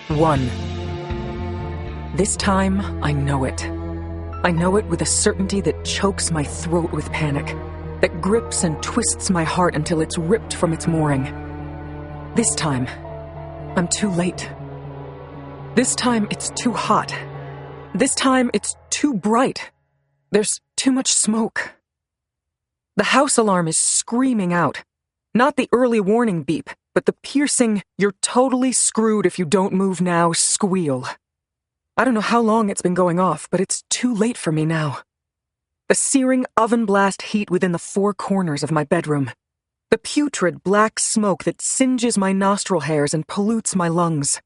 1. This time, I know it. I know it with a certainty that chokes my throat with panic, that grips and twists my heart until it's ripped from its mooring. This time, I'm too late. This time, it's too hot. This time, it's too bright. There's too much smoke. The house alarm is screaming out. Not the early warning beep, but the piercing, "you're totally screwed if you don't move now" squeal. I don't know how long it's been going off, but it's too late for me now. The searing oven blast heat within the four corners of my bedroom. The putrid black smoke that singes my nostril hairs and pollutes my lungs.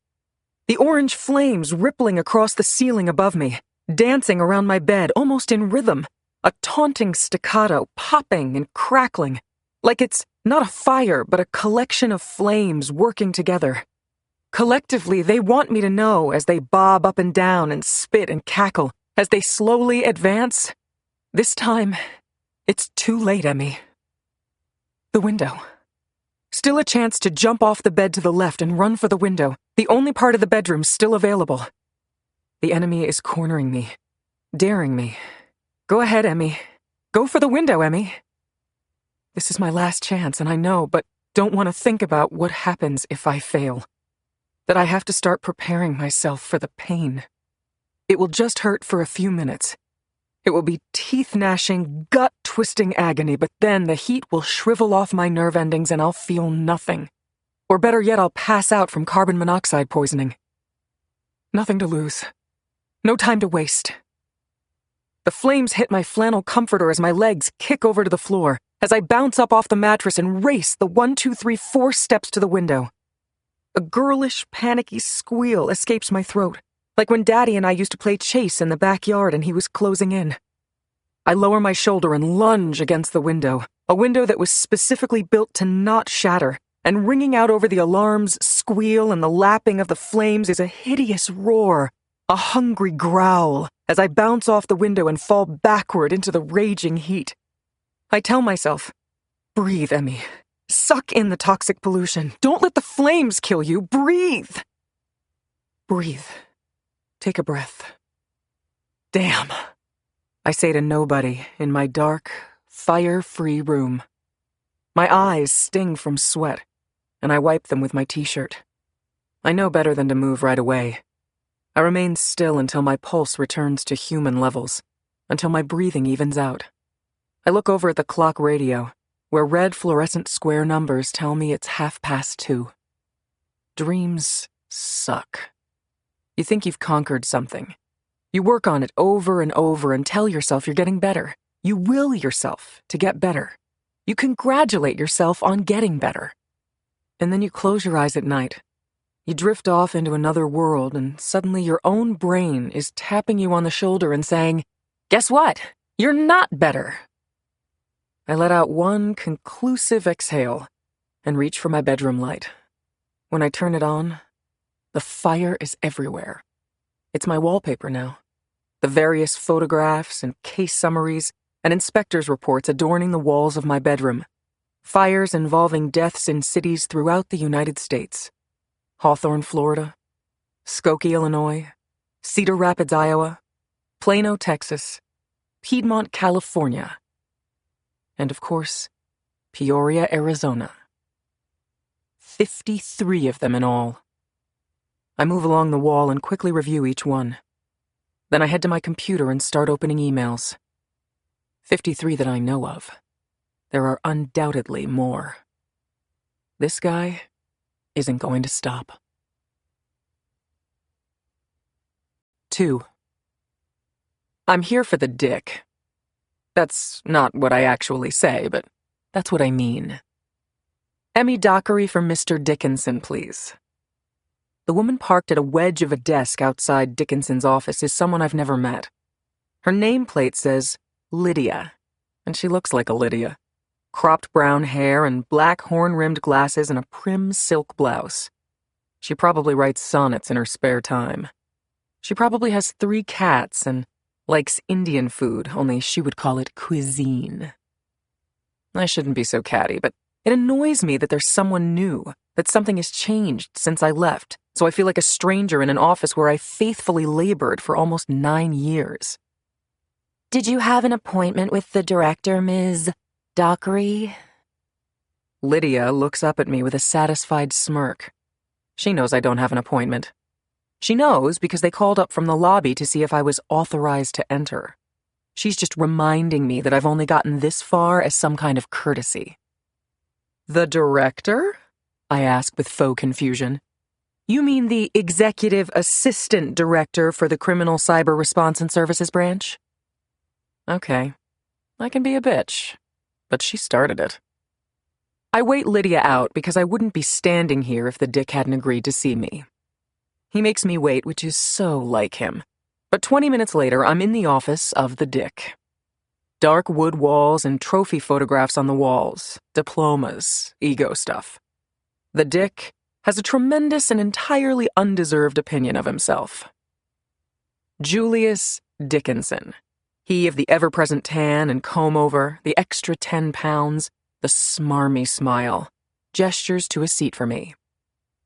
The orange flames rippling across the ceiling above me, dancing around my bed almost in rhythm, a taunting staccato popping and crackling, like it's not a fire but a collection of flames working together. Collectively, they want me to know as they bob up and down and spit and cackle, as they slowly advance. This time, it's too late, Emmy. The window. Still a chance to jump off the bed to the left and run for the window, the only part of the bedroom still available. The enemy is cornering me, daring me. Go ahead, Emmy. Go for the window, Emmy. This is my last chance, and I know, but don't want to think about what happens if I fail. That I have to start preparing myself for the pain. It will just hurt for a few minutes. It will be teeth-gnashing, gut-twisting agony, but then the heat will shrivel off my nerve endings and I'll feel nothing. Or better yet, I'll pass out from carbon monoxide poisoning. Nothing to lose. No time to waste. The flames hit my flannel comforter as my legs kick over to the floor, as I bounce up off the mattress and race the 1, 2, 3, 4 steps to the window. A girlish, panicky squeal escapes my throat, like when Daddy and I used to play chase in the backyard and he was closing in. I lower my shoulder and lunge against the window, a window that was specifically built to not shatter, and ringing out over the alarm's squeal and the lapping of the flames is a hideous roar, a hungry growl, as I bounce off the window and fall backward into the raging heat. I tell myself, breathe, Emmy. Suck in the toxic pollution. Don't let the flames kill you. Breathe. Breathe. Take a breath. Damn. I say to nobody in my dark, fire-free room. My eyes sting from sweat, and I wipe them with my t-shirt. I know better than to move right away. I remain still until my pulse returns to human levels, until my breathing evens out. I look over at the clock radio, where red fluorescent square numbers tell me it's 2:30. Dreams suck. You think you've conquered something. You work on it over and over and tell yourself you're getting better. You will yourself to get better. You congratulate yourself on getting better. And then you close your eyes at night. You drift off into another world, and suddenly your own brain is tapping you on the shoulder and saying, "Guess what? You're not better." I let out one conclusive exhale and reach for my bedroom light. When I turn it on, the fire is everywhere. It's my wallpaper now. The various photographs and case summaries and inspector's reports adorning the walls of my bedroom. Fires involving deaths in cities throughout the United States. Hawthorne, Florida. Skokie, Illinois. Cedar Rapids, Iowa. Plano, Texas. Piedmont, California. And of course, Peoria, Arizona. 53 of them in all. I move along the wall and quickly review each one. Then I head to my computer and start opening emails. 53 that I know of. There are undoubtedly more. This guy isn't going to stop. 2. I'm here for the dick. That's not what I actually say, but that's what I mean. Emmy Dockery for Mr. Dickinson, please. The woman parked at a wedge of a desk outside Dickinson's office is someone I've never met. Her nameplate says Lydia, and she looks like a Lydia. Cropped brown hair and black horn-rimmed glasses and a prim silk blouse. She probably writes sonnets in her spare time. She probably has 3 cats and likes Indian food, only she would call it cuisine. I shouldn't be so catty, but it annoys me that there's someone new, that something has changed since I left, so I feel like a stranger in an office where I faithfully labored for almost 9 years. Did you have an appointment with the director, Ms. Dockery? Lydia looks up at me with a satisfied smirk. She knows I don't have an appointment. She knows because they called up from the lobby to see if I was authorized to enter. She's just reminding me that I've only gotten this far as some kind of courtesy. The director? I ask with faux confusion. You mean the executive assistant director for the Criminal Cyber Response and Services branch? Okay, I can be a bitch, but she started it. I wait Lydia out because I wouldn't be standing here if the dick hadn't agreed to see me. He makes me wait, which is so like him. But 20 minutes later, I'm in the office of the dick. Dark wood walls and trophy photographs on the walls, diplomas, ego stuff. The dick has a tremendous and entirely undeserved opinion of himself. Julius Dickinson. He of the ever-present tan and comb-over, the extra 10 pounds, the smarmy smile, gestures to a seat for me.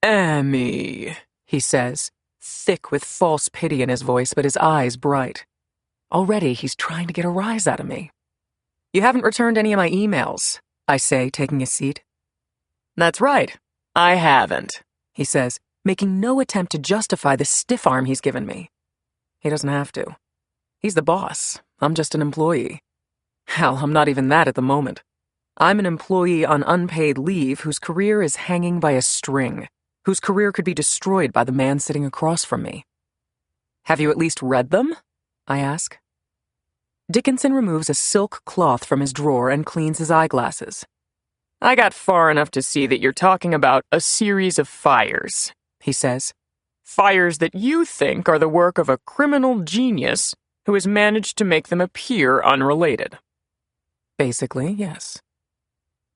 Emmy, he says, thick with false pity in his voice, but his eyes bright. Already he's trying to get a rise out of me. You haven't returned any of my emails, I say, taking a seat. That's right, I haven't, he says, making no attempt to justify the stiff arm he's given me. He doesn't have to. He's the boss. I'm just an employee. Hell, I'm not even that at the moment. I'm an employee on unpaid leave whose career is hanging by a string, whose career could be destroyed by the man sitting across from me. Have you at least read them? I ask. Dickinson removes a silk cloth from his drawer and cleans his eyeglasses. I got far enough to see that you're talking about a series of fires, he says. Fires that you think are the work of a criminal genius who has managed to make them appear unrelated. Basically, yes.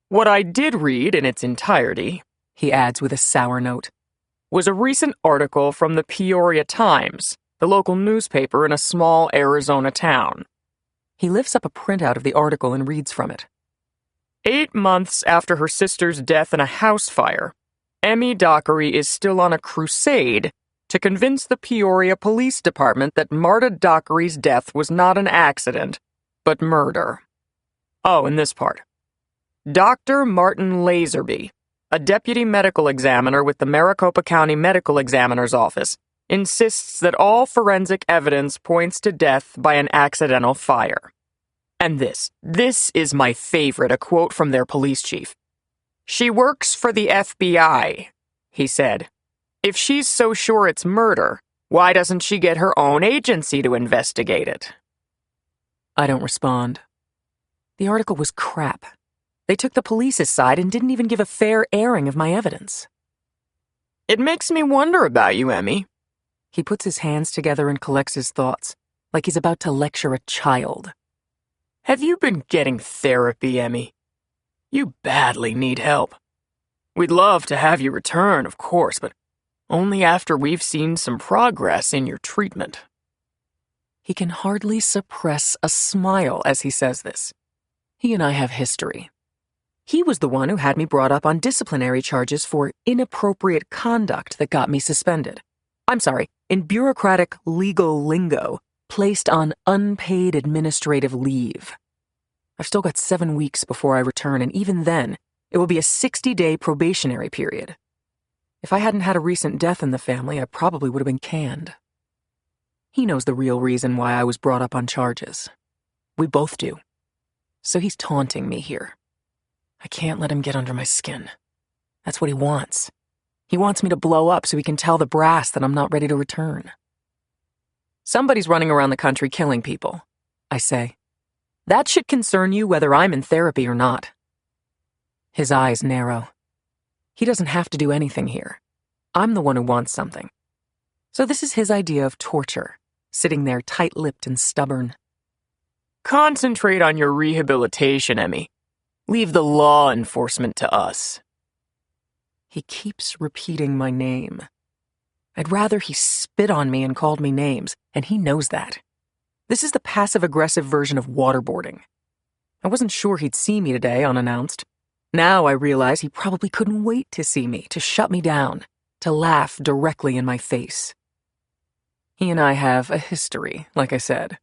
What I did read in its entirety, he adds with a sour note, was a recent article from the Peoria Times, the local newspaper in a small Arizona town. He lifts up a printout of the article and reads from it. 8 months after her sister's death in a house fire, Emmy Dockery is still on a crusade to convince the Peoria Police Department that Marta Dockery's death was not an accident, but murder. Oh, and this part. Dr. Martin Laserby, a deputy medical examiner with the Maricopa County Medical Examiner's Office, insists that all forensic evidence points to death by an accidental fire. And this is my favorite, a quote from their police chief. She works for the FBI, he said. If she's so sure it's murder, why doesn't she get her own agency to investigate it? I don't respond. The article was crap. They took the police's side and didn't even give a fair airing of my evidence. It makes me wonder about you, Emmy. He puts his hands together and collects his thoughts, like he's about to lecture a child. Have you been getting therapy, Emmy? You badly need help. We'd love to have you return, of course, but only after we've seen some progress in your treatment. He can hardly suppress a smile as he says this. He and I have history. He was the one who had me brought up on disciplinary charges for inappropriate conduct that got me suspended. I'm sorry, in bureaucratic legal lingo, placed on unpaid administrative leave. I've still got 7 weeks before I return, and even then, it will be a 60-day probationary period. If I hadn't had a recent death in the family, I probably would have been canned. He knows the real reason why I was brought up on charges. We both do. So he's taunting me here. I can't let him get under my skin. That's what he wants. He wants me to blow up so he can tell the brass that I'm not ready to return. Somebody's running around the country killing people, I say. That should concern you whether I'm in therapy or not. His eyes narrow. He doesn't have to do anything here. I'm the one who wants something. So this is his idea of torture, sitting there tight-lipped and stubborn. Concentrate on your rehabilitation, Emmy. Leave the law enforcement to us. He keeps repeating my name. I'd rather he spit on me and called me names, and he knows that. This is the passive-aggressive version of waterboarding. I wasn't sure he'd see me today unannounced. Now I realize he probably couldn't wait to see me, to shut me down, to laugh directly in my face. He and I have a history, like I said.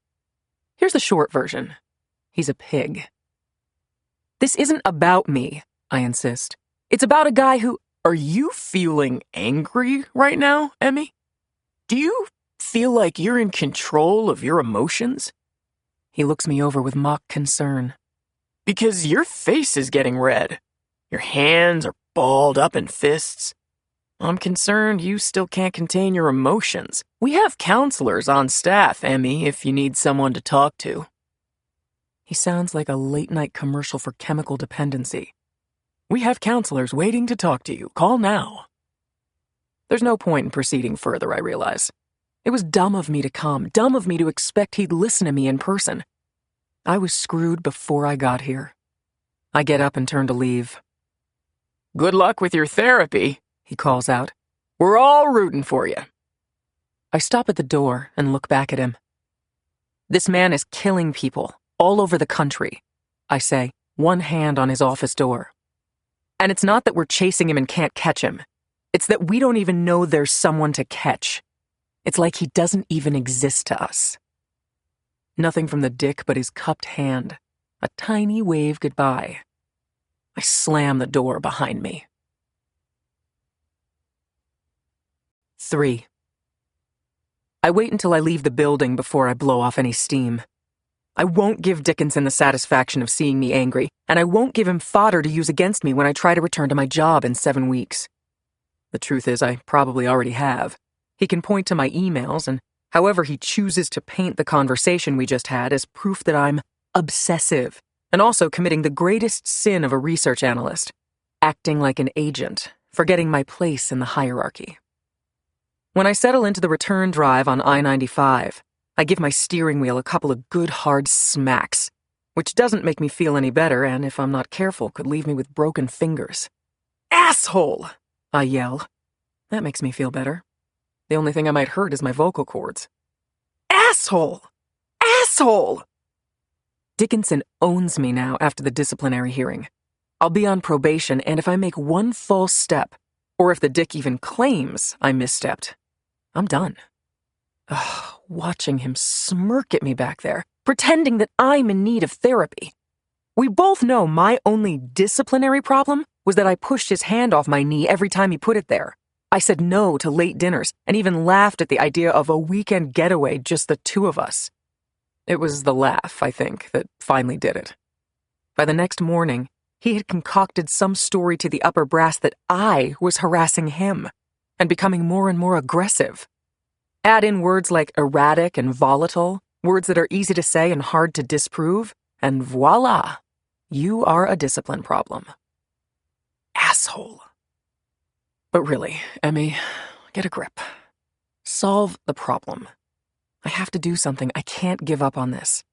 Here's the short version. He's a pig. This isn't about me, I insist. It's about a guy who... Are you feeling angry right now, Emmy? Do you feel like you're in control of your emotions? He looks me over with mock concern. Because your face is getting red. Your hands are balled up in fists. I'm concerned you still can't contain your emotions. We have counselors on staff, Emmy, if you need someone to talk to. He sounds like a late-night commercial for chemical dependency. We have counselors waiting to talk to you. Call now. There's no point in proceeding further, I realize. It was dumb of me to come, dumb of me to expect he'd listen to me in person. I was screwed before I got here. I get up and turn to leave. Good luck with your therapy, he calls out. We're all rooting for you. I stop at the door and look back at him. This man is killing people all over the country, I say, one hand on his office door. And it's not that we're chasing him and can't catch him. It's that we don't even know there's someone to catch. It's like he doesn't even exist to us. Nothing from the dick but his cupped hand, a tiny wave goodbye. I slam the door behind me. 3. I wait until I leave the building before I blow off any steam. I won't give Dickinson the satisfaction of seeing me angry, and I won't give him fodder to use against me when I try to return to my job in 7 weeks. The truth is, I probably already have. He can point to my emails, and however he chooses to paint the conversation we just had as proof that I'm obsessive, and also committing the greatest sin of a research analyst, acting like an agent, forgetting my place in the hierarchy. When I settle into the return drive on I-95, I give my steering wheel a couple of good hard smacks, which doesn't make me feel any better and, if I'm not careful, could leave me with broken fingers. Asshole! I yell. That makes me feel better. The only thing I might hurt is my vocal cords. Asshole! Asshole! Dickinson owns me now after the disciplinary hearing. I'll be on probation, and if I make one false step, or if the dick even claims I misstepped, I'm done. Ugh, watching him smirk at me back there, pretending that I'm in need of therapy. We both know my only disciplinary problem was that I pushed his hand off my knee every time he put it there. I said no to late dinners and even laughed at the idea of a weekend getaway, just the two of us. It was the laugh, I think, that finally did it. By the next morning, he had concocted some story to the upper brass that I was harassing him and becoming more and more aggressive. Add in words like erratic and volatile, words that are easy to say and hard to disprove, and voila, you are a discipline problem. Asshole. But really, Emmy, get a grip. Solve the problem. I have to do something. I can't give up on this.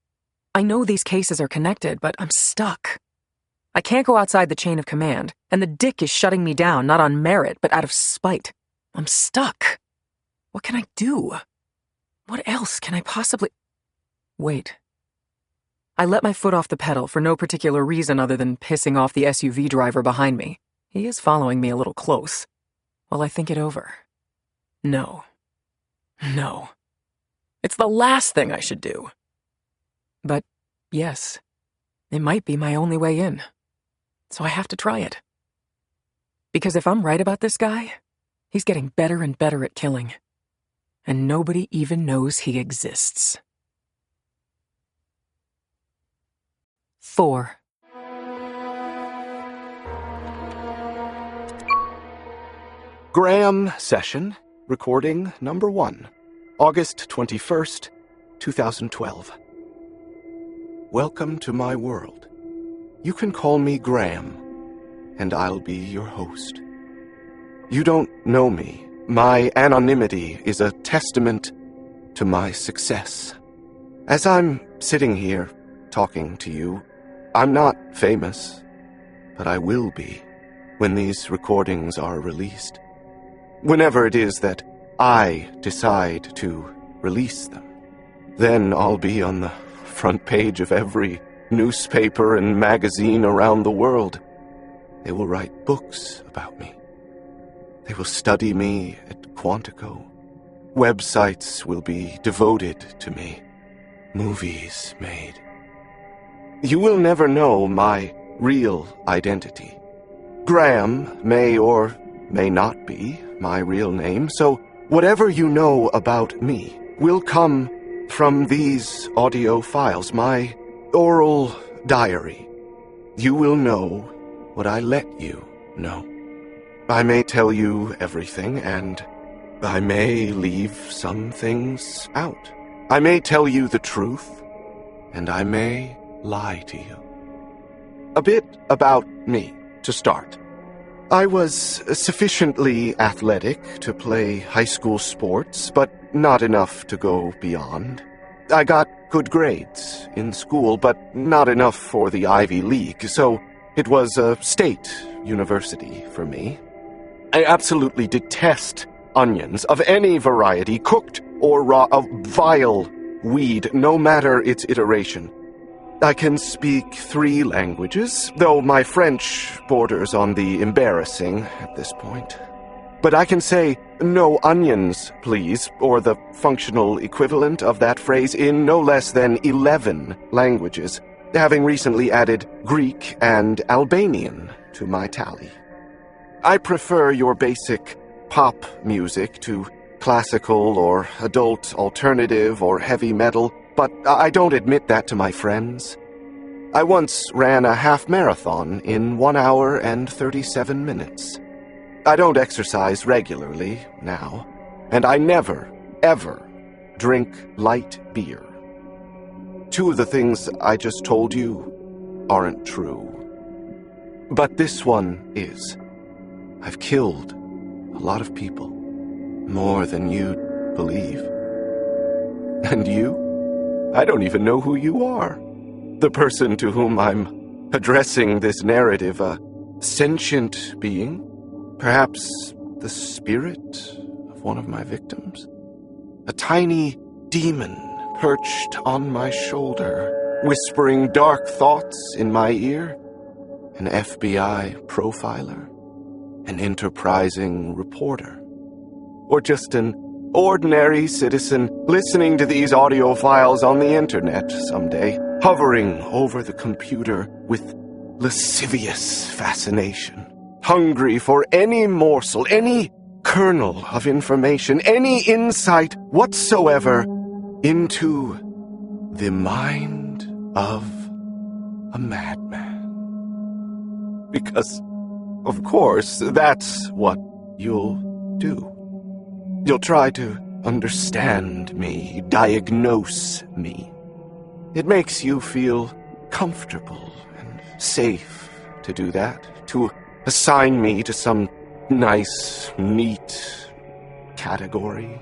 I know these cases are connected, but I'm stuck. I can't go outside the chain of command, and the dick is shutting me down, not on merit, but out of spite. I'm stuck. What can I do? What else can I possibly... Wait. I let my foot off the pedal for no particular reason other than pissing off the SUV driver behind me. He is following me a little close. While I think it over. No. No. It's the last thing I should do. But, yes, it might be my only way in. So I have to try it. Because if I'm right about this guy, he's getting better and better at killing. And nobody even knows he exists. 4. Graham session, recording number 1, August 21st, 2012. Welcome to my world. You can call me Graham, and I'll be your host. You don't know me. My anonymity is a testament to my success. As I'm sitting here talking to you, I'm not famous, but I will be when these recordings are released. Whenever it is that I decide to release them, then I'll be on the front page of every newspaper and magazine around the world. They will write books about me. They will study me at Quantico. Websites will be devoted to me. Movies made. You will never know my real identity. Graham may or may not be my real name, so whatever you know about me will come from these audio files, my oral diary. You will know what I let you know. I may tell you everything, and I may leave some things out. I may tell you the truth, and I may lie to you. A bit about me, to start. I was sufficiently athletic to play high school sports, but not enough to go beyond. I got good grades in school, but not enough for the Ivy League, so it was a state university for me. I absolutely detest onions of any variety, cooked or raw, a vile weed, no matter its iteration. I can speak 3 languages, though my French borders on the embarrassing at this point. But I can say, "No onions, please," or the functional equivalent of that phrase in no less than 11 languages, having recently added Greek and Albanian to my tally. I prefer your basic pop music to classical or adult alternative or heavy metal, but I don't admit that to my friends. I once ran a half marathon in 1 hour and 37 minutes. I don't exercise regularly now, and I never, ever drink light beer. 2 of the things I just told you aren't true. But this one is. I've killed a lot of people, more than you'd believe. And you? I don't even know who you are. The person to whom I'm addressing this narrative, a sentient being? Perhaps the spirit of one of my victims? A tiny demon perched on my shoulder, whispering dark thoughts in my ear? An FBI profiler? An enterprising reporter? Or just an ordinary citizen listening to these audio files on the internet someday, hovering over the computer with lascivious fascination, hungry for any morsel, any kernel of information, any insight whatsoever into the mind of a madman. Because, of course, that's what you'll do. You'll try to understand me, diagnose me. It makes you feel comfortable and safe to do that, to assign me to some nice, neat category.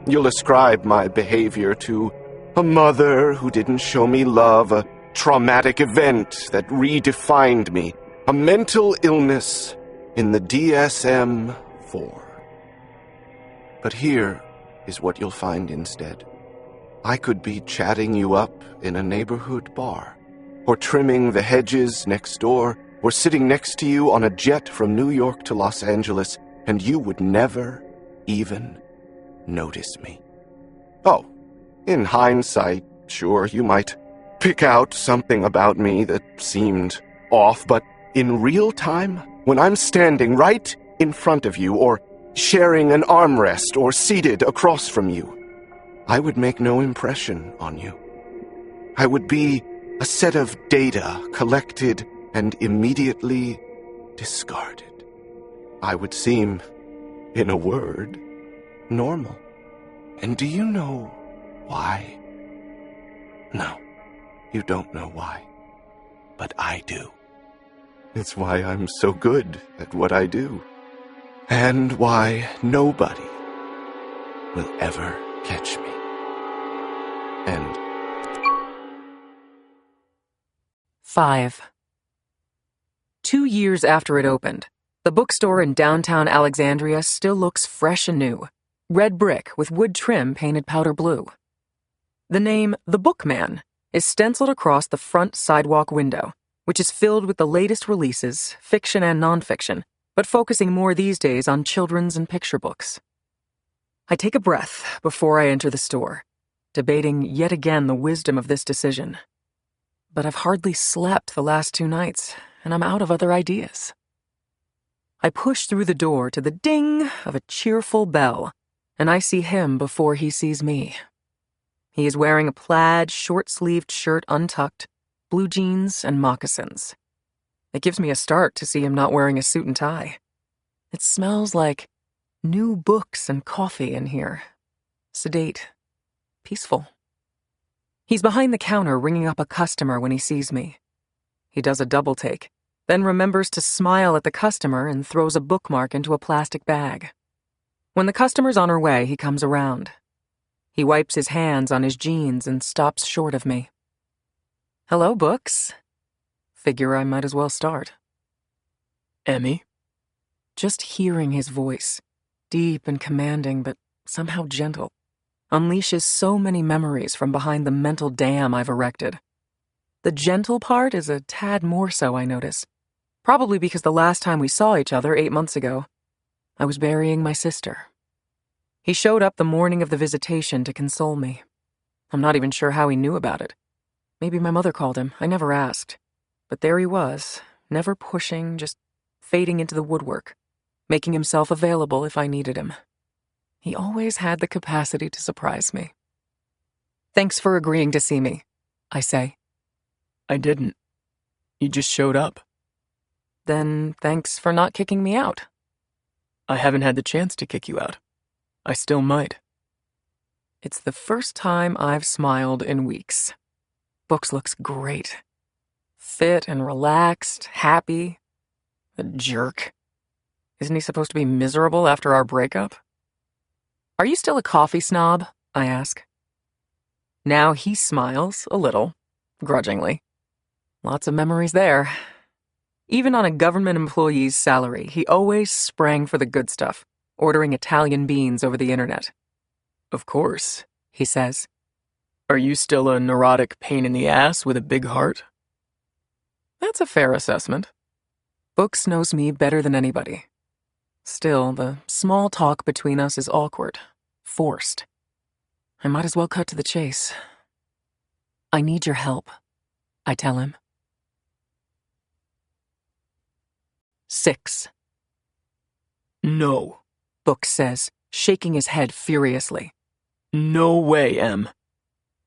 You'll ascribe my behavior to a mother who didn't show me love, a traumatic event that redefined me, a mental illness in the DSM-4. But here is what you'll find instead. I could be chatting you up in a neighborhood bar, or trimming the hedges next door, or sitting next to you on a jet from New York to Los Angeles, and you would never even notice me. Oh, in hindsight, sure, you might pick out something about me that seemed off, but in real time, when I'm standing right in front of you, or sharing an armrest, or seated across from you, I would make no impression on you. I would be a set of data collected and immediately discarded. I would seem, in a word, normal. And do you know why? No, you don't know why. But I do. It's why I'm so good at what I do. And why nobody will ever catch me. End. 5. 2 years after it opened, the bookstore in downtown Alexandria still looks fresh and new. Red brick with wood trim painted powder blue. The name The Bookman is stenciled across the front sidewalk window, which is filled with the latest releases, fiction and nonfiction, but focusing more these days on children's and picture books. I take a breath before I enter the store, debating yet again the wisdom of this decision. But I've hardly slept the last 2 nights, and I'm out of other ideas. I push through the door to the ding of a cheerful bell, and I see him before he sees me. He is wearing a plaid, short-sleeved shirt untucked, blue jeans, and moccasins. It gives me a start to see him not wearing a suit and tie. It smells like new books and coffee in here. Sedate. Peaceful. He's behind the counter ringing up a customer when he sees me. He does a double take, then remembers to smile at the customer and throws a bookmark into a plastic bag. When the customer's on her way, he comes around. He wipes his hands on his jeans and stops short of me. "Hello, books." Figure I might as well start. Emmy? Just hearing his voice, deep and commanding but somehow gentle, unleashes so many memories from behind the mental dam I've erected. The gentle part is a tad more so, I notice. Probably because the last time we saw each other 8 months ago, I was burying my sister. He showed up the morning of the visitation to console me. I'm not even sure how he knew about it. Maybe my mother called him. I never asked. But there he was, never pushing, just fading into the woodwork, making himself available if I needed him. He always had the capacity to surprise me. "Thanks for agreeing to see me," I say. I didn't. You just showed up. "Then thanks for not kicking me out." I haven't had the chance to kick you out. I still might. It's the first time I've smiled in weeks. Books looks great. Fit and relaxed, happy. A jerk. Isn't he supposed to be miserable after our breakup? "Are you still a coffee snob?" I ask. Now he smiles, a little, grudgingly. Lots of memories there. Even on a government employee's salary, he always sprang for the good stuff, ordering Italian beans over the internet. Of course, He says. Are you still a neurotic pain in the ass with a big heart? That's a fair assessment. Books knows me better than anybody. Still, the small talk between us is awkward, forced. I might as well cut to the chase. "I need your help," I tell him. 6. No. Books says, shaking his head furiously. No way, Em.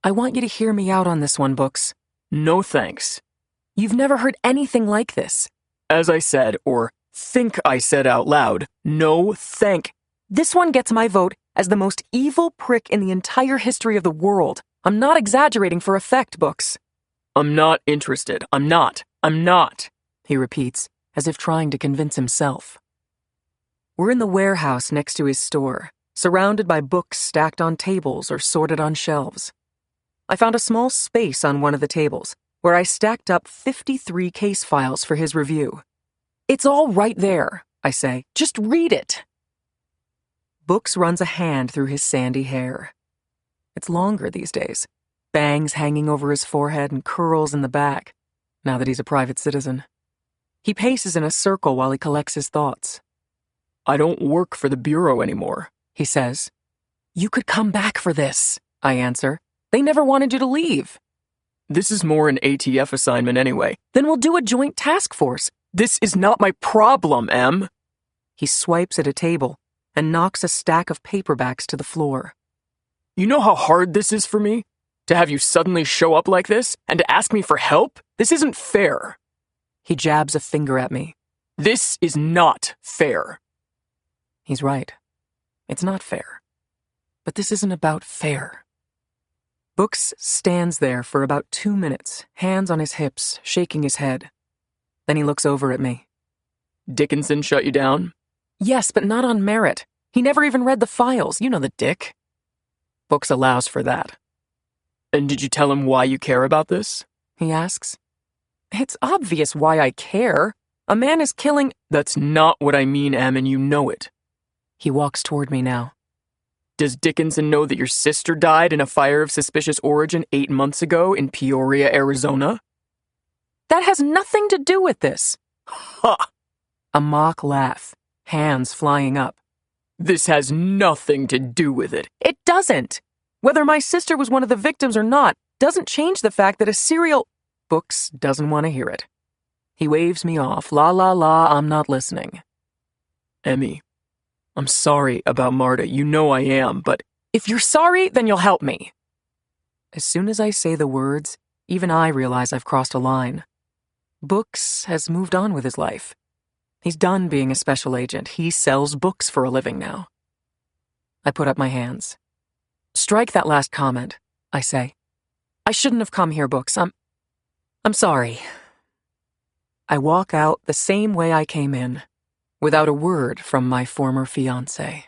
I want you to hear me out on this one, Books. No thanks. You've never heard anything like this. As I said, or think I said out loud, no thank. This one gets my vote as the most evil prick in the entire history of the world. I'm not exaggerating for effect, Books. I'm not interested. I'm not, he repeats, as if trying to convince himself. We're in the warehouse next to his store, surrounded by books stacked on tables or sorted on shelves. I found a small space on one of the tables, where I stacked up 53 case files for his review. It's all right there, I say. Just read it. Books runs a hand through his sandy hair. It's longer these days, bangs hanging over his forehead and curls in the back, now that he's a private citizen. He paces in a circle while he collects his thoughts. I don't work for the Bureau anymore, he says. You could come back for this, I answer. They never wanted you to leave. This is more an ATF assignment anyway. Then we'll do a joint task force. This is not my problem, Em. He swipes at a table and knocks a stack of paperbacks to the floor. You know how hard this is for me? To have you suddenly show up like this and to ask me for help? This isn't fair. He jabs a finger at me. This is not fair. He's right. It's not fair. But this isn't about fair. Books stands there for about 2 minutes, hands on his hips, shaking his head. Then he looks over at me. Dickinson shut you down? Yes, but not on merit. He never even read the files. You know the dick. Books allows for that. And did you tell him why you care about this? He asks. It's obvious why I care. A man is killing... That's not what I mean, Em, and you know it. He walks toward me now. Does Dickinson know that your sister died in a fire of suspicious origin 8 months ago in Peoria, Arizona? That has nothing to do with this. Ha! A mock laugh, hands flying up. This has nothing to do with it. It doesn't. Whether my sister was one of the victims or not doesn't change the fact that a serial... Books doesn't want to hear it. He waves me off. La la la, I'm not listening. Emmy, I'm sorry about Marta. You know I am, but if you're sorry, then you'll help me. As soon as I say the words, even I realize I've crossed a line. Books has moved on with his life. He's done being a special agent. He sells books for a living now. I put up my hands. Strike that last comment, I say. I shouldn't have come here, Books. I'm sorry. I walk out the same way I came in, without a word from my former fiancé.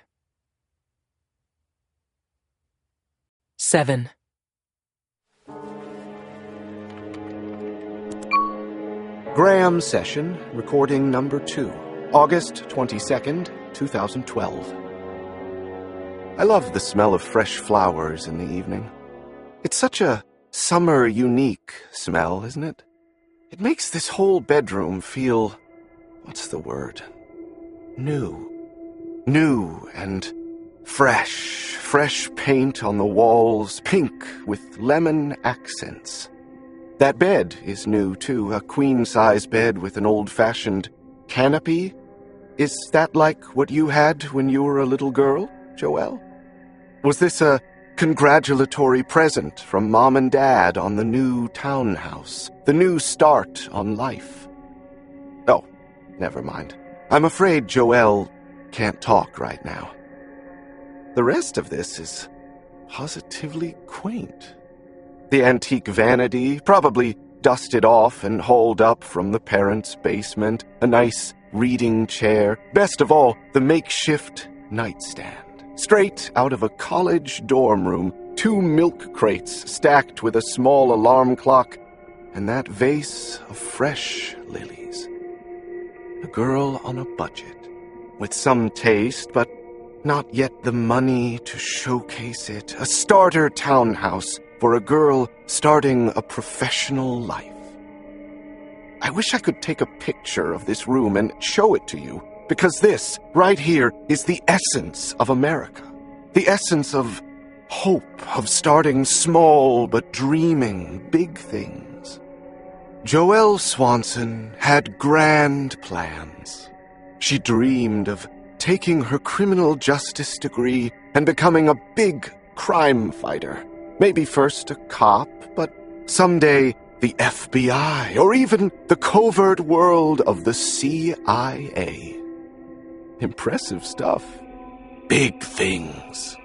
7. Graham session, recording number 2, August 22nd, 2012. I love the smell of fresh flowers in the evening. It's such a summer unique smell, isn't it? It makes this whole bedroom feel, what's the word? New. New and fresh. Fresh paint on the walls, pink with lemon accents. That bed is new, too, a queen-size bed with an old-fashioned canopy. Is that like what you had when you were a little girl, Joelle? Was this a congratulatory present from Mom and Dad on the new townhouse, the new start on life? Oh, never mind. I'm afraid Joelle can't talk right now. The rest of this is positively quaint. The antique vanity, probably dusted off and hauled up from the parents' basement, a nice reading chair, best of all, the makeshift nightstand. Straight out of a college dorm room, 2 milk crates stacked with a small alarm clock, and that vase of fresh lilies. A girl on a budget, with some taste, but not yet the money to showcase it. A starter townhouse for a girl starting a professional life. I wish I could take a picture of this room and show it to you, because this, right here, is the essence of America. The essence of hope, of starting small but dreaming big things. Joelle Swanson had grand plans. She dreamed of taking her criminal justice degree and becoming a big crime fighter. Maybe first a cop, but someday the FBI, or even the covert world of the CIA. Impressive stuff. Big things.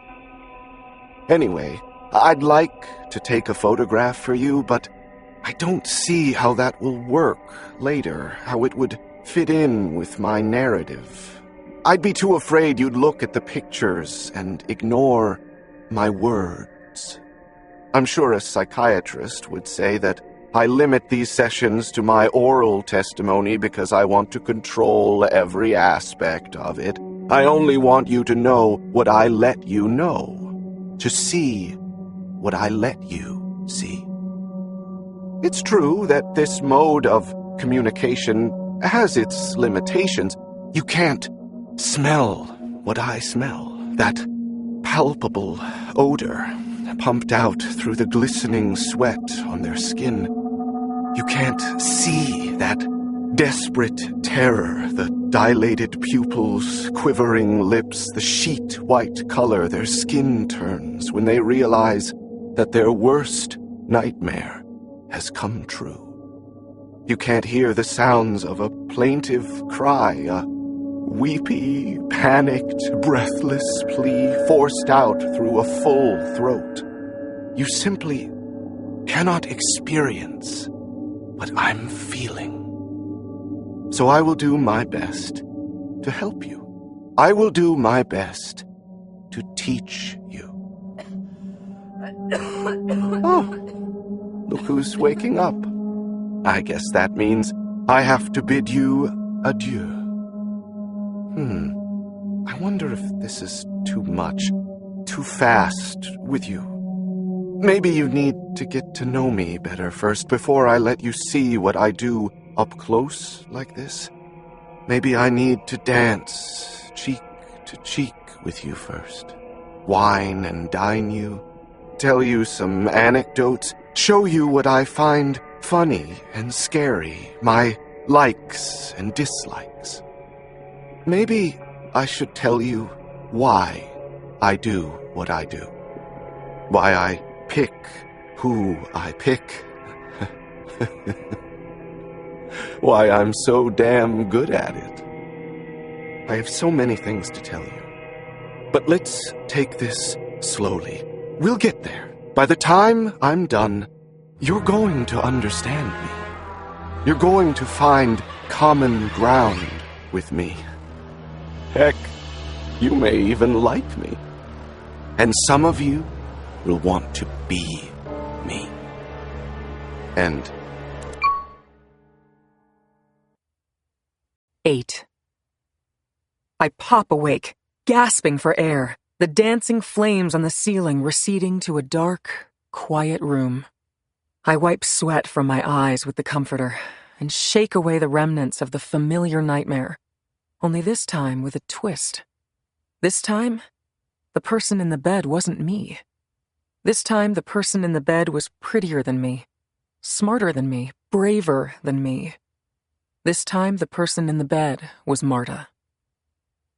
Anyway, I'd like to take a photograph for you, but I don't see how that will work later, how it would fit in with my narrative. I'd be too afraid you'd look at the pictures and ignore my words. I'm sure a psychiatrist would say that I limit these sessions to my oral testimony because I want to control every aspect of it. I only want you to know what I let you know, to see what I let you see. It's true that this mode of communication has its limitations. You can't smell what I smell, that palpable odor pumped out through the glistening sweat on their skin. You can't see that desperate terror, the dilated pupils, quivering lips, the sheet white color their skin turns when they realize that their worst nightmare has come true. You can't hear the sounds of a plaintive cry, a weepy, panicked, breathless plea forced out through a full throat. You simply cannot experience what I'm feeling. So I will do my best to help you. I will do my best to teach you. Oh, look who's waking up. I guess that means I have to bid you adieu. I wonder if this is too much, too fast with you. Maybe you need to get to know me better first before I let you see what I do up close like this. Maybe I need to dance cheek to cheek with you first. Wine and dine you. Tell you some anecdotes. Show you what I find funny and scary. My likes and dislikes. Maybe I should tell you why I do what I do. Why I pick who I pick. Why I'm so damn good at it. I have so many things to tell you. But let's take this slowly. We'll get there. By the time I'm done, you're going to understand me. You're going to find common ground with me. Heck, you may even like me. And some of you will want to be me. And 8. I pop awake, gasping for air, the dancing flames on the ceiling receding to a dark, quiet room. I wipe sweat from my eyes with the comforter and shake away the remnants of the familiar nightmare, only this time with a twist. This time, the person in the bed wasn't me. This time, the person in the bed was prettier than me, smarter than me, braver than me. This time, the person in the bed was Marta.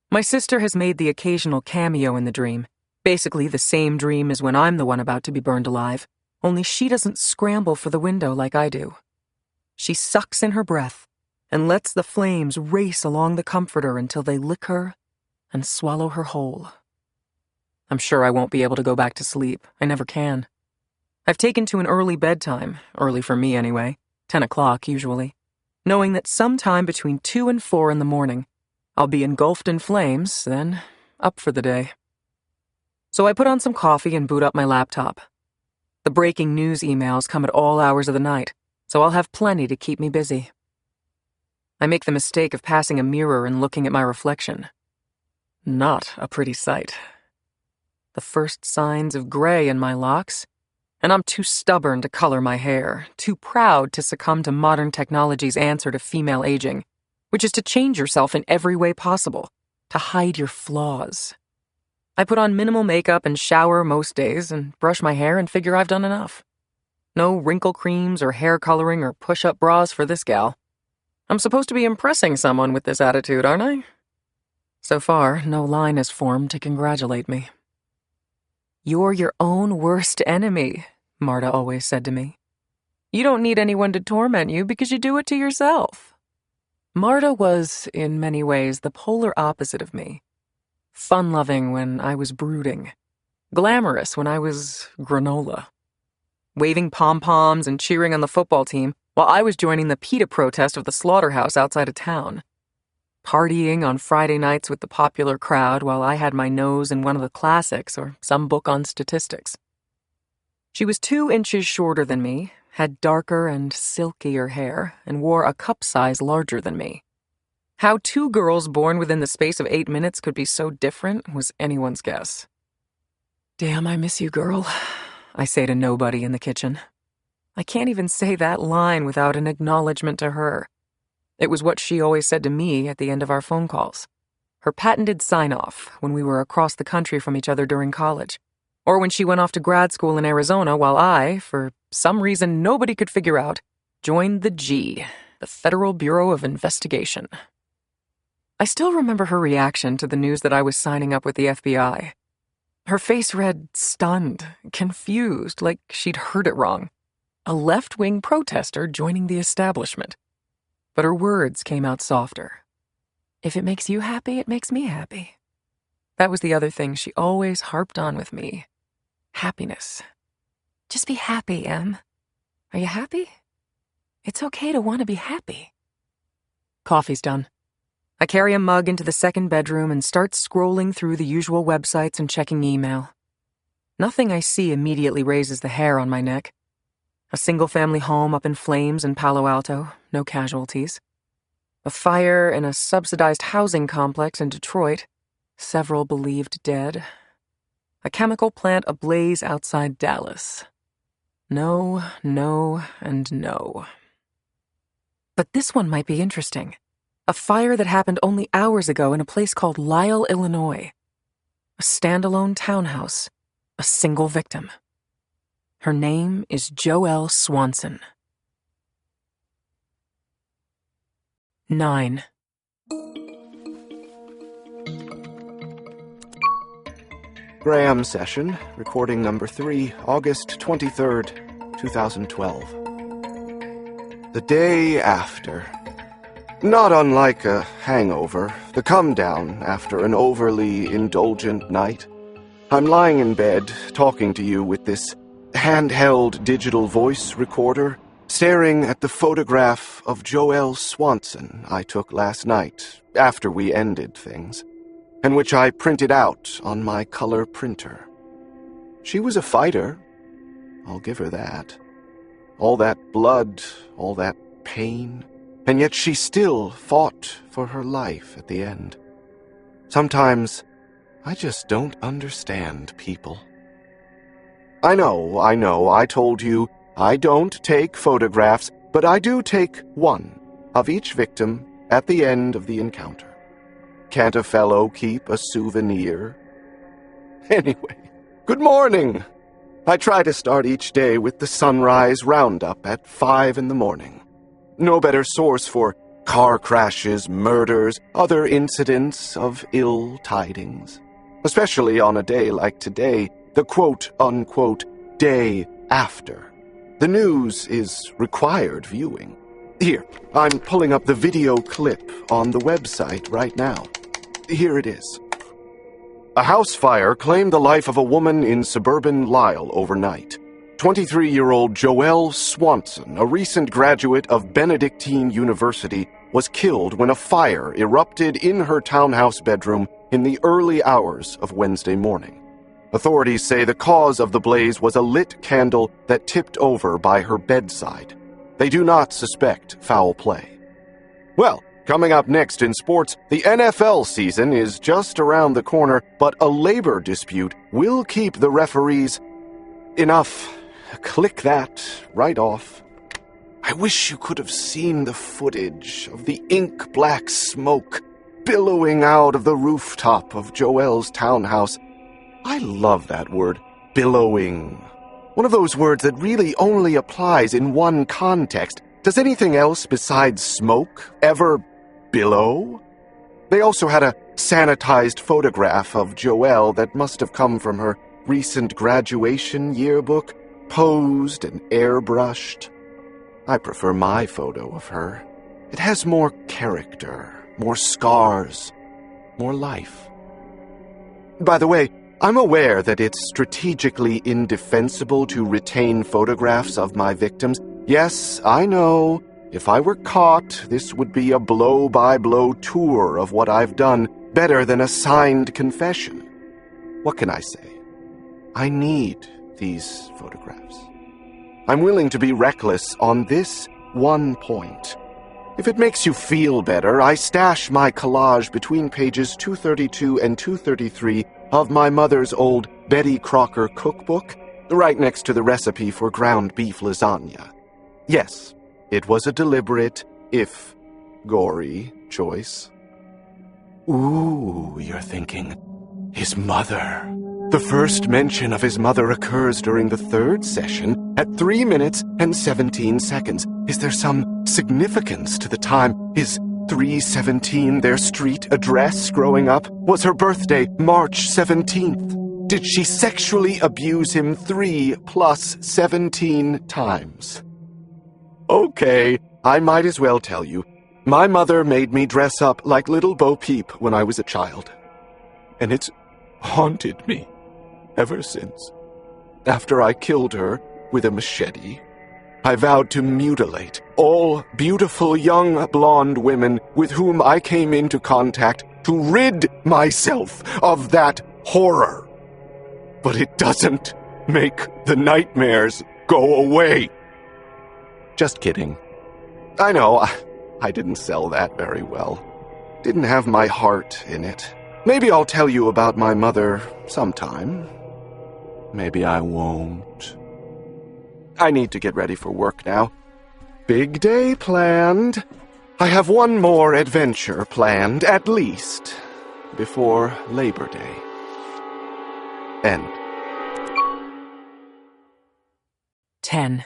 My sister has made the occasional cameo in the dream, basically the same dream as when I'm the one about to be burned alive, only she doesn't scramble for the window like I do. She sucks in her breath and lets the flames race along the comforter until they lick her and swallow her whole. I'm sure I won't be able to go back to sleep. I never can. I've taken to an early bedtime, early for me anyway, 10 o'clock usually, knowing that sometime between 2 and 4 in the morning, I'll be engulfed in flames, then up for the day. So I put on some coffee and boot up my laptop. The breaking news emails come at all hours of the night, so I'll have plenty to keep me busy. I make the mistake of passing a mirror and looking at my reflection. Not a pretty sight. The first signs of gray in my locks, and I'm too stubborn to color my hair, too proud to succumb to modern technology's answer to female aging, which is to change yourself in every way possible, to hide your flaws. I put on minimal makeup and shower most days and brush my hair and figure I've done enough. No wrinkle creams or hair coloring or push-up bras for this gal. I'm supposed to be impressing someone with this attitude, aren't I? So far, no line has formed to congratulate me. You're your own worst enemy, Marta always said to me. You don't need anyone to torment you because you do it to yourself. Marta was, in many ways, the polar opposite of me. Fun-loving when I was brooding. Glamorous when I was granola. Waving pom-poms and cheering on the football team while I was joining the PETA protest of the slaughterhouse outside of town. Partying on Friday nights with the popular crowd while I had my nose in one of the classics or some book on statistics. She was 2 inches shorter than me, had darker and silkier hair, and wore a cup size larger than me. How 2 girls born within the space of 8 minutes could be so different was anyone's guess. Damn, I miss you, girl, I say to nobody in the kitchen. I can't even say that line without an acknowledgement to her. It was what she always said to me at the end of our phone calls. Her patented sign-off when we were across the country from each other during college. Or when she went off to grad school in Arizona while I, for some reason nobody could figure out, joined the G, the Federal Bureau of Investigation. I still remember her reaction to the news that I was signing up with the FBI. Her face read stunned, confused, like she'd heard it wrong. A left-wing protester joining the establishment. But her words came out softer. If it makes you happy, it makes me happy. That was the other thing she always harped on with me. Happiness. Just be happy, Em. Are you happy? It's okay to want to be happy. Coffee's done. I carry a mug into the second bedroom and start scrolling through the usual websites and checking email. Nothing I see immediately raises the hair on my neck. A single-family home up in flames in Palo Alto, no casualties. A fire in a subsidized housing complex in Detroit, several believed dead. A chemical plant ablaze outside Dallas. No, no, and no. But this one might be interesting. A fire that happened only hours ago in a place called Lisle, Illinois. A standalone townhouse. A single victim. Her name is Joelle Swanson. 9. Graham session, recording number 3, August 23rd, 2012. The day after. Not unlike a hangover, the come-down after an overly indulgent night. I'm lying in bed, talking to you with this handheld digital voice recorder, staring at the photograph of Joelle Swanson I took last night, after we ended things, and which I printed out on my color printer. She was a fighter, I'll give her that. All that blood, all that pain, and yet she still fought for her life at the end. Sometimes I just don't understand people. I know, I told you I don't take photographs, but I do take one of each victim at the end of the encounter. Can't a fellow keep a souvenir? Anyway, good morning. I try to start each day with the sunrise roundup at 5 in the morning. No better source for car crashes, murders, other incidents of ill tidings. Especially on a day like today, the quote-unquote day after. The news is required viewing. Here, I'm pulling up the video clip on the website right now. Here it is. A house fire claimed the life of a woman in suburban Lisle overnight. 23-year-old Joelle Swanson, a recent graduate of Benedictine University, was killed when a fire erupted in her townhouse bedroom in the early hours of Wednesday morning. Authorities say the cause of the blaze was a lit candle that tipped over by her bedside. They do not suspect foul play. Well, coming up next in sports, the NFL season is just around the corner, but a labor dispute will keep the referees... Enough. Click that right off. I wish you could have seen the footage of the ink-black smoke billowing out of the rooftop of Joelle's townhouse. I love that word, billowing. One of those words that really only applies in one context. Does anything else besides smoke ever billow? They also had a sanitized photograph of Joelle that must have come from her recent graduation yearbook, posed and airbrushed. I prefer my photo of her. It has more character, more scars, more life. By the way, I'm aware that it's strategically indefensible to retain photographs of my victims. Yes, I know. If I were caught, this would be a blow-by-blow tour of what I've done, better than a signed confession. What can I say? I need these photographs. I'm willing to be reckless on this one point. If it makes you feel better, I stash my collage between pages 232 and 233 of my mother's old Betty Crocker cookbook, right next to the recipe for ground beef lasagna. Yes, it was a deliberate, if gory, choice. Ooh, you're thinking, his mother. The first mention of his mother occurs during the third session at 3 minutes and 17 seconds. Is there some significance to the time? Is 317 their street address growing up? Was her birthday March 17th? Did she sexually abuse him 3 plus 17 times? Okay, I might as well tell you. My mother made me dress up like Little Bo Peep when I was a child. And it's haunted me ever since. After I killed her with a machete, I vowed to mutilate all beautiful young blonde women with whom I came into contact to rid myself of that horror. But it doesn't make the nightmares go away. Just kidding. I know, I didn't sell that very well. Didn't have my heart in it. Maybe I'll tell you about my mother sometime. maybe I won't. I need to get ready for work now. Big day planned. I have one more adventure planned, at least, before Labor Day. End. 10.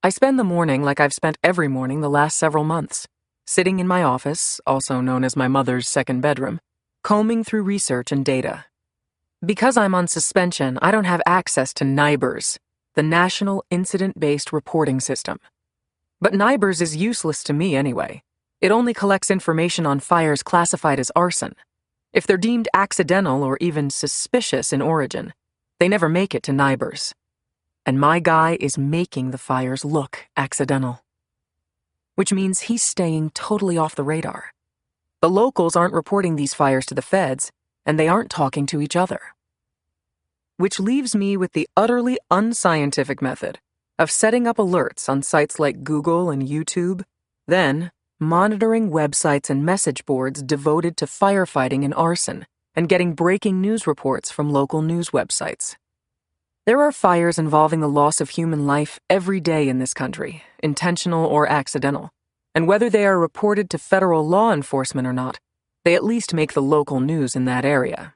I spend the morning like I've spent every morning the last several months, sitting in my office, also known as my mother's second bedroom, combing through research and data. Because I'm on suspension, I don't have access to NIBRS, the National Incident-Based Reporting System. But NIBRS is useless to me anyway. It only collects information on fires classified as arson. If they're deemed accidental or even suspicious in origin, they never make it to NIBRS. And my guy is making the fires look accidental. Which means he's staying totally off the radar. The locals aren't reporting these fires to the feds, and they aren't talking to each other. Which leaves me with the utterly unscientific method of setting up alerts on sites like Google and YouTube, then monitoring websites and message boards devoted to firefighting and arson, and getting breaking news reports from local news websites. There are fires involving the loss of human life every day in this country, intentional or accidental, and whether they are reported to federal law enforcement or not, they at least make the local news in that area.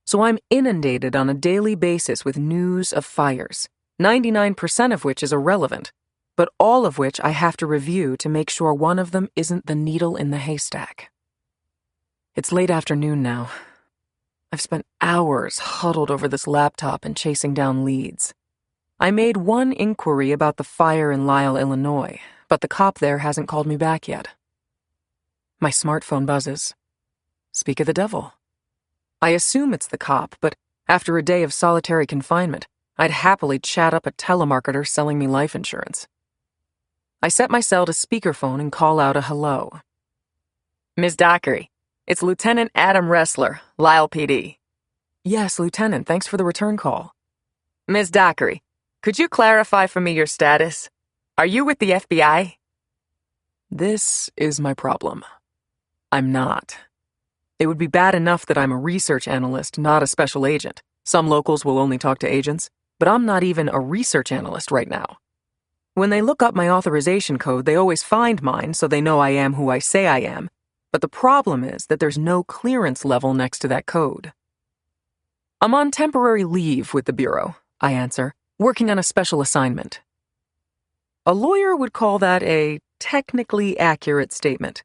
So I'm inundated on a daily basis with news of fires, 99% of which is irrelevant, but all of which I have to review to make sure one of them isn't the needle in the haystack. It's late afternoon now. I've spent hours huddled over this laptop and chasing down leads. I made one inquiry about the fire in Lisle, Illinois, but the cop there hasn't called me back yet. My smartphone buzzes. Speak of the devil. I assume it's the cop, but after a day of solitary confinement, I'd happily chat up a telemarketer selling me life insurance. I set my cell to speakerphone and call out a hello. Ms. Dockery, it's Lieutenant Adam Ressler, Lisle PD. Yes, Lieutenant, thanks for the return call. Ms. Dockery, could you clarify for me your status? Are you with the FBI? This is my problem. I'm not. It would be bad enough that I'm a research analyst, not a special agent. Some locals will only talk to agents, but I'm not even a research analyst right now. When they look up my authorization code, they always find mine, so they know I am who I say I am. But the problem is that there's no clearance level next to that code. I'm on temporary leave with the Bureau, I answer, working on a special assignment. A lawyer would call that a technically accurate statement.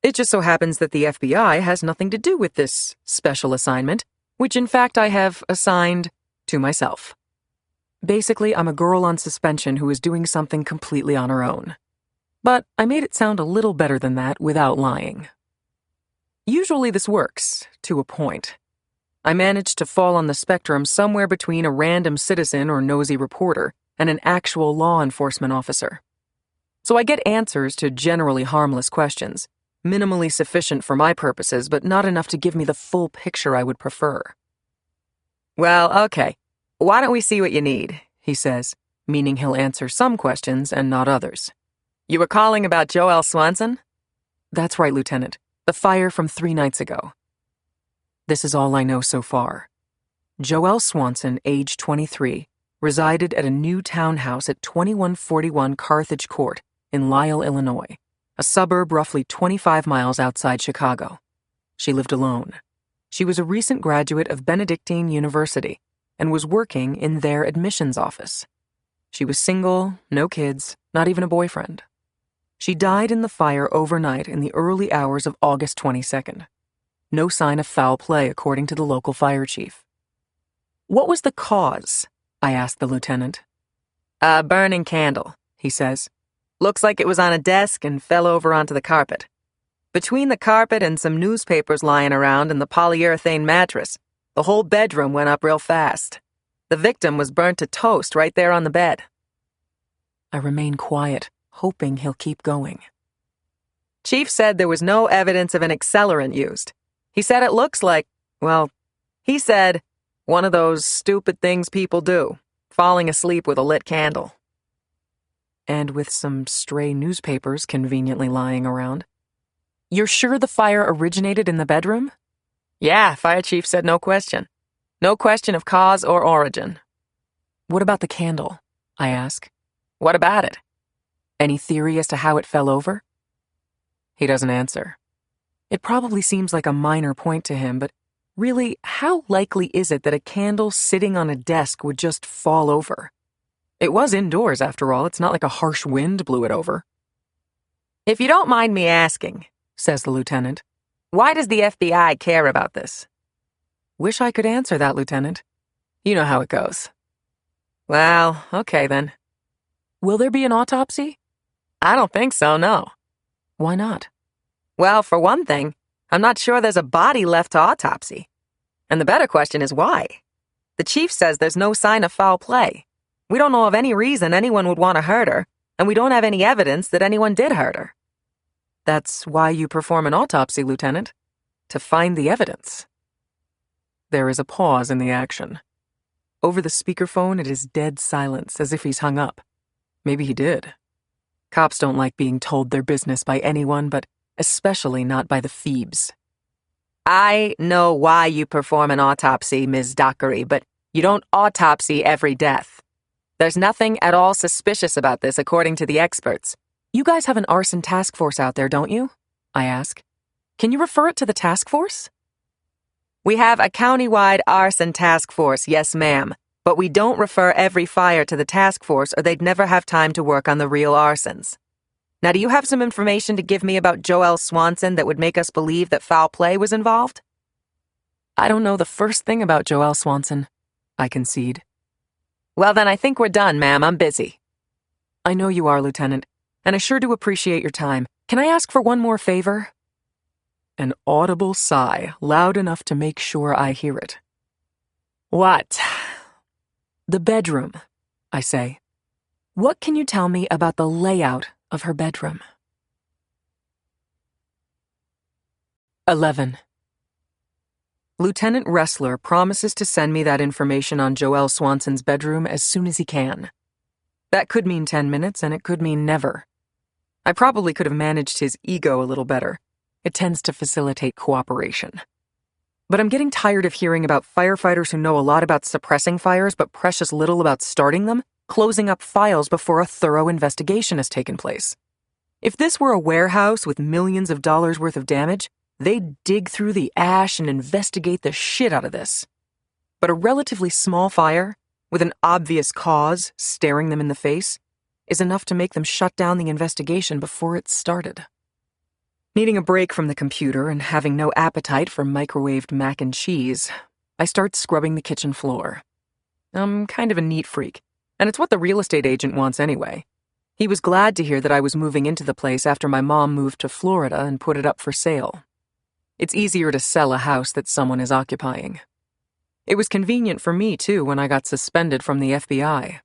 It just so happens that the FBI has nothing to do with this special assignment, which in fact I have assigned to myself. Basically, I'm a girl on suspension who is doing something completely on her own. But I made it sound a little better than that without lying. Usually this works, to a point. I managed to fall on the spectrum somewhere between a random citizen or nosy reporter and an actual law enforcement officer. So I get answers to generally harmless questions, minimally sufficient for my purposes, but not enough to give me the full picture I would prefer. Well, okay. Why don't we see what you need, he says, meaning he'll answer some questions and not others. You were calling about Joelle Swanson? That's right, Lieutenant. The fire from 3 nights ago. This is all I know so far. Joelle Swanson, age 23, resided at a new townhouse at 2141 Carthage Court in Lisle, Illinois, a suburb roughly 25 miles outside Chicago. She lived alone. She was a recent graduate of Benedictine University and was working in their admissions office. She was single, no kids, not even a boyfriend. She died in the fire overnight in the early hours of August 22nd. No sign of foul play, according to the local fire chief. What was the cause? I asked the lieutenant. A burning candle, he says. Looks like it was on a desk and fell over onto the carpet. Between the carpet and some newspapers lying around and the polyurethane mattress, the whole bedroom went up real fast. The victim was burnt to toast right there on the bed. I remain quiet, hoping he'll keep going. Chief said there was no evidence of an accelerant used. He said it looks like, well, he said, one of those stupid things people do, falling asleep with a lit candle. And with some stray newspapers conveniently lying around. You're sure the fire originated in the bedroom? Yeah, fire chief said no question. No question of cause or origin. What about the candle? I ask. What about it? Any theory as to how it fell over? He doesn't answer. It probably seems like a minor point to him, but really, how likely is it that a candle sitting on a desk would just fall over? It was indoors, after all. It's not like a harsh wind blew it over. If you don't mind me asking, says the lieutenant, why does the FBI care about this? Wish I could answer that, Lieutenant. You know how it goes. Well, okay then. Will there be an autopsy? I don't think so, no. Why not? Well, for one thing, I'm not sure there's a body left to autopsy. And the better question is why? The chief says there's no sign of foul play. We don't know of any reason anyone would want to hurt her, and we don't have any evidence that anyone did hurt her. That's why you perform an autopsy, Lieutenant. To find the evidence. There is a pause in the action. Over the speakerphone, it is dead silence, as if he's hung up. Maybe he did. Cops don't like being told their business by anyone, but especially not by the Phoebes. I know why you perform an autopsy, Ms. Dockery, but you don't autopsy every death. There's nothing at all suspicious about this, according to the experts. You guys have an arson task force out there, don't you? I ask. Can you refer it to the task force? We have a county-wide arson task force, yes ma'am, but we don't refer every fire to the task force or they'd never have time to work on the real arsons. Now, do you have some information to give me about Joelle Swanson that would make us believe that foul play was involved? I don't know the first thing about Joelle Swanson, I concede. Well, then I think we're done, ma'am. I'm busy. I know you are, Lieutenant, and I sure do appreciate your time. Can I ask for one more favor? An audible sigh, loud enough to make sure I hear it. What? The bedroom, I say. What can you tell me about the layout of her bedroom? 11. Lieutenant Ressler promises to send me that information on Joelle Swanson's bedroom as soon as he can. That could mean 10 minutes, and it could mean never. I probably could have managed his ego a little better. It tends to facilitate cooperation. But I'm getting tired of hearing about firefighters who know a lot about suppressing fires but precious little about starting them, closing up files before a thorough investigation has taken place. If this were a warehouse with millions of dollars worth of damage, they'd dig through the ash and investigate the shit out of this. But a relatively small fire, with an obvious cause staring them in the face, is enough to make them shut down the investigation before it started. Needing a break from the computer and having no appetite for microwaved mac and cheese, I start scrubbing the kitchen floor. I'm kind of a neat freak, and it's what the real estate agent wants anyway. He was glad to hear that I was moving into the place after my mom moved to Florida and put it up for sale. It's easier to sell a house that someone is occupying. It was convenient for me, too, when I got suspended from the FBI.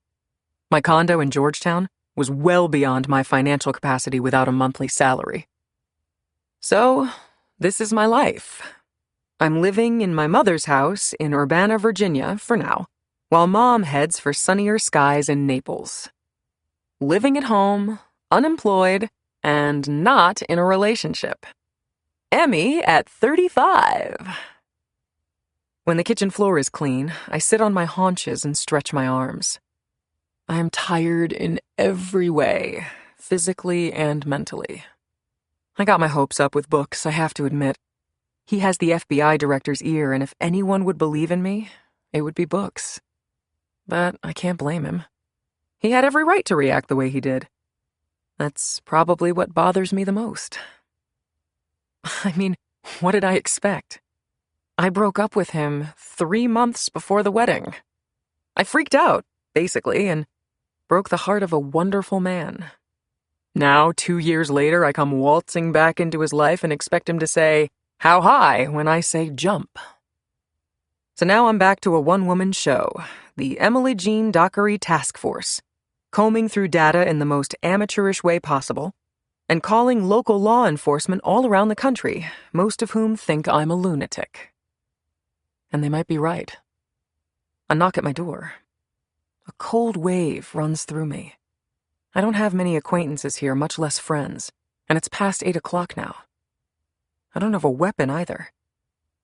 My condo in Georgetown was well beyond my financial capacity without a monthly salary. So, this is my life. I'm living in my mother's house in Urbana, Virginia, for now, while Mom heads for sunnier skies in Naples. Living at home, unemployed, and not in a relationship. Emmy at 35. When the kitchen floor is clean, I sit on my haunches and stretch my arms. I am tired in every way, physically and mentally. I got my hopes up with books, I have to admit. He has the FBI director's ear, and if anyone would believe in me, it would be books. But I can't blame him. He had every right to react the way he did. That's probably what bothers me the most. I mean, what did I expect? I broke up with him 3 months before the wedding. I freaked out, basically, and broke the heart of a wonderful man. Now, 2 years later, I come waltzing back into his life and expect him to say, "How high?" when I say jump. So now I'm back to a one-woman show, the Emily Jean Dockery Task Force, combing through data in the most amateurish way possible, and calling local law enforcement all around the country, most of whom think I'm a lunatic. And they might be right. A knock at my door. A cold wave runs through me. I don't have many acquaintances here, much less friends, and it's past 8 o'clock now. I don't have a weapon either.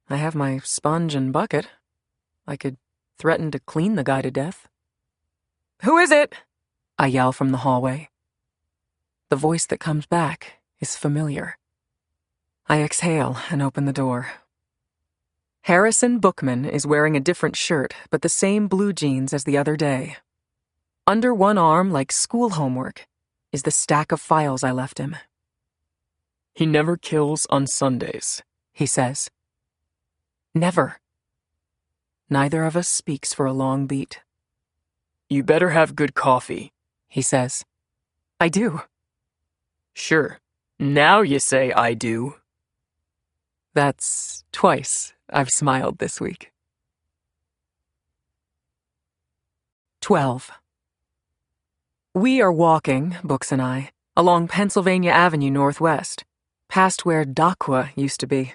I have my sponge and bucket. I could threaten to clean the guy to death. "Who is it?" I yell from the hallway. The voice that comes back is familiar. I exhale and open the door. Harrison Bookman is wearing a different shirt, but the same blue jeans as the other day. Under one arm, like school homework, is the stack of files I left him. "He never kills on Sundays," he says. Never. Neither of us speaks for a long beat. "You better have good coffee," he says. I do. "Sure. Now you say I do." That's twice I've smiled this week. 12. We are walking, Books and I, along Pennsylvania Avenue Northwest, past where Dakwa used to be.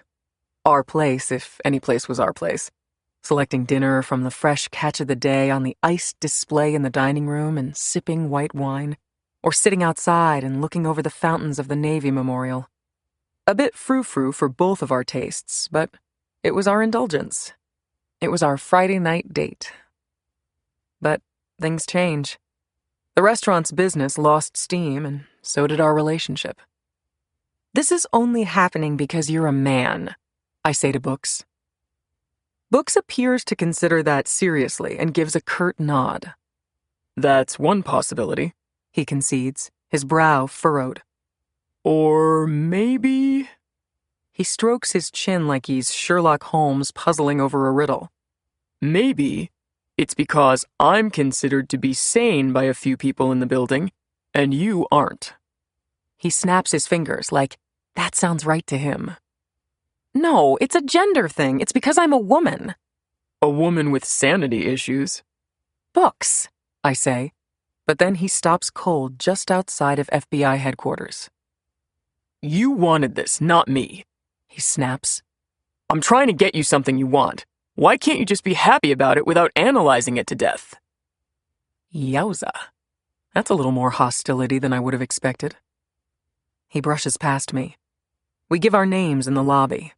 Our place, if any place was our place. Selecting dinner from the fresh catch of the day on the iced display in the dining room and sipping white wine, or sitting outside and looking over the fountains of the Navy Memorial. A bit frou-frou for both of our tastes, but it was our indulgence. It was our Friday night date. But things change. The restaurant's business lost steam, and so did our relationship. "This is only happening because you're a man," I say to Books. Books appears to consider that seriously and gives a curt nod. "That's one possibility," he concedes, his brow furrowed. "Or maybe..." He strokes his chin like he's Sherlock Holmes puzzling over a riddle. "Maybe it's because I'm considered to be sane by a few people in the building, and you aren't." He snaps his fingers like, that sounds right to him. "No, it's a gender thing. It's because I'm a woman." "A woman with sanity issues." "Books," I say, but then he stops cold just outside of FBI headquarters. "You wanted this, not me," he snaps. "I'm trying to get you something you want. Why can't you just be happy about it without analyzing it to death?" Yowza. That's a little more hostility than I would have expected. He brushes past me. We give our names in the lobby.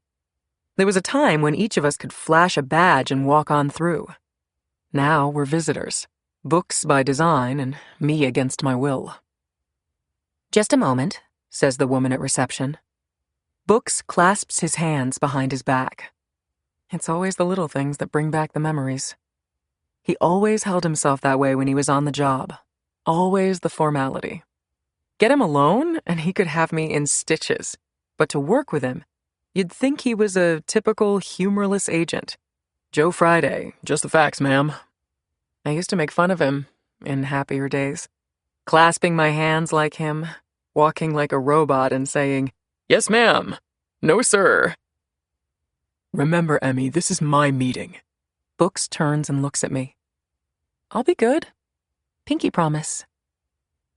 There was a time when each of us could flash a badge and walk on through. Now we're visitors, Books by design and me against my will. "Just a moment," says the woman at reception. Books clasps his hands behind his back. It's always the little things that bring back the memories. He always held himself that way when he was on the job. Always the formality. Get him alone, and he could have me in stitches. But to work with him, you'd think he was a typical humorless agent. Joe Friday, just the facts, ma'am. I used to make fun of him in happier days, clasping my hands like him, walking like a robot and saying, "Yes, ma'am. No, sir." "Remember, Emmy, this is my meeting." Books turns and looks at me. "I'll be good. Pinky promise."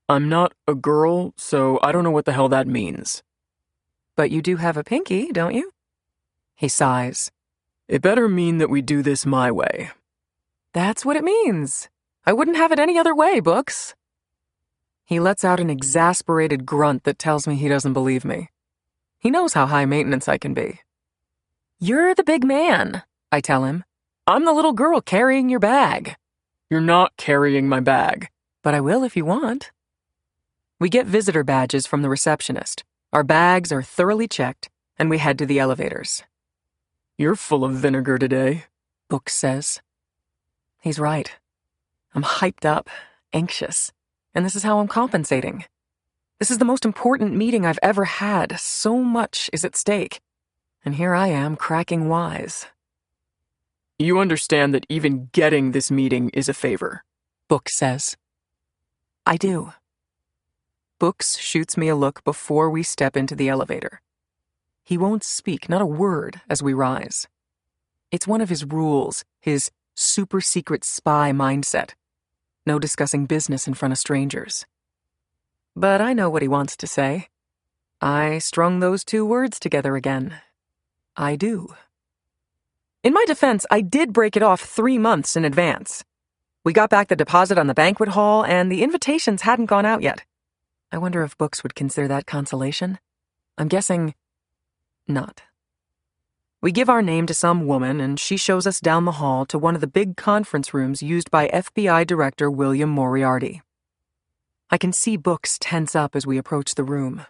"I'm not a girl, so I don't know what the hell that means." "But you do have a pinky, don't you?" He sighs. "It better mean that we do this my way." "That's what it means. I wouldn't have it any other way, Books." He lets out an exasperated grunt that tells me he doesn't believe me. He knows how high maintenance I can be. "You're the big man," I tell him. "I'm the little girl carrying your bag." "You're not carrying my bag." "But I will if you want." We get visitor badges from the receptionist. Our bags are thoroughly checked, and we head to the elevators. "You're full of vinegar today," Books says. He's right. I'm hyped up, anxious, and this is how I'm compensating. This is the most important meeting I've ever had. So much is at stake. And here I am cracking wise. "You understand that even getting this meeting is a favor," Books says. I do. Books shoots me a look before we step into the elevator. He won't speak, not a word, as we rise. It's one of his rules, his super secret spy mindset. No discussing business in front of strangers. But I know what he wants to say. I strung those two words together again. I do. In my defense, I did break it off 3 months in advance. We got back the deposit on the banquet hall, and the invitations hadn't gone out yet. I wonder if Books would consider that consolation. I'm guessing not. We give our name to some woman, and she shows us down the hall to one of the big conference rooms used by FBI Director William Moriarty. I can see Books tense up as we approach the room.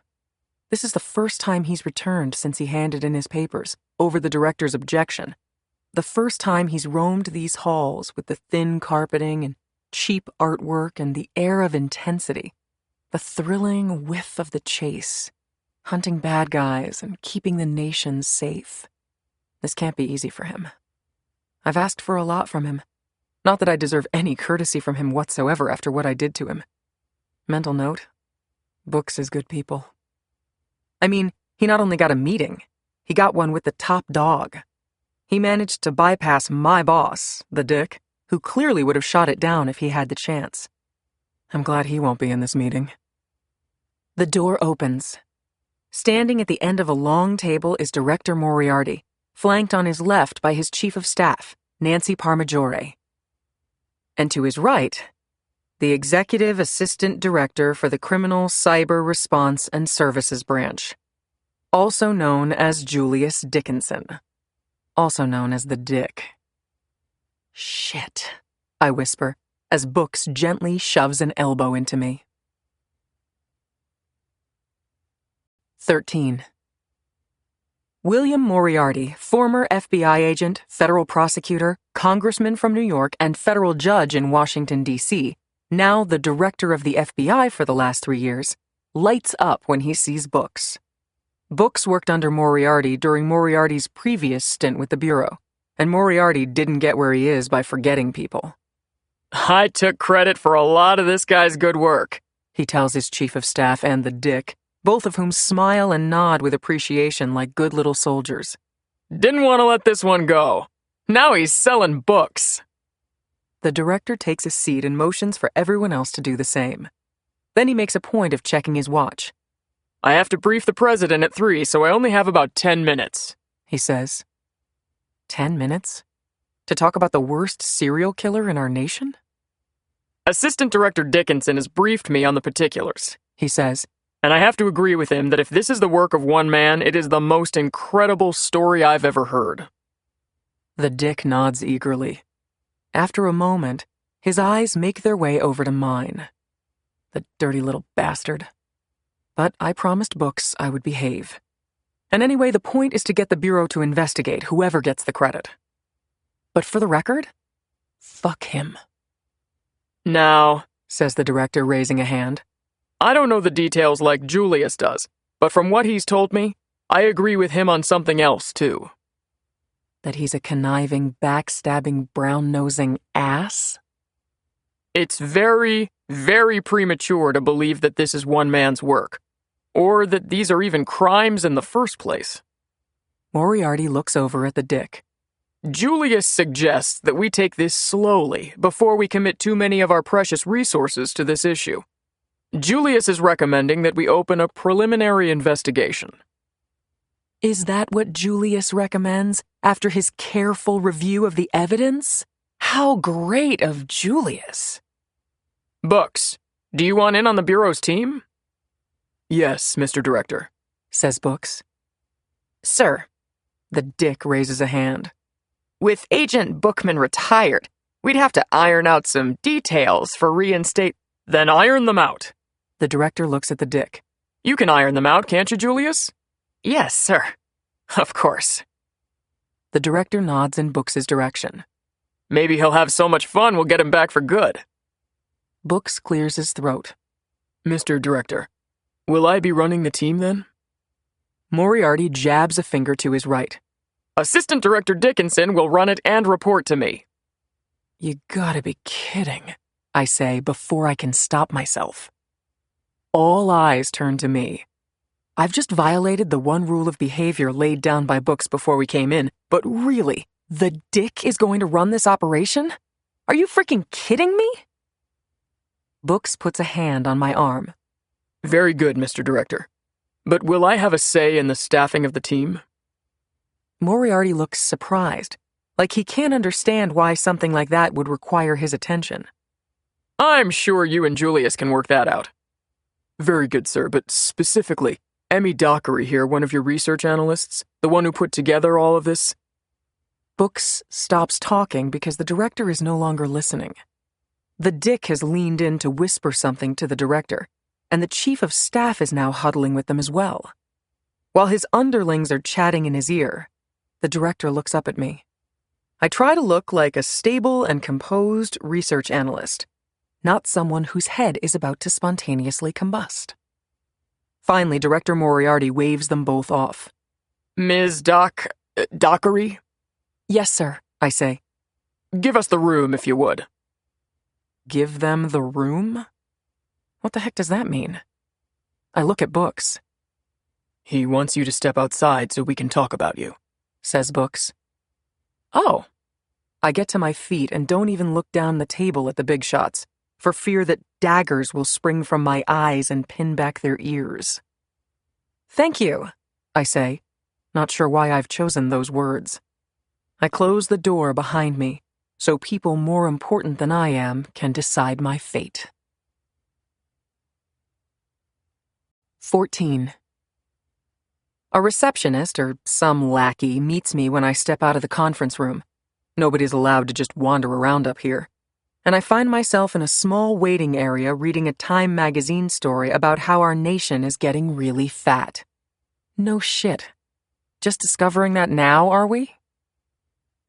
This is the first time he's returned since he handed in his papers, over the director's objection. The first time he's roamed these halls with the thin carpeting and cheap artwork and the air of intensity, the thrilling whiff of the chase, hunting bad guys and keeping the nation safe. This can't be easy for him. I've asked for a lot from him. Not that I deserve any courtesy from him whatsoever after what I did to him. Mental note: Books is good people. I mean, he not only got a meeting, he got one with the top dog. He managed to bypass my boss, the dick, who clearly would have shot it down if he had the chance. I'm glad he won't be in this meeting. The door opens. Standing at the end of a long table is Director Moriarty, flanked on his left by his Chief of Staff, Nancy Parmaggiore. And to his right, the Executive Assistant Director for the Criminal Cyber Response and Services Branch, also known as Julius Dickinson, also known as the Dick. Shit, I whisper, as Books gently shoves an elbow into me. 13. William Moriarty, former FBI agent, federal prosecutor, congressman from New York, and federal judge in Washington, D.C., now the director of the FBI for the last 3 years, lights up when he sees Books. Books worked under Moriarty during Moriarty's previous stint with the Bureau, and Moriarty didn't get where he is by forgetting people. I took credit for a lot of this guy's good work, he tells his Chief of Staff and the Dick, both of whom smile and nod with appreciation like good little soldiers. Didn't want to let this one go. Now he's selling books. The director takes a seat and motions for everyone else to do the same. Then he makes a point of checking his watch. I have to brief the president at 3, so I only have about 10 minutes, he says. 10 minutes? To talk about the worst serial killer in our nation? Assistant Director Dickinson has briefed me on the particulars, he says, and I have to agree with him that if this is the work of one man, it is the most incredible story I've ever heard. The Dick nods eagerly. After a moment, his eyes make their way over to mine. The dirty little bastard. But I promised Books I would behave. And anyway, the point is to get the Bureau to investigate whoever gets the credit. But for the record, fuck him. Now, says the director, raising a hand, I don't know the details like Julius does, but from what he's told me, I agree with him on something else, too. That he's a conniving, backstabbing, brown-nosing ass? It's very, very premature to believe that this is one man's work, or that these are even crimes in the first place. Moriarty looks over at the Dick. Julius suggests that we take this slowly before we commit too many of our precious resources to this issue. Julius is recommending that we open a preliminary investigation. Is that what Julius recommends after his careful review of the evidence? How great of Julius! Books, do you want in on the Bureau's team? Yes, Mr. Director, says Books. Sir, the Dick raises a hand. With Agent Bookman retired, we'd have to iron out some details for reinstate. Then iron them out. The director looks at the Dick. You can iron them out, can't you, Julius? Yes, sir. Of course. The director nods in Books' direction. Maybe he'll have so much fun we'll get him back for good. Books clears his throat. Mr. Director, will I be running the team then? Moriarty jabs a finger to his right. Assistant Director Dickinson will run it and report to me. You gotta be kidding, I say before I can stop myself. All eyes turn to me. I've just violated the one rule of behavior laid down by Books before we came in, but really, the Dick is going to run this operation? Are you freaking kidding me? Books puts a hand on my arm. Very good, Mr. Director. But will I have a say in the staffing of the team? Moriarty looks surprised, like he can't understand why something like that would require his attention. I'm sure you and Julius can work that out. Very good, sir, but specifically, Emmy Dockery here, one of your research analysts, the one who put together all of this. Books stops talking because the director is no longer listening. The Dick has leaned in to whisper something to the director, and the chief of staff is now huddling with them as well. While his underlings are chatting in his ear, the director looks up at me. I try to look like a stable and composed research analyst, not someone whose head is about to spontaneously combust. Finally, Director Moriarty waves them both off. Ms. Dockery? Yes, sir, I say. Give us the room, if you would. Give them the room? What the heck does that mean? I look at Books. He wants you to step outside so we can talk about you, says Books. Oh. I get to my feet and don't even look down the table at the big shots, for fear that daggers will spring from my eyes and pin back their ears. Thank you, I say, not sure why I've chosen those words. I close the door behind me, so people more important than I am can decide my fate. 14. A receptionist or some lackey meets me when I step out of the conference room. Nobody's allowed to just wander around up here. And I find myself in a small waiting area reading a Time magazine story about how our nation is getting really fat. No shit. Just discovering that now, are we?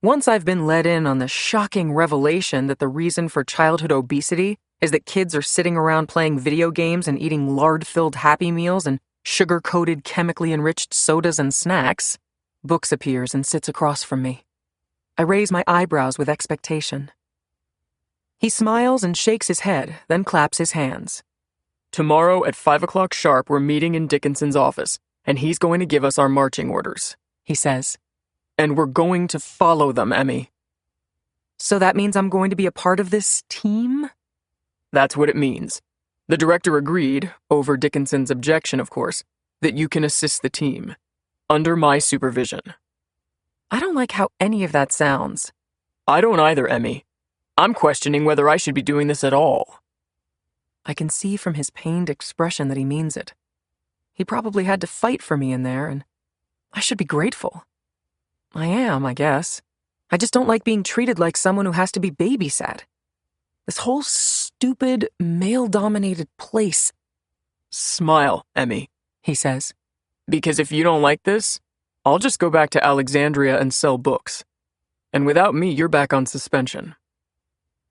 Once I've been let in on the shocking revelation that the reason for childhood obesity is that kids are sitting around playing video games and eating lard-filled Happy Meals and sugar-coated chemically enriched sodas and snacks, Books appears and sits across from me. I raise my eyebrows with expectation. He smiles and shakes his head, then claps his hands. Tomorrow at 5 o'clock sharp, we're meeting in Dickinson's office, and he's going to give us our marching orders, he says. And we're going to follow them, Emmy. So that means I'm going to be a part of this team? That's what it means. The director agreed, over Dickinson's objection, of course, that you can assist the team, under my supervision. I don't like how any of that sounds. I don't either, Emmy. I'm questioning whether I should be doing this at all. I can see from his pained expression that he means it. He probably had to fight for me in there, and I should be grateful. I am, I guess. I just don't like being treated like someone who has to be babysat. This whole stupid, male-dominated place. Smile, Emmy, he says. Because if you don't like this, I'll just go back to Alexandria and sell books. And without me, you're back on suspension.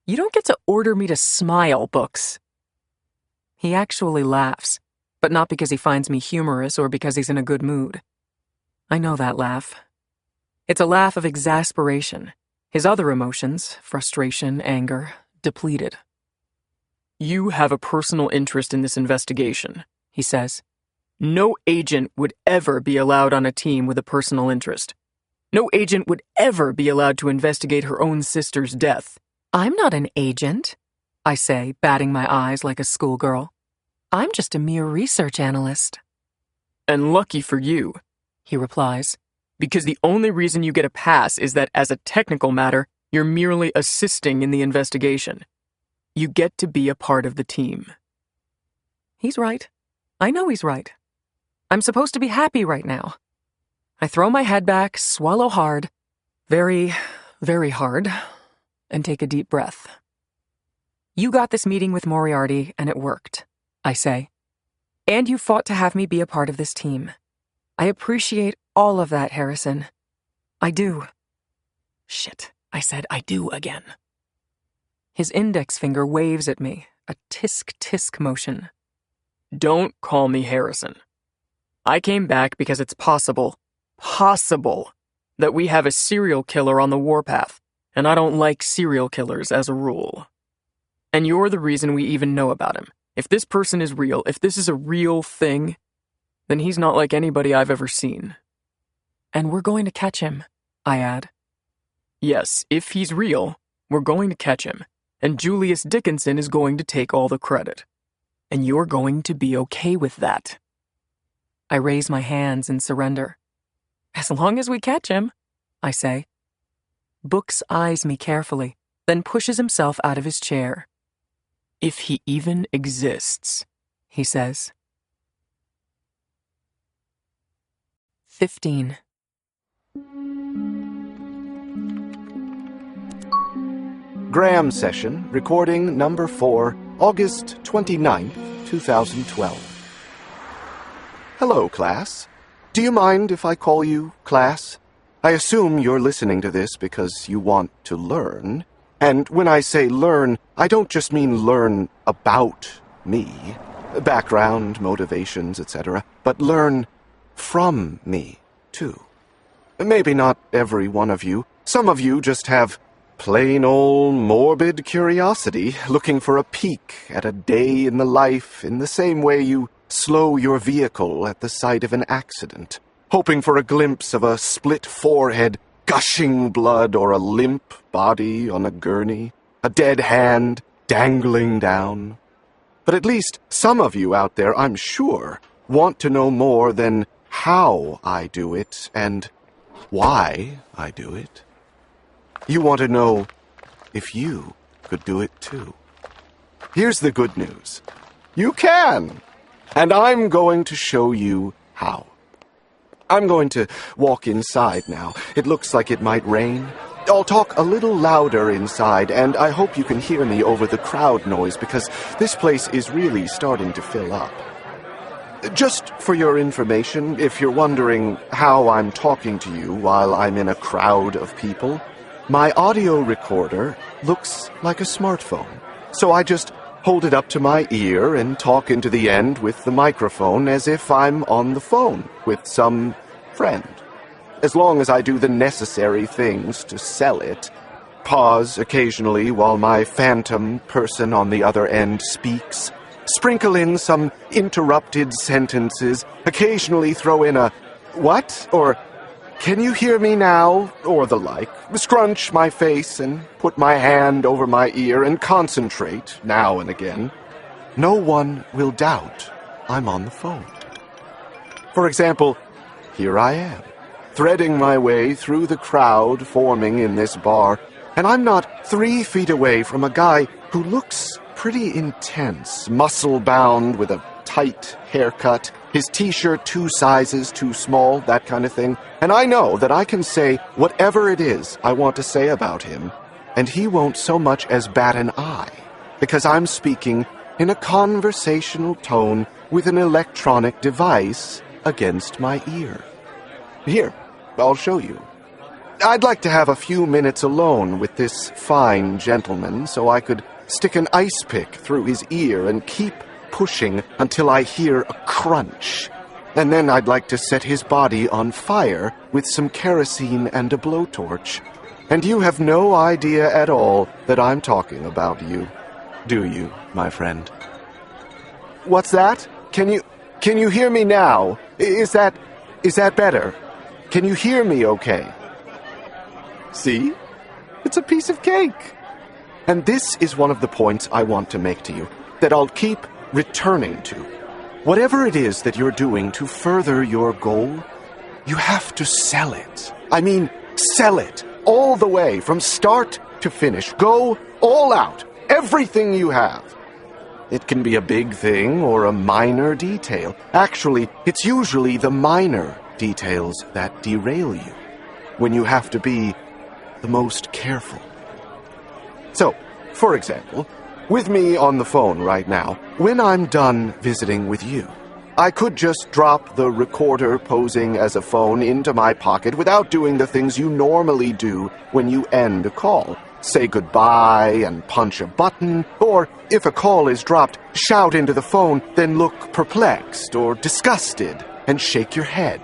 You don't get to order me to smile, Books. He actually laughs, but not because he finds me humorous or because he's in a good mood. I know that laugh. It's a laugh of exasperation. His other emotions, frustration, anger, depleted. You have a personal interest in this investigation, he says. No agent would ever be allowed on a team with a personal interest. No agent would ever be allowed to investigate her own sister's death. I'm not an agent, I say, batting my eyes like a schoolgirl. I'm just a mere research analyst. And lucky for you, he replies, because the only reason you get a pass is that as a technical matter, you're merely assisting in the investigation. You get to be a part of the team. He's right. I know he's right. I'm supposed to be happy right now. I throw my head back, swallow hard, very, very hard, and take a deep breath. You got this meeting with Moriarty, and it worked, I say. And you fought to have me be a part of this team. I appreciate all of that, Harrison. I do. Shit, I said I do again. His index finger waves at me, a tisk-tisk motion. Don't call me Harrison. I came back because it's possible, that we have a serial killer on the warpath, and I don't like serial killers as a rule. And you're the reason we even know about him. If this person is real, if this is a real thing, then he's not like anybody I've ever seen. And we're going to catch him, I add. Yes, if he's real, we're going to catch him, and Julius Dickinson is going to take all the credit. And you're going to be okay with that. I raise my hands in surrender. As long as we catch him, I say. Books eyes me carefully, then pushes himself out of his chair. If he even exists, he says. 15. Graham session, recording number 4, August 29th, 2012. Hello, class. Do you mind if I call you class? I assume you're listening to this because you want to learn. And when I say learn, I don't just mean learn about me, background, motivations, etc., but learn from me, too. Maybe not every one of you. Some of you just have plain old morbid curiosity, looking for a peek at a day in the life in the same way you slow your vehicle at the sight of an accident, hoping for a glimpse of a split forehead, gushing blood, or a limp body on a gurney, a dead hand dangling down. But at least some of you out there, I'm sure, want to know more than how I do it and why I do it. You want to know if you could do it too. Here's the good news. You can! And I'm going to show you how. I'm going to walk inside now. It looks like it might rain. I'll talk a little louder inside, and I hope you can hear me over the crowd noise because this place is really starting to fill up. Just for your information, if you're wondering how I'm talking to you while I'm in a crowd of people, my audio recorder looks like a smartphone, so I just hold it up to my ear and talk into the end with the microphone as if I'm on the phone with some friend. As long as I do the necessary things to sell it, pause occasionally while my phantom person on the other end speaks, sprinkle in some interrupted sentences, occasionally throw in a "what?" or "can you hear me now?" or the like, scrunch my face and put my hand over my ear and concentrate now and again. No one will doubt I'm on the phone. For example, here I am, threading my way through the crowd forming in this bar, and I'm not 3 feet away from a guy who looks pretty intense, muscle-bound with a tight haircut, his t-shirt 2 sizes too small, that kind of thing. And I know that I can say whatever it is I want to say about him, and he won't so much as bat an eye, because I'm speaking in a conversational tone with an electronic device against my ear. Here, I'll show you. I'd like to have a few minutes alone with this fine gentleman so I could stick an ice pick through his ear and keep pushing until I hear a crunch. And then I'd like to set his body on fire with some kerosene and a blowtorch. And you have no idea at all that I'm talking about you, do you, my friend? What's that? Can you hear me now? Is that better? Can you hear me okay? See? It's a piece of cake. And this is one of the points I want to make to you, that I'll keep returning to. Whatever it is that you're doing to further your goal, you have to sell it. I mean, sell it all the way from start to finish. Go all out, everything you have. It can be a big thing or a minor detail. Actually, it's usually the minor details that derail you, when you have to be the most careful. So, for example, with me on the phone right now, when I'm done visiting with you, I could just drop the recorder posing as a phone into my pocket without doing the things you normally do when you end a call. Say goodbye and punch a button, or if a call is dropped, shout into the phone, then look perplexed or disgusted and shake your head.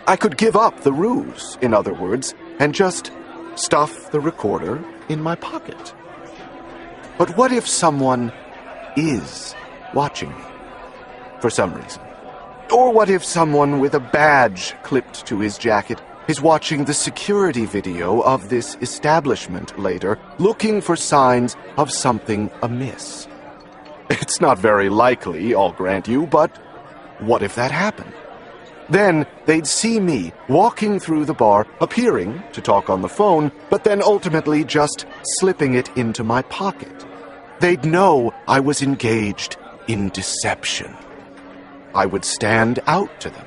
I could give up the ruse, in other words, and just stuff the recorder in my pocket. But what if someone is watching me for some reason? Or what if someone with a badge clipped to his jacket is watching the security video of this establishment later, looking for signs of something amiss? It's not very likely, I'll grant you, but what if that happened? Then they'd see me walking through the bar, appearing to talk on the phone, but then ultimately just slipping it into my pocket. They'd know I was engaged in deception. I would stand out to them.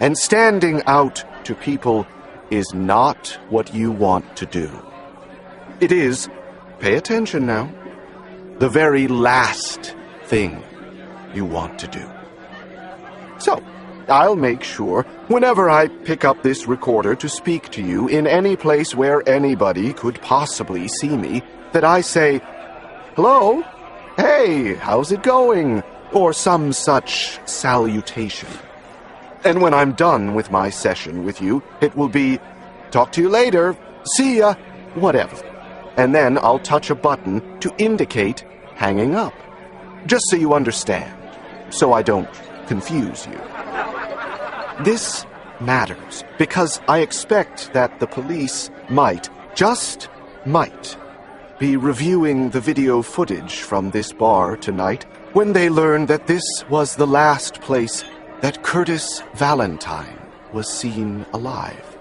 And standing out to people is not what you want to do. It is, pay attention now, the very last thing you want to do. So, I'll make sure, whenever I pick up this recorder to speak to you in any place where anybody could possibly see me, that I say, "Hello? Hey, how's it going?" or some such salutation. And when I'm done with my session with you, it will be, "Talk to you later, see ya," whatever. And then I'll touch a button to indicate hanging up. Just so you understand, so I don't confuse you. This matters because I expect that the police might, just might, be reviewing the video footage from this bar tonight when they learn that this was the last place that Curtis Valentine was seen alive.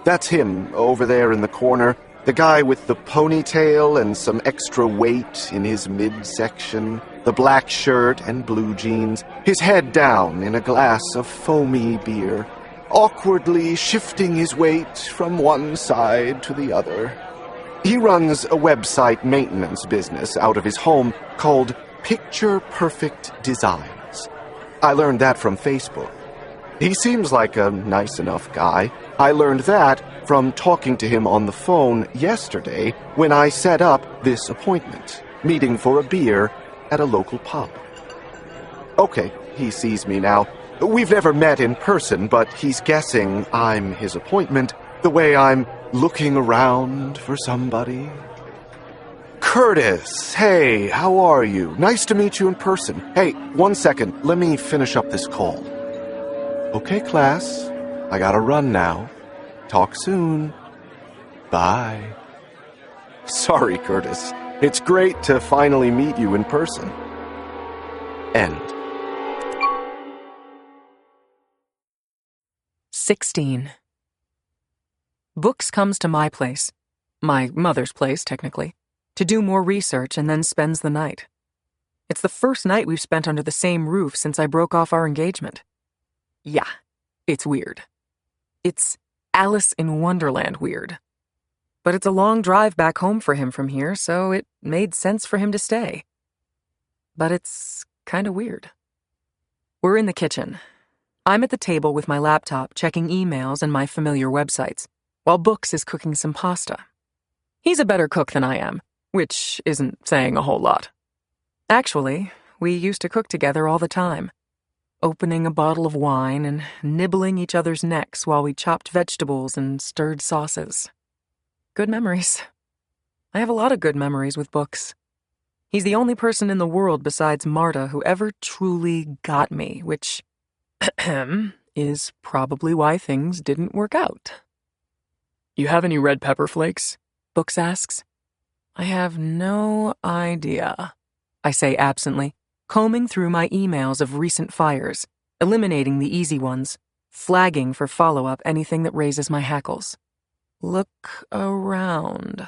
That's him over there in the corner, the guy with the ponytail and some extra weight in his midsection, the black shirt and blue jeans, his head down in a glass of foamy beer, awkwardly shifting his weight from one side to the other. He runs a website maintenance business out of his home called Picture Perfect Designs. I learned that from Facebook. He seems like a nice enough guy. I learned that from talking to him on the phone yesterday when I set up this appointment, meeting for a beer at a local pub. Okay, he sees me now. We've never met in person, but he's guessing I'm his appointment the way I'm looking around for somebody. "Curtis, hey, how are you? Nice to meet you in person. Hey, 1 second, let me finish up this call." "Okay, class, I gotta run now. Talk soon. Bye." Sorry, Curtis. It's great to finally meet you in person. End. 16. Books comes to my place, my mother's place, technically, to do more research and then spends the night. It's the first night we've spent under the same roof since I broke off our engagement. Yeah, it's weird. It's Alice in Wonderland weird. But it's a long drive back home for him from here, so it made sense for him to stay. But it's kind of weird. We're in the kitchen. I'm at the table with my laptop checking emails and my familiar websites, while Books is cooking some pasta. He's a better cook than I am, which isn't saying a whole lot. Actually, we used to cook together all the time, opening a bottle of wine and nibbling each other's necks while we chopped vegetables and stirred sauces. Good memories. I have a lot of good memories with Books. He's the only person in the world besides Marta who ever truly got me, which is probably why things didn't work out. You have any red pepper flakes? Books asks. I have no idea, I say absently, combing through my emails of recent fires, eliminating the easy ones, flagging for follow-up anything that raises my hackles. Look around.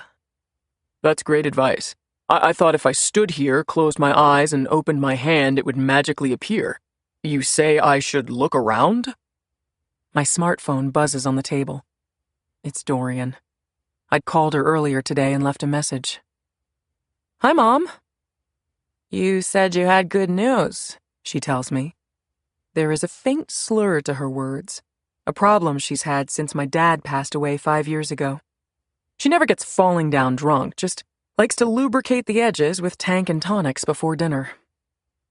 That's great advice. I thought if I stood here, closed my eyes, and opened my hand, it would magically appear. You say I should look around? My smartphone buzzes on the table. It's Dorian. I'd called her earlier today and left a message. Hi, Mom. You said you had good news, she tells me. There is a faint slur to her words, a problem she's had since my dad passed away 5 years ago. She never gets falling down drunk, just likes to lubricate the edges with tank and tonics before dinner.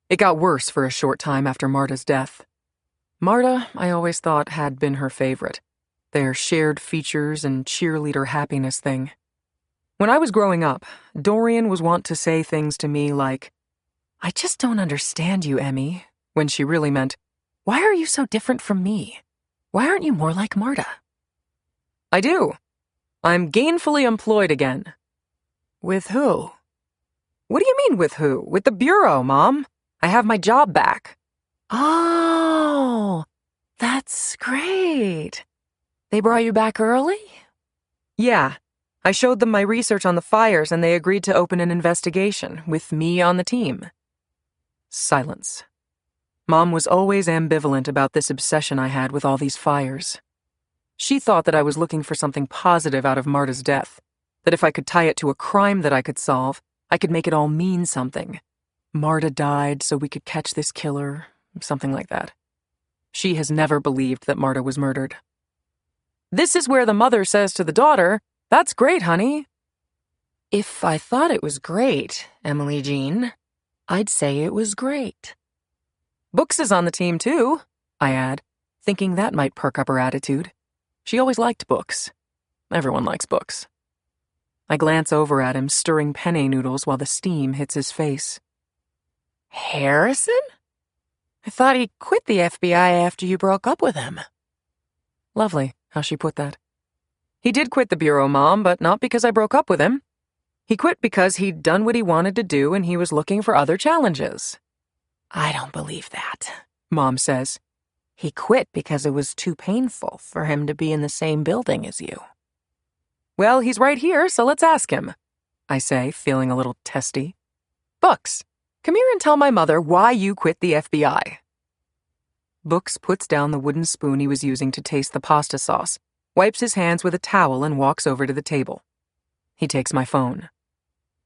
It got worse for a short time after Marta's death. Marta, I always thought, had been her favorite, their shared features and cheerleader happiness thing. When I was growing up, Dorian was wont to say things to me like, I just don't understand you, Emmy, when she really meant, why are you so different from me? Why aren't you more like Marta? I do. I'm gainfully employed again. With who? What do you mean with who? With the Bureau, Mom. I have my job back. Oh, that's great. They brought you back early? Yeah. I showed them my research on the fires and they agreed to open an investigation with me on the team. Silence. Mom was always ambivalent about this obsession I had with all these fires. She thought that I was looking for something positive out of Marta's death, that if I could tie it to a crime that I could solve, I could make it all mean something. Marta died so we could catch this killer, something like that. She has never believed that Marta was murdered. This is where the mother says to the daughter, "That's great, honey." If I thought it was great, Emily Jean, I'd say it was great. Books is on the team, too, I add, thinking that might perk up her attitude. She always liked books. Everyone likes books. I glance over at him, stirring penne noodles while the steam hits his face. Harrison? I thought he quit the FBI after you broke up with him. Lovely how she put that. He did quit the bureau, Mom, but not because I broke up with him. He quit because he'd done what he wanted to do and he was looking for other challenges. I don't believe that, Mom says. He quit because it was too painful for him to be in the same building as you. Well, he's right here, so let's ask him, I say, feeling a little testy. Books, come here and tell my mother why you quit the FBI. Books puts down the wooden spoon he was using to taste the pasta sauce, wipes his hands with a towel and walks over to the table. He takes my phone.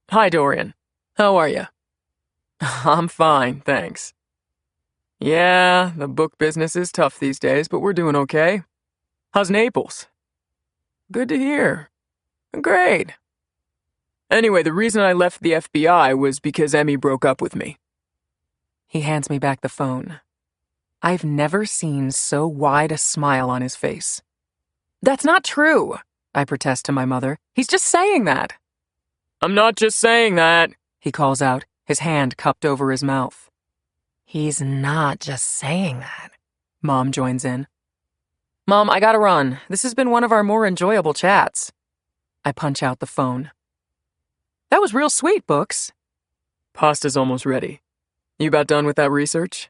Hi, Dorian. How are you? I'm fine, thanks. Yeah, the book business is tough these days, but we're doing okay. How's Naples? Good to hear. Great. Anyway, the reason I left the FBI was because Emmy broke up with me. He hands me back the phone. I've never seen so wide a smile on his face. That's not true, I protest to my mother. He's just saying that. I'm not just saying that, he calls out, his hand cupped over his mouth. He's not just saying that. Mom joins in. Mom, I gotta run. This has been one of our more enjoyable chats. I punch out the phone. That was real sweet, Books. Pasta's almost ready. You about done with that research?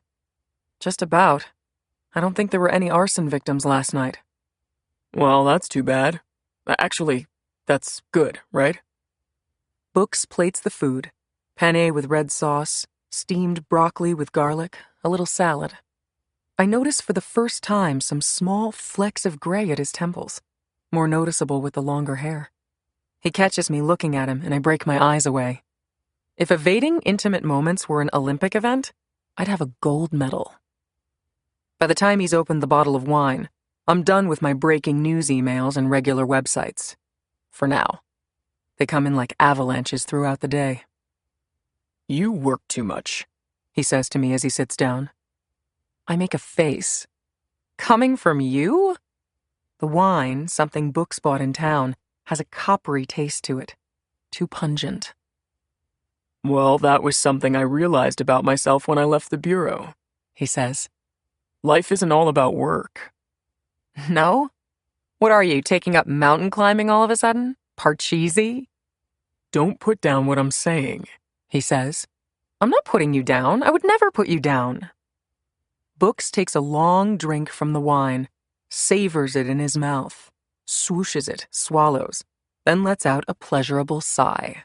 Just about. I don't think there were any arson victims last night. Well, that's too bad. Actually, that's good, right? Books plates the food. Penne with red sauce, steamed broccoli with garlic, a little salad. I notice for the first time some small flecks of gray at his temples, more noticeable with the longer hair. He catches me looking at him and I break my eyes away. If evading intimate moments were an Olympic event, I'd have a gold medal. By the time he's opened the bottle of wine, I'm done with my breaking news emails and regular websites. For now. They come in like avalanches throughout the day. You work too much, he says to me as he sits down. I make a face. Coming from you? The wine, something Books bought in town, has a coppery taste to it. Too pungent. Well, that was something I realized about myself when I left the bureau, he says. Life isn't all about work. No? What are you, taking up mountain climbing all of a sudden? Parcheesi? Don't put down what I'm saying, he says. I'm not putting you down. I would never put you down. Books takes a long drink from the wine, savors it in his mouth, swooshes it, swallows, then lets out a pleasurable sigh.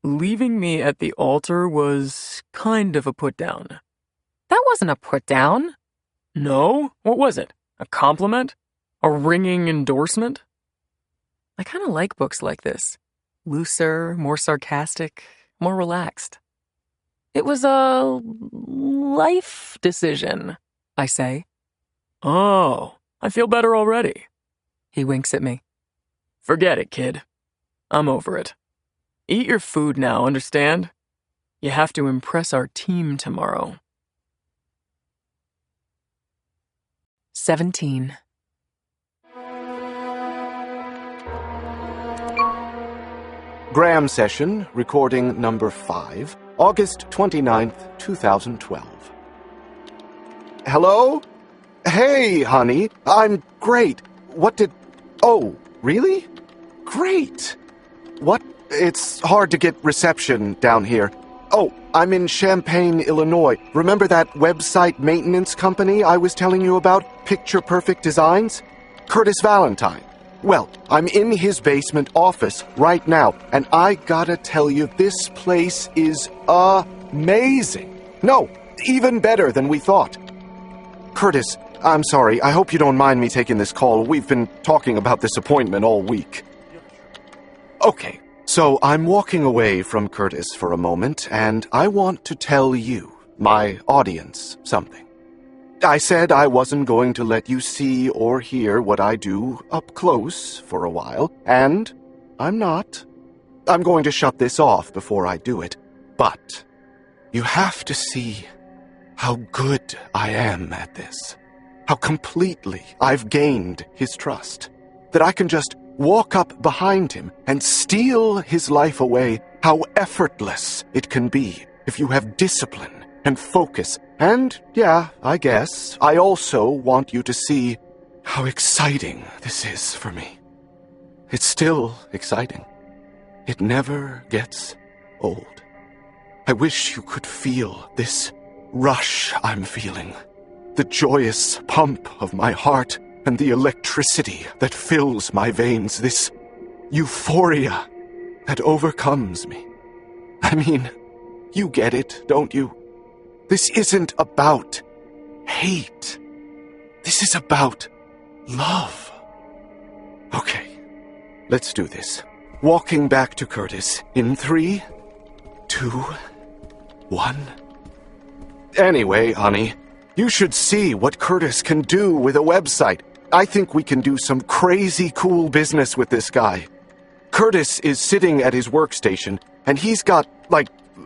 Leaving me at the altar was kind of a put-down. That wasn't a put-down. No? What was it? A compliment? A ringing endorsement? I kind of like books like this. Looser, more sarcastic, more relaxed. It was a life decision, I say. Oh, I feel better already. He winks at me. Forget it, kid. I'm over it. Eat your food now, understand? You have to impress our team tomorrow. 17. Graham session, recording number 5, August 29th, 2012. Hello? Hey, honey, I'm great. Oh, really? Great. What? It's hard to get reception down here. Oh, I'm in Champaign, Illinois. Remember that website maintenance company I was telling you about? Picture Perfect Designs? Curtis Valentine. Well, I'm in his basement office right now, and I gotta tell you, this place is amazing. No, even better than we thought. Curtis, I'm sorry. I hope you don't mind me taking this call. We've been talking about this appointment all week. Okay, so I'm walking away from Curtis for a moment, and I want to tell you, my audience, something. I said I wasn't going to let you see or hear what I do up close for a while, and I'm not. I'm going to shut this off before I do it, but you have to see how good I am at this. How completely I've gained his trust. That I can just walk up behind him and steal his life away. How effortless it can be if you have discipline and focus. And, yeah, I guess, I also want you to see how exciting this is for me. It's still exciting. It never gets old. I wish you could feel this rush I'm feeling. The joyous pump of my heart and the electricity that fills my veins. This euphoria that overcomes me. I mean, you get it, don't you? This isn't about hate. This is about love. Okay, let's do this. Walking back to Curtis in 3, 2, 1. Anyway, honey, you should see what Curtis can do with a website. I think we can do some crazy cool business with this guy. Curtis is sitting at his workstation, and he's got,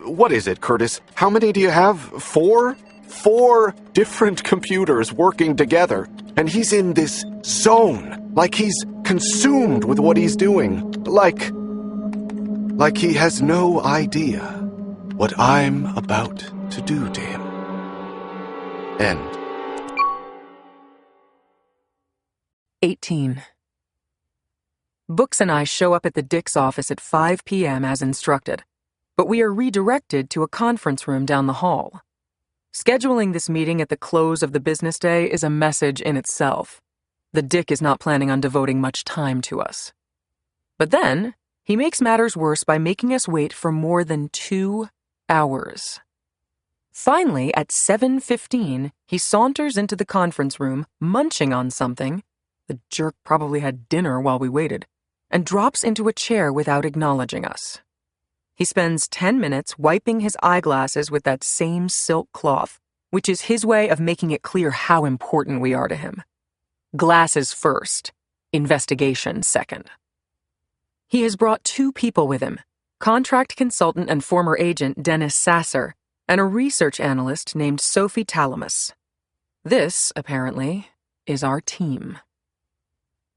what is it, Curtis? How many do you have? 4? 4 different computers working together, and he's in this zone, like he's consumed with what he's doing, like he has no idea what I'm about to do to him. End. 18. Books and I show up at the Dick's office at 5 p.m. as instructed, but we are redirected to a conference room down the hall. Scheduling this meeting at the close of the business day is a message in itself. The Dick is not planning on devoting much time to us. But then, he makes matters worse by making us wait for more than 2 hours. Finally, at 7:15, he saunters into the conference room, munching on something — the jerk probably had dinner while we waited — and drops into a chair without acknowledging us. He spends 10 minutes wiping his eyeglasses with that same silk cloth, which is his way of making it clear how important we are to him. Glasses first, investigation second. He has brought 2 people with him, contract consultant and former agent Dennis Sasser, and a research analyst named Sophie Talamus. This, apparently, is our team.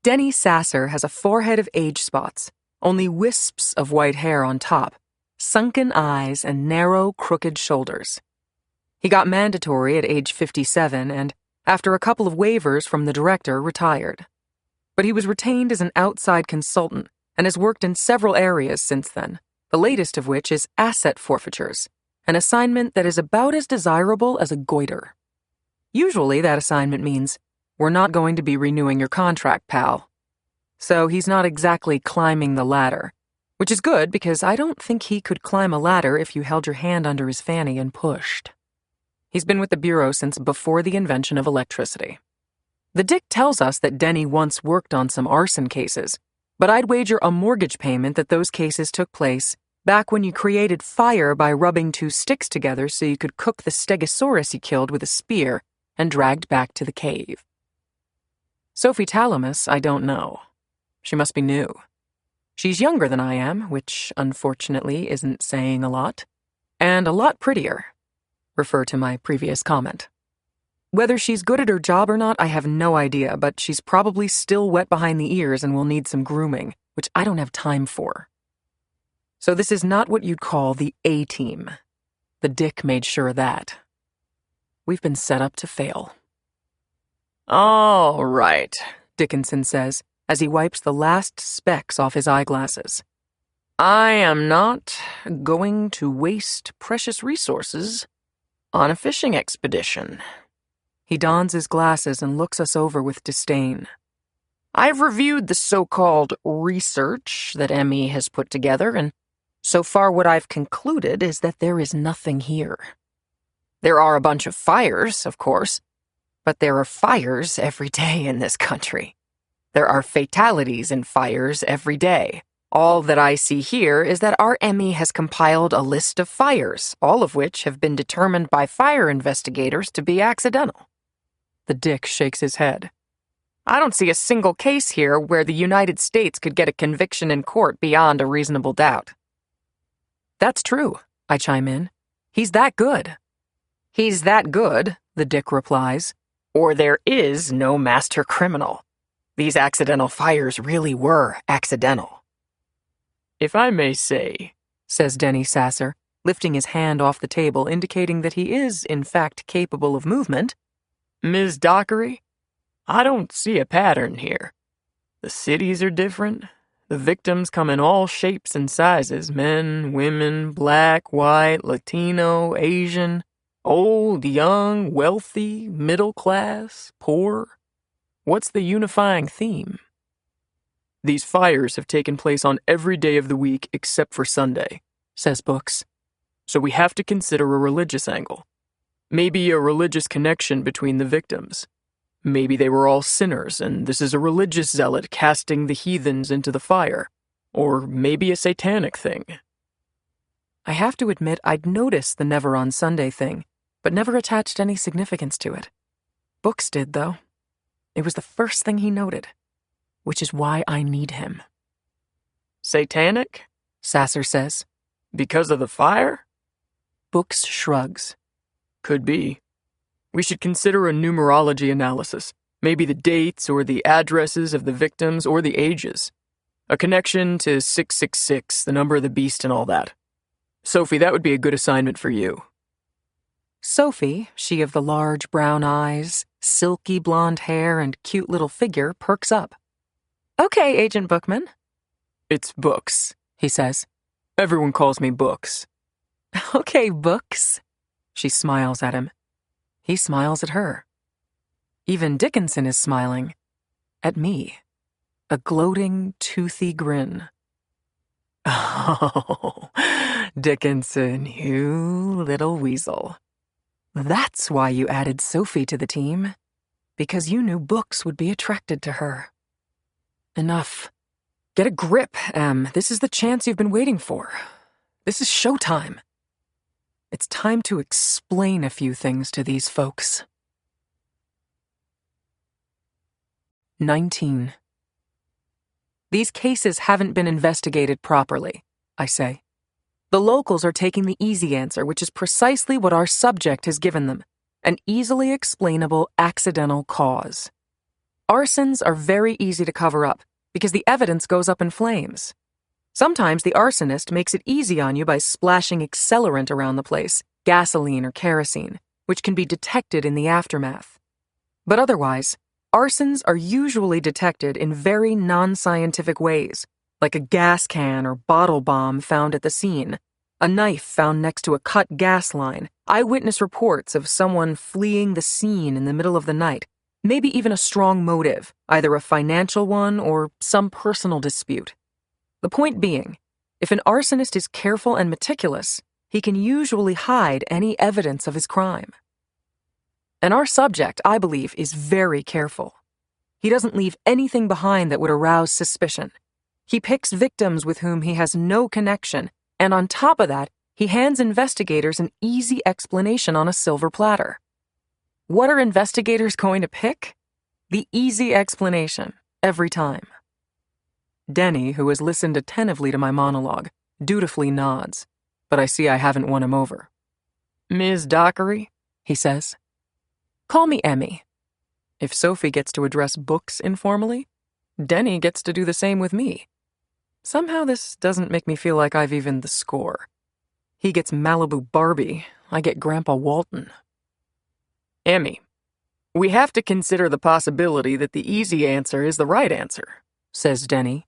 Denny Sasser has a forehead of age spots, only wisps of white hair on top, sunken eyes, and narrow, crooked shoulders. He got mandatory at age 57 and, after a couple of waivers from the director, retired. But he was retained as an outside consultant and has worked in several areas since then, the latest of which is asset forfeitures, an assignment that is about as desirable as a goiter. Usually that assignment means, we're not going to be renewing your contract, pal. So he's not exactly climbing the ladder, which is good because I don't think he could climb a ladder if you held your hand under his fanny and pushed. He's been with the Bureau since before the invention of electricity. The Dick tells us that Denny once worked on some arson cases, but I'd wager a mortgage payment that those cases took place back when you created fire by rubbing 2 sticks together so you could cook the stegosaurus you killed with a spear and dragged back to the cave. Sophie Talamus, I don't know. She must be new. She's younger than I am, which, unfortunately, isn't saying a lot, and a lot prettier. Refer to my previous comment. Whether she's good at her job or not, I have no idea, but she's probably still wet behind the ears and will need some grooming, which I don't have time for. So this is not what you'd call the A-team. The Dick made sure of that. We've been set up to fail. All right, Dickinson says, as he wipes the last specks off his eyeglasses. I am not going to waste precious resources on a fishing expedition. He dons his glasses and looks us over with disdain. I've reviewed the so-called research that Emmy has put together, and so far what I've concluded is that there is nothing here. There are a bunch of fires, of course, but there are fires every day in this country. There are fatalities in fires every day. All that I see here is that our Emmy has compiled a list of fires, all of which have been determined by fire investigators to be accidental. The Dick shakes his head. I don't see a single case here where the United States could get a conviction in court beyond a reasonable doubt. That's true, I chime in. He's that good. He's that good, the Dick replies, or there is no master criminal. These accidental fires really were accidental. If I may say, says Denny Sasser, lifting his hand off the table, indicating that he is, in fact, capable of movement. Ms. Dockery, I don't see a pattern here. The cities are different. The victims come in all shapes and sizes, men, women, black, white, Latino, Asian, old, young, wealthy, middle class, poor. What's the unifying theme? These fires have taken place on every day of the week except for Sunday, says Books. So we have to consider a religious angle. Maybe a religious connection between the victims. Maybe they were all sinners, and this is a religious zealot casting the heathens into the fire. Or maybe a satanic thing. I have to admit I'd noticed the never on Sunday thing, but never attached any significance to it. Books did, though. It was the first thing he noted, which is why I need him. Satanic? Sasser says. Because of the fire? Books shrugs. Could be. We should consider a numerology analysis, maybe the dates or the addresses of the victims or the ages. A connection to 666, the number of the beast and all that. Sophie, that would be a good assignment for you. Sophie, she of the large brown eyes, silky blonde hair, and cute little figure, perks up. Okay, Agent Bookman. It's Books, he says. Everyone calls me Books. Okay, Books. She smiles at him. He smiles at her. Even Dickinson is smiling. At me. A gloating, toothy grin. Oh, Dickinson, you little weasel. That's why you added Sophie to the team. Because you knew Books would be attracted to her. Enough. Get a grip, Em. This is the chance you've been waiting for. This is showtime. It's time to explain a few things to these folks. 19. These cases haven't been investigated properly, I say. The locals are taking the easy answer, which is precisely what our subject has given them, an easily explainable accidental cause. Arsons are very easy to cover up because the evidence goes up in flames. Sometimes the arsonist makes it easy on you by splashing accelerant around the place, gasoline or kerosene, which can be detected in the aftermath. But otherwise, arsons are usually detected in very non-scientific ways, like a gas can or bottle bomb found at the scene, a knife found next to a cut gas line, eyewitness reports of someone fleeing the scene in the middle of the night, maybe even a strong motive, either a financial one or some personal dispute. The point being, if an arsonist is careful and meticulous, he can usually hide any evidence of his crime. And our subject, I believe, is very careful. He doesn't leave anything behind that would arouse suspicion. He picks victims with whom he has no connection, and on top of that, he hands investigators an easy explanation on a silver platter. What are investigators going to pick? The easy explanation, every time. Denny, who has listened attentively to my monologue, dutifully nods, but I see I haven't won him over. Ms. Dockery, he says. Call me Emmy. If Sophie gets to address Books informally, Denny gets to do the same with me. Somehow this doesn't make me feel like I've evened the score. He gets Malibu Barbie, I get Grandpa Walton. Emmy, we have to consider the possibility that the easy answer is the right answer, says Denny.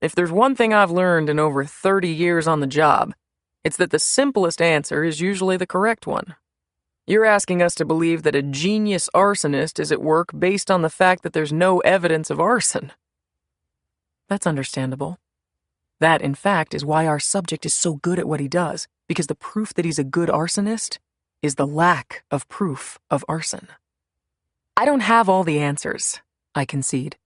If there's one thing I've learned in over 30 years on the job, it's that the simplest answer is usually the correct one. You're asking us to believe that a genius arsonist is at work based on the fact that there's no evidence of arson. That's understandable. That, in fact, is why our subject is so good at what he does, because the proof that he's a good arsonist is the lack of proof of arson. I don't have all the answers, I concede.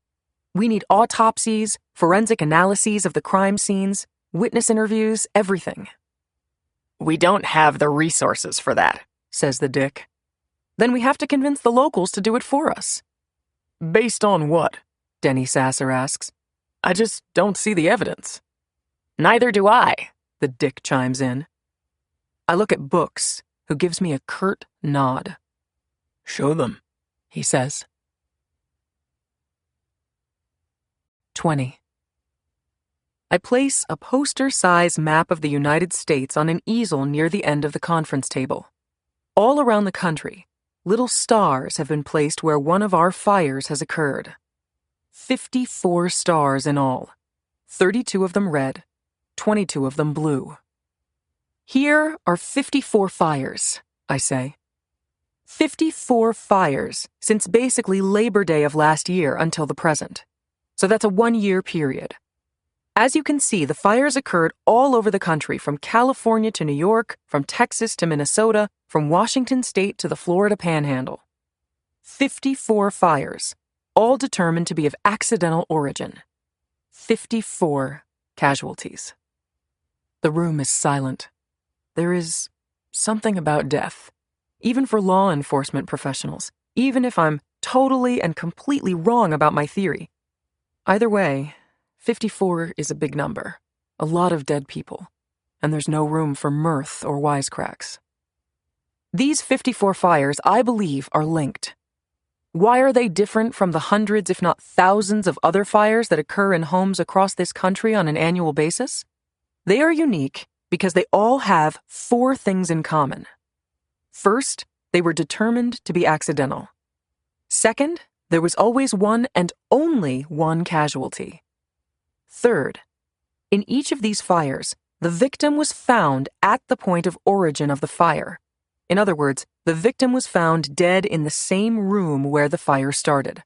We need autopsies, forensic analyses of the crime scenes, witness interviews, everything. We don't have the resources for that, says the Dick. Then we have to convince the locals to do it for us. Based on what? Denny Sasser asks. I just don't see the evidence. Neither do I, the Dick chimes in. I look at Books, who gives me a curt nod. Show them, he says. 20. I place a poster-size map of the United States on an easel near the end of the conference table. All around the country, little stars have been placed where one of our fires has occurred. 54 stars in all, 32 of them red, 22 of them blue. Here are 54 fires, I say. 54 fires since basically Labor Day of last year until the present. So that's a 1-year period. As you can see, the fires occurred all over the country, from California to New York, from Texas to Minnesota, from Washington State to the Florida Panhandle. 54 fires, all determined to be of accidental origin. 54 casualties. The room is silent. There is something about death, even for law enforcement professionals, even if I'm totally and completely wrong about my theory. Either way, 54 is a big number, a lot of dead people, and there's no room for mirth or wisecracks. These 54 fires, I believe, are linked. Why are they different from the hundreds, if not thousands, of other fires that occur in homes across this country on an annual basis? They are unique because they all have 4 things in common. First, they were determined to be accidental. Second, there was always one and only one casualty. Third, in each of these fires, the victim was found at the point of origin of the fire. In other words, the victim was found dead in the same room where the fire started.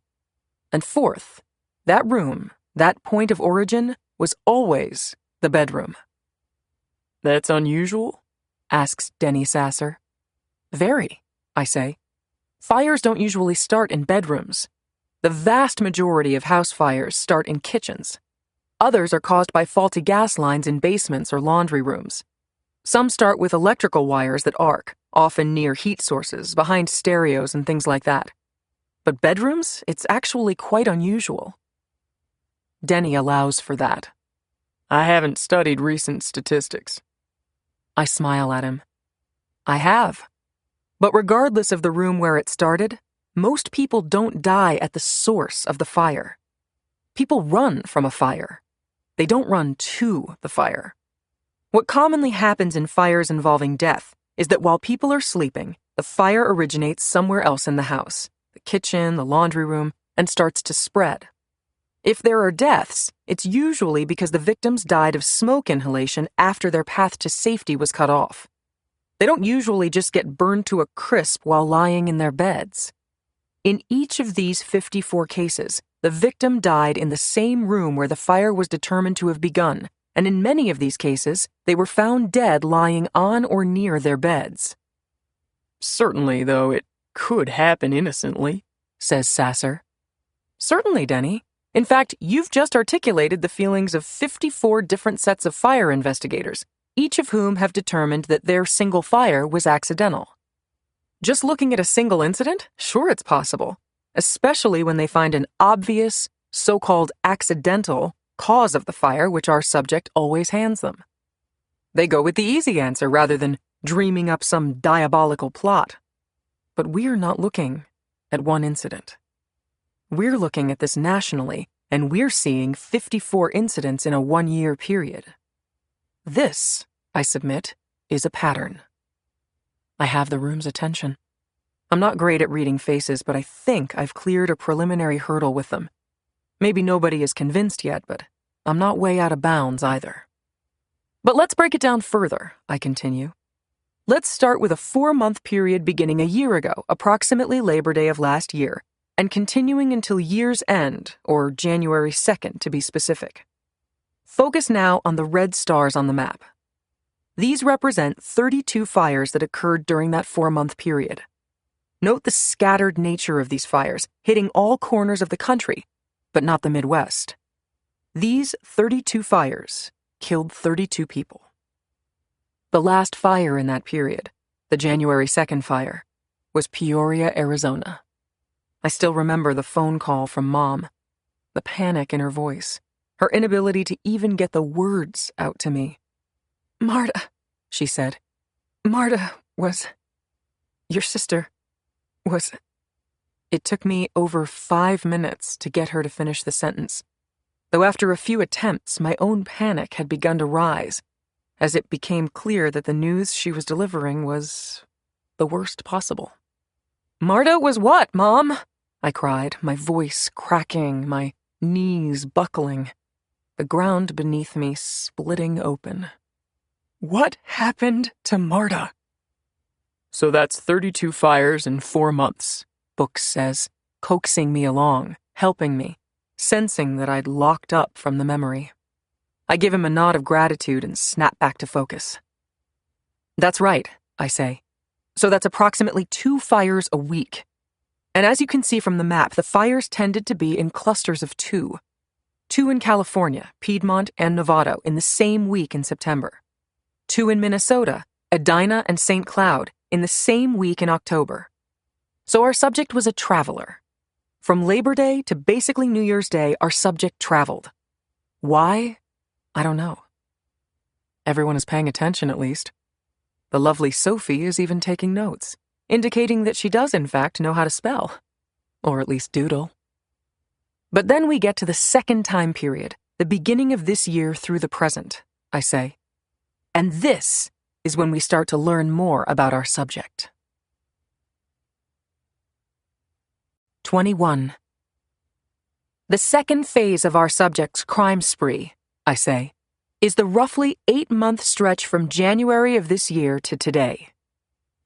And fourth, that room, that point of origin, was always the bedroom. That's unusual? Asks Denny Sasser. Very, I say. Fires don't usually start in bedrooms. The vast majority of house fires start in kitchens. Others are caused by faulty gas lines in basements or laundry rooms. Some start with electrical wires that arc, often near heat sources, behind stereos and things like that. But bedrooms, it's actually quite unusual. Denny allows for that. I haven't studied recent statistics. I smile at him. I have. But regardless of the room where it started, most people don't die at the source of the fire. People run from a fire. They don't run to the fire. What commonly happens in fires involving death is that while people are sleeping, the fire originates somewhere else in the house, the kitchen, the laundry room, and starts to spread. If there are deaths, it's usually because the victims died of smoke inhalation after their path to safety was cut off. They don't usually just get burned to a crisp while lying in their beds. In each of these 54 cases, the victim died in the same room where the fire was determined to have begun, and in many of these cases, they were found dead lying on or near their beds. Certainly, though, it could happen innocently, says Sasser. Certainly, Denny. In fact, you've just articulated the feelings of 54 different sets of fire investigators, each of whom have determined that their single fire was accidental. Just looking at a single incident? Sure, it's possible, especially when they find an obvious, so-called accidental cause of the fire which our subject always hands them. They go with the easy answer rather than dreaming up some diabolical plot. But we're not looking at one incident. We're looking at this nationally, and we're seeing 54 incidents in a 1-year period. This, I submit, is a pattern. I have the room's attention. I'm not great at reading faces, but I think I've cleared a preliminary hurdle with them. Maybe nobody is convinced yet, but I'm not way out of bounds either. But let's break it down further, I continue. Let's start with a 4-month period beginning a year ago, approximately Labor Day of last year, and continuing until year's end, or January 2nd to be specific. Focus now on the red stars on the map. These represent 32 fires that occurred during that 4-month period. Note the scattered nature of these fires, hitting all corners of the country, but not the Midwest. These 32 fires killed 32 people. The last fire in that period, the January 2nd fire, was Peoria, Arizona. I still remember the phone call from Mom, the panic in her voice, her inability to even get the words out to me. "Marta," she said. "Marta was... your sister was..." It took me over 5 minutes to get her to finish the sentence, though after a few attempts, my own panic had begun to rise, as it became clear that the news she was delivering was the worst possible. "Marta was what, Mom?" I cried, my voice cracking, my knees buckling, the ground beneath me splitting open. "What happened to Marta?" So that's 32 fires in 4 months, Books says, coaxing me along, helping me, sensing that I'd locked up from the memory. I give him a nod of gratitude and snap back to focus. "That's right," I say. "So that's approximately 2 fires a week. And as you can see from the map, the fires tended to be in clusters of 2. 2 in California, Piedmont, and Novato in the same week in September. 2 in Minnesota, Edina and St. Cloud, in the same week in October. So our subject was a traveler. From Labor Day to basically New Year's Day, our subject traveled. Why? I don't know. Everyone is paying attention, at least. The lovely Sophie is even taking notes, indicating that she does in fact know how to spell. Or at least doodle. But then we get to the second time period, the beginning of this year through the present, I say. And this is when we start to learn more about our subject. 21. The second phase of our subject's crime spree, I say, is the roughly 8-month stretch from January of this year to today.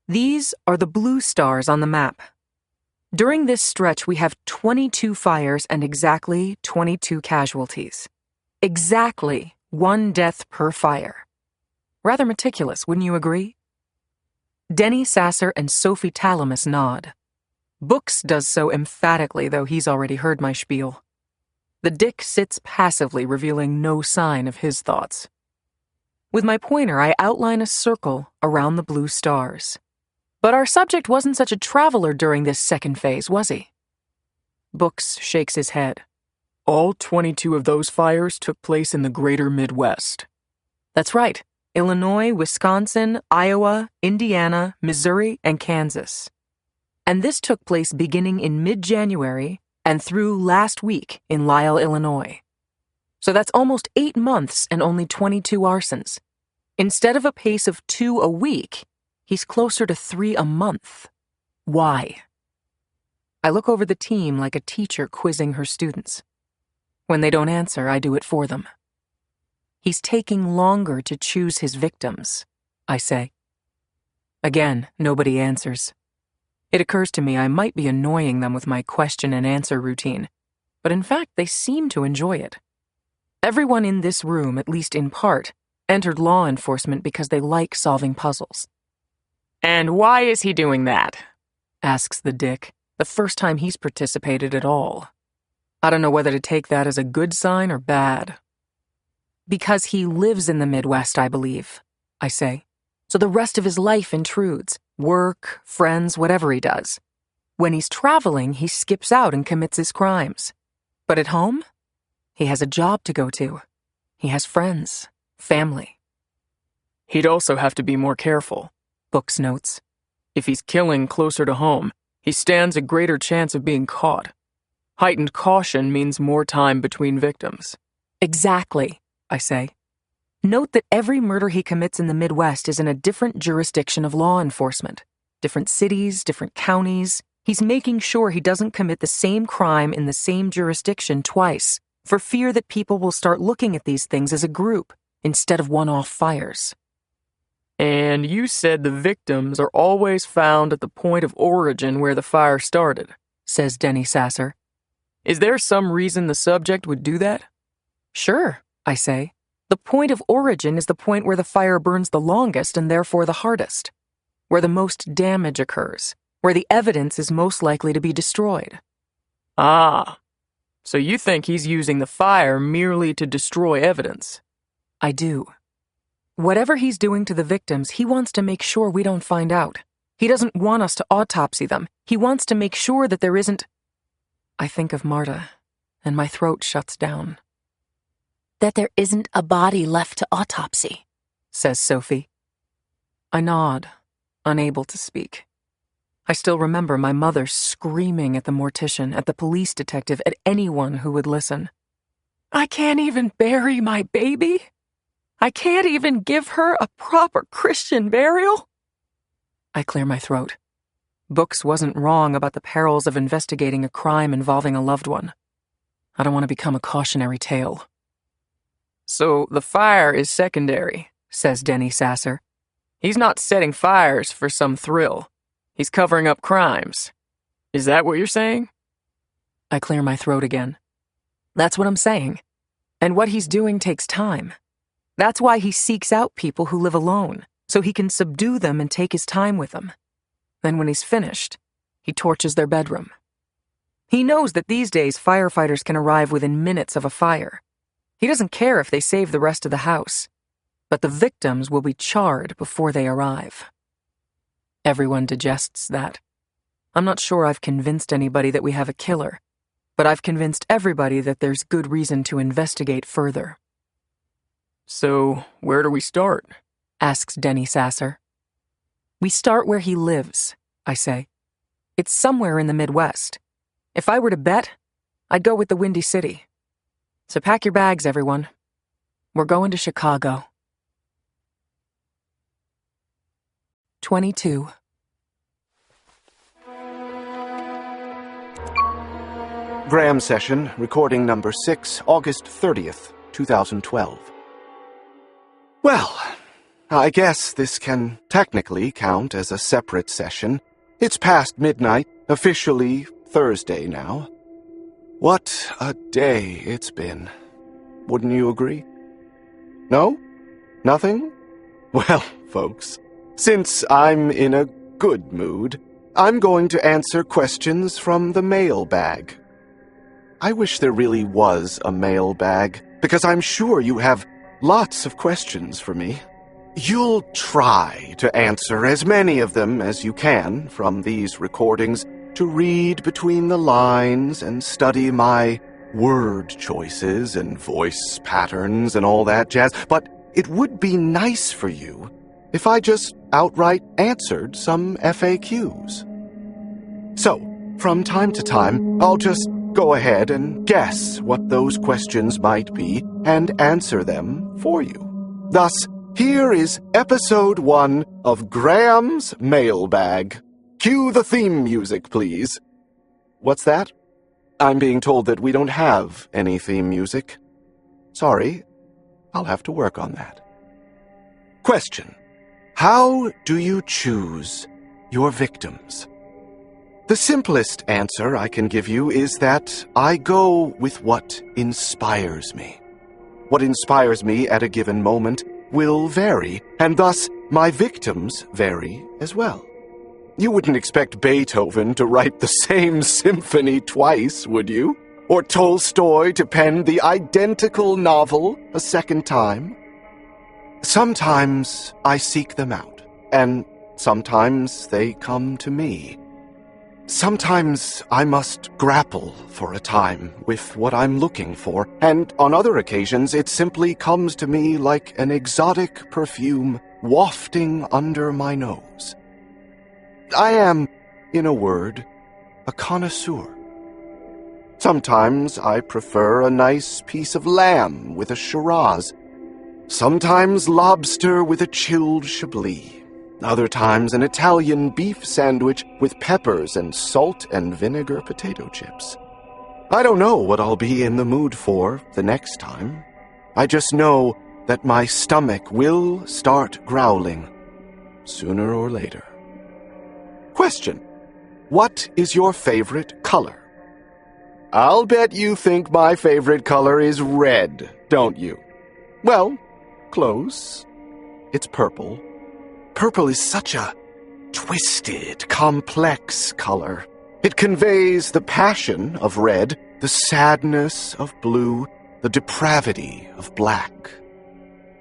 These are the blue stars on the map. During this stretch, we have 22 fires and exactly 22 casualties. Exactly 1 death per fire. Rather meticulous, wouldn't you agree? Denny Sasser and Sophie Talamus nod. Books does so emphatically, though he's already heard my spiel. The Dick sits passively, revealing no sign of his thoughts. With my pointer, I outline a circle around the blue stars. But our subject wasn't such a traveler during this second phase, was he? Books shakes his head. All 22 of those fires took place in the greater Midwest. That's right. Illinois, Wisconsin, Iowa, Indiana, Missouri, and Kansas. And this took place beginning in mid-January and through last week in Lisle, Illinois. So that's almost 8 months and only 22 arsons. Instead of a pace of 2 a week, he's closer to 3 a month. Why? I look over the team like a teacher quizzing her students. When they don't answer, I do it for them. He's taking longer to choose his victims, I say. Again, nobody answers. It occurs to me I might be annoying them with my question and answer routine, but in fact they seem to enjoy it. Everyone in this room, at least in part, entered law enforcement because they like solving puzzles. And why is he doing that? Asks the Dick, the first time he's participated at all. I don't know whether to take that as a good sign or bad. Because he lives in the Midwest, I believe, I say. So the rest of his life intrudes. Work, friends, whatever he does. When he's traveling, he skips out and commits his crimes. But at home, he has a job to go to. He has friends, family. He'd also have to be more careful, Books notes. If he's killing closer to home, he stands a greater chance of being caught. Heightened caution means more time between victims. Exactly, I say. Note that every murder he commits in the Midwest is in a different jurisdiction of law enforcement. Different cities, different counties. He's making sure he doesn't commit the same crime in the same jurisdiction twice, for fear that people will start looking at these things as a group, instead of one-off fires. And you said the victims are always found at the point of origin where the fire started, says Denny Sasser. Is there some reason the subject would do that? Sure, I say. The point of origin is the point where the fire burns the longest and therefore the hardest, where the most damage occurs, where the evidence is most likely to be destroyed. Ah, so you think he's using the fire merely to destroy evidence? I do. Whatever he's doing to the victims, he wants to make sure we don't find out. He doesn't want us to autopsy them. He wants to make sure that there isn't... I think of Marta, and my throat shuts down. That there isn't a body left to autopsy, says Sophie. I nod, unable to speak. I still remember my mother screaming at the mortician, at the police detective, at anyone who would listen. I can't even bury my baby? I can't even give her a proper Christian burial? I clear my throat. Books wasn't wrong about the perils of investigating a crime involving a loved one. I don't want to become a cautionary tale. So the fire is secondary, says Denny Sasser. He's not setting fires for some thrill. He's covering up crimes. Is that what you're saying? I clear my throat again. That's what I'm saying. And what he's doing takes time. That's why he seeks out people who live alone, so he can subdue them and take his time with them. Then when he's finished, he torches their bedroom. He knows that these days firefighters can arrive within minutes of a fire. He doesn't care if they save the rest of the house, but the victims will be charred before they arrive. Everyone digests that. I'm not sure I've convinced anybody that we have a killer, but I've convinced everybody that there's good reason to investigate further. So, where do we start? Asks Denny Sasser. We start where he lives, I say. It's somewhere in the Midwest. If I were to bet, I'd go with the Windy City. So pack your bags, everyone. We're going to Chicago. 22. Graham session, recording number 6, August 30th, 2012. Well, I guess this can technically count as a separate session. It's past midnight, officially Thursday now. What a day it's been. Wouldn't you agree? No? Nothing? Well, folks, since I'm in a good mood, I'm going to answer questions from the mailbag. I wish there really was a mailbag, because I'm sure you have lots of questions for me. You'll try to answer as many of them as you can from these recordings, to read between the lines and study my word choices and voice patterns and all that jazz, but it would be nice for you if I just outright answered some FAQs. So, from time to time, I'll just go ahead and guess what those questions might be and answer them for you. Thus, here is episode 1 of Graham's Mailbag. Cue the theme music, please. What's that? I'm being told that we don't have any theme music. Sorry, I'll have to work on that. Question: how do you choose your victims? The simplest answer I can give you is that I go with what inspires me. What inspires me at a given moment will vary, and thus my victims vary as well. You wouldn't expect Beethoven to write the same symphony twice, would you? Or Tolstoy to pen the identical novel a second time? Sometimes I seek them out, and sometimes they come to me. Sometimes I must grapple for a time with what I'm looking for, and on other occasions it simply comes to me like an exotic perfume wafting under my nose. I am, in a word, a connoisseur. Sometimes I prefer a nice piece of lamb with a Shiraz. Sometimes lobster with a chilled Chablis. Other times an Italian beef sandwich with peppers and salt and vinegar potato chips. I don't know what I'll be in the mood for the next time. I just know that my stomach will start growling sooner or later. Question: what is your favorite color? I'll bet you think my favorite color is red, don't you? Well, close. It's purple. Purple is such a twisted, complex color. It conveys the passion of red, the sadness of blue, the depravity of black.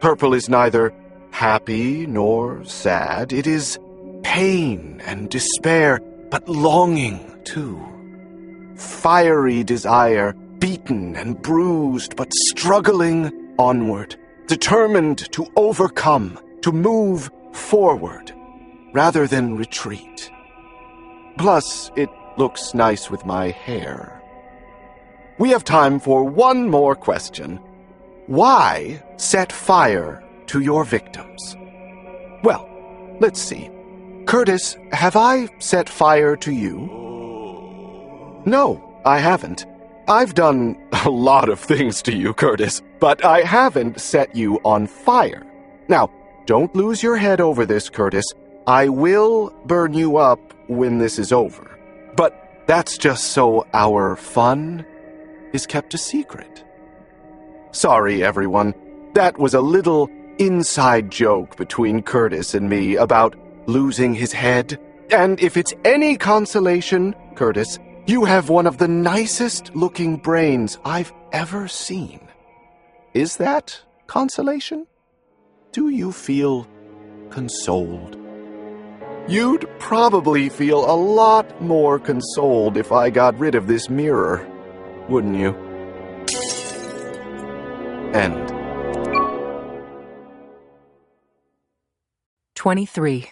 Purple is neither happy nor sad. It is pain and despair, but longing too. Fiery desire, beaten and bruised, but struggling onward, determined to overcome, to move forward, rather than retreat. Plus, it looks nice with my hair. We have time for one more question. Why set fire to your victims? Well, let's see. Curtis, have I set fire to you? No, I haven't. I've done a lot of things to you, Curtis, but I haven't set you on fire. Now, don't lose your head over this, Curtis. I will burn you up when this is over. But that's just so our fun is kept a secret. Sorry, everyone. That was a little inside joke between Curtis and me about losing his head. And if it's any consolation, Curtis, you have one of the nicest-looking brains I've ever seen. Is that consolation? Do you feel consoled? You'd probably feel a lot more consoled if I got rid of this mirror, wouldn't you? End. 23.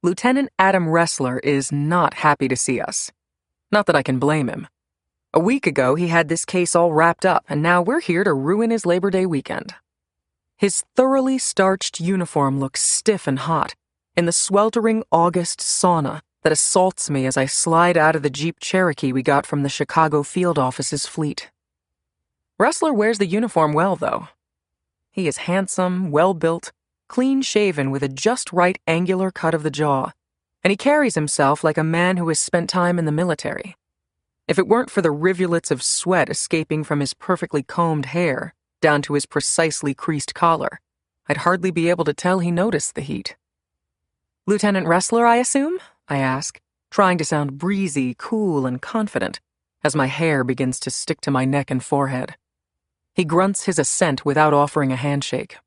Lieutenant Adam Ressler is not happy to see us. Not that I can blame him. A week ago, he had this case all wrapped up, and now we're here to ruin his Labor Day weekend. His thoroughly starched uniform looks stiff and hot in the sweltering August sauna that assaults me as I slide out of the Jeep Cherokee we got from the Chicago field office's fleet. Ressler wears the uniform well, though. He is handsome, well-built, clean-shaven with a just-right angular cut of the jaw, and he carries himself like a man who has spent time in the military. If it weren't for the rivulets of sweat escaping from his perfectly combed hair down to his precisely creased collar, I'd hardly be able to tell he noticed the heat. "Lieutenant Ressler, I assume?" I ask, trying to sound breezy, cool, and confident, as my hair begins to stick to my neck and forehead. He grunts his assent without offering a handshake.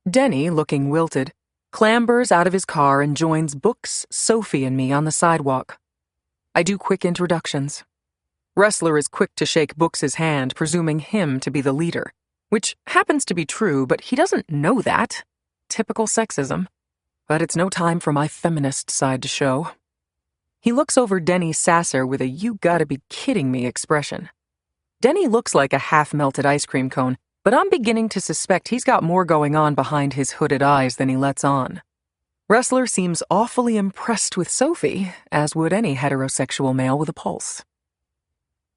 Denny, looking wilted, clambers out of his car and joins Books, Sophie, and me on the sidewalk. I do quick introductions. Ressler is quick to shake Books' hand, presuming him to be the leader, which happens to be true, but he doesn't know that. Typical sexism. But it's no time for my feminist side to show. He looks over Denny Sasser with a you-gotta-be-kidding-me expression. Denny looks like a half-melted ice cream cone, but I'm beginning to suspect he's got more going on behind his hooded eyes than he lets on. Ressler seems awfully impressed with Sophie, as would any heterosexual male with a pulse.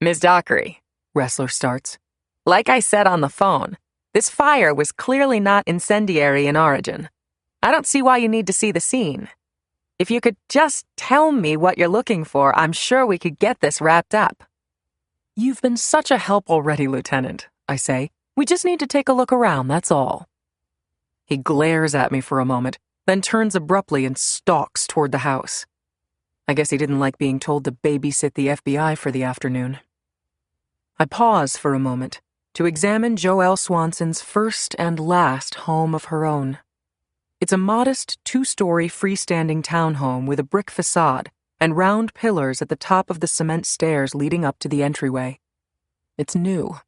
"Ms. Dockery," Ressler starts, "like I said on the phone, this fire was clearly not incendiary in origin. I don't see why you need to see the scene. If you could just tell me what you're looking for, I'm sure we could get this wrapped up." "You've been such a help already, Lieutenant," I say. "We just need to take a look around, that's all." He glares at me for a moment, then turns abruptly and stalks toward the house. I guess he didn't like being told to babysit the FBI for the afternoon. I pause for a moment to examine Joelle Swanson's first and last home of her own. It's a modest 2-story freestanding townhome with a brick facade and round pillars at the top of the cement stairs leading up to the entryway. It's new.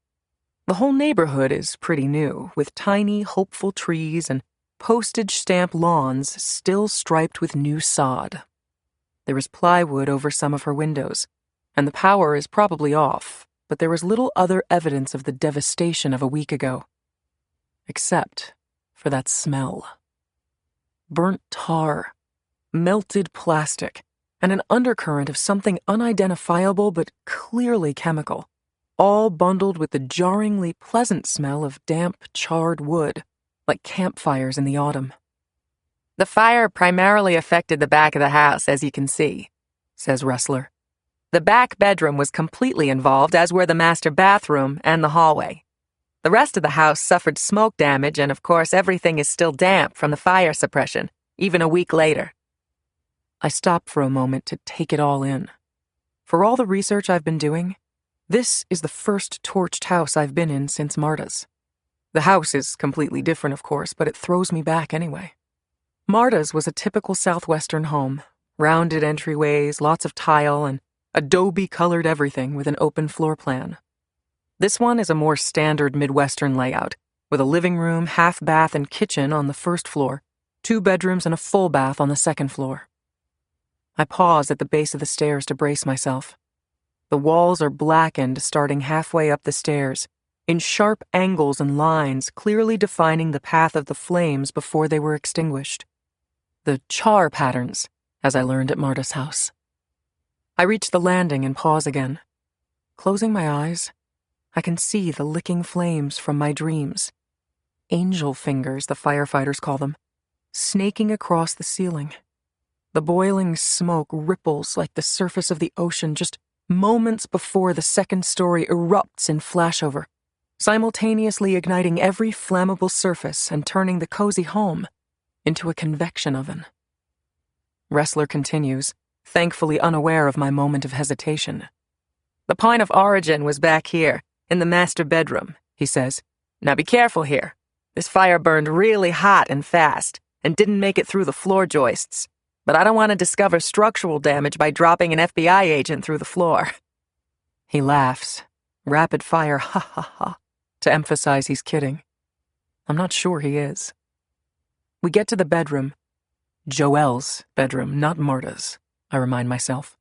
The whole neighborhood is pretty new, with tiny, hopeful trees and postage stamp lawns still striped with new sod. There is plywood over some of her windows, and the power is probably off, but there is little other evidence of the devastation of a week ago. Except for that smell. Burnt tar, melted plastic, and an undercurrent of something unidentifiable but clearly chemical, all bundled with the jarringly pleasant smell of damp, charred wood, like campfires in the autumn. "The fire primarily affected the back of the house, as you can see," says Ressler. "The back bedroom was completely involved, as were the master bathroom and the hallway. The rest of the house suffered smoke damage, and of course everything is still damp from the fire suppression, even a week later. I stop for a moment to take it all in. For all the research I've been doing, this is the first torched house I've been in since Marta's. The house is completely different, of course, but it throws me back anyway. Marta's was a typical southwestern home, rounded entryways, lots of tile, and adobe-colored everything with an open floor plan. This one is a more standard Midwestern layout, with a living room, half bath, and kitchen on the first floor, 2 bedrooms and a full bath on the second floor. I pause at the base of the stairs to brace myself. The walls are blackened starting halfway up the stairs, in sharp angles and lines clearly defining the path of the flames before they were extinguished. The char patterns, as I learned at Marta's house. I reach the landing and pause again. Closing my eyes, I can see the licking flames from my dreams. Angel fingers, the firefighters call them, snaking across the ceiling. The boiling smoke ripples like the surface of the ocean just moments before the second story erupts in flashover, simultaneously igniting every flammable surface and turning the cozy home into a convection oven. Ressler continues, thankfully unaware of my moment of hesitation. The point of origin was back here, in the master bedroom, he says. Now be careful here. This fire burned really hot and fast, and didn't make it through the floor joists. But I don't want to discover structural damage by dropping an FBI agent through the floor. He laughs, rapid fire ha ha ha, to emphasize he's kidding. I'm not sure he is. We get to the bedroom. Joelle's bedroom, not Marta's, I remind myself,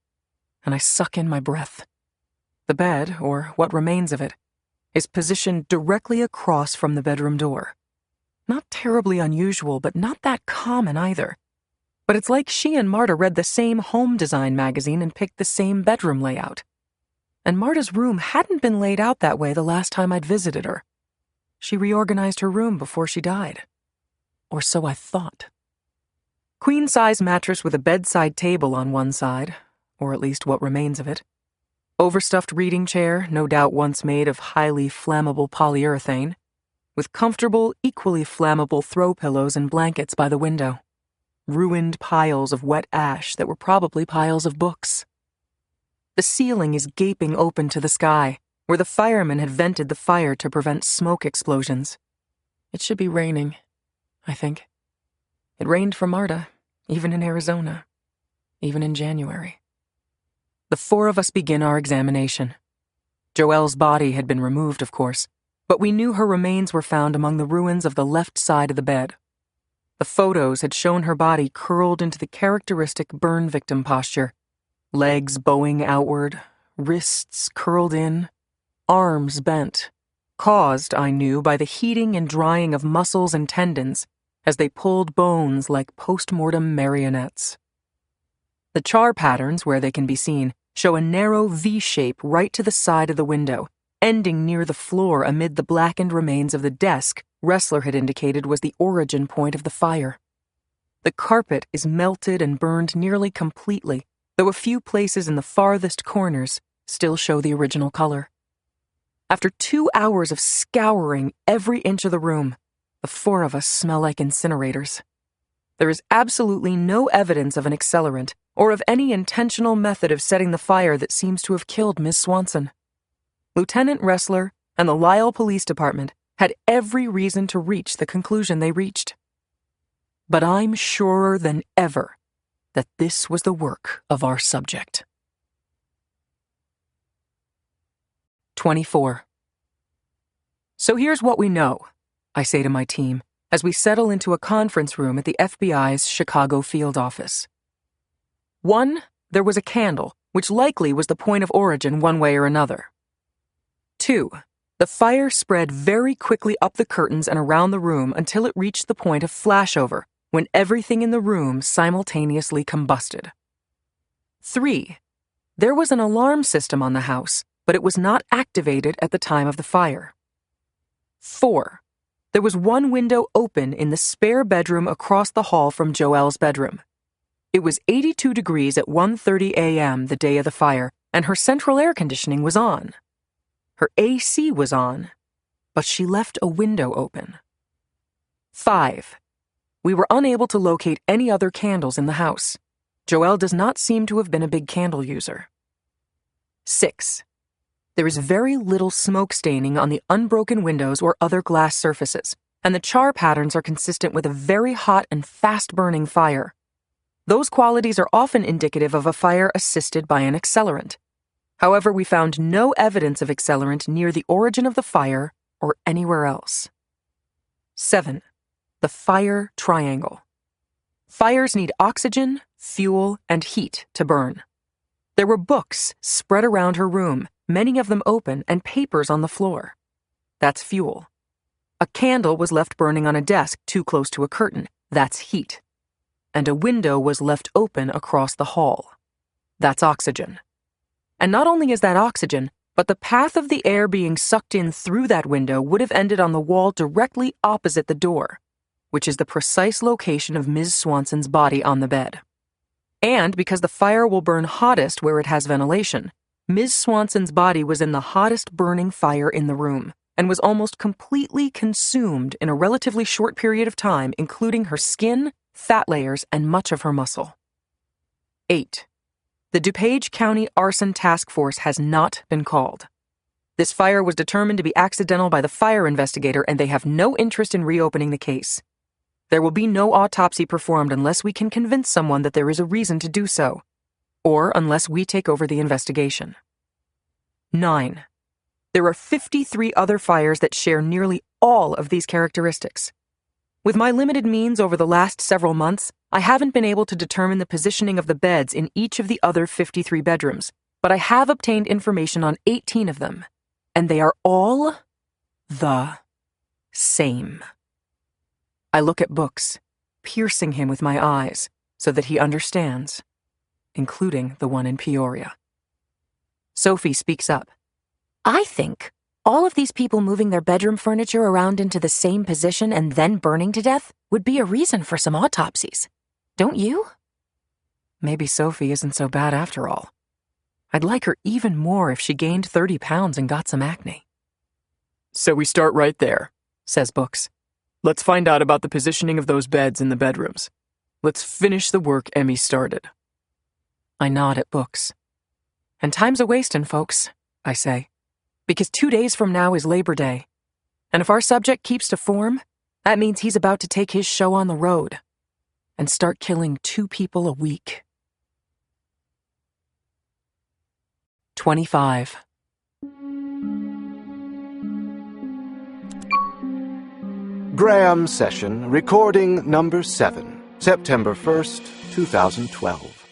and I suck in my breath. The bed, or what remains of it, is positioned directly across from the bedroom door. Not terribly unusual, but not that common either. But it's like she and Marta read the same home design magazine and picked the same bedroom layout. And Marta's room hadn't been laid out that way the last time I'd visited her. She reorganized her room before she died. Or so I thought. Queen-size mattress with a bedside table on one side, or at least what remains of it. Overstuffed reading chair, no doubt once made of highly flammable polyurethane, with comfortable, equally flammable throw pillows and blankets by the window. Ruined piles of wet ash that were probably piles of books. The ceiling is gaping open to the sky, where the firemen had vented the fire to prevent smoke explosions. It should be raining, I think. It rained for Marta, even in Arizona, even in January. The 4 of us begin our examination. Joelle's body had been removed, of course, but we knew her remains were found among the ruins of the left side of the bed. The photos had shown her body curled into the characteristic burn victim posture, legs bowing outward, wrists curled in, arms bent, caused, I knew, by the heating and drying of muscles and tendons as they pulled bones like post-mortem marionettes. The char patterns, where they can be seen, show a narrow V shape right to the side of the window, ending near the floor amid the blackened remains of the desk Ressler had indicated was the origin point of the fire. The carpet is melted and burned nearly completely, though a few places in the farthest corners still show the original color. After 2 hours of scouring every inch of the room, the 4 of us smell like incinerators. There is absolutely no evidence of an accelerant or of any intentional method of setting the fire that seems to have killed Miss Swanson. Lieutenant Ressler and the Lisle Police Department had every reason to reach the conclusion they reached. But I'm surer than ever that this was the work of our subject. 24. So here's what we know, I say to my team, as we settle into a conference room at the FBI's Chicago field office. 1, there was a candle, which likely was the point of origin one way or another. 2, the fire spread very quickly up the curtains and around the room until it reached the point of flashover, when everything in the room simultaneously combusted. 3, there was an alarm system on the house, but it was not activated at the time of the fire. 4, there was one window open in the spare bedroom across the hall from Joelle's bedroom. It was 82 degrees at 1:30 a.m. the day of the fire, and her central air conditioning was on. Her AC was on, but she left a window open. 5. We were unable to locate any other candles in the house. Joelle does not seem to have been a big candle user. 6. There is very little smoke staining on the unbroken windows or other glass surfaces, and the char patterns are consistent with a very hot and fast-burning fire. Those qualities are often indicative of a fire assisted by an accelerant. However, we found no evidence of accelerant near the origin of the fire or anywhere else. 7. The fire triangle. Fires need oxygen, fuel, and heat to burn. There were books spread around her room, many of them open, and papers on the floor. That's fuel. A candle was left burning on a desk too close to a curtain. That's heat. And a window was left open across the hall. That's oxygen. And not only is that oxygen, but the path of the air being sucked in through that window would have ended on the wall directly opposite the door, which is the precise location of Ms. Swanson's body on the bed. And because the fire will burn hottest where it has ventilation, Ms. Swanson's body was in the hottest burning fire in the room and was almost completely consumed in a relatively short period of time, including her skin, fat layers, and much of her muscle. 8. The DuPage County Arson Task Force has not been called. This fire was determined to be accidental by the fire investigator, and they have no interest in reopening the case. There will be no autopsy performed unless we can convince someone that there is a reason to do so, or unless we take over the investigation. 9. There are 53 other fires that share nearly all of these characteristics. With my limited means over the last several months, I haven't been able to determine the positioning of the beds in each of the other 53 bedrooms, but I have obtained information on 18 of them, and they are all the same. I look at books, piercing him with my eyes so that he understands, including the one in Peoria. Sophie speaks up. I think all of these people moving their bedroom furniture around into the same position and then burning to death would be a reason for some autopsies. Don't you? Maybe Sophie isn't so bad after all. I'd like her even more if she gained 30 pounds and got some acne. So we start right there, says Books. Let's find out about the positioning of those beds in the bedrooms. Let's finish the work Emmy started. I nod at Books. And time's a-wastin', folks, I say. Because 2 days from now is Labor Day. And if our subject keeps to form, that means he's about to take his show on the road and start killing 2 people a week. 25. Graham Session, recording number 7, September 1st, 2012.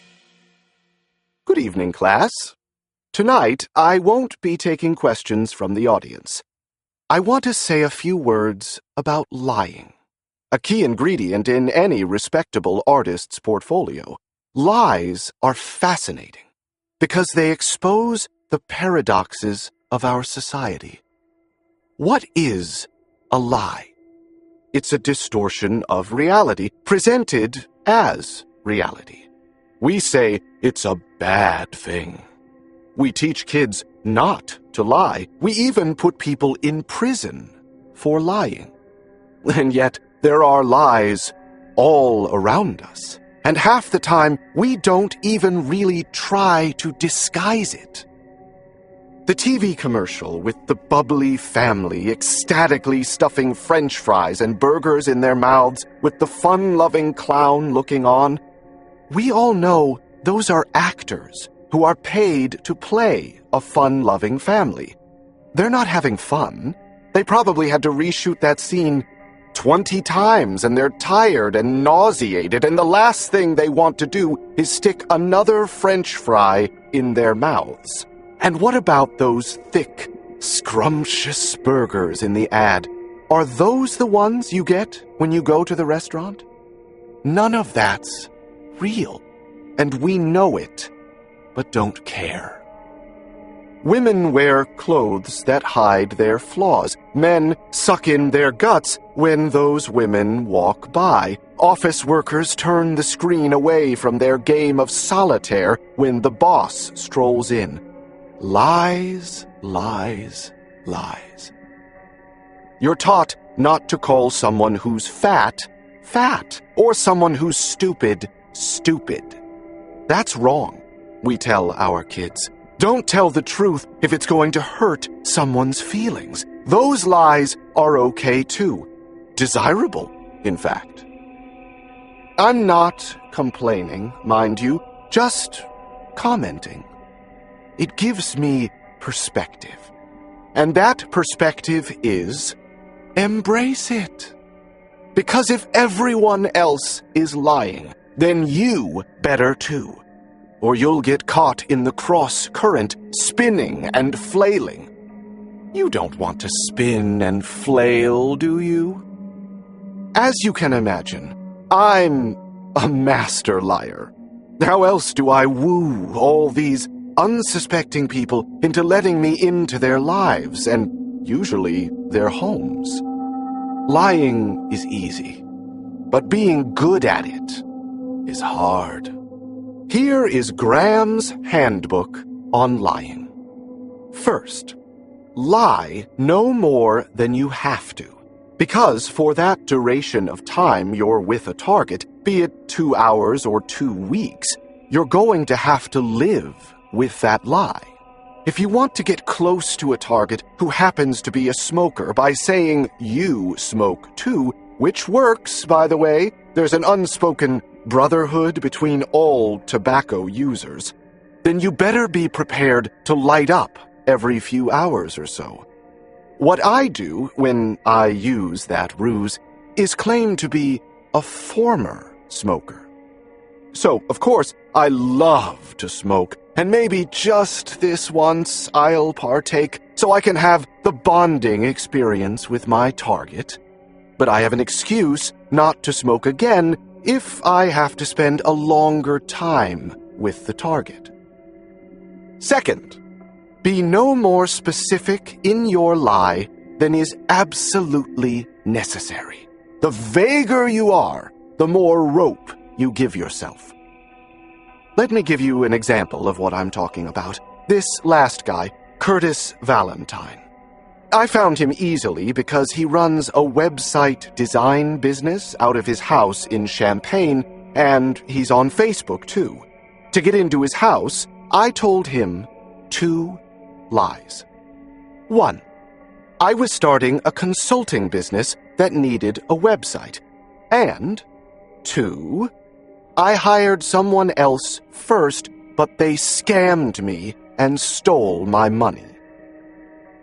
Good evening, class. Tonight, I won't be taking questions from the audience. I want to say a few words about lying. A key ingredient in any respectable artist's portfolio. Lies are fascinating because they expose the paradoxes of our society. What is a lie? It's a distortion of reality, presented as reality. We say it's a bad thing. We teach kids not to lie. We even put people in prison for lying. And yet, there are lies all around us. And half the time, we don't even really try to disguise it. The TV commercial with the bubbly family ecstatically stuffing French fries and burgers in their mouths with the fun-loving clown looking on. We all know those are actors who are paid to play a fun-loving family. They're not having fun. They probably had to reshoot that scene 20 times, and they're tired and nauseated, and the last thing they want to do is stick another French fry in their mouths. And what about those thick, scrumptious burgers in the ad? Are those the ones you get when you go to the restaurant? None of that's real, and we know it, but don't care. Women wear clothes that hide their flaws. Men suck in their guts when those women walk by. Office workers turn the screen away from their game of solitaire when the boss strolls in. Lies, lies, lies. You're taught not to call someone who's fat, fat, or someone who's stupid, stupid. That's wrong, we tell our kids. Don't tell the truth if it's going to hurt someone's feelings. Those lies are okay too. Desirable, in fact. I'm not complaining, mind you, just commenting. It gives me perspective. And that perspective is, embrace it. Because if everyone else is lying, then you better too. Or you'll get caught in the cross current, spinning and flailing. You don't want to spin and flail, do you? As you can imagine, I'm a master liar. How else do I woo all these unsuspecting people into letting me into their lives and usually their homes? Lying is easy, but being good at it is hard. Here is Graham's handbook on lying. First, lie no more than you have to. Because for that duration of time you're with a target, be it 2 hours or 2 weeks, you're going to have to live with that lie. If you want to get close to a target who happens to be a smoker by saying you smoke too, which works, by the way, there's an unspoken brotherhood between all tobacco users, then you better be prepared to light up every few hours or so. What I do when I use that ruse is claim to be a former smoker. So, of course, I love to smoke, and maybe just this once I'll partake so I can have the bonding experience with my target. But I have an excuse not to smoke again if I have to spend a longer time with the target. Second, be no more specific in your lie than is absolutely necessary. The vaguer you are, the more rope you give yourself. Let me give you an example of what I'm talking about. This last guy, Curtis Valentine. I found him easily because he runs a website design business out of his house in Champaign, and he's on Facebook too. To get into his house, I told him 2 lies. 1. I was starting a consulting business that needed a website. And 2. I hired someone else first, but they scammed me and stole my money.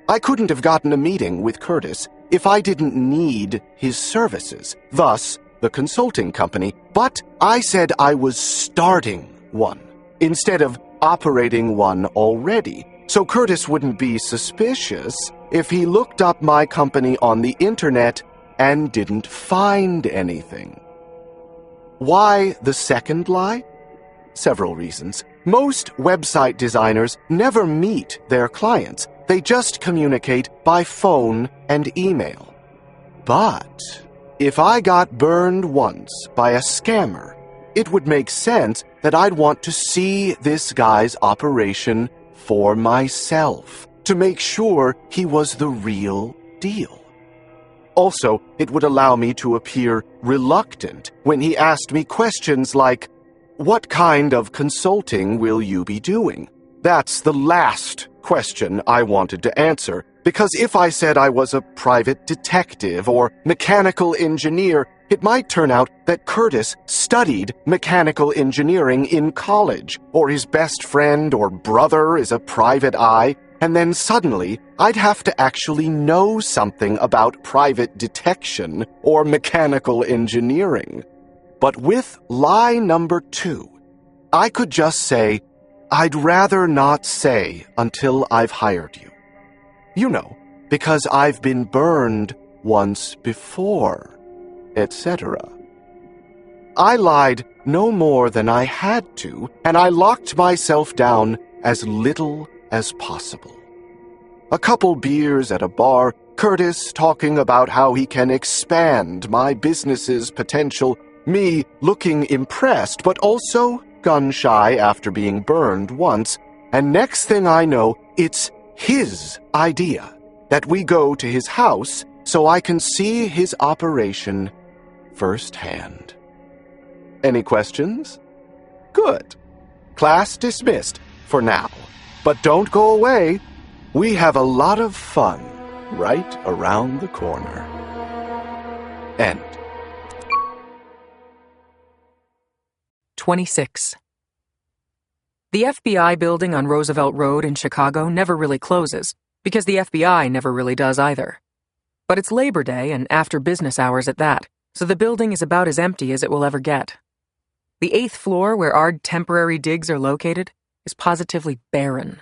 I couldn't have gotten a meeting with Curtis if I didn't need his services, thus the consulting company, but I said I was starting one instead of operating one already, so Curtis wouldn't be suspicious if he looked up my company on the internet and didn't find anything. Why the second lie? Several reasons. Most website designers never meet their clients. They just communicate by phone and email. But if I got burned once by a scammer, it would make sense that I'd want to see this guy's operation for myself to make sure he was the real deal. Also, it would allow me to appear reluctant when he asked me questions like, "What kind of consulting will you be doing?" That's the last question I wanted to answer, because if I said I was a private detective or mechanical engineer, it might turn out that Curtis studied mechanical engineering in college, or his best friend or brother is a private eye, and then suddenly I'd have to actually know something about private detection or mechanical engineering. But with lie number 2, I could just say, "I'd rather not say until I've hired you." You know, because I've been burned once before, etc. I lied no more than I had to, and I locked myself down as little as possible. A couple beers at a bar, Curtis talking about how he can expand my business's potential, me looking impressed but also gun-shy after being burned once, and next thing I know, it's his idea that we go to his house so I can see his operation firsthand. Any questions? Good. Class dismissed for now. But don't go away. We have a lot of fun right around the corner. End. 26. The FBI building on Roosevelt Road in Chicago never really closes, because the FBI never really does either. But it's Labor Day and after business hours at that, so the building is about as empty as it will ever get. The 8th floor, where our temporary digs are located, is positively barren.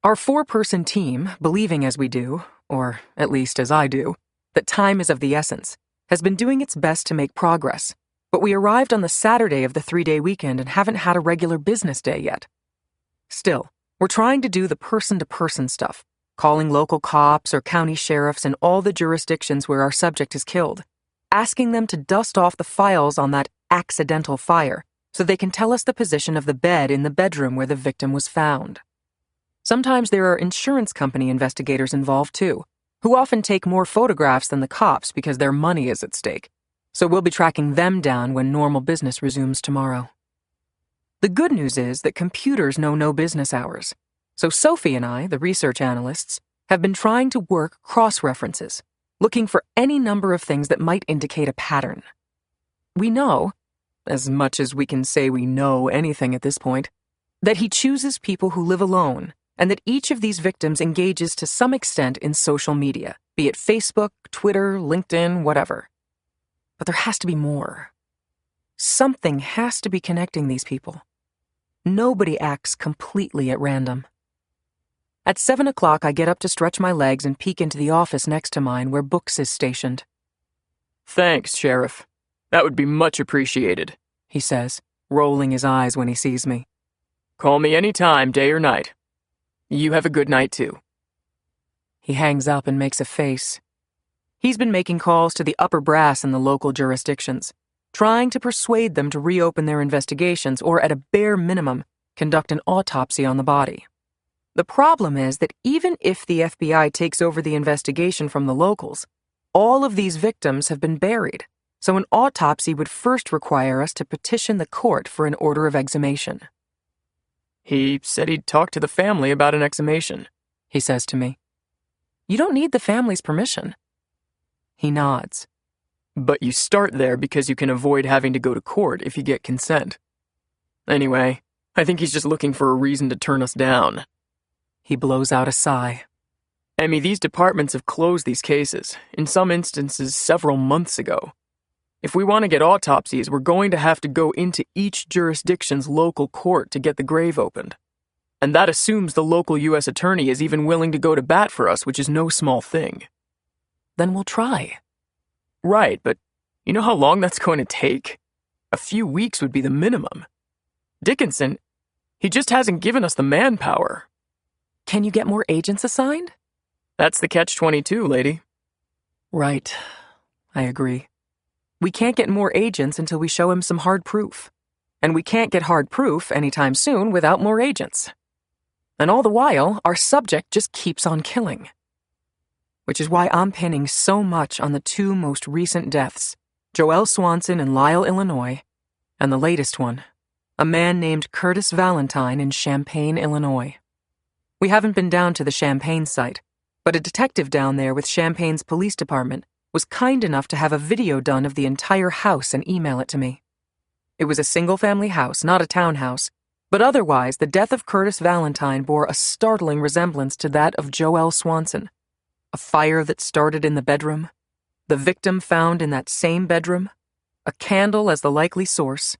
Our 4-person team, believing as we do, or at least as I do, that time is of the essence, has been doing its best to make progress, but we arrived on the Saturday of the 3-day weekend and haven't had a regular business day yet. Still, we're trying to do the person-to-person stuff, calling local cops or county sheriffs in all the jurisdictions where our subject is killed, asking them to dust off the files on that accidental fire so they can tell us the position of the bed in the bedroom where the victim was found. Sometimes there are insurance company investigators involved too, who often take more photographs than the cops because their money is at stake, so we'll be tracking them down when normal business resumes tomorrow. The good news is that computers know no business hours, so Sophie and I, the research analysts, have been trying to work cross-references, looking for any number of things that might indicate a pattern. We know, as much as we can say we know anything at this point, that he chooses people who live alone, and that each of these victims engages to some extent in social media, be it Facebook, Twitter, LinkedIn, whatever. But there has to be more. Something has to be connecting these people. Nobody acts completely at random. At 7 o'clock, I get up to stretch my legs and peek into the office next to mine where Books is stationed. Thanks, Sheriff. That would be much appreciated, he says, rolling his eyes when he sees me. Call me any time, day or night. You have a good night, too. He hangs up and makes a face. He's been making calls to the upper brass in the local jurisdictions, trying to persuade them to reopen their investigations or, at a bare minimum, conduct an autopsy on the body. The problem is that even if the FBI takes over the investigation from the locals, all of these victims have been buried, so an autopsy would first require us to petition the court for an order of exhumation. He said he'd talk to the family about an exhumation, he says to me. You don't need the family's permission. He nods. But you start there because you can avoid having to go to court if you get consent. Anyway, I think he's just looking for a reason to turn us down. He blows out a sigh. Emmy, these departments have closed these cases, in some instances several months ago. If we want to get autopsies, we're going to have to go into each jurisdiction's local court to get the grave opened. And that assumes the local U.S. attorney is even willing to go to bat for us, which is no small thing. Then we'll try. Right, but you know how long that's going to take? A few weeks would be the minimum. Dickinson, he just hasn't given us the manpower. Can you get more agents assigned? That's the catch-22, lady. Right. I agree. We can't get more agents until we show him some hard proof. And we can't get hard proof anytime soon without more agents. And all the while, our subject just keeps on killing. Which is why I'm pinning so much on the 2 most recent deaths, Joelle Swanson in Lisle, Illinois, and the latest one, a man named Curtis Valentine in Champaign, Illinois. We haven't been down to the Champaign site, but a detective down there with Champaign's police department was kind enough to have a video done of the entire house and email it to me. It was a single-family house, not a townhouse, but otherwise the death of Curtis Valentine bore a startling resemblance to that of Joelle Swanson. A fire that started in the bedroom, the victim found in that same bedroom, a candle as the likely source,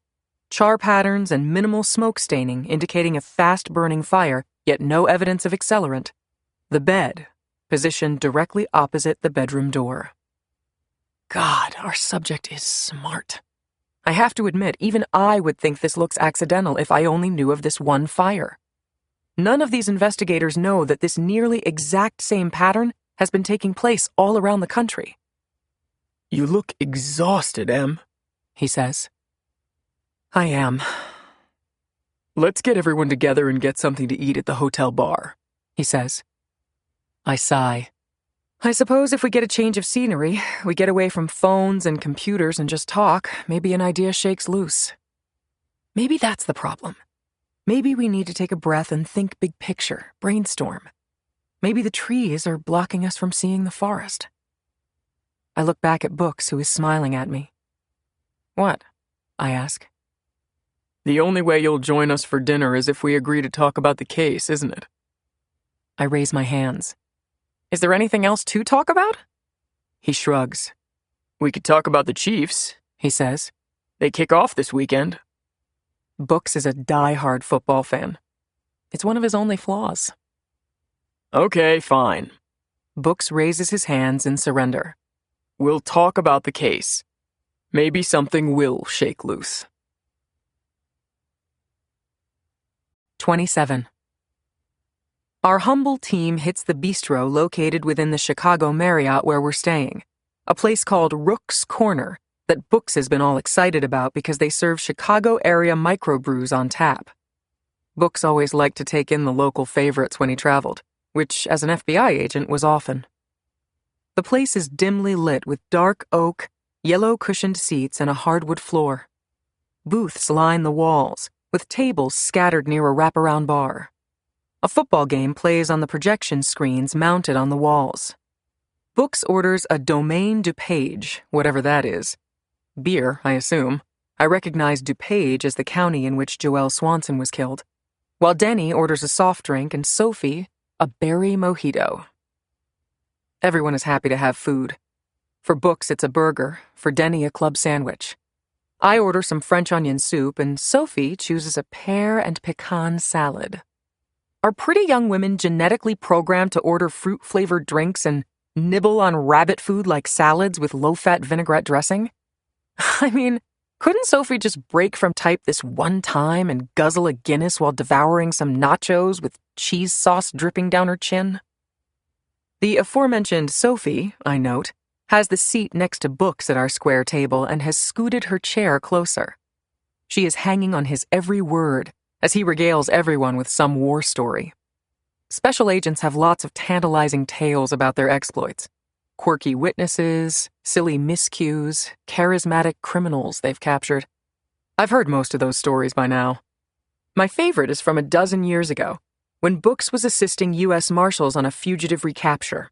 char patterns and minimal smoke staining indicating a fast-burning fire, yet no evidence of accelerant. The bed, positioned directly opposite the bedroom door. God, our subject is smart. I have to admit, even I would think this looks accidental if I only knew of this one fire. None of these investigators know that this nearly exact same pattern has been taking place all around the country. You look exhausted, Em, he says. I am. Let's get everyone together and get something to eat at the hotel bar, he says. I sigh. I suppose if we get a change of scenery, we get away from phones and computers and just talk, maybe an idea shakes loose. Maybe that's the problem. Maybe we need to take a breath and think big picture, brainstorm. Maybe the trees are blocking us from seeing the forest. I look back at Books, who is smiling at me. What? I ask. The only way you'll join us for dinner is if we agree to talk about the case, isn't it? I raise my hands. Is there anything else to talk about? He shrugs. We could talk about the Chiefs, he says. They kick off this weekend. Books is a die-hard football fan. It's one of his only flaws. Okay, fine. Books raises his hands in surrender. We'll talk about the case. Maybe something will shake loose. 27. Our humble team hits the bistro located within the Chicago Marriott where we're staying, a place called Rook's Corner that Books has been all excited about because they serve Chicago area microbrews on tap. Books always liked to take in the local favorites when he traveled, which, as an FBI agent, was often. The place is dimly lit with dark oak, yellow-cushioned seats and a hardwood floor. Booths line the walls, with tables scattered near a wraparound bar. A football game plays on the projection screens mounted on the walls. Books orders a Domaine DuPage, whatever that is. Beer, I assume. I recognize DuPage as the county in which Joelle Swanson was killed. While Denny orders a soft drink and Sophie, a berry mojito. Everyone is happy to have food. For Books, it's a burger. For Denny, a club sandwich. I order some French onion soup, and Sophie chooses a pear and pecan salad. Are pretty young women genetically programmed to order fruit-flavored drinks and nibble on rabbit food like salads with low-fat vinaigrette dressing? I mean, couldn't Sophie just break from type this one time and guzzle a Guinness while devouring some nachos with cheese sauce dripping down her chin? The aforementioned Sophie, I note, has the seat next to Books at our square table and has scooted her chair closer. She is hanging on his every word as he regales everyone with some war story. Special agents have lots of tantalizing tales about their exploits. Quirky witnesses, silly miscues, charismatic criminals they've captured. I've heard most of those stories by now. My favorite is from a dozen years ago, when Books was assisting U.S. Marshals on a fugitive recapture.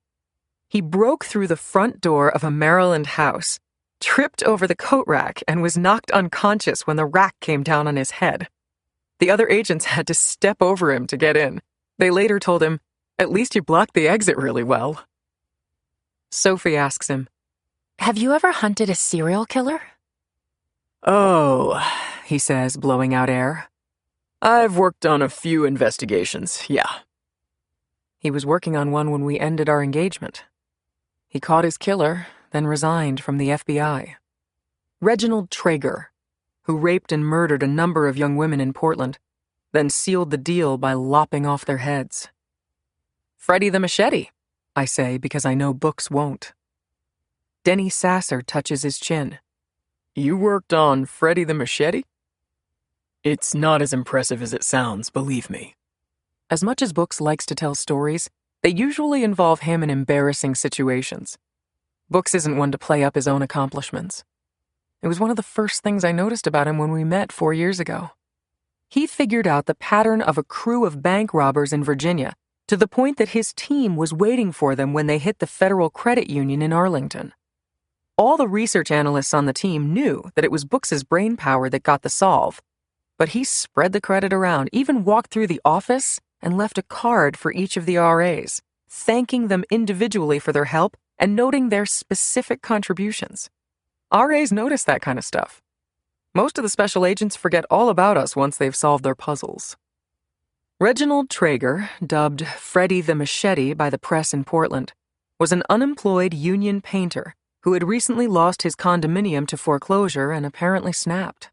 He broke through the front door of a Maryland house, tripped over the coat rack, and was knocked unconscious when the rack came down on his head. The other agents had to step over him to get in. They later told him, "At least you blocked the exit really well." Sophie asks him, "Have you ever hunted a serial killer?" Oh, he says, blowing out air. I've worked on a few investigations, yeah. He was working on one when we ended our engagement. He caught his killer, then resigned from the FBI. Reginald Traeger, who raped and murdered a number of young women in Portland, then sealed the deal by lopping off their heads. Freddie the Machete, I say because I know Books won't. Denny Sasser touches his chin. You worked on Freddie the Machete? It's not as impressive as it sounds, believe me. As much as Books likes to tell stories, they usually involve him in embarrassing situations. Books isn't one to play up his own accomplishments. It was one of the first things I noticed about him when we met 4 years ago. He figured out the pattern of a crew of bank robbers in Virginia to the point that his team was waiting for them when they hit the Federal Credit Union in Arlington. All the research analysts on the team knew that it was Books's brainpower that got the solve, but he spread the credit around, even walked through the office and left a card for each of the RAs, thanking them individually for their help and noting their specific contributions. RAs notice that kind of stuff. Most of the special agents forget all about us once they've solved their puzzles. Reginald Traeger, dubbed Freddie the Machete by the press in Portland, was an unemployed union painter who had recently lost his condominium to foreclosure and apparently snapped.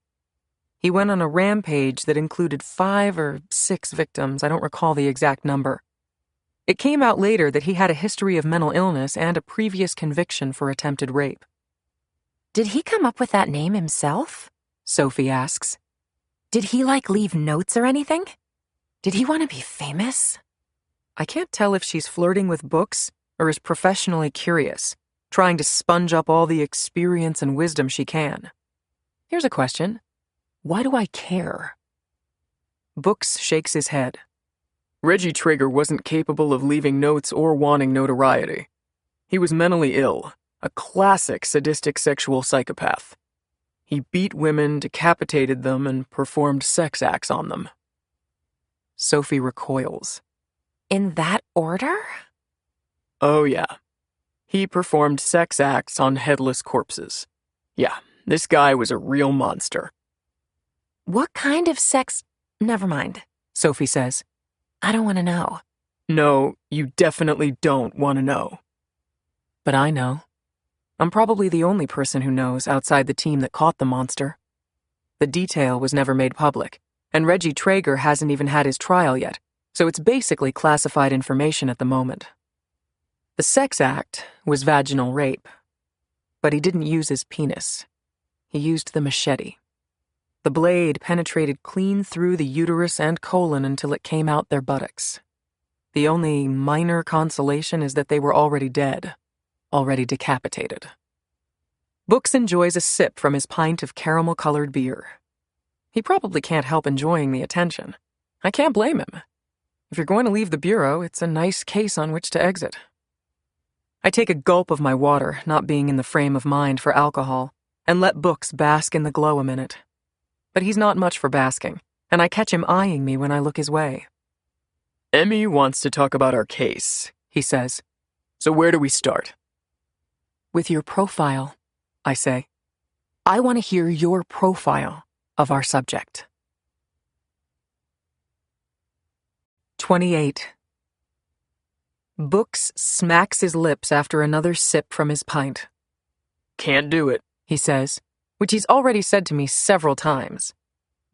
He went on a rampage that included 5 or 6 victims, I don't recall the exact number. It came out later that he had a history of mental illness and a previous conviction for attempted rape. Did he come up with that name himself? Sophie asks. Did he, leave notes or anything? Did he want to be famous? I can't tell if she's flirting with Books or is professionally curious, trying to sponge up all the experience and wisdom she can. Here's a question. Why do I care? Books shakes his head. Reggie Traeger wasn't capable of leaving notes or wanting notoriety. He was mentally ill, a classic sadistic sexual psychopath. He beat women, decapitated them, and performed sex acts on them. Sophie recoils. In that order? Oh, yeah. He performed sex acts on headless corpses. Yeah, this guy was a real monster. What kind of sex? Never mind, Sophie says. I don't want to know. No, you definitely don't want to know. But I know. I'm probably the only person who knows outside the team that caught the monster. The detail was never made public, and Reggie Traeger hasn't even had his trial yet, so it's basically classified information at the moment. The sex act was vaginal rape, but he didn't use his penis. He used the machete. The blade penetrated clean through the uterus and colon until it came out their buttocks. The only minor consolation is that they were already dead, already decapitated. Books enjoys a sip from his pint of caramel-colored beer. He probably can't help enjoying the attention. I can't blame him. If you're going to leave the bureau, it's a nice case on which to exit. I take a gulp of my water, not being in the frame of mind for alcohol, and let Books bask in the glow a minute. But he's not much for basking, and I catch him eyeing me when I look his way. Emmy wants to talk about our case, he says. So where do we start? With your profile, I say. I want to hear your profile of our subject. 28. Books smacks his lips after another sip from his pint. Can't do it, he says, which he's already said to me several times.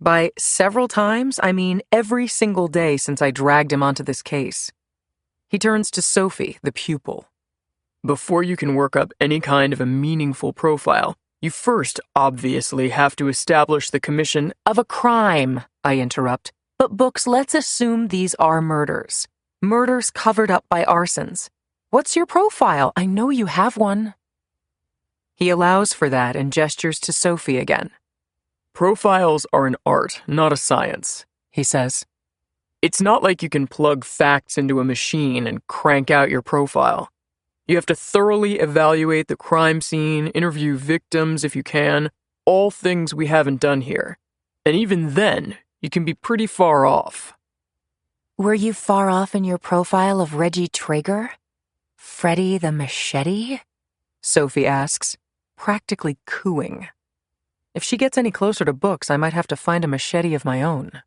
By several times, I mean every single day since I dragged him onto this case. He turns to Sophie, the pupil. Before you can work up any kind of a meaningful profile, you first obviously have to establish the commission of a crime, I interrupt. But Books, let's assume these are murders. Murders covered up by arsons. What's your profile? I know you have one. He allows for that and gestures to Sophie again. Profiles are an art, not a science, he says. It's not like you can plug facts into a machine and crank out your profile. You have to thoroughly evaluate the crime scene, interview victims if you can, all things we haven't done here. And even then, you can be pretty far off. Were you far off in your profile of Reggie Traeger? Freddy the Machete? Sophie asks, practically cooing. If she gets any closer to Books, I might have to find a machete of my own.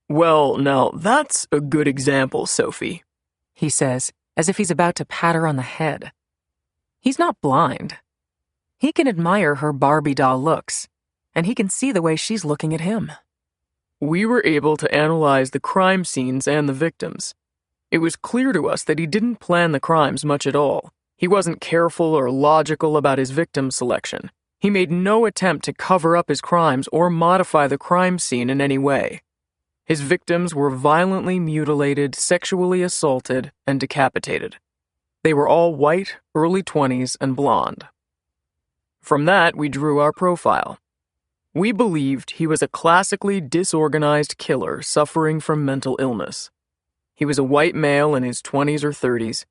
Well, now, that's a good example, Sophie, he says, as if he's about to pat her on the head. He's not blind. He can admire her Barbie doll looks, and he can see the way she's looking at him. We were able to analyze the crime scenes and the victims. It was clear to us that he didn't plan the crimes much at all. He wasn't careful or logical about his victim selection. He made no attempt to cover up his crimes or modify the crime scene in any way. His victims were violently mutilated, sexually assaulted, and decapitated. They were all white, early 20s, and blonde. From that, we drew our profile. We believed he was a classically disorganized killer suffering from mental illness. He was a white male in his 20s or 30s.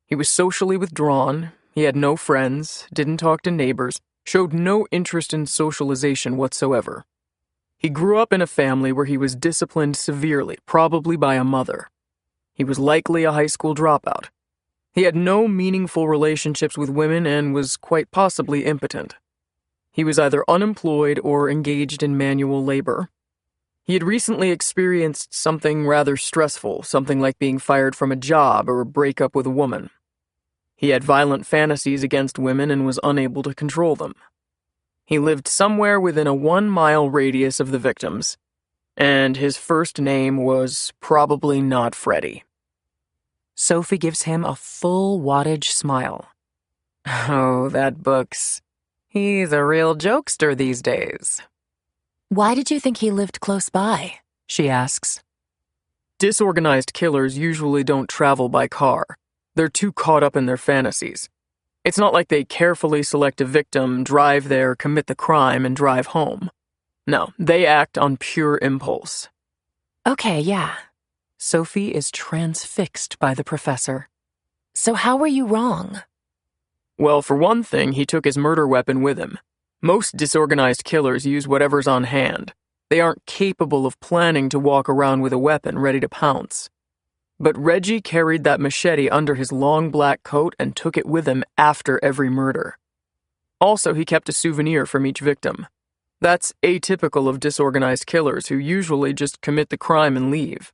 He was socially withdrawn, he had no friends, didn't talk to neighbors, showed no interest in socialization whatsoever. He grew up in a family where he was disciplined severely, probably by a mother. He was likely a high school dropout. He had no meaningful relationships with women and was quite possibly impotent. He was either unemployed or engaged in manual labor. He had recently experienced something rather stressful, something like being fired from a job or a breakup with a woman. He had violent fantasies against women and was unable to control them. He lived somewhere within a 1-mile radius of the victims, and his first name was probably not Freddy. Sophie gives him a full wattage smile. Oh, that Books. He's a real jokester these days. Why did you think he lived close by? She asks. Disorganized killers usually don't travel by car. They're too caught up in their fantasies. It's not like they carefully select a victim, drive there, commit the crime, and drive home. No, they act on pure impulse. Okay, yeah. Sophie is transfixed by the professor. So how were you wrong? Well, for one thing, he took his murder weapon with him. Most disorganized killers use whatever's on hand. They aren't capable of planning to walk around with a weapon ready to pounce. But Reggie carried that machete under his long black coat and took it with him after every murder. Also, he kept a souvenir from each victim. That's atypical of disorganized killers who usually just commit the crime and leave.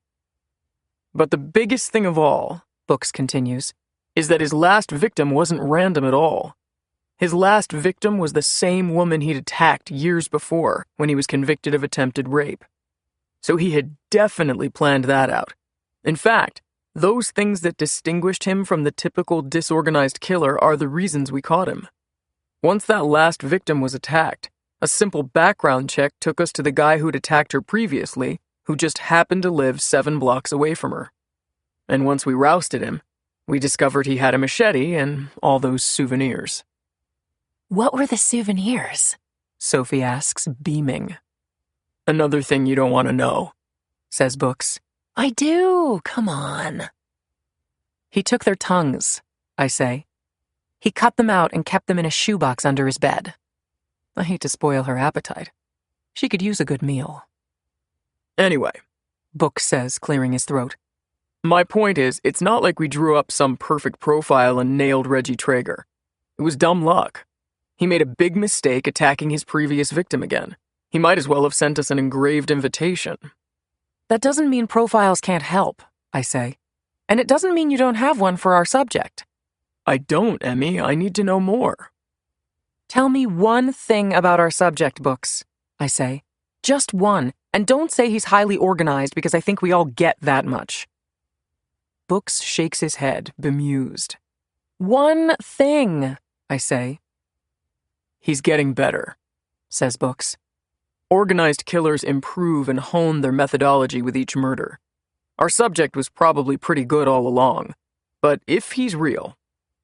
But the biggest thing of all, Books continues, is that his last victim wasn't random at all. His last victim was the same woman he'd attacked years before when he was convicted of attempted rape. So he had definitely planned that out. In fact, those things that distinguished him from the typical disorganized killer are the reasons we caught him. Once that last victim was attacked, a simple background check took us to the guy who'd attacked her previously, who just happened to live 7 blocks away from her. And once we rousted him, we discovered he had a machete and all those souvenirs. What were the souvenirs? Sophie asks, beaming. Another thing you don't want to know, says Books. I do, come on. He took their tongues, I say. He cut them out and kept them in a shoebox under his bed. I hate to spoil her appetite. She could use a good meal. Anyway, Books says, clearing his throat. My point is, it's not like we drew up some perfect profile and nailed Reggie Traeger. It was dumb luck. He made a big mistake attacking his previous victim again. He might as well have sent us an engraved invitation. That doesn't mean profiles can't help, I say. And it doesn't mean you don't have one for our subject. I don't, Emmy. I need to know more. Tell me one thing about our subject, Books, I say. Just one, and don't say he's highly organized because I think we all get that much. Books shakes his head, bemused. One thing, I say. He's getting better, says Books. Organized killers improve and hone their methodology with each murder. Our subject was probably pretty good all along, but if he's real,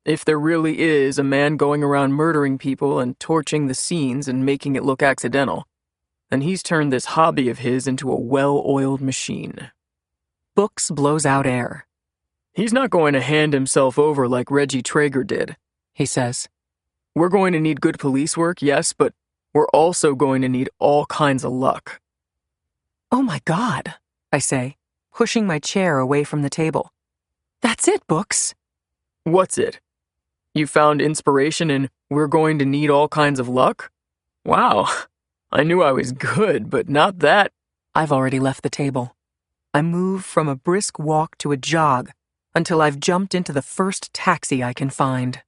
if there really is a man going around murdering people and torching the scenes and making it look accidental, then he's turned this hobby of his into a well-oiled machine. Books blows out air. He's not going to hand himself over like Reggie Traeger did, he says. We're going to need good police work, yes, but we're also going to need all kinds of luck. Oh my God, I say, pushing my chair away from the table. That's it, Books. What's it? You found inspiration in we're going to need all kinds of luck? Wow, I knew I was good, but not that. I've already left the table. I move from a brisk walk to a jog until I've jumped into the first taxi I can find.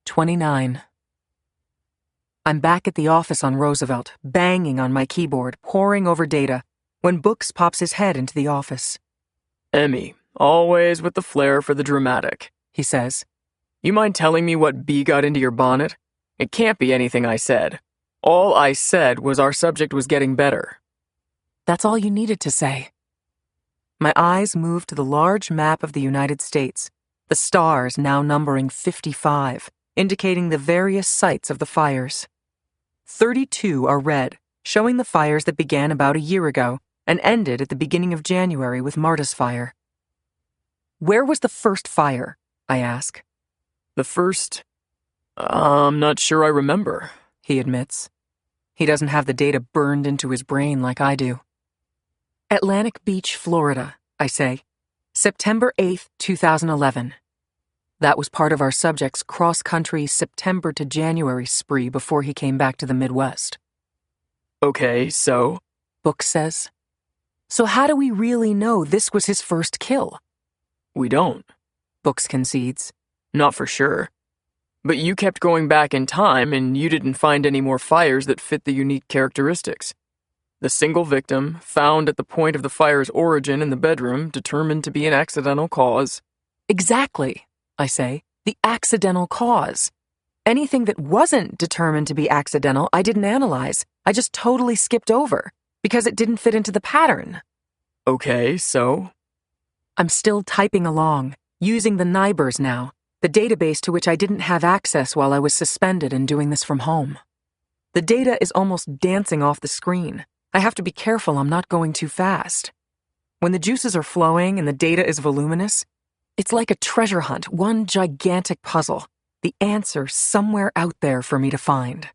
29. I'm back at the office on Roosevelt, banging on my keyboard, poring over data, when Books pops his head into the office. Emmy, always with the flair for the dramatic, he says. You mind telling me what bee got into your bonnet? It can't be anything I said. All I said was our subject was getting better. That's all you needed to say. My eyes move to the large map of the United States, the stars now numbering 55, indicating the various sites of the fires. 32 are red, showing the fires that began about a year ago and ended at the beginning of January with Marta's fire. Where was the first fire? I ask. The first? I'm not sure I remember, he admits. He doesn't have the data burned into his brain like I do. Atlantic Beach, Florida, I say. September 8th, 2011. That was part of our subject's cross-country September to January spree before he came back to the Midwest. Okay, so? Books says. So how do we really know this was his first kill? We don't. Books concedes. Not for sure. But you kept going back in time and you didn't find any more fires that fit the unique characteristics. The single victim, found at the point of the fire's origin in the bedroom, determined to be an accidental cause. Exactly. I say, the accidental cause. Anything that wasn't determined to be accidental, I didn't analyze. I just totally skipped over, because it didn't fit into the pattern. Okay, so? I'm still typing along, using the NIBRs now, the database to which I didn't have access while I was suspended and doing this from home. The data is almost dancing off the screen. I have to be careful I'm not going too fast. When the juices are flowing and the data is voluminous, it's like a treasure hunt, one gigantic puzzle, the answer somewhere out there for me to find.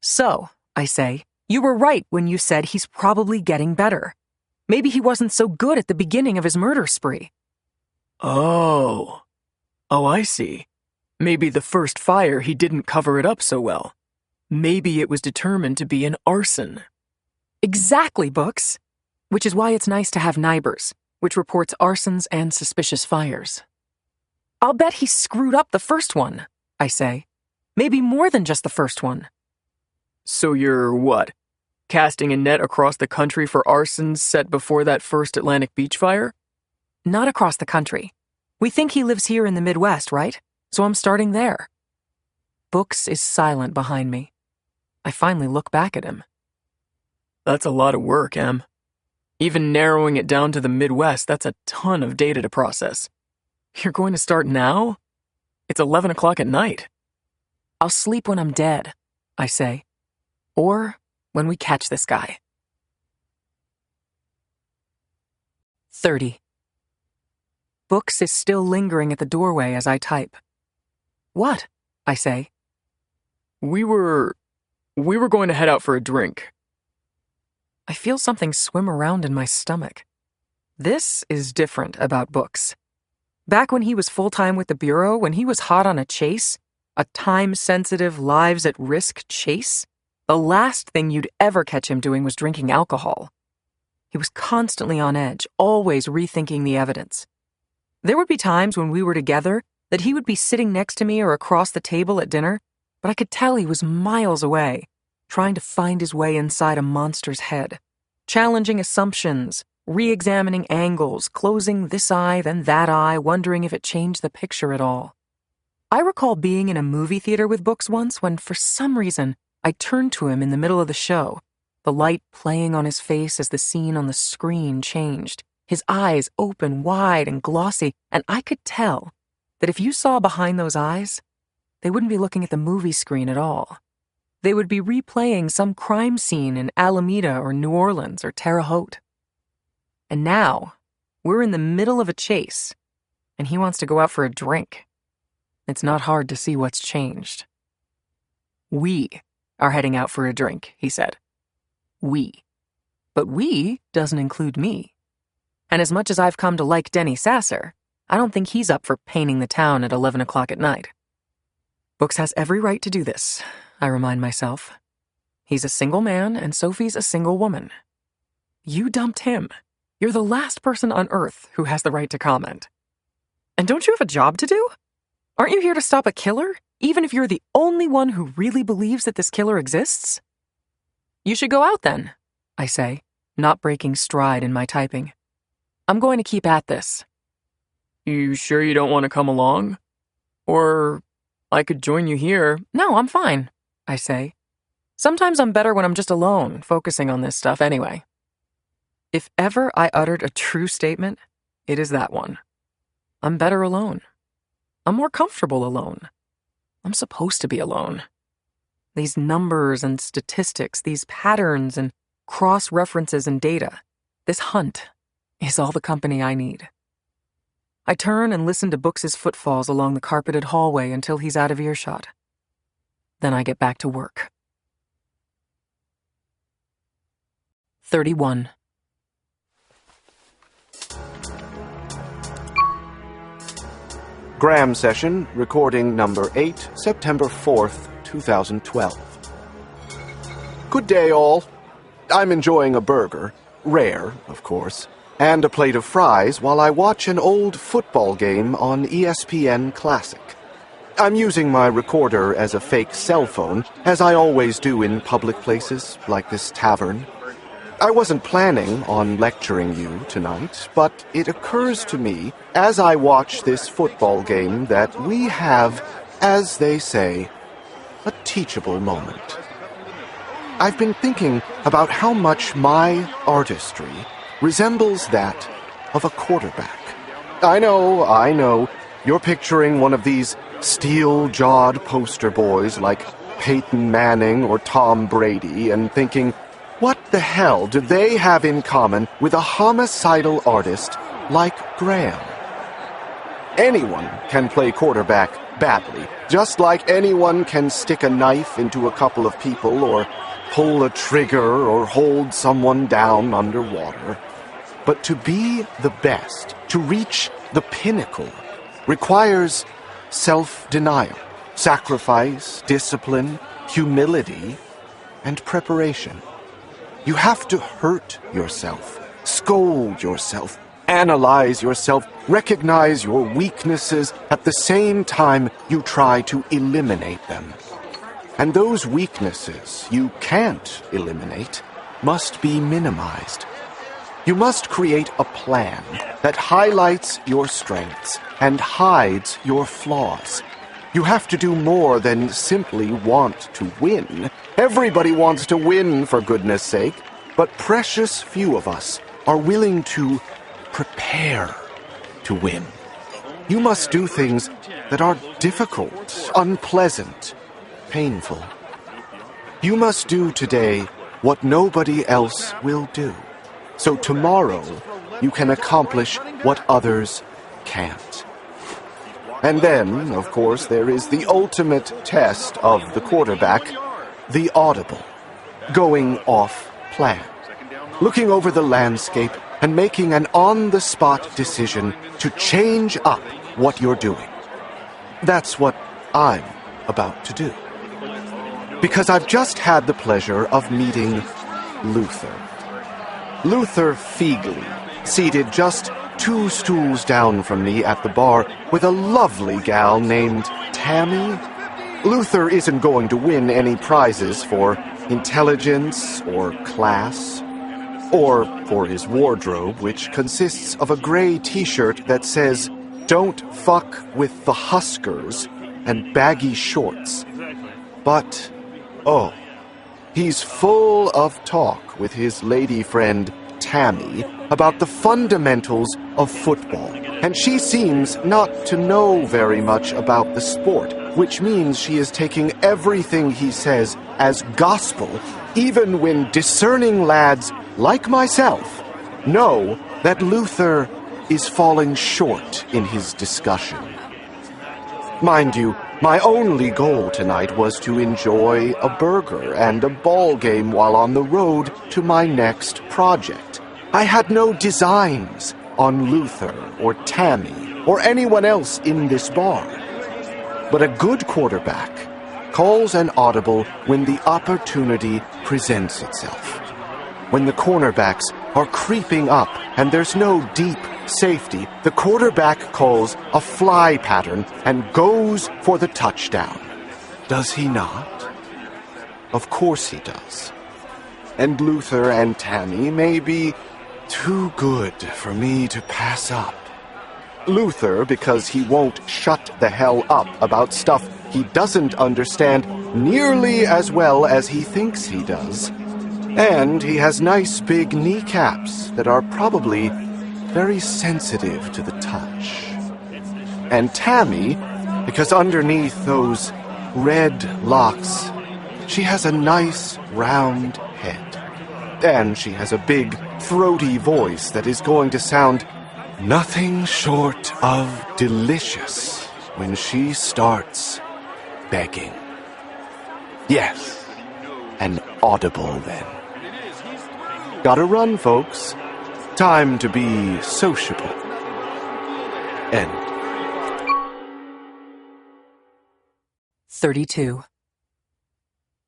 So, I say, you were right when you said he's probably getting better. Maybe he wasn't so good at the beginning of his murder spree. Oh, I see. Maybe the first fire he didn't cover it up so well. Maybe it was determined to be an arson. Exactly, Books. Which is why it's nice to have NIBRs, which reports arsons and suspicious fires. I'll bet he screwed up the first one, I say. Maybe more than just the first one. So you're what? Casting a net across the country for arsons set before that first Atlantic beach fire? Not across the country. We think he lives here in the Midwest, right? So I'm starting there. Books is silent behind me. I finally look back at him. That's a lot of work, Em. Even narrowing it down to the Midwest, that's a ton of data to process. You're going to start now? It's 11 o'clock at night. I'll sleep when I'm dead, I say. Or when we catch this guy. 30. Books is still lingering at the doorway as I type. What? I say. We were going to head out for a drink. I feel something swim around in my stomach. This is different about Books. Back when he was full-time with the Bureau, when he was hot on a chase, a time-sensitive, lives-at-risk chase, the last thing you'd ever catch him doing was drinking alcohol. He was constantly on edge, always rethinking the evidence. There would be times when we were together that he would be sitting next to me or across the table at dinner, but I could tell he was miles away, trying to find his way inside a monster's head, challenging assumptions, re-examining angles, closing this eye, then that eye, wondering if it changed the picture at all. I recall being in a movie theater with Books once when, for some reason, I turned to him in the middle of the show, the light playing on his face as the scene on the screen changed, his eyes open wide and glossy, and I could tell that if you saw behind those eyes, they wouldn't be looking at the movie screen at all. They would be replaying some crime scene in Alameda or New Orleans or Terre Haute. And now, we're in the middle of a chase, and he wants to go out for a drink. It's not hard to see what's changed. We are heading out for a drink, he said. We. But we doesn't include me. And as much as I've come to like Denny Sasser, I don't think he's up for painting the town at 11 o'clock at night. Books has every right to do this, I remind myself. He's a single man and Sophie's a single woman. You dumped him. You're the last person on earth who has the right to comment. And don't you have a job to do? Aren't you here to stop a killer, even if you're the only one who really believes that this killer exists? You should go out then, I say, not breaking stride in my typing. I'm going to keep at this. You sure you don't want to come along? Or I could join you here. No, I'm fine, I say. Sometimes I'm better when I'm just alone, focusing on this stuff anyway. If ever I uttered a true statement, it is that one. I'm better alone. I'm more comfortable alone. I'm supposed to be alone. These numbers and statistics, these patterns and cross-references and data, this hunt is all the company I need. I turn and listen to Books' footfalls along the carpeted hallway until he's out of earshot. Then I get back to work. 31. Graham session, recording number 8, September 4th, 2012. Good day, all. I'm enjoying a burger, rare, of course, and a plate of fries while I watch an old football game on ESPN Classic. I'm using my recorder as a fake cell phone, as I always do in public places like this tavern. I wasn't planning on lecturing you tonight, but it occurs to me as I watch this football game that we have, as they say, a teachable moment. I've been thinking about how much my artistry resembles that of a quarterback. I know. You're picturing one of these steel-jawed poster boys like Peyton Manning or Tom Brady and thinking, what the hell do they have in common with a homicidal artist like Graham? Anyone can play quarterback badly, just like anyone can stick a knife into a couple of people or pull a trigger or hold someone down underwater. But to be the best, to reach the pinnacle, requires self-denial, sacrifice, discipline, humility, and preparation. You have to hurt yourself, scold yourself, analyze yourself, recognize your weaknesses at the same time you try to eliminate them. And those weaknesses you can't eliminate must be minimized. You must create a plan that highlights your strengths and hides your flaws. You have to do more than simply want to win. Everybody wants to win, for goodness sake, but precious few of us are willing to prepare to win. You must do things that are difficult, unpleasant, painful. You must do today what nobody else will do, so tomorrow you can accomplish what others can't. And then, of course, there is the ultimate test of the quarterback, the audible, going off plan, looking over the landscape and making an on-the-spot decision to change up what you're doing. That's what I'm about to do. Because I've just had the pleasure of meeting Luther. Luther Feigley, seated just 2 stools down from me at the bar with a lovely gal named Tammy. Luther isn't going to win any prizes for intelligence or class, or for his wardrobe, which consists of a gray t-shirt that says, "Don't fuck with the Huskers," and baggy shorts. But, oh, he's full of talk with his lady friend Tammy about the fundamentals of football, and she seems not to know very much about the sport, which means she is taking everything he says as gospel, even when discerning lads like myself know that Luther is falling short in his discussion. Mind you, my only goal tonight was to enjoy a burger and a ball game while on the road to my next project. I had no designs on Luther or Tammy or anyone else in this bar. But a good quarterback calls an audible when the opportunity presents itself. When the cornerbacks are creeping up and there's no deep safety, the quarterback calls a fly pattern and goes for the touchdown. Does he not? Of course he does. And Luther and Tammy may be too good for me to pass up. Luther, because he won't shut the hell up about stuff he doesn't understand nearly as well as he thinks he does. And he has nice big kneecaps that are probably very sensitive to the touch. And Tammy, because underneath those red locks, she has a nice round head. And she has a big, throaty voice that is going to sound nothing short of delicious when she starts begging. Yes, an audible then. Gotta run, folks. Time to be sociable. End. 32.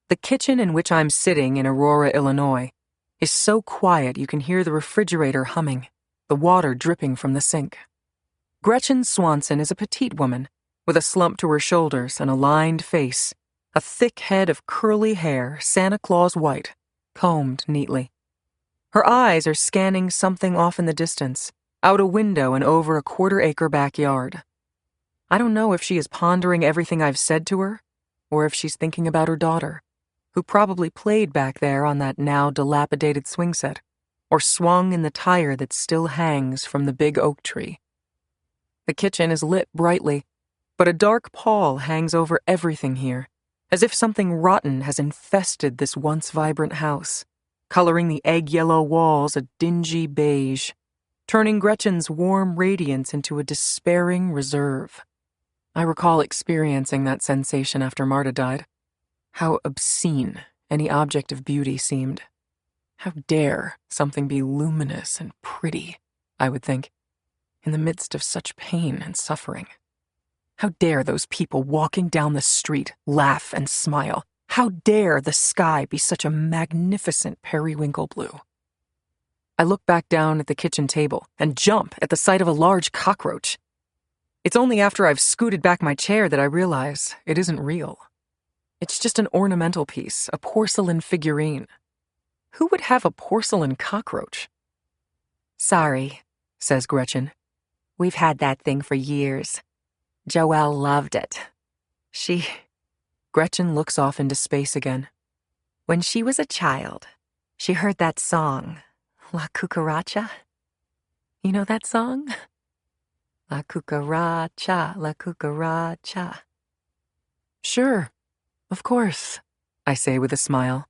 The kitchen in which I'm sitting in Aurora, Illinois, is so quiet you can hear the refrigerator humming, the water dripping from the sink. Gretchen Swanson is a petite woman, with a slump to her shoulders and a lined face, a thick head of curly hair, Santa Claus white, combed neatly. Her eyes are scanning something off in the distance, out a window and over a quarter-acre backyard. I don't know if she is pondering everything I've said to her, or if she's thinking about her daughter, who probably played back there on that now dilapidated swing set, or swung in the tire that still hangs from the big oak tree. The kitchen is lit brightly, but a dark pall hangs over everything here, as if something rotten has infested this once vibrant house, coloring the egg-yellow walls a dingy beige, turning Gretchen's warm radiance into a despairing reserve. I recall experiencing that sensation after Marta died. How obscene any object of beauty seemed. How dare something be luminous and pretty, I would think, in the midst of such pain and suffering. How dare those people walking down the street laugh and smile? How dare the sky be such a magnificent periwinkle blue? I look back down at the kitchen table and jump at the sight of a large cockroach. It's only after I've scooted back my chair that I realize it isn't real. It's just an ornamental piece, a porcelain figurine. Who would have a porcelain cockroach? Sorry, says Gretchen. We've had that thing for years. Joelle loved it. Gretchen looks off into space again. When she was a child, she heard that song, La Cucaracha. You know that song? La cucaracha, la cucaracha. Sure, of course, I say with a smile.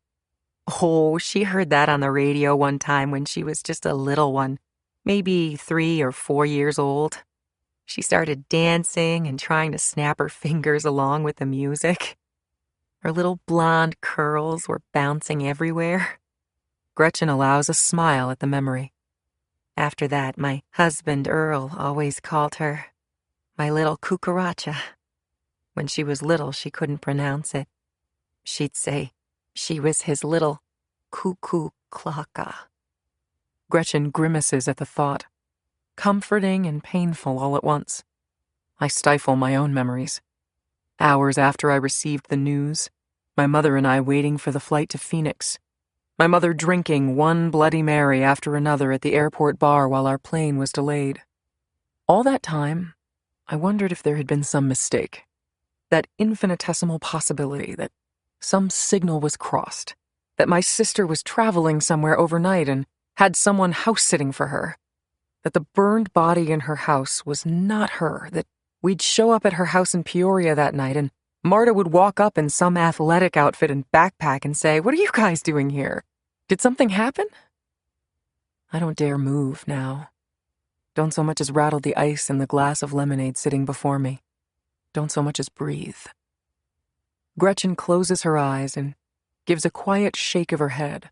Oh, she heard that on the radio one time when she was just a little one, maybe 3 or 4 years old. She started dancing and trying to snap her fingers along with the music. Her little blonde curls were bouncing everywhere. Gretchen allows a smile at the memory. After that, my husband Earl always called her my little cucaracha. When she was little, she couldn't pronounce it. She'd say she was his little cuckoo clocka. Gretchen grimaces at the thought, comforting and painful all at once. I stifle my own memories. Hours after I received the news, my mother and I waiting for the flight to Phoenix. My mother drinking one Bloody Mary after another at the airport bar while our plane was delayed. All that time, I wondered if there had been some mistake. That infinitesimal possibility that some signal was crossed, that my sister was traveling somewhere overnight and had someone house-sitting for her, that the burned body in her house was not her, that we'd show up at her house in Peoria that night and Marta would walk up in some athletic outfit and backpack and say, "What are you guys doing here? Did something happen?" I don't dare move now. Don't so much as rattle the ice in the glass of lemonade sitting before me. Don't so much as breathe. Gretchen closes her eyes and gives a quiet shake of her head.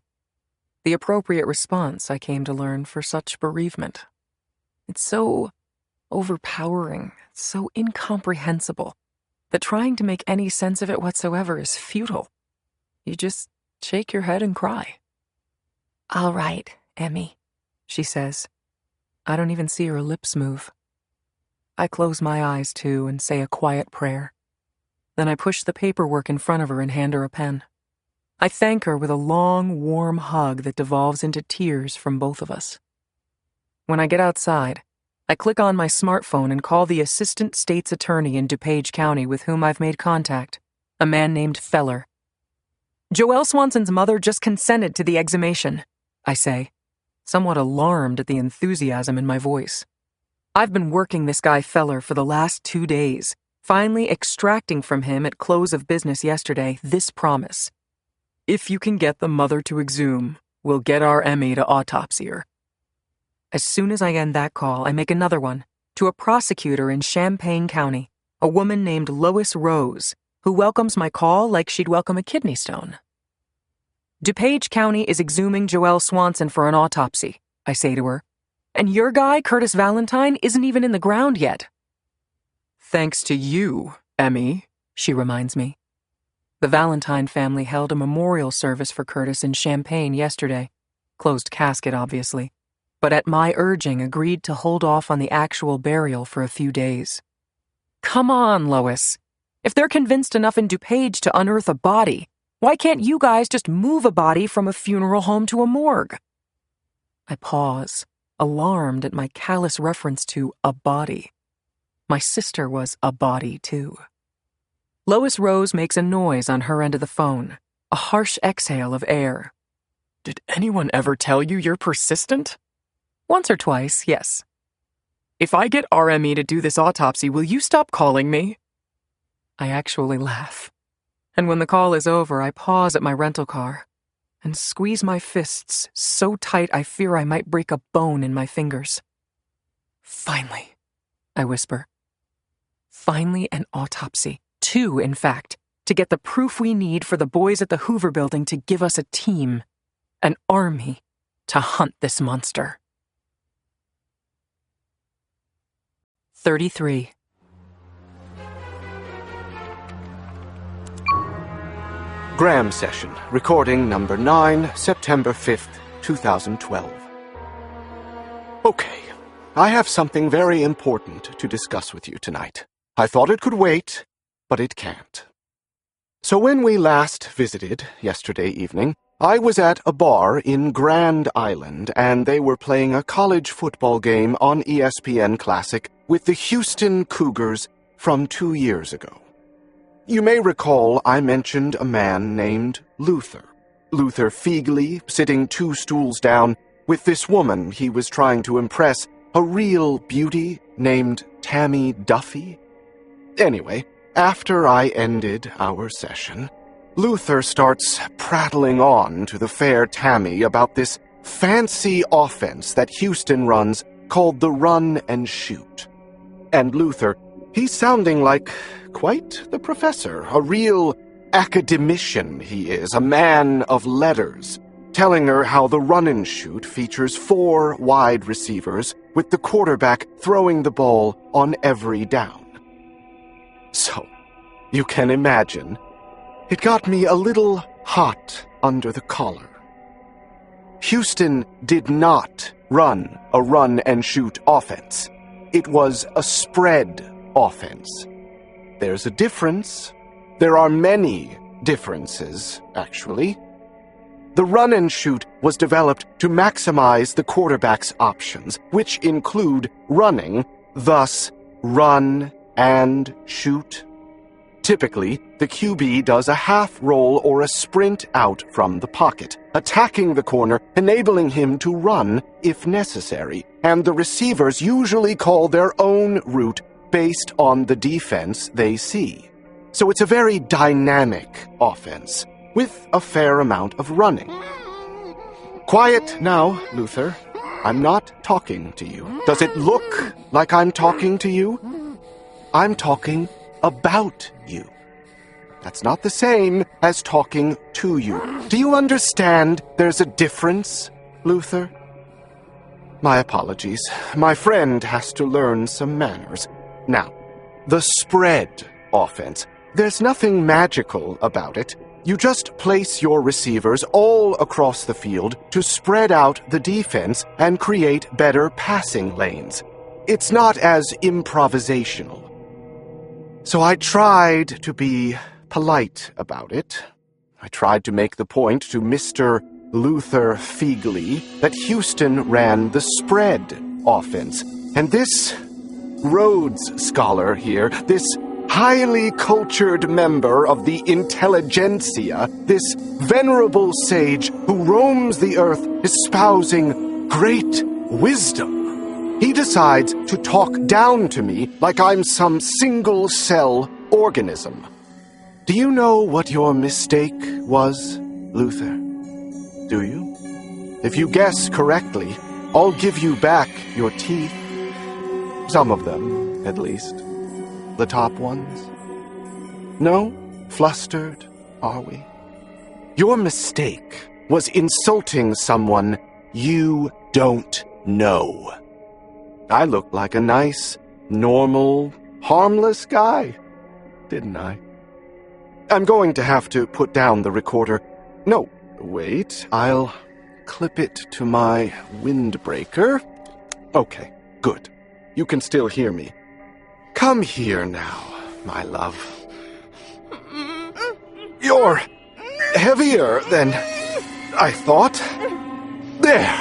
The appropriate response, I came to learn, for such bereavement. It's so overpowering, so incomprehensible, that trying to make any sense of it whatsoever is futile. You just shake your head and cry. "All right, Emmy," she says. I don't even see her lips move. I close my eyes too and say a quiet prayer. Then I push the paperwork in front of her and hand her a pen. I thank her with a long, warm hug that devolves into tears from both of us. When I get outside, I click on my smartphone and call the assistant state's attorney in DuPage County with whom I've made contact, a man named Feller. "Joelle Swanson's mother just consented to the exhumation," I say, somewhat alarmed at the enthusiasm in my voice. I've been working this guy Feller for the last 2 days, finally extracting from him at close of business yesterday this promise. "If you can get the mother to exhume, we'll get our Emmy to autopsy her." As soon as I end that call, I make another one to a prosecutor in Champaign County, a woman named Lois Rose, who welcomes my call like she'd welcome a kidney stone. "DuPage County is exhuming Joelle Swanson for an autopsy," I say to her, "and your guy, Curtis Valentine, isn't even in the ground yet." "Thanks to you, Emmy," she reminds me. The Valentine family held a memorial service for Curtis in Champaign yesterday. Closed casket, obviously, but at my urging agreed to hold off on the actual burial for a few days. Come on, Lois. If they're convinced enough in DuPage to unearth a body, why can't you guys just move a body from a funeral home to a morgue? I pause, alarmed at my callous reference to a body. My sister was a body, too. Lois Rose makes a noise on her end of the phone, a harsh exhale of air. "Did anyone ever tell you you're persistent?" "Once or twice, yes." If I get RME to do this autopsy, will you stop calling me? I actually laugh. And when the call is over, I pause at my rental car and squeeze my fists so tight I fear I might break a bone in my fingers. Finally, I whisper. Finally, an autopsy. 2, in fact, to get the proof we need for the boys at the Hoover Building to give us a team, an army, to hunt this monster. 33. Graham session, recording number 9, September 5th, 2012. Okay, I have something very important to discuss with you tonight. I thought it could wait, but it can't. So when we last visited, yesterday evening, I was at a bar in Grand Island, and they were playing a college football game on ESPN Classic with the Houston Cougars from 2 years ago. You may recall I mentioned a man named Luther. Luther Feigley, sitting 2 stools down with this woman he was trying to impress, a real beauty named Tammy Duffy. Anyway, after I ended our session, Luther starts prattling on to the fair Tammy about this fancy offense that Houston runs called the run and shoot. And Luther, he's sounding like quite the professor, a real academician he is, a man of letters, telling her how the run and shoot features 4 wide receivers with the quarterback throwing the ball on every down. So, you can imagine, it got me a little hot under the collar. Houston did not run a run-and-shoot offense. It was a spread offense. There's a difference. There are many differences, actually. The run-and-shoot was developed to maximize the quarterback's options, which include running, thus run and shoot. Typically, the QB does a half roll or a sprint out from the pocket, attacking the corner, enabling him to run if necessary, and the receivers usually call their own route based on the defense they see. So it's a very dynamic offense, with a fair amount of running. Quiet now, Luther. I'm not talking to you. Does it look like I'm talking to you? I'm talking about you. That's not the same as talking to you. Do you understand there's a difference, Luther? My apologies. My friend has to learn some manners. Now, the spread offense. There's nothing magical about it. You just place your receivers all across the field to spread out the defense and create better passing lanes. It's not as improvisational. So I tried to be polite about it. I tried to make the point to Mr. Luther Feigley that Houston ran the spread offense. And this Rhodes Scholar here, this highly cultured member of the intelligentsia, this venerable sage who roams the earth espousing great wisdom, he decides to talk down to me like I'm some single-cell organism. Do you know what your mistake was, Luther? Do you? If you guess correctly, I'll give you back your teeth. Some of them, at least. The top ones. No? Flustered, are we? Your mistake was insulting someone you don't know. I looked like a nice, normal, harmless guy, didn't I? I'm going to have to put down the recorder. No, wait, I'll clip it to my windbreaker. Okay, good. You can still hear me. Come here now, my love. You're heavier than I thought. There.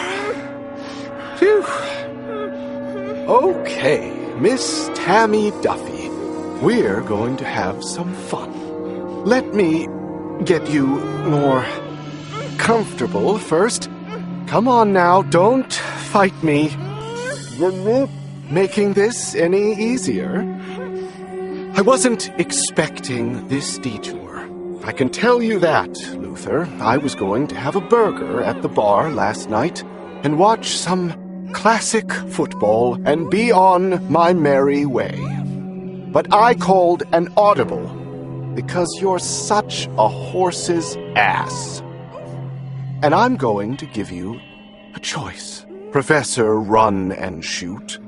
Phew. Okay, Miss Tammy Duffy, we're going to have some fun. Let me get you more comfortable first. Come on now, don't fight me. making this any easier. I wasn't expecting this detour. I can tell you that, Luther. I was going to have a burger at the bar last night and watch some classic football and be on my merry way. But I called an audible because you're such a horse's ass. And I'm going to give you a choice. Professor Run and Shoot.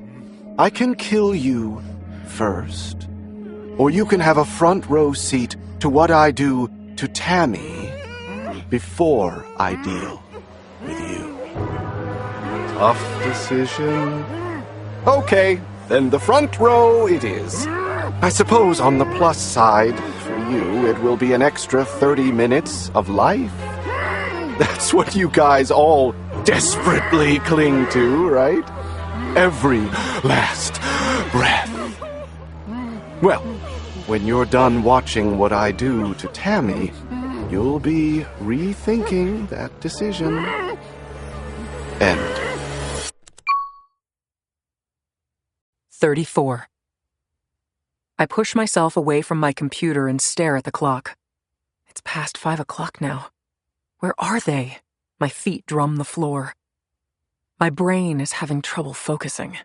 I can kill you first, or you can have a front row seat to what I do to Tammy before I deal with you. Tough decision. Okay, then the front row it is. I suppose on the plus side for you, it will be an extra 30 minutes of life. That's what you guys all desperately cling to, right? Every last breath. Well, when you're done watching what I do to Tammy, you'll be rethinking that decision. End. 34. I push myself away from my computer and stare at the clock. It's past 5 o'clock now. Where are they? My feet drum the floor. My brain is having trouble focusing.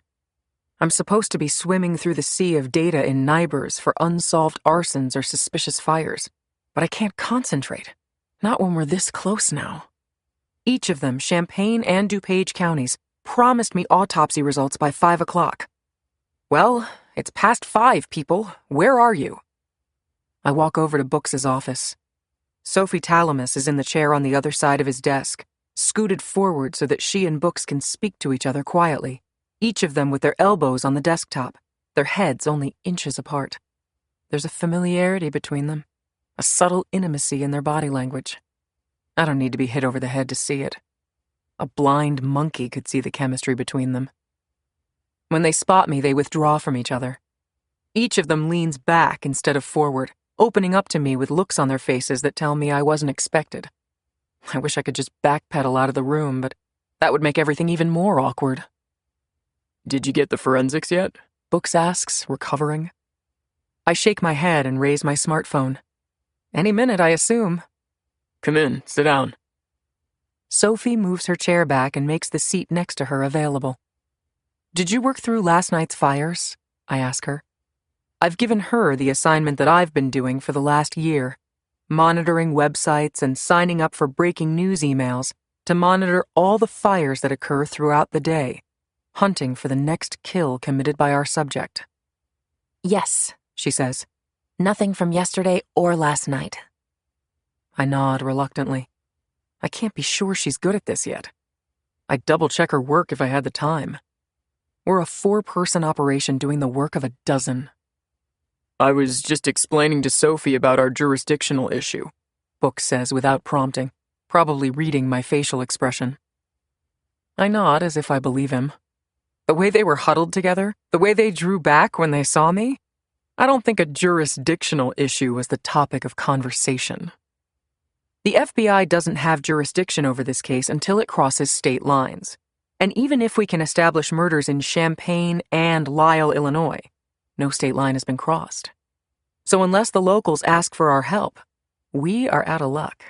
I'm supposed to be swimming through the sea of data in Nibers for unsolved arsons or suspicious fires, but I can't concentrate. Not when we're this close now. Each of them, Champaign and DuPage counties, promised me autopsy results by 5 o'clock. Well, it's past 5, people. Where are you? I walk over to Books' office. Sophie Talamus is in the chair on the other side of his desk, scooted forward so that she and Books can speak to each other quietly, each of them with their elbows on the desktop, their heads only inches apart. There's a familiarity between them, a subtle intimacy in their body language. I don't need to be hit over the head to see it. A blind monkey could see the chemistry between them. When they spot me, they withdraw from each other. Each of them leans back instead of forward, opening up to me with looks on their faces that tell me I wasn't expected. I wish I could just backpedal out of the room, but that would make everything even more awkward. Did you get the forensics yet? Books asks, recovering. I shake my head and raise my smartphone. Any minute, I assume. Come in, sit down. Sophie moves her chair back and makes the seat next to her available. Did you work through last night's fires? I ask her. I've given her the assignment that I've been doing for the last year, monitoring websites and signing up for breaking news emails to monitor all the fires that occur throughout the day, hunting for the next kill committed by our subject. Yes, she says. Nothing from yesterday or last night. I nod reluctantly. I can't be sure she's good at this yet. I'd double-check her work if I had the time. We're a 4-person operation doing the work of a dozen. I was just explaining to Sophie about our jurisdictional issue, Book says without prompting, probably reading my facial expression. I nod as if I believe him. The way they were huddled together, the way they drew back when they saw me, I don't think a jurisdictional issue was the topic of conversation. The FBI doesn't have jurisdiction over this case until it crosses state lines. And even if we can establish murders in Champaign and Lisle, Illinois, no state line has been crossed. So unless the locals ask for our help, we are out of luck.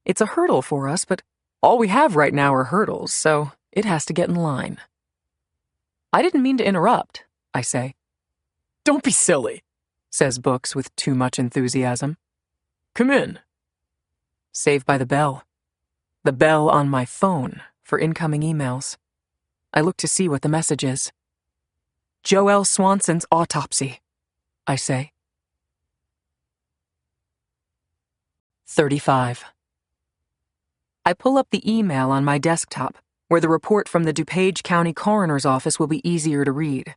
It's a hurdle for us, but all we have right now are hurdles, so it has to get in line. I didn't mean to interrupt, I say. Don't be silly, says Books with too much enthusiasm. Come in. Saved by the bell. The bell on my phone for incoming emails. I look to see what the message is. Joelle Swanson's autopsy, I say. 35. I pull up the email on my desktop, where the report from the DuPage County Coroner's Office will be easier to read.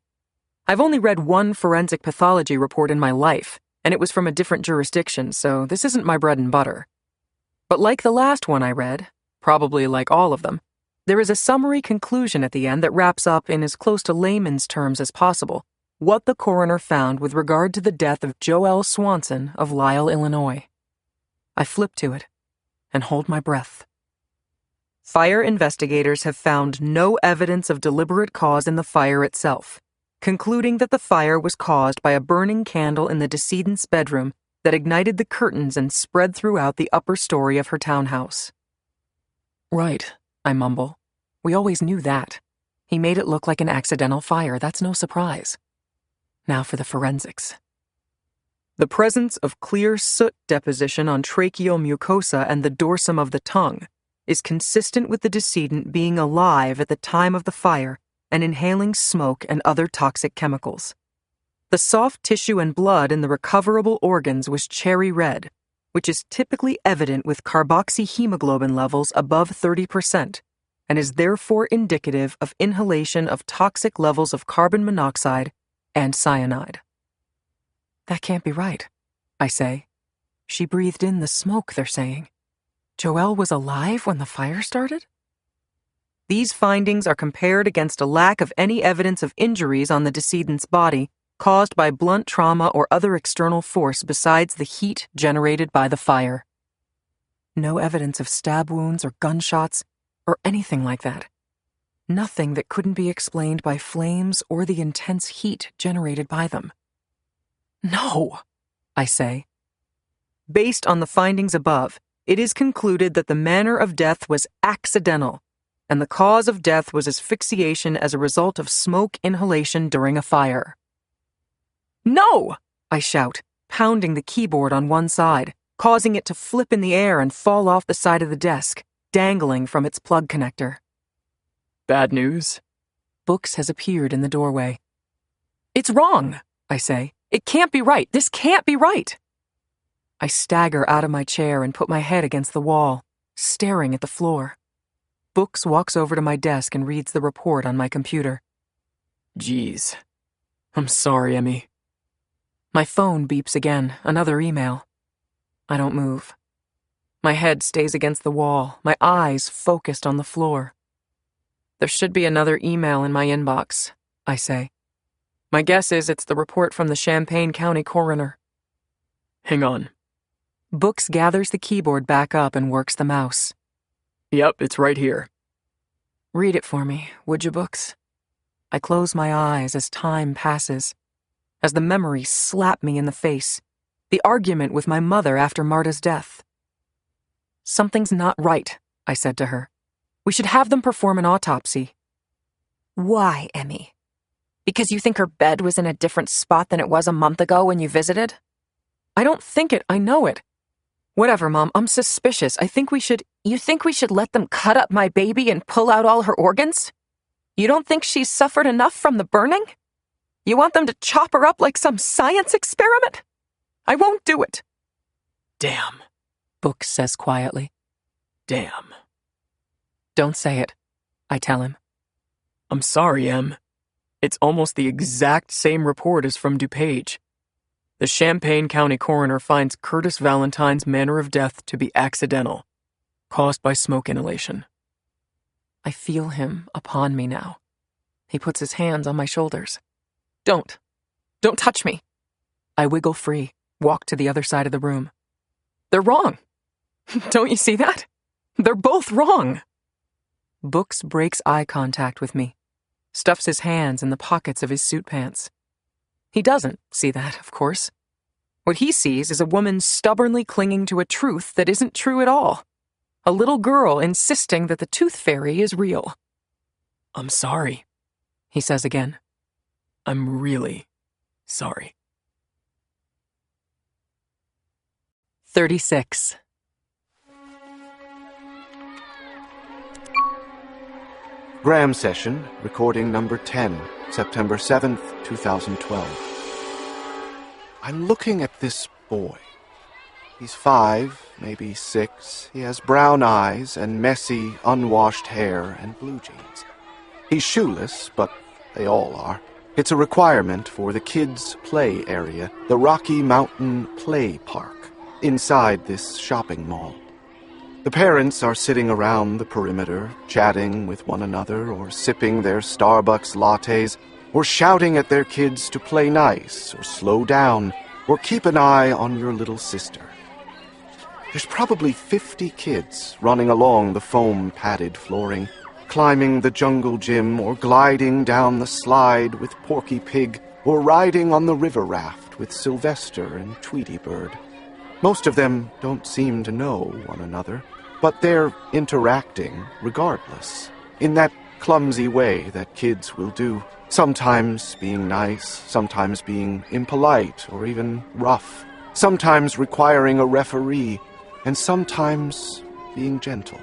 I've only read one forensic pathology report in my life, and it was from a different jurisdiction, so this isn't my bread and butter. But like the last one I read, probably like all of them, there is a summary conclusion at the end that wraps up in as close to layman's terms as possible what the coroner found with regard to the death of Joelle Swanson of Lisle, Illinois. I flip to it and hold my breath. fire investigators have found no evidence of deliberate cause in the fire itself, concluding that the fire was caused by a burning candle in the decedent's bedroom that ignited the curtains and spread throughout the upper story of her townhouse. Right, I mumble. We always knew that. He made it look like an accidental fire, that's no surprise. Now for the forensics. The presence of clear soot deposition on tracheal mucosa and the dorsum of the tongue is consistent with the decedent being alive at the time of the fire and inhaling smoke and other toxic chemicals. The soft tissue and blood in the recoverable organs was cherry red, which is typically evident with carboxyhemoglobin levels above 30%, and is therefore indicative of inhalation of toxic levels of carbon monoxide and cyanide. That can't be right, I say. She breathed in the smoke, they're saying. Joelle was alive when the fire started? These findings are compared against a lack of any evidence of injuries on the decedent's body caused by blunt trauma or other external force besides the heat generated by the fire. No evidence of stab wounds or gunshots or anything like that. Nothing that couldn't be explained by flames or the intense heat generated by them. No, I say. Based on the findings above, it is concluded that the manner of death was accidental, and the cause of death was asphyxiation as a result of smoke inhalation during a fire. No! I shout, pounding the keyboard on one side, causing it to flip in the air and fall off the side of the desk, dangling from its plug connector. Bad news? Books has appeared in the doorway. It's wrong, I say. It can't be right. This can't be right. I stagger out of my chair and put my head against the wall, staring at the floor. Books walks over to my desk and reads the report on my computer. Jeez. I'm sorry, Emmy. My phone beeps again, another email. I don't move. My head stays against the wall, my eyes focused on the floor. There should be another email in my inbox, I say. My guess is it's the report from the Champaign County coroner. Hang on. Books gathers the keyboard back up and works the mouse. Yep, it's right here. Read it for me, would you, Books? I close my eyes as time passes, as the memories slap me in the face. The argument with my mother after Marta's death. Something's not right, I said to her. We should have them perform an autopsy. Why, Emmy? Because you think her bed was in a different spot than it was a month ago when you visited? I don't think it, I know it. Whatever, Mom, I'm suspicious. You think we should let them cut up my baby and pull out all her organs? You don't think she's suffered enough from the burning? You want them to chop her up like some science experiment? I won't do it. Damn. Books says quietly. Damn. Don't say it, I tell him. I'm sorry, Em. It's almost the exact same report as from DuPage. The Champaign County coroner finds Curtis Valentine's manner of death to be accidental, caused by smoke inhalation. I feel him upon me now. He puts his hands on my shoulders. Don't touch me. I wiggle free, walk to the other side of the room. They're wrong. Don't you see that? They're both wrong. Books breaks eye contact with me, stuffs his hands in the pockets of his suit pants. He doesn't see that, of course. What he sees is a woman stubbornly clinging to a truth that isn't true at all. A little girl insisting that the tooth fairy is real. I'm sorry, he says again. I'm really sorry. 36. Graham session, recording number 10, September 7th, 2012. I'm looking at this boy. He's 5, maybe 6. He has brown eyes and messy, unwashed hair and blue jeans. He's shoeless, but they all are. It's a requirement for the kids' play area, the Rocky Mountain Play Park, inside this shopping mall. The parents are sitting around the perimeter, chatting with one another or sipping their Starbucks lattes, or shouting at their kids to play nice or slow down or keep an eye on your little sister. There's probably 50 kids running along the foam-padded flooring, climbing the jungle gym or gliding down the slide with Porky Pig or riding on the river raft with Sylvester and Tweety Bird. Most of them don't seem to know one another, but they're interacting regardless, in that clumsy way that kids will do, sometimes being nice, sometimes being impolite or even rough, sometimes requiring a referee, and sometimes being gentle.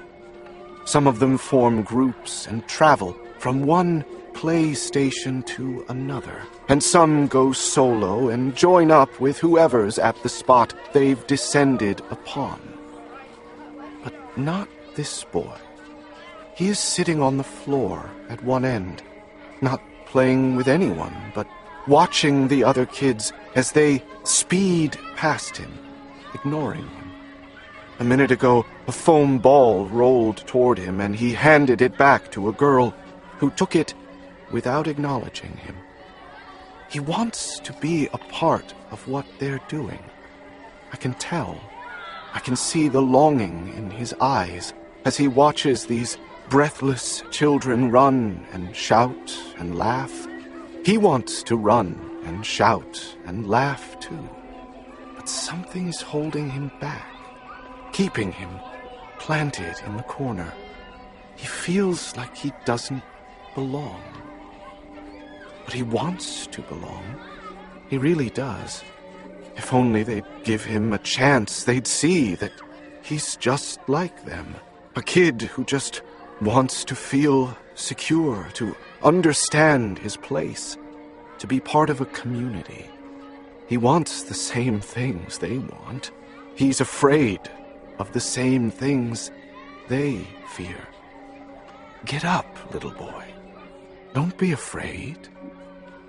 Some of them form groups and travel from one play station to another, and some go solo and join up with whoever's at the spot they've descended upon. But not this boy. He is sitting on the floor at one end, not playing with anyone, but watching the other kids as they speed past him, ignoring him. A minute ago, a foam ball rolled toward him, and he handed it back to a girl who took it without acknowledging him. He wants to be a part of what they're doing. I can tell. I can see the longing in his eyes as he watches these breathless children run and shout and laugh. He wants to run and shout and laugh too. But something's holding him back, keeping him planted in the corner. He feels like he doesn't belong. But he wants to belong. He really does. If only they'd give him a chance, they'd see that he's just like them. A kid who just wants to feel secure, to understand his place, to be part of a community. He wants the same things they want. He's afraid of the same things they fear. Get up, little boy. Don't be afraid.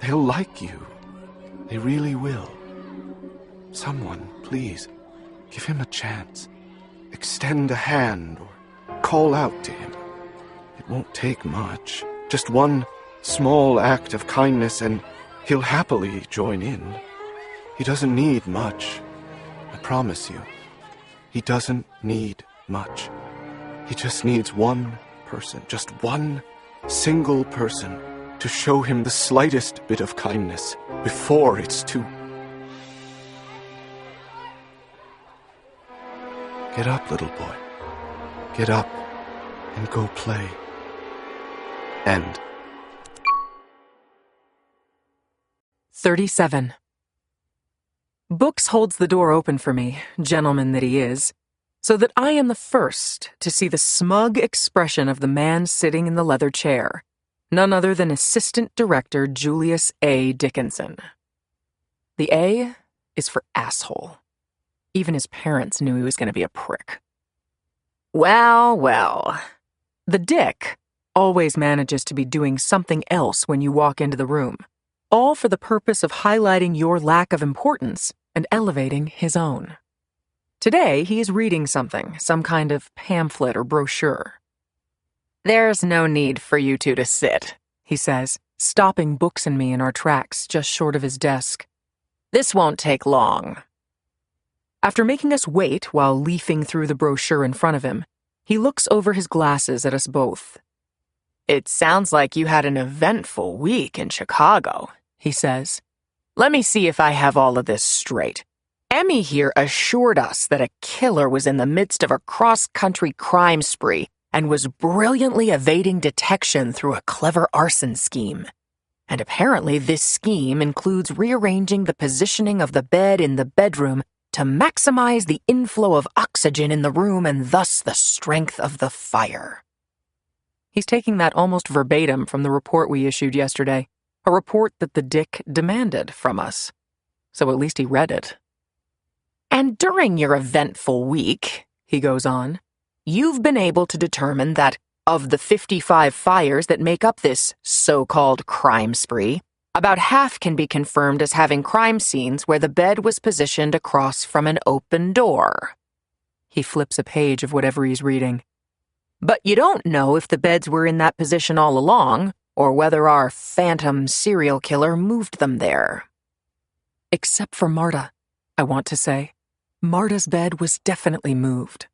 They'll like you. They really will. Someone, please, give him a chance. Extend a hand or call out to him. It won't take much. Just one small act of kindness and he'll happily join in. He doesn't need much. I promise you. He doesn't need much. He just needs one person, just one single person, to show him the slightest bit of kindness before it's too... Get up, little boy. Get up and go play. End. 37. Books holds the door open for me, gentleman that he is, so that I am the first to see the smug expression of the man sitting in the leather chair, none other than Assistant Director Julius A. Dickinson. The A is for asshole. Even his parents knew he was going to be a prick. Well, well. The Dick always manages to be doing something else when you walk into the room, all for the purpose of highlighting your lack of importance and elevating his own. Today, he is reading something, some kind of pamphlet or brochure. There's no need for you two to sit, he says, stopping Books and me in our tracks just short of his desk. This won't take long. After making us wait while leafing through the brochure in front of him, he looks over his glasses at us both. It sounds like you had an eventful week in Chicago, he says. Let me see if I have all of this straight. Emmy here assured us that a killer was in the midst of a cross-country crime spree and was brilliantly evading detection through a clever arson scheme. And apparently this scheme includes rearranging the positioning of the bed in the bedroom to maximize the inflow of oxygen in the room and thus the strength of the fire. He's taking that almost verbatim from the report we issued yesterday, a report that the Dick demanded from us. So at least he read it. And during your eventful week, he goes on, you've been able to determine that of the 55 fires that make up this so-called crime spree, about half can be confirmed as having crime scenes where the bed was positioned across from an open door. He flips a page of whatever he's reading. But you don't know if the beds were in that position all along, or whether our phantom serial killer moved them there. Except for Marta, I want to say. Marta's bed was definitely moved.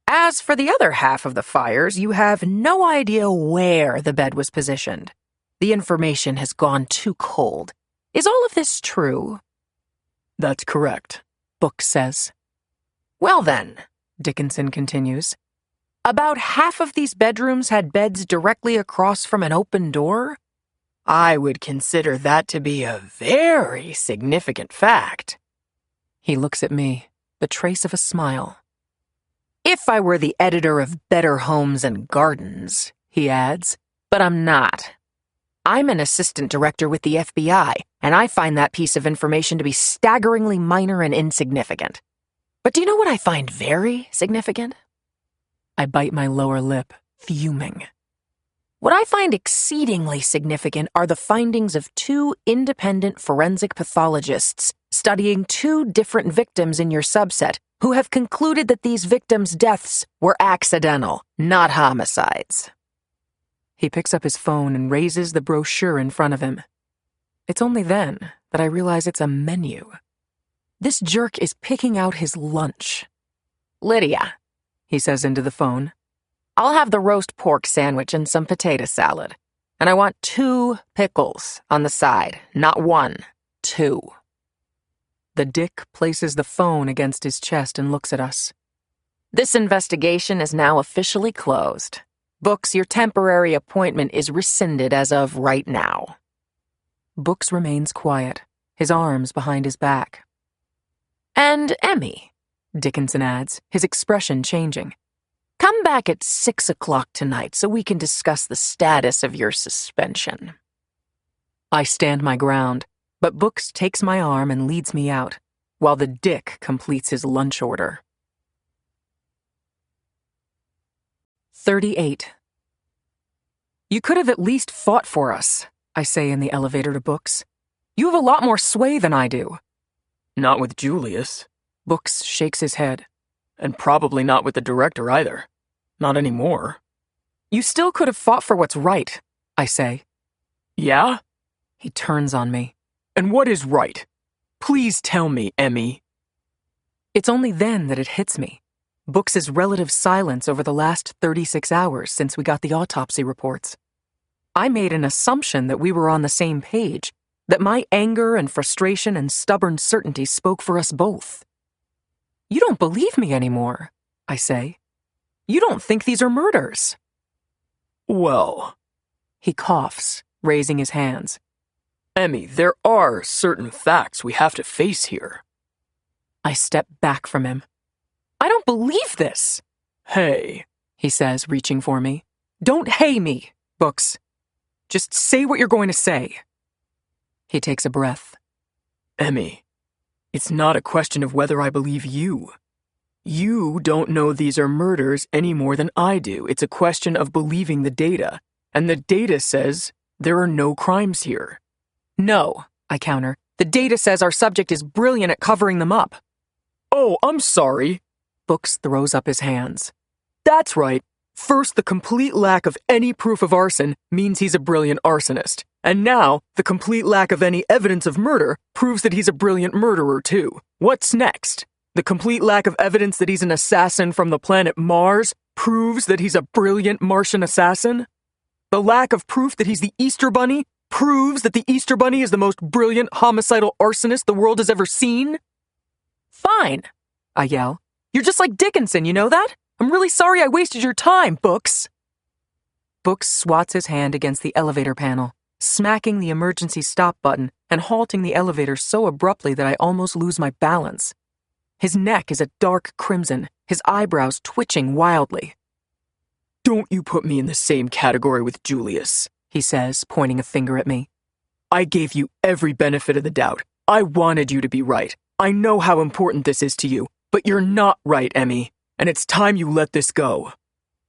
As for the other half of the fires, you have no idea where the bed was positioned. The information has gone too cold. Is all of this true? That's correct, Book says. Well then, Dickinson continues, about half of these bedrooms had beds directly across from an open door? I would consider that to be a very significant fact. He looks at me, the trace of a smile. If I were the editor of Better Homes and Gardens, he adds, but I'm not. I'm an assistant director with the FBI, and I find that piece of information to be staggeringly minor and insignificant. But do you know what I find very significant? I bite my lower lip, fuming. What I find exceedingly significant are the findings of 2 independent forensic pathologists studying 2 different victims in your subset who have concluded that these victims' deaths were accidental, not homicides. He picks up his phone and raises the brochure in front of him. It's only then that I realize it's a menu. This jerk is picking out his lunch. Lydia, he says into the phone, I'll have the roast pork sandwich and some potato salad. And I want 2 pickles on the side, not 1, 2. The dick places the phone against his chest and looks at us. This investigation is now officially closed. Books, your temporary appointment is rescinded as of right now. Books remains quiet, his arms behind his back. And Emmy, Dickinson adds, his expression changing. Come back at 6 o'clock tonight so we can discuss the status of your suspension. I stand my ground, but Books takes my arm and leads me out, while the dick completes his lunch order. 38. You could have at least fought for us, I say in the elevator to Books. You have a lot more sway than I do. Not with Julius. Books shakes his head. And probably not with the director either. Not anymore. You still could have fought for what's right, I say. Yeah? He turns on me. And what is right? Please tell me, Emmy. It's only then that it hits me. Books' relative silence over the last 36 hours since we got the autopsy reports. I made an assumption that we were on the same page, that my anger and frustration and stubborn certainty spoke for us both. You don't believe me anymore, I say. You don't think these are murders. Well, he coughs, raising his hands. Emmy, there are certain facts we have to face here. I step back from him. I don't believe this. Hey, he says, reaching for me. Don't hey me, Books. Just say what you're going to say. He takes a breath. Emmy, it's not a question of whether I believe you. You don't know these are murders any more than I do. It's a question of believing the data. And the data says there are no crimes here. No, I counter. The data says our subject is brilliant at covering them up. Oh, I'm sorry. Books throws up his hands. That's right. First, the complete lack of any proof of arson means he's a brilliant arsonist. And now, the complete lack of any evidence of murder proves that he's a brilliant murderer, too. What's next? The complete lack of evidence that he's an assassin from the planet Mars proves that he's a brilliant Martian assassin? The lack of proof that he's the Easter Bunny proves that the Easter Bunny is the most brilliant homicidal arsonist the world has ever seen? Fine, I yell. You're just like Dickinson, you know that? I'm really sorry I wasted your time, Books. Books swats his hand against the elevator panel, smacking the emergency stop button and halting the elevator so abruptly that I almost lose my balance. His neck is a dark crimson, his eyebrows twitching wildly. Don't you put me in the same category with Julius, he says, pointing a finger at me. I gave you every benefit of the doubt. I wanted you to be right. I know how important this is to you, but you're not right, Emmy, and it's time you let this go.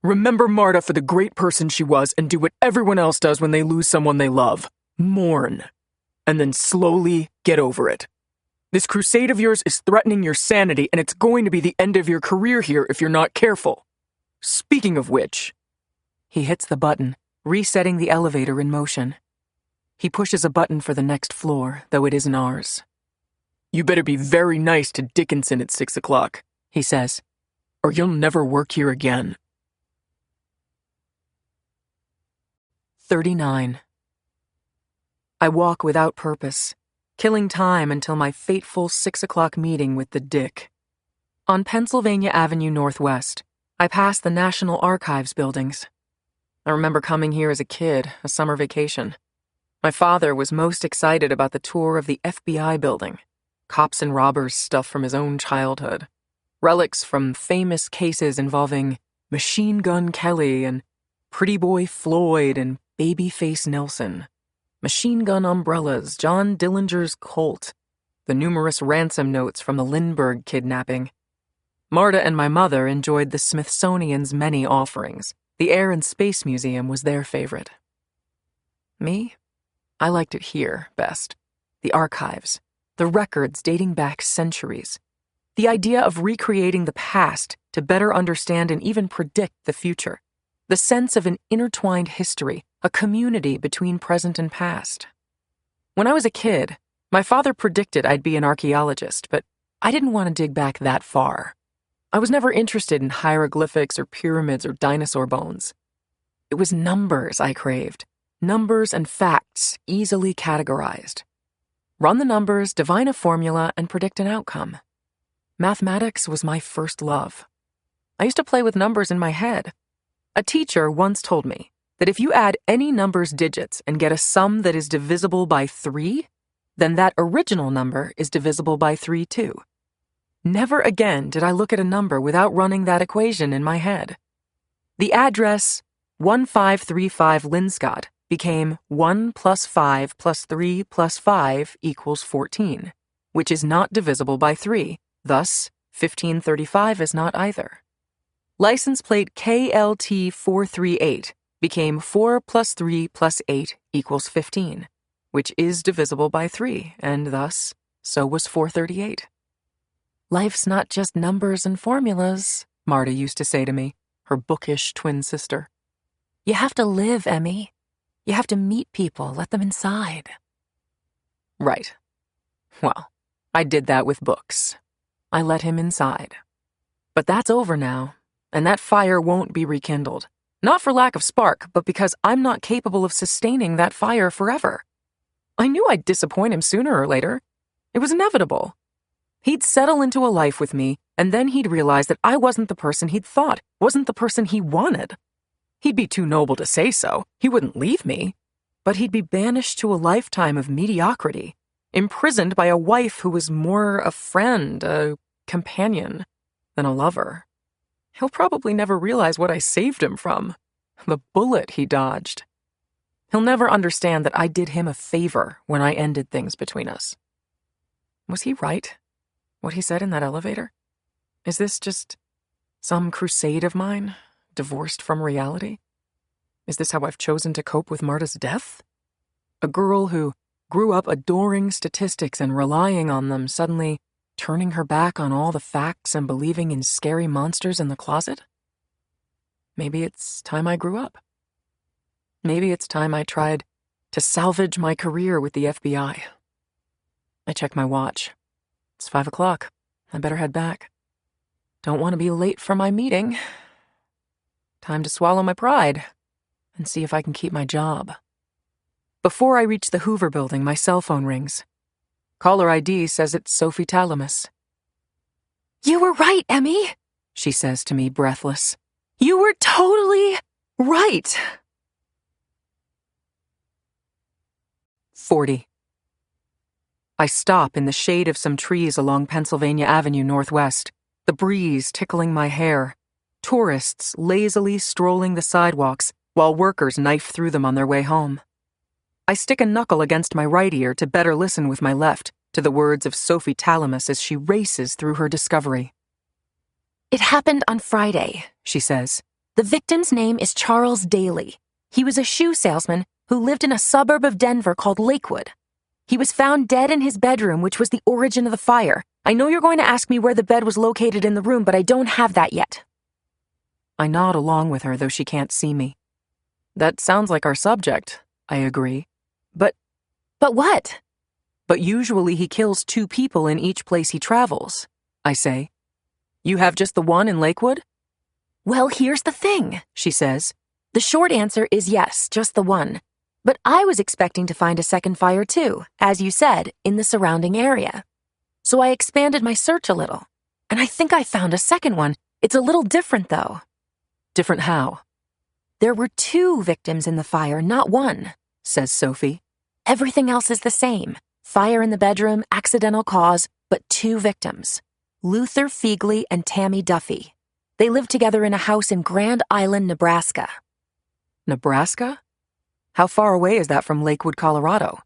Remember Marta for the great person she was and do what everyone else does when they lose someone they love. Mourn. And then slowly get over it. This crusade of yours is threatening your sanity, and it's going to be the end of your career here if you're not careful. Speaking of which... He hits the button, resetting the elevator in motion. He pushes a button for the next floor, though it isn't ours. You better be very nice to Dickinson at 6 o'clock, he says, or you'll never work here again. 39. I walk without purpose, killing time until my fateful 6 o'clock meeting with the Dick. On Pennsylvania Avenue Northwest, I pass the National Archives buildings. I remember coming here as a kid, a summer vacation. My father was most excited about the tour of the FBI building. Cops and robbers stuff from his own childhood. Relics from famous cases involving Machine Gun Kelly and Pretty Boy Floyd and Babyface Nelson. Machine gun umbrellas, John Dillinger's Colt, the numerous ransom notes from the Lindbergh kidnapping. Marta and my mother enjoyed the Smithsonian's many offerings. The Air and Space Museum was their favorite. Me? I liked it here best. The archives, the records dating back centuries. The idea of recreating the past to better understand and even predict the future. The sense of an intertwined history, a community between present and past. When I was a kid, my father predicted I'd be an archaeologist, but I didn't want to dig back that far. I was never interested in hieroglyphics or pyramids or dinosaur bones. It was numbers I craved. Numbers and facts easily categorized. Run the numbers, divine a formula, and predict an outcome. Mathematics was my first love. I used to play with numbers in my head. A teacher once told me that if you add any number's digits and get a sum that is divisible by 3, then that original number is divisible by 3 too. Never again did I look at a number without running that equation in my head. The address 1535 Linscott became 1 plus 5 plus 3 plus 5 equals 14, which is not divisible by 3. Thus, 1535 is not either. License plate KLT 438 became 4 plus 3 plus 8 equals 15, which is divisible by 3, and thus, so was 438. Life's not just numbers and formulas, Marta used to say to me, her bookish twin sister. You have to live, Emmy. You have to meet people, let them inside. Right. Well, I did that with books. I let him inside. But that's over now, and that fire won't be rekindled. Not for lack of spark, but because I'm not capable of sustaining that fire forever. I knew I'd disappoint him sooner or later. It was inevitable. He'd settle into a life with me, and then he'd realize that I wasn't the person he'd thought, wasn't the person he wanted. He'd be too noble to say so. He wouldn't leave me. But he'd be banished to a lifetime of mediocrity, imprisoned by a wife who was more a friend, a companion, than a lover. He'll probably never realize what I saved him from, the bullet he dodged. He'll never understand that I did him a favor when I ended things between us. Was he right? What he said in that elevator? Is this just some crusade of mine, divorced from reality? Is this how I've chosen to cope with Marta's death? A girl who grew up adoring statistics and relying on them, suddenly turning her back on all the facts and believing in scary monsters in the closet? Maybe it's time I grew up. Maybe it's time I tried to salvage my career with the FBI. I check my watch. It's 5 o'clock. I better head back. Don't want to be late for my meeting. Time to swallow my pride and see if I can keep my job. Before I reach the Hoover building, my cell phone rings. Caller ID says it's Sophie Talamus. You were right, Emmy, she says to me, breathless. You were totally right. 40. I stop in the shade of some trees along Pennsylvania Avenue Northwest, the breeze tickling my hair, tourists lazily strolling the sidewalks while workers knife through them on their way home. I stick a knuckle against my right ear to better listen with my left to the words of Sophie Talamus as she races through her discovery. It happened on Friday, she says. The victim's name is Charles Daly. He was a shoe salesman who lived in a suburb of Denver called Lakewood. He was found dead in his bedroom, which was the origin of the fire. I know you're going to ask me where the bed was located in the room, but I don't have that yet. I nod along with her, though she can't see me. That sounds like our subject, I agree. But what? But usually he kills 2 people in each place he travels, I say. You have just the one in Lakewood? Well, here's the thing, she says. The short answer is yes, just the one. But I was expecting to find a second fire too, as you said, in the surrounding area. So I expanded my search a little, and I think I found a second one. It's a little different, though. Different how? There were 2 victims in the fire, not one, says Sophie. Everything else is the same. Fire in the bedroom, accidental cause, but 2 victims. Luther Fegley and Tammy Duffy. They lived together in a house in Grand Island, Nebraska. Nebraska? How far away is that from Lakewood, Colorado?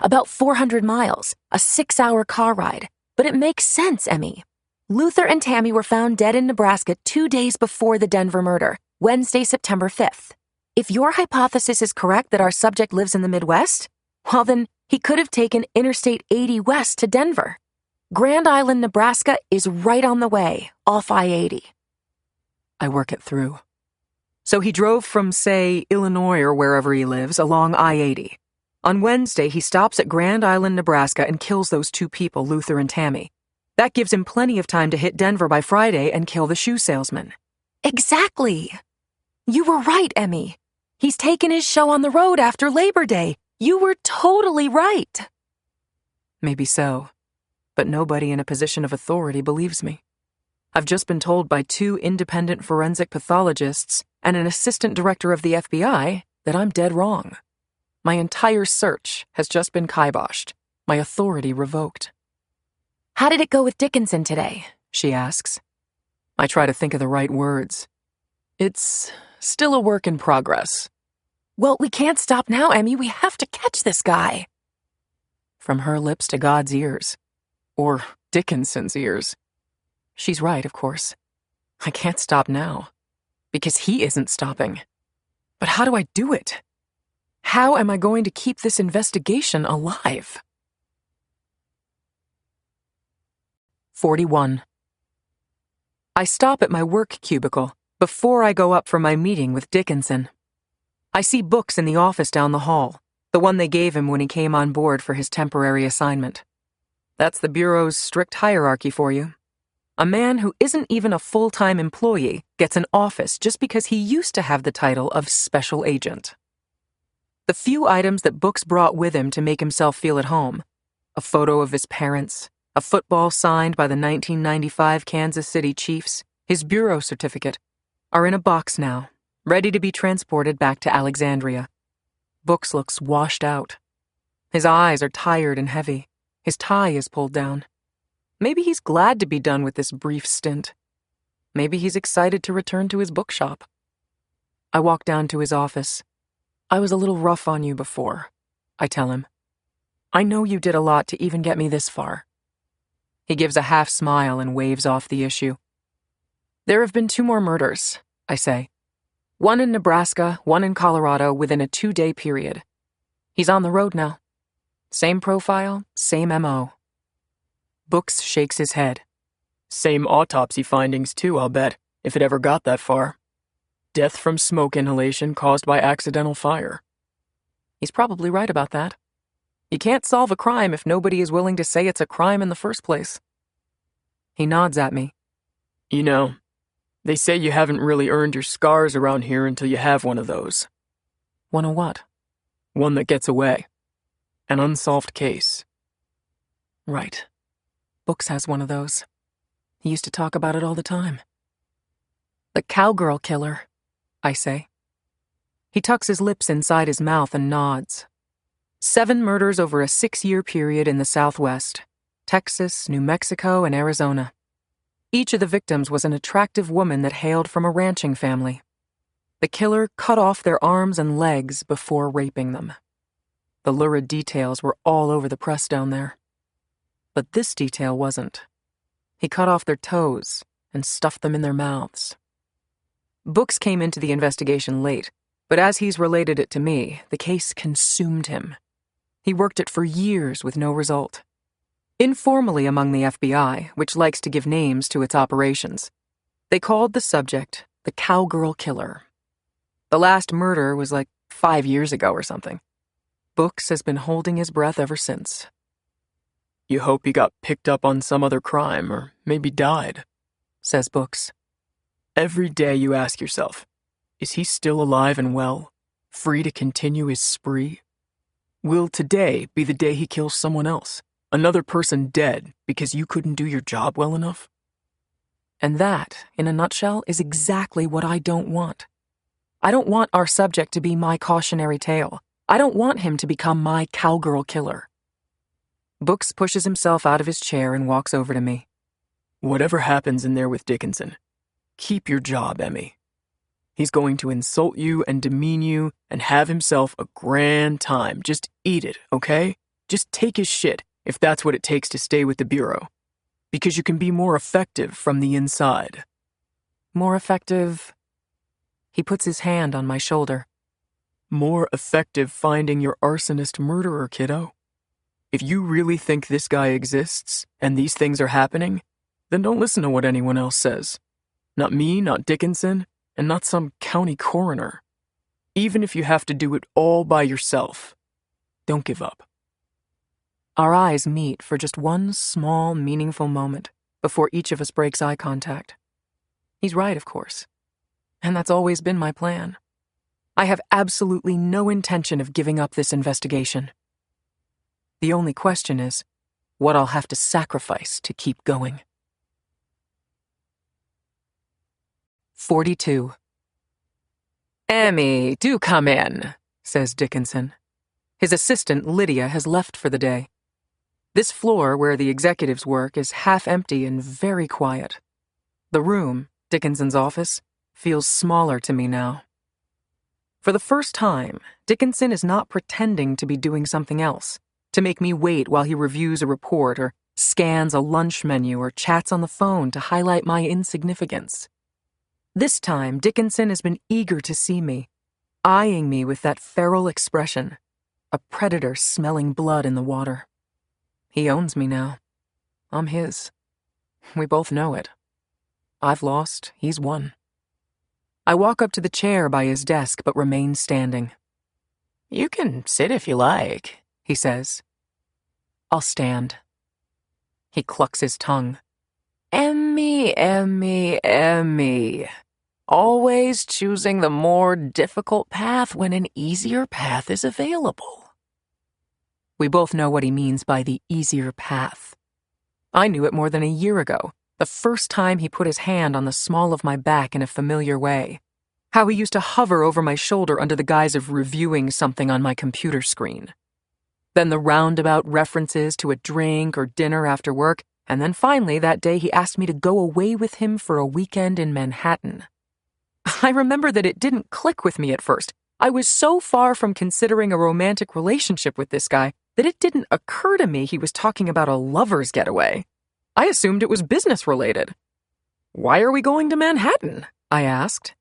About 400 miles, a 6-hour car ride. But it makes sense, Emmy. Luther and Tammy were found dead in Nebraska 2 days before the Denver murder, Wednesday, September 5th. If your hypothesis is correct that our subject lives in the Midwest, well then, he could have taken Interstate 80 west to Denver. Grand Island, Nebraska is right on the way, off I-80. I work it through. So he drove from, say, Illinois or wherever he lives, along I-80. On Wednesday, he stops at Grand Island, Nebraska and kills those 2 people, Luther and Tammy. That gives him plenty of time to hit Denver by Friday and kill the shoe salesman. Exactly. You were right, Emmy. He's taken his show on the road after Labor Day. You were totally right. Maybe so, but nobody in a position of authority believes me. I've just been told by 2 independent forensic pathologists and an assistant director of the FBI that I'm dead wrong. My entire search has just been kiboshed, my authority revoked. How did it go with Dickinson today? She asks. I try to think of the right words. It's still a work in progress. Well, we can't stop now, Emmy. We have to catch this guy. From her lips to God's ears. Or Dickinson's ears. She's right, of course. I can't stop now. Because he isn't stopping. But how do I do it? How am I going to keep this investigation alive? 41. I stop at my work cubicle before I go up for my meeting with Dickinson. I see books in the office down the hall, the one they gave him when he came on board for his temporary assignment. That's the Bureau's strict hierarchy for you. A man who isn't even a full-time employee gets an office just because he used to have the title of special agent. The few items that Books brought with him to make himself feel at home, a photo of his parents, a football signed by the 1995 Kansas City Chiefs, his bureau certificate, are in a box now, ready to be transported back to Alexandria. Books looks washed out. His eyes are tired and heavy. His tie is pulled down. Maybe he's glad to be done with this brief stint. Maybe he's excited to return to his bookshop. I walk down to his office. I was a little rough on you before, I tell him. I know you did a lot to even get me this far. He gives a half smile and waves off the issue. There have been 2 more murders, I say. One in Nebraska, one in Colorado within a 2-day period. He's on the road now. Same profile, same MO. Books shakes his head. Same autopsy findings too, I'll bet, if it ever got that far. Death from smoke inhalation caused by accidental fire. He's probably right about that. You can't solve a crime if nobody is willing to say it's a crime in the first place. He nods at me. You know, they say you haven't really earned your scars around here until you have one of those. One of what? One that gets away. An unsolved case. Right. Books has one of those. He used to talk about it all the time. The cowgirl killer, I say. He tucks his lips inside his mouth and nods. 7 murders over a 6-year period in the Southwest, Texas, New Mexico, and Arizona. Each of the victims was an attractive woman that hailed from a ranching family. The killer cut off their arms and legs before raping them. The lurid details were all over the press down there. But this detail wasn't. He cut off their toes and stuffed them in their mouths. Books came into the investigation late, but as he's related it to me, the case consumed him. He worked it for years with no result. Informally among the FBI, which likes to give names to its operations, they called the subject the cowgirl killer. The last murder was like 5 years ago or something. Books has been holding his breath ever since. You hope he got picked up on some other crime, or maybe died, says Books. Every day you ask yourself, is he still alive and well, free to continue his spree? Will today be the day he kills someone else, another person dead because you couldn't do your job well enough? And that, in a nutshell, is exactly what I don't want. I don't want our subject to be my cautionary tale. I don't want him to become my cowgirl killer. Books pushes himself out of his chair and walks over to me. Whatever happens in there with Dickinson, keep your job, Emmy. He's going to insult you and demean you and have himself a grand time. Just eat it, okay? Just take his shit, if that's what it takes to stay with the Bureau. Because you can be more effective from the inside. More effective? He puts his hand on my shoulder. More effective finding your arsonist murderer, kiddo. If you really think this guy exists and these things are happening, then don't listen to what anyone else says. Not me, not Dickinson, and not some county coroner. Even if you have to do it all by yourself, don't give up. Our eyes meet for just one small, meaningful moment before each of us breaks eye contact. He's right, of course. And that's always been my plan. I have absolutely no intention of giving up this investigation. The only question is what I'll have to sacrifice to keep going. 42. Emmy, do come in, says Dickinson. His assistant, Lydia, has left for the day. This floor where the executives work is half empty and very quiet. The room, Dickinson's office, feels smaller to me now. For the first time, Dickinson is not pretending to be doing something else, to make me wait while he reviews a report or scans a lunch menu or chats on the phone to highlight my insignificance. This time, Dickinson has been eager to see me, eyeing me with that feral expression, a predator smelling blood in the water. He owns me now. I'm his. We both know it. I've lost, he's won. I walk up to the chair by his desk but remain standing. You can sit if you like, he says. I'll stand. He clucks his tongue. Emmy, Emmy, Emmy. Always choosing the more difficult path when an easier path is available. We both know what he means by the easier path. I knew it more than a year ago, the first time he put his hand on the small of my back in a familiar way. How he used to hover over my shoulder under the guise of reviewing something on my computer screen. Then the roundabout references to a drink or dinner after work, and then finally that day he asked me to go away with him for a weekend in Manhattan. I remember that it didn't click with me at first. I was so far from considering a romantic relationship with this guy that it didn't occur to me he was talking about a lover's getaway. I assumed it was business related. "Why are we going to Manhattan?" I asked.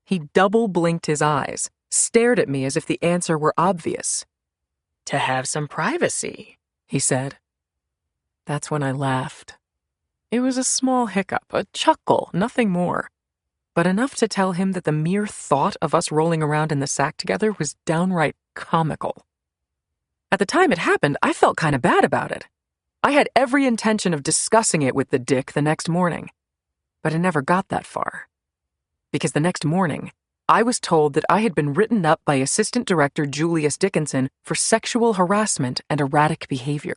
He double blinked his eyes, stared at me as if the answer were obvious. "To have some privacy," he said. That's when I laughed. It was a small hiccup, a chuckle, nothing more. But enough to tell him that the mere thought of us rolling around in the sack together was downright comical. At the time it happened, I felt kind of bad about it. I had every intention of discussing it with the dick the next morning. But I never got that far. Because the next morning, I was told that I had been written up by Assistant Director Julius Dickinson for sexual harassment and erratic behavior.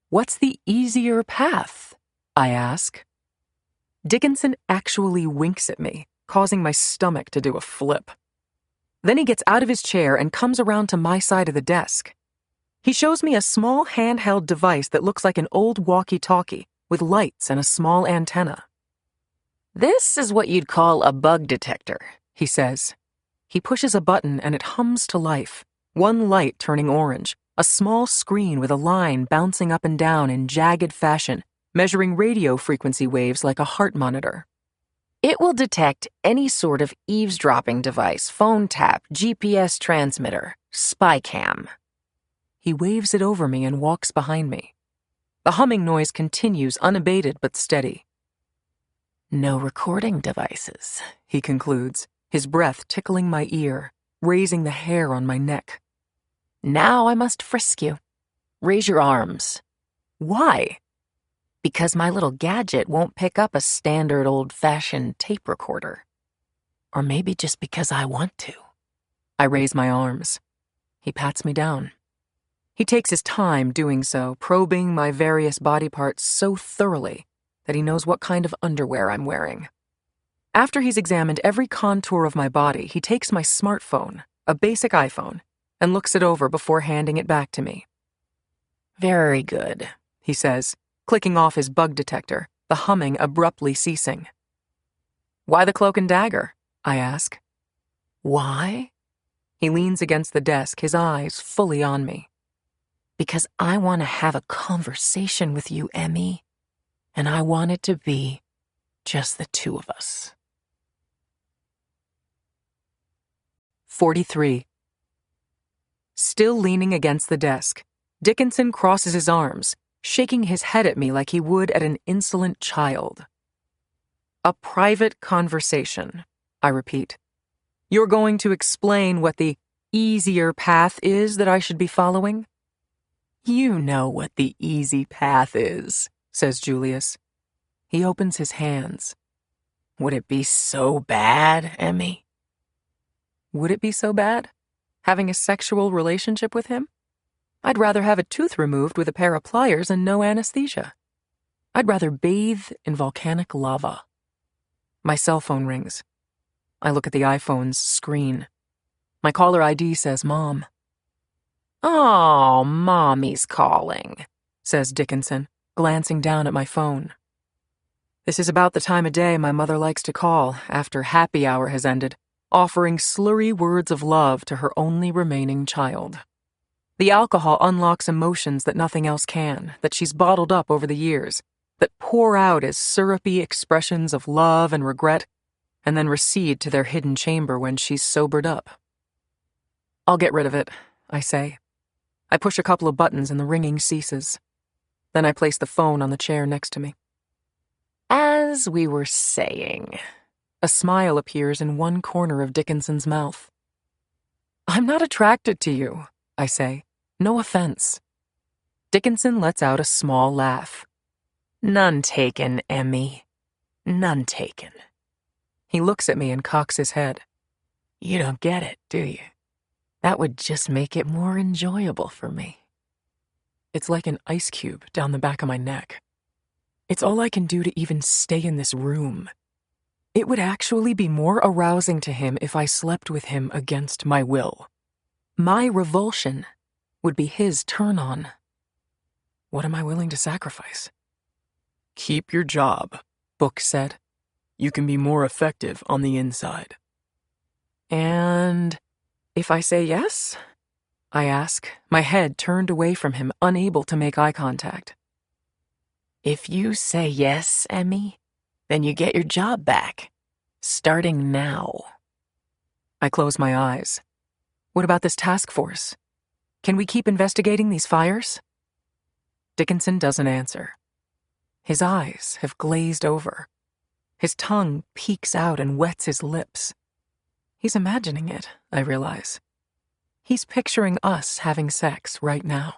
What's the easier path? I ask. Dickinson actually winks at me, causing my stomach to do a flip. Then he gets out of his chair and comes around to my side of the desk. He shows me a small handheld device that looks like an old walkie-talkie with lights and a small antenna. "This is what you'd call a bug detector," he says. He pushes a button and it hums to life, one light turning orange, a small screen with a line bouncing up and down in jagged fashion, measuring radio frequency waves like a heart monitor. It will detect any sort of eavesdropping device, phone tap, GPS transmitter, spy cam. He waves it over me and walks behind me. The humming noise continues unabated but steady. "No recording devices," he concludes, his breath tickling my ear, raising the hair on my neck. "Now I must frisk you. Raise your arms." Why? Because my little gadget won't pick up a standard old-fashioned tape recorder. Or maybe just because I want to. I raise my arms. He pats me down. He takes his time doing so, probing my various body parts so thoroughly that he knows what kind of underwear I'm wearing. After he's examined every contour of my body, he takes my smartphone, a basic iPhone, and looks it over before handing it back to me. Very good, he says, clicking off his bug detector, the humming abruptly ceasing. Why the cloak and dagger? I ask. Why? He leans against the desk, his eyes fully on me. Because I want to have a conversation with you, Emmy, and I want it to be just the two of us. 43. Still leaning against the desk, Dickinson crosses his arms, shaking his head at me like he would at an insolent child. A private conversation, I repeat. You're going to explain what the easier path is that I should be following? You know what the easy path is, says Julius. He opens his hands. Would it be so bad, Emmy? Would it be so bad? Having a sexual relationship with him? I'd rather have a tooth removed with a pair of pliers and no anesthesia. I'd rather bathe in volcanic lava. My cell phone rings. I look at the iPhone's screen. My caller ID says Mom. Oh, Mommy's calling, says Dickinson, glancing down at my phone. This is about the time of day my mother likes to call after happy hour has ended, offering slurry words of love to her only remaining child. The alcohol unlocks emotions that nothing else can, that she's bottled up over the years, that pour out as syrupy expressions of love and regret, and then recede to their hidden chamber when she's sobered up. I'll get rid of it, I say. I push a couple of buttons and the ringing ceases. Then I place the phone on the chair next to me. As we were saying, a smile appears in one corner of Dickinson's mouth. I'm not attracted to you, I say. No offense. Dickinson lets out a small laugh. None taken, Emmy. None taken. He looks at me and cocks his head. You don't get it, do you? That would just make it more enjoyable for me. It's like an ice cube down the back of my neck. It's all I can do to even stay in this room. It would actually be more arousing to him if I slept with him against my will. My revulsion would be his turn on. What am I willing to sacrifice? Keep your job, Book said. You can be more effective on the inside. And if I say yes? I ask, my head turned away from him, unable to make eye contact. If you say yes, Emmy, then you get your job back, starting now. I close my eyes. What about this task force? Can we keep investigating these fires? Dickinson doesn't answer. His eyes have glazed over. His tongue peeks out and wets his lips. He's imagining it, I realize. He's picturing us having sex right now.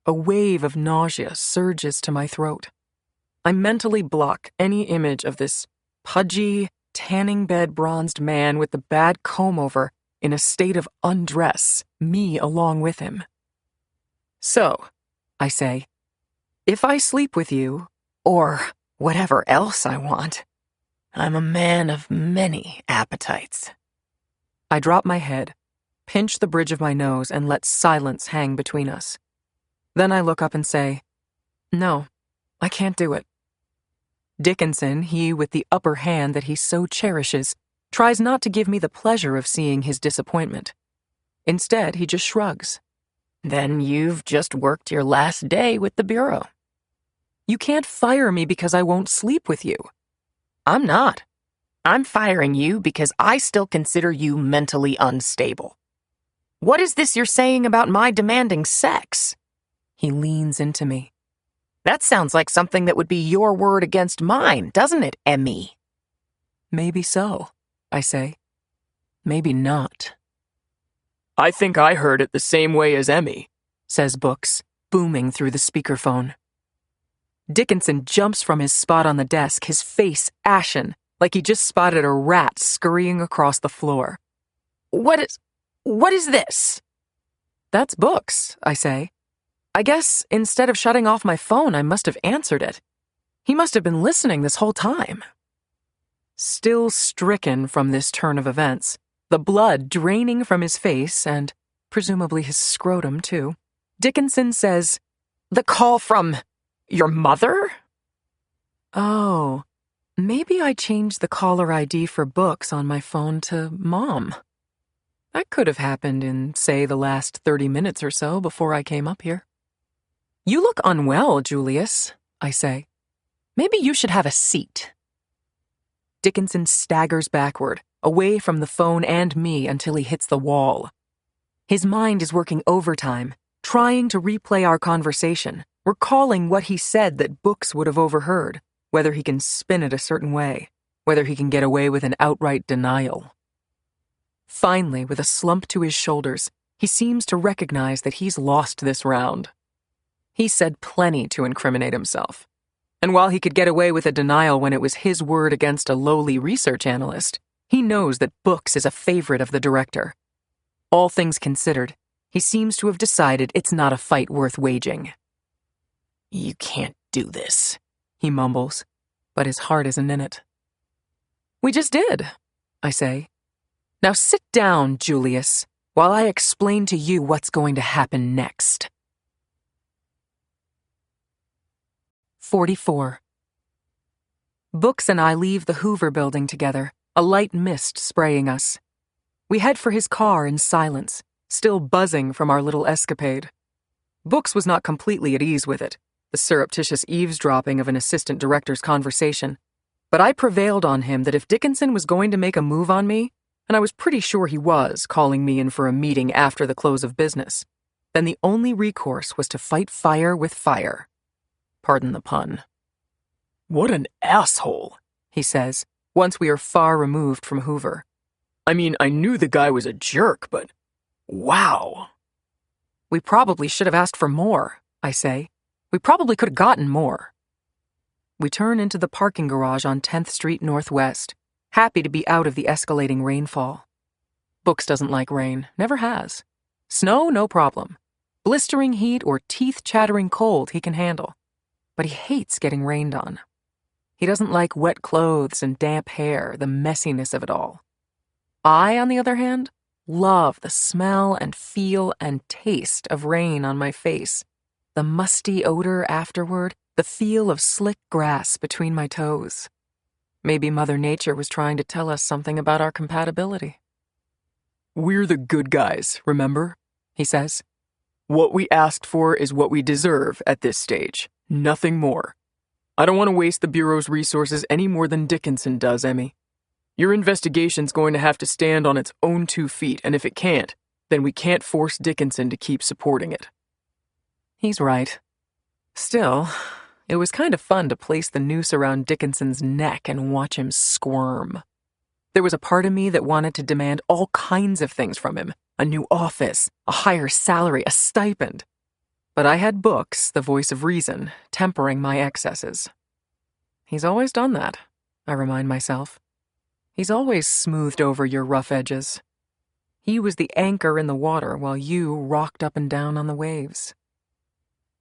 A wave of nausea surges to my throat. I mentally block any image of this pudgy, tanning bed bronzed man with the bad comb-over in a state of undress, me along with him. So, I say, if I sleep with you, or whatever else I want, I'm a man of many appetites. I drop my head, pinch the bridge of my nose, and let silence hang between us. Then I look up and say, no, I can't do it. Dickinson, he with the upper hand that he so cherishes, tries not to give me the pleasure of seeing his disappointment. Instead, he just shrugs. Then you've just worked your last day with the Bureau. You can't fire me because I won't sleep with you. I'm not. I'm firing you because I still consider you mentally unstable. What is this you're saying about my demanding sex? He leans into me. That sounds like something that would be your word against mine, doesn't it, Emmy? Maybe so, I say. Maybe not. I think I heard it the same way as Emmy, says Books, booming through the speakerphone. Dickinson jumps from his spot on the desk, his face ashen, like he just spotted a rat scurrying across the floor. What is this? That's Books, I say. I guess instead of shutting off my phone, I must have answered it. He must have been listening this whole time. Still stricken from this turn of events, the blood draining from his face and presumably his scrotum too, Dickinson says, "The call from your mother?" "Oh, maybe I changed the caller ID for Books on my phone to Mom. That could have happened in, say, the last 30 minutes or so before I came up here." "You look unwell, Julius," I say. "Maybe you should have a seat." Dickinson staggers backward, away from the phone and me until he hits the wall. His mind is working overtime, trying to replay our conversation, recalling what he said that Books would have overheard, whether he can spin it a certain way, whether he can get away with an outright denial. Finally, with a slump to his shoulders, he seems to recognize that he's lost this round. He said plenty to incriminate himself. And while he could get away with a denial when it was his word against a lowly research analyst, he knows that Books is a favorite of the director. All things considered, he seems to have decided it's not a fight worth waging. "You can't do this," he mumbles, but his heart isn't in it. "We just did," I say. "Now sit down, Julius, while I explain to you what's going to happen next." 44. Books and I leave the Hoover building together, a light mist spraying us. We head for his car in silence, still buzzing from our little escapade. Books was not completely at ease with it, the surreptitious eavesdropping of an assistant director's conversation, but I prevailed on him that if Dickinson was going to make a move on me, and I was pretty sure he was, calling me in for a meeting after the close of business, then the only recourse was to fight fire with fire. Pardon the pun. "What an asshole," he says, once we are far removed from Hoover. "I mean, I knew the guy was a jerk, but wow." "We probably should have asked for more," I say. "We probably could have gotten more." We turn into the parking garage on 10th Street Northwest, happy to be out of the escalating rainfall. Books doesn't like rain, never has. Snow, no problem. Blistering heat or teeth-chattering cold he can handle. But he hates getting rained on. He doesn't like wet clothes and damp hair, the messiness of it all. I, on the other hand, love the smell and feel and taste of rain on my face, the musty odor afterward, the feel of slick grass between my toes. Maybe Mother Nature was trying to tell us something about our compatibility. "We're the good guys, remember?" he says. "What we asked for is what we deserve at this stage. Nothing more. I don't want to waste the Bureau's resources any more than Dickinson does, Emmy. Your investigation's going to have to stand on its own 2 feet, and if it can't, then we can't force Dickinson to keep supporting it." He's right. Still, it was kind of fun to place the noose around Dickinson's neck and watch him squirm. There was a part of me that wanted to demand all kinds of things from him, a new office, a higher salary, a stipend. But I had Books, the voice of reason, tempering my excesses. He's always done that, I remind myself. He's always smoothed over your rough edges. He was the anchor in the water while you rocked up and down on the waves.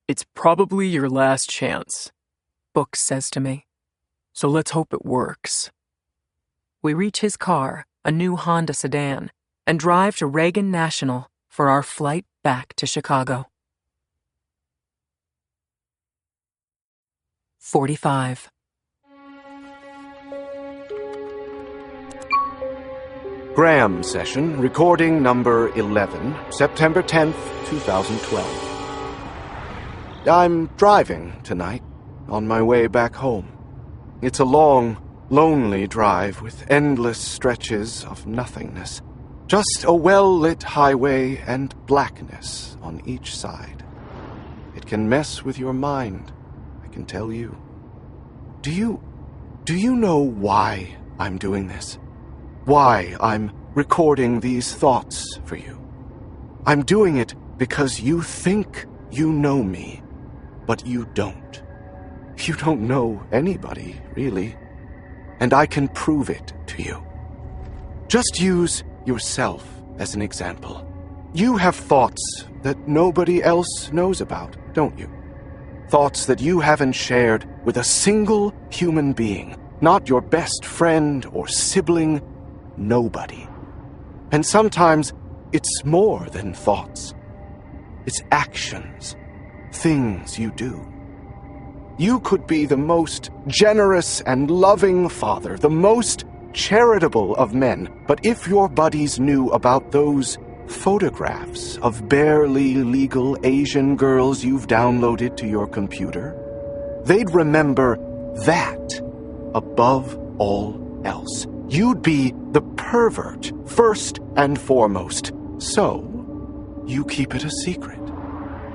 "It's probably your last chance," Books says to me. "So let's hope it works." We reach his car, a new Honda sedan, and drive to Reagan National for our flight back to Chicago. 45. Graham session, recording number 11, September 10th, 2012. I'm driving tonight, on my way back home. It's a long, lonely drive with endless stretches of nothingness. Just a well-lit highway and blackness on each side. It can mess with your mind, I can tell you. Do you know why I'm doing this? Why I'm recording these thoughts for you? I'm doing it because you think you know me, but you don't. You don't know anybody, really. And I can prove it to you. Just use yourself as an example. You have thoughts that nobody else knows about, don't you? Thoughts that you haven't shared with a single human being, not your best friend or sibling, nobody. And sometimes it's more than thoughts. It's actions, things you do. You could be the most generous and loving father, the most charitable of men, but if your buddies knew about those photographs of barely legal Asian girls you've downloaded to your computer, they'd remember that above all else. You'd be the pervert first and foremost, so you keep it a secret.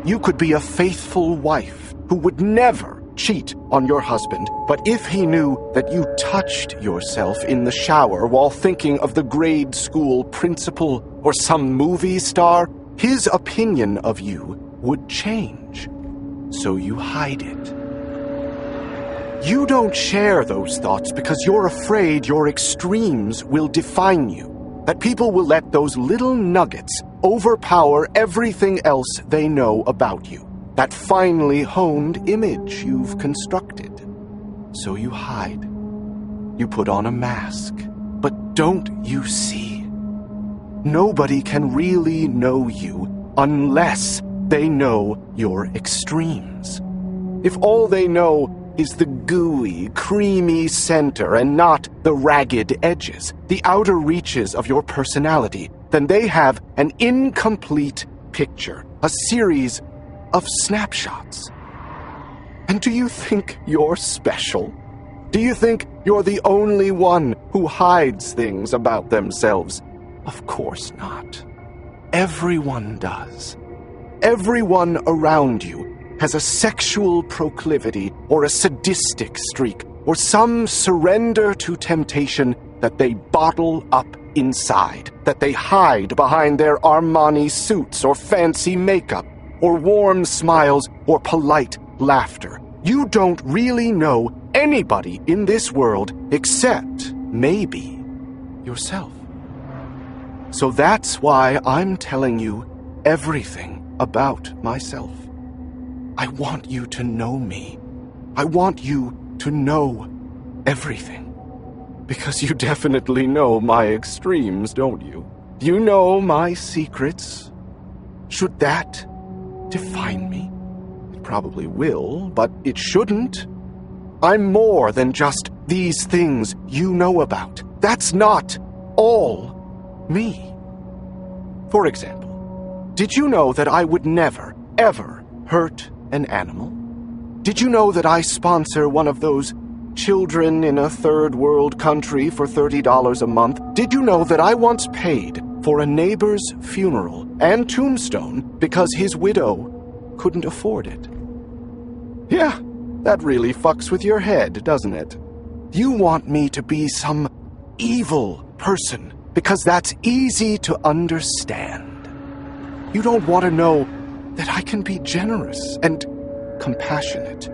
You could be a faithful wife who would never cheat on your husband, but if he knew that you touched yourself in the shower while thinking of the grade school principal or some movie star, his opinion of you would change. So you hide it. You don't share those thoughts because you're afraid your extremes will define you, that people will let those little nuggets overpower everything else they know about you. That finely honed image you've constructed. So you hide. You put on a mask. But don't you see? Nobody can really know you unless they know your extremes. If all they know is the gooey, creamy center and not the ragged edges, the outer reaches of your personality, then they have an incomplete picture, a series of snapshots. And do you think you're special? Do you think you're the only one who hides things about themselves? Of course not. Everyone does. Everyone around you has a sexual proclivity or a sadistic streak or some surrender to temptation that they bottle up inside, that they hide behind their Armani suits or fancy makeup, or warm smiles, or polite laughter. You don't really know anybody in this world except, maybe, yourself. So that's why I'm telling you everything about myself. I want you to know me. I want you to know everything. Because you definitely know my extremes, don't you? You know my secrets. Should that define me? It probably will, but it shouldn't. I'm more than just these things you know about. That's not all me. For example, did you know that I would never, ever hurt an animal? Did you know that I sponsor one of those children in a third world country for $30 a month? Did you know that I once paid for a neighbor's funeral and tombstone because his widow couldn't afford it? Yeah, that really fucks with your head, doesn't it? You want me to be some evil person because that's easy to understand. You don't want to know that I can be generous and compassionate.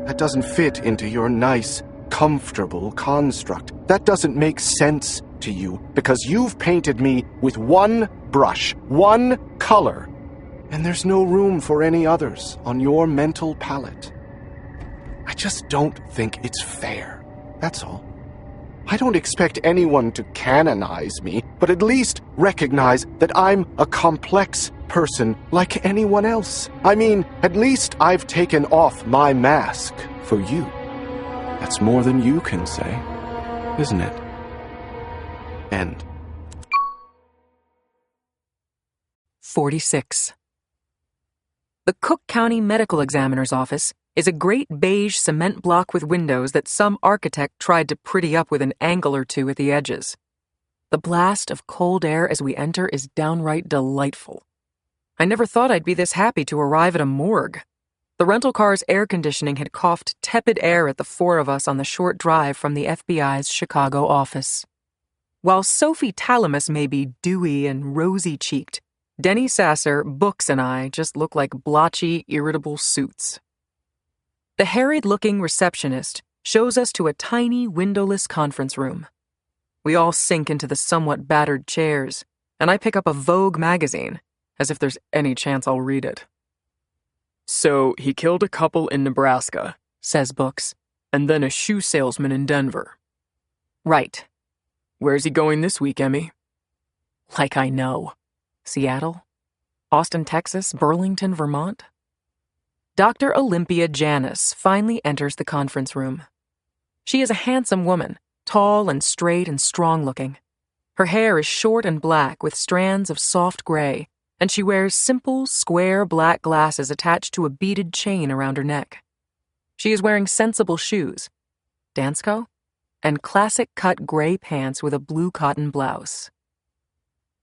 That doesn't fit into your nice, comfortable construct. That doesn't make sense to you because you've painted me with one brush, one color, and there's no room for any others on your mental palette. I just don't think it's fair, that's all. I don't expect anyone to canonize me, but at least recognize that I'm a complex person like anyone else. I mean, at least I've taken off my mask for you. That's more than you can say, isn't it? End. 46. The Cook County Medical Examiner's Office is a great beige cement block with windows that some architect tried to pretty up with an angle or two at the edges. The blast of cold air as we enter is downright delightful. I never thought I'd be this happy to arrive at a morgue. The rental car's air conditioning had coughed tepid air at the four of us on the short drive from the FBI's Chicago office. While Sophie Talamus may be dewy and rosy-cheeked, Denny Sasser, Books, and I just look like blotchy, irritable suits. The harried-looking receptionist shows us to a tiny, windowless conference room. We all sink into the somewhat battered chairs, and I pick up a Vogue magazine, as if there's any chance I'll read it. So he killed a couple in Nebraska, says Books. and then a shoe salesman in Denver. Right. Where's he going this week, Emmy? Like I know. Seattle? Austin, Texas? Burlington, Vermont? Dr. Olympia Janis finally enters the conference room. She is a handsome woman, tall and straight and strong-looking. Her hair is short and black with strands of soft gray, and she wears simple, square black glasses attached to a beaded chain around her neck. She is wearing sensible shoes, Dansko, and classic-cut gray pants with a blue cotton blouse.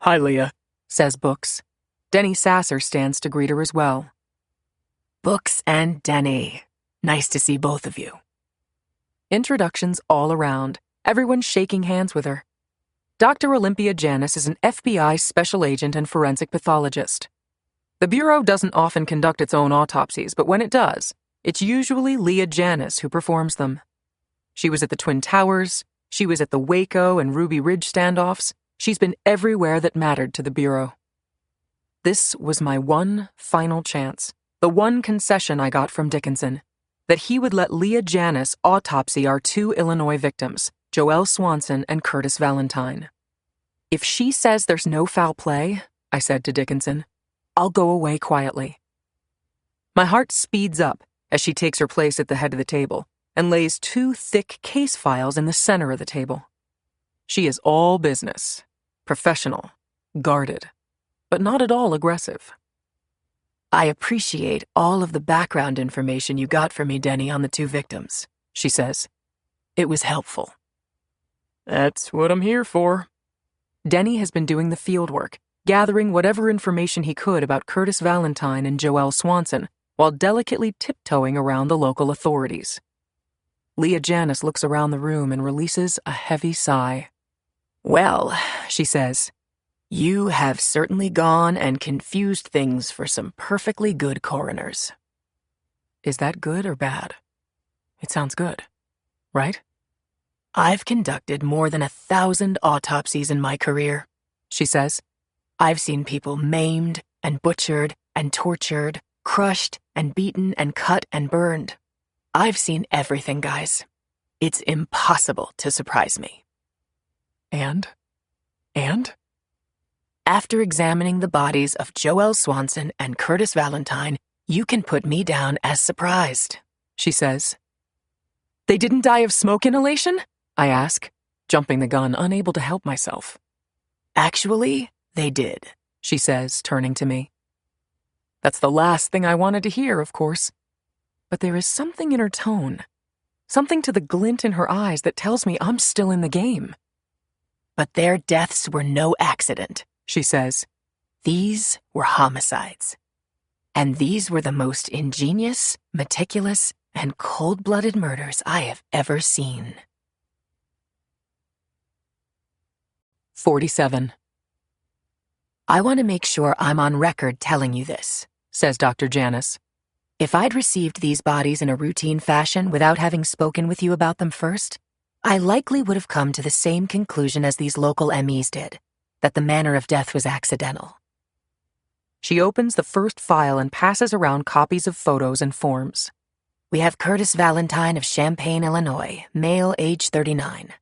Hi, Leah, says Books. Denny Sasser stands to greet her as well. Books and Denny. Nice to see both of you. Introductions all around, everyone shaking hands with her. Dr. Olympia Janis is an FBI special agent and forensic pathologist. The Bureau doesn't often conduct its own autopsies, but when it does, it's usually Leah Janis who performs them. She was at the Twin Towers, she was at the Waco and Ruby Ridge standoffs, she's been everywhere that mattered to the Bureau. This was my one final chance, the one concession I got from Dickinson, that he would let Leah Janis autopsy our two Illinois victims, Joelle Swanson and Curtis Valentine. If she says there's no foul play, I said to Dickinson, I'll go away quietly. My heart speeds up as she takes her place at the head of the table and lays two thick case files in the center of the table. She is all business, professional, guarded, but not at all aggressive. I appreciate all of the background information you got for me, Denny, on the two victims, she says. It was helpful. That's what I'm here for. Denny has been doing the field work, gathering whatever information he could about Curtis Valentine and Joelle Swanson, while delicately tiptoeing around the local authorities. Leah Janis looks around the room and releases a heavy sigh. Well, she says, you have certainly gone and confused things for some perfectly good coroners. Is that good or bad? It sounds good, right? I've conducted more than 1,000 autopsies in my career, she says. I've seen people maimed and butchered and tortured, crushed and beaten and cut and burned. I've seen everything, guys. It's impossible to surprise me. And? After examining the bodies of Joelle Swanson and Curtis Valentine, you can put me down as surprised, she says. They didn't die of smoke inhalation? I ask, jumping the gun, unable to help myself. Actually, they did, she says, turning to me. That's the last thing I wanted to hear, of course. But there is something in her tone, something to the glint in her eyes that tells me I'm still in the game. But their deaths were no accident, she says. These were homicides. And these were the most ingenious, meticulous, and cold-blooded murders I have ever seen. 47. I want to make sure I'm on record telling you this, says Dr. Janis. If I'd received these bodies in a routine fashion without having spoken with you about them first, I likely would have come to the same conclusion as these local MEs did, that the manner of death was accidental. She opens the first file and passes around copies of photos and forms. We have Curtis Valentine of Champaign, Illinois, male, age 39,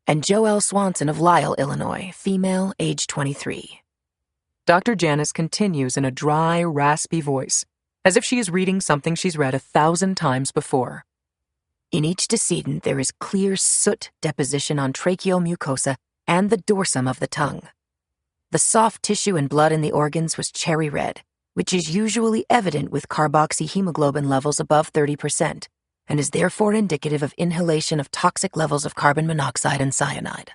and Joelle Swanson of Lisle, Illinois, female, age 23. Dr. Janis continues in a dry, raspy voice, as if she is reading something she's read 1,000 times before. In each decedent, there is clear soot deposition on tracheal mucosa and the dorsum of the tongue. The soft tissue and blood in the organs was cherry red, which is usually evident with carboxyhemoglobin levels above 30%, and is therefore indicative of inhalation of toxic levels of carbon monoxide and cyanide.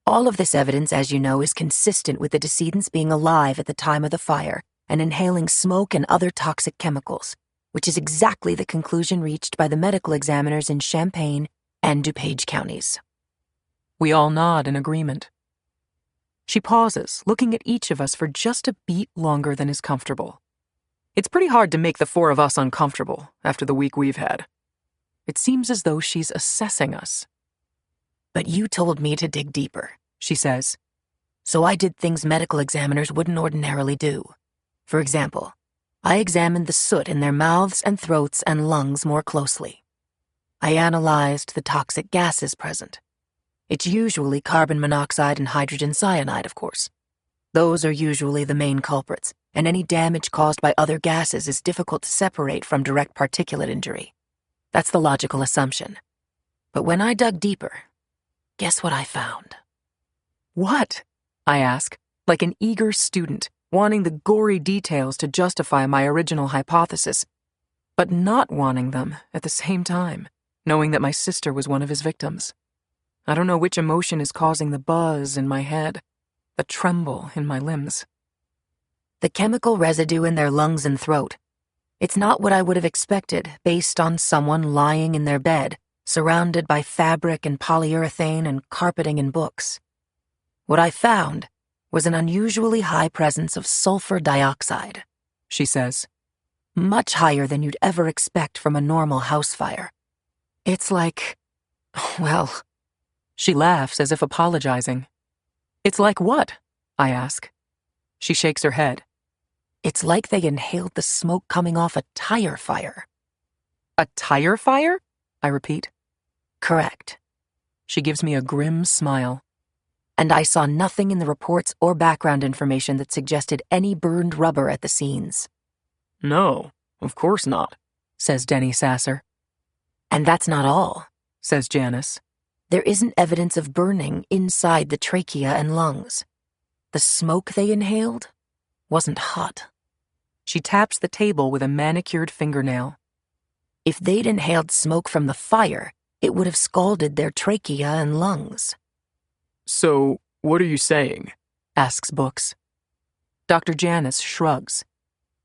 All of this evidence, as you know, is consistent with the decedents being alive at the time of the fire and inhaling smoke and other toxic chemicals, which is exactly the conclusion reached by the medical examiners in Champaign and DuPage counties. We all nod in agreement. She pauses, looking at each of us for just a beat longer than is comfortable. It's pretty hard to make the four of us uncomfortable after the week we've had. It seems as though she's assessing us. But you told me to dig deeper, she says. So I did things medical examiners wouldn't ordinarily do. For example, I examined the soot in their mouths and throats and lungs more closely. I analyzed the toxic gases present. It's usually carbon monoxide and hydrogen cyanide, of course. Those are usually the main culprits, and any damage caused by other gases is difficult to separate from direct particulate injury. That's the logical assumption. But when I dug deeper, guess what I found? What? I ask, like an eager student, wanting the gory details to justify my original hypothesis, but not wanting them at the same time, knowing that my sister was one of his victims. I don't know which emotion is causing the buzz in my head, the tremble in my limbs. The chemical residue in their lungs and throat. It's not what I would have expected based on someone lying in their bed, surrounded by fabric and polyurethane and carpeting and books. What I found was an unusually high presence of sulfur dioxide, she says. Much higher than you'd ever expect from a normal house fire. It's like, well, she laughs as if apologizing. It's like what? I ask. She shakes her head. It's like they inhaled the smoke coming off a tire fire. A tire fire? I repeat. Correct. She gives me a grim smile. And I saw nothing in the reports or background information that suggested any burned rubber at the scenes. No, of course not, says Denny Sasser. And that's not all, says Janice. There isn't evidence of burning inside the trachea and lungs. The smoke they inhaled wasn't hot. She taps the table with a manicured fingernail. If they'd inhaled smoke from the fire, it would have scalded their trachea and lungs. So, what are you saying? Asks Books. Dr. Janice shrugs.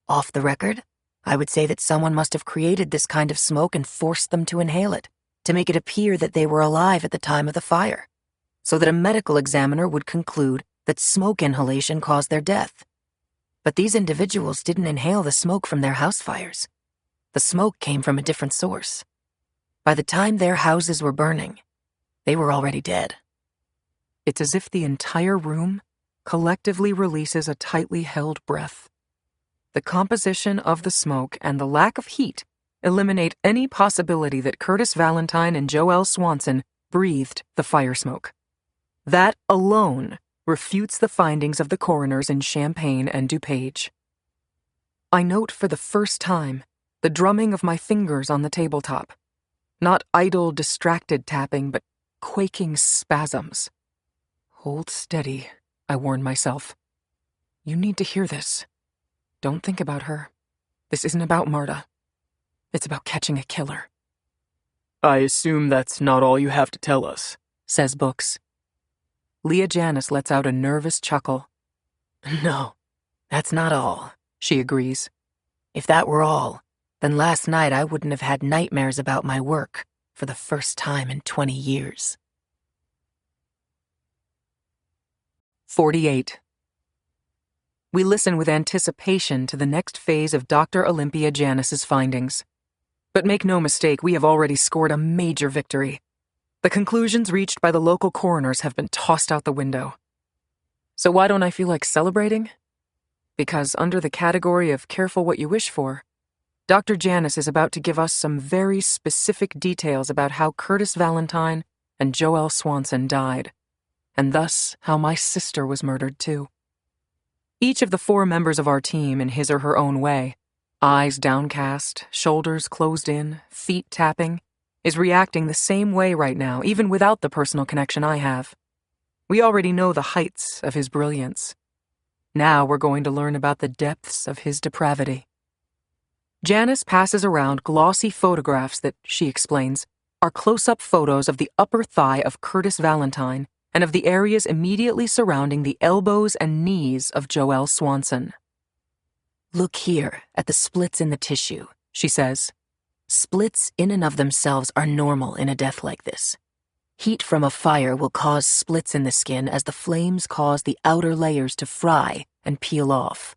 Off the record, I would say that someone must have created this kind of smoke and forced them to inhale it, to make it appear that they were alive at the time of the fire, so that a medical examiner would conclude that smoke inhalation caused their death. But these individuals didn't inhale the smoke from their house fires. The smoke came from a different source. By the time their houses were burning, they were already dead. It's as if the entire room collectively releases a tightly held breath. The composition of the smoke and the lack of heat eliminate any possibility that Curtis Valentine and Joelle Swanson breathed the fire smoke. That alone refutes the findings of the coroners in Champaign and DuPage. I note for the first time the drumming of my fingers on the tabletop. Not idle, distracted tapping, but quaking spasms. Hold steady, I warn myself. You need to hear this. Don't think about her. This isn't about Marta. It's about catching a killer. I assume that's not all you have to tell us, says Books. Leah Janice lets out a nervous chuckle. No, that's not all, she agrees. If that were all, then last night I wouldn't have had nightmares about my work for the first time in 20 years. 48. We listen with anticipation to the next phase of Dr. Olympia Janice's findings. But make no mistake, we have already scored a major victory. The conclusions reached by the local coroners have been tossed out the window. So why don't I feel like celebrating? Because under the category of careful what you wish for, Dr. Janice is about to give us some very specific details about how Curtis Valentine and Joelle Swanson died, and thus how my sister was murdered too. Each of the 4 members of our team, in his or her own way, eyes downcast, shoulders closed in, feet tapping, is reacting the same way right now, even without the personal connection I have. We already know the heights of his brilliance. Now we're going to learn about the depths of his depravity. Janice passes around glossy photographs that, she explains, are close-up photos of the upper thigh of Curtis Valentine and of the areas immediately surrounding the elbows and knees of Joelle Swanson. Look here at the splits in the tissue, she says. Splits in and of themselves are normal in a death like this. Heat from a fire will cause splits in the skin as the flames cause the outer layers to fry and peel off.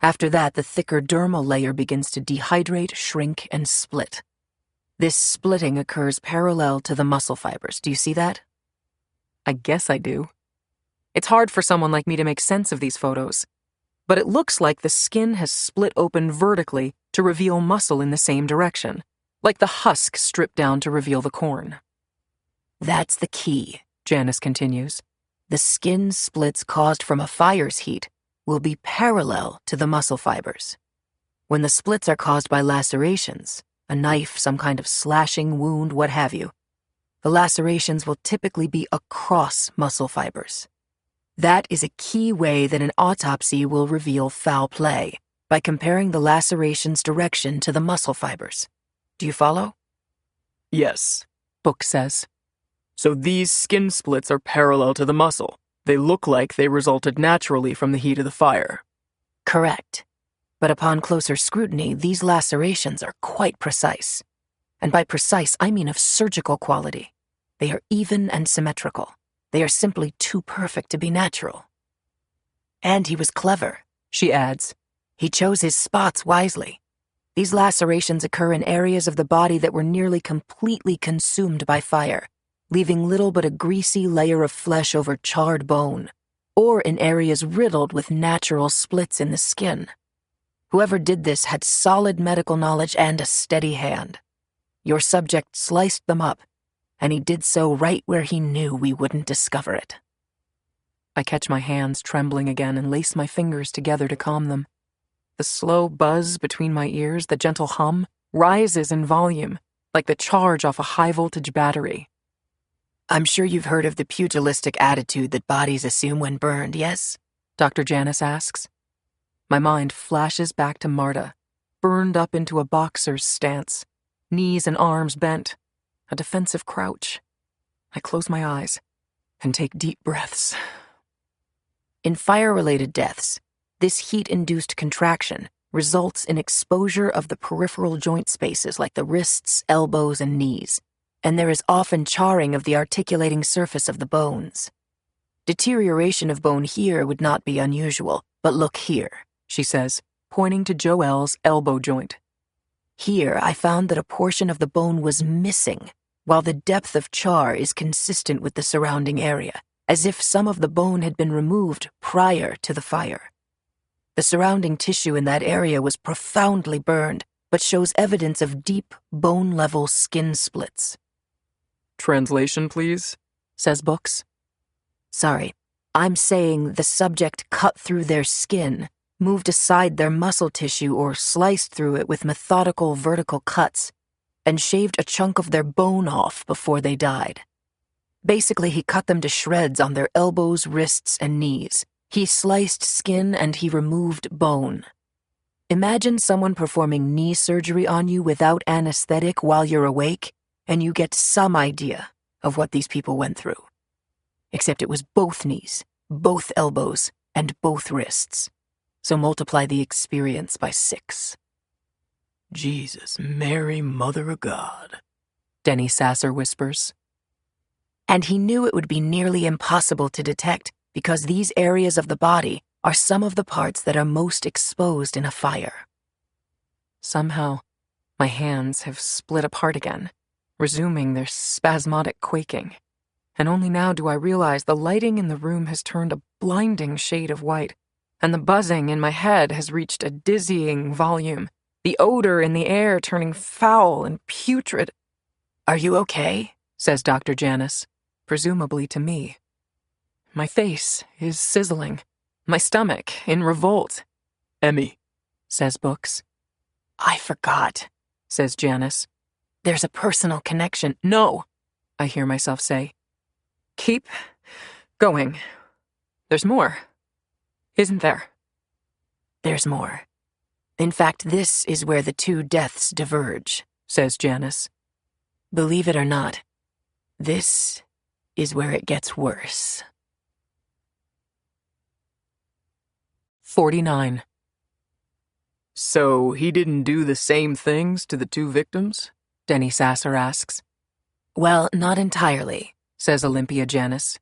After that, the thicker dermal layer begins to dehydrate, shrink, and split. This splitting occurs parallel to the muscle fibers. Do you see that? I guess I do. It's hard for someone like me to make sense of these photos, but it looks like the skin has split open vertically to reveal muscle in the same direction, like the husk stripped down to reveal the corn. That's the key, Janice continues. The skin splits caused from a fire's heat will be parallel to the muscle fibers. When the splits are caused by lacerations, a knife, some kind of slashing wound, what have you, the lacerations will typically be across muscle fibers. That is a key way that an autopsy will reveal foul play, by comparing the laceration's direction to the muscle fibers. Do you follow? Yes, Book says. so these skin splits are parallel to the muscle. They look like they resulted naturally from the heat of the fire. Correct. But upon closer scrutiny, these lacerations are quite precise. And by precise, I mean of surgical quality. They are even and symmetrical. They are simply too perfect to be natural. And he was clever, She adds. He chose his spots wisely. These lacerations occur in areas of the body that were nearly completely consumed by fire, leaving little but a greasy layer of flesh over charred bone, or in areas riddled with natural splits in the skin. Whoever did this had solid medical knowledge and a steady hand. Your subject sliced them up, and he did so right where he knew we wouldn't discover it. I catch my hands trembling again and lace my fingers together to calm them. The slow buzz between my ears, the gentle hum, rises in volume, like the charge off a high-voltage battery. I'm sure you've heard of the pugilistic attitude that bodies assume when burned, yes? Dr. Janice asks. My mind flashes back to Marta, burned up into a boxer's stance, knees and arms bent, a defensive crouch. I close my eyes and take deep breaths. In fire-related deaths, this heat-induced contraction results in exposure of the peripheral joint spaces like the wrists, elbows, and knees, and there is often charring of the articulating surface of the bones. Deterioration of bone here would not be unusual, but look here, She says, pointing to Joelle's elbow joint. Here I found that a portion of the bone was missing, while the depth of char is consistent with the surrounding area, as if some of the bone had been removed prior to the fire. The surrounding tissue in that area was profoundly burned, but shows evidence of deep, bone-level skin splits. Translation, please, says Books. Sorry, I'm saying the subject cut through their skin, moved aside their muscle tissue or sliced through it with methodical vertical cuts, and shaved a chunk of their bone off before they died. Basically, he cut them to shreds on their elbows, wrists, and knees. He sliced skin and he removed bone. Imagine someone performing knee surgery on you without anesthetic while you're awake, and you get some idea of what these people went through. Except it was both knees, both elbows, and both wrists. So multiply the experience by 6. Jesus, Mary, Mother of God, Denny Sasser whispers. And he knew it would be nearly impossible to detect because these areas of the body are some of the parts that are most exposed in a fire. Somehow, my hands have split apart again, resuming their spasmodic quaking. And only now do I realize the lighting in the room has turned a blinding shade of white, and the buzzing in my head has reached a dizzying volume, the odor in the air turning foul and putrid. Are you okay? Says Dr. Janice, presumably to me. My face is sizzling, my stomach in revolt. Emmy, Says Books. I forgot, Says Janice. There's a personal connection. No, I hear myself say. Keep going. There's more, isn't there? There's more. In fact, this is where the two deaths diverge, Says Janice. Believe it or not, this is where it gets worse. 49. so he didn't do the same things to the two victims? Denny Sasser asks. Well, not entirely, says Olympia Janice.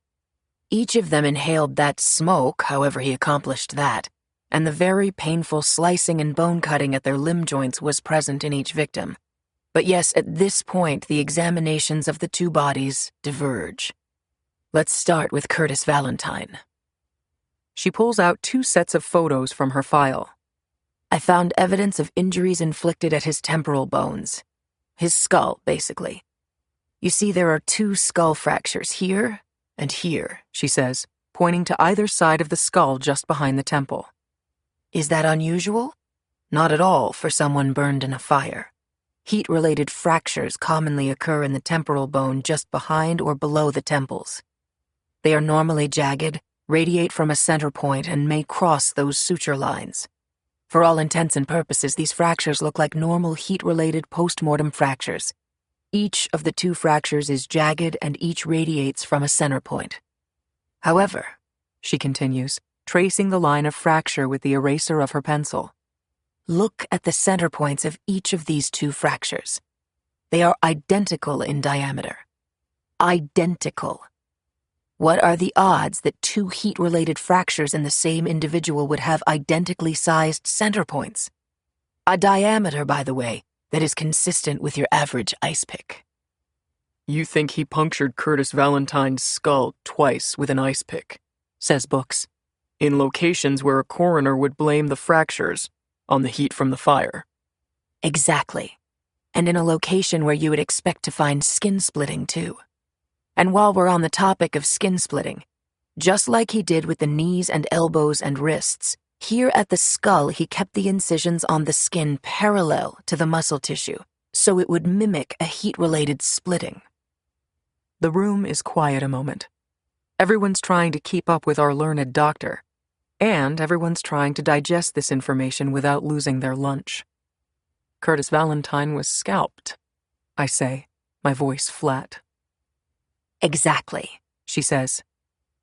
Each of them inhaled that smoke, however he accomplished that, and the very painful slicing and bone cutting at their limb joints was present in each victim. But yes, at this point, the examinations of the two bodies diverge. Let's start with Curtis Valentine. She pulls out 2 sets of photos from her file. I found evidence of injuries inflicted at his temporal bones. His skull, basically. You see, there are 2 skull fractures here and here, she says, pointing to either side of the skull just behind the temple. Is that unusual? Not at all for someone burned in a fire. Heat-related fractures commonly occur in the temporal bone just behind or below the temples. They are normally jagged, radiate from a center point, and may cross those suture lines. For all intents and purposes, these fractures look like normal heat-related post-mortem fractures. Each of the 2 fractures is jagged and each radiates from a center point. However, she continues, tracing the line of fracture with the eraser of her pencil, look at the center points of each of these 2 fractures. They are identical in diameter. Identical. What are the odds that 2 heat-related fractures in the same individual would have identically sized center points? A diameter, by the way, that is consistent with your average ice pick. You think he punctured Curtis Valentine's skull twice with an ice pick, says Books, in locations where a coroner would blame the fractures on the heat from the fire. Exactly. And in a location where you would expect to find skin splitting, too. And while we're on the topic of skin splitting, just like he did with the knees and elbows and wrists, here at the skull he kept the incisions on the skin parallel to the muscle tissue, so it would mimic a heat-related splitting. The room is quiet a moment. Everyone's trying to keep up with our learned doctor, and everyone's trying to digest this information without losing their lunch. Curtis Valentine was scalped, I say, my voice flat. Exactly, she says.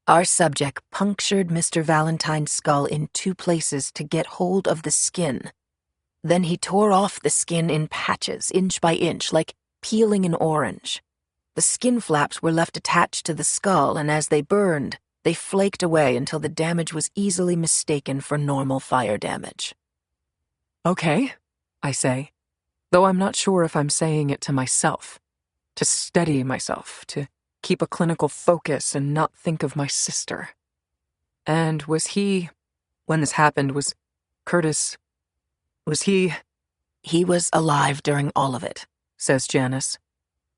Our subject punctured Mr. Valentine's skull in 2 places to get hold of the skin. Then he tore off the skin in patches, inch by inch, like peeling an orange. The skin flaps were left attached to the skull, and as they burned, they flaked away until the damage was easily mistaken for normal fire damage. Okay, I say, though I'm not sure if I'm saying it to myself, to steady myself, to keep a clinical focus and not think of my sister. And was he, when this happened, was Curtis, was he... He was alive during all of it, says Janice.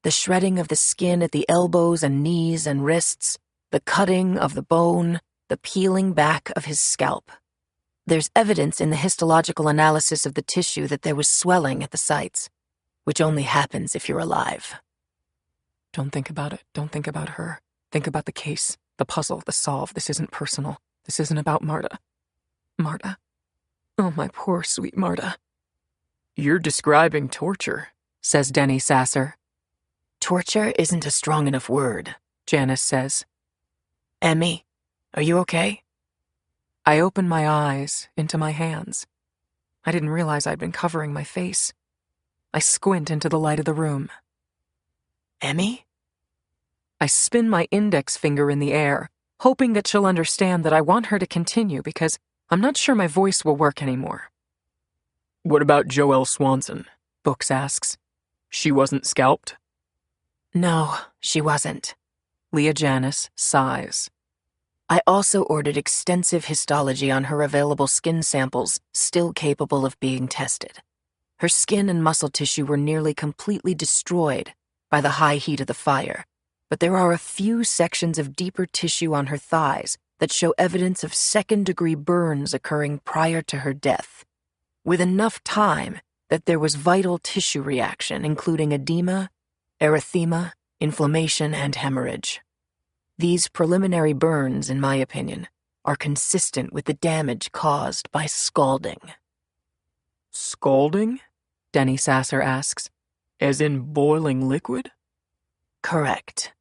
The shredding of the skin at the elbows and knees and wrists, the cutting of the bone, the peeling back of his scalp. There's evidence in the histological analysis of the tissue that there was swelling at the sites, which only happens if you're alive. Don't think about it. Don't think about her. Think about the case, the puzzle, the solve. This isn't personal. This isn't about Marta. Marta. Oh, my poor, sweet Marta. You're describing torture, says Denny Sasser. Torture isn't a strong enough word, Janice says. Emmy, are you okay? I open my eyes into my hands. I didn't realize I'd been covering my face. I squint into the light of the room. Emmy? I spin my index finger in the air, hoping that she'll understand that I want her to continue because I'm not sure my voice will work anymore. What about Joelle Swanson? Books asks. She wasn't scalped? No, she wasn't. Leah Janice sighs. I also ordered extensive histology on her available skin samples, still capable of being tested. Her skin and muscle tissue were nearly completely destroyed by the high heat of the fire, but there are a few sections of deeper tissue on her thighs that show evidence of second-degree burns occurring prior to her death, with enough time that there was vital tissue reaction, including edema, erythema, inflammation, and hemorrhage. These preliminary burns, in my opinion, are consistent with the damage caused by scalding. Scalding? Denny Sasser asks. As in boiling liquid? Correct.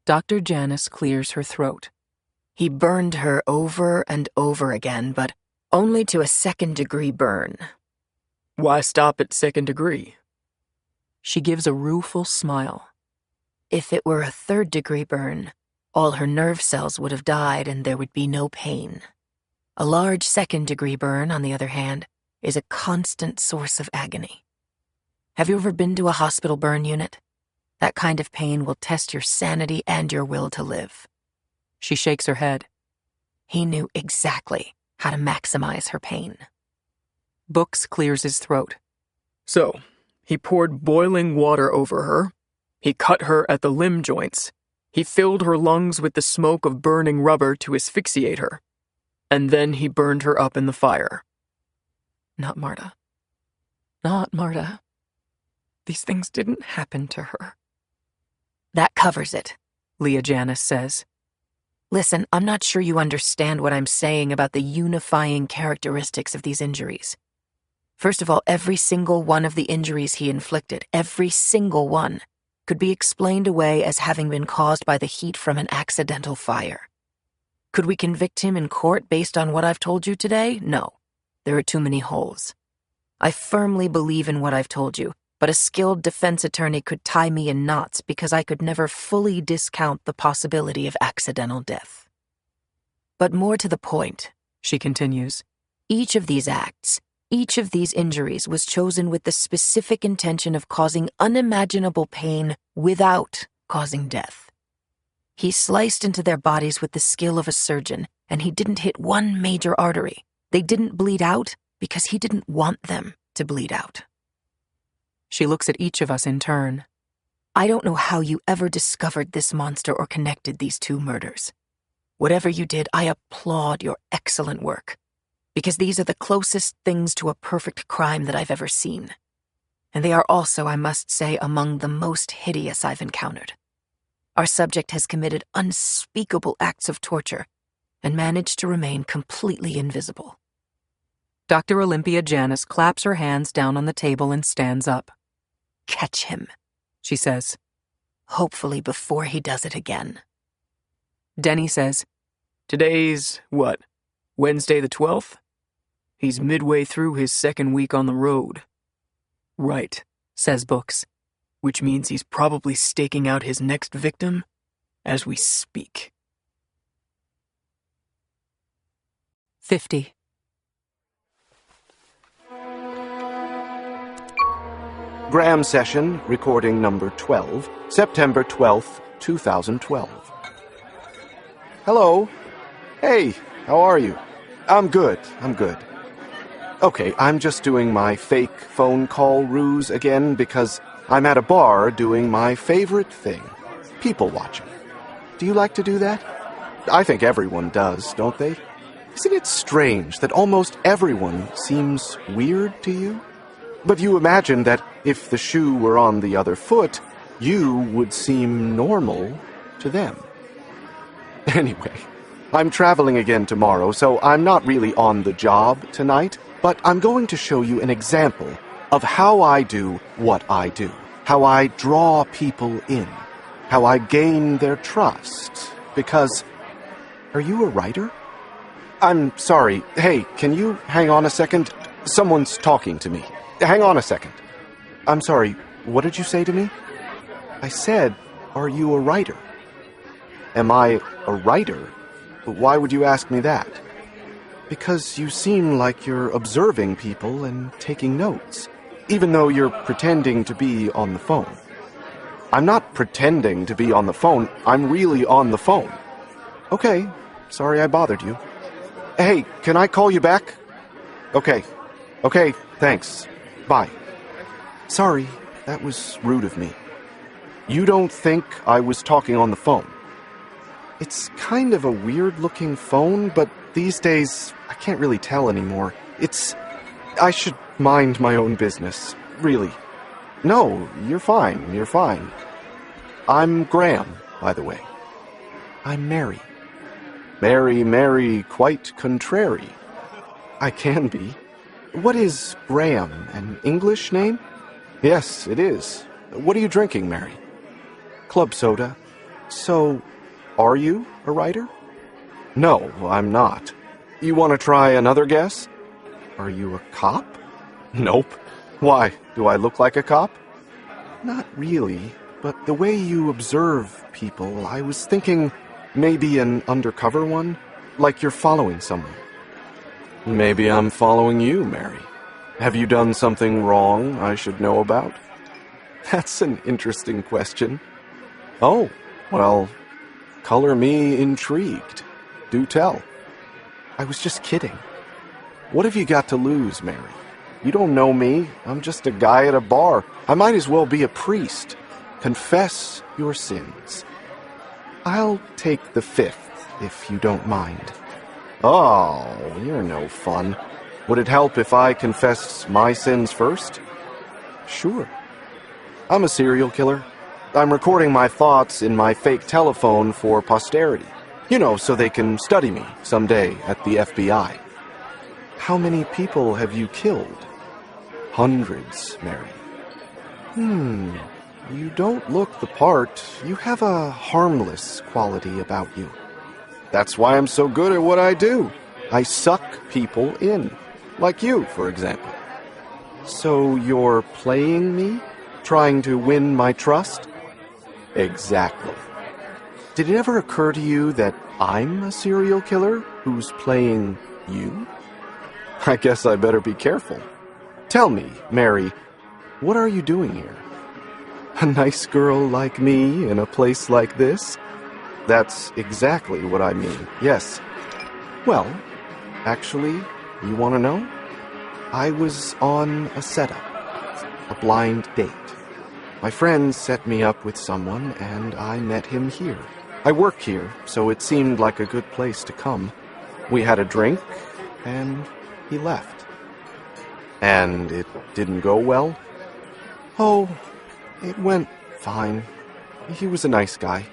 Dr. Janice clears her throat. He burned her over and over again, but only to a second-degree burn. Why stop at second degree? She gives a rueful smile. If it were a third-degree burn, all her nerve cells would have died and there would be no pain. A large second-degree burn, on the other hand, is a constant source of agony. Have you ever been to a hospital burn unit? That kind of pain will test your sanity and your will to live. She shakes her head. He knew exactly how to maximize her pain. Books clears his throat. So, he poured boiling water over her. He cut her at the limb joints. He filled her lungs with the smoke of burning rubber to asphyxiate her. And then he burned her up in the fire. Not Marta. Not Marta. These things didn't happen to her. That covers it, Leah Janis says. Listen, I'm not sure you understand what I'm saying about the unifying characteristics of these injuries. First of all, every single one of the injuries he inflicted, every single one, could be explained away as having been caused by the heat from an accidental fire. Could we convict him in court based on what I've told you today? No. There are too many holes. I firmly believe in what I've told you, but a skilled defense attorney could tie me in knots because I could never fully discount the possibility of accidental death. But more to the point, she continues, each of these acts, each of these injuries was chosen with the specific intention of causing unimaginable pain without causing death. He sliced into their bodies with the skill of a surgeon, and he didn't hit one major artery. They didn't bleed out because he didn't want them to bleed out. She looks at each of us in turn. I don't know how you ever discovered this monster or connected these two murders. Whatever you did, I applaud your excellent work, because these are the closest things to a perfect crime that I've ever seen. And they are also, I must say, among the most hideous I've encountered. Our subject has committed unspeakable acts of torture and managed to remain completely invisible. Dr. Olympia Janis claps her hands down on the table and stands up. Catch him, she says. Hopefully before he does it again. Denny says, Today's, what, Wednesday the 12th? He's midway through his second week on the road. Right, says Books. Which means he's probably staking out his next victim as we speak. 50. Graham session, recording number 12, September 12th, 2012. Hello. Hey, how are you? I'm good. Okay, I'm just doing my fake phone call ruse again because I'm at a bar doing my favorite thing, people watching. Do you like to do that? I think everyone does, don't they? Isn't it strange that almost everyone seems weird to you? But you imagine that if the shoe were on the other foot, you would seem normal to them. Anyway, I'm traveling again tomorrow, so I'm not really on the job tonight, but I'm going to show you an example of how I do what I do, how I draw people in, how I gain their trust, because... Are you a writer? I'm sorry. Hey, can you hang on a second? Someone's talking to me. Hang on a second. I'm sorry, what did you say to me? I said, are you a writer? Am I a writer? Why would you ask me that? Because you seem like you're observing people and taking notes, even though you're pretending to be on the phone. I'm not pretending to be on the phone, I'm really on the phone. Okay, sorry I bothered you. Hey, can I call you back? Okay, thanks. Bye. Sorry, that was rude of me. You don't think I was talking on the phone? It's kind of a weird-looking phone, but these days, I can't really tell anymore. I should mind my own business, really. No, you're fine. I'm Graham, by the way. I'm Mary. Mary, quite contrary. I can be. What is Graham, an English name? Yes, it is. What are you drinking, Mary? Club soda. So, are you a writer? No, I'm not. You want to try another guess? Are you a cop? Nope. Why, do I look like a cop? Not really. but the way you observe people, I was thinking maybe an undercover one, like you're following someone. Maybe I'm following you, Mary. Have you done something wrong I should know about? That's an interesting question. Oh, well, color me intrigued. Do tell. I was just kidding. What have you got to lose, Mary? You don't know me. I'm just a guy at a bar. I might as well be a priest. Confess your sins. I'll take the 5th, if you don't mind. Oh, you're no fun. Would it help if I confessed my sins first? Sure. I'm a serial killer. I'm recording my thoughts in my fake telephone for posterity. You know, so they can study me someday at the FBI. How many people have you killed? Hundreds, Mary. You don't look the part. You have a harmless quality about you. That's why I'm so good at what I do. I suck people in. Like you, for example. So you're playing me? Trying to win my trust? Exactly. Did it ever occur to you that I'm a serial killer who's playing you? I guess I better be careful. Tell me, Mary, what are you doing here? A nice girl like me in a place like this? That's exactly what I mean, yes. Well, actually, you want to know? I was on a setup, a blind date. My friends set me up with someone, and I met him here. I work here, so it seemed like a good place to come. We had a drink, and he left. And it didn't go well? Oh, it went fine. He was a nice guy.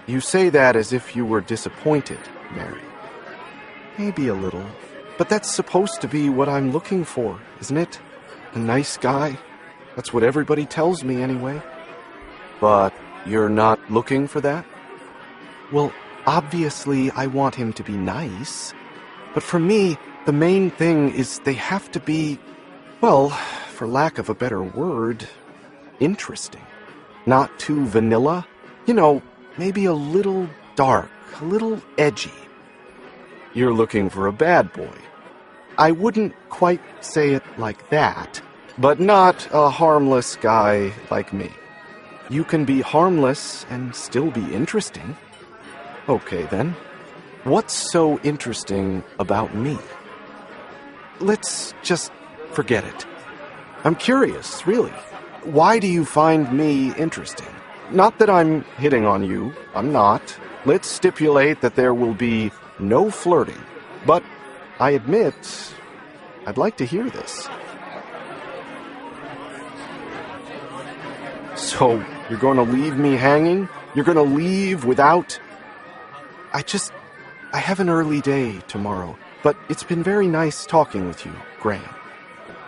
You say that as if you were disappointed, Mary. Maybe a little. But that's supposed to be what I'm looking for, isn't it? A nice guy. That's what everybody tells me anyway. But you're not looking for that? Well, obviously I want him to be nice. But for me, the main thing is they have to be, well, for lack of a better word, interesting. Not too vanilla. You know, maybe a little dark, a little edgy. You're looking for a bad boy. I wouldn't quite say it like that, but not a harmless guy like me. You can be harmless and still be interesting. Okay, then. What's so interesting about me? Let's just forget it. I'm curious, really. Why do you find me interesting? Not that I'm hitting on you. I'm not. Let's stipulate that there will be no flirting. But I admit, I'd like to hear this. So, you're going to leave me hanging? You're going to leave without... I have an early day tomorrow, but it's been very nice talking with you, Graham.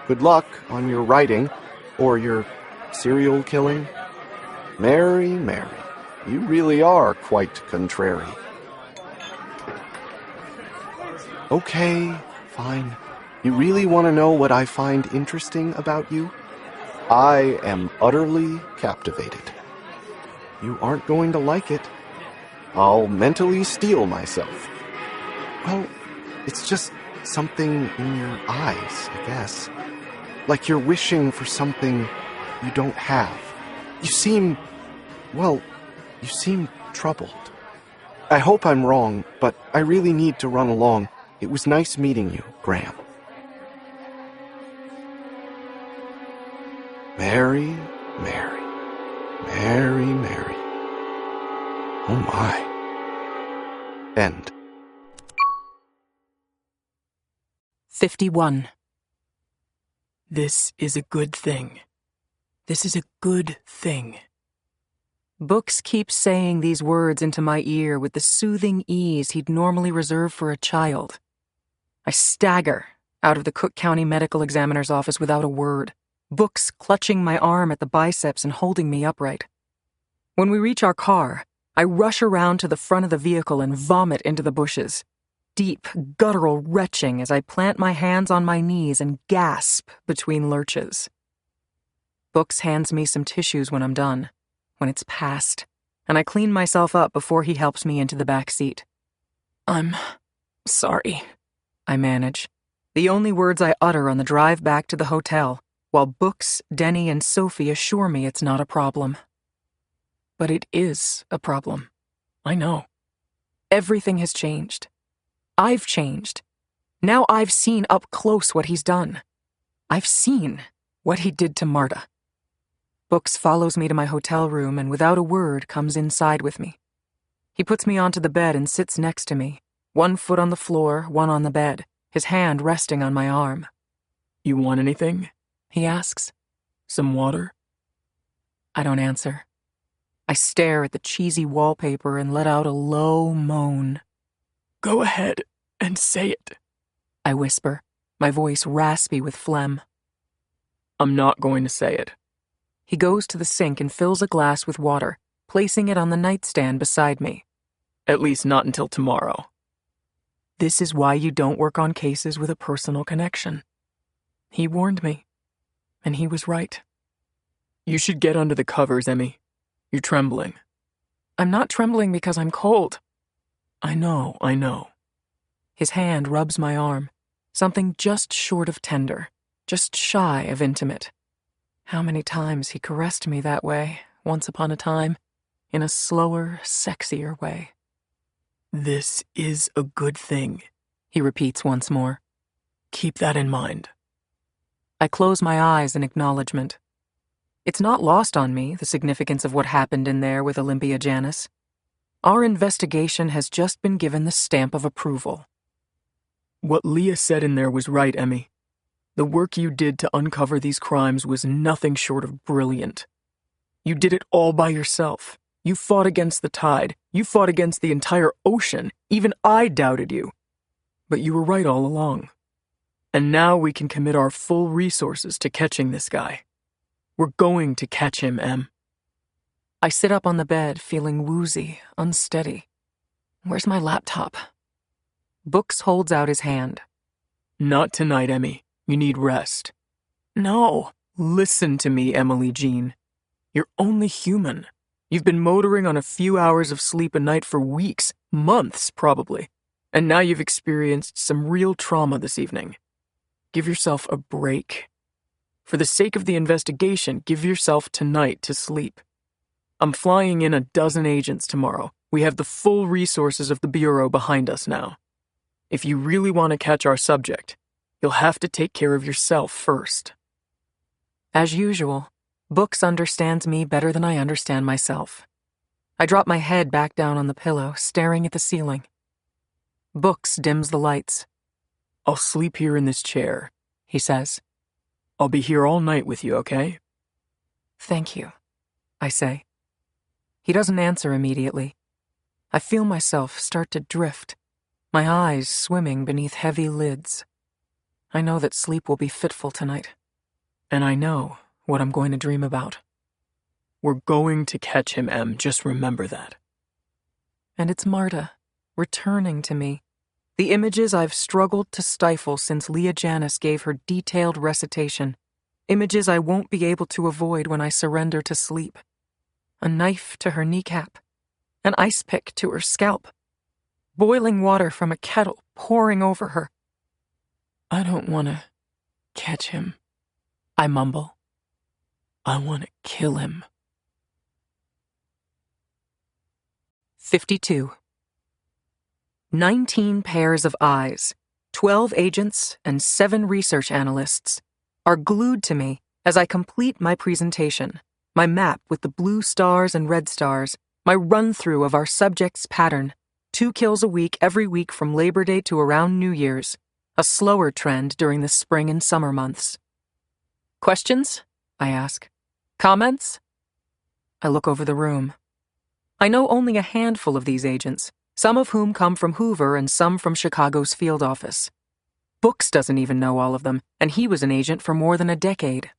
Good luck on your writing, or your serial killing. Mary, you really are quite contrary. Okay, fine. You really want to know what I find interesting about you? I am utterly captivated. You aren't going to like it. I'll mentally steel myself. Well, it's just something in your eyes, I guess. Like you're wishing for something you don't have. You seem troubled. I hope I'm wrong, but I really need to run along. It was nice meeting you, Graham. Mary. Oh my. End. 51. This is a good thing. This is a good thing. Books keep saying these words into my ear with the soothing ease he'd normally reserve for a child. I stagger out of the Cook County Medical Examiner's office without a word, Books clutching my arm at the biceps and holding me upright. When we reach our car, I rush around to the front of the vehicle and vomit into the bushes. Deep, guttural retching as I plant my hands on my knees and gasp between lurches. Books hands me some tissues when I'm done, when it's past, and I clean myself up before he helps me into the back seat. I'm sorry, I manage, the only words I utter on the drive back to the hotel, while Books, Denny, and Sophie assure me it's not a problem. but it is a problem. I know. Everything has changed. I've changed. Now I've seen up close what he's done. I've seen what he did to Marta. Books follows me to my hotel room and without a word comes inside with me. He puts me onto the bed and sits next to me, one foot on the floor, one on the bed, his hand resting on my arm. You want anything? He asks. Some water? I don't answer. I stare at the cheesy wallpaper and let out a low moan. Go ahead and say it, I whisper, my voice raspy with phlegm. I'm not going to say it. He goes to the sink and fills a glass with water, placing it on the nightstand beside me. At least not until tomorrow. This is why you don't work on cases with a personal connection. He warned me, and he was right. You should get under the covers, Emmy. You're trembling. I'm not trembling because I'm cold. I know. His hand rubs my arm, something just short of tender, just shy of intimate. How many times he caressed me that way, once upon a time, in a slower, sexier way. This is a good thing, he repeats once more. Keep that in mind. I close my eyes in acknowledgement. It's not lost on me, the significance of what happened in there with Olympia Janis. Our investigation has just been given the stamp of approval. What Leah said in there was right, Emmy. The work you did to uncover these crimes was nothing short of brilliant. You did it all by yourself. You fought against the tide. You fought against the entire ocean. Even I doubted you. But you were right all along. And now we can commit our full resources to catching this guy. We're going to catch him, Em. I sit up on the bed, feeling woozy, unsteady. Where's my laptop? Books holds out his hand. Not tonight, Emmy. You need rest. No, listen to me, Emily Jean. You're only human. You've been motoring on a few hours of sleep a night for weeks, months probably, and now you've experienced some real trauma this evening. Give yourself a break. For the sake of the investigation, give yourself tonight to sleep. I'm flying in 12 agents tomorrow. We have the full resources of the Bureau behind us now. If you really want to catch our subject, you'll have to take care of yourself first. As usual, Books understands me better than I understand myself. I drop my head back down on the pillow, staring at the ceiling. Books dims the lights. I'll sleep here in this chair, he says. I'll be here all night with you, okay? Thank you, I say. He doesn't answer immediately. I feel myself start to drift, my eyes swimming beneath heavy lids. I know that sleep will be fitful tonight, and I know what I'm going to dream about. We're going to catch him, Em. Just remember that. And it's Marta, returning to me. The images I've struggled to stifle since Leah Janis gave her detailed recitation. Images I won't be able to avoid when I surrender to sleep. A knife to her kneecap. An ice pick to her scalp. Boiling water from a kettle pouring over her. I don't want to catch him, I mumble. I want to kill him. 52. 19 pairs of eyes, 12 agents, and 7 research analysts are glued to me as I complete my presentation, my map with the blue stars and red stars, my run-through of our subject's pattern, 2 kills a week every week from Labor Day to around New Year's, a slower trend during the spring and summer months. Questions? I ask. Comments? I look over the room. I know only a handful of these agents, some of whom come from Hoover and some from Chicago's field office. Books doesn't even know all of them, and he was an agent for more than a decade.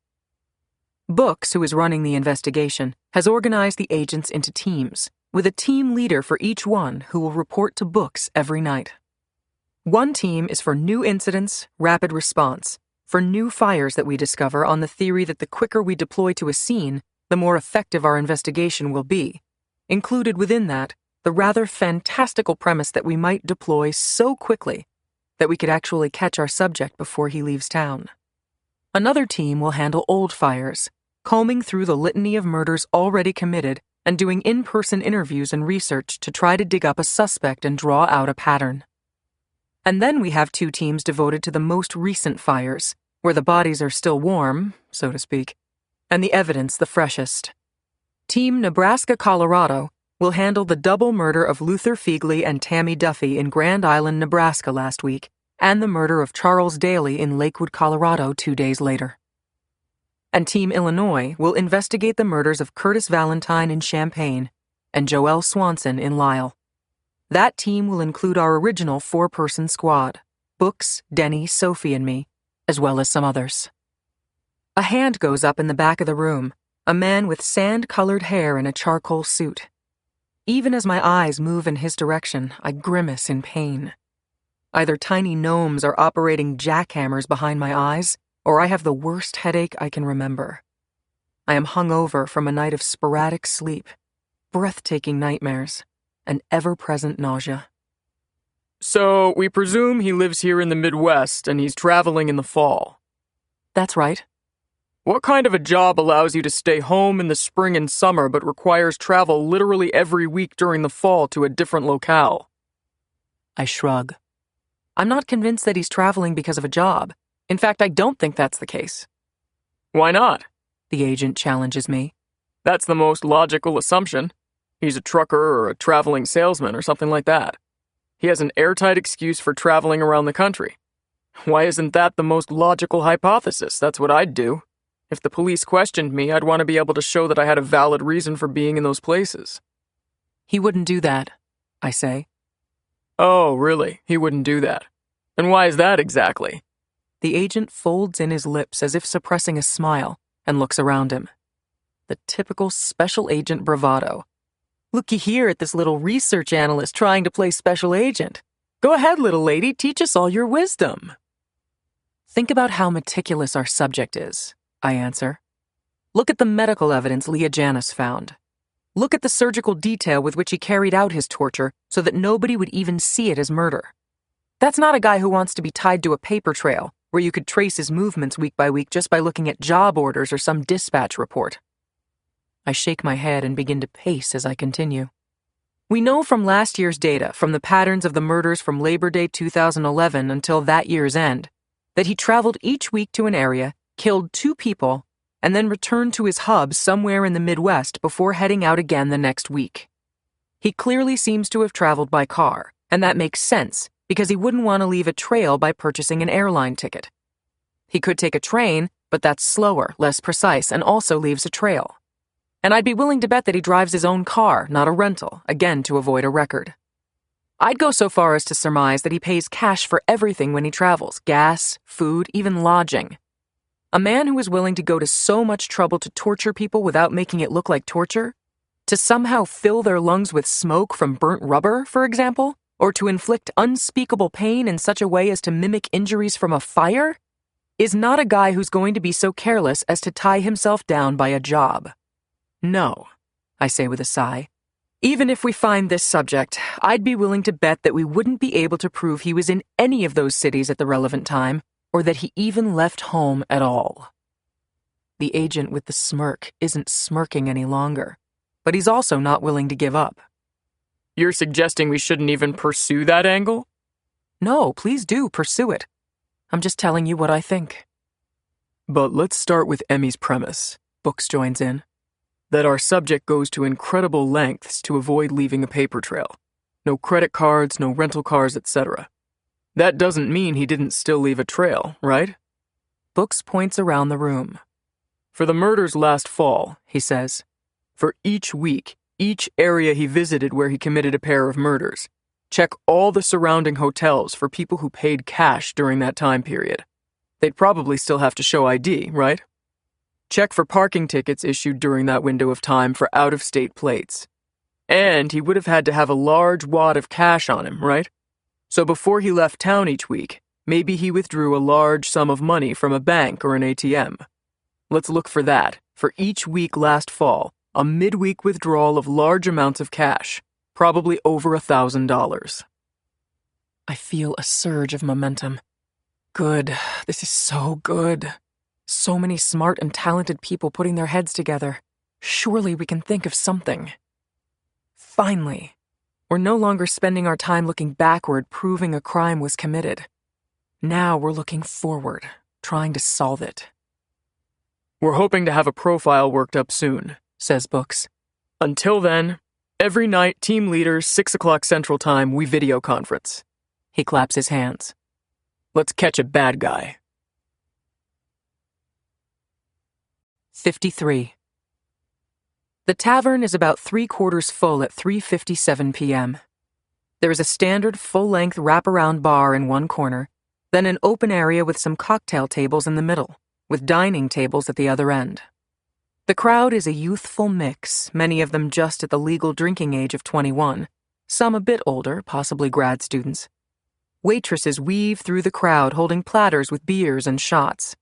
Books, who is running the investigation, has organized the agents into teams, with a team leader for each one who will report to Books every night. One team is for new incidents, rapid response, for new fires that we discover on the theory that the quicker we deploy to a scene, the more effective our investigation will be. Included within that, the rather fantastical premise that we might deploy so quickly that we could actually catch our subject before he leaves town. Another team will handle old fires, combing through the litany of murders already committed and doing in-person interviews and research to try to dig up a suspect and draw out a pattern. And then we have 2 teams devoted to the most recent fires, where the bodies are still warm, so to speak, and the evidence the freshest. Team Nebraska-Colorado will handle the double murder of Luther Feigley and Tammy Duffy in Grand Island, Nebraska last week, and the murder of Charles Daly in Lakewood, Colorado 2 days later. And Team Illinois will investigate the murders of Curtis Valentine in Champaign and Joelle Swanson in Lisle. That team will include our original 4-person squad, Books, Denny, Sophie, and me, as well as some others. A hand goes up in the back of the room, a man with sand-colored hair in a charcoal suit. Even as my eyes move in his direction, I grimace in pain. Either tiny gnomes are operating jackhammers behind my eyes, or I have the worst headache I can remember. I am hungover from a night of sporadic sleep, breathtaking nightmares, and ever-present nausea. So, we presume he lives here in the Midwest and he's traveling in the fall. That's right. What kind of a job allows you to stay home in the spring and summer but requires travel literally every week during the fall to a different locale? I shrug. I'm not convinced that he's traveling because of a job. In fact, I don't think that's the case. Why not? The agent challenges me. That's the most logical assumption. He's a trucker or a traveling salesman or something like that. He has an airtight excuse for traveling around the country. Why isn't that the most logical hypothesis? That's what I'd do. If the police questioned me, I'd want to be able to show that I had a valid reason for being in those places. He wouldn't do that, I say. Oh, really? He wouldn't do that. And why is that exactly? The agent folds in his lips as if suppressing a smile and looks around him. The typical special agent bravado. Looky here at this little research analyst trying to play special agent. Go ahead, little lady, teach us all your wisdom. Think about how meticulous our subject is, I answer. Look at the medical evidence Leah Janis found. Look at the surgical detail with which he carried out his torture so that nobody would even see it as murder. That's not a guy who wants to be tied to a paper trail where you could trace his movements week by week just by looking at job orders or some dispatch report. I shake my head and begin to pace as I continue. We know from last year's data, from the patterns of the murders from Labor Day 2011 until that year's end, that he traveled each week to an area, killed 2 people, and then returned to his hub somewhere in the Midwest before heading out again the next week. He clearly seems to have traveled by car, and that makes sense because he wouldn't want to leave a trail by purchasing an airline ticket. He could take a train, but that's slower, less precise, and also leaves a trail. And I'd be willing to bet that he drives his own car, not a rental, again to avoid a record. I'd go so far as to surmise that he pays cash for everything when he travels, gas, food, even lodging. A man who is willing to go to so much trouble to torture people without making it look like torture? To somehow fill their lungs with smoke from burnt rubber, for example? Or to inflict unspeakable pain in such a way as to mimic injuries from a fire? Is not a guy who's going to be so careless as to tie himself down by a job. No, I say with a sigh. Even if we find this subject, I'd be willing to bet that we wouldn't be able to prove he was in any of those cities at the relevant time, or that he even left home at all. The agent with the smirk isn't smirking any longer, but he's also not willing to give up. You're suggesting we shouldn't even pursue that angle? No, please do pursue it. I'm just telling you what I think. But let's start with Emmy's premise, Books joins in, that our subject goes to incredible lengths to avoid leaving a paper trail. No credit cards, no rental cars, etc. That doesn't mean he didn't still leave a trail, right? Books points around the room. For the murders last fall, he says, for each week, each area he visited where he committed a pair of murders, check all the surrounding hotels for people who paid cash during that time period. They'd probably still have to show ID, right? Check for parking tickets issued during that window of time for out-of-state plates. And he would have had to have a large wad of cash on him, right? So before he left town each week, Maybe he withdrew a large sum of money from a bank or an ATM. Let's look for that, for each week last fall, a midweek withdrawal of large amounts of cash, probably over $1,000. I feel a surge of momentum. Good. This is so good. So many smart and talented people putting their heads together. Surely we can think of something. Finally, we're no longer spending our time looking backward, proving a crime was committed. Now we're looking forward, trying to solve it. We're hoping to have a profile worked up soon, says Books. Until then, every night, team leaders, 6 o'clock Central Time, we video conference. He claps his hands. Let's catch a bad guy. 53. The tavern is about 3/4 full at 3:57 p.m. There is a standard full-length wraparound bar in one corner, then an open area with some cocktail tables in the middle, with dining tables at the other end. The crowd is a youthful mix, many of them just at the legal drinking age of 21, some a bit older, possibly grad students. Waitresses weave through the crowd holding platters with beers and shots.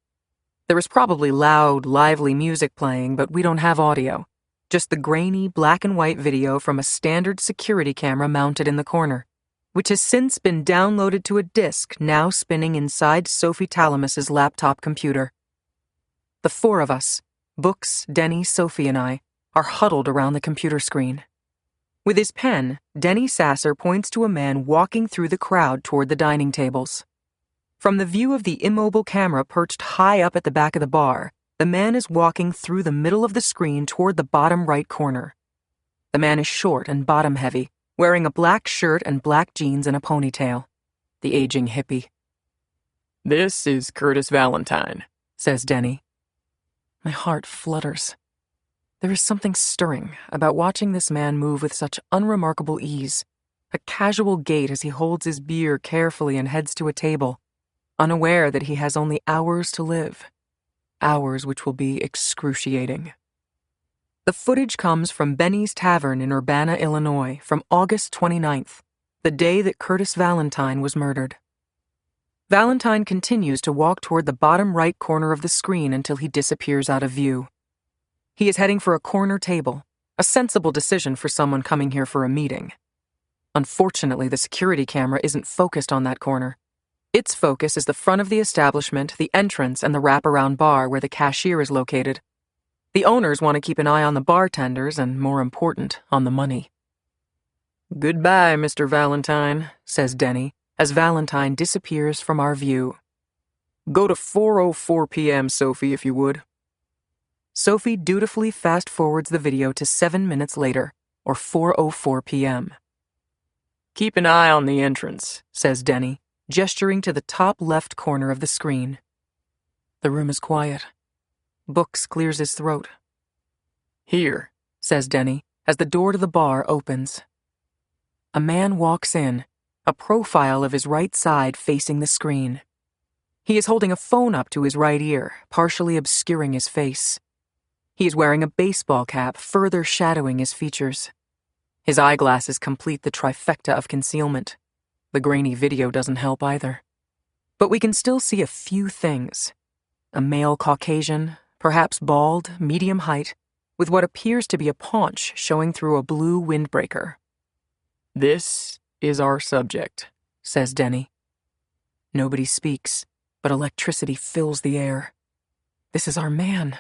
There is probably loud, lively music playing, but we don't have audio. Just the grainy black and white video from a standard security camera mounted in the corner, which has since been downloaded to a disk now spinning inside Sophie Talamus's laptop computer. The four of us, Books, Denny, Sophie, and I, are huddled around the computer screen. With his pen, Denny Sasser points to a man walking through the crowd toward the dining tables. From the view of the immobile camera perched high up at the back of the bar, the man is walking through the middle of the screen toward the bottom right corner. The man is short and bottom-heavy, wearing a black shirt and black jeans and a ponytail. The aging hippie. This is Curtis Valentine, says Denny. My heart flutters. There is something stirring about watching this man move with such unremarkable ease, a casual gait as he holds his beer carefully and heads to a table, unaware that he has only hours to live. Hours which will be excruciating. The footage comes from Benny's Tavern in Urbana, Illinois, from August 29th, the day that Curtis Valentine was murdered. Valentine continues to walk toward the bottom right corner of the screen until he disappears out of view. He is heading for a corner table, a sensible decision for someone coming here for a meeting. Unfortunately, the security camera isn't focused on that corner. Its focus is the front of the establishment, the entrance, and the wraparound bar where the cashier is located. The owners want to keep an eye on the bartenders and, more important, on the money. Goodbye, Mr. Valentine, says Denny, as Valentine disappears from our view. Go to 4:04 p.m., Sophie, if you would. Sophie dutifully fast-forwards the video to 7 minutes later, or 4:04 p.m. Keep an eye on the entrance, says Denny, gesturing to the top left corner of the screen. The room is quiet. Books clears his throat. Here, says Denny, as the door to the bar opens. A man walks in, a profile of his right side facing the screen. He is holding a phone up to his right ear, partially obscuring his face. He is wearing a baseball cap, further shadowing his features. His eyeglasses complete the trifecta of concealment. The grainy video doesn't help either. But we can still see a few things. A male Caucasian, perhaps bald, medium height, with what appears to be a paunch showing through a blue windbreaker. This is our subject, says Denny. Nobody speaks, but electricity fills the air. This is our man.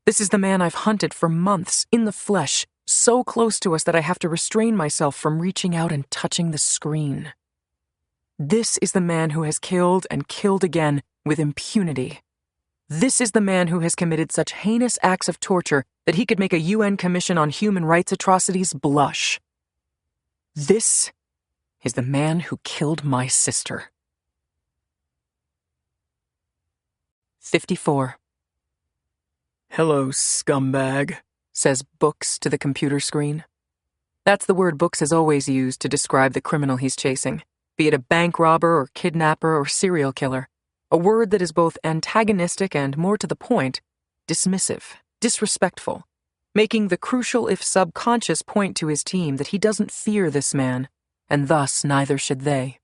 This is the man I've hunted for months, in the flesh, so close to us that I have to restrain myself from reaching out and touching the screen. This is the man who has killed and killed again with impunity. This is the man who has committed such heinous acts of torture that he could make a UN Commission on Human Rights atrocities blush. This is the man who killed my sister. 54. Hello, scumbag, says Books to the computer screen. That's the word Books has always used to describe the criminal he's chasing, be it a bank robber or kidnapper or serial killer. A word that is both antagonistic and, more to the point, dismissive, disrespectful, making the crucial if subconscious point to his team that he doesn't fear this man, and thus neither should they.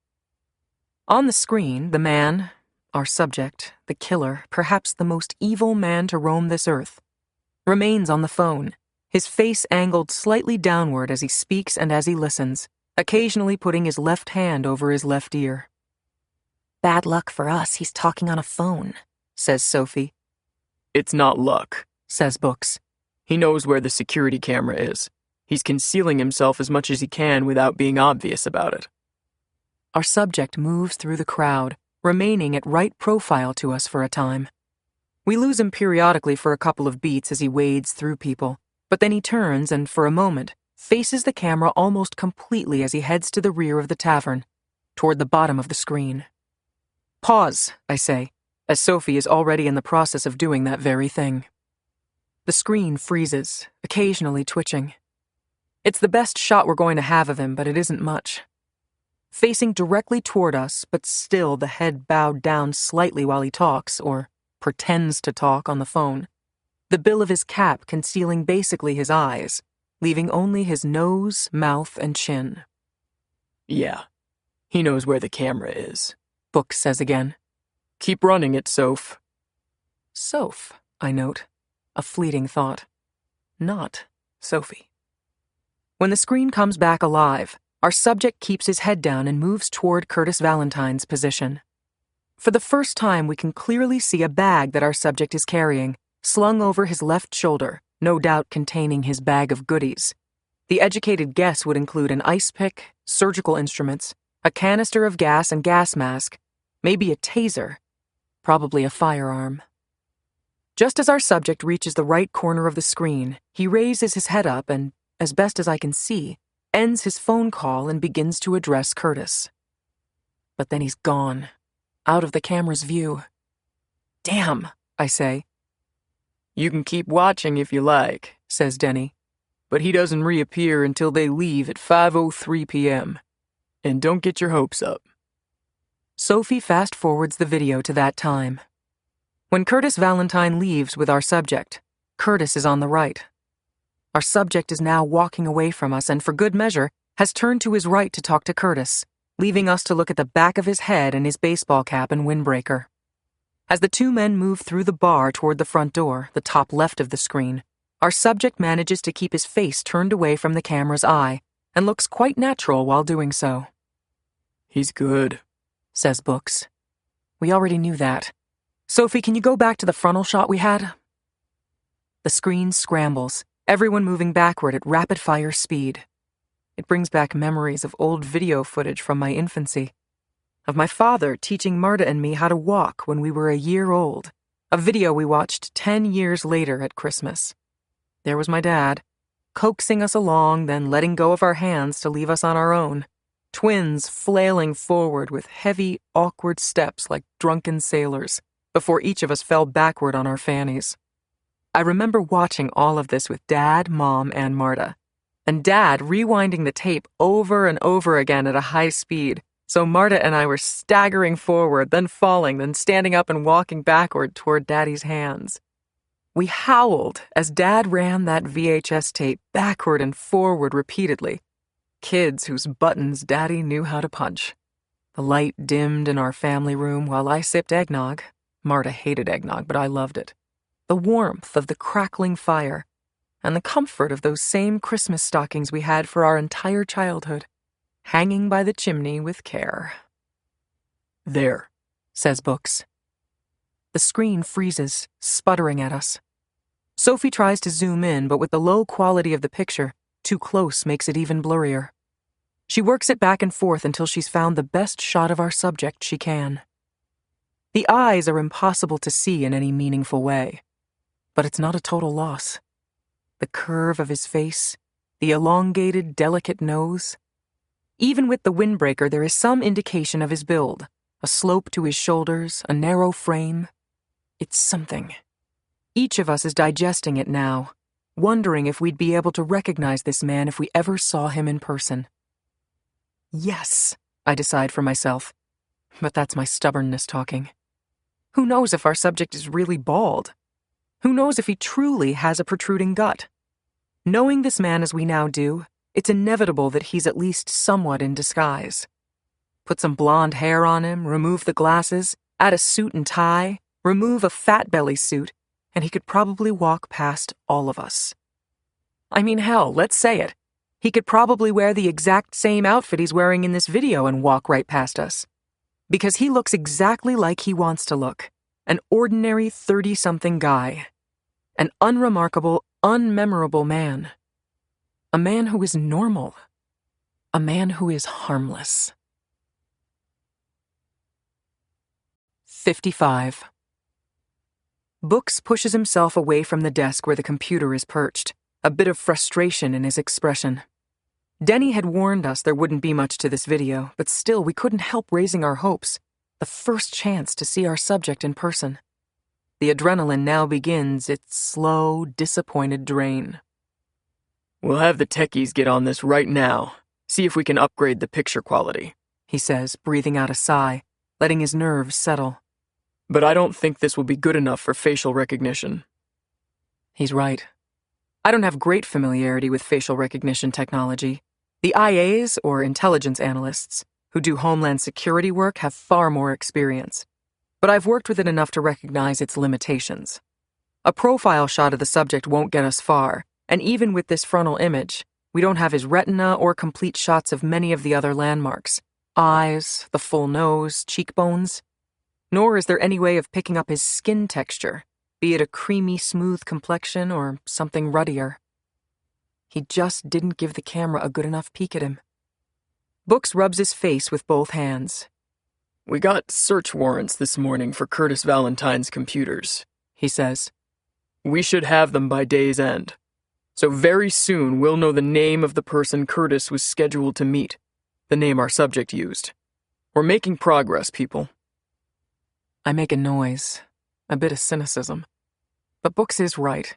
On the screen, the man, our subject, the killer, perhaps the most evil man to roam this earth, remains on the phone, his face angled slightly downward as he speaks and as he listens, occasionally putting his left hand over his left ear. Bad luck for us, he's talking on a phone, says Sophie. It's not luck, says Books. He knows where the security camera is. He's concealing himself as much as he can without being obvious about it. Our subject moves through the crowd, remaining at right profile to us for a time. We lose him periodically for a couple of beats as he wades through people, but then he turns and, for a moment, faces the camera almost completely as he heads to the rear of the tavern, toward the bottom of the screen. Pause, I say, as Sophie is already in the process of doing that very thing. The screen freezes, occasionally twitching. It's the best shot we're going to have of him, but it isn't much. Facing directly toward us, but still the head bowed down slightly while he talks, or pretends to talk on the phone, the bill of his cap concealing basically his eyes, leaving only his nose, mouth, and chin. Yeah, he knows where the camera is, Books says again. Keep running it, Soph. Soph, I note. A fleeting thought. Not Sophie. When the screen comes back alive, our subject keeps his head down and moves toward Curtis Valentine's position. For the first time, we can clearly see a bag that our subject is carrying, slung over his left shoulder, no doubt containing his bag of goodies. The educated guess would include an ice pick, surgical instruments, a canister of gas and gas mask, maybe a taser, probably a firearm. Just as our subject reaches the right corner of the screen, he raises his head up and, as best as I can see, ends his phone call and begins to address Curtis. But then he's gone, out of the camera's view. Damn, I say. You can keep watching if you like, says Denny. But he doesn't reappear until they leave at 5:03 p.m. And don't get your hopes up. Sophie fast-forwards the video to that time. When Curtis Valentine leaves with our subject, Curtis is on the right. Our subject is now walking away from us and, for good measure, has turned to his right to talk to Curtis, leaving us to look at the back of his head and his baseball cap and windbreaker. As the two men move through the bar toward the front door, the top left of the screen, our subject manages to keep his face turned away from the camera's eye and looks quite natural while doing so. He's good, says Books. We already knew that. Sophie, can you go back to the frontal shot we had? The screen scrambles, everyone moving backward at rapid-fire speed. It brings back memories of old video footage from my infancy, of my father teaching Marta and me how to walk when we were a year old, a video we watched 10 years later at Christmas. There was my dad, coaxing us along, then letting go of our hands to leave us on our own, twins flailing forward with heavy, awkward steps like drunken sailors, before each of us fell backward on our fannies. I remember watching all of this with Dad, Mom, and Marta, and Dad rewinding the tape over and over again at a high speed, so Marta and I were staggering forward, then falling, then standing up and walking backward toward Daddy's hands. We howled as Dad ran that VHS tape backward and forward repeatedly. Kids whose buttons Daddy knew how to punch. The light dimmed in our family room while I sipped eggnog. Marta hated eggnog, but I loved it. The warmth of the crackling fire, and the comfort of those same Christmas stockings we had for our entire childhood, hanging by the chimney with care. There, says Books. The screen freezes, sputtering at us. Sophie tries to zoom in, but with the low quality of the picture, too close makes it even blurrier. She works it back and forth until she's found the best shot of our subject she can. The eyes are impossible to see in any meaningful way, but it's not a total loss. The curve of his face, the elongated, delicate nose. Even with the windbreaker, there is some indication of his build, a slope to his shoulders, a narrow frame. It's something. Each of us is digesting it now, wondering if we'd be able to recognize this man if we ever saw him in person. Yes, I decide for myself, but that's my stubbornness talking. Who knows if our subject is really bald? Who knows if he truly has a protruding gut? Knowing this man as we now do, it's inevitable that he's at least somewhat in disguise. Put some blonde hair on him, remove the glasses, add a suit and tie, remove a fat belly suit, and he could probably walk past all of us. I mean, hell, let's say it. He could probably wear the exact same outfit he's wearing in this video and walk right past us. Because he looks exactly like he wants to look. An ordinary 30-something guy. An unremarkable, unmemorable man. A man who is normal. A man who is harmless. 55. Books pushes himself away from the desk where the computer is perched, a bit of frustration in his expression. Denny had warned us there wouldn't be much to this video, but still we couldn't help raising our hopes. The first chance to see our subject in person. The adrenaline now begins its slow, disappointed drain. We'll have the techies get on this right now. See if we can upgrade the picture quality, he says, breathing out a sigh, letting his nerves settle. But I don't think this will be good enough for facial recognition. He's right. I don't have great familiarity with facial recognition technology. The IAs, or intelligence analysts, who do Homeland Security work have far more experience. But I've worked with it enough to recognize its limitations. A profile shot of the subject won't get us far, and even with this frontal image, we don't have his retina or complete shots of many of the other landmarks. Eyes, the full nose, cheekbones. Nor is there any way of picking up his skin texture, be it a creamy, smooth complexion or something ruddier. He just didn't give the camera a good enough peek at him. Books rubs his face with both hands. We got search warrants this morning for Curtis Valentine's computers, he says. We should have them by day's end. So very soon we'll know the name of the person Curtis was scheduled to meet, the name our subject used. We're making progress, people. I make a noise, a bit of cynicism. But Books is right.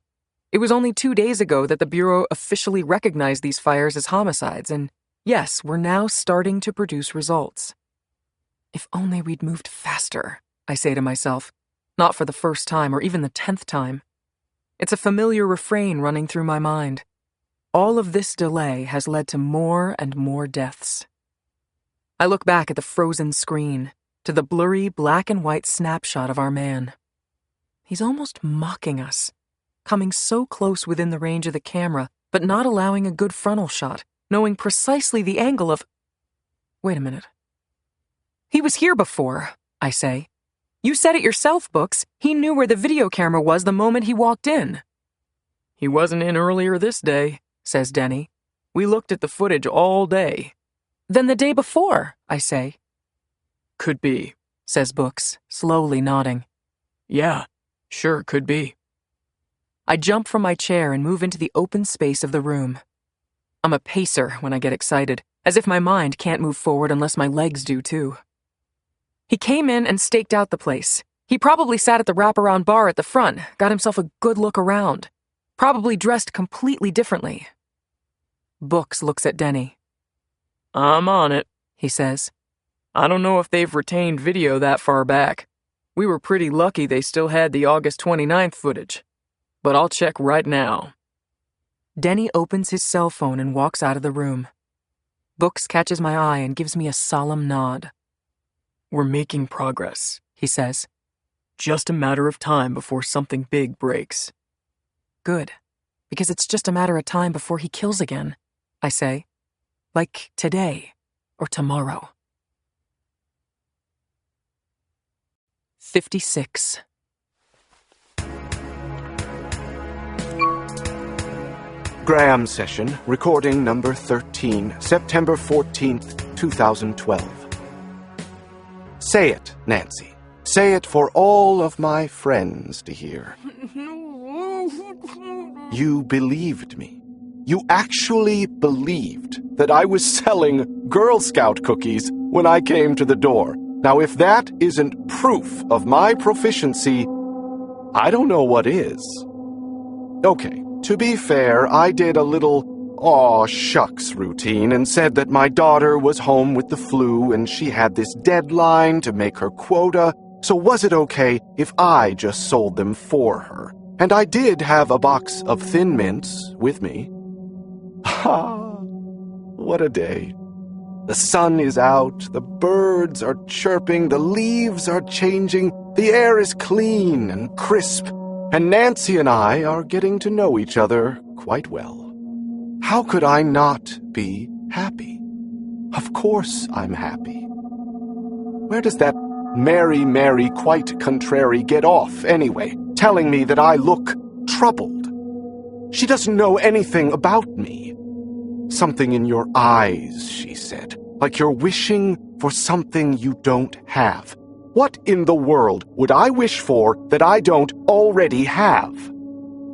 It was only 2 days ago that the Bureau officially recognized these fires as homicides, and yes, we're now starting to produce results. If only we'd moved faster, I say to myself, not for the first time or even the 10th time. It's a familiar refrain running through my mind. All of this delay has led to more and more deaths. I look back at the frozen screen, to the blurry black and white snapshot of our man. He's almost mocking us, coming so close within the range of the camera, but not allowing a good frontal shot, knowing precisely the angle of... Wait a minute. He was here before, I say. You said it yourself, Books. He knew where the video camera was the moment he walked in. He wasn't in earlier this day, says Denny. We looked at the footage all day. Then the day before, I say. Could be, says Books, slowly nodding. Yeah, sure could be. I jump from my chair and move into the open space of the room. I'm a pacer when I get excited, as if my mind can't move forward unless my legs do too. He came in and staked out the place. He probably sat at the wraparound bar at the front, got himself a good look around. Probably dressed completely differently. Books looks at Denny. I'm on it, he says. I don't know if they've retained video that far back. We were pretty lucky they still had the August 29th footage. But I'll check right now. Denny opens his cell phone and walks out of the room. Books catches my eye and gives me a solemn nod. We're making progress, he says. Just a matter of time before something big breaks. Good, because it's just a matter of time before he kills again, I say. Like today or tomorrow. 56. Graham session, recording number 13, September 14th, 2012. Say it, Nancy. Say it for all of my friends to hear. You believed me. You actually believed that I was selling Girl Scout cookies when I came to the door. Now, if that isn't proof of my proficiency, I don't know what is. Okay, to be fair, I did a little aw shucks routine and said that my daughter was home with the flu and she had this deadline to make her quota, so was it okay if I just sold them for her? And I did have a box of Thin Mints with me. Ha! What a day. The sun is out, the birds are chirping, the leaves are changing, the air is clean and crisp, and Nancy and I are getting to know each other quite well. How could I not be happy? Of course I'm happy. Where does that Mary, quite contrary get off, anyway, telling me that I look troubled? She doesn't know anything about me. Something in your eyes, she said, like you're wishing for something you don't have. What in the world would I wish for that I don't already have?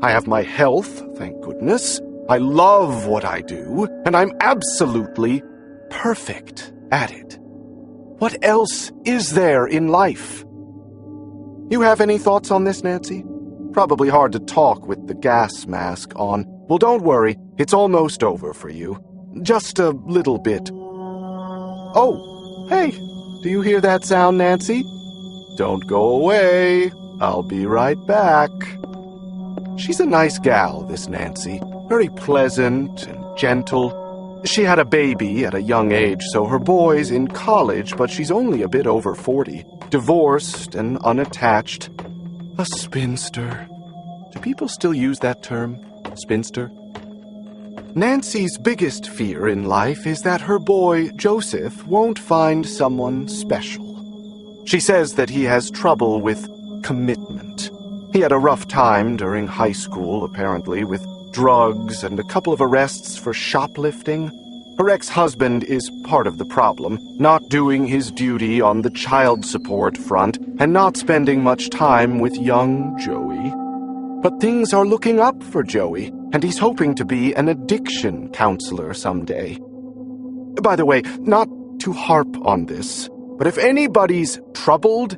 I have my health, thank goodness. I love what I do, and I'm absolutely perfect at it. What else is there in life? You have any thoughts on this, Nancy? Probably hard to talk with the gas mask on. Well, don't worry, it's almost over for you. Just a little bit. Oh, hey, do you hear that sound, Nancy? Don't go away. I'll be right back. She's a nice gal, this Nancy. Very pleasant and gentle. She had a baby at a young age, so her boy's in college, but she's only a bit over 40. Divorced and unattached. A spinster. Do people still use that term? Spinster? Nancy's biggest fear in life is that her boy, Joseph, won't find someone special. She says that he has trouble with commitment. He had a rough time during high school, apparently, with drugs and a couple of arrests for shoplifting. Her ex-husband is part of the problem, not doing his duty on the child support front and not spending much time with young Joey. But things are looking up for Joey, and he's hoping to be an addiction counselor someday. By the way, not to harp on this, but if anybody's troubled,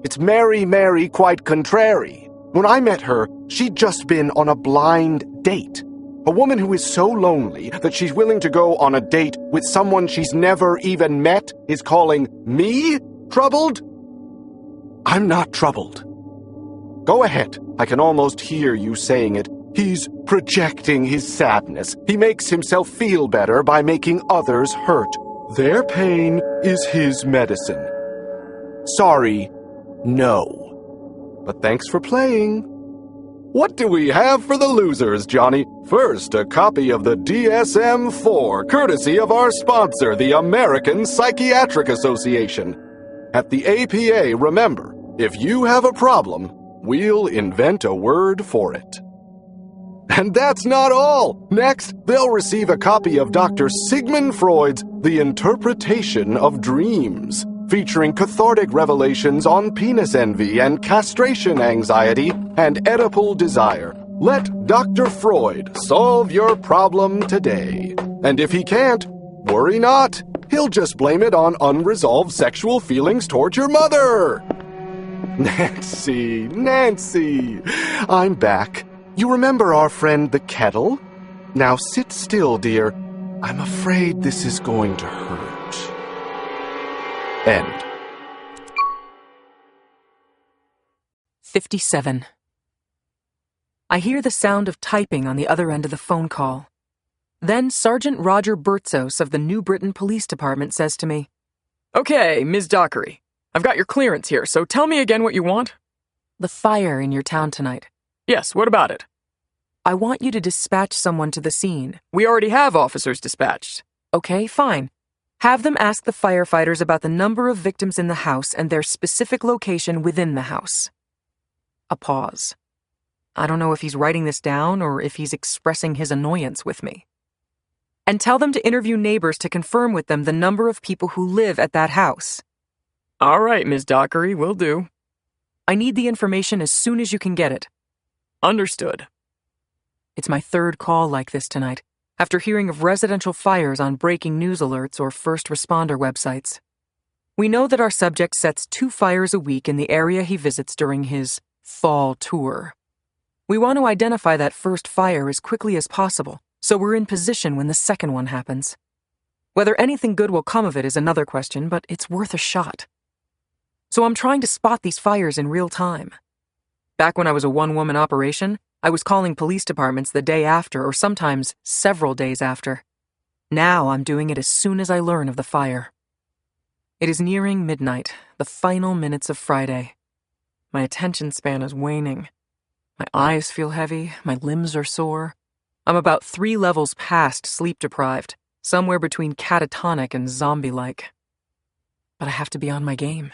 it's Mary, quite contrary. When I met her, she'd just been on a blind date. A woman who is so lonely that she's willing to go on a date with someone she's never even met is calling me troubled? I'm not troubled. Go ahead. I can almost hear you saying it. He's projecting his sadness. He makes himself feel better by making others hurt. Their pain is his medicine. Sorry, no. But thanks for playing. What do we have for the losers, Johnny? First, a copy of the DSM-4, courtesy of our sponsor, the American Psychiatric Association. At the APA, remember, if you have a problem, we'll invent a word for it. And that's not all. Next, they'll receive a copy of Dr. Sigmund Freud's The Interpretation of Dreams, featuring cathartic revelations on penis envy and castration anxiety and Oedipal desire. Let Dr. Freud solve your problem today. And if he can't, worry not. He'll just blame it on unresolved sexual feelings toward your mother. Nancy, I'm back. You remember our friend the kettle? Now sit still, dear. I'm afraid this is going to hurt. End. 57. I hear the sound of typing on the other end of the phone call. Then Sergeant Roger Bertzos of the New Britain Police Department says to me, Okay, Ms. Dockery, I've got your clearance here, so tell me again what you want. The fire in your town tonight. Yes, what about it? I want you to dispatch someone to the scene. We already have officers dispatched. Okay, fine. Have them ask the firefighters about the number of victims in the house and their specific location within the house. A pause. I don't know if he's writing this down or if he's expressing his annoyance with me. And tell them to interview neighbors to confirm with them the number of people who live at that house. All right, Ms. Dockery, will do. I need the information as soon as you can get it. Understood. It's my third call like this tonight, after hearing of residential fires on breaking news alerts or first responder websites. We know that our subject sets 2 fires a week in the area he visits during his fall tour. We want to identify that first fire as quickly as possible, so we're in position when the second one happens. Whether anything good will come of it is another question, but it's worth a shot. So I'm trying to spot these fires in real time. Back when I was a one-woman operation, I was calling police departments the day after or sometimes several days after. Now I'm doing it as soon as I learn of the fire. It is nearing midnight, the final minutes of Friday. My attention span is waning. My eyes feel heavy, my limbs are sore. I'm about 3 levels past sleep-deprived, somewhere between catatonic and zombie-like. But I have to be on my game,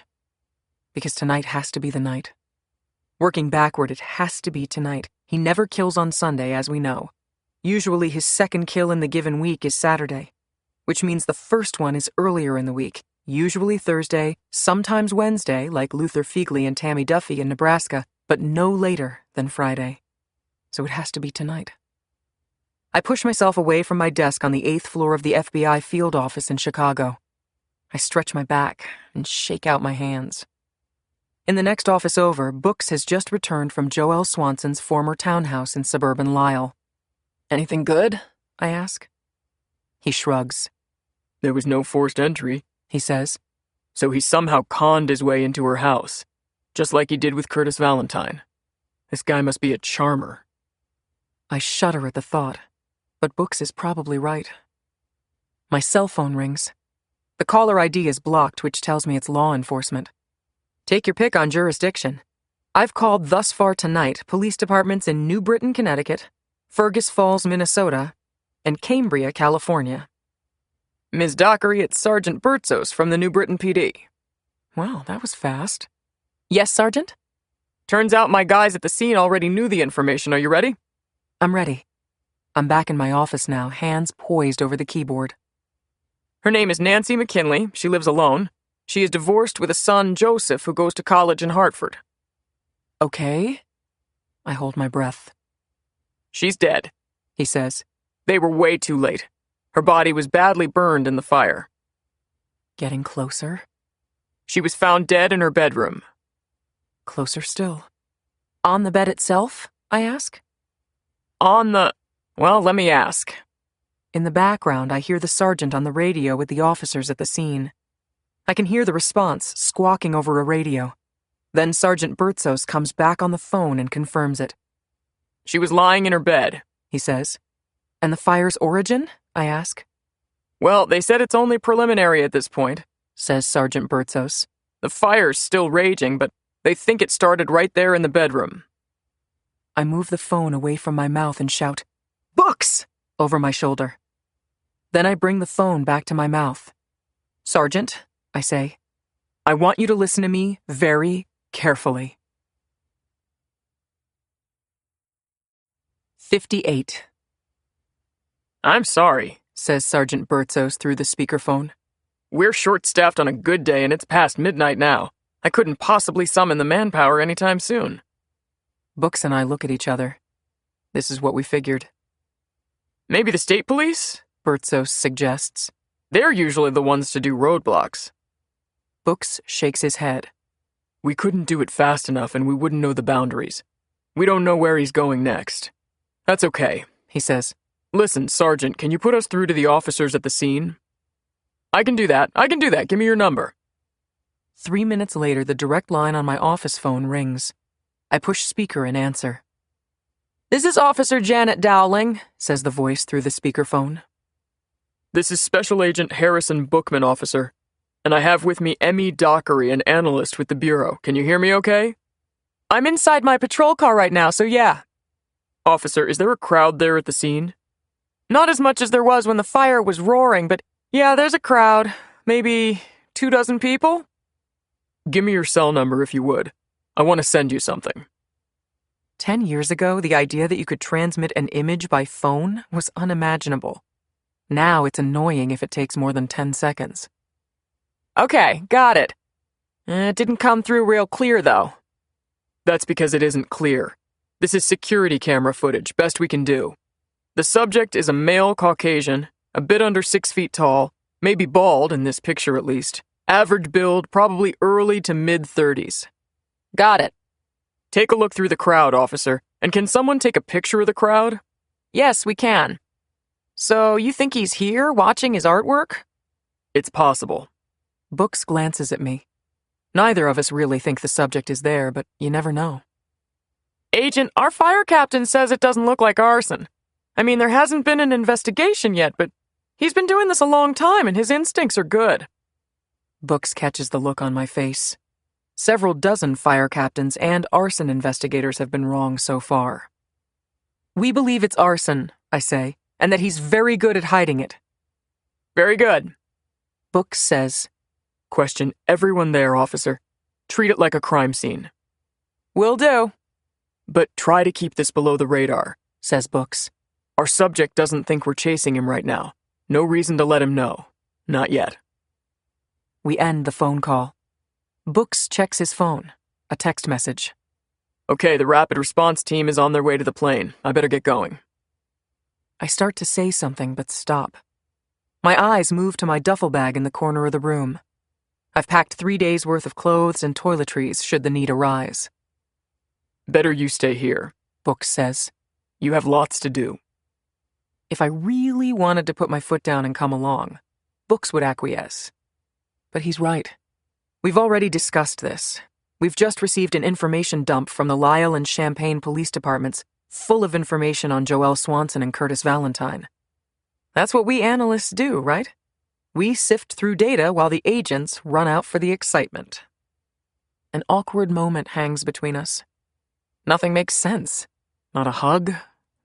because tonight has to be the night. Working backward, it has to be tonight. He never kills on Sunday, as we know. Usually his second kill in the given week is Saturday, which means the first one is earlier in the week, usually Thursday, sometimes Wednesday, like Luther Feigley and Tammy Duffy in Nebraska, but no later than Friday. So it has to be tonight. I push myself away from my desk on the 8th floor of the FBI field office in Chicago. I stretch my back and shake out my hands. In the next office over, Books has just returned from Joel Swanson's former townhouse in suburban Lisle. "Anything good?" I ask. He shrugs. "There was no forced entry," he says. "So he somehow conned his way into her house, just like he did with Curtis Valentine. This guy must be a charmer." I shudder at the thought, but Books is probably right. My cell phone rings. The caller ID is blocked, which tells me it's law enforcement. Take your pick on jurisdiction. I've called thus far tonight police departments in New Britain, Connecticut, Fergus Falls, Minnesota, and Cambria, California. "Ms. Dockery, it's Sergeant Bertzos from the New Britain PD. Wow, that was fast. Yes, Sergeant? Turns out my guys at the scene already knew the information. Are you ready? I'm ready. I'm back in my office now, hands poised over the keyboard. Her name is Nancy McKinley. She lives alone. She is divorced with a son, Joseph, who goes to college in Hartford. Okay. I hold my breath. She's dead, he says. They were way too late. Her body was badly burned in the fire. Getting closer? She was found dead in her bedroom. Closer still. On the bed itself? I ask. Well, let me ask. In the background, I hear the sergeant on the radio with the officers at the scene. I can hear the response, squawking over a radio. Then Sergeant Bertzos comes back on the phone and confirms it. She was lying in her bed, he says. And the fire's origin? I ask. Well, they said it's only preliminary at this point, says Sergeant Bertzos. The fire's still raging, but they think it started right there in the bedroom. I move the phone away from my mouth and shout, "Books!" over my shoulder. Then I bring the phone back to my mouth. "Sergeant," I say, "I want you to listen to me very carefully." 58. I'm sorry, says Sergeant Bertzos through the speakerphone. We're short-staffed on a good day and it's past midnight now. I couldn't possibly summon the manpower anytime soon. Books and I look at each other. This is what we figured. Maybe the state police? Bertzos suggests. They're usually the ones to do roadblocks. Books shakes his head. We couldn't do it fast enough and we wouldn't know the boundaries. We don't know where he's going next. That's okay, he says. Listen, Sergeant, can you put us through to the officers at the scene? I can do that. Give me your number. 3 minutes later, the direct line on my office phone rings. I push speaker and answer. "This is Officer Janet Dowling," says the voice through the speakerphone. This is Special Agent Harrison Bookman, officer. And I have with me Emmy Dockery, an analyst with the Bureau. Can you hear me okay? I'm inside my patrol car right now, so yeah. Officer, is there a crowd there at the scene? Not as much as there was when the fire was roaring, but yeah, there's a crowd. Maybe 24 people? Give me your cell number if you would. I want to send you something. 10 years ago, the idea that you could transmit an image by phone was unimaginable. Now it's annoying if it takes more than 10 seconds. Okay, got it. It didn't come through real clear, though. That's because it isn't clear. This is security camera footage, best we can do. The subject is a male Caucasian, a bit under 6 feet tall, maybe bald in this picture at least, average build, probably early to mid-30s. Got it. Take a look through the crowd, officer, and can someone take a picture of the crowd? Yes, we can. So you think he's here watching his artwork? It's possible. Books glances at me. Neither of us really think the subject is there, but you never know. Agent, our fire captain says it doesn't look like arson. I mean, there hasn't been an investigation yet, but He's been doing this a long time and his instincts are good. Books catches the look on my face. Several dozen fire captains and arson investigators have been wrong so far. We believe it's arson, I say, and that he's very good at hiding it. Very good. Books says, Question everyone there, officer. Treat it like a crime scene. Will do. But try to keep this below the radar, says Books. Our subject doesn't think we're chasing him right now. No reason to let him know. Not yet. We end the phone call. Books checks his phone. A text message. Okay, the rapid response team is on their way to the plane. I better get going. I start to say something, but stop. My eyes move to my duffel bag in the corner of the room. I've packed 3 days' worth of clothes and toiletries should the need arise. Better you stay here, Books says. You have lots to do. If I really wanted to put my foot down and come along, Books would acquiesce. But he's right. We've already discussed this. We've just received an information dump from the Lisle and Champaign police departments full of information on Joelle Swanson and Curtis Valentine. That's what we analysts do, right? We sift through data while the agents run out for the excitement. An awkward moment hangs between us. Nothing makes sense. Not a hug,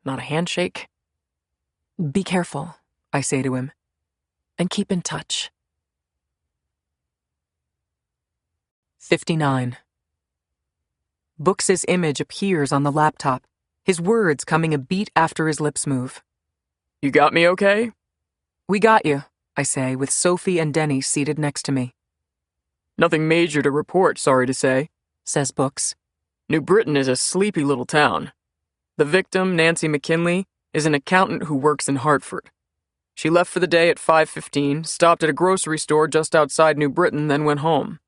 not a handshake. Be careful, I say to him, and keep in touch. 59. Books' image appears on the laptop, his words coming a beat after his lips move. You got me okay? We got you, I say, with Sophie and Denny seated next to me. Nothing major to report, sorry to say, says Books. New Britain is a sleepy little town. The victim, Nancy McKinley, is an accountant who works in Hartford. She left for the day at 5:15, stopped at a grocery store just outside New Britain, then went home.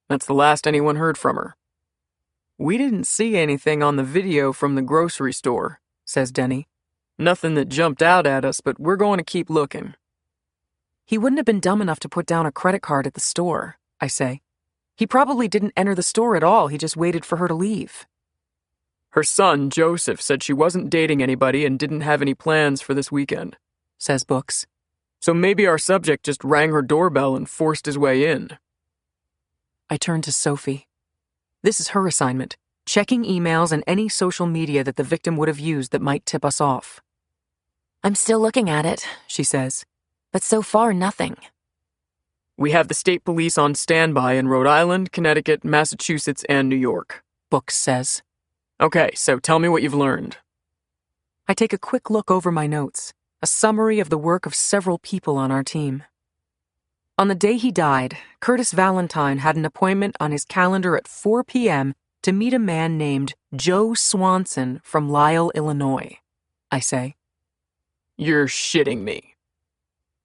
That's the last anyone heard from her. We didn't see anything on the video from the grocery store, says Denny. Nothing that jumped out at us, but we're going to keep looking. He wouldn't have been dumb enough to put down a credit card at the store, I say. He probably didn't enter the store at all, he just waited for her to leave. Her son, Joseph, said she wasn't dating anybody and didn't have any plans for this weekend, says Books. So maybe our subject just rang her doorbell and forced his way in. I turn to Sophie. This is her assignment, checking emails and any social media that the victim would have used that might tip us off. I'm still looking at it, she says, but so far nothing. We have the state police on standby in Rhode Island, Connecticut, Massachusetts, and New York, Books says. Okay, so tell me what you've learned. I take a quick look over my notes, a summary of the work of several people on our team. On the day he died, Curtis Valentine had an appointment on his calendar at 4 p.m. to meet a man named Joe Swanson from Lisle, Illinois, I say. You're shitting me.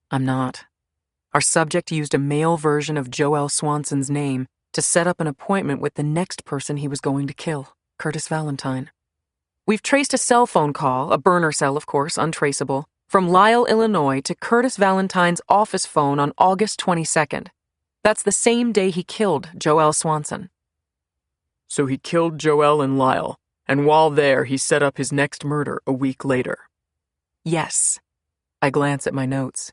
I'm not. Our subject used a male version of Joelle Swanson's name to set up an appointment with the next person he was going to kill, Curtis Valentine. We've traced a cell phone call, a burner cell, of course, untraceable, from Lisle, Illinois to Curtis Valentine's office phone on August 22nd. That's the same day he killed Joelle Swanson. So he killed Joelle in Lisle, and while there, he set up his next murder a week later. Yes. I glance at my notes.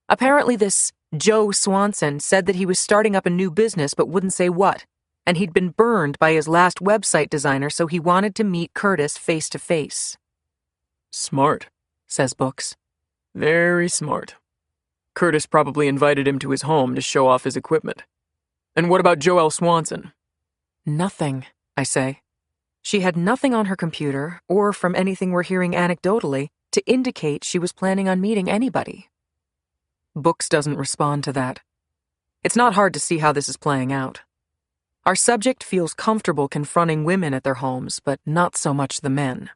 Apparently this Joe Swanson said that he was starting up a new business but wouldn't say what, and he'd been burned by his last website designer, so he wanted to meet Curtis face to face. Smart, says Books. Very smart. Curtis probably invited him to his home to show off his equipment. And what about Joelle Swanson? Nothing, I say. She had nothing on her computer, or from anything we're hearing anecdotally, to indicate she was planning on meeting anybody. Books doesn't respond to that. It's not hard to see how this is playing out. Our subject feels comfortable confronting women at their homes, but not so much the men.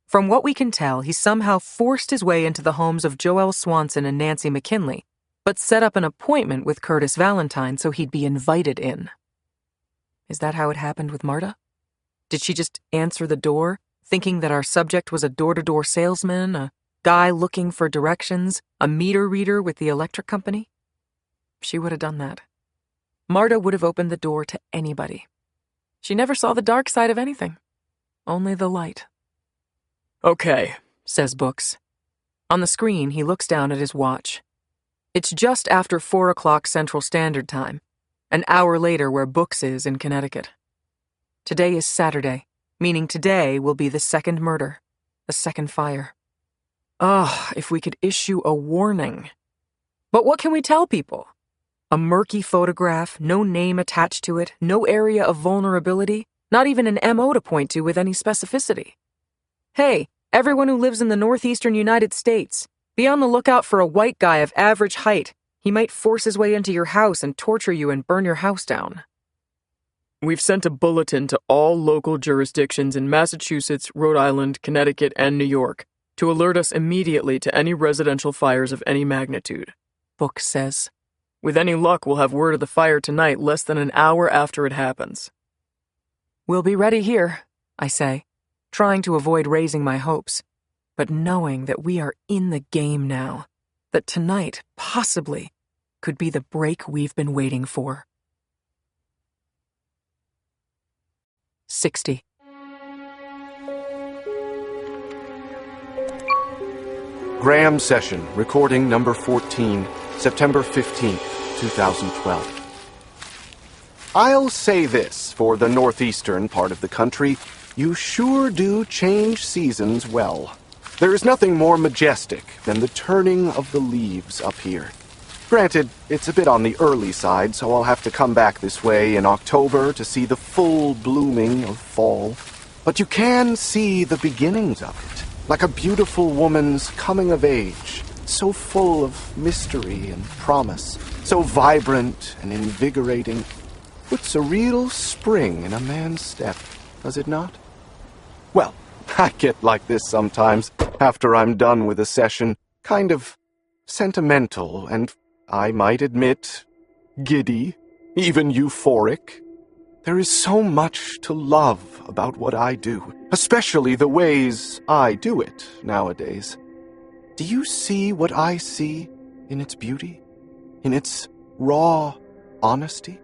From what we can tell, he somehow forced his way into the homes of Joelle Swanson and Nancy McKinley, but set up an appointment with Curtis Valentine so he'd be invited in. Is that how it happened with Marta? Did she just answer the door, thinking that our subject was a door-to-door salesman, a guy looking for directions, a meter reader with the electric company? She would have done that. Marta would have opened the door to anybody. She never saw the dark side of anything, only the light. Okay, says Books. On the screen, he looks down at his watch. It's just after 4 o'clock Central Standard Time, an hour later where Books is in Connecticut. Today is Saturday, meaning today will be the second murder, the second fire. If we could issue a warning. But what can we tell people? A murky photograph, no name attached to it, no area of vulnerability, not even an MO to point to with any specificity. Hey, everyone who lives in the northeastern United States, be on the lookout for a white guy of average height. He might force his way into your house and torture you and burn your house down. We've sent a bulletin to all local jurisdictions in Massachusetts, Rhode Island, Connecticut, and New York to alert us immediately to any residential fires of any magnitude. Books says. With any luck, we'll have word of the fire tonight less than an hour after it happens. We'll be ready here, I say, trying to avoid raising my hopes, but knowing that we are in the game now, that tonight, possibly, could be the break we've been waiting for. 60. Graham Session, recording number 14, September 15th, 2012. I'll say this for the northeastern part of the country, you sure do change seasons well. There is nothing more majestic than the turning of the leaves up here. Granted, it's a bit on the early side, so I'll have to come back this way in October to see the full blooming of fall. But you can see the beginnings of it, like a beautiful woman's coming of age, so full of mystery and promise, so vibrant and invigorating. Puts a real spring in a man's step, does it not? Well, I get like this sometimes, after I'm done with a session, kind of sentimental and, I might admit, giddy, even euphoric. There is so much to love about what I do, especially the ways I do it nowadays. Do you see what I see in its beauty, in its raw honesty?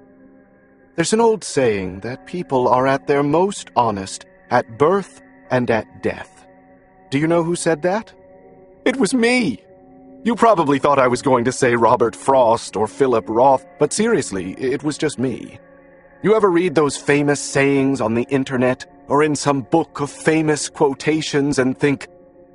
There's an old saying that people are at their most honest at birth and at death. Do you know who said that? It was me. You probably thought I was going to say Robert Frost or Philip Roth, but seriously, it was just me. You ever read those famous sayings on the internet or in some book of famous quotations and think,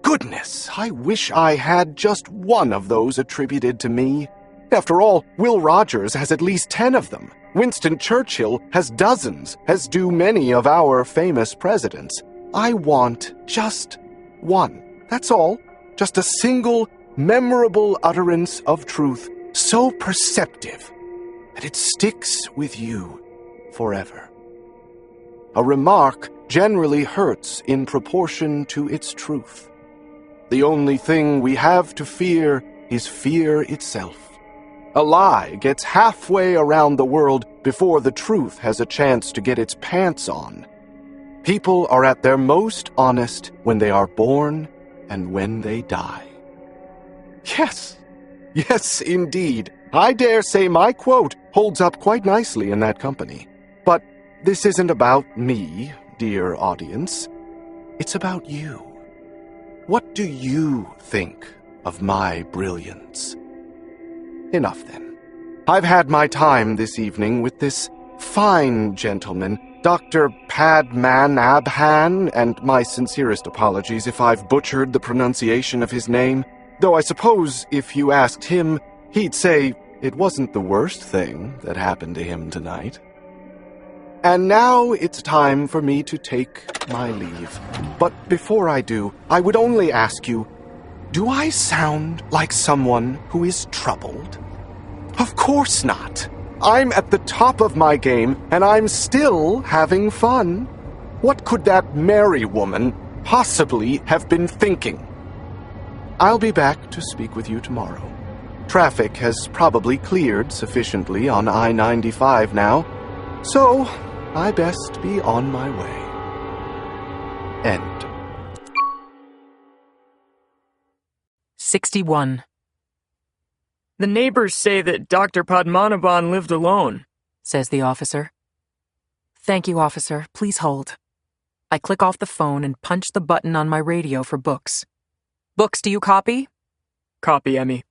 goodness, I wish I had just one of those attributed to me? After all, Will Rogers has at least 10 of them. Winston Churchill has dozens, as do many of our famous presidents. I want just one. That's all. Just a single, memorable utterance of truth, so perceptive that it sticks with you forever. A remark generally hurts in proportion to its truth. The only thing we have to fear is fear itself. A lie gets halfway around the world before the truth has a chance to get its pants on. People are at their most honest when they are born and when they die. Yes, indeed. I dare say my quote holds up quite nicely in that company. But this isn't about me, dear audience. It's about you. What do you think of my brilliance? Enough then. I've had my time this evening with this fine gentleman, Dr. Padman Abhan, and my sincerest apologies if I've butchered the pronunciation of his name, though I suppose if you asked him, he'd say it wasn't the worst thing that happened to him tonight. And now it's time for me to take my leave. But before I do, I would only ask you, do I sound like someone who is troubled? Of course not. I'm at the top of my game, and I'm still having fun. What could that Mary woman possibly have been thinking? I'll be back to speak with you tomorrow. Traffic has probably cleared sufficiently on I-95 now, so I best be on my way. End. 61. The neighbors say that Dr. Padmanabhan lived alone, says the officer. Thank you, officer. Please hold. I click off the phone and punch the button on my radio for Books. Books, do you copy? Copy, Emmy.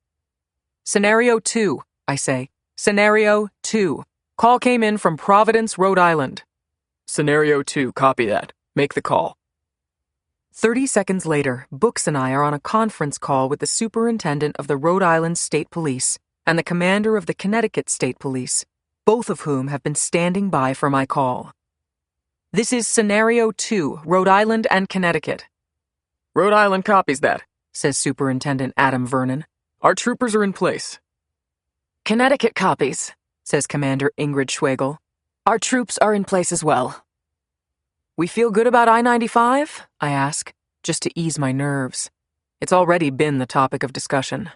Scenario 2, I say. Scenario 2. Call came in from Providence, Rhode Island. Scenario 2, copy that. Make the call. 30 seconds later, Books and I are on a conference call with the superintendent of the Rhode Island State Police and the commander of the Connecticut State Police, both of whom have been standing by for my call. This is Scenario 2, Rhode Island and Connecticut. Rhode Island copies that, says Superintendent Adam Vernon. Our troopers are in place. Connecticut copies, says Commander Ingrid Schwegel. Our troops are in place as well. We feel good about I-95? I ask, just to ease my nerves. It's already been the topic of discussion.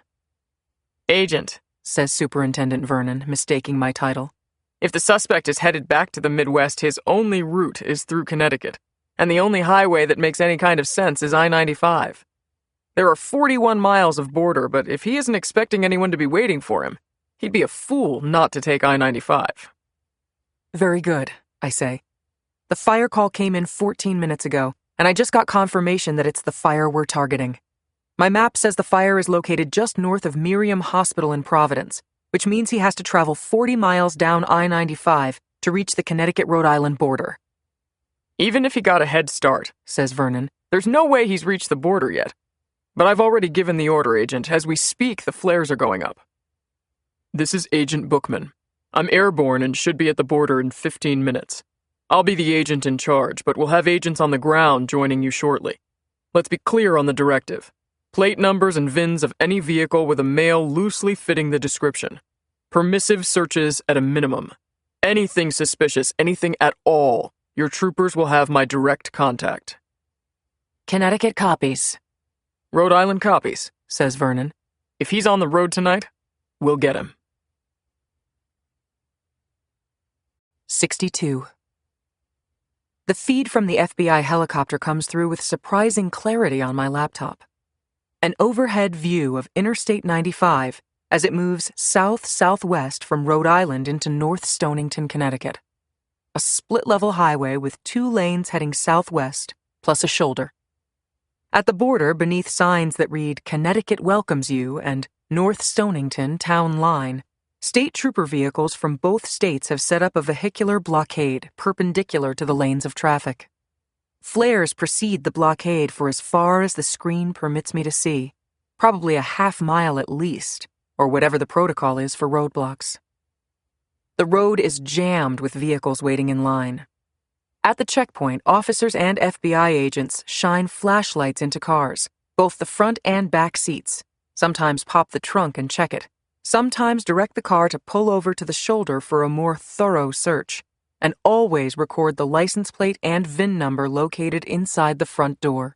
Agent, says Superintendent Vernon, mistaking my title. If the suspect is headed back to the Midwest, his only route is through Connecticut, and the only highway that makes any kind of sense is I-95. There are 41 miles of border, but if he isn't expecting anyone to be waiting for him, he'd be a fool not to take I-95. Very good, I say. The fire call came in 14 minutes ago, and I just got confirmation that it's the fire we're targeting. My map says the fire is located just north of Miriam Hospital in Providence, which means he has to travel 40 miles down I-95 to reach the Connecticut-Rhode Island border. Even if he got a head start, says Vernon, there's no way he's reached the border yet. But I've already given the order, Agent. As we speak, the flares are going up. This is Agent Bookman. I'm airborne and should be at the border in 15 minutes. I'll be the agent in charge, but we'll have agents on the ground joining you shortly. Let's be clear on the directive. Plate numbers and VINs of any vehicle with a male loosely fitting the description. Permissive searches at a minimum. Anything suspicious, anything at all, your troopers will have my direct contact. Connecticut copies. Rhode Island copies, says Vernon. If he's on the road tonight, we'll get him. 62. The feed from the FBI helicopter comes through with surprising clarity on my laptop. An overhead view of Interstate 95 as it moves south-southwest from Rhode Island into North Stonington, Connecticut. A split-level highway with 2 lanes heading southwest, plus a shoulder. At the border, beneath signs that read Connecticut Welcomes You and North Stonington Town Line, state trooper vehicles from both states have set up a vehicular blockade perpendicular to the lanes of traffic. Flares precede the blockade for as far as the screen permits me to see, probably a half-mile at least, or whatever the protocol is for roadblocks. The road is jammed with vehicles waiting in line. At the checkpoint, officers and FBI agents shine flashlights into cars, both the front and back seats, sometimes pop the trunk and check it, sometimes direct the car to pull over to the shoulder for a more thorough search, and always record the license plate and VIN number located inside the front door.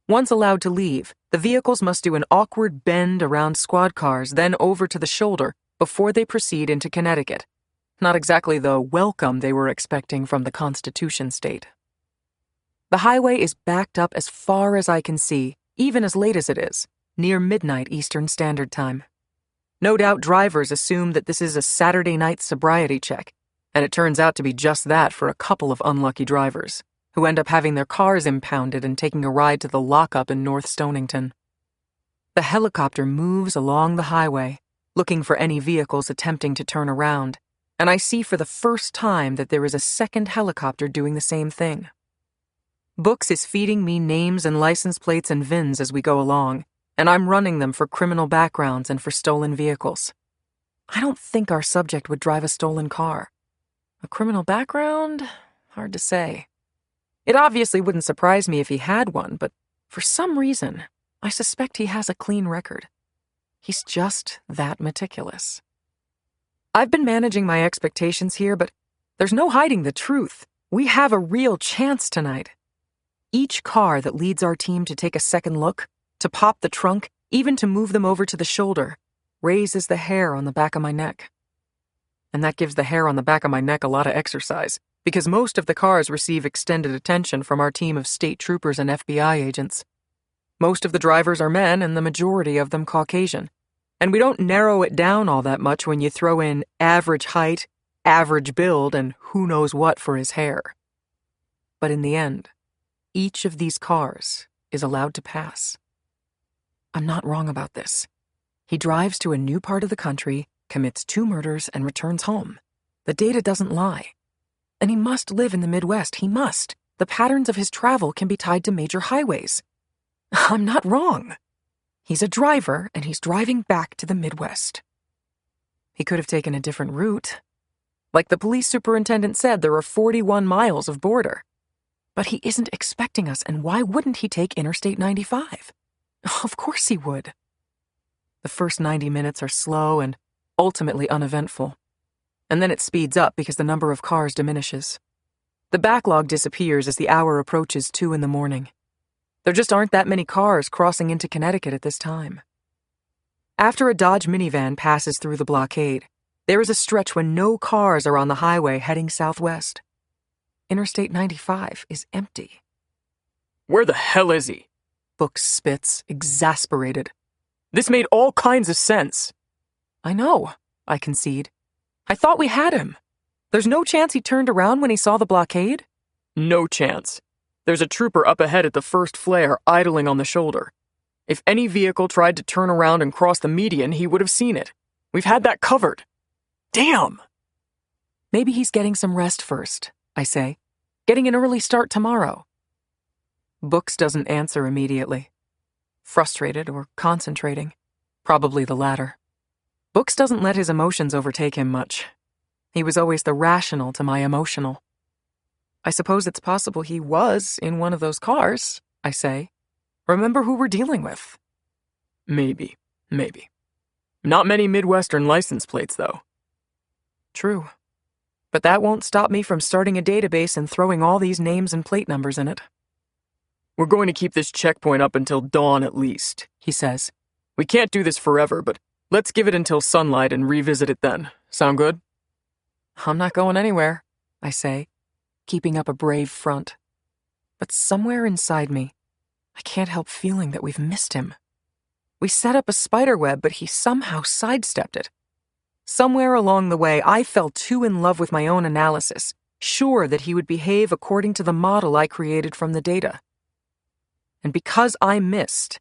Once allowed to leave, the vehicles must do an awkward bend around squad cars, then over to the shoulder, before they proceed into Connecticut. Not exactly the welcome they were expecting from the Constitution state. The highway is backed up as far as I can see, even as late as it is, near midnight Eastern Standard Time. No doubt drivers assume that this is a Saturday night sobriety check, and it turns out to be just that for a couple of unlucky drivers, who end up having their cars impounded and taking a ride to the lockup in North Stonington. The helicopter moves along the highway, looking for any vehicles attempting to turn around, and I see for the first time that there is a second helicopter doing the same thing. Books is feeding me names and license plates and VINs as we go along, and I'm running them for criminal backgrounds and for stolen vehicles. I don't think our subject would drive a stolen car. A criminal background? Hard to say. It obviously wouldn't surprise me if he had one, but for some reason, I suspect he has a clean record. He's just that meticulous. I've been managing my expectations here, but there's no hiding the truth. We have a real chance tonight. Each car that leads our team to take a second look, to pop the trunk, even to move them over to the shoulder, raises the hair on the back of my neck. And that gives the hair on the back of my neck a lot of exercise, because most of the cars receive extended attention from our team of state troopers and FBI agents. Most of the drivers are men, and the majority of them Caucasian. And we don't narrow it down all that much when you throw in average height, average build, and who knows what for his hair. But in the end, each of these cars is allowed to pass. I'm not wrong about this. He drives to a new part of the country, commits 2 murders, and returns home. The data doesn't lie. And he must live in the Midwest. He must. The patterns of his travel can be tied to major highways. I'm not wrong. He's a driver, and he's driving back to the Midwest. He could have taken a different route. Like the police superintendent said, there are 41 miles of border. But he isn't expecting us, and why wouldn't he take Interstate 95? Of course he would. The first 90 minutes are slow and ultimately uneventful. And then it speeds up because the number of cars diminishes. The backlog disappears as the hour approaches 2 a.m. There just aren't that many cars crossing into Connecticut at this time. After a Dodge minivan passes through the blockade, there is a stretch when no cars are on the highway heading southwest. Interstate 95 is empty. Where the hell is he? Books spits, exasperated. This made all kinds of sense. I know, I concede. I thought we had him. There's no chance he turned around when he saw the blockade? No chance. There's a trooper up ahead at the first flare, idling on the shoulder. If any vehicle tried to turn around and cross the median, he would have seen it. We've had that covered. Damn! Maybe he's getting some rest first, I say. Getting an early start tomorrow. Books doesn't answer immediately. Frustrated or concentrating. Probably the latter. Books doesn't let his emotions overtake him much. He was always the rational to my emotional. I suppose it's possible he was in one of those cars, I say. Remember who we're dealing with. Maybe. Not many Midwestern license plates, though. True. But that won't stop me from starting a database and throwing all these names and plate numbers in it. We're going to keep this checkpoint up until dawn at least, he says. We can't do this forever, but let's give it until sunlight and revisit it then. Sound good? I'm not going anywhere, I say, keeping up a brave front. But somewhere inside me, I can't help feeling that we've missed him. We set up a spider web, but he somehow sidestepped it. Somewhere along the way, I fell too in love with my own analysis, sure that he would behave according to the model I created from the data. And because I missed,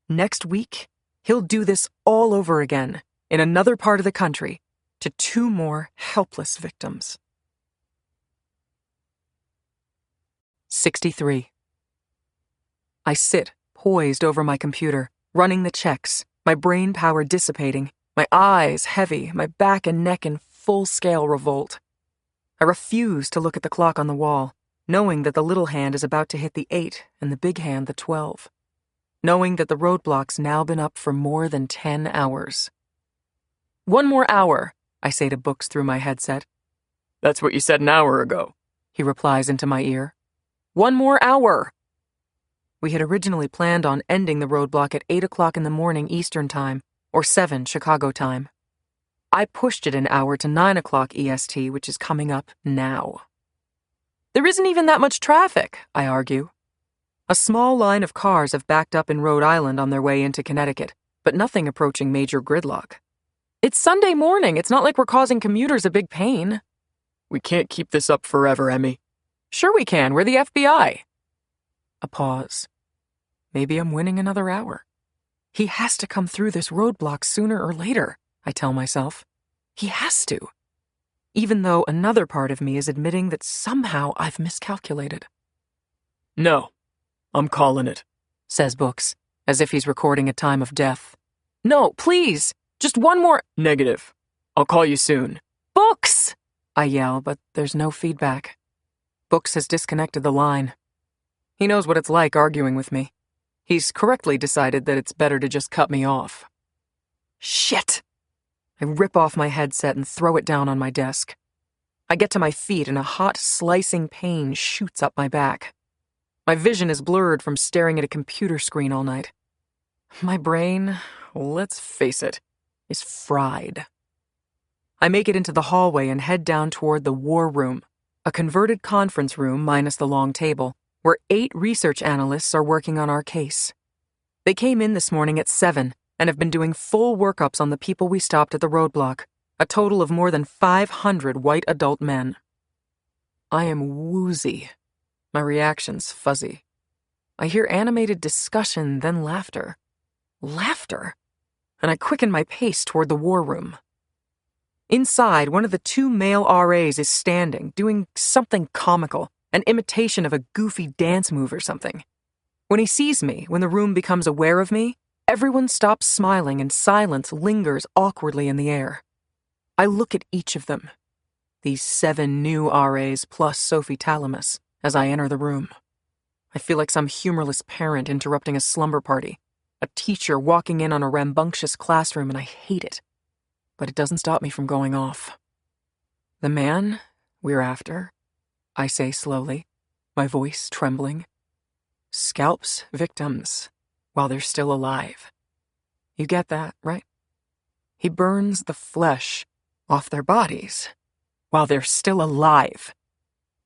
next week, he'll do this all over again, in another part of the country, to 2 more helpless victims. 63. I sit, poised over my computer, running the checks, my brain power dissipating, my eyes heavy, my back and neck in full-scale revolt. I refuse to look at the clock on the wall, knowing that the little hand is about to hit the 8 and the big hand the 12. Knowing that the roadblock's now been up for more than 10 hours. 1 more hour, I say to Books through my headset. That's what you said an hour ago, he replies into my ear. 1 more hour! We had originally planned on ending the roadblock at 8 o'clock in the morning Eastern Time, or 7 Chicago time. I pushed it an hour to 9 o'clock EST, which is coming up now. There isn't even that much traffic, I argue. A small line of cars have backed up in Rhode Island on their way into Connecticut, but nothing approaching major gridlock. It's Sunday morning. It's not like we're causing commuters a big pain. We can't keep this up forever, Emmy. Sure we can. We're the FBI. A pause. Maybe I'm winning another hour. He has to come through this roadblock sooner or later, I tell myself. He has to. Even though another part of me is admitting that somehow I've miscalculated. No, I'm calling it, says Books, as if he's recording a time of death. No, please, just 1 more. Negative. I'll call you soon. Books! I yell, but there's no feedback. Books has disconnected the line. He knows what it's like arguing with me. He's correctly decided that it's better to just cut me off. Shit! I rip off my headset and throw it down on my desk. I get to my feet and a hot, slicing pain shoots up my back. My vision is blurred from staring at a computer screen all night. My brain, let's face it, is fried. I make it into the hallway and head down toward the war room, a converted conference room minus the long table, where 8 research analysts are working on our case. They came in this morning at 7 and have been doing full workups on the people we stopped at the roadblock, a total of more than 500 white adult men. I am woozy. My reaction's fuzzy. I hear animated discussion, then laughter. Laughter? and I quicken my pace toward the war room. Inside, one of the two male RAs is standing, doing something comical, an imitation of a goofy dance move or something. When he sees me, when the room becomes aware of me, everyone stops smiling and silence lingers awkwardly in the air. I look at each of them, these 7 new RAs plus Sophie Talamus, as I enter the room. I feel like some humorless parent interrupting a slumber party, a teacher walking in on a rambunctious classroom, and I hate it. But it doesn't stop me from going off. The man we're after, I say slowly, my voice trembling, scalps victims while they're still alive. You get that, right? He burns the flesh off their bodies while they're still alive.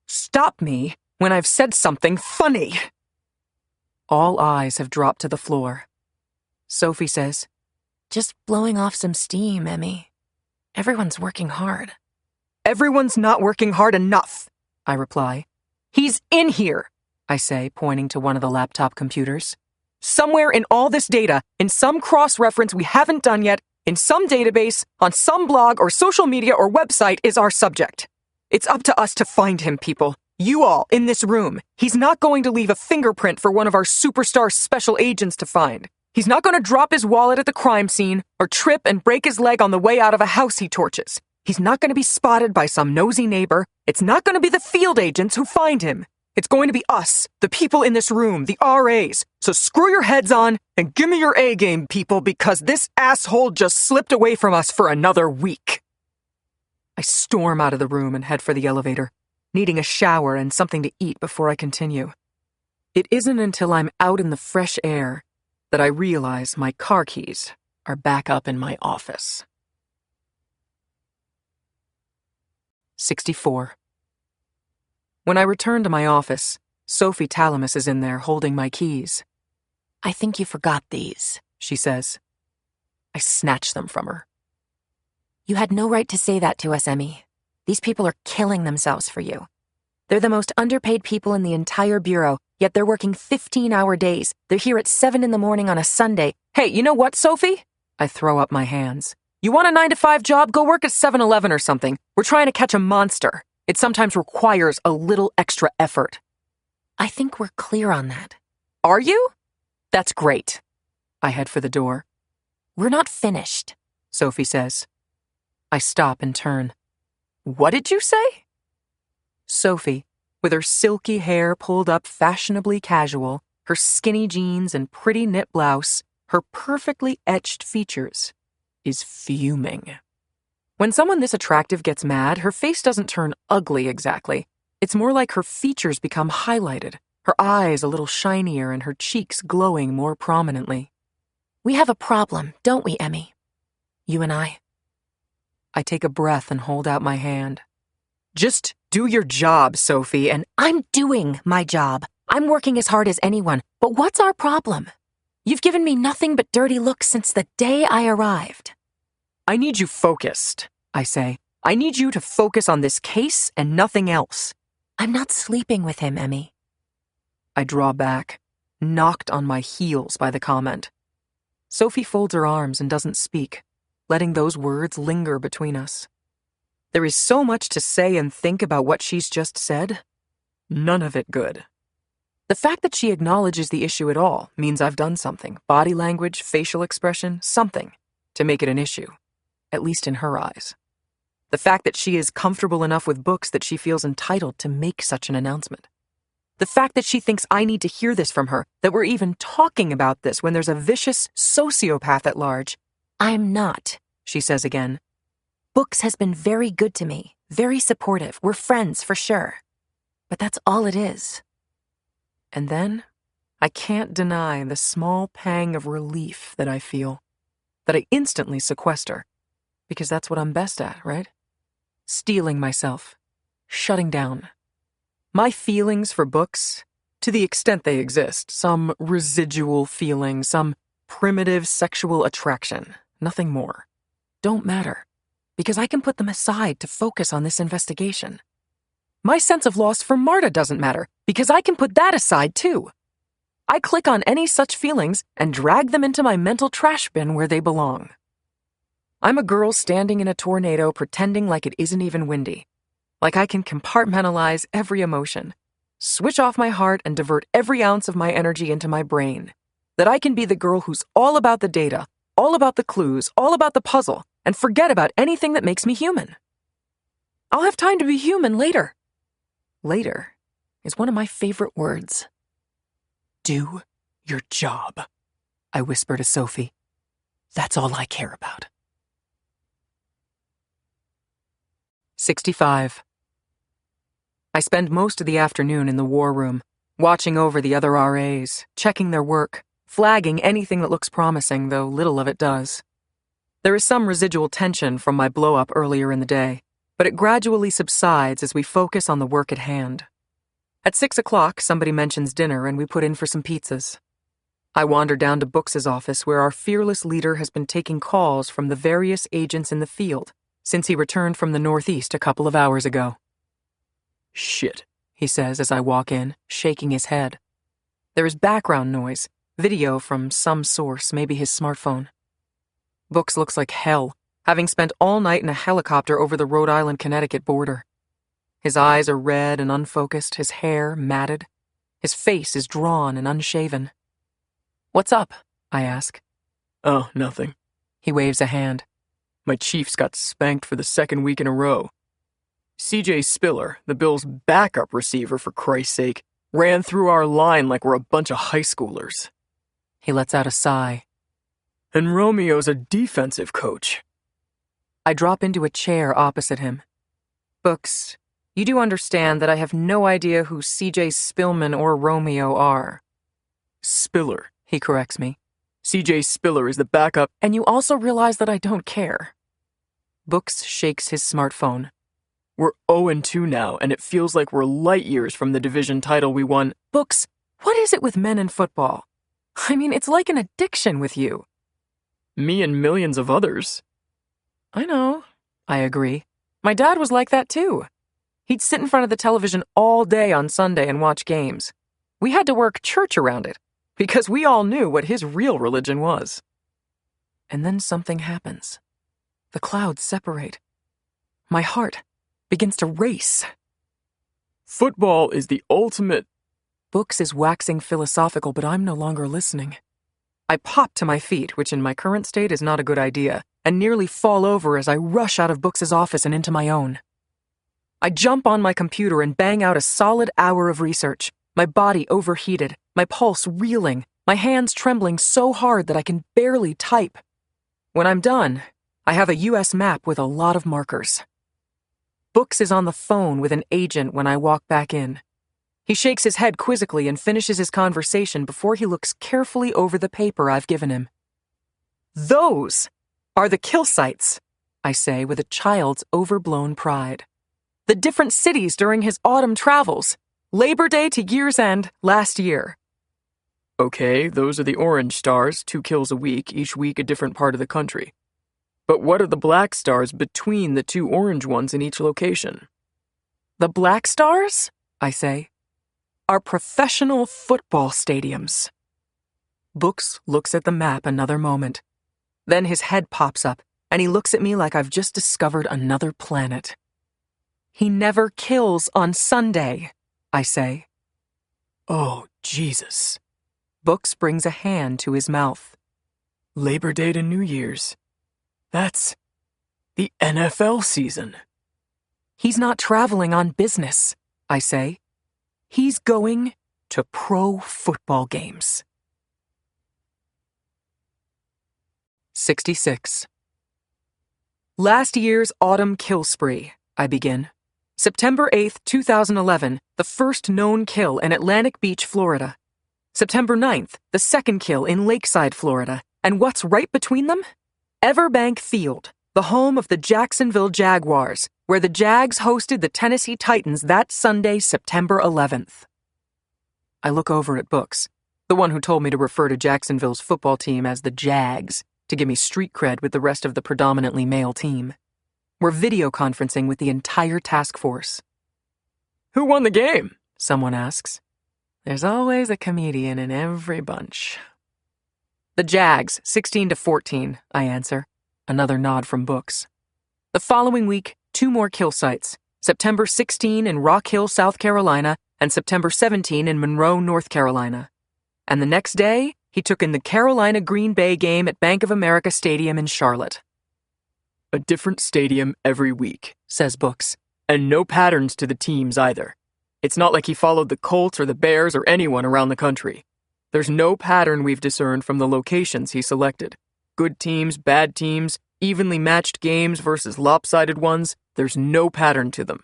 Stop me when I've said something funny. All eyes have dropped to the floor. Sophie says, Just blowing off some steam, Emmy. Everyone's working hard. Everyone's not working hard enough, I reply. He's in here, I say, pointing to one of the laptop computers. Somewhere in all this data, in some cross-reference we haven't done yet, in some database, on some blog or social media or website is our subject. It's up to us to find him, people. You all, in this room. He's not going to leave a fingerprint for one of our superstar special agents to find. He's not going to drop his wallet at the crime scene or trip and break his leg on the way out of a house he torches. He's not going to be spotted by some nosy neighbor. It's not going to be the field agents who find him. It's going to be us, the people in this room, the RAs. So screw your heads on and give me your A game, people, because this asshole just slipped away from us for another week. I storm out of the room and head for the elevator, needing a shower and something to eat before I continue. It isn't until I'm out in the fresh air that I realize my car keys are back up in my office. 64. When I return to my office, Sophie Talamus is in there holding my keys. I think you forgot these, she says. I snatch them from her. You had no right to say that to us, Emmy. These people are killing themselves for you. They're the most underpaid people in the entire bureau, yet they're working 15-hour days. They're here at 7 in the morning on a Sunday. Hey, you know what, Sophie? I throw up my hands. You want a 9-to-5 job? Go work at 7-Eleven or something. We're trying to catch a monster. It sometimes requires a little extra effort. I think we're clear on that. Are you? That's great. I head for the door. We're not finished, Sophie says. I stop and turn. What did you say? Sophie, with her silky hair pulled up fashionably casual, her skinny jeans and pretty knit blouse, her perfectly etched features, is fuming. When someone this attractive gets mad, her face doesn't turn ugly exactly. It's more like her features become highlighted, her eyes a little shinier and her cheeks glowing more prominently. We have a problem, don't we, Emmy? You and I. I take a breath and hold out my hand. Just do your job, Sophie, and I'm doing my job. I'm working as hard as anyone, but what's our problem? You've given me nothing but dirty looks since the day I arrived. I need you focused, I say. I need you to focus on this case and nothing else. I'm not sleeping with him, Emmy. I draw back, knocked on my heels by the comment. Sophie folds her arms and doesn't speak, letting those words linger between us. There is so much to say and think about what she's just said. None of it good. The fact that she acknowledges the issue at all means I've done something, body language, facial expression, something, to make it an issue, at least in her eyes. The fact that she is comfortable enough with books that she feels entitled to make such an announcement. The fact that she thinks I need to hear this from her, that we're even talking about this when there's a vicious sociopath at large. I'm not, she says again. Books has been very good to me, very supportive. We're friends for sure. But that's all it is. And then, I can't deny the small pang of relief that I feel, that I instantly sequester, because that's what I'm best at, right? Steeling myself, shutting down. My feelings for books, to the extent they exist, some residual feeling, some primitive sexual attraction, nothing more, don't matter, because I can put them aside to focus on this investigation. My sense of loss for Marta doesn't matter, because I can put that aside too. I click on any such feelings and drag them into my mental trash bin where they belong. I'm a girl standing in a tornado pretending like it isn't even windy. Like I can compartmentalize every emotion, switch off my heart and divert every ounce of my energy into my brain. That I can be the girl who's all about the data, all about the clues, all about the puzzle, and forget about anything that makes me human. I'll have time to be human later. Later is one of my favorite words. Do your job, I whisper to Sophie. That's all I care about. 65. I spend most of the afternoon in the war room, watching over the other RAs, checking their work, flagging anything that looks promising, though little of it does. There is some residual tension from my blow-up earlier in the day, but it gradually subsides as we focus on the work at hand. At 6 o'clock, somebody mentions dinner and we put in for some pizzas. I wander down to Books' office where our fearless leader has been taking calls from the various agents in the field since he returned from the Northeast a couple of hours ago. Shit, he says as I walk in, shaking his head. There is background noise, video from some source, maybe his smartphone. Books looks like hell, having spent all night in a helicopter over the Rhode Island-Connecticut border. His eyes are red and unfocused, his hair matted. His face is drawn and unshaven. What's up? I ask. Oh, nothing. He waves a hand. My Chiefs got spanked for the second week in a row. CJ Spiller, the Bills' backup receiver for Christ's sake, ran through our line like we're a bunch of high schoolers. He lets out a sigh. And Romeo's a defensive coach. I drop into a chair opposite him. Books, you do understand that I have no idea who CJ Spillman or Romeo are. Spiller, he corrects me. CJ Spiller is the backup. And you also realize that I don't care. Books shakes his smartphone. We're 0-2 now, and it feels like we're light years from the division title we won. Books, what is it with men in football? I mean, it's like an addiction with you. Me and millions of others. I know, I agree. My dad was like that too. He'd sit in front of the television all day on Sunday and watch games. We had to work church around it, because we all knew what his real religion was. And then something happens. The clouds separate. My heart begins to race. Football is the ultimate. Books is waxing philosophical, but I'm no longer listening. I pop to my feet, which in my current state is not a good idea, and nearly fall over as I rush out of Books' office and into my own. I jump on my computer and bang out a solid hour of research, my body overheated, my pulse reeling, my hands trembling so hard that I can barely type. When I'm done, I have a U.S. map with a lot of markers. Books is on the phone with an agent when I walk back in. He shakes his head quizzically and finishes his conversation before he looks carefully over the paper I've given him. Those are the kill sites, I say with a child's overblown pride. The different cities during his autumn travels, Labor Day to year's end last year. Okay, those are the orange stars, 2 kills a week, each week a different part of the country. But what are the black stars between the 2 orange ones in each location? The black stars, I say, are professional football stadiums. Books looks at the map another moment. Then his head pops up, and he looks at me like I've just discovered another planet. He never kills on Sunday, I say. Oh, Jesus. Books brings a hand to his mouth. Labor Day to New Year's. That's the NFL season. He's not traveling on business, I say. He's going to pro football games. 66. Last year's autumn kill spree, I begin. September 8th, 2011, the first known kill in Atlantic Beach, Florida. September 9th, the second kill in Lakeside, Florida. And what's right between them? Everbank Field, the home of the Jacksonville Jaguars, where the Jags hosted the Tennessee Titans that Sunday, September 11th. I look over at Books, the one who told me to refer to Jacksonville's football team as the Jags, to give me street cred with the rest of the predominantly male team. We're video conferencing with the entire task force. Who won the game? Someone asks. There's always a comedian in every bunch. The Jags, 16-14, I answer. Another nod from Books. The following week, 2 more kill sites. September 16 in Rock Hill, South Carolina, and September 17 in Monroe, North Carolina. And the next day, he took in the Carolina-Green Bay game at Bank of America Stadium in Charlotte. A different stadium every week, Says Books. and no patterns to the teams either. It's not like he followed the Colts or the Bears or anyone around the country. There's no pattern we've discerned from the locations he selected. Good teams, bad teams, evenly matched games versus lopsided ones, there's no pattern to them.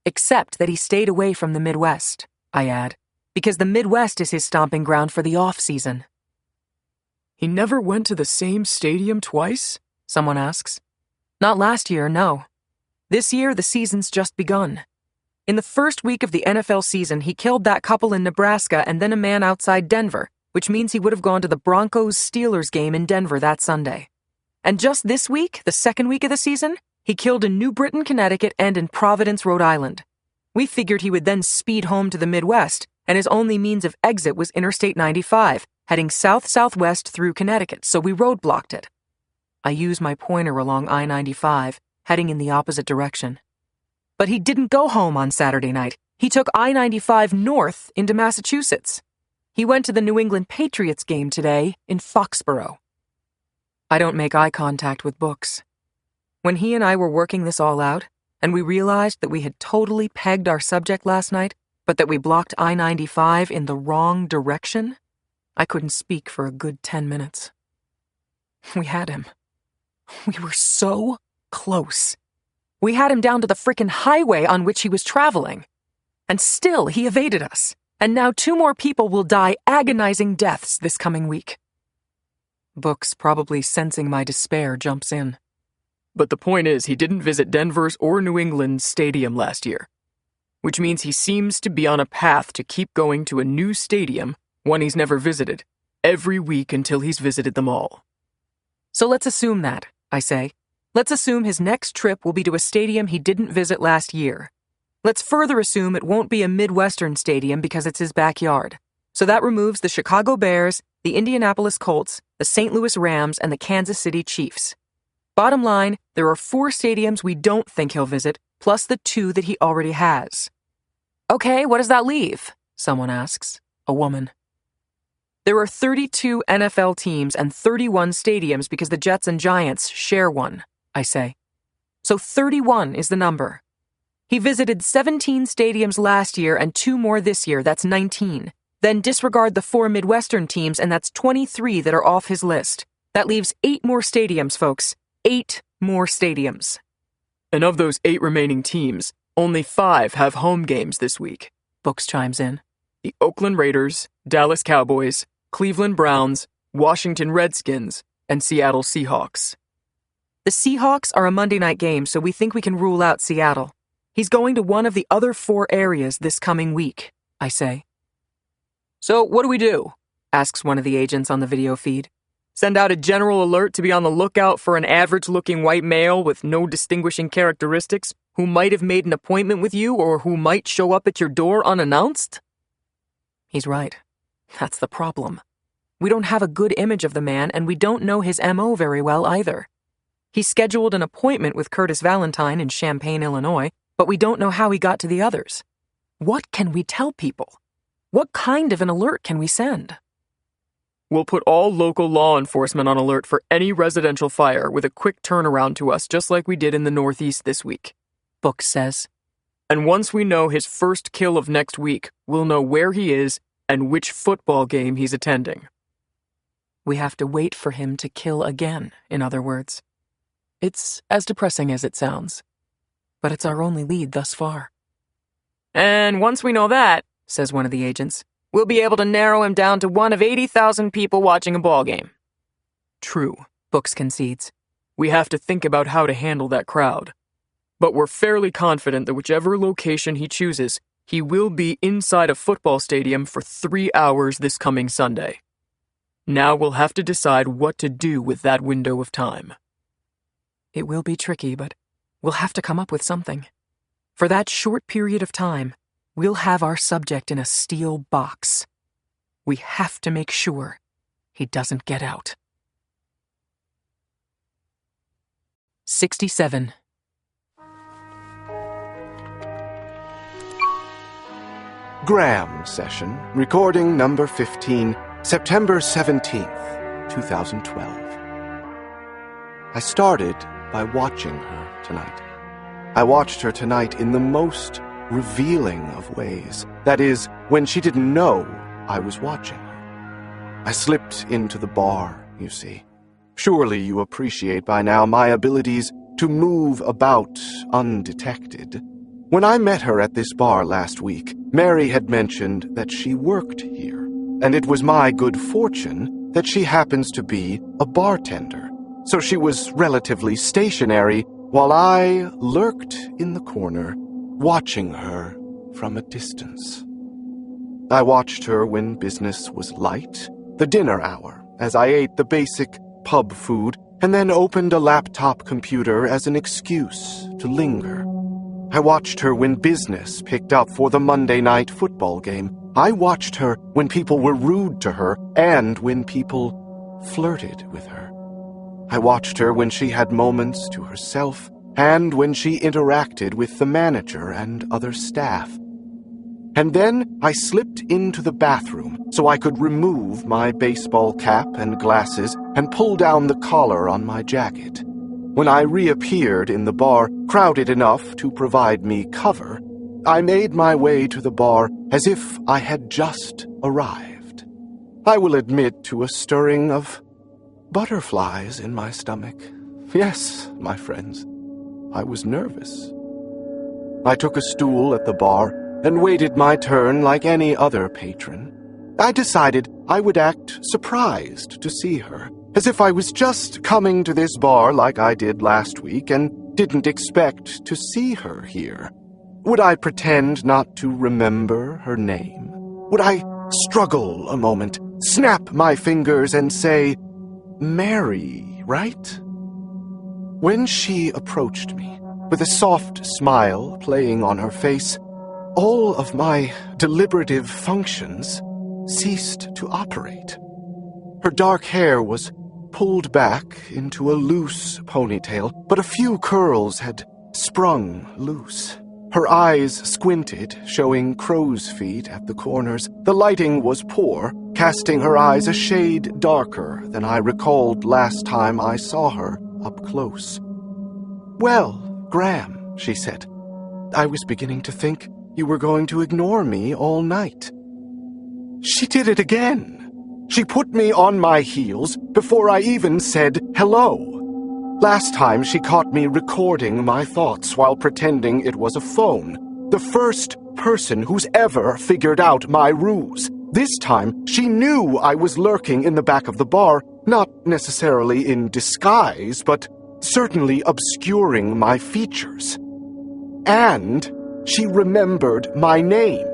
Except that he stayed away from the Midwest, I add, because the Midwest is his stomping ground for the off-season. He never went to the same stadium twice? Someone asks. Not last year, no. This year, the season's just begun. In the first week of the NFL season, he killed that couple in Nebraska and then a man outside Denver, which means he would have gone to the Broncos-Steelers game in Denver that Sunday. And just this week, the second week of the season, he killed in New Britain, Connecticut, and in Providence, Rhode Island. We figured he would then speed home to the Midwest, and his only means of exit was Interstate 95, heading south-southwest through Connecticut, so we roadblocked it. I use my pointer along I-95, heading in the opposite direction. But he didn't go home on Saturday night. He took I-95 north into Massachusetts. He went to the New England Patriots game today in Foxborough. I don't make eye contact with Books. When he and I were working this all out, and we realized that we had totally pegged our subject last night, but that we blocked I-95 in the wrong direction, I couldn't speak for a good 10 minutes. We had him. We were so close. We had him down to the frickin' highway on which he was traveling. And still he evaded us. And now 2 more people will die agonizing deaths this coming week. Books, probably sensing my despair, jumps in. But the point is, he didn't visit Denver's or New England's stadium last year, which means he seems to be on a path to keep going to a new stadium, one he's never visited, every week until he's visited them all. So let's assume that, I say. Let's assume his next trip will be to a stadium he didn't visit last year. Let's further assume it won't be a Midwestern stadium because it's his backyard. So that removes the Chicago Bears, the Indianapolis Colts, the St. Louis Rams, and the Kansas City Chiefs. Bottom line, there are 4 stadiums we don't think he'll visit, plus the 2 that he already has. Okay, what does that leave? Someone asks. A woman. There are 32 NFL teams and 31 stadiums because the Jets and Giants share one, I say. So 31 is the number. He visited 17 stadiums last year and 2 more this year, that's 19. Then disregard the 4 Midwestern teams and that's 23 that are off his list. That leaves 8 more stadiums, folks. 8 more stadiums. And of those 8 remaining teams, only 5 have home games this week. Books chimes in. The Oakland Raiders, Dallas Cowboys, Cleveland Browns, Washington Redskins, and Seattle Seahawks. The Seahawks are a Monday night game, so we think we can rule out Seattle. He's going to one of the other 4 areas this coming week, I say. So what do we do? Asks one of the agents on the video feed. Send out a general alert to be on the lookout for an average-looking white male with no distinguishing characteristics who might have made an appointment with you or who might show up at your door unannounced? He's right. That's the problem. We don't have a good image of the man, and we don't know his MO very well either. He scheduled an appointment with Curtis Valentine in Champaign, Illinois, but we don't know how he got to the others. What can we tell people? What kind of an alert can we send? We'll put all local law enforcement on alert for any residential fire with a quick turnaround to us, just like we did in the Northeast this week. Books says. And once we know his first kill of next week, we'll know where he is and which football game he's attending. We have to wait for him to kill again, in other words. It's as depressing as it sounds. But it's our only lead thus far. And once we know that, says one of the agents, we'll be able to narrow him down to one of 80,000 people watching a ball game. True, Books concedes. We have to think about how to handle that crowd. But we're fairly confident that whichever location he chooses, he will be inside a football stadium for 3 hours this coming Sunday. Now we'll have to decide what to do with that window of time. It will be tricky, but we'll have to come up with something. For that short period of time, we'll have our subject in a steel box. We have to make sure he doesn't get out. 67. Graham session, recording number 15, September 17th, 2012. I started by watching her tonight. I watched her tonight in the most revealing of ways. That is, when she didn't know I was watching her. I slipped into the bar, you see. Surely you appreciate by now my abilities to move about undetected. When I met her at this bar last week, Mary had mentioned that she worked here, and it was my good fortune that she happens to be a bartender. So she was relatively stationary while I lurked in the corner, watching her from a distance. I watched her when business was light, the dinner hour, as I ate the basic pub food, and then opened a laptop computer as an excuse to linger. I watched her when business picked up for the Monday night football game. I watched her when people were rude to her and when people flirted with her. I watched her when she had moments to herself and when she interacted with the manager and other staff. And then I slipped into the bathroom so I could remove my baseball cap and glasses and pull down the collar on my jacket. When I reappeared in the bar, crowded enough to provide me cover, I made my way to the bar as if I had just arrived. I will admit to a stirring of butterflies in my stomach. Yes, my friends, I was nervous. I took a stool at the bar and waited my turn like any other patron. I decided I would act surprised to see her, as if I was just coming to this bar like I did last week and didn't expect to see her here. Would I pretend not to remember her name? Would I struggle a moment, snap my fingers and say, Mary, right? When she approached me, with a soft smile playing on her face, all of my deliberative functions ceased to operate. Her dark hair was pulled back into a loose ponytail, but a few curls had sprung loose. Her eyes squinted, showing crow's feet at the corners. The lighting was poor, casting her eyes a shade darker than I recalled last time I saw her up close. "Well, Graham," she said, "I was beginning to think you were going to ignore me all night." She did it again. She put me on my heels before I even said hello. Last time she caught me recording my thoughts while pretending it was a phone. The first person who's ever figured out my ruse. This time she knew I was lurking in the back of the bar, not necessarily in disguise, but certainly obscuring my features. And she remembered my name.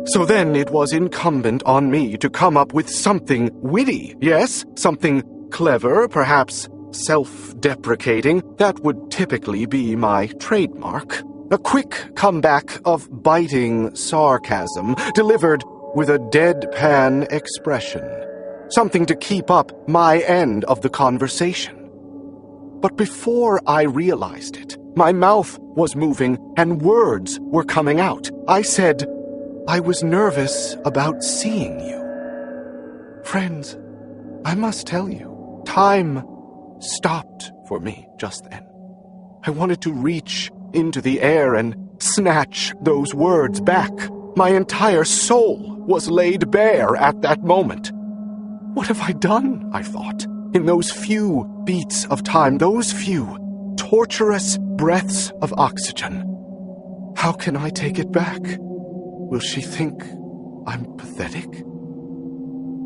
So then it was incumbent on me to come up with something witty, yes, something clever, perhaps self-deprecating. That would typically be my trademark. A quick comeback of biting sarcasm, delivered with a deadpan expression. Something to keep up my end of the conversation. But before I realized it, my mouth was moving and words were coming out. I said, "I was nervous about seeing you." Friends, I must tell you, time stopped for me just then. I wanted to reach into the air and snatch those words back. My entire soul was laid bare at that moment. What have I done, I thought, in those few beats of time, those few torturous breaths of oxygen? How can I take it back? Will she think I'm pathetic?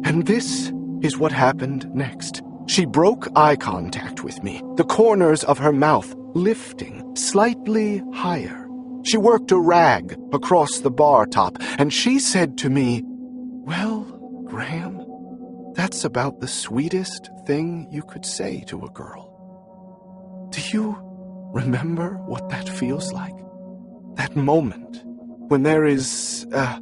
And this is what happened next. She broke eye contact with me, the corners of her mouth lifting slightly higher. She worked a rag across the bar top, and she said to me, "Well, Graham, that's about the sweetest thing you could say to a girl. Do you remember what that feels like? That moment when there is a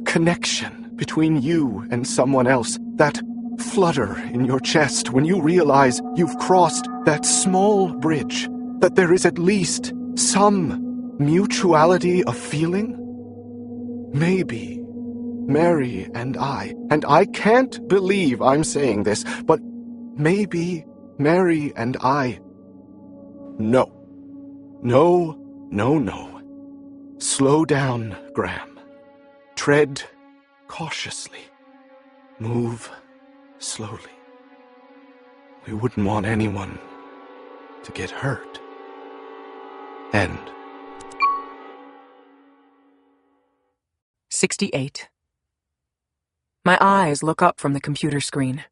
connection between you and someone else, that flutter in your chest when you realize you've crossed that small bridge, that there is at least some mutuality of feeling? Maybe Mary and I can't believe I'm saying this, but maybe Mary and I... No. Slow down, Graham. Tread cautiously. Move slowly. We wouldn't want anyone to get hurt. End. 68. My eyes look up from the computer screen.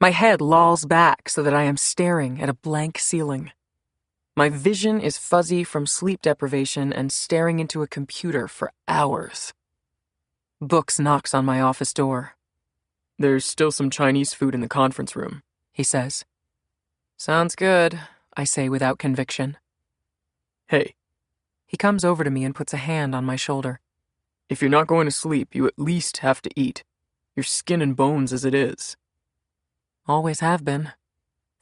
My head lolls back so that I am staring at a blank ceiling. My vision is fuzzy from sleep deprivation and staring into a computer for hours. Books knocks on my office door. There's still some Chinese food in the conference room, He says. Sounds good, I say without conviction. Hey, He comes over to me and puts a hand on my shoulder. if you're not going to sleep, you at least have to eat. You're skin and bones as it is. Always have been.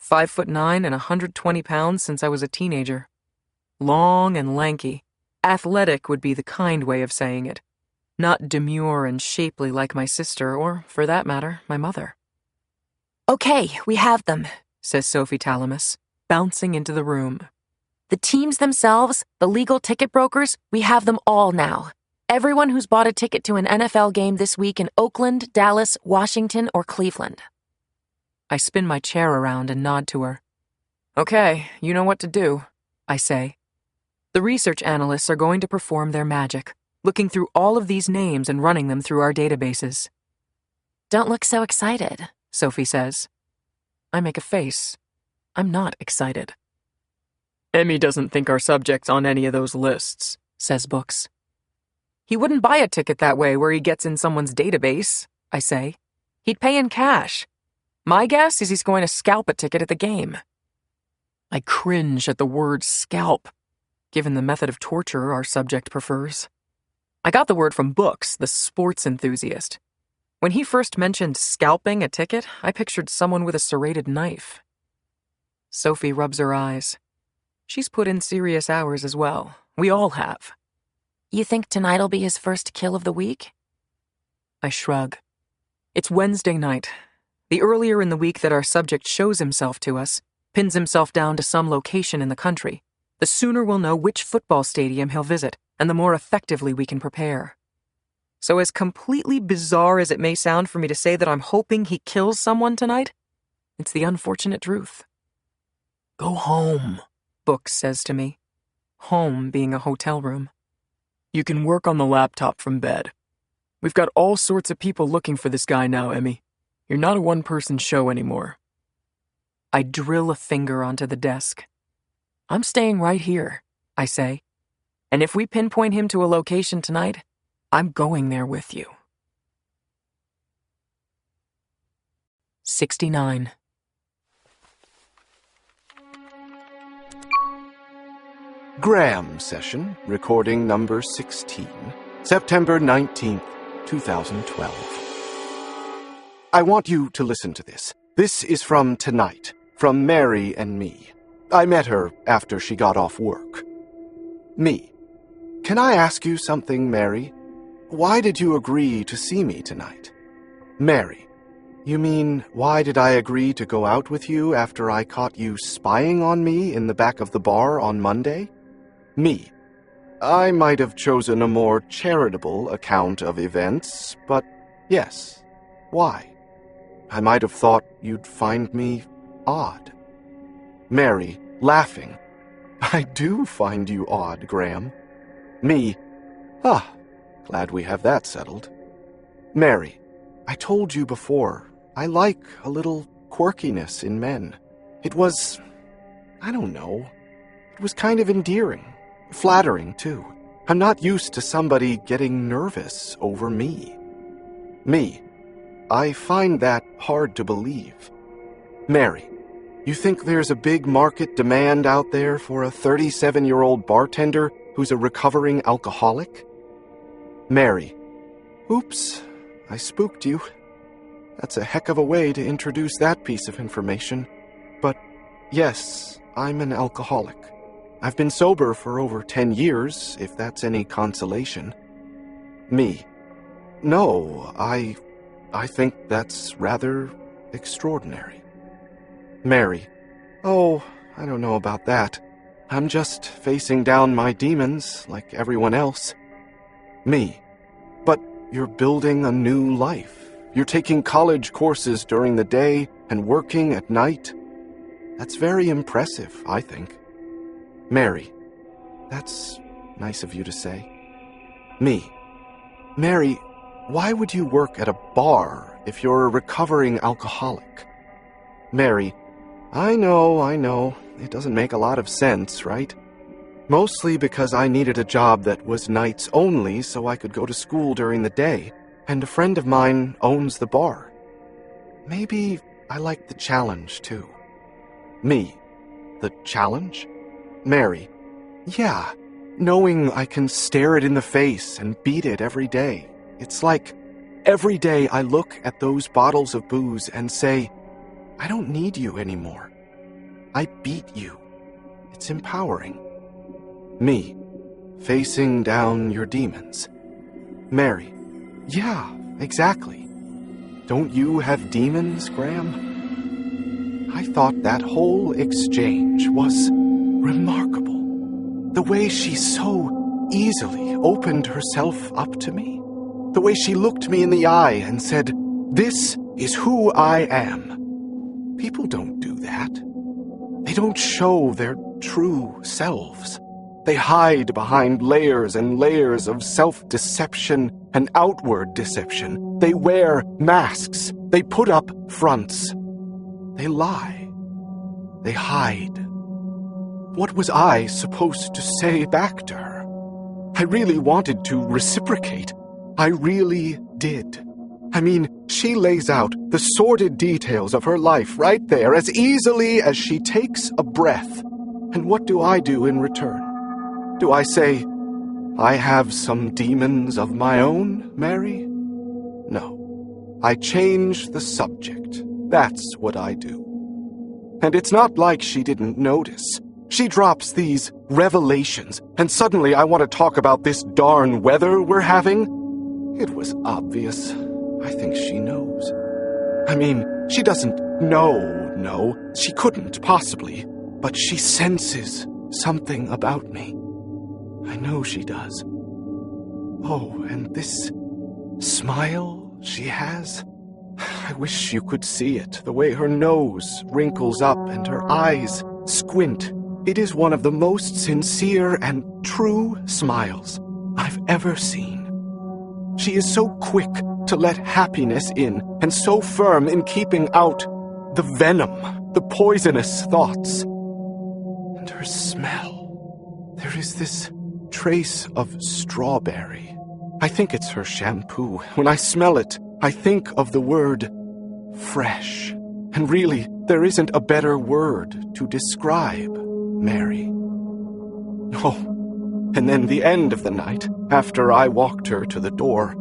5'9" and 120 pounds since I was a teenager. Long and lanky. Athletic would be the kind way of saying it. Not demure and shapely like my sister, or, for that matter, my mother. Okay, we have them. Says Sophie Talamus, bouncing into the room. The teams themselves, the legal ticket brokers, we have them all now. Everyone who's bought a ticket to an NFL game this week in Oakland, Dallas, Washington, or Cleveland. I spin my chair around and nod to her. Okay, you know what to do, I say. The research analysts are going to perform their magic, looking through all of these names and running them through our databases. Don't look so excited, Sophie says. I make a face. I'm not excited, Emmy doesn't think our subject's on any of those lists, says Books. He wouldn't buy a ticket that way where he gets in someone's database, I say. He'd pay in cash. My guess is he's going to scalp a ticket at the game. I cringe at the word scalp, given the method of torture our subject prefers. I got the word from Books, the sports enthusiast. When he first mentioned scalping a ticket, I pictured someone with a serrated knife. Sophie rubs her eyes. She's put in serious hours as well. We all have. You think tonight'll be his first kill of the week? I shrug. It's Wednesday night. The earlier in the week that our subject shows himself to us, pins himself down to some location in the country, the sooner we'll know which football stadium he'll visit, and the more effectively we can prepare. So as completely bizarre as it may sound for me to say that I'm hoping he kills someone tonight, it's the unfortunate truth. Go home, Books says to me. Home being a hotel room. You can work on the laptop from bed. We've got all sorts of people looking for this guy now, Emmy. You're not a one-person show anymore. I drill a finger onto the desk. I'm staying right here, I say. And if we pinpoint him to a location tonight, I'm going there with you. 69. Graham session, recording number 16, September 19th, 2012. I want you to listen to this. This is from tonight, from Mary and me. I met her after she got off work. Me. Can I ask you something, Mary? Why did you agree to see me tonight? Mary. You mean, why did I agree to go out with you after I caught you spying on me in the back of the bar on Monday? Me. I might have chosen a more charitable account of events, but yes. Why? I might have thought you'd find me odd. Mary, laughing. I do find you odd, Graham. Me. Glad we have that settled. Mary, I told you before, I like a little quirkiness in men. It was, I don't know, it was kind of endearing. Flattering, too. I'm not used to somebody getting nervous over me. Me. I find that hard to believe. Mary, you think there's a big market demand out there for a 37-year-old bartender who's a recovering alcoholic? Mary. Oops, I spooked you. That's a heck of a way to introduce that piece of information. But yes, I'm an alcoholic. I've been sober for over 10 years, if that's any consolation. Me. No, I think that's rather extraordinary. Mary. Oh, I don't know about that. I'm just facing down my demons like everyone else. Me. But you're building a new life. You're taking college courses during the day and working at night. That's very impressive, I think. Mary. That's nice of you to say. Me. Mary, why would you work at a bar if you're a recovering alcoholic? Mary. I know. It doesn't make a lot of sense, right? Mostly because I needed a job that was nights only so I could go to school during the day, and a friend of mine owns the bar. Maybe I like the challenge, too. Me. The challenge? Mary. Yeah, knowing I can stare it in the face and beat it every day. It's like every day I look at those bottles of booze and say, I don't need you anymore. I beat you. It's empowering. Me. Facing down your demons. Mary. Yeah, exactly. Don't you have demons, Graham? I thought that whole exchange was remarkable. The way she so easily opened herself up to me. The way she looked me in the eye and said, "This is who I am." People don't do that. They don't show their true selves. They hide behind layers and layers of self-deception and outward deception. They wear masks. They put up fronts. They lie. They hide. What was I supposed to say back to her? I really wanted to reciprocate. I really did. I mean, she lays out the sordid details of her life right there as easily as she takes a breath. And what do I do in return? Do I say, I have some demons of my own, Mary? No. I change the subject. That's what I do. And it's not like she didn't notice. She drops these revelations, and suddenly I want to talk about this darn weather we're having. It was obvious. I think she knows. I mean, she doesn't know. She couldn't possibly. But she senses something about me. I know she does. Oh, and this smile she has. I wish you could see it, the way her nose wrinkles up and her eyes squint. It is one of the most sincere and true smiles I've ever seen. She is so quick to let happiness in, and so firm in keeping out the venom, the poisonous thoughts. And her smell. There is this trace of strawberry. I think it's her shampoo. When I smell it, I think of the word fresh. And really, there isn't a better word to describe Mary. Oh, and then the end of the night, after I walked her to the door,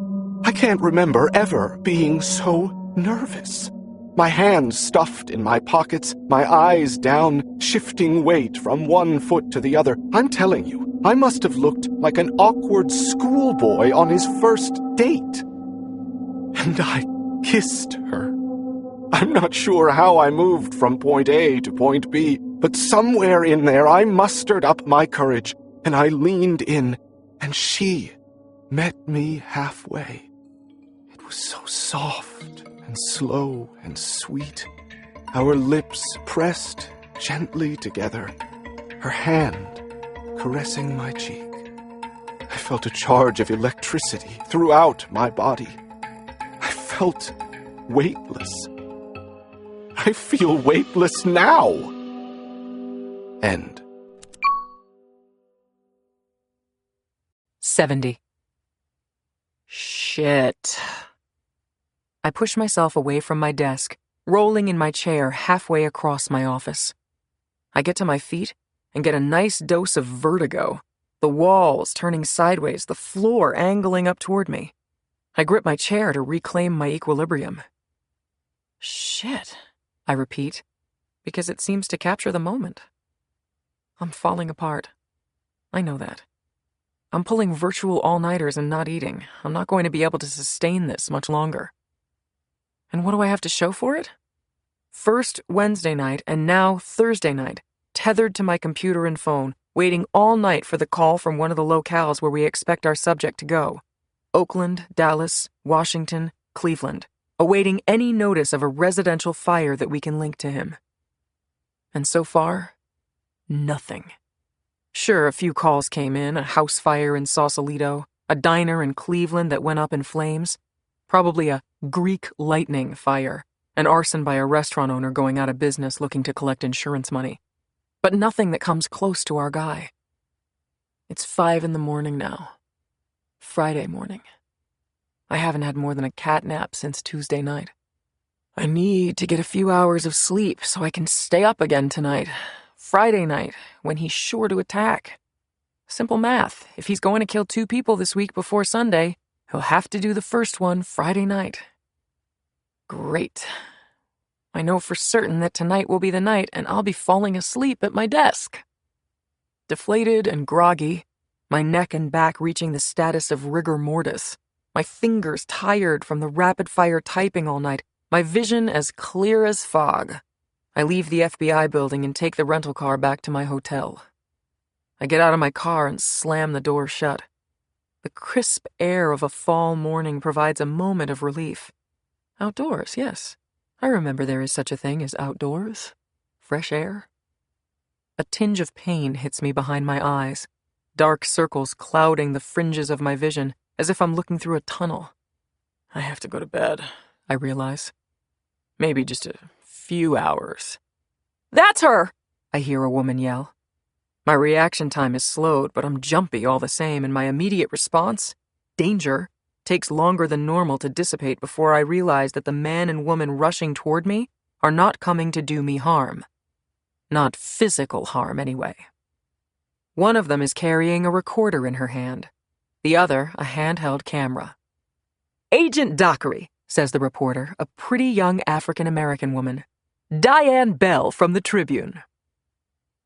I can't remember ever being so nervous. My hands stuffed in my pockets, my eyes down, shifting weight from one foot to the other. I'm telling you, I must have looked like an awkward schoolboy on his first date. And I kissed her. I'm not sure how I moved from point A to point B, but somewhere in there I mustered up my courage, and I leaned in, and she met me halfway. It was so soft and slow and sweet. Our lips pressed gently together, her hand caressing my cheek. I felt a charge of electricity throughout my body. I felt weightless. I feel weightless now. End. 70. Shit. I push myself away from my desk, rolling in my chair halfway across my office. I get to my feet and get a nice dose of vertigo. The walls turning sideways, the floor angling up toward me. I grip my chair to reclaim my equilibrium. Shit, I repeat, because it seems to capture the moment. I'm falling apart. I know that. I'm pulling virtual all-nighters and not eating. I'm not going to be able to sustain this much longer. And what do I have to show for it? First Wednesday night and now Thursday night, tethered to my computer and phone, waiting all night for the call from one of the locales where we expect our subject to go. Oakland, Dallas, Washington, Cleveland, awaiting any notice of a residential fire that we can link to him. And so far, nothing. Sure, a few calls came in, a house fire in Sausalito, a diner in Cleveland that went up in flames, probably a Greek lightning fire, an arson by a restaurant owner going out of business looking to collect insurance money. But nothing that comes close to our guy. It's 5 a.m. now. Friday morning. I haven't had more than a cat nap since Tuesday night. I need to get a few hours of sleep so I can stay up again tonight. Friday night, when he's sure to attack. Simple math. If he's going to kill 2 people this week before Sunday, he'll have to do the first one Friday night. Great. I know for certain that tonight will be the night and I'll be falling asleep at my desk. Deflated and groggy, my neck and back reaching the status of rigor mortis, my fingers tired from the rapid-fire typing all night, my vision as clear as fog. I leave the FBI building and take the rental car back to my hotel. I get out of my car and slam the door shut. The crisp air of a fall morning provides a moment of relief. Outdoors, yes. I remember there is such a thing as outdoors. Fresh air. A tinge of pain hits me behind my eyes, dark circles clouding the fringes of my vision as if I'm looking through a tunnel. I have to go to bed, I realize. Maybe just a few hours. "That's her!" I hear a woman yell. My reaction time is slowed, but I'm jumpy all the same, and my immediate response, danger, takes longer than normal to dissipate before I realize that the man and woman rushing toward me are not coming to do me harm. Not physical harm, anyway. One of them is carrying a recorder in her hand. The other, a handheld camera. "Agent Dockery," says the reporter, a pretty young African-American woman. "Diane Bell from the Tribune."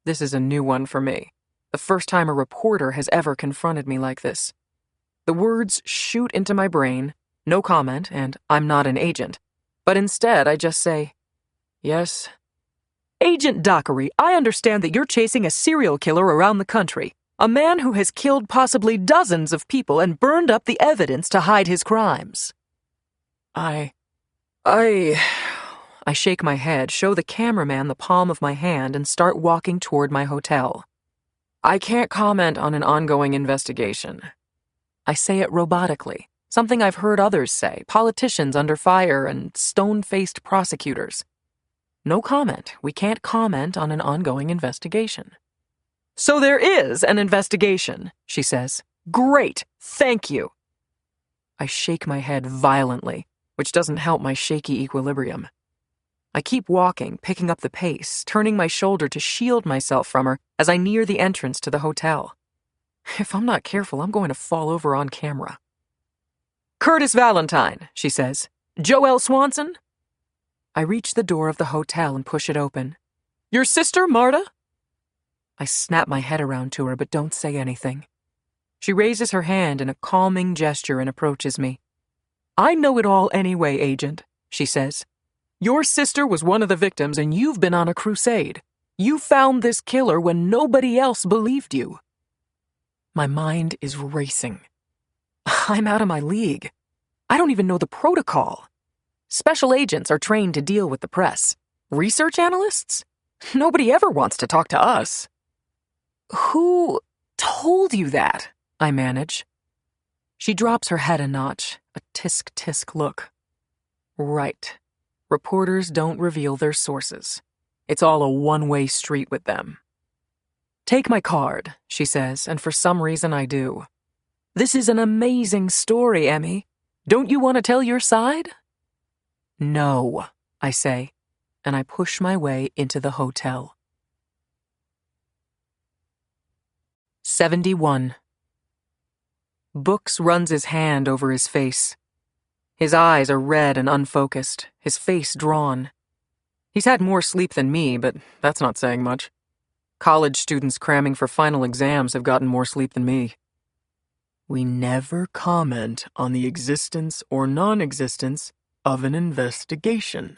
This is a new one for me. The first time a reporter has ever confronted me like this. The words shoot into my brain, no comment, and I'm not an agent. But instead, I just say, "Yes." "Agent Dockery, I understand that you're chasing a serial killer around the country. A man who has killed possibly dozens of people and burned up the evidence to hide his crimes." I shake my head, show the cameraman the palm of my hand, and start walking toward my hotel. "I can't comment on an ongoing investigation." I say it robotically, something I've heard others say, politicians under fire and stone-faced prosecutors. No comment. We can't comment on an ongoing investigation. "So there is an investigation," she says. "Great, thank you." I shake my head violently, which doesn't help my shaky equilibrium. I keep walking, picking up the pace, turning my shoulder to shield myself from her as I near the entrance to the hotel. If I'm not careful, I'm going to fall over on camera. "Curtis Valentine," she says. "Joelle Swanson?" I reach the door of the hotel and push it open. "Your sister, Marta?" I snap my head around to her, but don't say anything. She raises her hand in a calming gesture and approaches me. "I know it all anyway, Agent," she says. "Your sister was one of the victims, and you've been on a crusade. You found this killer when nobody else believed you." My mind is racing. I'm out of my league. I don't even know the protocol. Special agents are trained to deal with the press. Research analysts? Nobody ever wants to talk to us. "Who told you that?" I manage. She drops her head a notch, a tisk-tisk look. Right. Reporters don't reveal their sources. It's all a one-way street with them. "Take my card," she says, and for some reason I do. "This is an amazing story, Emmy. Don't you want to tell your side?" "No," I say, and I push my way into the hotel. 71. Books runs his hand over his face. His eyes are red and unfocused, his face drawn. He's had more sleep than me, but that's not saying much. College students cramming for final exams have gotten more sleep than me. We never comment on the existence or non-existence of an investigation,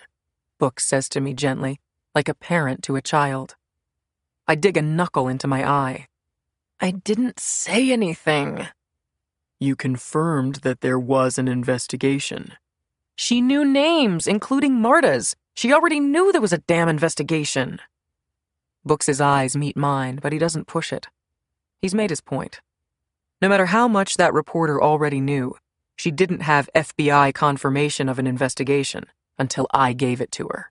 Books says to me gently, like a parent to a child. I dig a knuckle into my eye. I didn't say anything. You confirmed that there was an investigation. She knew names, including Marta's. She already knew there was a damn investigation. Books' eyes meet mine, but he doesn't push it. He's made his point. No matter how much that reporter already knew, she didn't have FBI confirmation of an investigation until I gave it to her.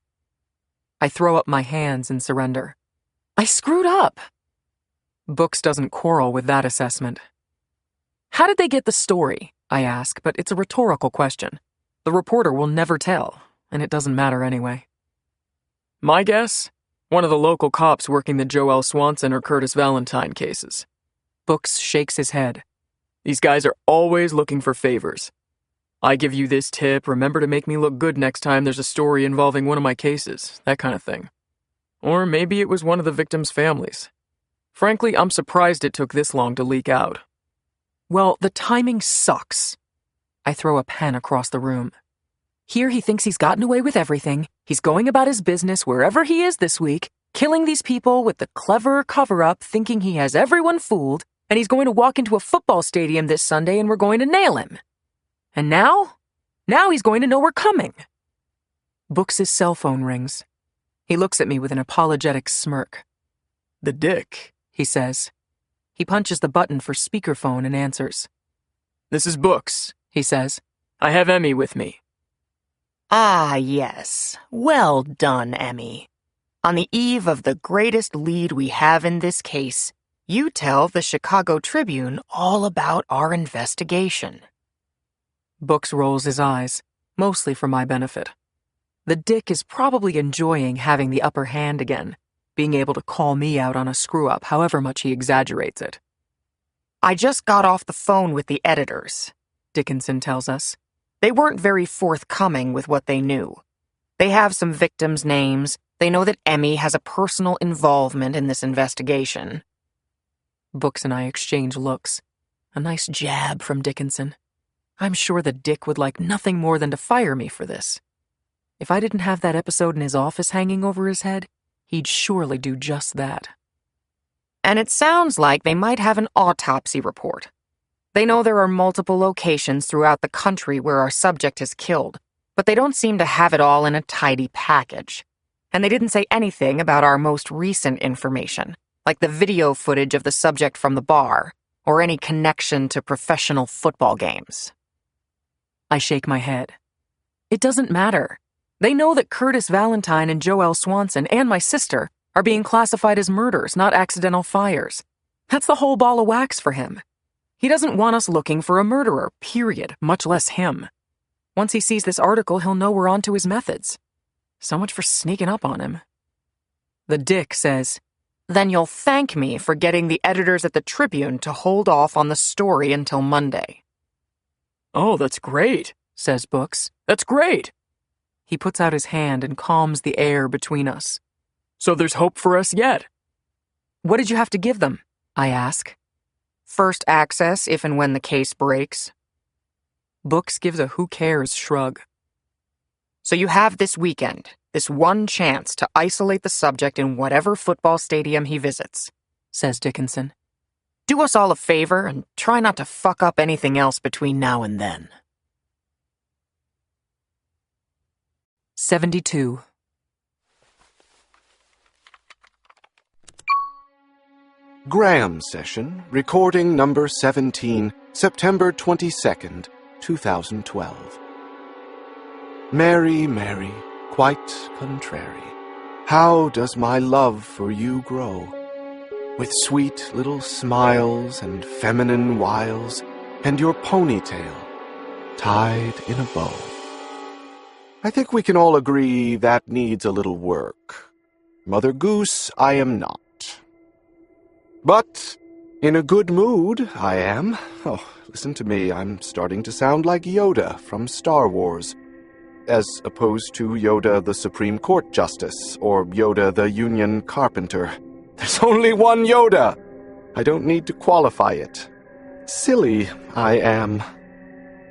I throw up my hands in surrender. I screwed up. Books doesn't quarrel with that assessment. How did they get the story? I ask, but it's a rhetorical question. The reporter will never tell, and it doesn't matter anyway. My guess? One of the local cops working the Joelle Swanson or Curtis Valentine cases. Books shakes his head. These guys are always looking for favors. I give you this tip, remember to make me look good next time there's a story involving one of my cases, that kind of thing. Or maybe it was one of the victims' families. Frankly, I'm surprised it took this long to leak out. Well, the timing sucks. I throw a pen across the room. Here he thinks he's gotten away with everything. He's going about his business wherever he is this week, killing these people with the clever cover-up, thinking he has everyone fooled, and he's going to walk into a football stadium this Sunday and we're going to nail him. And now he's going to know we're coming. Books' cell phone rings. He looks at me with an apologetic smirk. The dick, he says. He punches the button for speakerphone and answers. This is Books, he says. I have Emmy with me. Ah, yes. Well done, Emmy. On the eve of the greatest lead we have in this case, you tell the Chicago Tribune all about our investigation. Books rolls his eyes, mostly for my benefit. The dick is probably enjoying having the upper hand again, being able to call me out on a screw-up however much he exaggerates it. I just got off the phone with the editors, Dickinson tells us. They weren't very forthcoming with what they knew. They have some victims' names. They know that Emmy has a personal involvement in this investigation. Books and I exchange looks. A nice jab from Dickinson. I'm sure the dick would like nothing more than to fire me for this. If I didn't have that episode in his office hanging over his head, he'd surely do just that. And it sounds like they might have an autopsy report. They know there are multiple locations throughout the country where our subject is killed, but they don't seem to have it all in a tidy package. And they didn't say anything about our most recent information, like the video footage of the subject from the bar, or any connection to professional football games. I shake my head. It doesn't matter. They know that Curtis Valentine and Joelle Swanson and my sister are being classified as murders, not accidental fires. That's the whole ball of wax for him. He doesn't want us looking for a murderer, period, much less him. Once he sees this article, he'll know we're onto his methods. So much for sneaking up on him. The dick says, Then you'll thank me for getting the editors at the Tribune to hold off on the story until Monday. Oh, that's great, says Books. That's great. He puts out his hand and calms the air between us. So there's hope for us yet. What did you have to give them? I ask. First access if and when the case breaks. Books gives a who cares shrug. So you have this weekend, this one chance to isolate the subject in whatever football stadium he visits, says Dickinson. Do us all a favor and try not to fuck up anything else between now and then. 72. Graham session, recording number 17, September 22nd, 2012. Mary, Mary, quite contrary, how does my love for you grow? With sweet little smiles and feminine wiles, and your ponytail tied in a bow. I think we can all agree that needs a little work. Mother Goose, I am not. But In a good mood, I am. Oh, listen to me, I'm starting to sound like Yoda from Star Wars. As opposed to Yoda the Supreme Court Justice, or Yoda the Union Carpenter. There's only one Yoda! I don't need to qualify it. Silly, I am.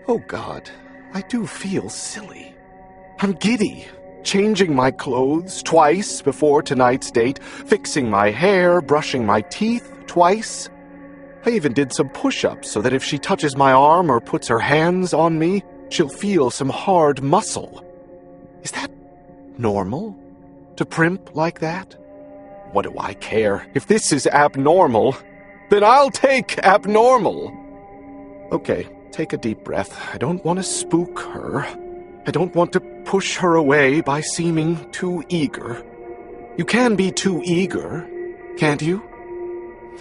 Oh God, I do feel silly. I'm giddy, changing my clothes twice before tonight's date, fixing my hair, brushing my teeth twice. I even did some push-ups so that if she touches my arm or puts her hands on me, she'll feel some hard muscle. Is that normal? To primp like that? What do I care? If this is abnormal, then I'll take abnormal. Okay, take a deep breath. I don't want to spook her. I don't want to push her away by seeming too eager. You can be too eager, can't you?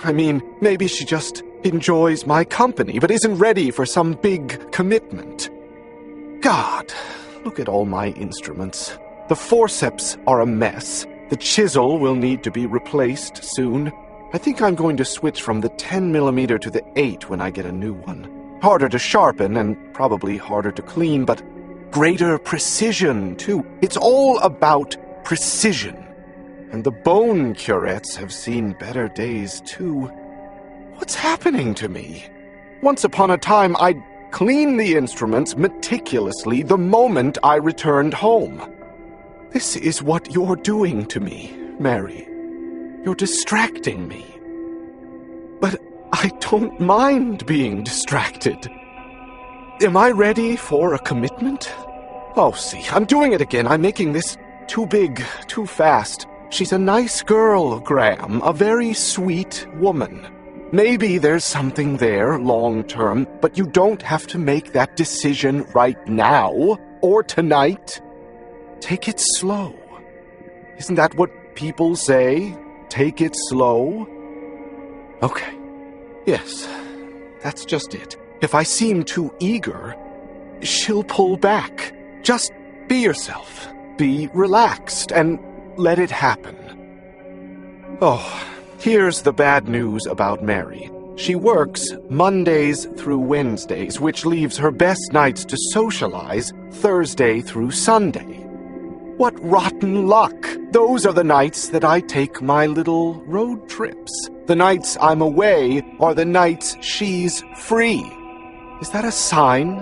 I mean, maybe she just enjoys my company, but isn't ready for some big commitment. God, look at all my instruments. The forceps are a mess. The chisel will need to be replaced soon. I think I'm going to switch from the 10mm to the 8 when I get a new one. Harder to sharpen and probably harder to clean, but greater precision, too. It's all about precision. And the bone curettes have seen better days, too. What's happening to me? Once upon a time, I'd clean the instruments meticulously the moment I returned home. This is what you're doing to me, Mary. You're distracting me. But I don't mind being distracted. Am I ready for a commitment? Oh, see, I'm doing it again. I'm making this too big, too fast. She's a nice girl, Graham, a very sweet woman. Maybe there's something there long-term, but you don't have to make that decision right now or tonight. Take it slow. Isn't that what people say? Take it slow? Okay. Yes, that's just it. If I seem too eager, she'll pull back. Just be yourself. Be relaxed and let it happen. Oh, here's the bad news about Mary. She works Mondays through Wednesdays, which leaves her best nights to socialize Thursday through Sunday. What rotten luck! Those are the nights that I take my little road trips. The nights I'm away are the nights she's free. Is that a sign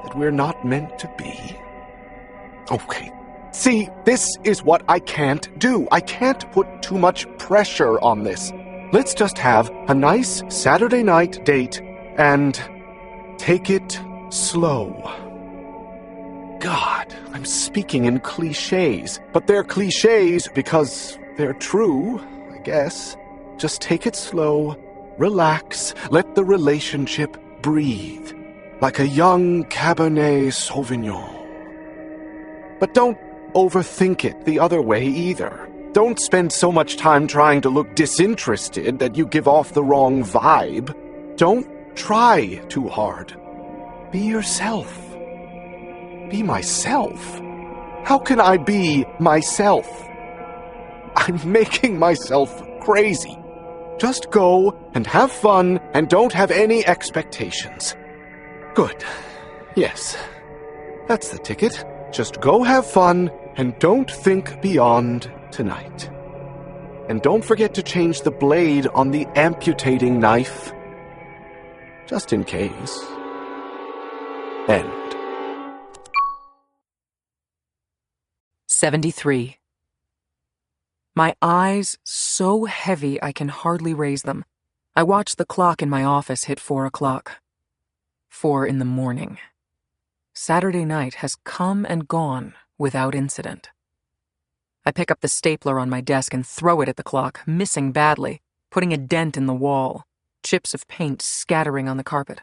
that we're not meant to be? Okay. See, this is what I can't do. I can't put too much pressure on this. Let's just have a nice Saturday night date and take it slow. God, I'm speaking in cliches, but they're cliches because they're true, I guess. Just take it slow, relax, let the relationship breathe, like a young Cabernet Sauvignon. But don't overthink it the other way either. Don't spend so much time trying to look disinterested that you give off the wrong vibe. Don't try too hard. Be yourself. Be myself? How can I be myself? I'm making myself crazy. Just go and have fun and don't have any expectations. Good. Yes. That's the ticket. Just go have fun and don't think beyond tonight. And don't forget to change the blade on the amputating knife. Just in case. End. 73. My eyes so heavy I can hardly raise them. I watch the clock in my office hit 4 o'clock. 4 in the morning. Saturday night has come and gone without incident. I pick up the stapler on my desk and throw it at the clock, missing badly, putting a dent in the wall, chips of paint scattering on the carpet.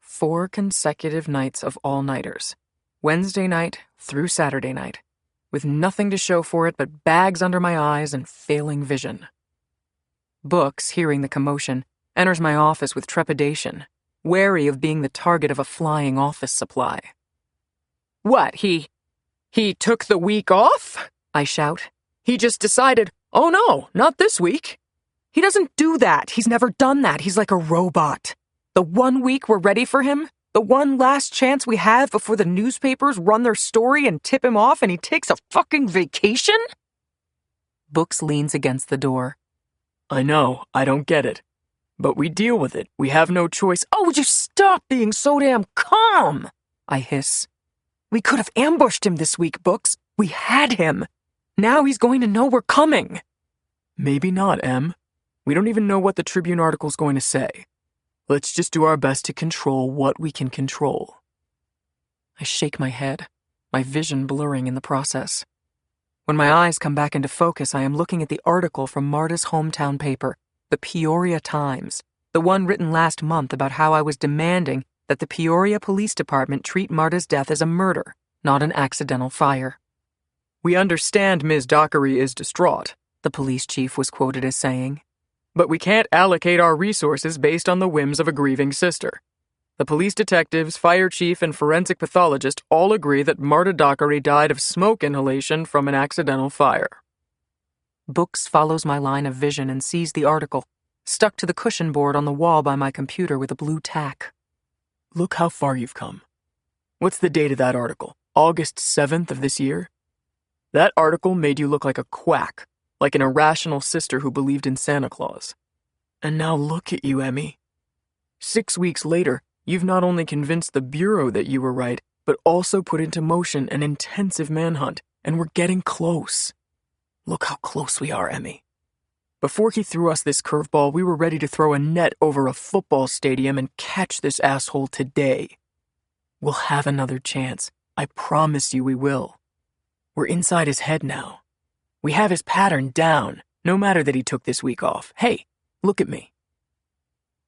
4 consecutive nights of all-nighters, Wednesday night through Saturday night, with nothing to show for it but bags under my eyes and failing vision. Books, hearing the commotion, enters my office with trepidation, wary of being the target of a flying office supply. What, he took the week off? I shout. He just decided, oh no, not this week. He doesn't do that. He's never done that. He's like a robot. The 1 week we're ready for him, the one last chance we have before the newspapers run their story and tip him off and he takes a fucking vacation? Books leans against the door. I know, I don't get it. But we deal with it. We have no choice. Oh, would you stop being so damn calm? I hiss. We could have ambushed him this week, Books. We had him. Now he's going to know we're coming. Maybe not, Em. We don't even know what the Tribune article's going to say. Let's just do our best to control what we can control. I shake my head, my vision blurring in the process. When my eyes come back into focus, I am looking at the article from Marta's hometown paper, the Peoria Times, the one written last month about how I was demanding that the Peoria Police Department treat Marta's death as a murder, not an accidental fire. We understand Ms. Dockery is distraught, the police chief was quoted as saying. But we can't allocate our resources based on the whims of a grieving sister. The police detectives, fire chief, and forensic pathologist all agree that Marta Dockery died of smoke inhalation from an accidental fire. Books follows my line of vision and sees the article, stuck to the cushion board on the wall by my computer with a blue tack. Look how far you've come. What's the date of that article? August 7th of this year? That article made you look like a quack, like an irrational sister who believed in Santa Claus. And now look at you, Emmy. 6 weeks later, you've not only convinced the Bureau that you were right, but also put into motion an intensive manhunt, and we're getting close. Look how close we are, Emmy. Before he threw us this curveball, we were ready to throw a net over a football stadium and catch this asshole today. We'll have another chance. I promise you we will. We're inside his head now. We have his pattern down, no matter that he took this week off. Hey, look at me.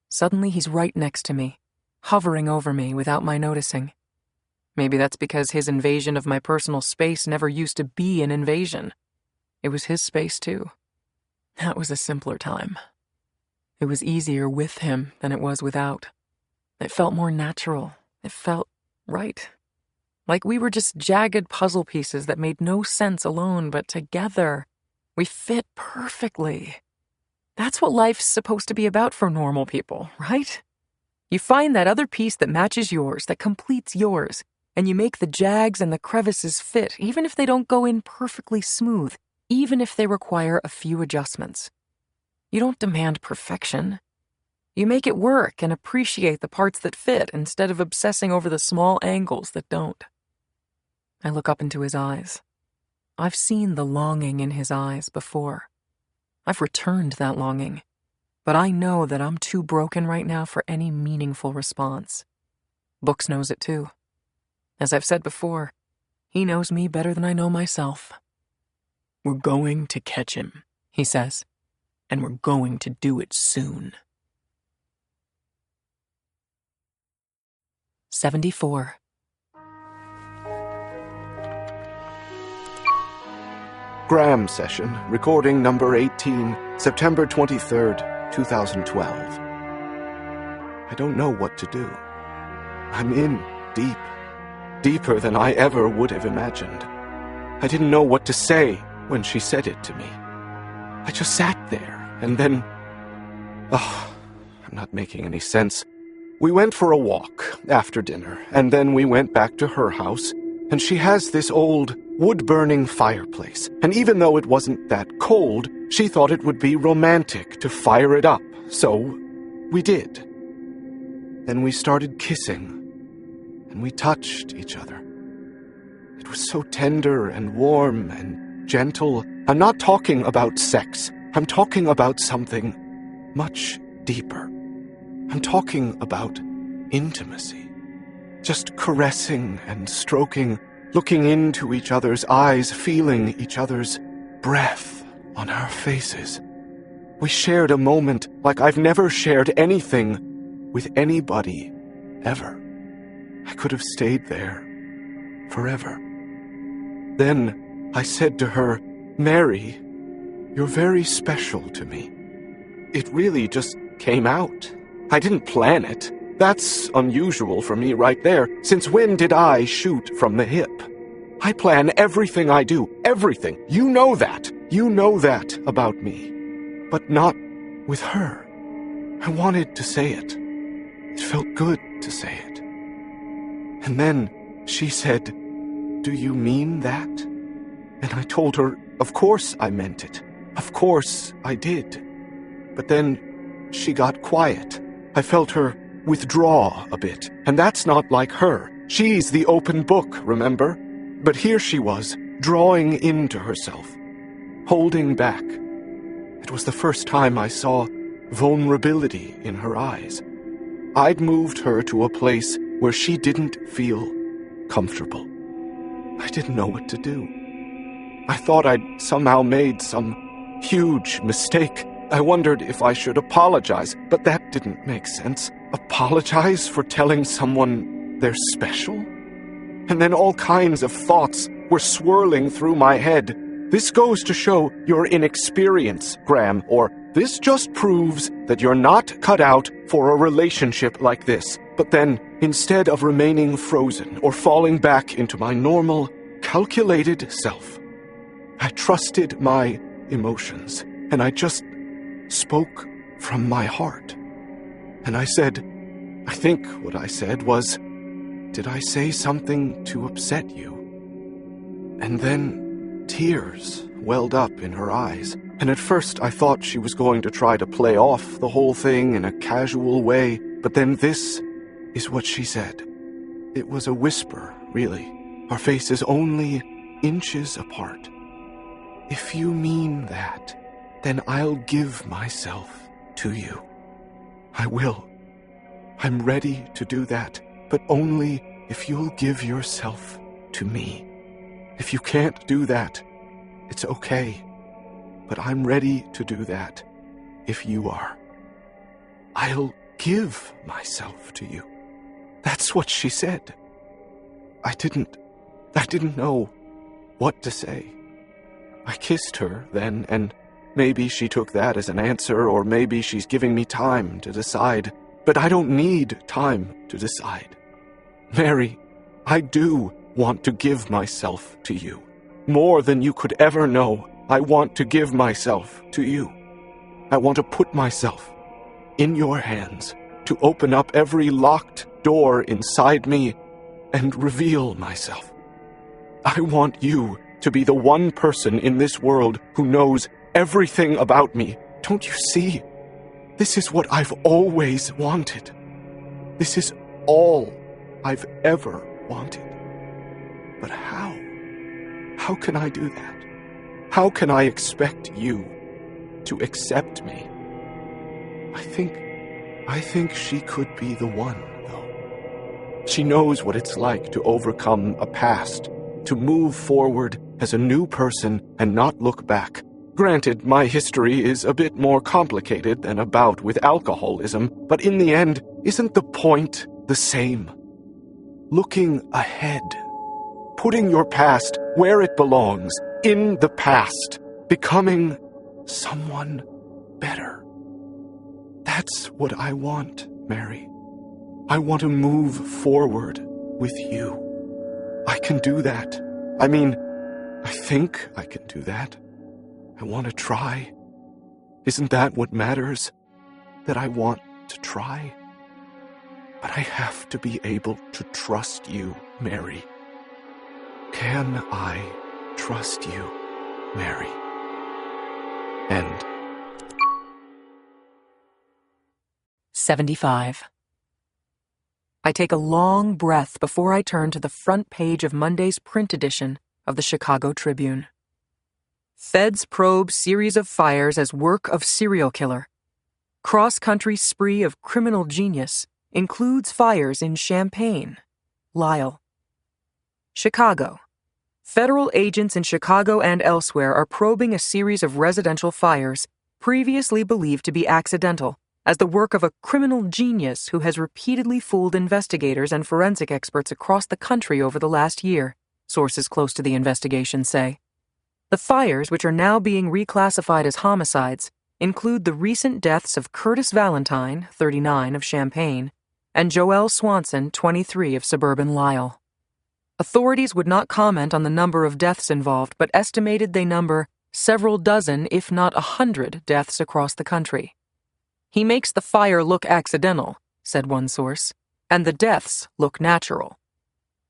Suddenly he's right next to me, hovering over me without my noticing. Maybe that's because his invasion of my personal space never used to be an invasion. It was his space, too. That was a simpler time. It was easier with him than it was without. It felt more natural. It felt right. Like we were just jagged puzzle pieces that made no sense alone, but together, we fit perfectly. That's what life's supposed to be about for normal people, right? You find that other piece that matches yours, that completes yours, and you make the jags and the crevices fit, even if they don't go in perfectly smooth, even if they require a few adjustments. You don't demand perfection. You make it work and appreciate the parts that fit instead of obsessing over the small angles that don't. I look up into his eyes. I've seen the longing in his eyes before. I've returned that longing, but I know that I'm too broken right now for any meaningful response. Books knows it too. As I've said before, he knows me better than I know myself. We're going to catch him, he says, and we're going to do it soon. 74. Graham session, recording number 18, September 23rd, 2012. I don't know what to do. I'm in deep, deeper than I ever would have imagined. I didn't know what to say when she said it to me. I just sat there, and then... I'm not making any sense. We went for a walk after dinner, and then we went back to her house, and she has this old wood-burning fireplace, and even though it wasn't that cold, she thought it would be romantic to fire it up, so we did. Then we started kissing, and we touched each other. It was so tender and warm and gentle. I'm not talking about sex. I'm talking about something much deeper. I'm talking about intimacy. Just caressing and stroking, looking into each other's eyes, feeling each other's breath on our faces. We shared a moment like I've never shared anything with anybody, ever. I could have stayed there forever. Then I said to her, "Mary, you're very special to me." It really just came out. I didn't plan it. That's unusual for me right there. Since when did I shoot from the hip? I plan everything I do. Everything. You know that. You know that about me. But not with her. I wanted to say it. It felt good to say it. And then she said, "Do you mean that?" And I told her, of course I meant it. Of course I did. But then she got quiet. I felt her withdraw a bit, and that's not like her. She's the open book, remember? But here she was, drawing into herself, holding back. It was the first time I saw vulnerability in her eyes. I'd moved her to a place where she didn't feel comfortable. I didn't know what to do. I thought I'd somehow made some huge mistake. I wondered if I should apologize, but that didn't make sense. Apologize for telling someone they're special? And then all kinds of thoughts were swirling through my head. This goes to show your inexperience, Graham, or this just proves that you're not cut out for a relationship like this. But then, instead of remaining frozen or falling back into my normal, calculated self, I trusted my emotions, and I just spoke from my heart. And I said, I think what I said was, "Did I say something to upset you?" And then tears welled up in her eyes, and at first I thought she was going to try to play off the whole thing in a casual way, but then this is what she said. It was a whisper, really, our faces only inches apart. "If you mean that, then I'll give myself to you. I will. I'm ready to do that, but only if you'll give yourself to me. If you can't do that, it's okay, but I'm ready to do that if you are. I'll give myself to you." That's what she said. I didn't know what to say. I kissed her then, and maybe she took that as an answer, or maybe she's giving me time to decide. But I don't need time to decide. Mary, I do want to give myself to you. More than you could ever know, I want to give myself to you. I want to put myself in your hands, to open up every locked door inside me and reveal myself. I want you to be the one person in this world who knows everything about me. Don't you see? This is what I've always wanted. This is all I've ever wanted. But how? How can I do that? How can I expect you to accept me? I think she could be the one, though. She knows what it's like to overcome a past, to move forward as a new person and not look back. Granted, my history is a bit more complicated than a bout with alcoholism, but in the end, isn't the point the same? Looking ahead. Putting your past where it belongs, in the past. Becoming someone better. That's what I want, Mary. I want to move forward with you. I can do that. I think I can do that. I want to try. Isn't that what matters? That I want to try? But I have to be able to trust you, Mary. Can I trust you, Mary? End. 75. I take a long breath before I turn to the front page of Monday's print edition of the Chicago Tribune. Feds probe series of fires as work of serial killer. Cross-country spree of criminal genius includes fires in Champaign. Lyle. Chicago. Federal agents in Chicago and elsewhere are probing a series of residential fires previously believed to be accidental as the work of a criminal genius who has repeatedly fooled investigators and forensic experts across the country over the last year, sources close to the investigation say. The fires, which are now being reclassified as homicides, include the recent deaths of Curtis Valentine, 39, of Champaign, and Joelle Swanson, 23, of suburban Lyle. Authorities would not comment on the number of deaths involved, but estimated they number several dozen, if not 100, deaths across the country. He makes the fire look accidental, said one source, and the deaths look natural.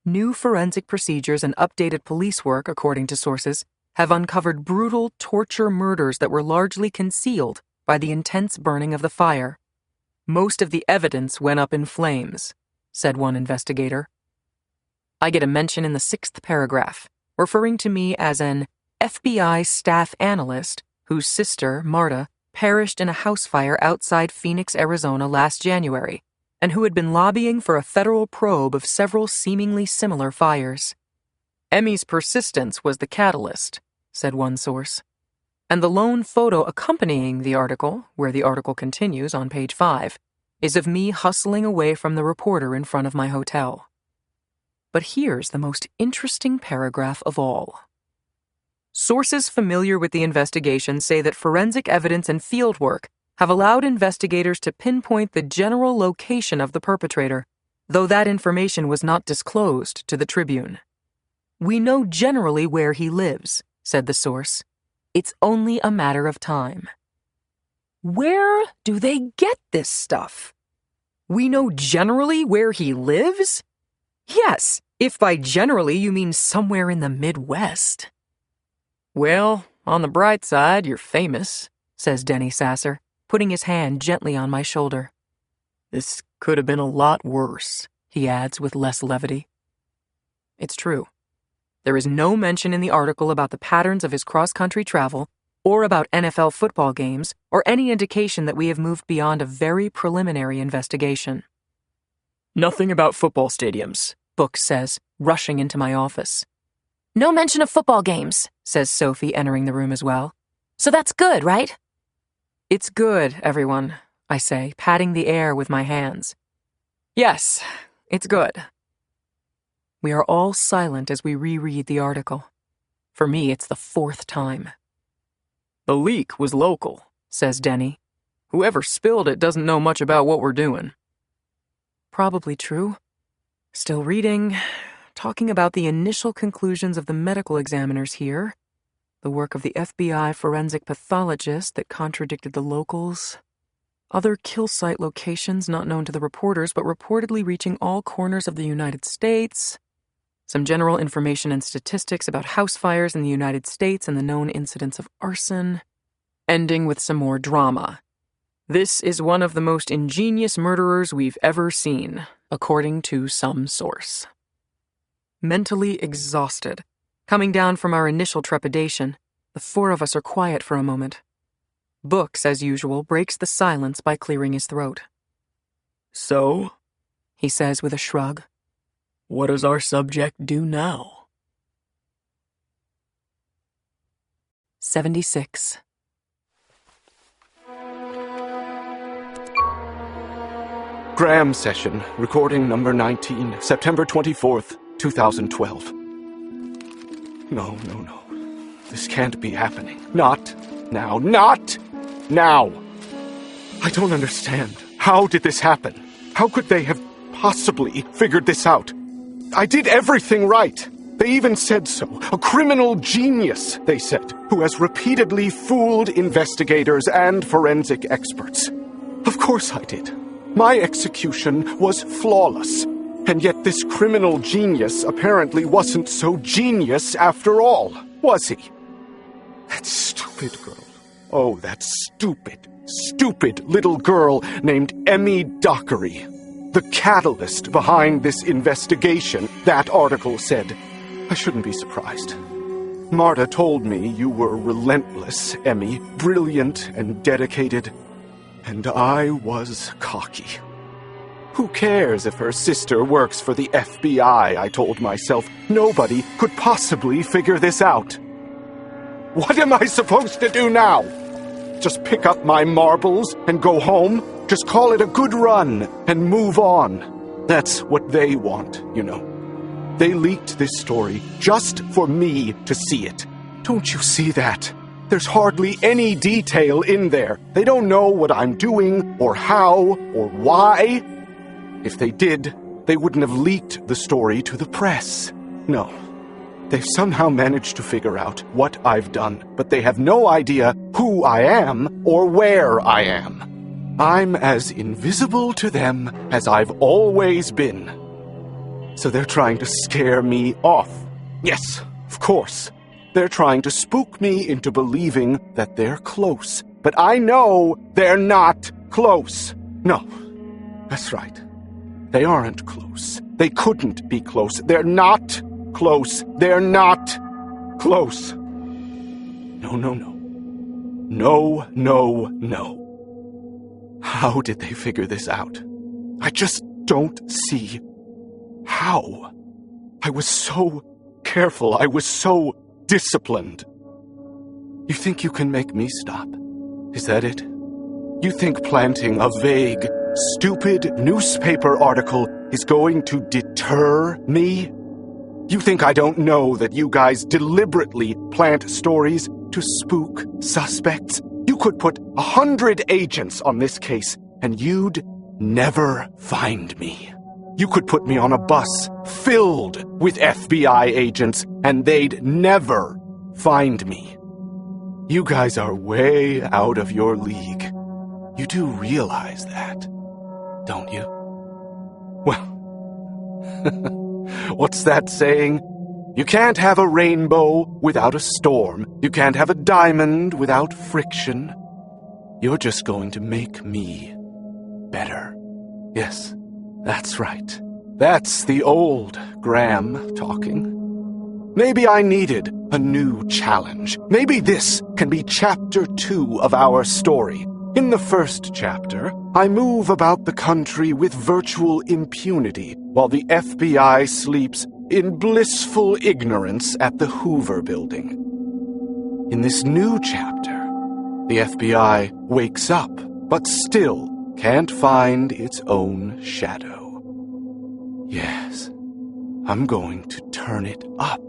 New forensic procedures and updated police work, according to sources, have uncovered brutal torture murders that were largely concealed by the intense burning of the fire. Most of the evidence went up in flames, said one investigator. I get a mention in the 6th paragraph, referring to me as an FBI staff analyst whose sister, Marta, perished in a house fire outside Phoenix, Arizona last January, and who had been lobbying for a federal probe of several seemingly similar fires. Emmy's persistence was the catalyst, said one source. And the lone photo accompanying the article, where the article continues on page 5, is of me hustling away from the reporter in front of my hotel. But here's the most interesting paragraph of all. Sources familiar with the investigation say that forensic evidence and fieldwork have allowed investigators to pinpoint the general location of the perpetrator, though that information was not disclosed to the Tribune. We know generally where he lives, said the source. It's only a matter of time. Where do they get this stuff? We know generally where he lives? Yes, if by generally you mean somewhere in the Midwest. Well, on the bright side, you're famous, says Denny Sasser, putting his hand gently on my shoulder. This could have been a lot worse, he adds with less levity. It's true. There is no mention in the article about the patterns of his cross-country travel, or about NFL football games, or any indication that we have moved beyond a very preliminary investigation. Nothing about football stadiums, Book says, rushing into my office. No mention of football games, says Sophie, entering the room as well. So that's good, right? It's good, everyone, I say, patting the air with my hands. Yes, it's good. We are all silent as we reread the article. For me, it's the 4th time. The leak was local, says Denny. Whoever spilled it doesn't know much about what we're doing. Probably true. Still reading, talking about the initial conclusions of the medical examiners here, the work of the FBI forensic pathologist that contradicted the locals, other kill site locations not known to the reporters but reportedly reaching all corners of the United States, some general information and statistics about house fires in the United States and the known incidents of arson, ending with some more drama. This is one of the most ingenious murderers we've ever seen, according to some source. Mentally exhausted, coming down from our initial trepidation, the 4 of us are quiet for a moment. Books, as usual, breaks the silence by clearing his throat. So? He says with a shrug. What does our subject do now? 76. Graham session, recording number 19, September 24th, 2012. No. This can't be happening. Not now. Not now! I don't understand. How did this happen? How could they have possibly figured this out? I did everything right. They even said so. A criminal genius, they said, who has repeatedly fooled investigators and forensic experts. Of course I did. My execution was flawless. And yet this criminal genius apparently wasn't so genius after all, was he? That stupid girl. Oh, that stupid little girl named Emmy Dockery. The catalyst behind this investigation, that article said. I shouldn't be surprised. Marta told me you were relentless, Emmy, brilliant and dedicated, and I was cocky. Who cares if her sister works for the FBI, I told myself. Nobody could possibly figure this out. What am I supposed to do now? Just pick up my marbles and go home? Just call it a good run and move on. That's what they want, you know. They leaked this story just for me to see it. Don't you see that? There's hardly any detail in there. They don't know what I'm doing, or how, or why. If they did, they wouldn't have leaked the story to the press. No. They've somehow managed to figure out what I've done, but they have no idea who I am or where I am. I'm as invisible to them as I've always been. So they're trying to scare me off. Yes, of course. They're trying to spook me into believing that they're close. But I know they're not close. No, that's right. They aren't close. They couldn't be close. They're not close. They're not close. No, no, no. No, no, no. How did they figure this out? I just don't see how. I was so careful. I was so disciplined. You think you can make me stop? Is that it? You think planting a vague, stupid newspaper article is going to deter me? You think I don't know that you guys deliberately plant stories to spook suspects? You could put 100 agents on this case, and you'd never find me. You could put me on a bus filled with FBI agents, and they'd never find me. You guys are way out of your league. You do realize that, don't you? Well, what's that saying? You can't have a rainbow without a storm. You can't have a diamond without friction. You're just going to make me better. Yes, that's right. That's the old Graham talking. Maybe I needed a new challenge. Maybe this can be chapter 2 of our story. In the first chapter, I move about the country with virtual impunity while the FBI sleeps in blissful ignorance at the Hoover Building. In this new chapter, the FBI wakes up, but still can't find its own shadow. Yes, I'm going to turn it up.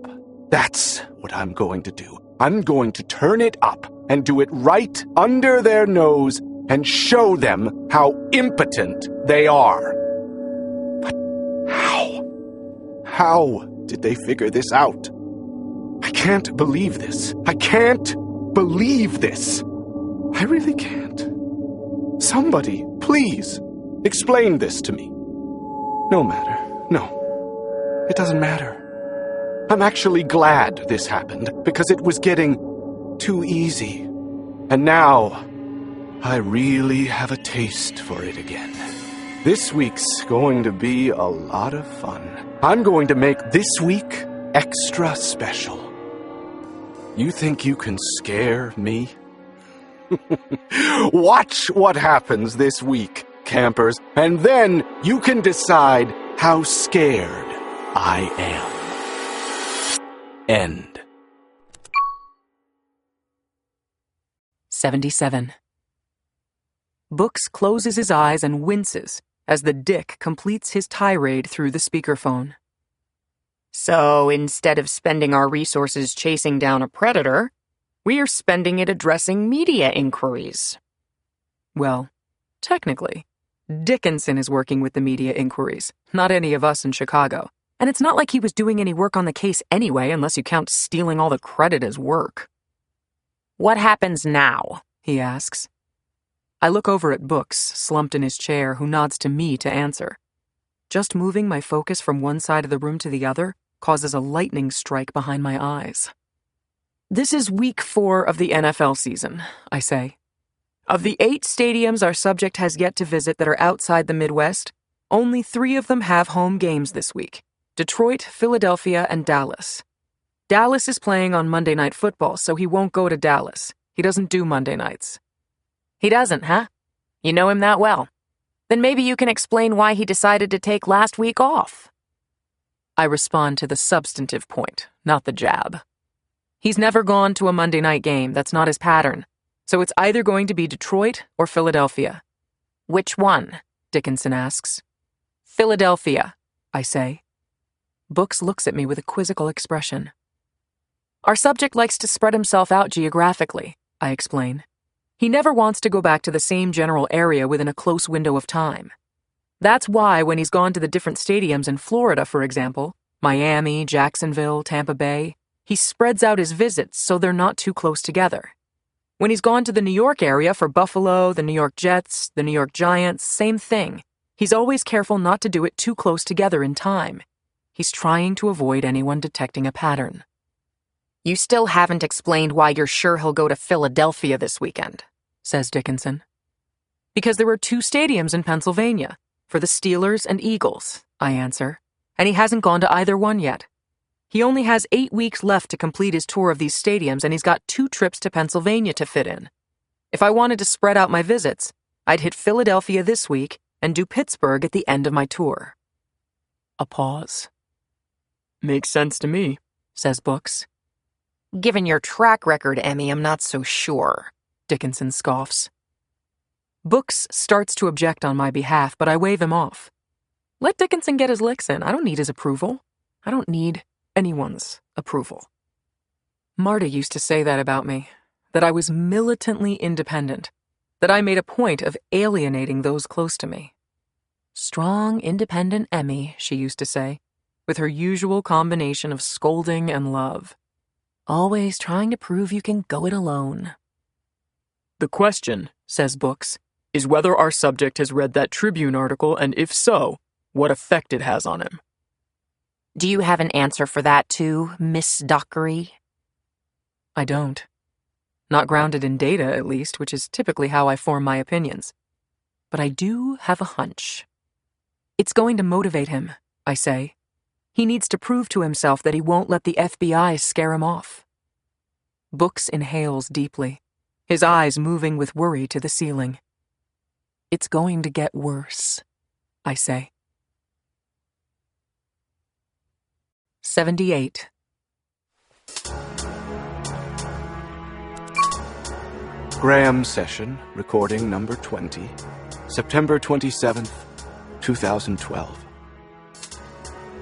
That's what I'm going to do. I'm going to turn it up and do it right under their nose and show them how impotent they are. But how? How did they figure this out? I can't believe this. I can't believe this. I really can't. Somebody, please, explain this to me. No matter. No, it doesn't matter. I'm actually glad this happened because it was getting too easy. And now, I really have a taste for it again. This week's going to be a lot of fun. I'm going to make this week extra special. You think you can scare me? Watch what happens this week, campers, and then you can decide how scared I am. End. 77. Books closes his eyes and winces as the Dick completes his tirade through the speakerphone. So instead of spending our resources chasing down a predator, we are spending it addressing media inquiries. Well, technically, Dickinson is working with the media inquiries, not any of us in Chicago. And it's not like he was doing any work on the case anyway, unless you count stealing all the credit as work. What happens now? He asks. I look over at Books, slumped in his chair, who nods to me to answer. Just moving my focus from one side of the room to the other causes a lightning strike behind my eyes. This is week 4 of the NFL season, I say. Of the 8 stadiums our subject has yet to visit that are outside the Midwest, only 3 of them have home games this week: Detroit, Philadelphia, and Dallas. Dallas is playing on Monday Night Football, so he won't go to Dallas. He doesn't do Monday nights. He doesn't, huh? You know him that well. Then maybe you can explain why he decided to take last week off. I respond to the substantive point, not the jab. He's never gone to a Monday night game. That's not his pattern. So it's either going to be Detroit or Philadelphia. Which one? Dickinson asks. Philadelphia, I say. Books looks at me with a quizzical expression. Our subject likes to spread himself out geographically, I explain. He never wants to go back to the same general area within a close window of time. That's why when he's gone to the different stadiums in Florida, for example, Miami, Jacksonville, Tampa Bay, he spreads out his visits so they're not too close together. When he's gone to the New York area for Buffalo, the New York Jets, the New York Giants, same thing. He's always careful not to do it too close together in time. He's trying to avoid anyone detecting a pattern. You still haven't explained why you're sure he'll go to Philadelphia this weekend, says Dickinson. Because there are 2 stadiums in Pennsylvania, for the Steelers and Eagles, I answer, and he hasn't gone to either one yet. He only has 8 weeks left to complete his tour of these stadiums, and he's got 2 trips to Pennsylvania to fit in. If I wanted to spread out my visits, I'd hit Philadelphia this week and do Pittsburgh at the end of my tour. A pause. Makes sense to me, says Books. Given your track record, Emmy, I'm not so sure, Dickinson scoffs. Books starts to object on my behalf, but I wave him off. Let Dickinson get his licks in. I don't need his approval. I don't need anyone's approval. Marta used to say that about me, that I was militantly independent, that I made a point of alienating those close to me. Strong, independent Emmy, she used to say, with her usual combination of scolding and love. Always trying to prove you can go it alone. The question, says Books, is whether our subject has read that Tribune article, and if so, what effect it has on him. Do you have an answer for that too, Miss Dockery? I don't. Not grounded in data, at least, which is typically how I form my opinions. But I do have a hunch. It's going to motivate him, I say. He needs to prove to himself that he won't let the FBI scare him off. Books inhales deeply, his eyes moving with worry to the ceiling. It's going to get worse, I say. 78. Graham session, recording number 20, September 27th, 2012.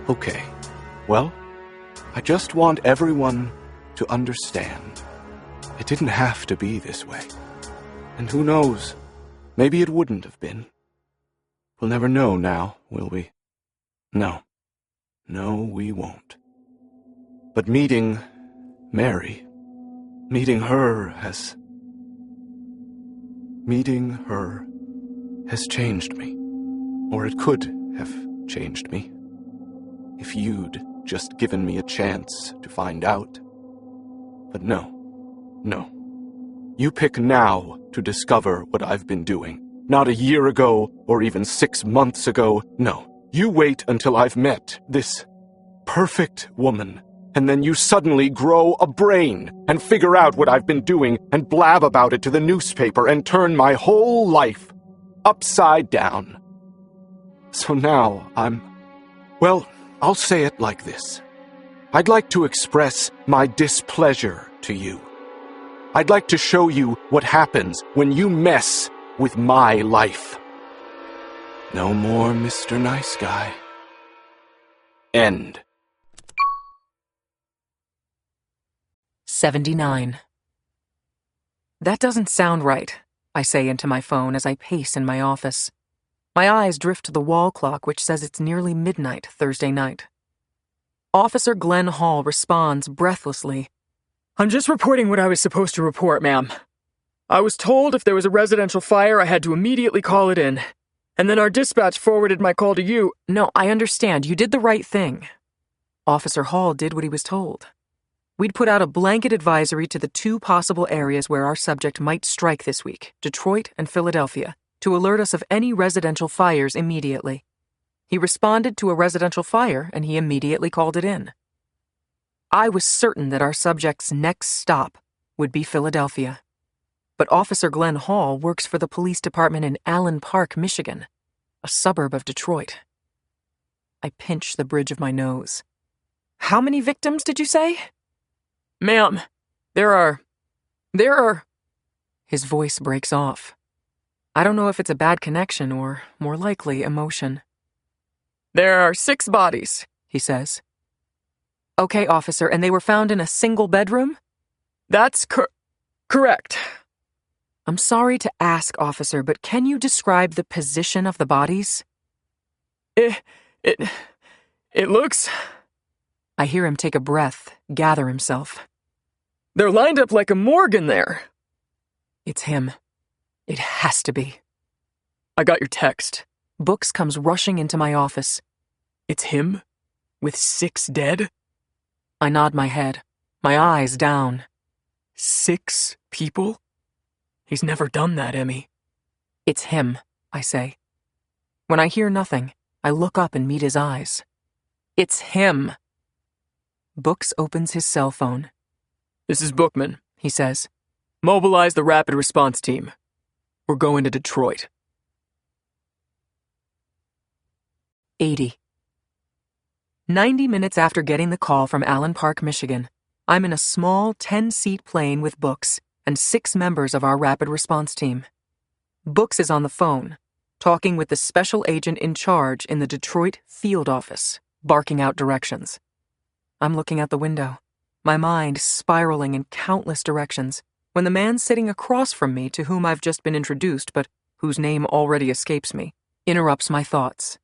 Okay, well, I just want everyone to understand. It didn't have to be this way. And who knows, maybe it wouldn't have been. We'll never know now, will we? No, we won't. But meeting Mary, meeting her has changed me. Or it could have changed me. If you'd just given me a chance to find out. But no. You pick now to discover what I've been doing. Not a year ago, or even 6 months ago. No, you wait until I've met this perfect woman, and then you suddenly grow a brain and figure out what I've been doing and blab about it to the newspaper and turn my whole life upside down. So now I'll say it like this. I'd like to express my displeasure to you. I'd like to show you what happens when you mess with my life. No more Mr. Nice Guy. End. 79. That doesn't sound right, I say into my phone as I pace in my office. My eyes drift to the wall clock, which says it's nearly midnight Thursday night. Officer Glenn Hall responds breathlessly. I'm just reporting what I was supposed to report, ma'am. I was told if there was a residential fire, I had to immediately call it in. And then our dispatch forwarded my call to you. No, I understand. You did the right thing. Officer Hall did what he was told. We'd put out a blanket advisory to the 2 possible areas where our subject might strike this week, Detroit and Philadelphia, to alert us of any residential fires immediately. He responded to a residential fire, and he immediately called it in. I was certain that our subject's next stop would be Philadelphia. But Officer Glenn Hall works for the police department in Allen Park, Michigan, a suburb of Detroit. I pinch the bridge of my nose. How many victims did you say? Ma'am, there are... His voice breaks off. I don't know if it's a bad connection or, more likely, emotion. There are 6 bodies, he says. Okay, officer, and they were found in a single bedroom? That's correct. I'm sorry to ask, officer, but can you describe the position of the bodies? It looks... I hear him take a breath, gather himself. They're lined up like a morgue in there. It's him. It has to be. I got your text. Books comes rushing into my office. It's him? With 6 dead? I nod my head, my eyes down. 6 people? He's never done that, Emmy. It's him, I say. When I hear nothing, I look up and meet his eyes. It's him. Books opens his cell phone. This is Bookman, He says. Mobilize the rapid response team. We're going to Detroit. 80. 90 minutes after getting the call from Allen Park, Michigan, I'm in a small 10-seat plane with Books and 6 members of our rapid response team. Books is on the phone, talking with the special agent in charge in the Detroit field office, barking out directions. I'm looking out the window, my mind spiraling in countless directions, when the man sitting across from me, to whom I've just been introduced but whose name already escapes me, interrupts my thoughts.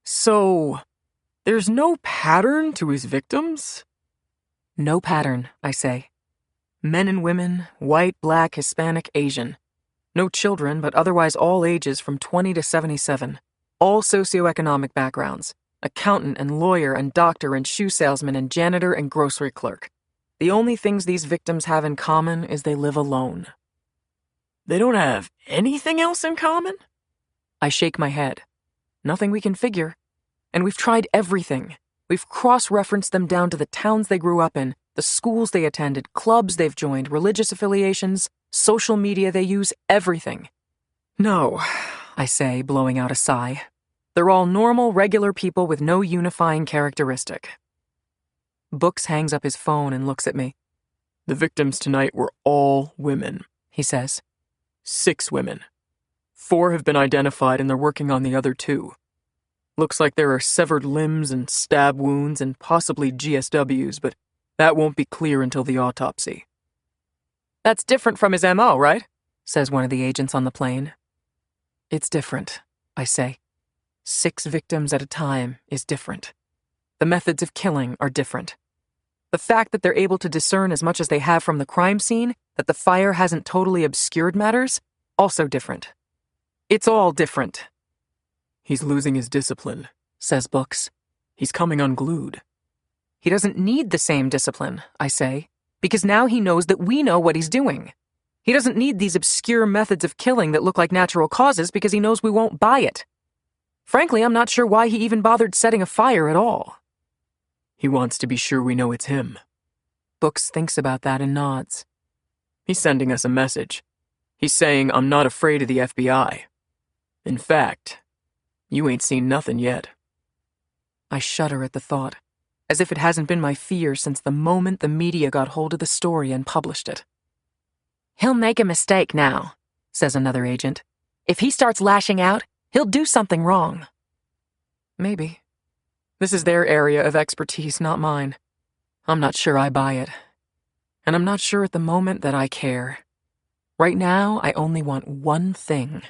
So, there's no pattern to his victims? No pattern, I say. Men and women, white, black, Hispanic, Asian. No children, but otherwise all ages from 20 to 77. All socioeconomic backgrounds. Accountant and lawyer and doctor and shoe salesman and janitor and grocery clerk. The only things these victims have in common is they live alone. They don't have anything else in common? I shake my head. Nothing we can figure. And we've tried everything. We've cross-referenced them down to the towns they grew up in, the schools they attended, clubs they've joined, religious affiliations, social media they use, everything. No, I say, blowing out a sigh. They're all normal, regular people with no unifying characteristic. Books hangs up his phone and looks at me. The victims tonight were all women, He says. 6 women. 4 have been identified and they're working on the other 2. Looks like there are severed limbs and stab wounds and possibly GSWs, but that won't be clear until the autopsy. That's different from his MO, right? Says one of the agents on the plane. It's different, I say. 6 victims at a time is different. The methods of killing are different. The fact that they're able to discern as much as they have from the crime scene, that the fire hasn't totally obscured matters, also different. It's all different. He's losing his discipline, Says Books. He's coming unglued. He doesn't need the same discipline, I say, because now he knows that we know what he's doing. He doesn't need these obscure methods of killing that look like natural causes because he knows we won't buy it. Frankly, I'm not sure why he even bothered setting a fire at all. He wants to be sure we know it's him. Books thinks about that and nods. He's sending us a message. He's saying, I'm not afraid of the FBI. In fact, you ain't seen nothing yet. I shudder at the thought, as if it hasn't been my fear since the moment the media got hold of the story and published it. He'll make a mistake now, says another agent. If he starts lashing out, he'll do something wrong. Maybe. This is their area of expertise, not mine. I'm not sure I buy it. And I'm not sure at the moment that I care. Right now, I only want one thing.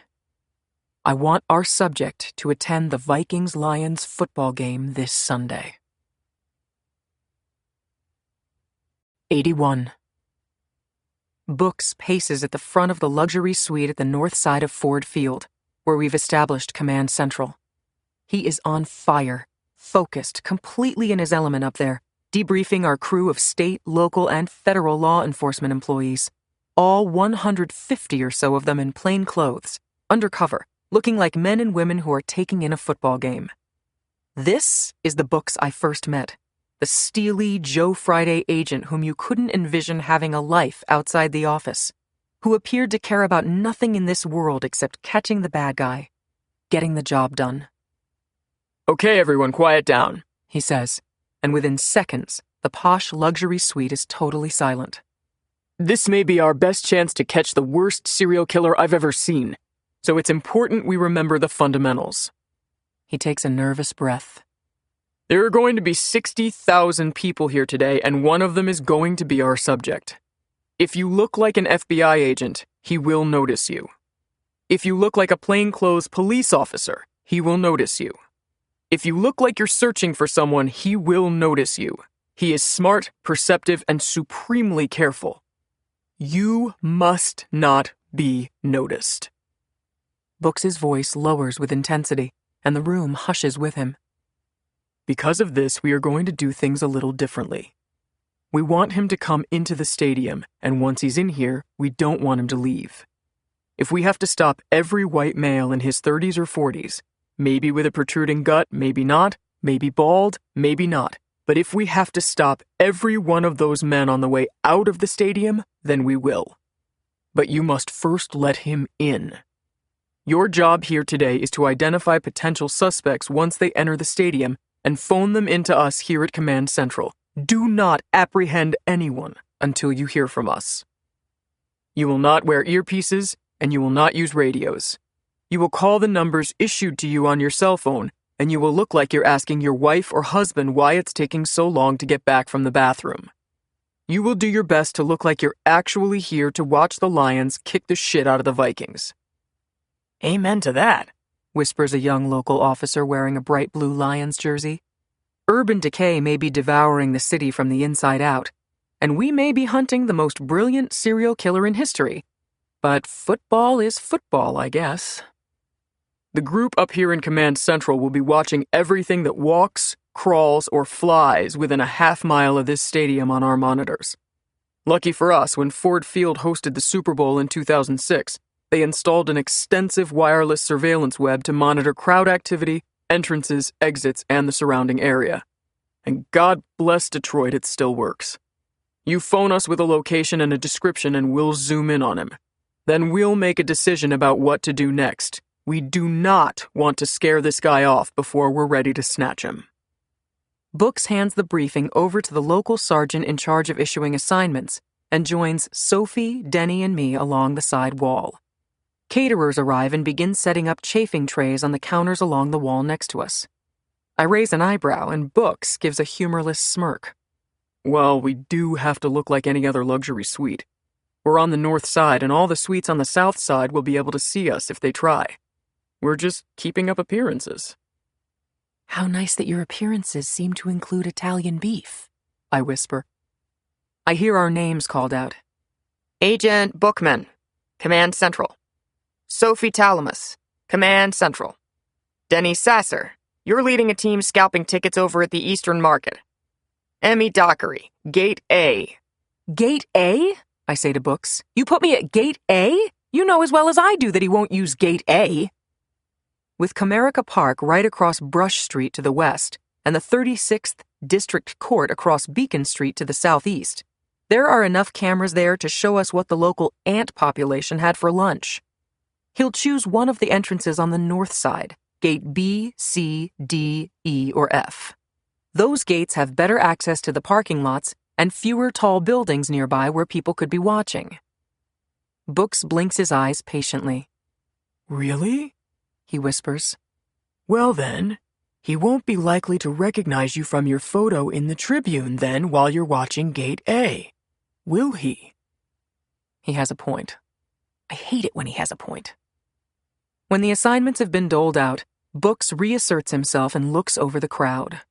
I want our subject to attend the Vikings-Lions football game this Sunday. 81. Books paces at the front of the luxury suite at the north side of Ford Field, where we've established Command Central. He is on fire, focused, completely in his element up there, debriefing our crew of state, local, and federal law enforcement employees, all 150 or so of them in plain clothes, undercover, looking like men and women who are taking in a football game. This is the Books I first met, the steely Joe Friday agent whom you couldn't envision having a life outside the office, who appeared to care about nothing in this world except catching the bad guy, getting the job done. Okay, everyone, quiet down, He says, and within seconds, the posh luxury suite is totally silent. This may be our best chance to catch the worst serial killer I've ever seen, so it's important we remember the fundamentals. He takes a nervous breath. There are going to be 60,000 people here today, and one of them is going to be our subject. If you look like an FBI agent, he will notice you. If you look like a plainclothes police officer, he will notice you. If you look like you're searching for someone, he will notice you. He is smart, perceptive, and supremely careful. You must not be noticed. Books' voice lowers with intensity, and the room hushes with him. Because of this, we are going to do things a little differently. We want him to come into the stadium, and once he's in here, we don't want him to leave. If we have to stop every white male in his 30s or 40s, maybe with a protruding gut, maybe not, maybe bald, maybe not, but if we have to stop every one of those men on the way out of the stadium, then we will. But you must first let him in. Your job here today is to identify potential suspects once they enter the stadium and phone them into us here at Command Central. Do not apprehend anyone until you hear from us. You will not wear earpieces, and you will not use radios. You will call the numbers issued to you on your cell phone, and you will look like you're asking your wife or husband why it's taking so long to get back from the bathroom. You will do your best to look like you're actually here to watch the Lions kick the shit out of the Vikings. Amen to that, whispers a young local officer wearing a bright blue Lions jersey. Urban decay may be devouring the city from the inside out, and we may be hunting the most brilliant serial killer in history. But football is football, I guess. The group up here in Command Central will be watching everything that walks, crawls, or flies within a half-mile of this stadium on our monitors. Lucky for us, when Ford Field hosted the Super Bowl in 2006, they installed an extensive wireless surveillance web to monitor crowd activity, entrances, exits, and the surrounding area. And God bless Detroit, it still works. You phone us with a location and a description and we'll zoom in on him. Then we'll make a decision about what to do next. We do not want to scare this guy off before we're ready to snatch him. Books hands the briefing over to the local sergeant in charge of issuing assignments and joins Sophie, Denny, and me along the side wall. Caterers arrive and begin setting up chafing trays on the counters along the wall next to us. I raise an eyebrow and Books gives a humorless smirk. Well, we do have to look like any other luxury suite. We're on the north side, and all the suites on the south side will be able to see us if they try. We're just keeping up appearances. How nice that your appearances seem to include Italian beef, I whisper. I hear our names called out. Agent Bookman, Command Central. Sophie Talamus, Command Central. Denny Sasser, you're leading a team scalping tickets over at the Eastern Market. Emmy Dockery, Gate A. Gate A? I say to Books. You put me at Gate A? You know as well as I do that he won't use Gate A. With Comerica Park right across Brush Street to the west and the 36th District Court across Beacon Street to the southeast, there are enough cameras there to show us what the local ant population had for lunch. He'll choose one of the entrances on the north side, Gate B, C, D, E, or F. Those gates have better access to the parking lots and fewer tall buildings nearby where people could be watching. Books blinks his eyes patiently. Really? He whispers. Well then, he won't be likely to recognize you from your photo in the Tribune then while you're watching Gate A, will he? He has a point. I hate it when he has a point. When the assignments have been doled out, Books reasserts himself and looks over the crowd.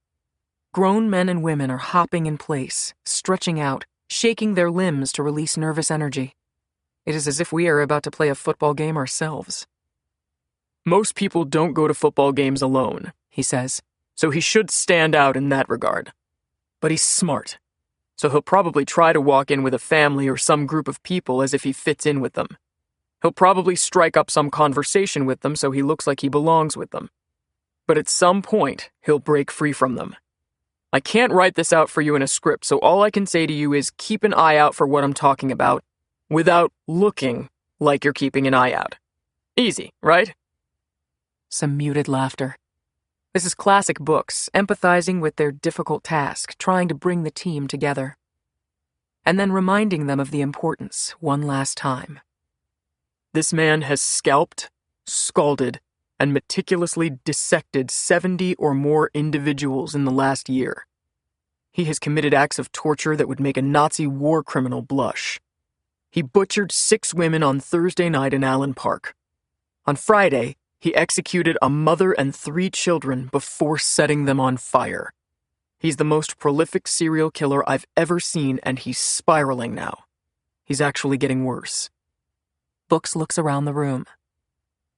Grown men and women are hopping in place, stretching out, shaking their limbs to release nervous energy. It is as if we are about to play a football game ourselves. Most people don't go to football games alone, he says, so he should stand out in that regard. But he's smart, so he'll probably try to walk in with a family or some group of people as if he fits in with them. He'll probably strike up some conversation with them so he looks like he belongs with them. But at some point, he'll break free from them. I can't write this out for you in a script, so all I can say to you is keep an eye out for what I'm talking about without looking like you're keeping an eye out. Easy, right? Some muted laughter. This is classic Books, empathizing with their difficult task, trying to bring the team together. And then reminding them of the importance one last time. This man has scalped, scalded, and meticulously dissected 70 or more individuals in the last year. He has committed acts of torture that would make a Nazi war criminal blush. He butchered 6 women on Thursday night in Allen Park. On Friday, he executed a mother and 3 children before setting them on fire. He's the most prolific serial killer I've ever seen, and he's spiraling now. He's actually getting worse. Books looks around the room.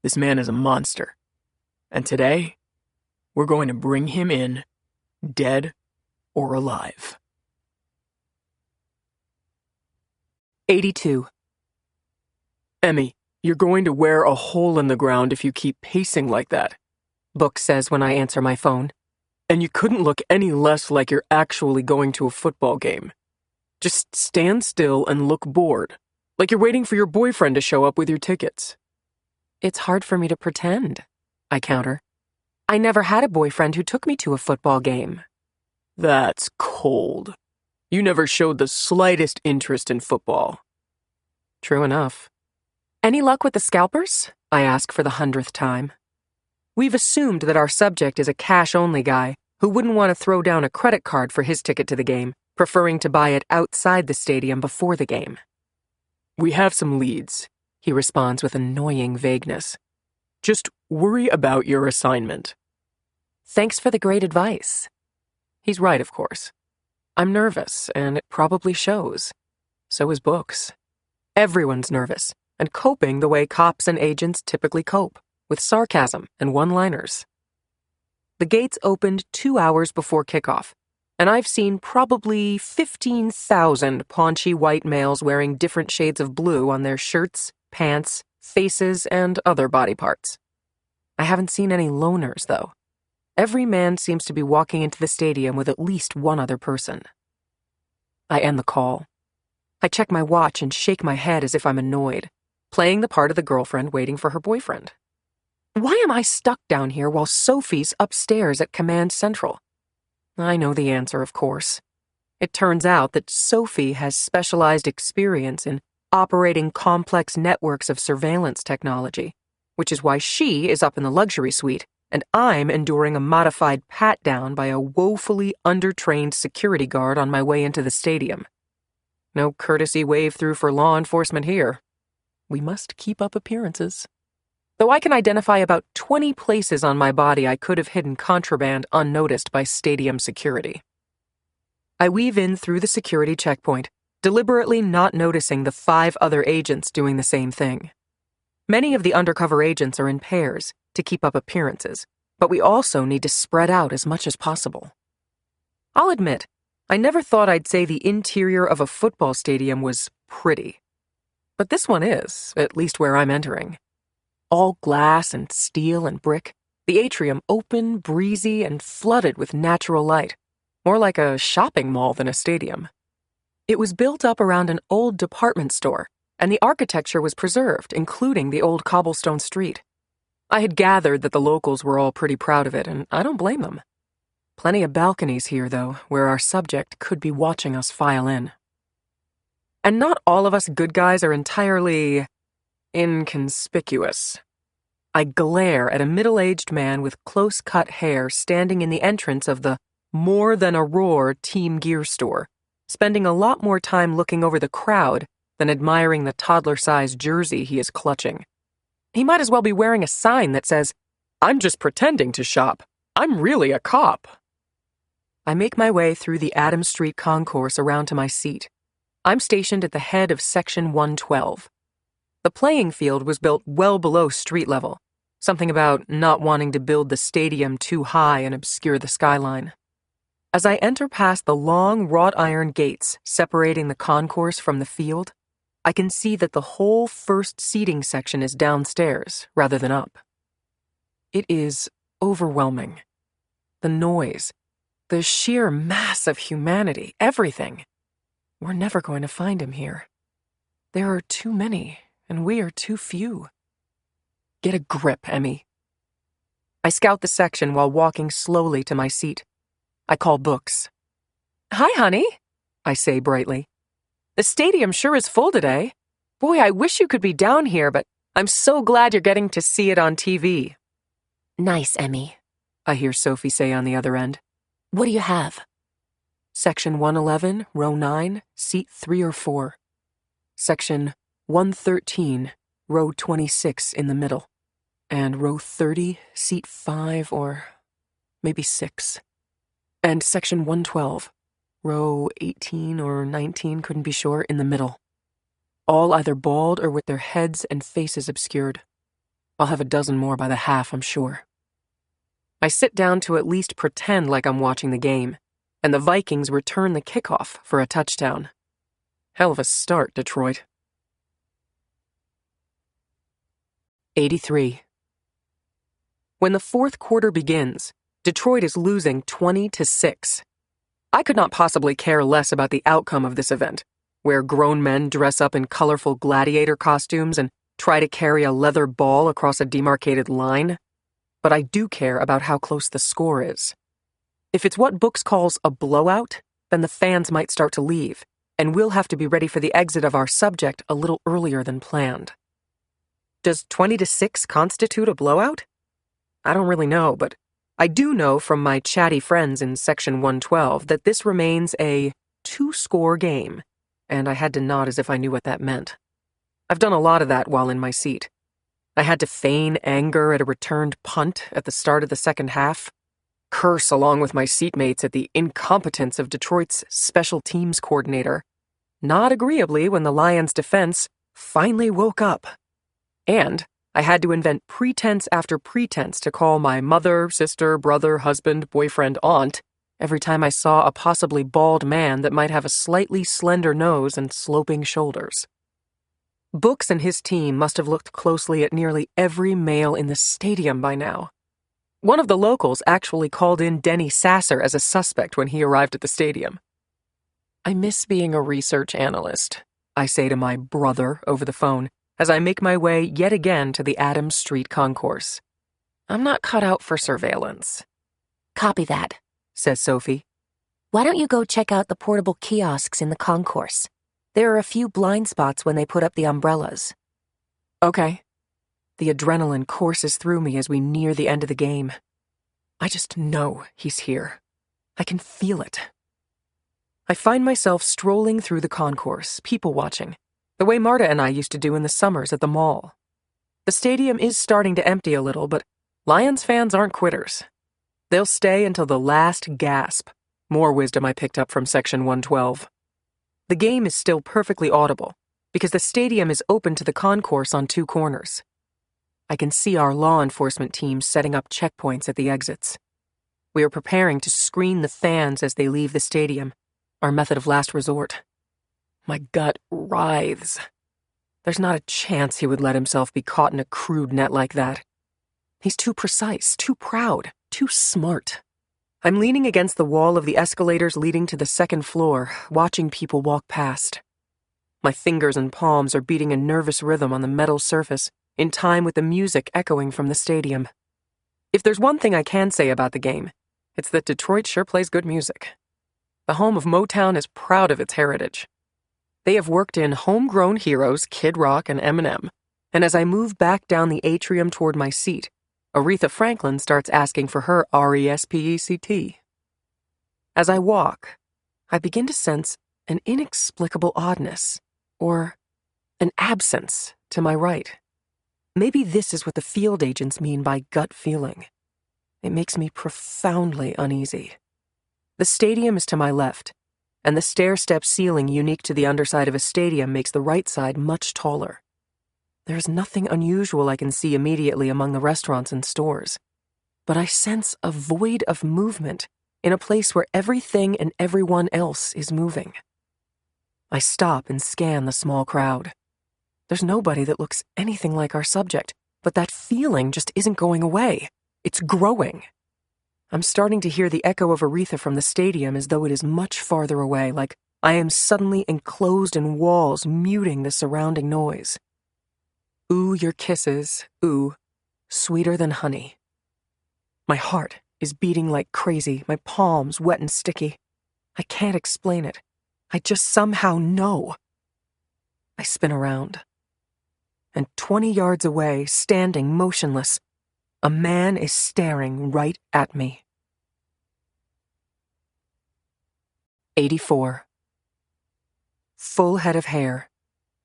This man is a monster. And today, we're going to bring him in, dead or alive. 82. Emmy, you're going to wear a hole in the ground if you keep pacing like that. Book says when I answer my phone. And you couldn't look any less like you're actually going to a football game. Just stand still and look bored, like you're waiting for your boyfriend to show up with your tickets. It's hard for me to pretend, I counter. I never had a boyfriend who took me to a football game. That's cold. You never showed the slightest interest in football. True enough. Any luck with the scalpers? I ask for the 100th time. We've assumed that our subject is a cash-only guy who wouldn't want to throw down a credit card for his ticket to the game, preferring to buy it outside the stadium before the game. We have some leads, he responds with annoying vagueness. Just worry about your assignment. Thanks for the great advice. He's right, of course. I'm nervous, and it probably shows. So is Books. Everyone's nervous, and coping the way cops and agents typically cope, with sarcasm and one-liners. The gates opened 2 hours before kickoff, and I've seen probably 15,000 paunchy white males wearing different shades of blue on their shirts, pants, faces, and other body parts. I haven't seen any loners, though. Every man seems to be walking into the stadium with at least one other person. I end the call. I check my watch and shake my head as if I'm annoyed, playing the part of the girlfriend waiting for her boyfriend. Why am I stuck down here while Sophie's upstairs at Command Central? I know the answer, of course. It turns out that Sophie has specialized experience in operating complex networks of surveillance technology, which is why she is up in the luxury suite and I'm enduring a modified pat-down by a woefully undertrained security guard on my way into the stadium. No courtesy wave through for law enforcement here. We must keep up appearances. Though I can identify about 20 places on my body I could have hidden contraband unnoticed by stadium security. I weave in through the security checkpoint, deliberately not noticing the 5 other agents doing the same thing. Many of the undercover agents are in pairs to keep up appearances, but we also need to spread out as much as possible. I'll admit, I never thought I'd say the interior of a football stadium was pretty. But this one is, at least where I'm entering. All glass and steel and brick, the atrium open, breezy, and flooded with natural light, more like a shopping mall than a stadium. It was built up around an old department store, and the architecture was preserved, including the old cobblestone street. I had gathered that the locals were all pretty proud of it, and I don't blame them. Plenty of balconies here, though, where our subject could be watching us file in. And not all of us good guys are entirely inconspicuous. I glare at a middle-aged man with close-cut hair standing in the entrance of the More Than a Roar Team Gear store, spending a lot more time looking over the crowd than admiring the toddler-sized jersey he is clutching. He might as well be wearing a sign that says, "I'm just pretending to shop. I'm really a cop." I make my way through the Adams Street concourse around to my seat. I'm stationed at the head of Section 112. The playing field was built well below street level, something about not wanting to build the stadium too high and obscure the skyline. As I enter past the long wrought iron gates separating the concourse from the field, I can see that the whole first seating section is downstairs rather than up. It is overwhelming. The noise, the sheer mass of humanity, everything. We're never going to find him here. There are too many, and we are too few. Get a grip, Emmy. I scout the section while walking slowly to my seat. I call Books. "Hi, honey," I say brightly. "The stadium sure is full today. Boy, I wish you could be down here, but I'm so glad you're getting to see it on TV. Nice, Emmy, I hear Sophie say on the other end. What do you have? Section 111, row 9, seat 3 or 4. Section 113, row 26 in the middle. And row 30, seat 5 or maybe 6. And section 112, row 18 or 19, couldn't be sure, in the middle. all either bald or with their heads and faces obscured. I'll have a dozen more by the half, I'm sure. I sit down to at least pretend like I'm watching the game, and the Vikings return the kickoff for a touchdown. Hell of a start, Detroit. 83. When the fourth quarter begins, Detroit is losing 20-6. I could not possibly care less about the outcome of this event, where grown men dress up in colorful gladiator costumes and try to carry a leather ball across a demarcated line. But I do care about how close the score is. If it's what Books calls a blowout, then the fans might start to leave, and we'll have to be ready for the exit of our subject a little earlier than planned. Does 20-6 constitute a blowout? I don't really know, but I do know from my chatty friends in Section 112 that this remains a 2-score game, and I had to nod as if I knew what that meant. I've done a lot of that while in my seat. I had to feign anger at a returned punt at the start of the second half, curse along with my seatmates at the incompetence of Detroit's special teams coordinator, not agreeably when the Lions' defense finally woke up. And I had to invent pretense after pretense to call my mother, sister, brother, husband, boyfriend, aunt every time I saw a possibly bald man that might have a slightly slender nose and sloping shoulders. Books and his team must have looked closely at nearly every male in the stadium by now. One of the locals actually called in Denny Sasser as a suspect when he arrived at the stadium. I miss being a research analyst, I say to my brother over the phone as I make my way yet again to the Adams Street concourse. I'm not cut out for surveillance. Copy that, says Sophie. Why don't you go check out the portable kiosks in the concourse? There are a few blind spots when they put up the umbrellas. Okay. The adrenaline courses through me as we near the end of the game. I just know he's here. I can feel it. I find myself strolling through the concourse, people watching, the way Marta and I used to do in the summers at the mall. The stadium is starting to empty a little, but Lions fans aren't quitters. They'll stay until the last gasp. More wisdom I picked up from Section 112. The game is still perfectly audible, because the stadium is open to the concourse on 2 corners. I can see our law enforcement teams setting up checkpoints at the exits. We are preparing to screen the fans as they leave the stadium, our method of last resort. My gut writhes. There's not a chance he would let himself be caught in a crude net like that. He's too precise, too proud, too smart. I'm leaning against the wall of the escalators leading to the second floor, watching people walk past. My fingers and palms are beating a nervous rhythm on the metal surface, in time with the music echoing from the stadium. If there's one thing I can say about the game, it's that Detroit sure plays good music. The home of Motown is proud of its heritage. They have worked in homegrown heroes Kid Rock and Eminem, and as I move back down the atrium toward my seat, Aretha Franklin starts asking for her RESPECT. As I walk, I begin to sense an inexplicable oddness, or an absence, to my right. Maybe this is what the field agents mean by gut feeling. It makes me profoundly uneasy. The stadium is to my left, and the stair-step ceiling unique to the underside of a stadium makes the right side much taller. There is nothing unusual I can see immediately among the restaurants and stores, but I sense a void of movement in a place where everything and everyone else is moving. I stop and scan the small crowd. There's nobody that looks anything like our subject, but that feeling just isn't going away. It's growing. I'm starting to hear the echo of Aretha from the stadium as though it is much farther away, like I am suddenly enclosed in walls muting the surrounding noise. Ooh, your kisses, ooh, sweeter than honey. My heart is beating like crazy, my palms wet and sticky. I can't explain it. I just somehow know. I spin around. And 20 yards away, standing motionless, a man is staring right at me. 84. Full head of hair,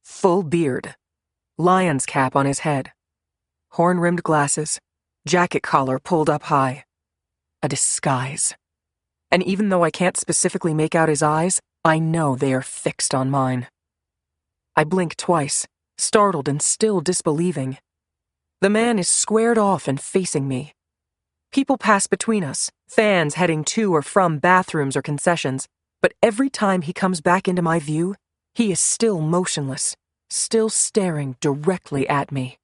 full beard, lion's cap on his head, horn-rimmed glasses, jacket collar pulled up high. A disguise. And even though I can't specifically make out his eyes, I know they are fixed on mine. I blink twice, startled and still disbelieving. The man is squared off and facing me. People pass between us, fans heading to or from bathrooms or concessions, but every time he comes back into my view, he is still motionless, still staring directly at me.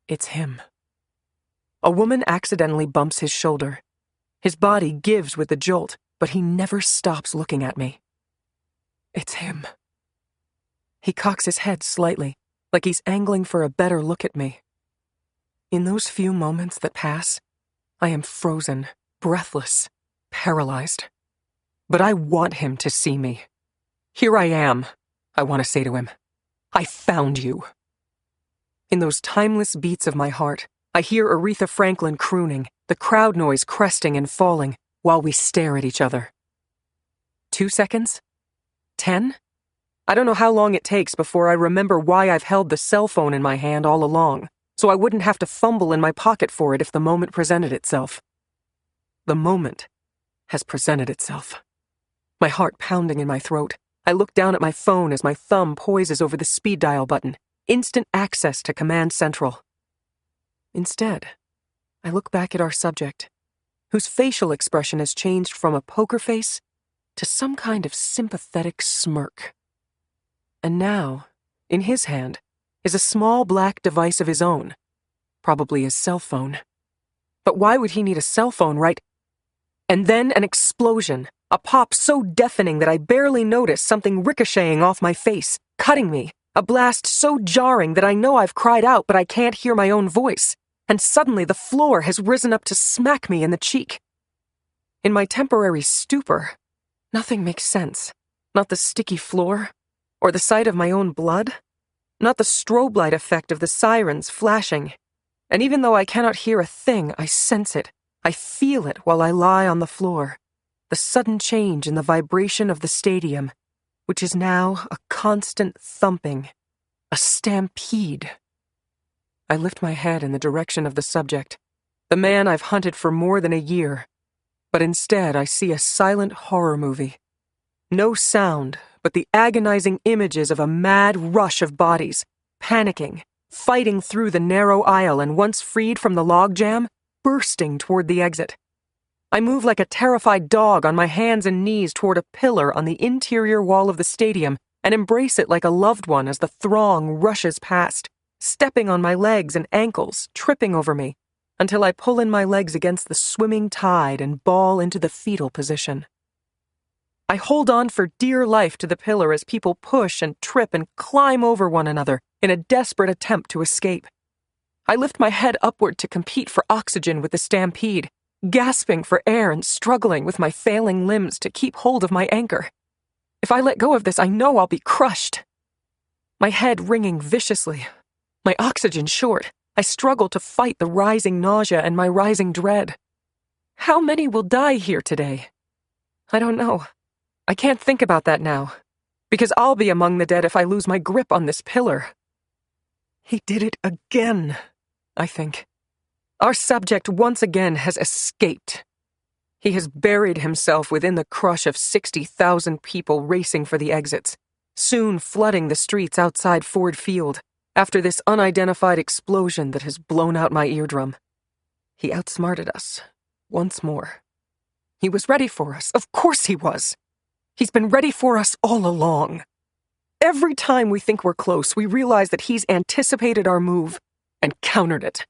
It's him. A woman accidentally bumps his shoulder. His body gives with the jolt, but he never stops looking at me. It's him. He cocks his head slightly, like he's angling for a better look at me. In those few moments that pass, I am frozen, breathless, paralyzed. But I want him to see me. Here I am, I want to say to him. I found you. In those timeless beats of my heart, I hear Aretha Franklin crooning, the crowd noise cresting and falling, while we stare at each other. 2 seconds? 10? I don't know how long it takes before I remember why I've held the cell phone in my hand all along, so I wouldn't have to fumble in my pocket for it if the moment presented itself. The moment has presented itself. My heart pounding in my throat, I look down at my phone as my thumb poises over the speed dial button, instant access to Command Central. Instead, I look back at our subject, whose facial expression has changed from a poker face to some kind of sympathetic smirk. And now, in his hand, is a small black device of his own, probably his cell phone. But why would he need a cell phone, right? And then an explosion, a pop so deafening that I barely notice something ricocheting off my face, cutting me, a blast so jarring that I know I've cried out but I can't hear my own voice, and suddenly the floor has risen up to smack me in the cheek. In my temporary stupor, nothing makes sense. Not the sticky floor, or the sight of my own blood, not the strobe light effect of the sirens flashing. And even though I cannot hear a thing, I sense it. I feel it while I lie on the floor. The sudden change in the vibration of the stadium, which is now a constant thumping, a stampede. I lift my head in the direction of the subject, the man I've hunted for more than a year, but instead I see a silent horror movie. No sound, but the agonizing images of a mad rush of bodies, panicking, fighting through the narrow aisle and once freed from the logjam, bursting toward the exit. I move like a terrified dog on my hands and knees toward a pillar on the interior wall of the stadium and embrace it like a loved one as the throng rushes past, stepping on my legs and ankles, tripping over me, until I pull in my legs against the swimming tide and ball into the fetal position. I hold on for dear life to the pillar as people push and trip and climb over one another in a desperate attempt to escape. I lift my head upward to compete for oxygen with the stampede, gasping for air and struggling with my failing limbs to keep hold of my anchor. If I let go of this, I know I'll be crushed. My head ringing viciously, my oxygen short, I struggle to fight the rising nausea and my rising dread. How many will die here today? I don't know. I can't think about that now, because I'll be among the dead if I lose my grip on this pillar. He did it again, I think. Our subject once again has escaped. He has buried himself within the crush of 60,000 people racing for the exits, soon flooding the streets outside Ford Field after this unidentified explosion that has blown out my eardrum. He outsmarted us, once more. He was ready for us. Of course he was. He's been ready for us all along. Every time we think we're close, we realize that he's anticipated our move and countered it.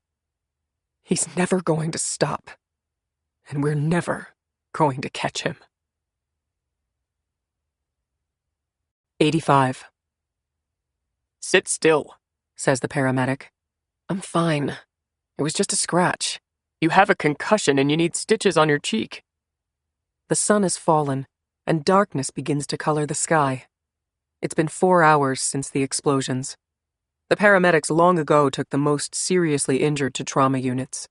He's never going to stop, and we're never going to catch him. 85. Sit still, says the paramedic. I'm fine. It was just a scratch. You have a concussion and you need stitches on your cheek. The sun has fallen, and darkness begins to color the sky. It's been 4 hours since the explosions. The paramedics long ago took the most seriously injured to trauma units.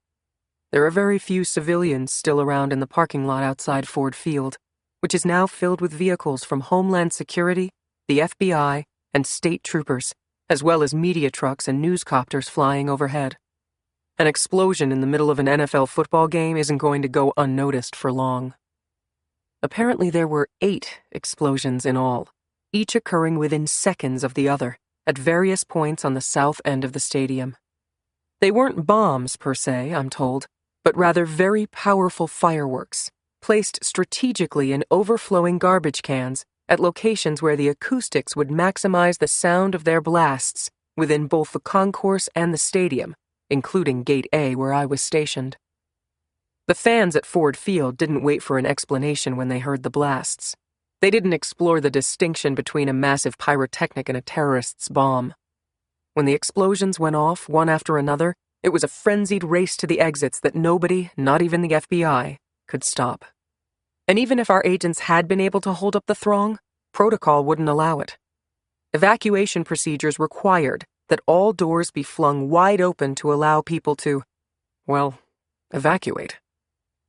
There are very few civilians still around in the parking lot outside Ford Field, which is now filled with vehicles from Homeland Security, the FBI, and state troopers, as well as media trucks and newscopters flying overhead. An explosion in the middle of an NFL football game isn't going to go unnoticed for long. Apparently there were 8 explosions in all, each occurring within seconds of the other, at various points on the south end of the stadium. They weren't bombs, per se, I'm told, but rather very powerful fireworks, placed strategically in overflowing garbage cans at locations where the acoustics would maximize the sound of their blasts within both the concourse and the stadium, including Gate A where I was stationed. The fans at Ford Field didn't wait for an explanation when they heard the blasts. They didn't explore the distinction between a massive pyrotechnic and a terrorist's bomb. When the explosions went off, one after another, it was a frenzied race to the exits that nobody, not even the FBI, could stop. And even if our agents had been able to hold up the throng, protocol wouldn't allow it. Evacuation procedures required that all doors be flung wide open to allow people to, well, evacuate.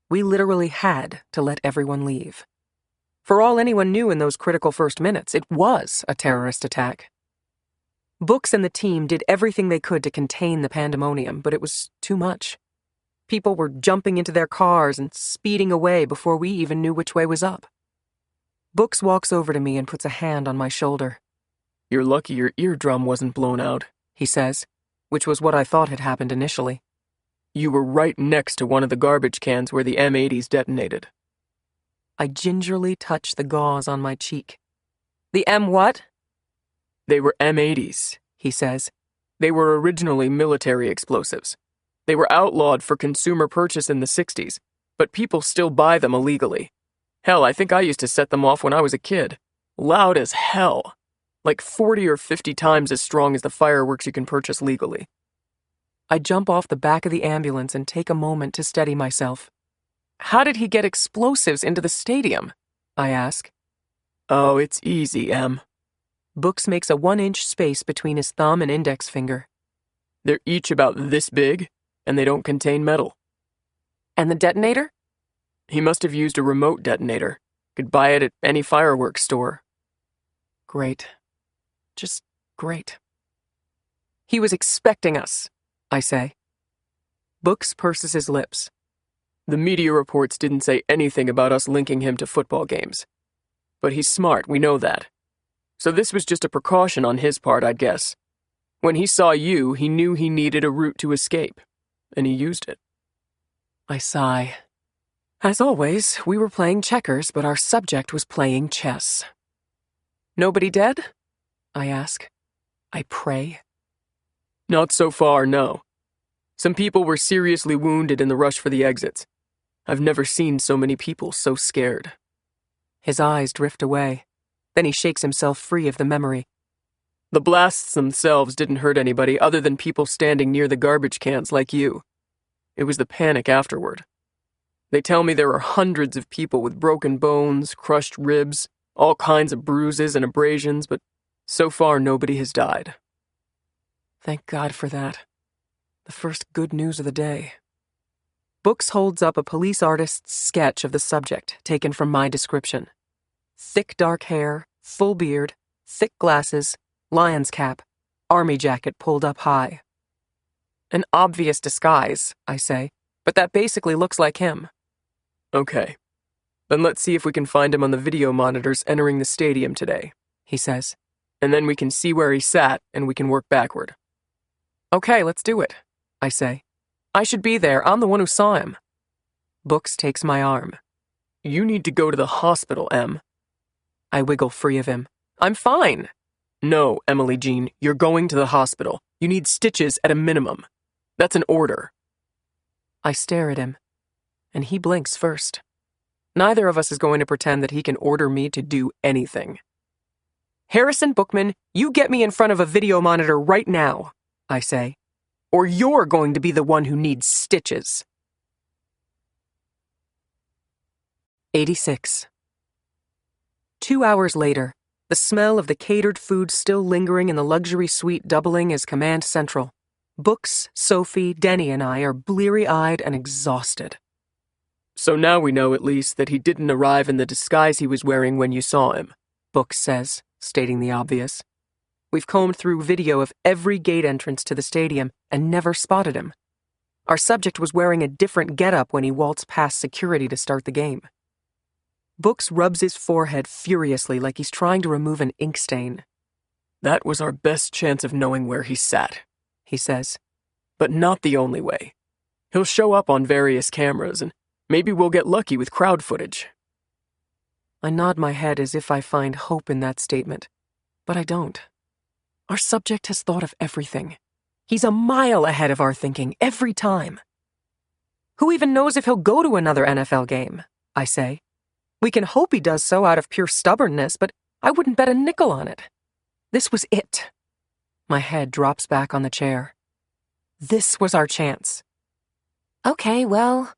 We literally had to let everyone leave. For all anyone knew in those critical first minutes, it was a terrorist attack. Books and the team did everything they could to contain the pandemonium, but it was too much. People were jumping into their cars and speeding away before we even knew which way was up. Books walks over to me and puts a hand on my shoulder. "You're lucky your eardrum wasn't blown out," he says, which was what I thought had happened initially. "You were right next to one of the garbage cans where the M80s detonated." I gingerly touch the gauze on my cheek. The M what? "They were M80s, he says. They were originally military explosives. They were outlawed for consumer purchase in the 60s, but people still buy them illegally. Hell, I think I used to set them off when I was a kid. Loud as hell. Like 40 or 50 times as strong as the fireworks you can purchase legally." I jump off the back of the ambulance and take a moment to steady myself. How did he get explosives into the stadium? I ask. "Oh, it's easy, Em." Books makes a 1-inch space between his thumb and index finger. "They're each about this big, and they don't contain metal." And the detonator? "He must have used a remote detonator. Could buy it at any fireworks store." Great. Just great. He was expecting us, I say. Books purses his lips. "The media reports didn't say anything about us linking him to football games. But he's smart, we know that. So this was just a precaution on his part, I'd guess. When he saw you, he knew he needed a route to escape, and he used it." I sigh. As always, we were playing checkers, but our subject was playing chess. Nobody dead? I ask. I pray. "Not so far, no. Some people were seriously wounded in the rush for the exits. I've never seen so many people so scared." His eyes drift away. Then he shakes himself free of the memory. "The blasts themselves didn't hurt anybody other than people standing near the garbage cans like you. It was the panic afterward. They tell me there are hundreds of people with broken bones, crushed ribs, all kinds of bruises and abrasions, but so far nobody has died." Thank God for that. The first good news of the day. Books holds up a police artist's sketch of the subject, taken from my description. Thick dark hair, full beard, thick glasses, lion's cap, army jacket pulled up high. An obvious disguise, I say, but that basically looks like him. "Okay. Then let's see if we can find him on the video monitors entering the stadium today," he says. "And then we can see where he sat, and we can work backward." Okay, let's do it, I say. I should be there. I'm the one who saw him. Books takes my arm. "You need to go to the hospital, Em." I wiggle free of him. I'm fine. "No, Emily Jean, you're going to the hospital. You need stitches at a minimum. That's an order." I stare at him, and he blinks first. Neither of us is going to pretend that he can order me to do anything. Harrison Bookman, you get me in front of a video monitor right now, I say, or you're going to be the one who needs stitches. 86. 2 hours later, the smell of the catered food still lingering in the luxury suite doubling as command central. Books, Sophie, Denny, and I are bleary-eyed and exhausted. "So now we know at least that he didn't arrive in the disguise he was wearing when you saw him," Books says, stating the obvious. We've combed through video of every gate entrance to the stadium and never spotted him. Our subject was wearing a different getup when he waltzed past security to start the game. Books rubs his forehead furiously like he's trying to remove an ink stain. That was our best chance of knowing where he sat, he says. But not the only way. He'll show up on various cameras, and maybe we'll get lucky with crowd footage. I nod my head as if I find hope in that statement, but I don't. Our subject has thought of everything. He's a mile ahead of our thinking every time. Who even knows if he'll go to another NFL game? I say. We can hope he does so out of pure stubbornness, but I wouldn't bet a nickel on it. This was it. My head drops back on the chair. This was our chance. Okay, well,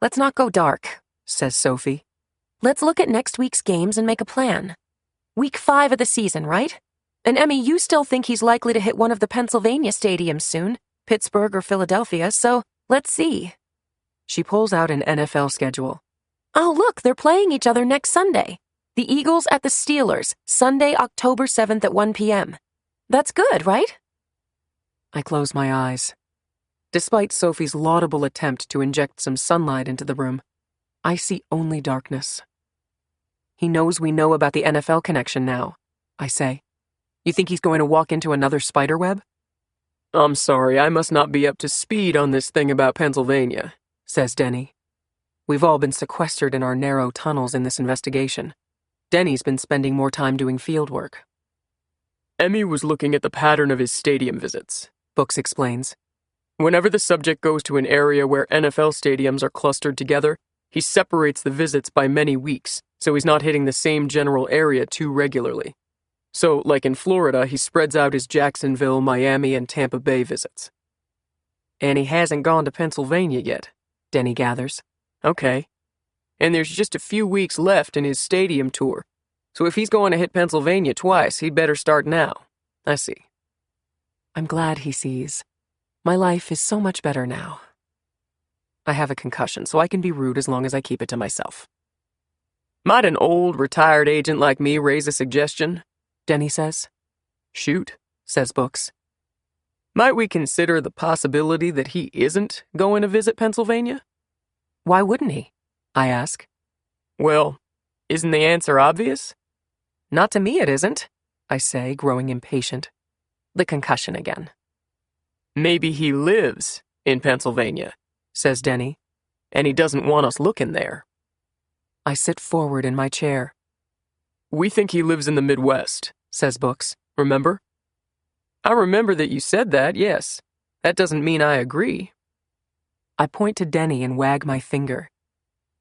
let's not go dark, says Sophie. Let's look at next week's games and make a plan. Week 5 of the season, right? And Emmy, you still think he's likely to hit one of the Pennsylvania stadiums soon, Pittsburgh or Philadelphia, so let's see. She pulls out an NFL schedule. Oh, look, they're playing each other next Sunday. The Eagles at the Steelers, Sunday, October 7th at 1 p.m. That's good, right? I close my eyes. Despite Sophie's laudable attempt to inject some sunlight into the room, I see only darkness. He knows we know about the NFL connection now, I say. You think he's going to walk into another spider web? I'm sorry, I must not be up to speed on this thing about Pennsylvania, says Denny. We've all been sequestered in our narrow tunnels in this investigation. Denny's been spending more time doing field work. Emmy was looking at the pattern of his stadium visits, Books explains. Whenever the subject goes to an area where NFL stadiums are clustered together, he separates the visits by many weeks, so he's not hitting the same general area too regularly. So, like in Florida, he spreads out his Jacksonville, Miami, and Tampa Bay visits. And he hasn't gone to Pennsylvania yet, Denny gathers. Okay. And there's just a few weeks left in his stadium tour, so if he's going to hit Pennsylvania twice, he'd better start now. I see. I'm glad he sees. My life is so much better now. I have a concussion, so I can be rude as long as I keep it to myself. Might an old, retired agent like me raise a suggestion? Denny says. Shoot, says Books. Might we consider the possibility that he isn't going to visit Pennsylvania? Why wouldn't he? I ask. Well, isn't the answer obvious? Not to me it isn't, I say, growing impatient. The concussion again. Maybe he lives in Pennsylvania, says Denny. And he doesn't want us looking there. I sit forward in my chair. We think he lives in the Midwest, says Books. Remember? I remember that you said that, yes. That doesn't mean I agree. I point to Denny and wag my finger.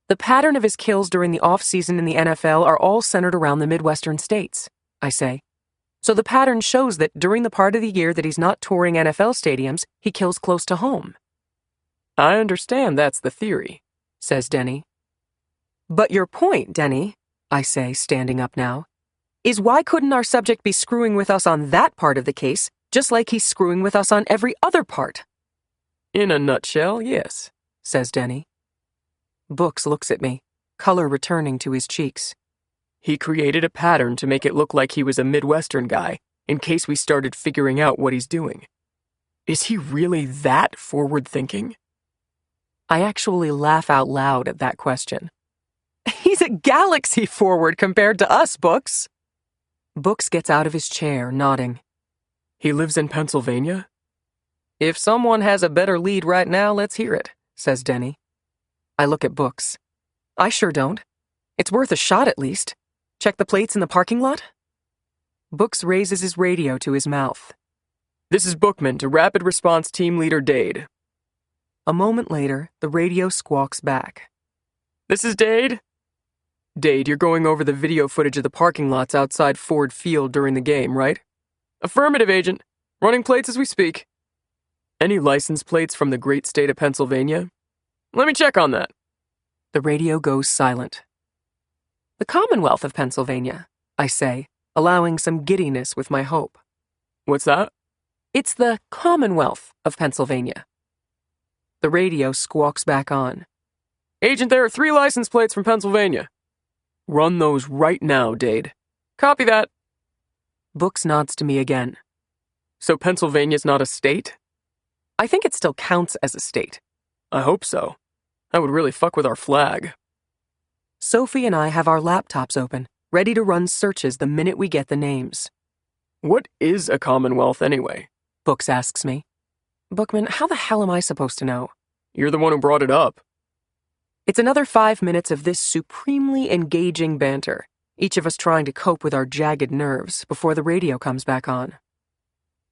The pattern of his kills during the off-season in the NFL are all centered around the Midwestern states, I say. So the pattern shows that during the part of the year that he's not touring NFL stadiums, he kills close to home. I understand that's the theory, says Denny. But your point, Denny, I say, standing up now, is why couldn't our subject be screwing with us on that part of the case, just like he's screwing with us on every other part? In a nutshell, yes, says Denny. Books looks at me, color returning to his cheeks. He created a pattern to make it look like he was a Midwestern guy, in case we started figuring out what he's doing. Is he really that forward-thinking? I actually laugh out loud at that question. He's a galaxy forward compared to us, Books. Books gets out of his chair, nodding. He lives in Pennsylvania? If someone has a better lead right now, let's hear it, says Denny. I look at Books. I sure don't. It's worth a shot at least. Check the plates in the parking lot? Books raises his radio to his mouth. This is Bookman to Rapid Response Team Leader Dade. A moment later, the radio squawks back. This is Dade? Dade, you're going over the video footage of the parking lots outside Ford Field during the game, right? Affirmative, Agent. Running plates as we speak. Any license plates from the great state of Pennsylvania? Let me check on that. The radio goes silent. The Commonwealth of Pennsylvania, I say, allowing some giddiness with my hope. What's that? It's the Commonwealth of Pennsylvania. The radio squawks back on. Agent, there are 3 license plates from Pennsylvania. Run those right now, Dade. Copy that. Books nods to me again. So Pennsylvania's not a state? I think it still counts as a state. I hope so. That would really fuck with our flag. Sophie and I have our laptops open, ready to run searches the minute we get the names. What is a commonwealth anyway? Books asks me. Bookman, how the hell am I supposed to know? You're the one who brought it up. It's another 5 minutes of this supremely engaging banter, each of us trying to cope with our jagged nerves before the radio comes back on.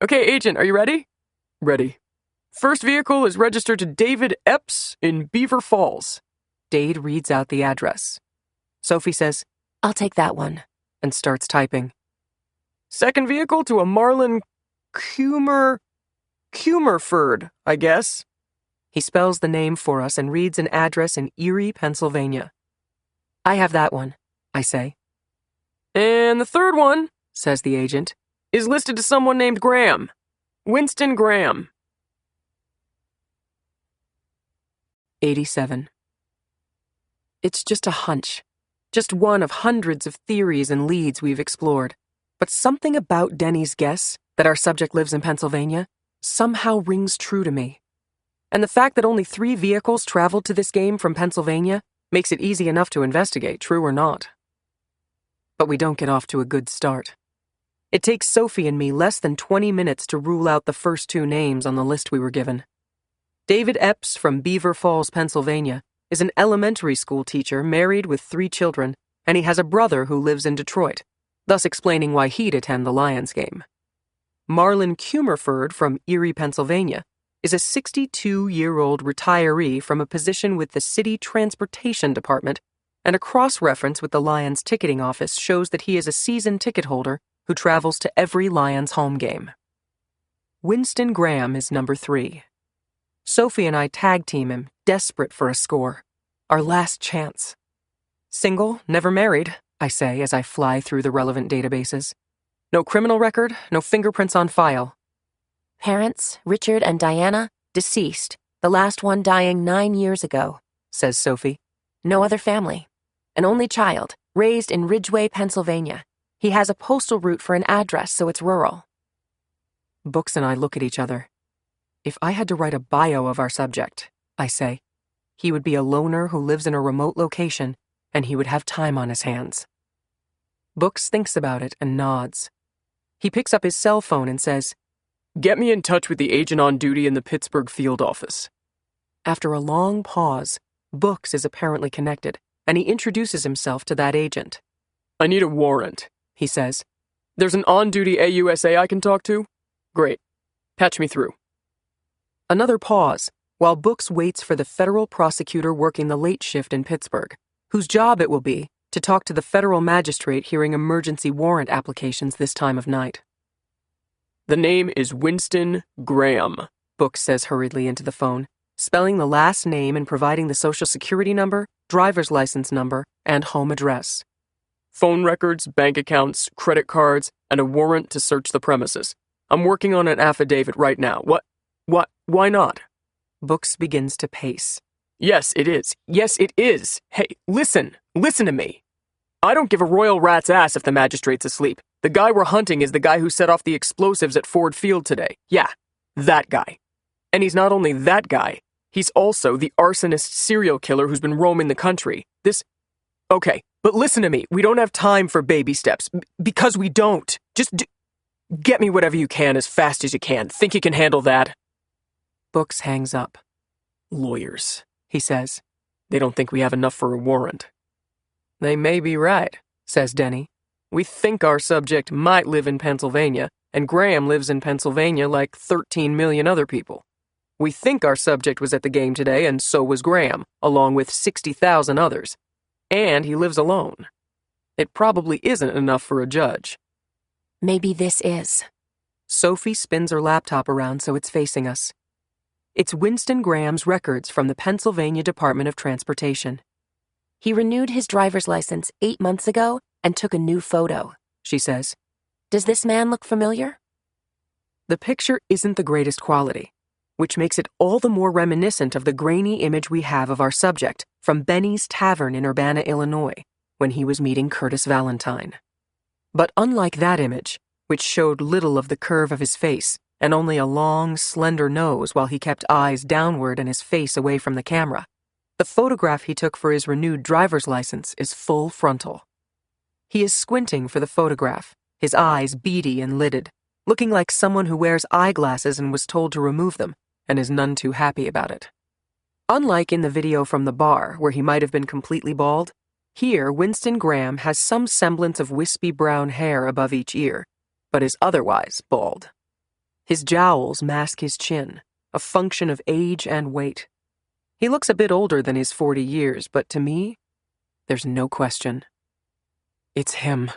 Okay, Agent, are you ready? Ready. First vehicle is registered to David Epps in Beaver Falls. Dade reads out the address. Sophie says, I'll take that one, and starts typing. Second vehicle to a Marlin Cumerford, I guess. He spells the name for us and reads an address in Erie, Pennsylvania. I have that one, I say. And the third one, says the agent, is listed to someone named Graham. Winston Graham. 87. It's just a hunch. Just one of hundreds of theories and leads we've explored. But something about Denny's guess that our subject lives in Pennsylvania somehow rings true to me. And the fact that only 3 vehicles traveled to this game from Pennsylvania makes it easy enough to investigate, true or not. But we don't get off to a good start. It takes Sophie and me less than 20 minutes to rule out the first 2 names on the list we were given. David Epps from Beaver Falls, Pennsylvania, is an elementary school teacher married with 3 children, and he has a brother who lives in Detroit, thus explaining why he'd attend the Lions game. Marlin Cumerford from Erie, Pennsylvania, is a 62-year-old retiree from a position with the City Transportation Department, and a cross-reference with the Lions ticketing office shows that he is a season ticket holder who travels to every Lions home game. Winston Graham is number 3. Sophie and I tag team him, desperate for a score. Our last chance. Single, never married, I say as I fly through the relevant databases. No criminal record, no fingerprints on file. Parents, Richard and Diana, deceased, the last one dying 9 years ago, says Sophie. No other family. An only child, raised in Ridgeway, Pennsylvania. He has a postal route for an address, so it's rural. Books and I look at each other. If I had to write a bio of our subject, I say, he would be a loner who lives in a remote location, and he would have time on his hands. Books thinks about it and nods. He picks up his cell phone and says, Get me in touch with the agent on duty in the Pittsburgh field office. After a long pause, Books is apparently connected, and he introduces himself to that agent. I need a warrant, he says. There's an on-duty AUSA I can talk to? Great. Patch me through. Another pause, while Books waits for the federal prosecutor working the late shift in Pittsburgh, whose job it will be to talk to the federal magistrate hearing emergency warrant applications this time of night. The name is Winston Graham, Books says hurriedly into the phone, spelling the last name and providing the social security number, driver's license number, and home address. Phone records, bank accounts, credit cards, and a warrant to search the premises. I'm working on an affidavit right now. Why not? Books begins to pace. Yes, it is. Yes, it is. Hey, listen to me. I don't give a royal rat's ass if the magistrate's asleep. The guy we're hunting is the guy who set off the explosives at Ford Field today. Yeah, that guy. And he's not only that guy, he's also the arsonist serial killer who's been roaming the country. Okay, but listen to me. We don't have time for baby steps. Because we don't. Get me whatever you can as fast as you can. Think you can handle that? Books hangs up. Lawyers, he says. They don't think we have enough for a warrant. They may be right, says Denny. We think our subject might live in Pennsylvania, and Graham lives in Pennsylvania like 13 million other people. We think our subject was at the game today, and so was Graham, along with 60,000 others. And he lives alone. It probably isn't enough for a judge. Maybe this is. Sophie spins her laptop around so it's facing us. It's Winston Graham's records from the Pennsylvania Department of Transportation. He renewed his driver's license 8 months ago and took a new photo, she says. Does this man look familiar? The picture isn't the greatest quality, which makes it all the more reminiscent of the grainy image we have of our subject from Benny's Tavern in Urbana, Illinois, when he was meeting Curtis Valentine. But unlike that image, which showed little of the curve of his face and only a long, slender nose while he kept eyes downward and his face away from the camera, The photograph he took for his renewed driver's license is full frontal. He is squinting for the photograph, his eyes beady and lidded, looking like someone who wears eyeglasses and was told to remove them, and is none too happy about it. Unlike in the video from the bar, where he might have been completely bald, here Winston Graham has some semblance of wispy brown hair above each ear, but is otherwise bald. His jowls mask his chin, a function of age and weight. He looks a bit older than his 40 years, but to me, there's no question. It's him,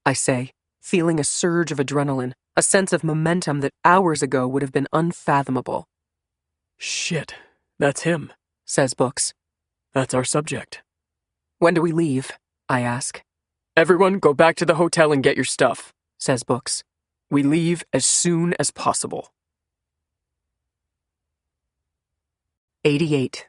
I say, feeling a surge of adrenaline, a sense of momentum that hours ago would have been unfathomable. Shit, that's him, says Books. That's our subject. When do we leave? I ask. Everyone go back to the hotel and get your stuff, says Books. We leave as soon as possible. 88.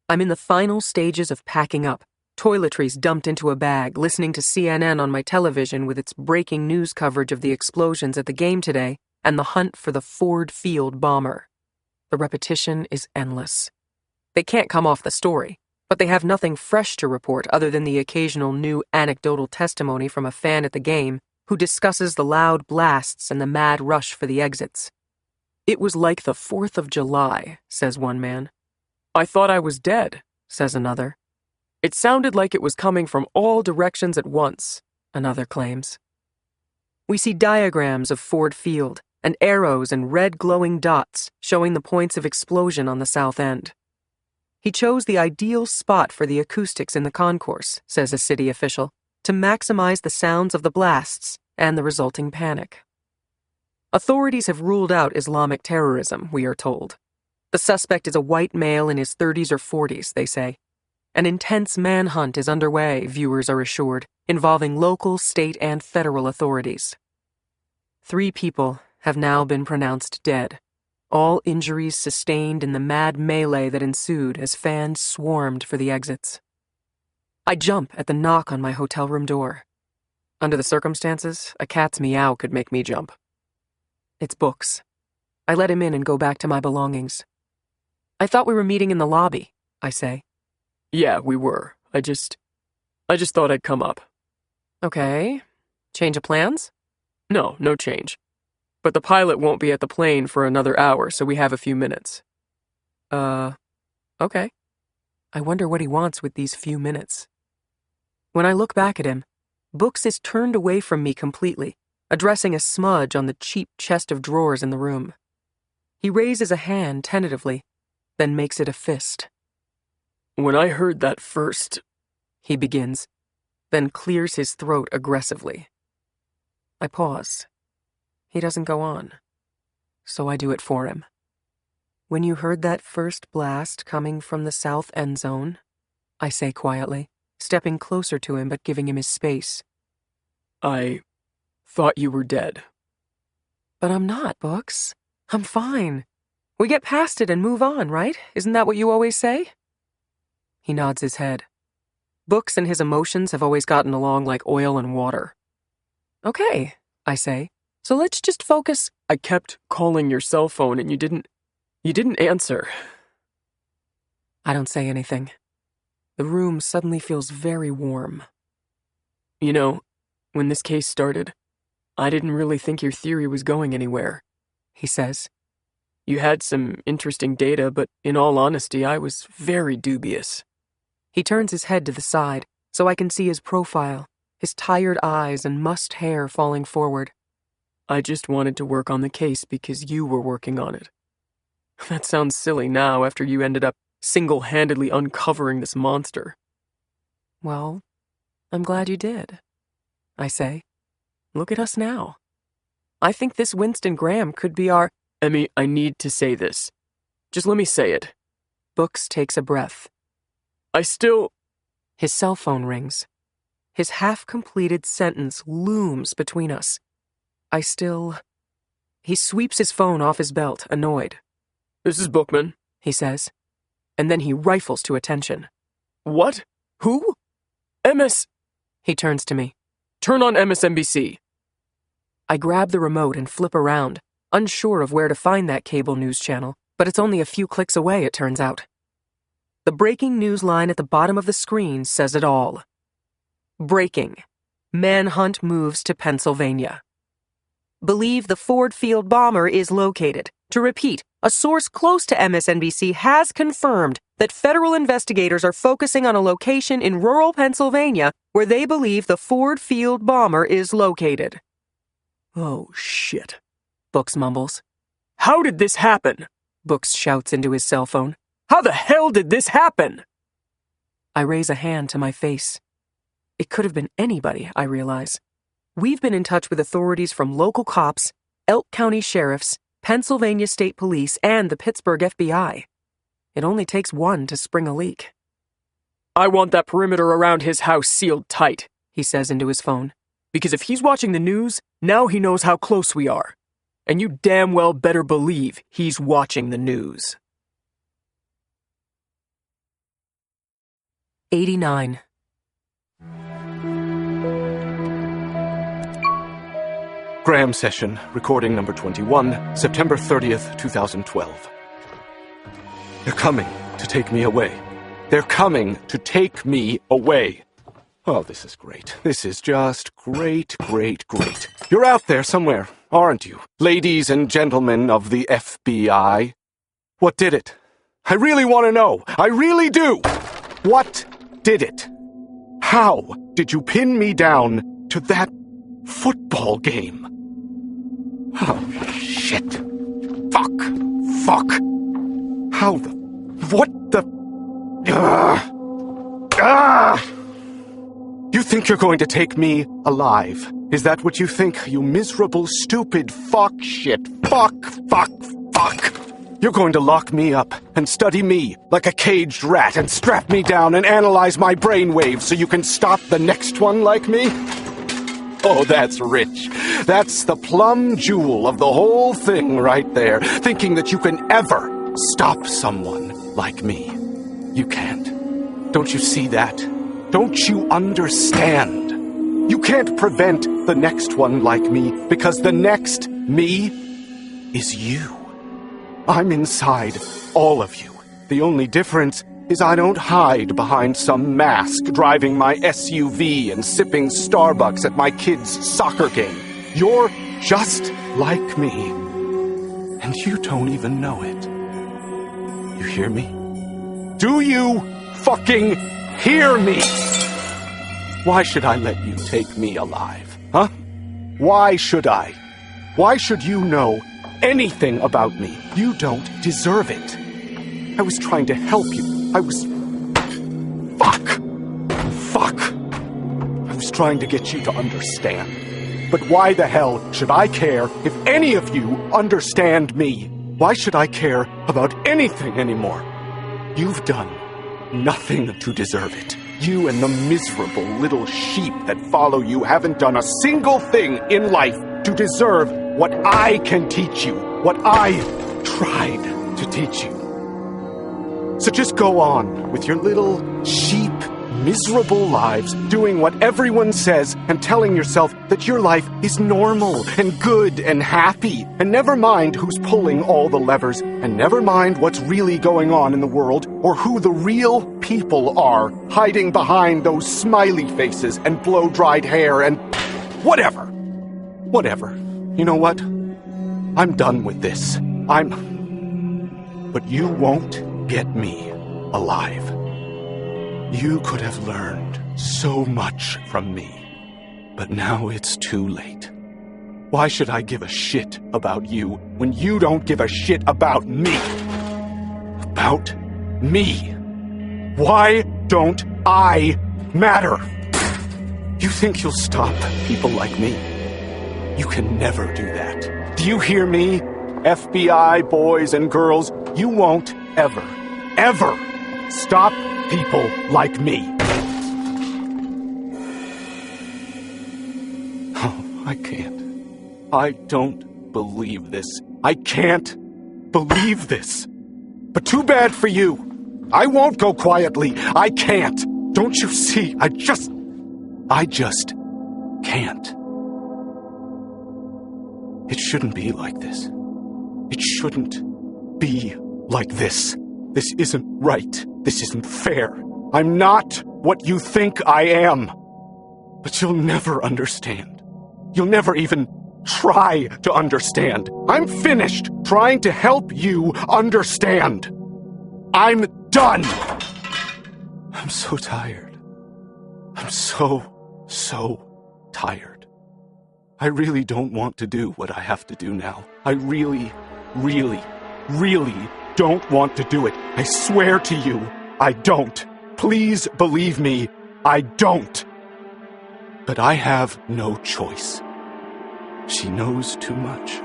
I'm in the final stages of packing up, toiletries dumped into a bag, listening to CNN on my television with its breaking news coverage of the explosions at the game today and the hunt for the Ford Field bomber. The repetition is endless. They can't come off the story, but they have nothing fresh to report other than the occasional new anecdotal testimony from a fan at the game who discusses the loud blasts and the mad rush for the exits. It was like the 4th of July, says one man. I thought I was dead, says another. It sounded like it was coming from all directions at once, another claims. We see diagrams of Ford Field and arrows and red glowing dots showing the points of explosion on the south end. He chose the ideal spot for the acoustics in the concourse, says a city official, to maximize the sounds of the blasts and the resulting panic. Authorities have ruled out Islamic terrorism, we are told. The suspect is a white male in his 30s or 40s, they say. An intense manhunt is underway, viewers are assured, involving local, state, and federal authorities. 3 people have now been pronounced dead, all injuries sustained in the mad melee that ensued as fans swarmed for the exits. I jump at the knock on my hotel room door. Under the circumstances, a cat's meow could make me jump. It's Books. I let him in and go back to my belongings. I thought we were meeting in the lobby, I say. Yeah, we were. I just thought I'd come up. Okay. Change of plans? No change. But the pilot won't be at the plane for another hour, so we have a few minutes. Okay. I wonder what he wants with these few minutes. When I look back at him, Books is turned away from me completely, addressing a smudge on the cheap chest of drawers in the room. He raises a hand tentatively, then makes it a fist. When I heard that first, he begins, then clears his throat aggressively. I pause. He doesn't go on, so I do it for him. When you heard that first blast coming from the south end zone, I say quietly, stepping closer to him but giving him his space. I thought you were dead. But I'm not, Books. I'm fine. We get past it and move on, right? Isn't that what you always say? He nods his head. Books and his emotions have always gotten along like oil and water. Okay, I say. So let's just focus. I kept calling your cell phone and you didn't answer. I don't say anything. The room suddenly feels very warm. You know, when this case started, I didn't really think your theory was going anywhere, he says. You had some interesting data, but in all honesty, I was very dubious. He turns his head to the side, so I can see his profile, his tired eyes and mussed hair falling forward. I just wanted to work on the case because you were working on it. That sounds silly now after you ended up single-handedly uncovering this monster. Well, I'm glad you did, I say. Look at us now. I think this Winston Graham could be our... Emmy, I need to say this. Just let me say it. Books takes a breath. His cell phone rings. His half-completed sentence looms between us. He sweeps his phone off his belt, annoyed. This is Bookman, he says, and then he rifles to attention. What? Who? He turns to me. Turn on MSNBC. I grab the remote and flip around, unsure of where to find that cable news channel, but it's only a few clicks away, it turns out. The breaking news line at the bottom of the screen says it all. Breaking. Manhunt moves to Pennsylvania. Believe the Ford Field bomber is located. To repeat, a source close to MSNBC has confirmed that federal investigators are focusing on a location in rural Pennsylvania where they believe the Ford Field bomber is located. Oh, shit. Books mumbles. How did this happen? Books shouts into his cell phone. How the hell did this happen? I raise a hand to my face. It could have been anybody, I realize. We've been in touch with authorities from local cops, Elk County sheriffs, Pennsylvania State Police, and the Pittsburgh FBI. It only takes one to spring a leak. I want that perimeter around his house sealed tight, he says into his phone. Because if he's watching the news, now he knows how close we are. And you damn well better believe he's watching the news. 89. Graham session, recording number 21, September 30th, 2012. They're coming to take me away. They're coming to take me away. Oh, this is great. This is just great, great, great. You're out there somewhere, aren't you? Ladies and gentlemen of the FBI. What did it? I really want to know. I really do. What did it? How did you pin me down to that football game? Oh, shit. Fuck. How the... What the... You think you're going to take me alive? Is that what you think, you miserable, stupid fuck shit? Fuck. You're going to lock me up and study me like a caged rat and strap me down and analyze my brainwaves so you can stop the next one like me? Oh, that's rich. That's the plum jewel of the whole thing right there, thinking that you can ever stop someone like me. You can't. Don't you see that? Don't you understand? You can't prevent the next one like me, because the next me is you. I'm inside all of you. The only difference is I don't hide behind some mask, driving my SUV and sipping Starbucks at my kid's soccer game. You're just like me, and you don't even know it. You hear me? Do you fucking hear me? Why should I let you take me alive, huh? Why should I? Why should you know anything about me? You don't deserve it. I was trying to help you. I was... Fuck. I was trying to get you to understand. But why the hell should I care if any of you understand me? Why should I care about anything anymore? You've done nothing to deserve it. You and the miserable little sheep that follow you haven't done a single thing in life to deserve what I can teach you, what I tried to teach you. So just go on with your little sheep, miserable lives, doing what everyone says and telling yourself that your life is normal and good and happy, and never mind who's pulling all the levers, and never mind what's really going on in the world, or who the real people are hiding behind those smiley faces and blow-dried hair and whatever. You know what? I'm done with this. But you won't get me alive. You could have learned so much from me, but now it's too late. Why should I give a shit about you when you don't give a shit about me? About me? Why don't I matter? You think you'll stop people like me? You can never do that. Do you hear me? FBI boys and girls, you won't ever stop people like me. Oh, I can't. I don't believe this. I can't believe this. But too bad for you. I won't go quietly. I can't. Don't you see? I just can't. It shouldn't be like this. It shouldn't be like this. This isn't right. This isn't fair. I'm not what you think I am. But you'll never understand. You'll never even try to understand. I'm finished trying to help you understand. I'm done. I'm so tired. I'm so tired. I really don't want to do what I have to do now. I really don't want to do it. I swear to you, I don't. Please believe me, I don't. But I have no choice. She knows too much.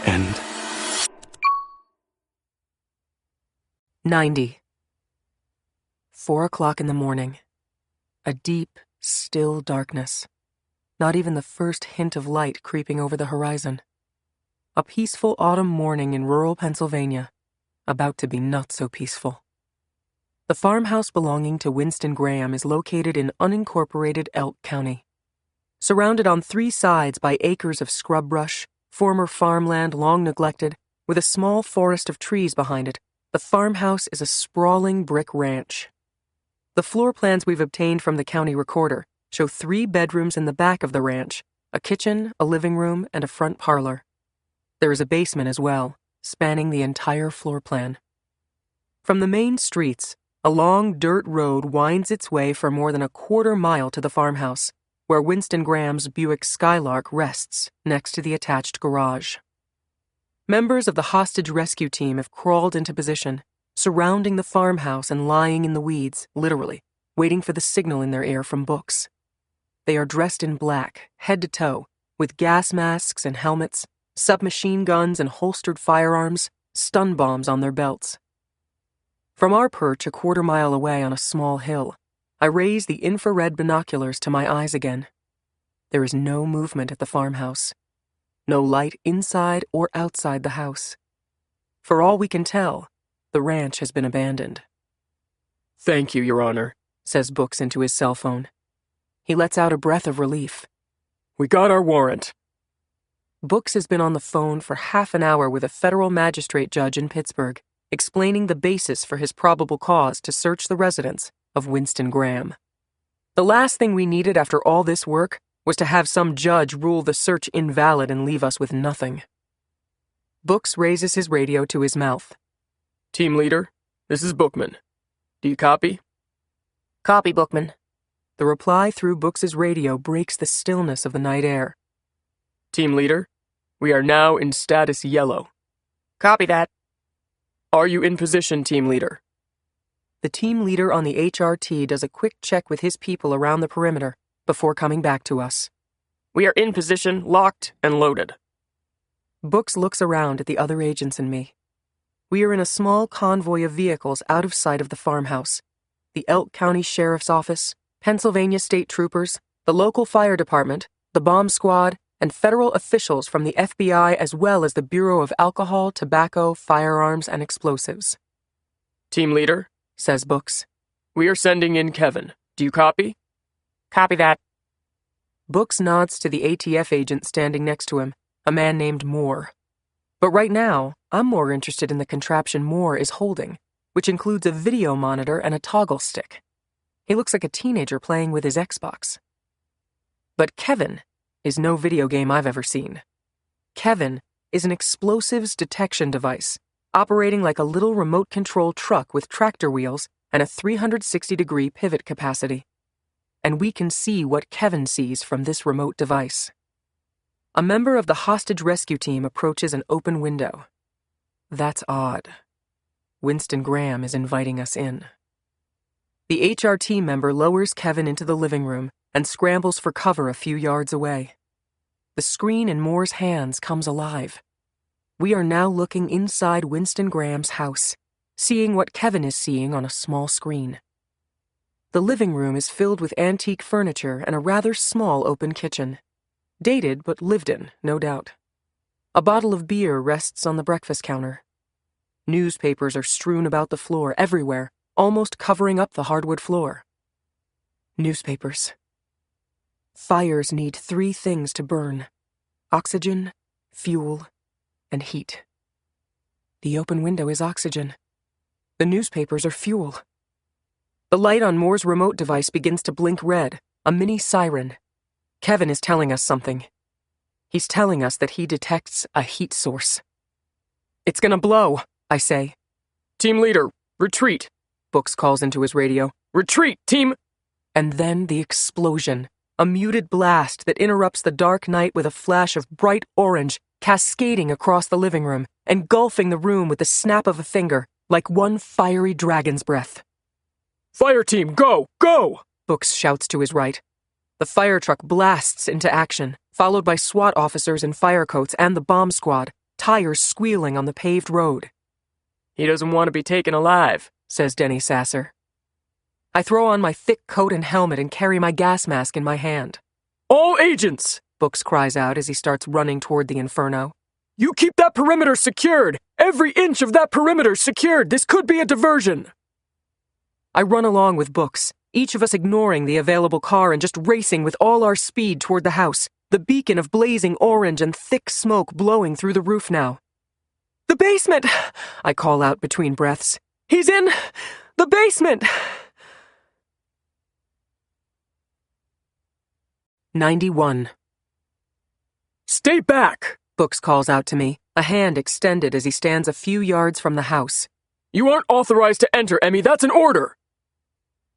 End. 90. 4 o'clock in the morning. A deep, still darkness. Not even the first hint of light creeping over the horizon. A peaceful autumn morning in rural Pennsylvania, about to be not so peaceful. The farmhouse belonging to Winston Graham is located in unincorporated Elk County. Surrounded on 3 sides by acres of scrub brush, former farmland long neglected, with a small forest of trees behind it, the farmhouse is a sprawling brick ranch. The floor plans we've obtained from the county recorder show 3 bedrooms in the back of the ranch, a kitchen, a living room, and a front parlor. There is a basement as well, spanning the entire floor plan. From the main streets, a long dirt road winds its way for more than a quarter mile to the farmhouse, where Winston Graham's Buick Skylark rests next to the attached garage. Members of the hostage rescue team have crawled into position, surrounding the farmhouse and lying in the weeds, literally, waiting for the signal in their ear from Books. They are dressed in black, head to toe, with gas masks and helmets, submachine guns and holstered firearms, stun bombs on their belts. From our perch a quarter mile away on a small hill, I raise the infrared binoculars to my eyes again. There is no movement at the farmhouse. No light inside or outside the house. For all we can tell, the ranch has been abandoned. Thank you, Your Honor, says Books into his cell phone. He lets out a breath of relief. We got our warrant. Books has been on the phone for half an hour with a federal magistrate judge in Pittsburgh, explaining the basis for his probable cause to search the residence of Winston Graham. The last thing we needed after all this work was to have some judge rule the search invalid and leave us with nothing. Books raises his radio to his mouth. Team leader, this is Bookman. Do you copy? Copy, Bookman. The reply through Books' radio breaks the stillness of the night air. Team leader, we are now in status yellow. Copy that. Are you in position, team leader? The team leader on the HRT does a quick check with his people around the perimeter before coming back to us. We are in position, locked, and loaded. Books looks around at the other agents and me. We are in a small convoy of vehicles out of sight of the farmhouse. The Elk County Sheriff's Office, Pennsylvania State Troopers, the local fire department, the bomb squad, and federal officials from the FBI as well as the Bureau of Alcohol, Tobacco, Firearms, and Explosives. Team leader, says Books. We are sending in Kevin. Do you copy? Copy that. Books nods to the ATF agent standing next to him, a man named Moore. But right now, I'm more interested in the contraption Moore is holding, which includes a video monitor and a toggle stick. He looks like a teenager playing with his Xbox. But Kevin is no video game I've ever seen. Kevin is an explosives detection device, operating like a little remote-control truck with tractor wheels and a 360-degree pivot capacity. And we can see what Kevin sees from this remote device. A member of the hostage rescue team approaches an open window. That's odd. Winston Graham is inviting us in. The HRT member lowers Kevin into the living room and scrambles for cover a few yards away. The screen in Moore's hands comes alive. We are now looking inside Winston Graham's house, seeing what Kevin is seeing on a small screen. The living room is filled with antique furniture and a rather small open kitchen. Dated but lived in, no doubt. A bottle of beer rests on the breakfast counter. Newspapers are strewn about the floor everywhere, almost covering up the hardwood floor. Newspapers. Fires need 3 things to burn: oxygen, fuel, and heat. The open window is oxygen. The newspapers are fuel. The light on Moore's remote device begins to blink red, a mini siren. Kevin is telling us something. He's telling us that he detects a heat source. It's gonna blow, I say. Team leader, retreat. Books calls into his radio. Retreat, team! And then the explosion, a muted blast that interrupts the dark night with a flash of bright orange cascading across the living room, engulfing the room with the snap of a finger, like one fiery dragon's breath. Fire team, go! Go! Books shouts to his right. The fire truck blasts into action, followed by SWAT officers in fire coats and the bomb squad, tires squealing on the paved road. He doesn't want to be taken alive, says Denny Sasser. I throw on my thick coat and helmet and carry my gas mask in my hand. All agents! Books cries out as he starts running toward the inferno. You keep that perimeter secured! Every inch of that perimeter secured! This could be a diversion! I run along with Books, each of us ignoring the available car and just racing with all our speed toward the house, the beacon of blazing orange and thick smoke blowing through the roof now. The basement! I call out between breaths. He's in the basement! 91. Stay back! Books calls out to me, a hand extended as he stands a few yards from the house. You aren't authorized to enter, Emmy. That's an order!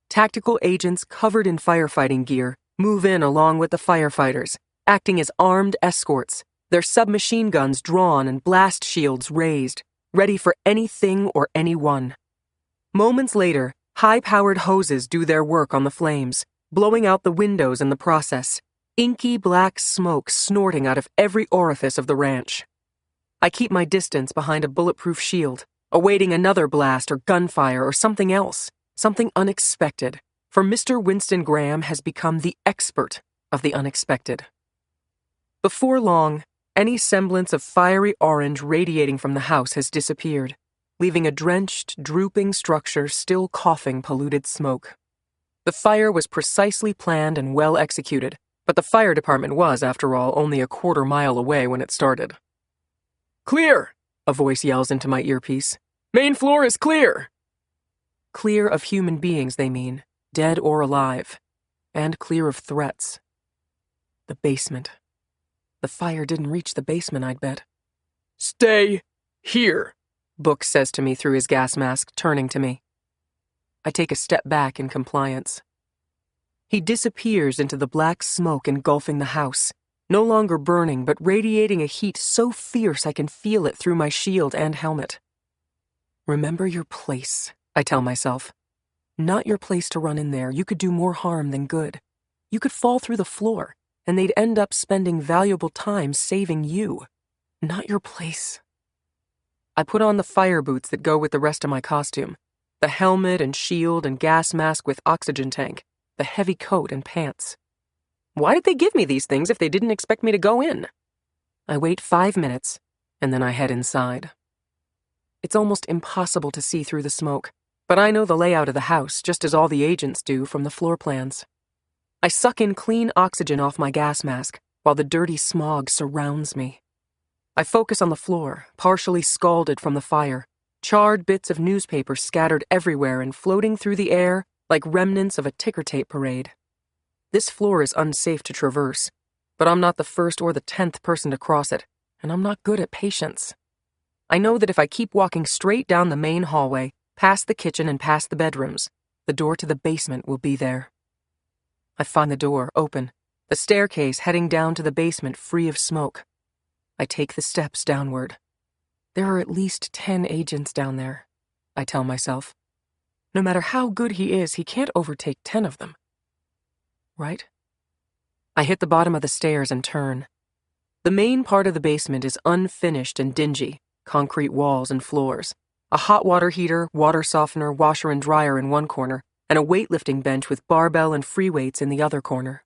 Tactical agents covered in firefighting gear move in along with the firefighters, acting as armed escorts, their submachine guns drawn and blast shields raised, ready for anything or anyone. Moments later, high-powered hoses do their work on the flames, blowing out the windows in the process, inky black smoke snorting out of every orifice of the ranch. I keep my distance behind a bulletproof shield, awaiting another blast or gunfire or something else, something unexpected, for Mr. Winston Graham has become the expert of the unexpected. Before long, any semblance of fiery orange radiating from the house has disappeared, leaving a drenched, drooping structure still coughing polluted smoke. The fire was precisely planned and well executed, but the fire department was, after all, only a quarter-mile away when it started. Clear! A voice yells into my earpiece. Main floor is clear! Clear of human beings, they mean, dead or alive, and clear of threats. The basement. The fire didn't reach the basement, I'd bet. Stay here, Book says to me through his gas mask, turning to me. I take a step back in compliance. He disappears into the black smoke engulfing the house, no longer burning but radiating a heat so fierce I can feel it through my shield and helmet. Remember your place, I tell myself. Not your place to run in there. You could do more harm than good. You could fall through the floor, and they'd end up spending valuable time saving you. Not your place. I put on the fire boots that go with the rest of my costume, the helmet and shield and gas mask with oxygen tank, the heavy coat and pants. Why did they give me these things if they didn't expect me to go in? I wait 5 minutes, and then I head inside. It's almost impossible to see through the smoke, but I know the layout of the house just as all the agents do from the floor plans. I suck in clean oxygen off my gas mask while the dirty smog surrounds me. I focus on the floor, partially scalded from the fire, charred bits of newspaper scattered everywhere and floating through the air like remnants of a ticker tape parade. This floor is unsafe to traverse, but I'm not the first or the 10th person to cross it, and I'm not good at patience. I know that if I keep walking straight down the main hallway, past the kitchen and past the bedrooms, the door to the basement will be there. I find the door open, the staircase heading down to the basement free of smoke. I take the steps downward. There are at least 10 agents down there, I tell myself. No matter how good he is, he can't overtake 10 of them. Right? I hit the bottom of the stairs and turn. The main part of the basement is unfinished and dingy, concrete walls and floors, a hot water heater, water softener, washer and dryer in one corner, and a weightlifting bench with barbell and free weights in the other corner.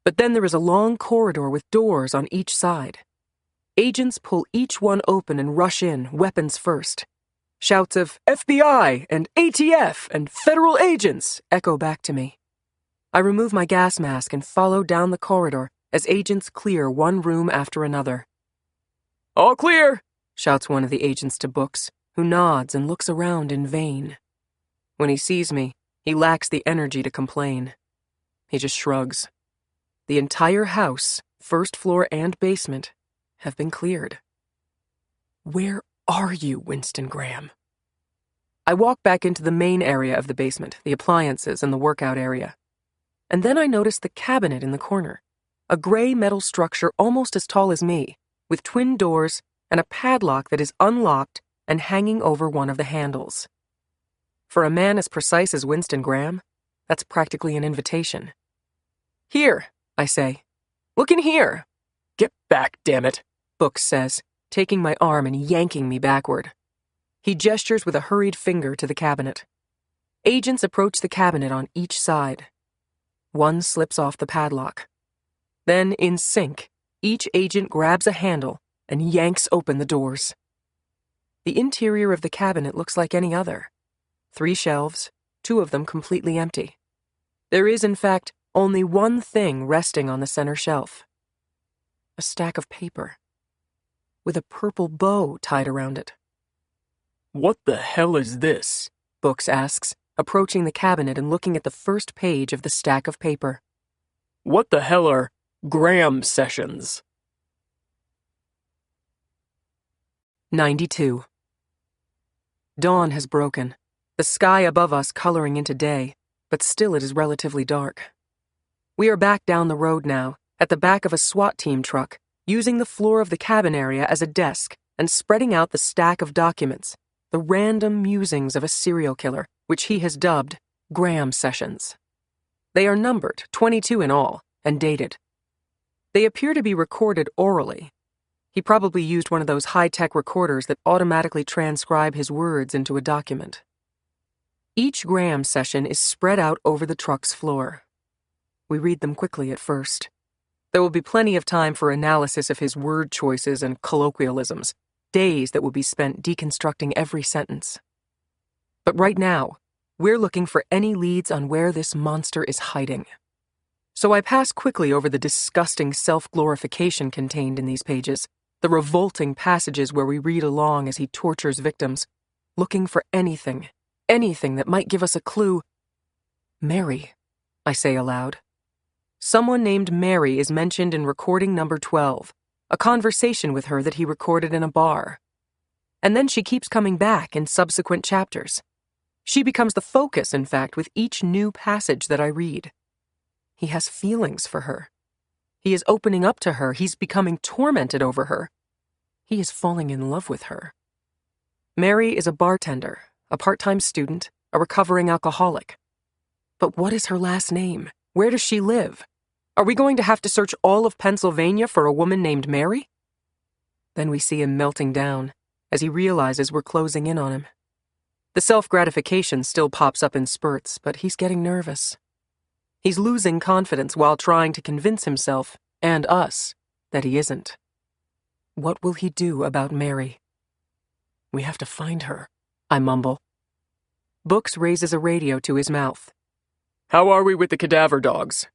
But then there is a long corridor with doors on each side. Agents pull each one open and rush in, weapons first. Shouts of FBI and ATF and federal agents echo back to me. I remove my gas mask and follow down the corridor as agents clear one room after another. All clear, shouts one of the agents to Books, who nods and looks around in vain. When he sees me, he lacks the energy to complain. He just shrugs. The entire house, first floor and basement, have been cleared. Where are you, Winston Graham? I walk back into the main area of the basement, the appliances and the workout area. And then I notice the cabinet in the corner, a gray metal structure almost as tall as me, with twin doors and a padlock that is unlocked and hanging over one of the handles. For a man as precise as Winston Graham, that's practically an invitation. Here, I say. Look in here. Get back, damn it, Books says, taking my arm and yanking me backward. He gestures with a hurried finger to the cabinet. Agents approach the cabinet on each side. One slips off the padlock. Then, in sync, each agent grabs a handle and yanks open the doors. The interior of the cabinet looks like any other. 3 shelves, 2 of them completely empty. There is, in fact, only one thing resting on the center shelf. A stack of paper, with a purple bow tied around it. What the hell is this? Books asks, approaching the cabinet and looking at the first page of the stack of paper. What the hell are Graham sessions? 92. Dawn has broken, the sky above us coloring into day, but still it is relatively dark. We are back down the road now, at the back of a SWAT team truck, using the floor of the cabin area as a desk and spreading out the stack of documents, the random musings of a serial killer, which he has dubbed Graham Sessions. They are numbered, 22 in all, and dated. They appear to be recorded orally. He probably used one of those high-tech recorders that automatically transcribe his words into a document. Each Graham session is spread out over the truck's floor. We read them quickly at first. There will be plenty of time for analysis of his word choices and colloquialisms, days that will be spent deconstructing every sentence. But right now, we're looking for any leads on where this monster is hiding. So I pass quickly over the disgusting self-glorification contained in these pages, the revolting passages where we read along as he tortures victims, looking for anything that might give us a clue. Mary, I say aloud. Someone named Mary is mentioned in recording number 12, a conversation with her that he recorded in a bar. And then she keeps coming back in subsequent chapters. She becomes the focus, in fact, with each new passage that I read. He has feelings for her. He is opening up to her. He's becoming tormented over her. He is falling in love with her. Mary is a bartender, a part-time student, a recovering alcoholic. But what is her last name? Where does she live? Are we going to have to search all of Pennsylvania for a woman named Mary? Then we see him melting down as he realizes we're closing in on him. The self-gratification still pops up in spurts, but he's getting nervous. He's losing confidence while trying to convince himself, and us, that he isn't. What will he do about Mary? We have to find her, I mumble. Books raises a radio to his mouth. How are we with the cadaver dogs?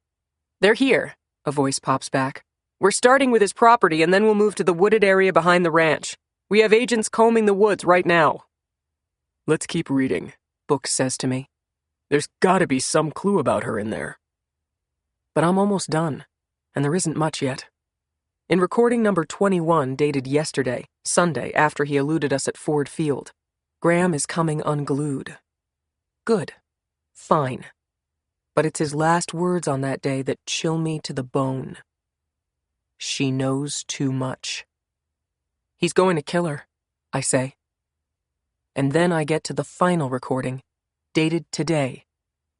They're here, a voice pops back. We're starting with his property and then we'll move to the wooded area behind the ranch. We have agents combing the woods right now. Let's keep reading, Books says to me. There's gotta be some clue about her in there. But I'm almost done, and there isn't much yet. In recording number 21, dated yesterday, Sunday, after he eluded us at Ford Field, Graham is coming unglued. Good. Fine. But it's his last words on that day that chill me to the bone. She knows too much. He's going to kill her, I say. And then I get to the final recording, dated today,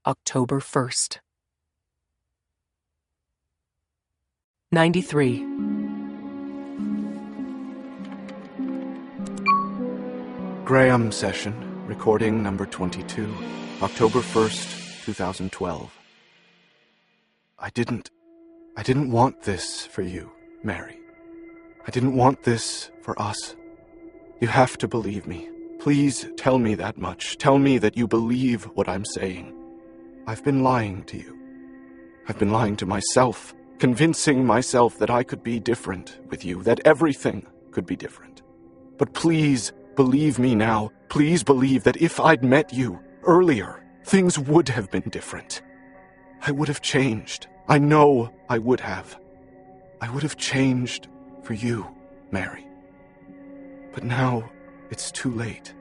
October 1st. 93. Graham session, recording number 22, October 1st, 2012. I didn't want this for you, Mary. I didn't want this for us. You have to believe me. Please tell me that much. Tell me that you believe what I'm saying. I've been lying to you. I've been lying to myself, convincing myself that I could be different with you, that everything could be different. But please believe me now. Please believe that if I'd met you earlier, things would have been different. I would have changed. I know I would have. I would have changed for you, Mary. But now it's too late.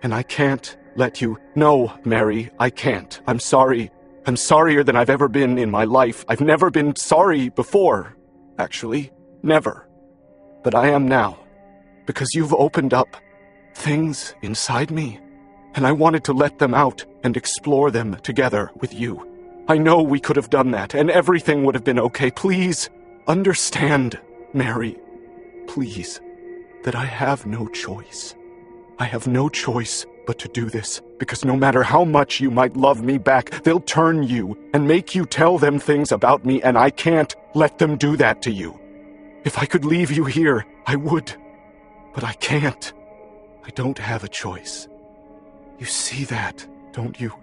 And I can't let you... No, Mary, I can't. I'm sorry. I'm sorrier than I've ever been in my life. I've never been sorry before. Actually, never. But I am now. Because you've opened up things inside me. And I wanted to let them out and explore them together with you. I know we could have done that, and everything would have been okay. Please, understand, Mary. Please, that I have no choice. I have no choice but to do this, because no matter how much you might love me back, they'll turn you and make you tell them things about me, and I can't let them do that to you. If I could leave you here, I would. But I can't. I don't have a choice. You see that, don't you?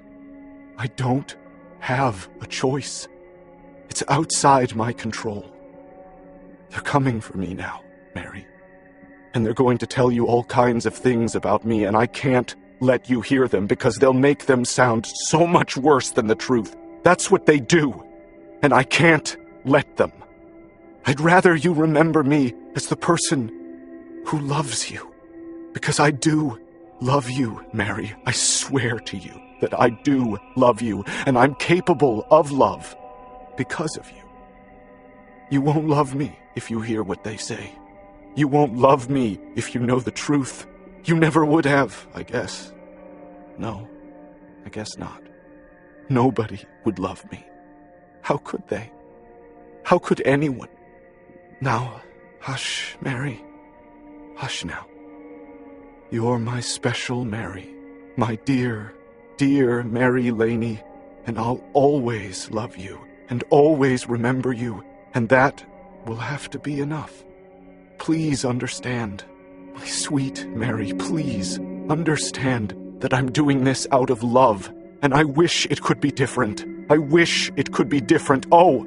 I don't have a choice. It's outside my control. They're coming for me now, Mary. And they're going to tell you all kinds of things about me, and I can't let you hear them because they'll make them sound so much worse than the truth. That's what they do, and I can't let them. I'd rather you remember me as the person who loves you, because I do love you, Mary. I swear to you that I do love you, and I'm capable of love because of you. You won't love me if you hear what they say. You won't love me if you know the truth. You never would have, I guess. No, I guess not. Nobody would love me. How could they? How could anyone? Now, hush, Mary. Hush now. You're my special Mary, my dear, dear Mary Laney, and I'll always love you and always remember you, and that will have to be enough. Please understand, my sweet Mary, please understand that I'm doing this out of love, and I wish it could be different. I wish it could be different. Oh,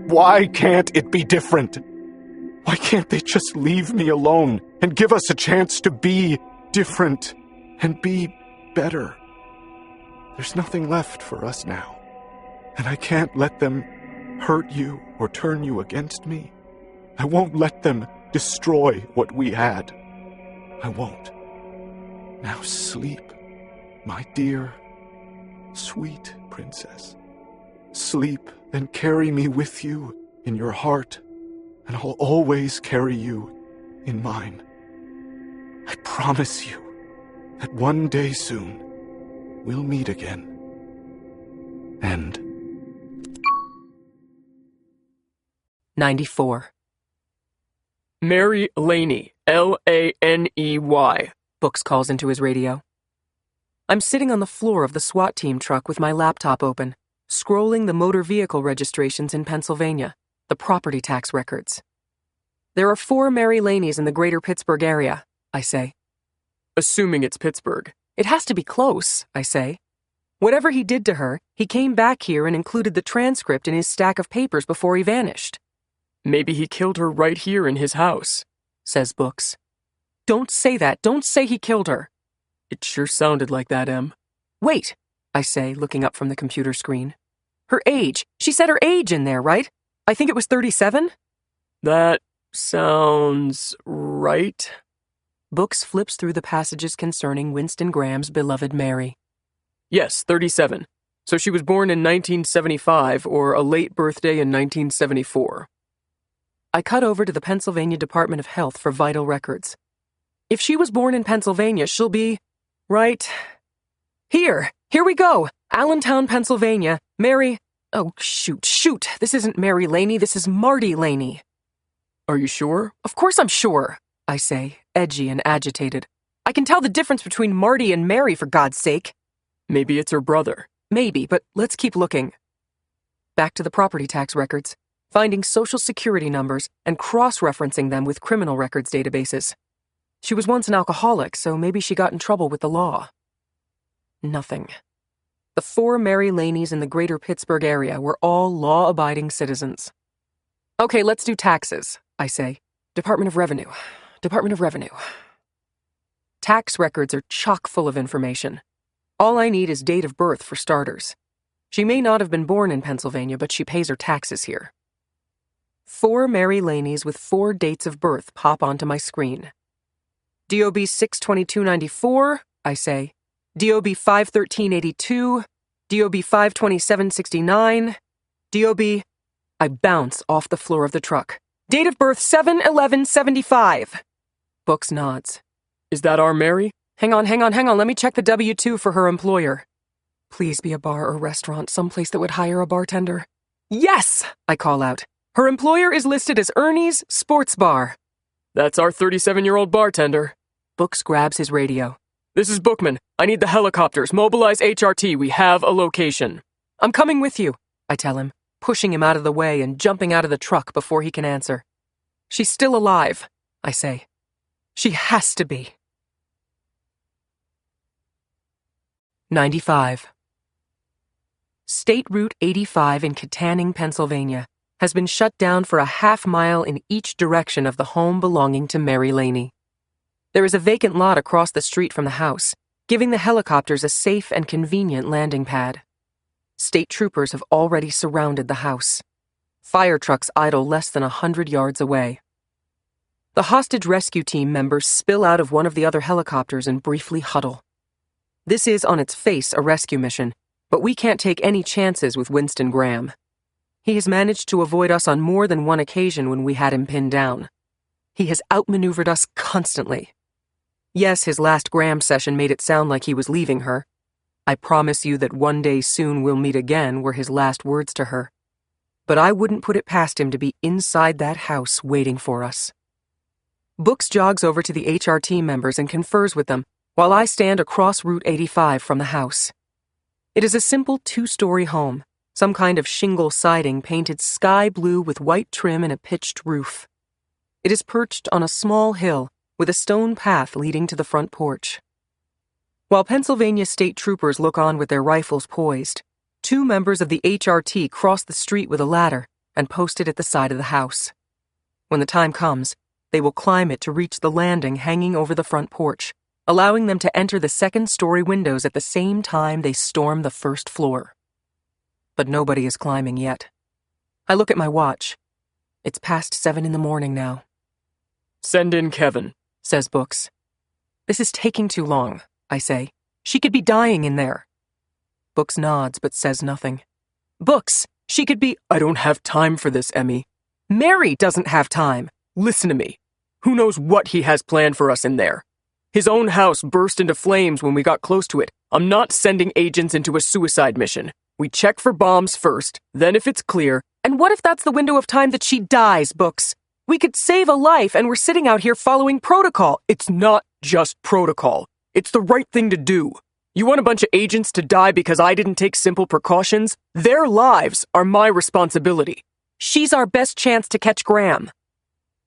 why can't it be different? Why can't they just leave me alone and give us a chance to be different and be better? There's nothing left for us now, and I can't let them hurt you or turn you against me. I won't let them destroy what we had. I won't. Now sleep, my dear, sweet princess. Sleep and carry me with you in your heart, and I'll always carry you in mine. I promise you that one day soon we'll meet again. End. 94. Mary Laney, Laney, Books calls into his radio. I'm sitting on the floor of the SWAT team truck with my laptop open, scrolling the motor vehicle registrations in Pennsylvania, the property tax records. There are 4 Mary Laneys in the greater Pittsburgh area, I say. Assuming it's Pittsburgh. It has to be close, I say. Whatever he did to her, he came back here and included the transcript in his stack of papers before he vanished. Maybe he killed her right here in his house, says Books. Don't say that. Don't say he killed her. It sure sounded like that, Em. Wait, I say, looking up from the computer screen. Her age. She said her age in there, right? I think it was 37? That sounds right. Books flips through the passages concerning Winston Graham's beloved Mary. Yes, 37. So she was born in 1975 or a late birthday in 1974. I cut over to the Pennsylvania Department of Health for vital records. If she was born in Pennsylvania, she'll be... right... Here we go. Allentown, Pennsylvania. Mary... Oh, shoot. This isn't Mary Laney, this is Marty Laney. Are you sure? Of course I'm sure, I say, edgy and agitated. I can tell the difference between Marty and Mary, for God's sake. Maybe it's her brother. Maybe, but let's keep looking. Back to the property tax records, finding social security numbers and cross-referencing them with criminal records databases. She was once an alcoholic, so maybe she got in trouble with the law. Nothing. The 4 Mary Laneys in the greater Pittsburgh area were all law-abiding citizens. Okay, let's do taxes, I say. Department of Revenue. Tax records are chock full of information. All I need is date of birth for starters. She may not have been born in Pennsylvania, but she pays her taxes here. 4 Mary Laneys with 4 dates of birth pop onto my screen. DOB 6/22/94, I say. DOB 5/13/82, DOB 5/27/69, DOB... I bounce off the floor of the truck. Date of birth 7/11/75. Books nods. Is that our Mary? Hang on, let me check the W-2 for her employer. Please be a bar or restaurant, someplace that would hire a bartender. Yes, I call out. Her employer is listed as Ernie's Sports Bar. That's our 37-year-old bartender. Books grabs his radio. This is Bookman. I need the helicopters. Mobilize HRT. We have a location. I'm coming with you, I tell him, pushing him out of the way and jumping out of the truck before he can answer. She's still alive, I say. She has to be. 95. State Route 85 in Kittanning, Pennsylvania, has been shut down for a half-mile in each direction of the home belonging to Mary Laney. There is a vacant lot across the street from the house, giving the helicopters a safe and convenient landing pad. State troopers have already surrounded the house. Fire trucks idle less than 100 yards away. The hostage rescue team members spill out of one of the other helicopters and briefly huddle. This is on its face a rescue mission, but we can't take any chances with Winston Graham. He has managed to avoid us on more than one occasion when we had him pinned down. He has outmaneuvered us constantly. Yes, his last Graham session made it sound like he was leaving her. I promise you that one day soon we'll meet again were his last words to her. But I wouldn't put it past him to be inside that house waiting for us. Books jogs over to the HRT members and confers with them, while I stand across Route 85 from the house. It is a simple 2-story home, some kind of shingle siding painted sky blue with white trim and a pitched roof. It is perched on a small hill with a stone path leading to the front porch. While Pennsylvania state troopers look on with their rifles poised, 2 members of the HRT cross the street with a ladder and post it at the side of the house. When the time comes, they will climb it to reach the landing hanging over the front porch, allowing them to enter the second-story windows at the same time they storm the first floor. But nobody is climbing yet. I look at my watch. It's past 7 in the morning now. Send in Kevin, says Books. This is taking too long, I say. She could be dying in there. Books nods but says nothing. Books, she could be... I don't have time for this, Emmy. Mary doesn't have time. Listen to me. Who knows what he has planned for us in there? His own house burst into flames when we got close to it. I'm not sending agents into a suicide mission. We check for bombs first, then if it's clear... And what if that's the window of time that she dies, Books? We could save a life and we're sitting out here following protocol. It's not just protocol. It's the right thing to do. You want a bunch of agents to die because I didn't take simple precautions? Their lives are my responsibility. She's our best chance to catch Graham.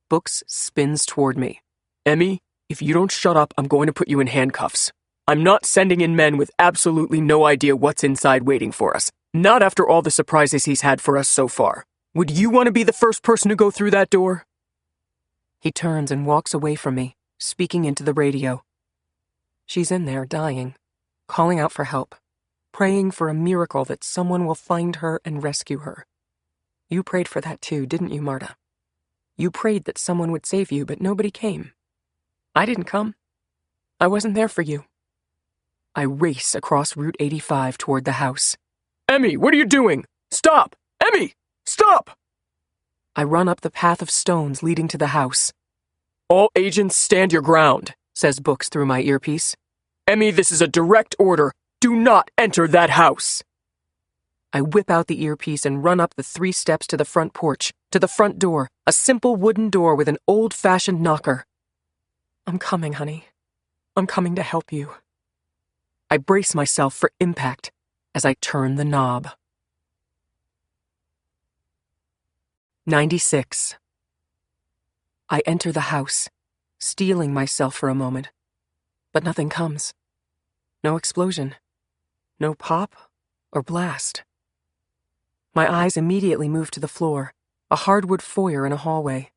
Books spins toward me. Emmy, if you don't shut up, I'm going to put you in handcuffs. I'm not sending in men with absolutely no idea what's inside waiting for us. Not after all the surprises he's had for us so far. Would you want to be the first person to go through that door? He turns and walks away from me, speaking into the radio. She's in there, dying, calling out for help, praying for a miracle that someone will find her and rescue her. You prayed for that too, didn't you, Marta? You prayed that someone would save you, but nobody came. I didn't come. I wasn't there for you. I race across Route 85 toward the house. Emmy, what are you doing? Stop! Emmy, stop! I run up the path of stones leading to the house. All agents stand your ground, says Books through my earpiece. Emmy, this is a direct order. Do not enter that house. I whip out the earpiece and run up the 3 steps to the front porch, to the front door, a simple wooden door with an old-fashioned knocker. I'm coming, honey. I'm coming to help you. I brace myself for impact as I turn the knob. 96. I enter the house, steeling myself for a moment, but nothing comes. No explosion. No pop or blast. My eyes immediately move to the floor, a hardwood foyer in a hallway,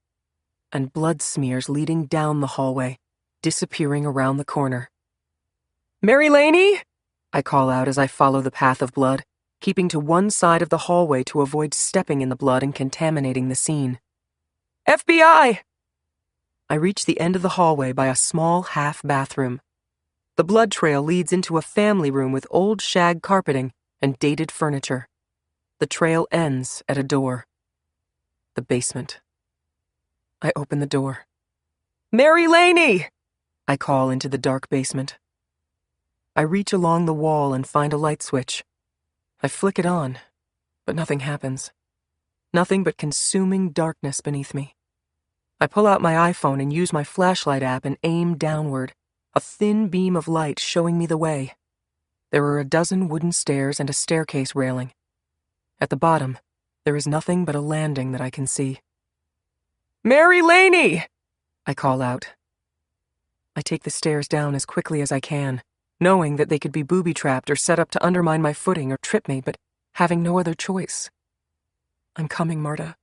and blood smears leading down the hallway, disappearing around the corner. "Mary Laney!" I call out as I follow the path of blood, keeping to one side of the hallway to avoid stepping in the blood and contaminating the scene. "FBI!" I reach the end of the hallway by a small half-bathroom. The blood trail leads into a family room with old shag carpeting and dated furniture. The trail ends at a door. The basement. I open the door. "Mary Laney!" I call into the dark basement. I reach along the wall and find a light switch. I flick it on, but nothing happens. Nothing but consuming darkness beneath me. I pull out my iPhone and use my flashlight app and aim downward, a thin beam of light showing me the way. There are a dozen wooden stairs and a staircase railing. At the bottom, there is nothing but a landing that I can see. "Mary Laney!" I call out. I take the stairs down as quickly as I can, knowing that they could be booby-trapped or set up to undermine my footing or trip me, but having no other choice. "I'm coming, Marta.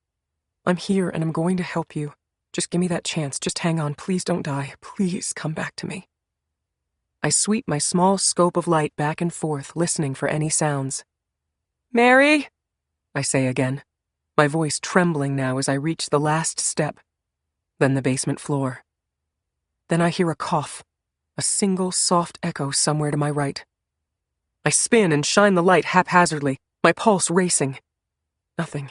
I'm here and I'm going to help you. Just give me that chance. Just hang on. Please don't die. Please come back to me." I sweep my small scope of light back and forth, listening for any sounds. "Mary?" I say again, my voice trembling now as I reach the last step, then the basement floor. Then I hear a cough, a single soft echo somewhere to my right. I spin and shine the light haphazardly, my pulse racing. Nothing.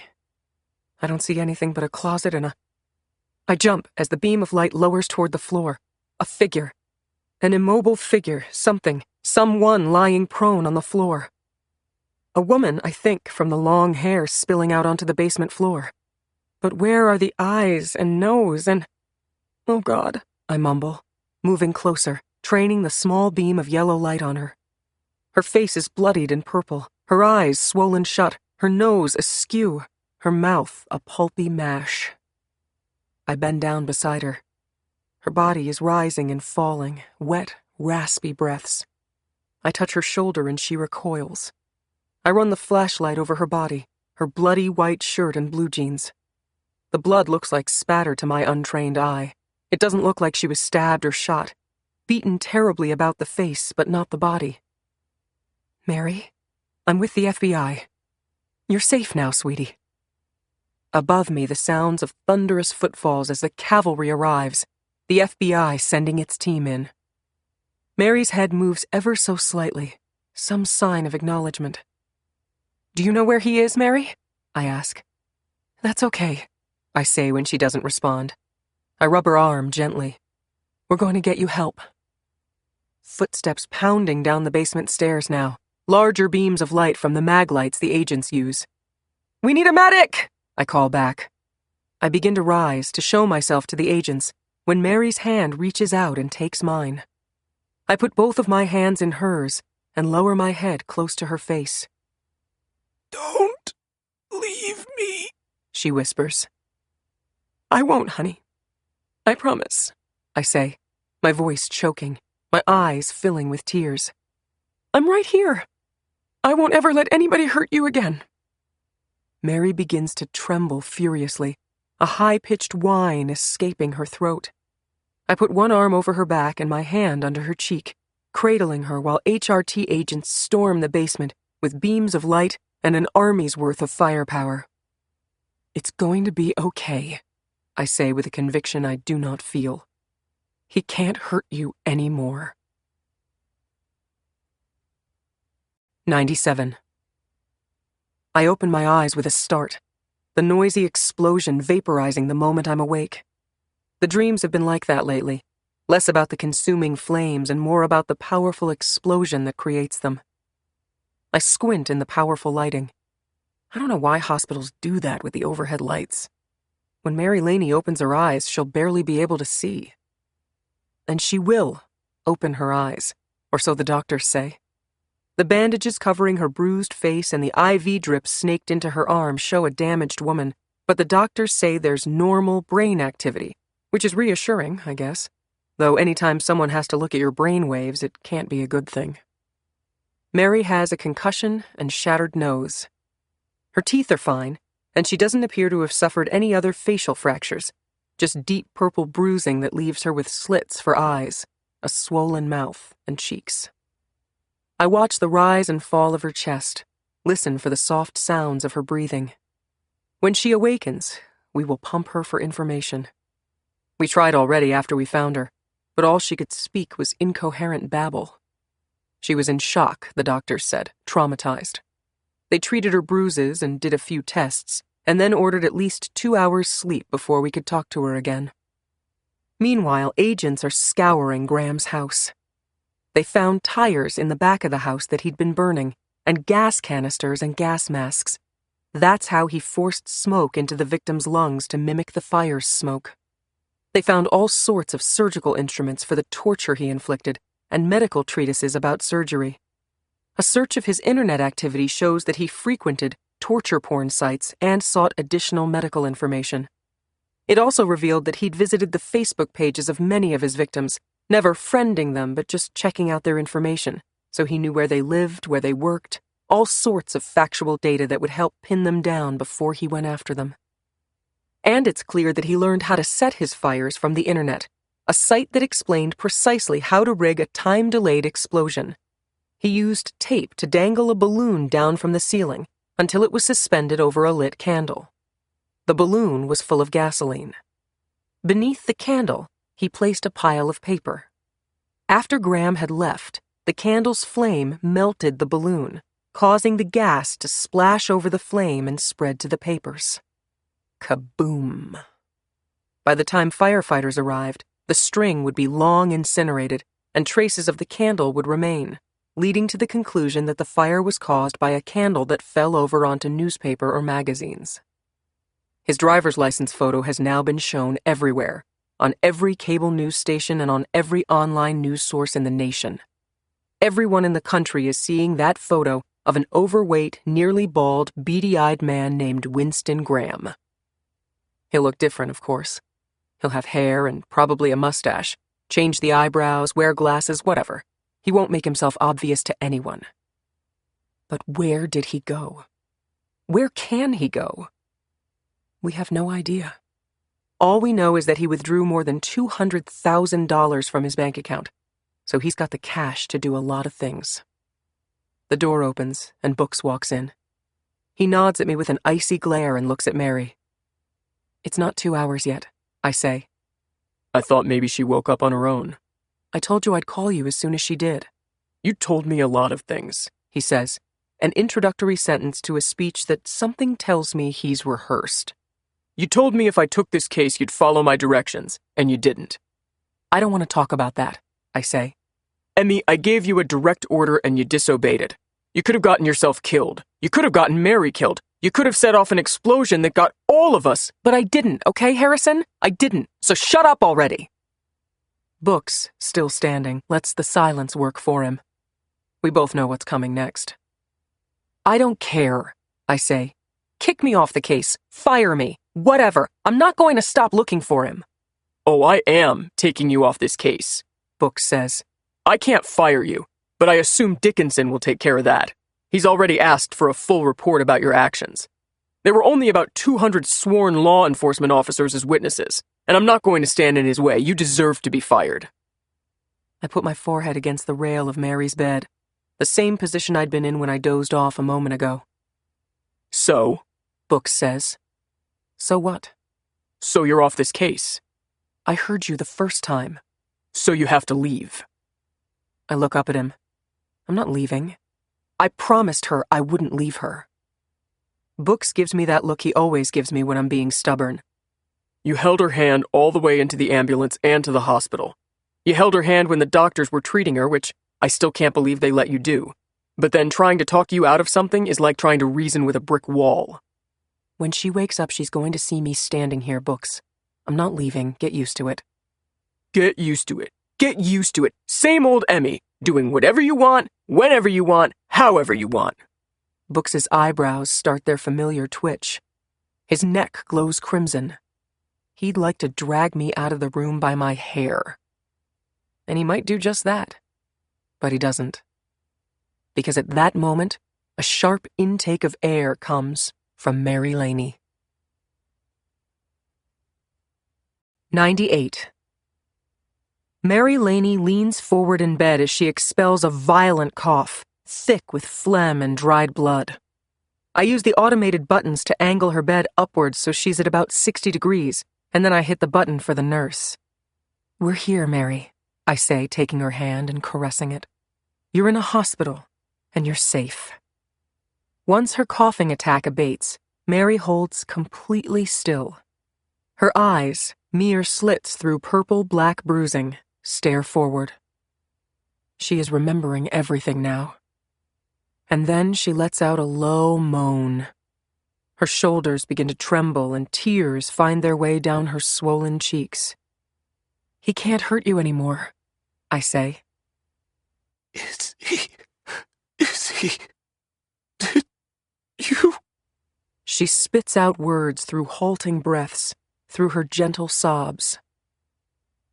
I don't see anything but a closet and I jump as the beam of light lowers toward the floor. A figure. An immobile figure, someone lying prone on the floor. A woman, I think, from the long hair spilling out onto the basement floor. But where are the eyes and nose and... "Oh God," I mumble, moving closer, training the small beam of yellow light on her. Her face is bloodied and purple, her eyes swollen shut, her nose askew, her mouth a pulpy mash. I bend down beside her. Her body is rising and falling, wet, raspy breaths. I touch her shoulder and she recoils. I run the flashlight over her body, her bloody white shirt and blue jeans. The blood looks like spatter to my untrained eye. It doesn't look like she was stabbed or shot, beaten terribly about the face, but not the body. "Mary, I'm with the FBI. You're safe now, sweetie." Above me, the sounds of thunderous footfalls as the cavalry arrives, the FBI sending its team in. Mary's head moves ever so slightly, some sign of acknowledgement. "Do you know where he is, Mary?" I ask. "That's okay," I say when she doesn't respond. I rub her arm gently. "We're going to get you help." Footsteps pounding down the basement stairs now, larger beams of light from the mag lights the agents use. "We need a medic!" I call back. I begin to rise to show myself to the agents when Mary's hand reaches out and takes mine. I put both of my hands in hers and lower my head close to her face. "Don't leave me," she whispers. "I won't, honey. I promise," I say, my voice choking, my eyes filling with tears. "I'm right here. I won't ever let anybody hurt you again." Mary begins to tremble furiously, a high-pitched whine escaping her throat. I put one arm over her back and my hand under her cheek, cradling her while HRT agents storm the basement with beams of light and an army's worth of firepower. "It's going to be okay," I say with a conviction I do not feel. "He can't hurt you anymore." 97. I open my eyes with a start, the noisy explosion vaporizing the moment I'm awake. The dreams have been like that lately, less about the consuming flames and more about the powerful explosion that creates them. I squint in the powerful lighting. I don't know why hospitals do that with the overhead lights. When Mary Laney opens her eyes, she'll barely be able to see. And she will open her eyes, or so the doctors say. The bandages covering her bruised face and the IV drips snaked into her arm show a damaged woman, but the doctors say there's normal brain activity, which is reassuring, I guess, though anytime someone has to look at your brain waves, it can't be a good thing. Mary has a concussion and shattered nose. Her teeth are fine, and she doesn't appear to have suffered any other facial fractures, just deep purple bruising that leaves her with slits for eyes, a swollen mouth, and cheeks. I watch the rise and fall of her chest, listen for the soft sounds of her breathing. When she awakens, we will pump her for information. We tried already after we found her, but all she could speak was incoherent babble. She was in shock, the doctors said, traumatized. They treated her bruises and did a few tests, and then ordered at least 2 hours' sleep before we could talk to her again. Meanwhile, agents are scouring Graham's house. They found tires in the back of the house that he'd been burning, and gas canisters and gas masks. That's how he forced smoke into the victim's lungs to mimic the fire's smoke. They found all sorts of surgical instruments for the torture he inflicted, and medical treatises about surgery. A search of his internet activity shows that he frequented torture porn sites and sought additional medical information. It also revealed that he'd visited the Facebook pages of many of his victims, never friending them but just checking out their information, so he knew where they lived, where they worked, all sorts of factual data that would help pin them down before he went after them. And it's clear that he learned how to set his fires from the internet, a site that explained precisely how to rig a time-delayed explosion. He used tape to dangle a balloon down from the ceiling until it was suspended over a lit candle. The balloon was full of gasoline. Beneath the candle, he placed a pile of paper. After Graham had left, the candle's flame melted the balloon, causing the gas to splash over the flame and spread to the papers. Kaboom! By the time firefighters arrived, the string would be long incinerated, and traces of the candle would remain, leading to the conclusion that the fire was caused by a candle that fell over onto newspaper or magazines. His driver's license photo has now been shown everywhere, on every cable news station and on every online news source in the nation. Everyone in the country is seeing that photo of an overweight, nearly bald, beady-eyed man named Winston Graham. He'll look different, of course. He'll have hair and probably a mustache, change the eyebrows, wear glasses, whatever. He won't make himself obvious to anyone. But where did he go? Where can he go? We have no idea. All we know is that he withdrew more than $200,000 from his bank account, so he's got the cash to do a lot of things. The door opens, and Books walks in. He nods at me with an icy glare and looks at Mary. It's not 2 hours yet, I say. I thought maybe she woke up on her own. I told you I'd call you as soon as she did. You told me a lot of things, he says, an introductory sentence to a speech that something tells me he's rehearsed. You told me if I took this case you'd follow my directions, and you didn't. I don't want to talk about that, I say. Emmy, I gave you a direct order and you disobeyed it. You could have gotten yourself killed. You could have gotten Mary killed. You could have set off an explosion that got all of us. But I didn't, okay, Harrison? I didn't, so shut up already. Books, still standing, lets the silence work for him. We both know what's coming next. I don't care, I say. Kick me off the case. Fire me. Whatever. I'm not going to stop looking for him. Oh, I am taking you off this case, Books says. I can't fire you, but I assume Dickinson will take care of that. He's already asked for a full report about your actions. There were only about 200 sworn law enforcement officers as witnesses, and I'm not going to stand in his way. You deserve to be fired. I put my forehead against the rail of Mary's bed, the same position I'd been in when I dozed off a moment ago. So? Books says. So what? So you're off this case. I heard you the first time. So you have to leave. I look up at him. I'm not leaving. I promised her I wouldn't leave her. Books gives me that look he always gives me when I'm being stubborn. You held her hand all the way into the ambulance and to the hospital. You held her hand when the doctors were treating her, which I still can't believe they let you do. But then trying to talk you out of something is like trying to reason with a brick wall. When she wakes up, she's going to see me standing here, Books. I'm not leaving. Get used to it. Get used to it. Get used to it. Same old Emmy, doing whatever you want, whenever you want, however you want. Books's eyebrows start their familiar twitch. His neck glows crimson. He'd like to drag me out of the room by my hair. And he might do just that. But he doesn't. Because at that moment, a sharp intake of air comes from Mary Laney. 98. Mary Laney leans forward in bed as she expels a violent cough, thick with phlegm and dried blood. I use the automated buttons to angle her bed upwards so she's at about 60 degrees, and then I hit the button for the nurse. "We're here, Mary," I say, taking her hand and caressing it. "You're in a hospital, and you're safe." Once her coughing attack abates, Mary holds completely still. Her eyes, mere slits through purple-black bruising, stare forward. She is remembering everything now. And then she lets out a low moan. Her shoulders begin to tremble and tears find their way down her swollen cheeks. "He can't hurt you anymore," I say. Is he? Did you? She spits out words through halting breaths, through her gentle sobs.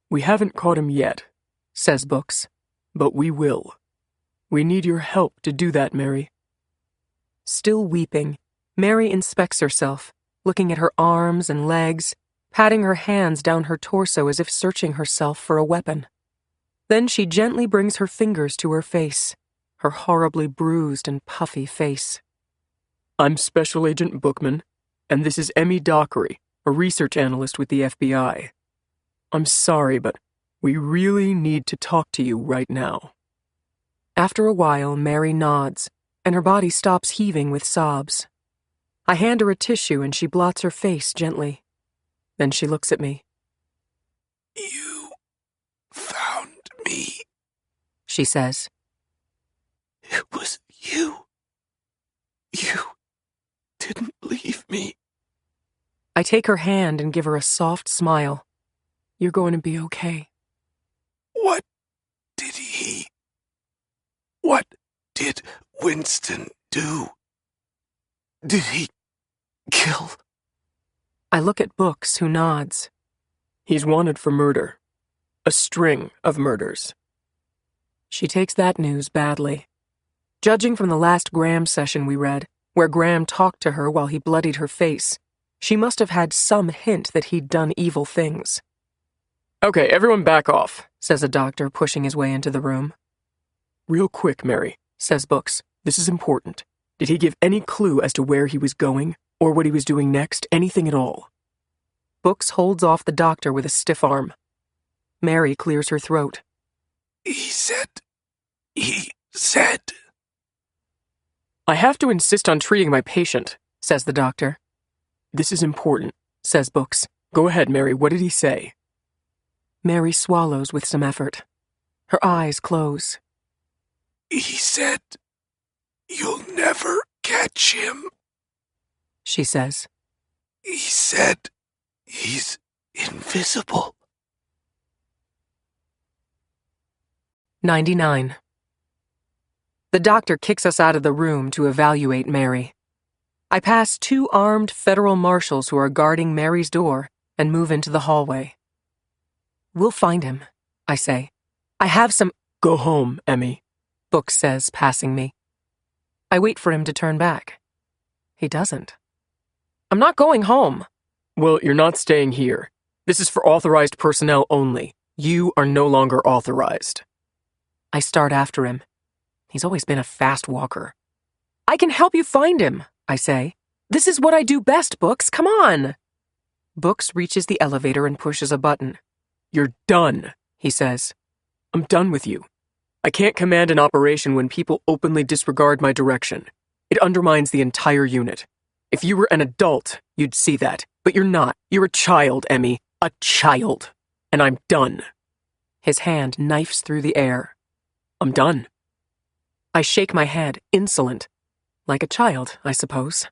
"We haven't caught him yet," says Books, "but we will. We need your help to do that, Mary." Still weeping, Mary inspects herself, looking at her arms and legs, patting her hands down her torso as if searching herself for a weapon. Then she gently brings her fingers to her face, her horribly bruised and puffy face. "I'm Special Agent Bookman, and this is Emmy Dockery, a research analyst with the FBI. I'm sorry, but we really need to talk to you right now." After a while, Mary nods, and her body stops heaving with sobs. I hand her a tissue and she blots her face gently. Then she looks at me. You found me, she says. "It was you. You didn't leave me." I take her hand and give her a soft smile. "You're going to be okay." What did Winston do? Did he kill? I look at Books, who nods. "He's wanted for murder. A string of murders." She takes that news badly. Judging from the last Graham session we read, where Graham talked to her while he bloodied her face, she must have had some hint that he'd done evil things. "Okay, everyone back off," says a doctor, pushing his way into the room. "Real quick, Mary," says Books. "This is important. Did he give any clue as to where he was going, or what he was doing next, anything at all?" Books holds off the doctor with a stiff arm. Mary clears her throat. He said... "I have to insist on treating my patient," says the doctor. "This is important," says Books. "Go ahead, Mary, what did he say?" Mary swallows with some effort. Her eyes close. He said, "You'll never catch him," she says. "He said he's invisible." 99. The doctor kicks us out of the room to evaluate Mary. I pass 2 armed federal marshals who are guarding Mary's door and move into the hallway. "We'll find him," I say. "I have some—" "Go home, Emmy," Books says, passing me. I wait for him to turn back. He doesn't. "I'm not going home." "Well, you're not staying here. This is for authorized personnel only. You are no longer authorized." I start after him. He's always been a fast walker. "I can help you find him," I say. "This is what I do best, Books. Come on." Books reaches the elevator and pushes a button. "You're done," he says. "I'm done with you. I can't command an operation when people openly disregard my direction. It undermines the entire unit. If you were an adult, you'd see that. But you're not. You're a child, Emmy. A child. And I'm done." His hand knifes through the air. "I'm done." I shake my head, insolent. Like a child, I suppose.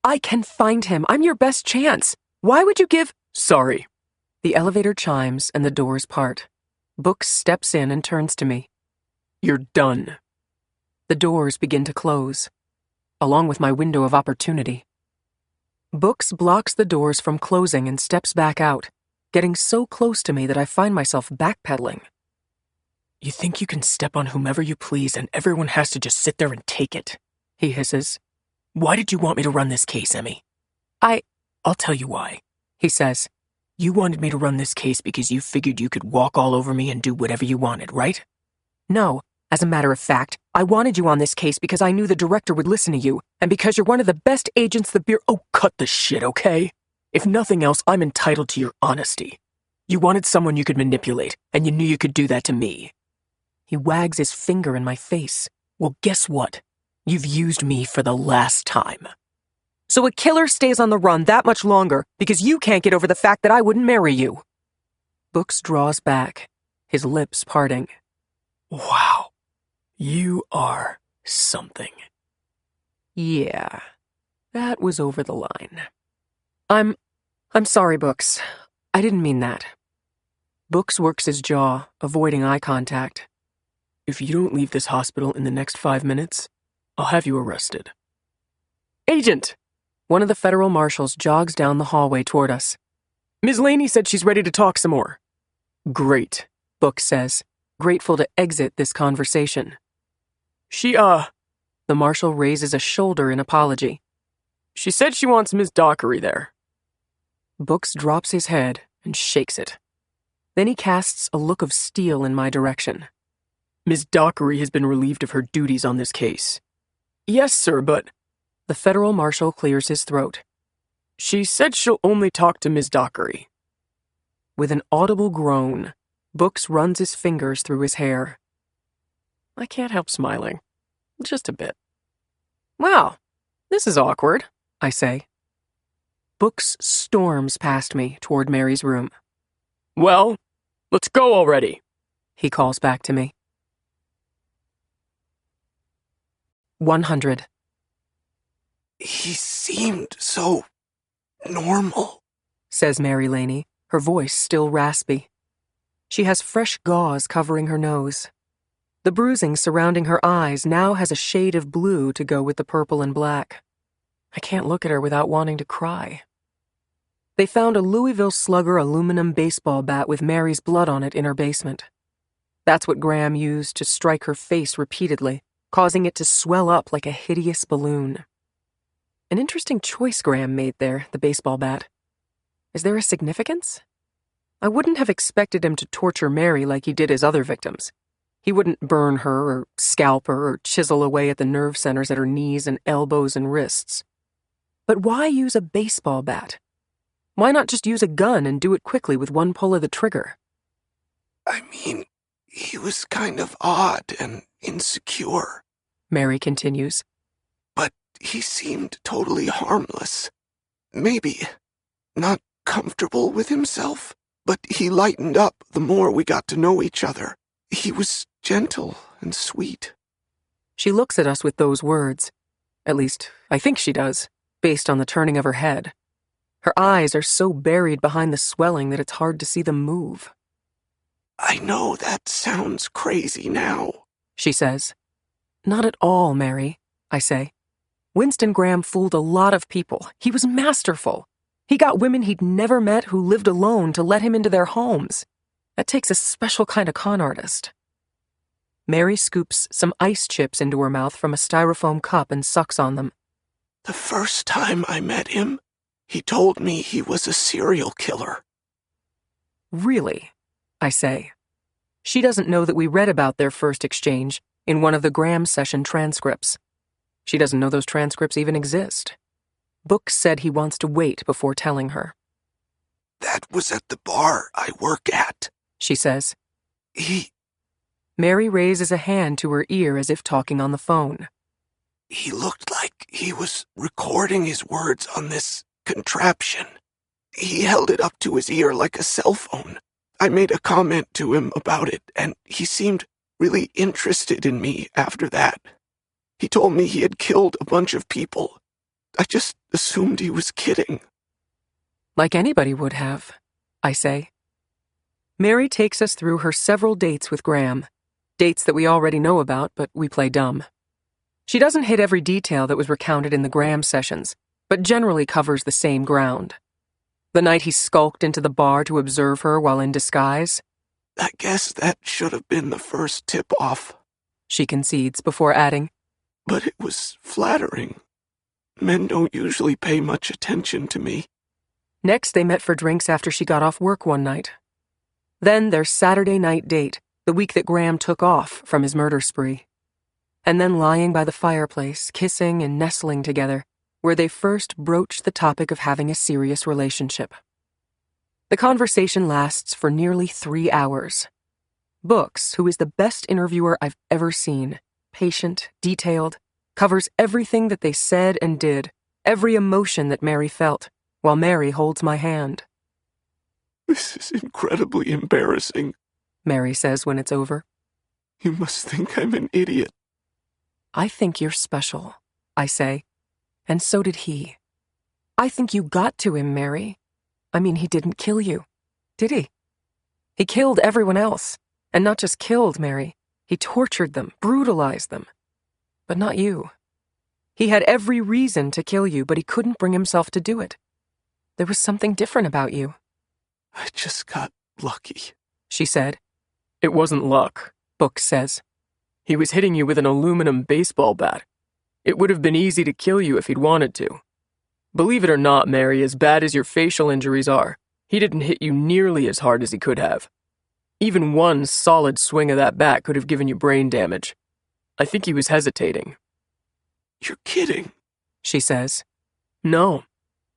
"I can find him. I'm your best chance. Why would you give—" "Sorry." The elevator chimes and the doors part. Books steps in and turns to me. "You're done." The doors begin to close, along with my window of opportunity. Books blocks the doors from closing and steps back out, getting so close to me that I find myself backpedaling. "You think you can step on whomever you please and everyone has to just sit there and take it?" he hisses. "Why did you want me to run this case, Emmy?" I'll tell you why," he says. You wanted me to run this case because you figured you could walk all over me and do whatever you wanted, right? No. As a matter of fact, I wanted you on this case because I knew the director would listen to you, and because you're one of the best agents the Bureau— Oh, cut the shit, okay? If nothing else, I'm entitled to your honesty. You wanted someone you could manipulate, and you knew you could do that to me. He wags his finger in my face. Well, guess what? You've used me for the last time. So a killer stays on the run that much longer because you can't get over the fact that I wouldn't marry you. Books draws back, his lips parting. Wow. You are something. Yeah, that was over the line. I'm sorry, Books. I didn't mean that. Books works his jaw, avoiding eye contact. If you don't leave this hospital in the next 5 minutes, I'll have you arrested. Agent! One of the federal marshals jogs down the hallway toward us. Ms. Laney said she's ready to talk some more. Great, Books says, grateful to exit this conversation. The marshal raises a shoulder in apology. She said she wants Miss Dockery there. Books drops his head and shakes it. Then he casts a look of steel in my direction. Miss Dockery has been relieved of her duties on this case. Yes, sir, but... The federal marshal clears his throat. She said she'll only talk to Miss Dockery. With an audible groan, Books runs his fingers through his hair. I can't help smiling. Just a bit. Wow, this is awkward, I say. Books storms past me toward Mary's room. Well, let's go already, he calls back to me. 100. He seemed so normal, says Mary Laney, her voice still raspy. She has fresh gauze covering her nose. The bruising surrounding her eyes now has a shade of blue to go with the purple and black. I can't look at her without wanting to cry. They found a Louisville Slugger aluminum baseball bat with Mary's blood on it in her basement. That's what Graham used to strike her face repeatedly, causing it to swell up like a hideous balloon. An interesting choice Graham made there, the baseball bat. Is there a significance? I wouldn't have expected him to torture Mary like he did his other victims. He wouldn't burn her or scalp her or chisel away at the nerve centers at her knees and elbows and wrists. But why use a baseball bat? Why not just use a gun and do it quickly with one pull of the trigger? I mean, he was kind of odd and insecure, Mary continues. But he seemed totally harmless. Maybe not comfortable with himself, but he lightened up the more we got to know each other. He was gentle and sweet. She looks at us with those words. At least, I think she does, based on the turning of her head. Her eyes are so buried behind the swelling that it's hard to see them move. I know that sounds crazy now, she says. Not at all, Mary, I say. Winston Graham fooled a lot of people. He was masterful. He got women he'd never met who lived alone to let him into their homes. That takes a special kind of con artist. Mary scoops some ice chips into her mouth from a styrofoam cup and sucks on them. The first time I met him, he told me he was a serial killer. Really? I say. She doesn't know that we read about their first exchange in one of the Graham session transcripts. She doesn't know those transcripts even exist. Books said he wants to wait before telling her. That was at the bar I work at, she says. Mary raises a hand to her ear as if talking on the phone. He looked like he was recording his words on this contraption. He held it up to his ear like a cell phone. I made a comment to him about it, and he seemed really interested in me after that. He told me he had killed a bunch of people. I just assumed he was kidding. Like anybody would have, I say. Mary takes us through her several dates with Graham. Dates that we already know about, but we play dumb. She doesn't hit every detail that was recounted in the Graham sessions, but generally covers the same ground. The night he skulked into the bar to observe her while in disguise. I guess that should have been the first tip-off, she concedes before adding. But it was flattering. Men don't usually pay much attention to me. Next, they met for drinks after she got off work one night. Then their Saturday night date, the week that Graham took off from his murder spree. And then lying by the fireplace, kissing and nestling together, where they first broached the topic of having a serious relationship. The conversation lasts for nearly 3 hours. Books, who is the best interviewer I've ever seen, patient, detailed, covers everything that they said and did, every emotion that Mary felt, while Mary holds my hand. This is incredibly embarrassing, Mary says when it's over. You must think I'm an idiot. I think you're special, I say, and so did he. I think you got to him, Mary. I mean, he didn't kill you, did he? He killed everyone else, and not just killed, Mary. He tortured them, brutalized them. But not you. He had every reason to kill you, but he couldn't bring himself to do it. There was something different about you. I just got lucky, she said. It wasn't luck, Book says. He was hitting you with an aluminum baseball bat. It would have been easy to kill you if he'd wanted to. Believe it or not, Mary, as bad as your facial injuries are, he didn't hit you nearly as hard as he could have. Even one solid swing of that bat could have given you brain damage. I think he was hesitating. You're kidding, she says. No.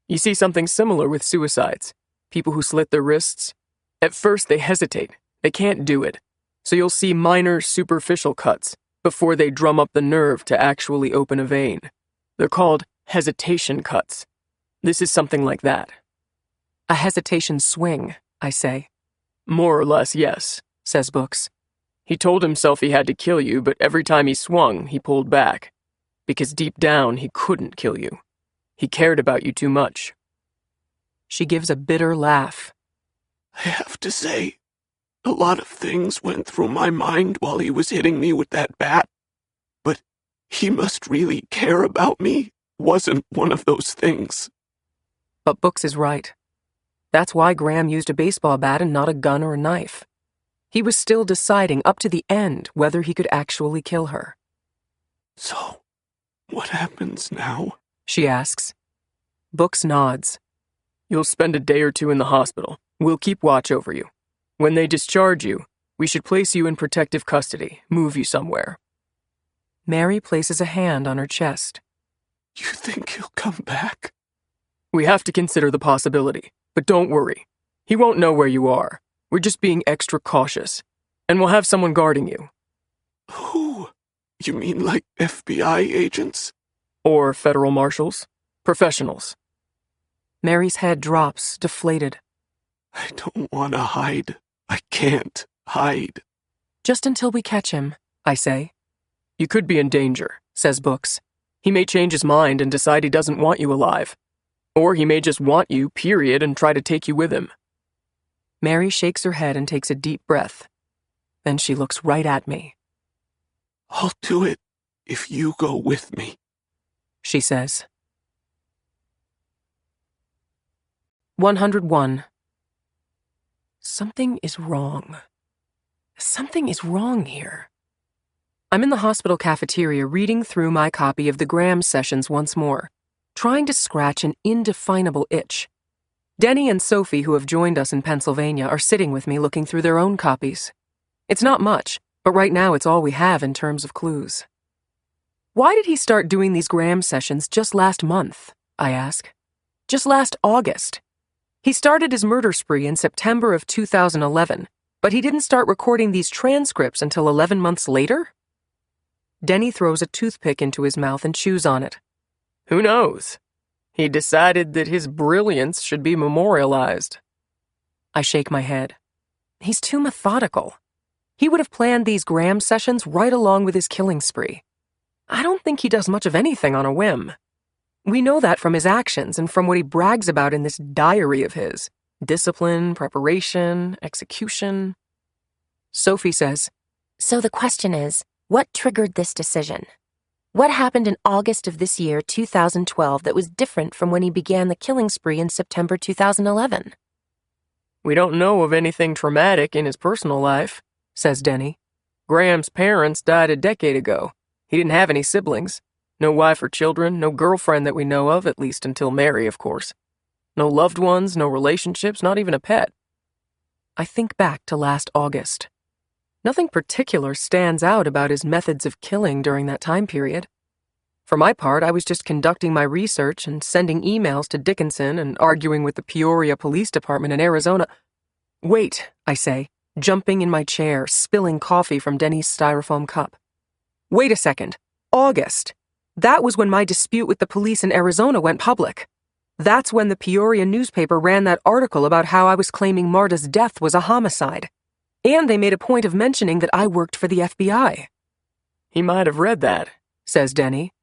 You see something similar with suicides. People who slit their wrists. At first they hesitate. They can't do it. So you'll see minor superficial cuts before they drum up the nerve to actually open a vein. They're called hesitation cuts. This is something like that. A hesitation swing, I say. More or less, yes, says Books. He told himself he had to kill you, but every time he swung, he pulled back. Because deep down, he couldn't kill you. He cared about you too much. She gives a bitter laugh. I have to say, a lot of things went through my mind while he was hitting me with that bat. But he must really care about me wasn't one of those things. But Books is right. That's why Graham used a baseball bat and not a gun or a knife. He was still deciding up to the end whether he could actually kill her. So, what happens now? She asks. Books nods. You'll spend a day or two in the hospital. We'll keep watch over you. When they discharge you, we should place you in protective custody, move you somewhere. Mary places a hand on her chest. You think he'll come back? We have to consider the possibility, but don't worry. He won't know where you are. We're just being extra cautious, and we'll have someone guarding you. Who? You mean like FBI agents? Or federal marshals? Professionals. Mary's head drops, deflated. I don't want to hide. I can't hide. Just until we catch him, I say. You could be in danger, says Books. He may change his mind and decide he doesn't want you alive. Or he may just want you, period, and try to take you with him. Mary shakes her head and takes a deep breath. Then she looks right at me. I'll do it if you go with me, she says. 101. Something is wrong. Something is wrong here. I'm in the hospital cafeteria reading through my copy of the Graham sessions once more, trying to scratch an indefinable itch. Denny and Sophie, who have joined us in Pennsylvania, are sitting with me looking through their own copies. It's not much, but right now it's all we have in terms of clues. Why did he start doing these Graham sessions just last month? I ask. Just last August. He started his murder spree in September of 2011, but he didn't start recording these transcripts until 11 months later? Denny throws a toothpick into his mouth and chews on it. Who knows? He decided that his brilliance should be memorialized. I shake my head. He's too methodical. He would have planned these Graham sessions right along with his killing spree. I don't think he does much of anything on a whim. We know that from his actions and from what he brags about in this diary of his. Discipline, preparation, execution. Sophie says, So the question is, what triggered this decision? What happened in August of this year, 2012, that was different from when he began the killing spree in September 2011? We don't know of anything traumatic in his personal life, says Denny. Graham's parents died a decade ago. He didn't have any siblings. No wife or children, no girlfriend that we know of, at least until Mary, of course. No loved ones, no relationships, not even a pet. I think back to last August. Nothing particular stands out about his methods of killing during that time period. For my part, I was just conducting my research and sending emails to Dickinson and arguing with the Peoria Police Department in Arizona. Wait, I say, jumping in my chair, spilling coffee from Denny's styrofoam cup. Wait a second. August. That was when my dispute with the police in Arizona went public. That's when the Peoria newspaper ran that article about how I was claiming Marta's death was a homicide. And they made a point of mentioning that I worked for the FBI. He might have read that, says Denny.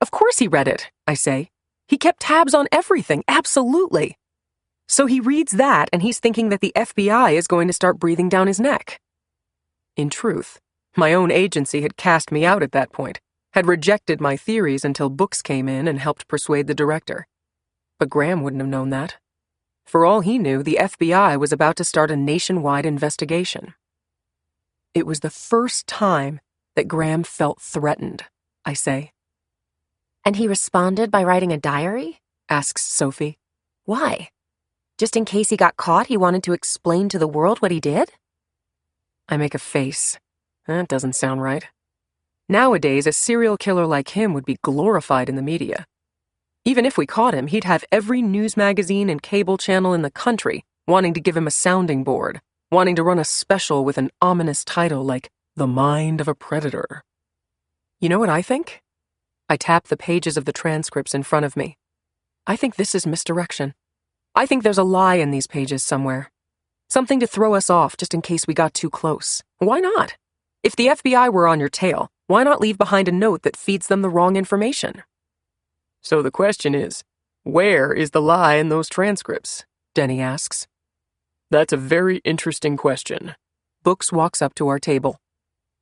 Of course he read it, I say. He kept tabs on everything, absolutely. So he reads that and he's thinking that the FBI is going to start breathing down his neck. In truth, my own agency had cast me out at that point, had rejected my theories until Books came in and helped persuade the director. But Graham wouldn't have known that. For all he knew, the FBI was about to start a nationwide investigation. It was the first time that Graham felt threatened, I say. And he responded by writing a diary? Asks Sophie. Why? Just in case he got caught, he wanted to explain to the world what he did? I make a face. That doesn't sound right. Nowadays, a serial killer like him would be glorified in the media. Even if we caught him, he'd have every news magazine and cable channel in the country wanting to give him a sounding board, wanting to run a special with an ominous title like The Mind of a Predator. You know what I think? I tap the pages of the transcripts in front of me. I think this is misdirection. I think there's a lie in these pages somewhere. Something to throw us off just in case we got too close. Why not? If the FBI were on your tail, why not leave behind a note that feeds them the wrong information? So the question is, where is the lie in those transcripts? Denny asks. That's a very interesting question. Books walks up to our table.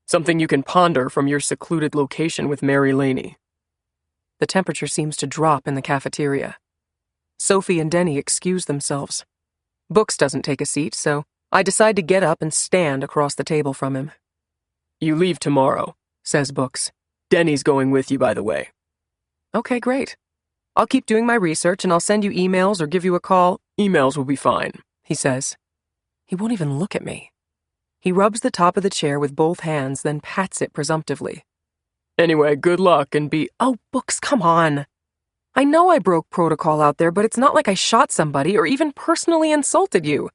Something you can ponder from your secluded location with Mary Laney. The temperature seems to drop in the cafeteria. Sophie and Denny excuse themselves. Books doesn't take a seat, so I decide to get up and stand across the table from him. You leave tomorrow, says Books. Denny's going with you, by the way. Okay, great. I'll keep doing my research and I'll send you emails or give you a call. Emails will be fine, he says. He won't even look at me. He rubs the top of the chair with both hands, then pats it presumptively. Anyway, good luck and be— Oh, Books, come on. I know I broke protocol out there, but it's not like I shot somebody or even personally insulted you.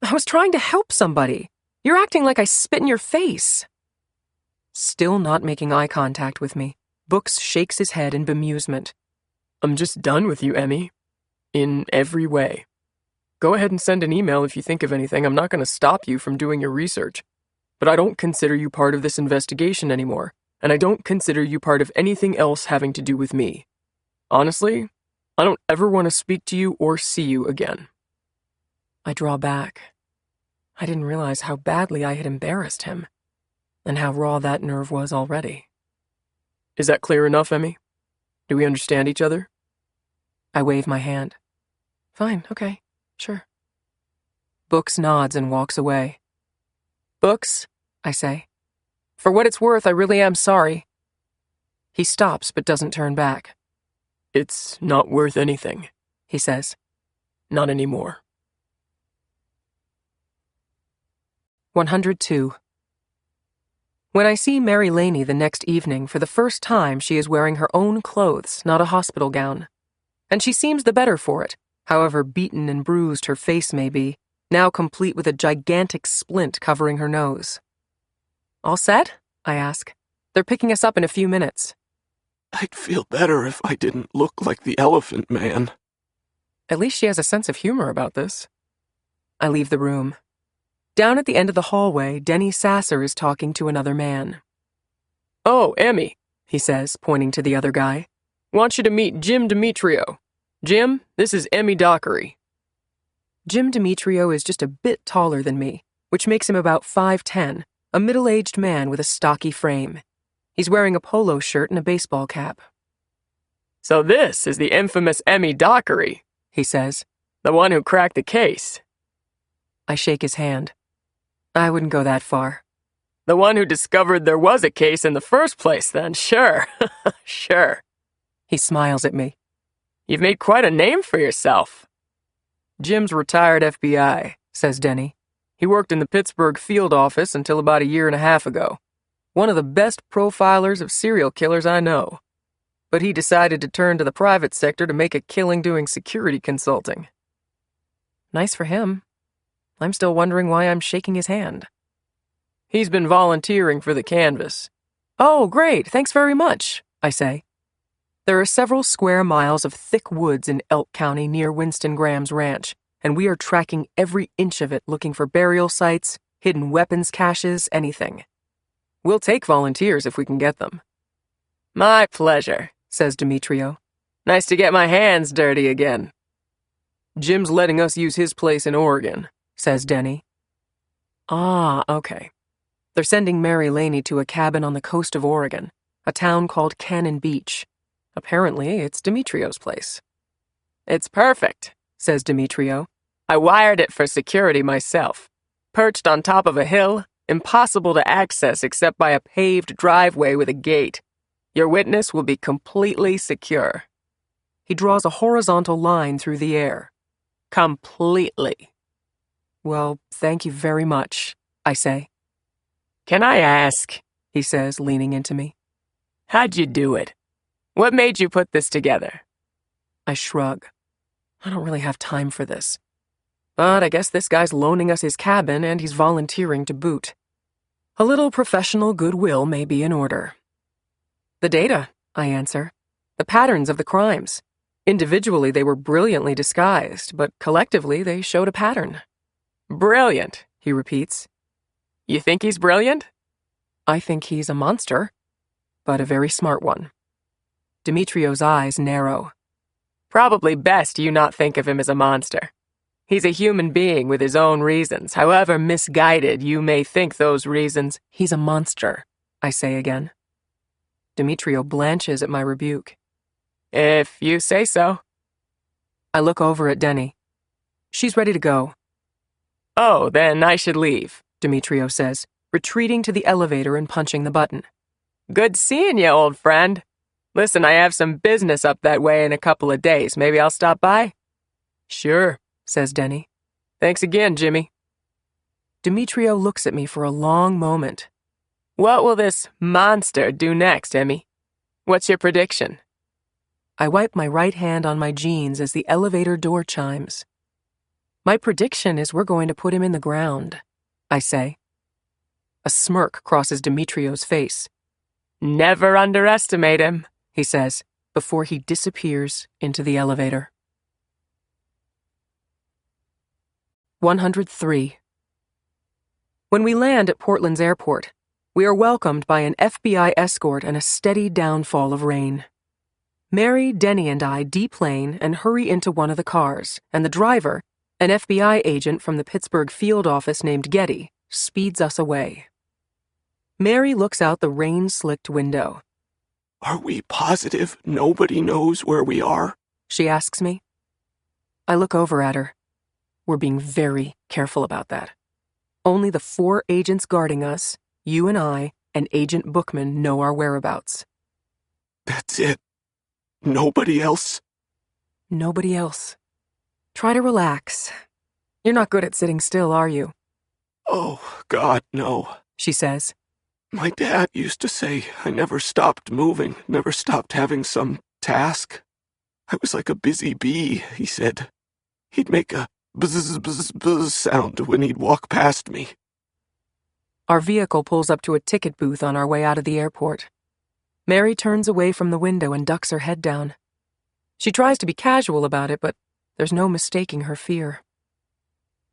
I was trying to help somebody. You're acting like I spit in your face. Still not making eye contact with me, Books shakes his head in bemusement. I'm just done with you, Emmy. In every way. Go ahead and send an email if you think of anything. I'm not going to stop you from doing your research. But I don't consider you part of this investigation anymore, and I don't consider you part of anything else having to do with me. Honestly, I don't ever want to speak to you or see you again. I draw back. I didn't realize how badly I had embarrassed him, and how raw that nerve was already. Is that clear enough, Emmy? Do we understand each other? I wave my hand. Fine, okay, sure. Books nods and walks away. Books, I say. For what it's worth, I really am sorry. He stops but doesn't turn back. It's not worth anything, he says. Not anymore. 102. When I see Mary Laney the next evening, for the first time she is wearing her own clothes, not a hospital gown. And she seems the better for it, however beaten and bruised her face may be, now complete with a gigantic splint covering her nose. All set? I ask. They're picking us up in a few minutes. I'd feel better if I didn't look like the Elephant Man. At least she has a sense of humor about this. I leave the room. Down at the end of the hallway, Denny Sasser is talking to another man. Oh, Emmy, he says, pointing to the other guy. Want you to meet Jim Demetrio. Jim, this is Emmy Dockery. Jim Demetrio is just a bit taller than me, which makes him about 5'10", a middle-aged man with a stocky frame. He's wearing a polo shirt and a baseball cap. So this is the infamous Emmy Dockery, he says. The one who cracked the case. I shake his hand. I wouldn't go that far. The one who discovered there was a case in the first place, then, sure. Sure. He smiles at me. You've made quite a name for yourself. Jim's retired FBI, says Denny. He worked in the Pittsburgh field office until about a year and a half ago. One of the best profilers of serial killers I know. But he decided to turn to the private sector to make a killing doing security consulting. Nice for him. I'm still wondering why I'm shaking his hand. He's been volunteering for the canvas. Oh, great, thanks very much, I say. There are several square miles of thick woods in Elk County near Winston Graham's ranch, and we are tracking every inch of it looking for burial sites, hidden weapons caches, anything. We'll take volunteers if we can get them. My pleasure, says Demetrio. Nice to get my hands dirty again. Jim's letting us use his place in Oregon, says Denny. Ah, okay. They're sending Mary Laney to a cabin on the coast of Oregon, a town called Cannon Beach. Apparently, it's Demetrio's place. It's perfect, says Demetrio. I wired it for security myself. Perched on top of a hill, impossible to access except by a paved driveway with a gate. Your witness will be completely secure. He draws a horizontal line through the air. Completely. Well, thank you very much, I say. Can I ask, he says, leaning into me. How'd you do it? What made you put this together? I shrug. I don't really have time for this. But I guess this guy's loaning us his cabin and he's volunteering to boot. A little professional goodwill may be in order. The data, I answer. The patterns of the crimes. Individually, they were brilliantly disguised, but collectively, they showed a pattern. Brilliant, he repeats. You think he's brilliant? I think he's a monster, but a very smart one. Demetrio's eyes narrow. Probably best you not think of him as a monster. He's a human being with his own reasons, however misguided you may think those reasons. He's a monster, I say again. Demetrio blanches at my rebuke. If you say so. I look over at Denny. She's ready to go. Oh, then I should leave, Demetrio says, retreating to the elevator and punching the button. Good seeing you, old friend. Listen, I have some business up that way in a couple of days. Maybe I'll stop by? Sure, says Denny. Thanks again, Jimmy. Demetrio looks at me for a long moment. What will this monster do next, Emmy? What's your prediction? I wipe my right hand on my jeans as the elevator door chimes. My prediction is we're going to put him in the ground, I say. A smirk crosses Demetrio's face. Never underestimate him, he says, before he disappears into the elevator. 103. When we land at Portland's airport, we are welcomed by an FBI escort and a steady downfall of rain. Mary, Denny, and I deplane and hurry into one of the cars, and the driver, an FBI agent from the Pittsburgh field office named Getty, speeds us away. Mary looks out the rain-slicked window. Are we positive nobody knows where we are? She asks me. I look over at her. We're being very careful about that. Only the 4 agents guarding us, you and I, and Agent Bookman know our whereabouts. That's it. Nobody else? Nobody else. Try to relax. You're not good at sitting still, are you? Oh, God, no, she says. My dad used to say I never stopped moving, never stopped having some task. I was like a busy bee, he said. He'd make a buzz, buzz, buzz sound when he'd walk past me. Our vehicle pulls up to a ticket booth on our way out of the airport. Mary turns away from the window and ducks her head down. She tries to be casual about it, but there's no mistaking her fear.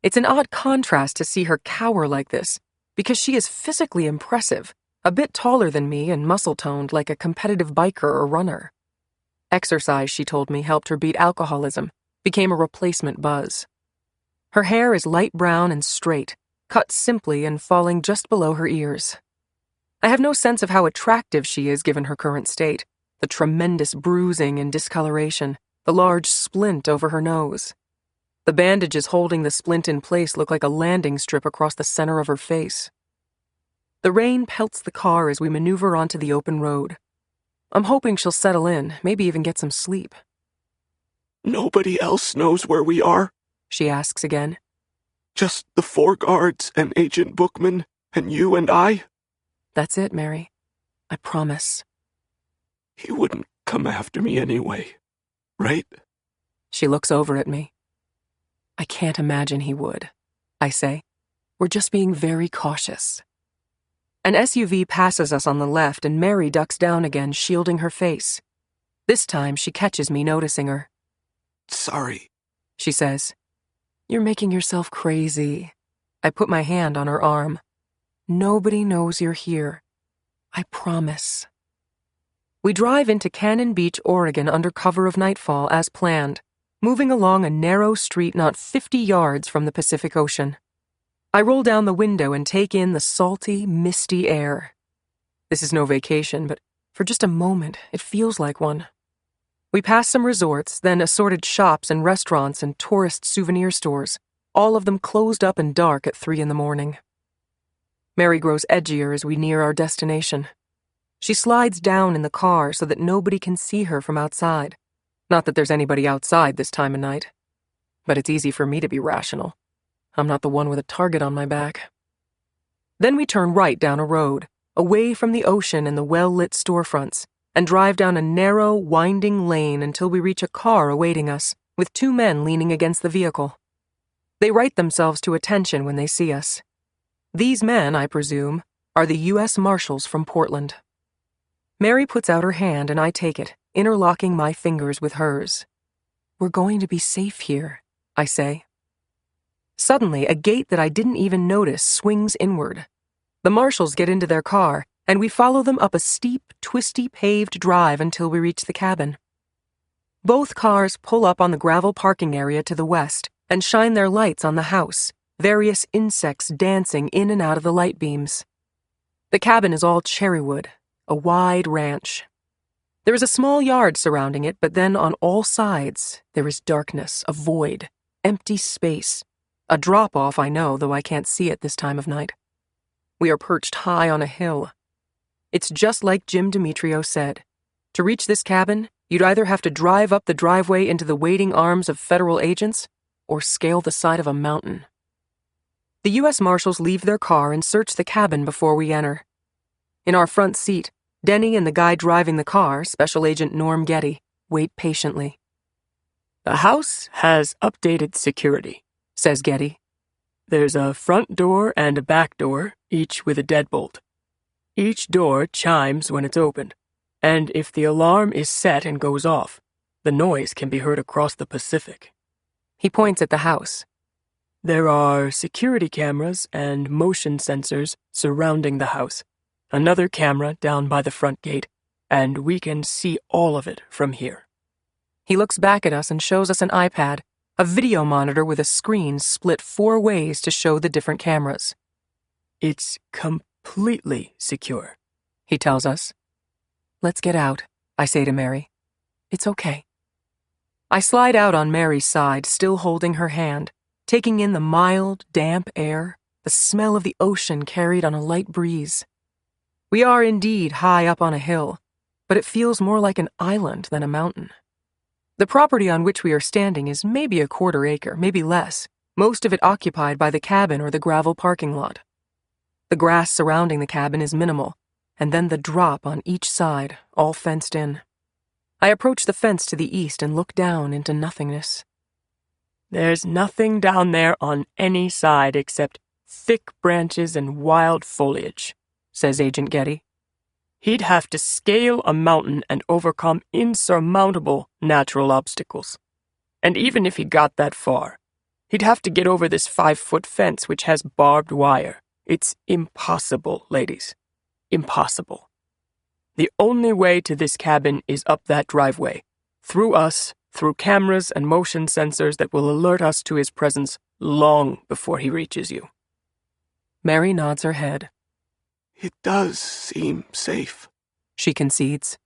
It's an odd contrast to see her cower like this, because she is physically impressive, a bit taller than me and muscle-toned like a competitive biker or runner. Exercise, she told me, helped her beat alcoholism, became a replacement buzz. Her hair is light brown and straight, cut simply and falling just below her ears. I have no sense of how attractive she is given her current state, the tremendous bruising and discoloration, the large splint over her nose. The bandages holding the splint in place look like a landing strip across the center of her face. The rain pelts the car as we maneuver onto the open road. I'm hoping she'll settle in, maybe even get some sleep. Nobody else knows where we are? she asks again. Just the 4 guards and Agent Bookman and you and I? That's it, Mary. I promise. He wouldn't come after me anyway, right? She looks over at me. I can't imagine he would, I say. We're just being very cautious. An SUV passes us on the left and Mary ducks down again, shielding her face. This time she catches me noticing her. Sorry, she says. You're making yourself crazy. I put my hand on her arm. Nobody knows you're here. I promise. We drive into Cannon Beach, Oregon under cover of nightfall as planned, moving along a narrow street not 50 yards from the Pacific Ocean. I roll down the window and take in the salty, misty air. This is no vacation, but for just a moment, it feels like one. We pass some resorts, then assorted shops and restaurants and tourist souvenir stores, all of them closed up and dark at 3 a.m. Mary grows edgier as we near our destination. She slides down in the car so that nobody can see her from outside. Not that there's anybody outside this time of night. But it's easy for me to be rational. I'm not the one with a target on my back. Then we turn right down a road, away from the ocean and the well-lit storefronts, and drive down a narrow, winding lane until we reach a car awaiting us, with 2 men leaning against the vehicle. They write themselves to attention when they see us. These men, I presume, are the U.S. Marshals from Portland. Mary puts out her hand and I take it, interlocking my fingers with hers. We're going to be safe here, I say. Suddenly, a gate that I didn't even notice swings inward. The Marshals get into their car, and we follow them up a steep, twisty paved drive until we reach the cabin. Both cars pull up on the gravel parking area to the west and shine their lights on the house, various insects dancing in and out of the light beams. The cabin is all cherrywood, a wide ranch. There is a small yard surrounding it, but then on all sides there is darkness, a void, empty space. A drop-off, I know, though I can't see it this time of night. We are perched high on a hill. It's just like Jim Demetrio said. To reach this cabin, you'd either have to drive up the driveway into the waiting arms of federal agents or scale the side of a mountain. The U.S. Marshals leave their car and search the cabin before we enter. In our front seat, Denny and the guy driving the car, Special Agent Norm Getty, wait patiently. The house has updated security, says Getty. There's a front door and a back door, each with a deadbolt. Each door chimes when it's opened, and if the alarm is set and goes off, the noise can be heard across the Pacific. He points at the house. There are security cameras and motion sensors surrounding the house, another camera down by the front gate, and we can see all of it from here. He looks back at us and shows us an iPad, a video monitor with a screen split 4 ways to show the different cameras. It's completely secure, he tells us. Let's get out, I say to Mary. It's okay. I slide out on Mary's side, still holding her hand, taking in the mild, damp air, the smell of the ocean carried on a light breeze. We are indeed high up on a hill, but it feels more like an island than a mountain. The property on which we are standing is maybe a 1/4 acre, maybe less, most of it occupied by the cabin or the gravel parking lot. The grass surrounding the cabin is minimal, and then the drop on each side, all fenced in. I approach the fence to the east and look down into nothingness. There's nothing down there on any side except thick branches and wild foliage, says Agent Getty. He'd have to scale a mountain and overcome insurmountable natural obstacles. And even if he got that far, he'd have to get over this 5-foot fence which has barbed wire. It's impossible, ladies. Impossible. The only way to this cabin is up that driveway, through us, through cameras and motion sensors that will alert us to his presence long before he reaches you. Mary nods her head. It does seem safe, she concedes.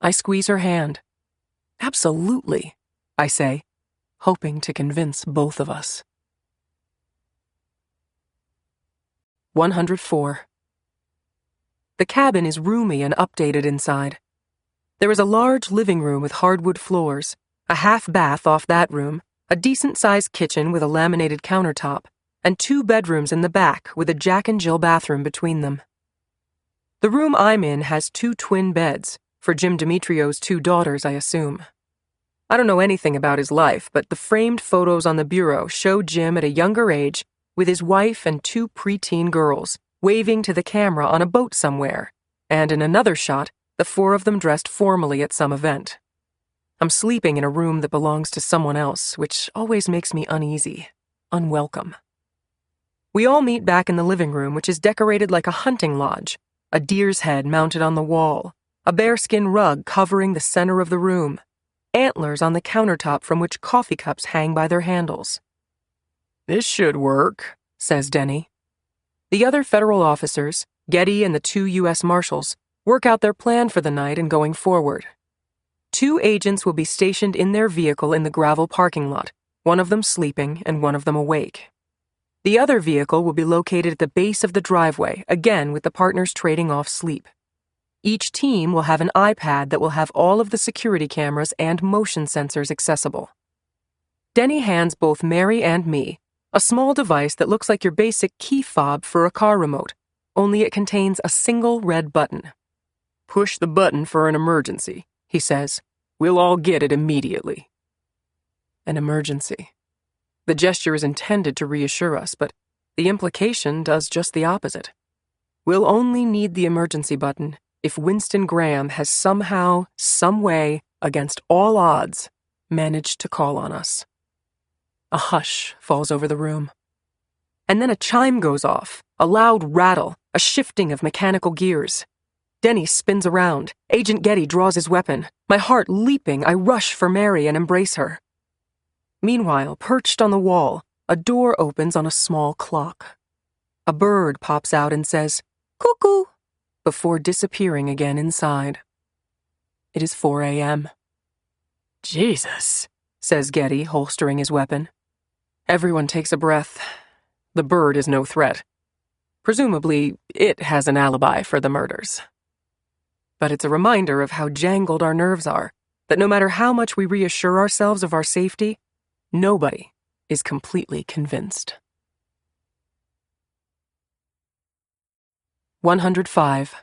I squeeze her hand. Absolutely, I say, hoping to convince both of us. 104. The cabin is roomy and updated inside. There is a large living room with hardwood floors, a half bath off that room, a decent-sized kitchen with a laminated countertop, and 2 bedrooms in the back with a Jack and Jill bathroom between them. The room I'm in has 2 twin beds, for Jim Demetrio's 2 daughters, I assume. I don't know anything about his life, but the framed photos on the bureau show Jim at a younger age with his wife and 2 preteen girls, waving to the camera on a boat somewhere, and in another shot, the 4 of them dressed formally at some event. I'm sleeping in a room that belongs to someone else, which always makes me uneasy, unwelcome. We all meet back in the living room, which is decorated like a hunting lodge, a deer's head mounted on the wall, a bearskin rug covering the center of the room, antlers on the countertop from which coffee cups hang by their handles. This should work, says Denny. The other federal officers, Getty and the 2 U.S. Marshals, work out their plan for the night and going forward. 2 agents will be stationed in their vehicle in the gravel parking lot, one of them sleeping and one of them awake. The other vehicle will be located at the base of the driveway, again with the partners trading off sleep. Each team will have an iPad that will have all of the security cameras and motion sensors accessible. Denny hands both Mary and me a small device that looks like your basic key fob for a car remote, only it contains a single red button. "Push the button for an emergency," he says. "We'll all get it immediately." An emergency. The gesture is intended to reassure us, but the implication does just the opposite. We'll only need the emergency button if Winston Graham has somehow, some way, against all odds, managed to call on us. A hush falls over the room. And then a chime goes off, a loud rattle, a shifting of mechanical gears. Denny spins around. Agent Getty draws his weapon. My heart leaping, I rush for Mary and embrace her. Meanwhile, perched on the wall, a door opens on a small clock. A bird pops out and says, "Cuckoo," before disappearing again inside. It is 4 a.m. "Jesus," says Getty, holstering his weapon. Everyone takes a breath. The bird is no threat. Presumably, it has an alibi for the murders. But it's a reminder of how jangled our nerves are, that no matter how much we reassure ourselves of our safety, nobody is completely convinced. 105.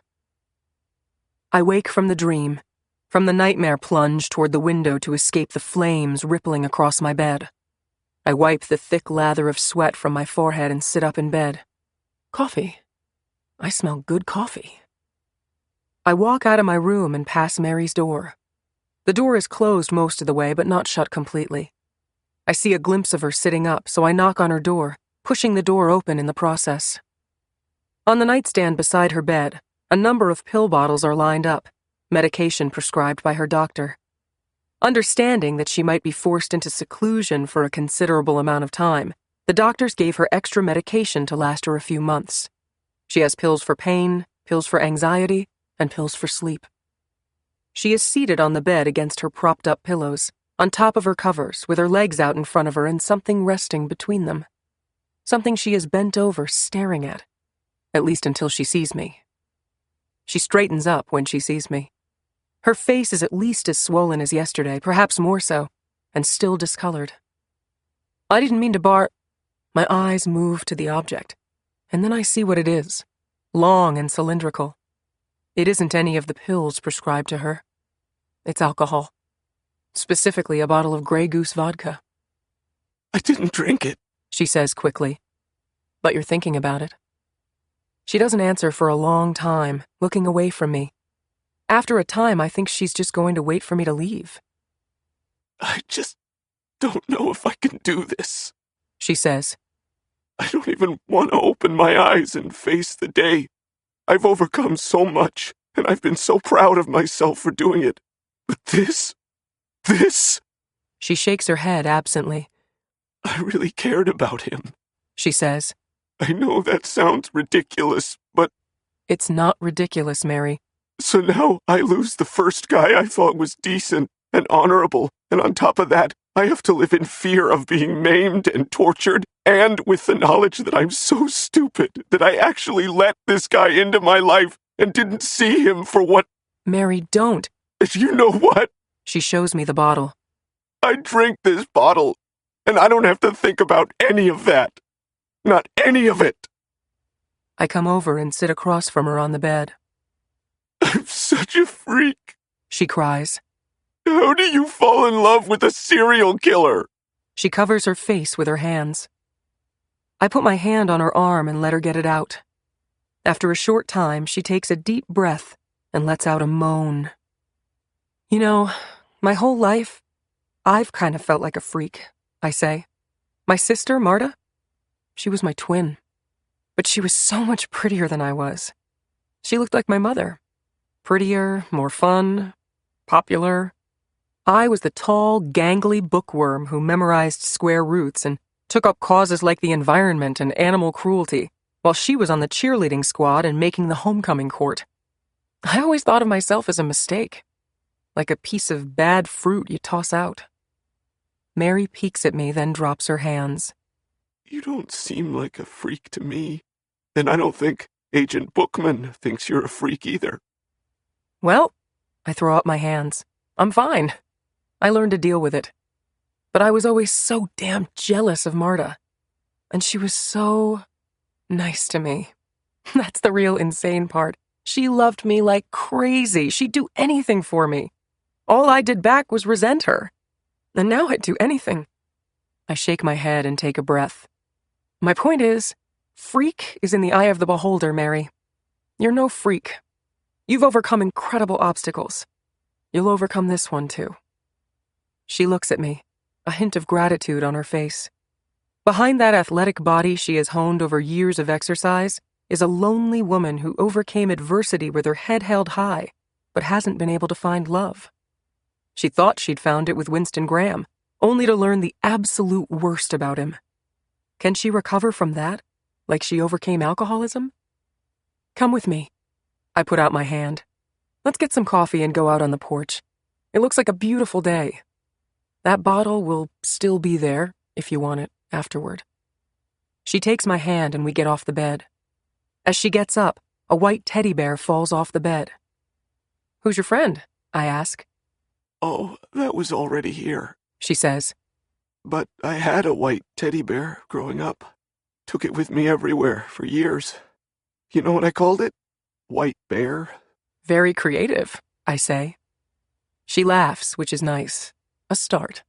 I wake from the dream, from the nightmare plunge toward the window to escape the flames rippling across my bed. I wipe the thick lather of sweat from my forehead and sit up in bed. Coffee. I smell good coffee. I walk out of my room and pass Mary's door. The door is closed most of the way, but not shut completely. I see a glimpse of her sitting up, so I knock on her door, pushing the door open in the process. On the nightstand beside her bed, a number of pill bottles are lined up, medication prescribed by her doctor. Understanding that she might be forced into seclusion for a considerable amount of time, the doctors gave her extra medication to last her a few months. She has pills for pain, pills for anxiety, and pills for sleep. She is seated on the bed against her propped-up pillows, on top of her covers, with her legs out in front of her and something resting between them. Something she is bent over, staring at least until she sees me. She straightens up when she sees me. Her face is at least as swollen as yesterday, perhaps more so, and still discolored. I didn't mean to My eyes move to the object, and then I see what it is, long and cylindrical. It isn't any of the pills prescribed to her. It's alcohol. Specifically a bottle of Grey Goose vodka. I didn't drink it, she says quickly. But you're thinking about it. She doesn't answer for a long time, looking away from me. After a time, I think she's just going to wait for me to leave. I just don't know if I can do this, she says. I don't even want to open my eyes and face the day. I've overcome so much, and I've been so proud of myself for doing it. But this... She shakes her head absently. I really cared about him, she says. I know that sounds ridiculous, but... It's not ridiculous, Mary. So now I lose the first guy I thought was decent and honorable, and on top of that, I have to live in fear of being maimed and tortured, and with the knowledge that I'm so stupid that I actually let this guy into my life and didn't see him for what... Mary, don't. You know what? She shows me the bottle. I drank this bottle, and I don't have to think about any of that. Not any of it. I come over and sit across from her on the bed. I'm such a freak, She cries. How do you fall in love with a serial killer? She covers her face with her hands. I put my hand on her arm and let her get it out. After a short time, she takes a deep breath and lets out a moan. You know, my whole life, I've kind of felt like a freak, I say. My sister, Marta, she was my twin. But she was so much prettier than I was. She looked like my mother. Prettier, more fun, popular. I was the tall, gangly bookworm who memorized square roots and took up causes like the environment and animal cruelty, while she was on the cheerleading squad and making the homecoming court. I always thought of myself as a mistake, like a piece of bad fruit you toss out. Mary peeks at me, then drops her hands. You don't seem like a freak to me. And I don't think Agent Bookman thinks you're a freak either. Well, I throw up my hands. I'm fine. I learned to deal with it. But I was always so damn jealous of Marta. And she was so nice to me. That's the real insane part. She loved me like crazy. She'd do anything for me. All I did back was resent her. And now I'd do anything. I shake my head and take a breath. My point is, freak is in the eye of the beholder, Mary. You're no freak. You've overcome incredible obstacles. You'll overcome this one, too. She looks at me, a hint of gratitude on her face. Behind that athletic body she has honed over years of exercise is a lonely woman who overcame adversity with her head held high, but hasn't been able to find love. She thought she'd found it with Winston Graham, only to learn the absolute worst about him. Can she recover from that, like she overcame alcoholism? Come with me. I put out my hand. Let's get some coffee and go out on the porch. It looks like a beautiful day. That bottle will still be there, if you want it, afterward. She takes my hand and we get off the bed. As she gets up, a white teddy bear falls off the bed. Who's your friend? I ask. Oh, that was already here, She says. But I had a white teddy bear growing up. Took it with me everywhere for years. You know what I called it? White bear. Very creative, I say. She laughs, which is nice. A start.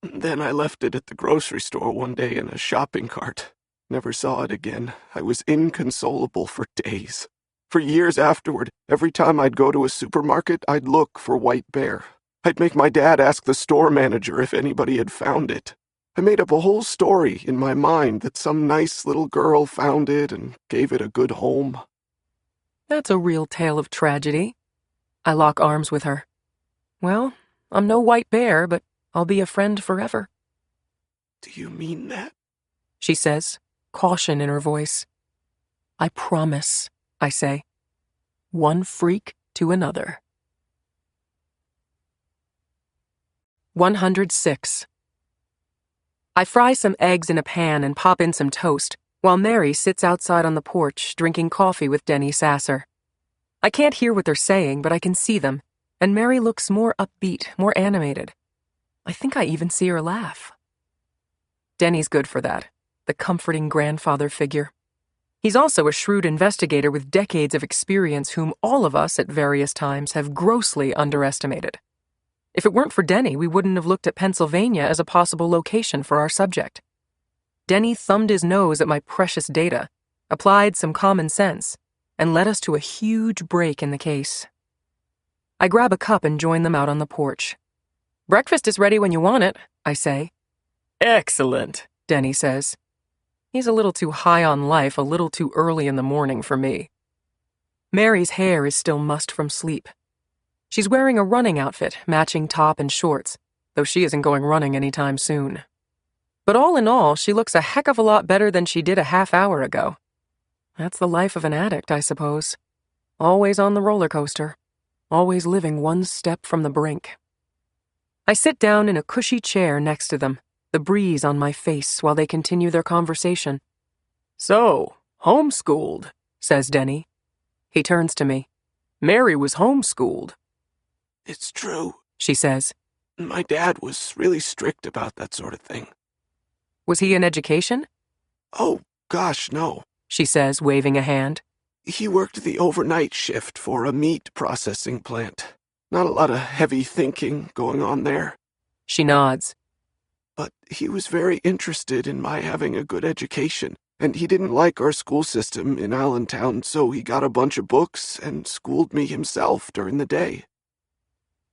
Then I left it at the grocery store one day in a shopping cart. Never saw it again. I was inconsolable for days. For years afterward, every time I'd go to a supermarket, I'd look for White Bear. I'd make my dad ask the store manager if anybody had found it. I made up a whole story in my mind that some nice little girl found it and gave it a good home. That's a real tale of tragedy. I lock arms with her. Well, I'm no white bear, but I'll be a friend forever. Do you mean that? She says, caution in her voice. I promise, I say. One freak to another. 106. I fry some eggs in a pan and pop in some toast, while Mary sits outside on the porch drinking coffee with Denny Sasser. I can't hear what they're saying, but I can see them, and Mary looks more upbeat, more animated. I think I even see her laugh. Denny's good for that, the comforting grandfather figure. He's also a shrewd investigator with decades of experience whom all of us at various times have grossly underestimated. If it weren't for Denny, we wouldn't have looked at Pennsylvania as a possible location for our subject. Denny thumbed his nose at my precious data, applied some common sense, and led us to a huge break in the case. I grab a cup and join them out on the porch. Breakfast is ready when you want it, I say. Excellent, Denny says. He's a little too high on life, a little too early in the morning for me. Mary's hair is still mussed from sleep. She's wearing a running outfit, matching top and shorts, though she isn't going running anytime soon. But all in all, she looks a heck of a lot better than she did a half hour ago. That's the life of an addict, I suppose. Always on the roller coaster. Always living one step from the brink. I sit down in a cushy chair next to them, the breeze on my face while they continue their conversation. So, homeschooled, says Denny. He turns to me. Mary was homeschooled. It's true, she says. My dad was really strict about that sort of thing. Was he in education? Oh, gosh, no. She says, waving a hand. He worked the overnight shift for a meat processing plant. Not a lot of heavy thinking going on there. She nods. But he was very interested in my having a good education, and he didn't like our school system in Allentown, so he got a bunch of books and schooled me himself during the day.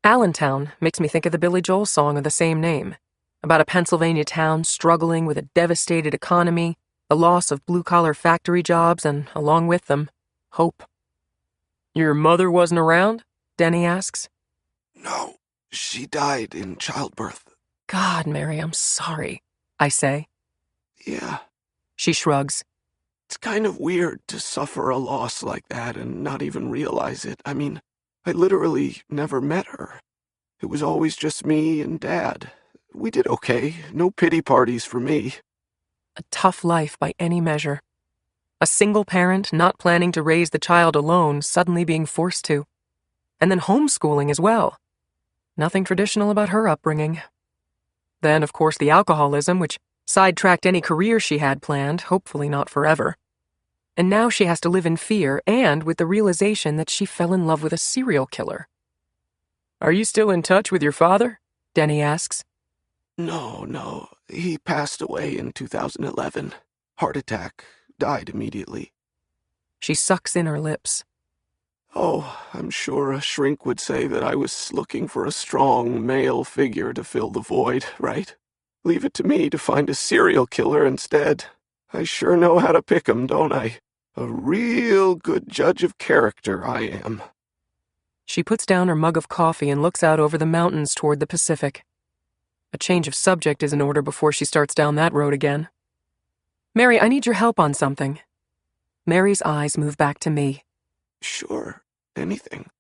Allentown makes me think of the Billy Joel song of the same name, about a Pennsylvania town struggling with a devastated economy, the loss of blue-collar factory jobs, and, along with them, hope. Your mother wasn't around? Denny asks. No, she died in childbirth. God, Mary, I'm sorry, I say. Yeah. She shrugs. It's kind of weird to suffer a loss like that and not even realize it. I mean, I literally never met her. It was always just me and Dad. We did okay. No pity parties for me. A tough life by any measure. A single parent not planning to raise the child alone, suddenly being forced to. And then homeschooling as well. Nothing traditional about her upbringing. Then, of course, the alcoholism, which sidetracked any career she had planned, hopefully not forever. And now she has to live in fear and with the realization that she fell in love with a serial killer. Are you still in touch with your father? Denny asks. No. He passed away in 2011. Heart attack. Died immediately. She sucks in her lips. Oh, I'm sure a shrink would say that I was looking for a strong male figure to fill the void, right? Leave it to me to find a serial killer instead. I sure know how to pick 'em, don't I? A real good judge of character, I am. She puts down her mug of coffee and looks out over the mountains toward the Pacific. A change of subject is in order before she starts down that road again. Mary, I need your help on something. Mary's eyes move back to me. Sure, anything.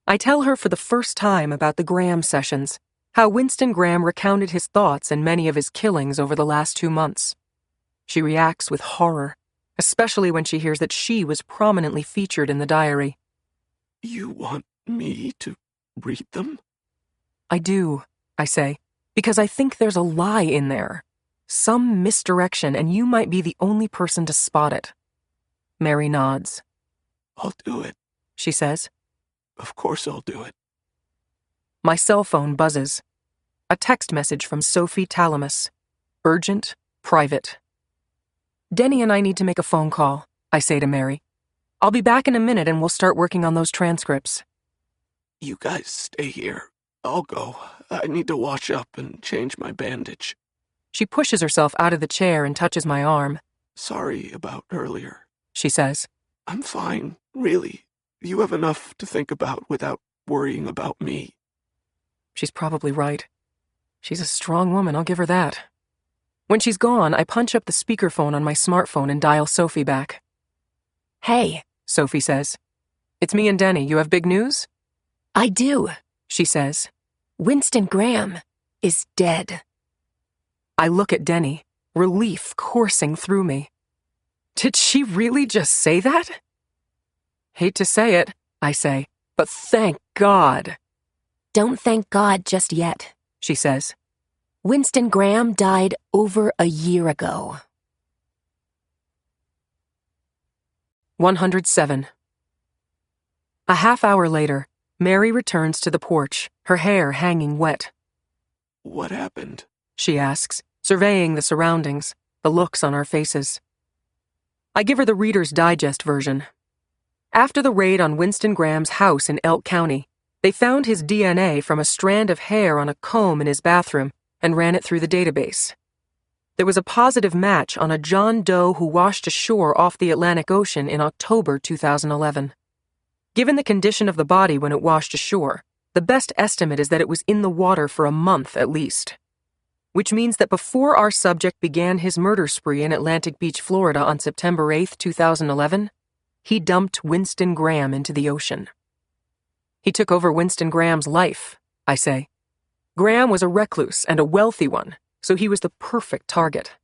I tell her for the first time about the Graham sessions, how Winston Graham recounted his thoughts and many of his killings over the last 2 months. She reacts with horror, especially when she hears that she was prominently featured in the diary. You want me to read them? I do, I say, because I think there's a lie in there. Some misdirection, and you might be the only person to spot it. Mary nods. I'll do it, She says. Of course I'll do it. My cell phone buzzes. A text message from Sophie Talamus. Urgent, private. Denny and I need to make a phone call, I say to Mary. I'll be back in a minute and we'll start working on those transcripts. You guys stay here. I'll go. I need to wash up and change my bandage. She pushes herself out of the chair and touches my arm. Sorry about earlier, She says. I'm fine, really. You have enough to think about without worrying about me. She's probably right. She's a strong woman, I'll give her that. When she's gone, I punch up the speakerphone on my smartphone and dial Sophie back. Hey, Sophie says. It's me and Denny. You have big news? I do. She says. Winston Graham is dead. I look at Denny, relief coursing through me. Did she really just say that? Hate to say it, I say, but thank God. Don't thank God just yet, She says. Winston Graham died over a year ago. 107. A half hour later, Mary returns to the porch, her hair hanging wet. What happened? She asks, surveying the surroundings, the looks on our faces. I give her the Reader's Digest version. After the raid on Winston Graham's house in Elk County, they found his DNA from a strand of hair on a comb in his bathroom and ran it through the database. There was a positive match on a John Doe who washed ashore off the Atlantic Ocean in October 2011. Given the condition of the body when it washed ashore, the best estimate is that it was in the water for a month at least. Which means that before our subject began his murder spree in Atlantic Beach, Florida on September 8, 2011, he dumped Winston Graham into the ocean. He took over Winston Graham's life, I say. Graham was a recluse and a wealthy one, so he was the perfect target.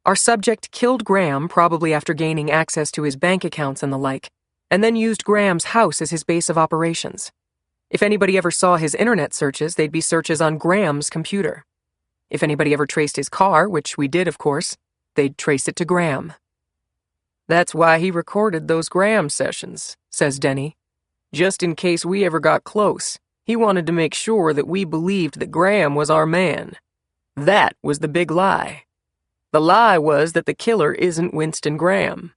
Our subject killed Graham probably after gaining access to his bank accounts and the like, and then used Graham's house as his base of operations. If anybody ever saw his internet searches, they'd be searches on Graham's computer. If anybody ever traced his car, which we did, of course, they'd trace it to Graham. That's why he recorded those Graham sessions, says Denny. Just in case we ever got close, he wanted to make sure that we believed that Graham was our man. That was the big lie. The lie was that the killer isn't Winston Graham.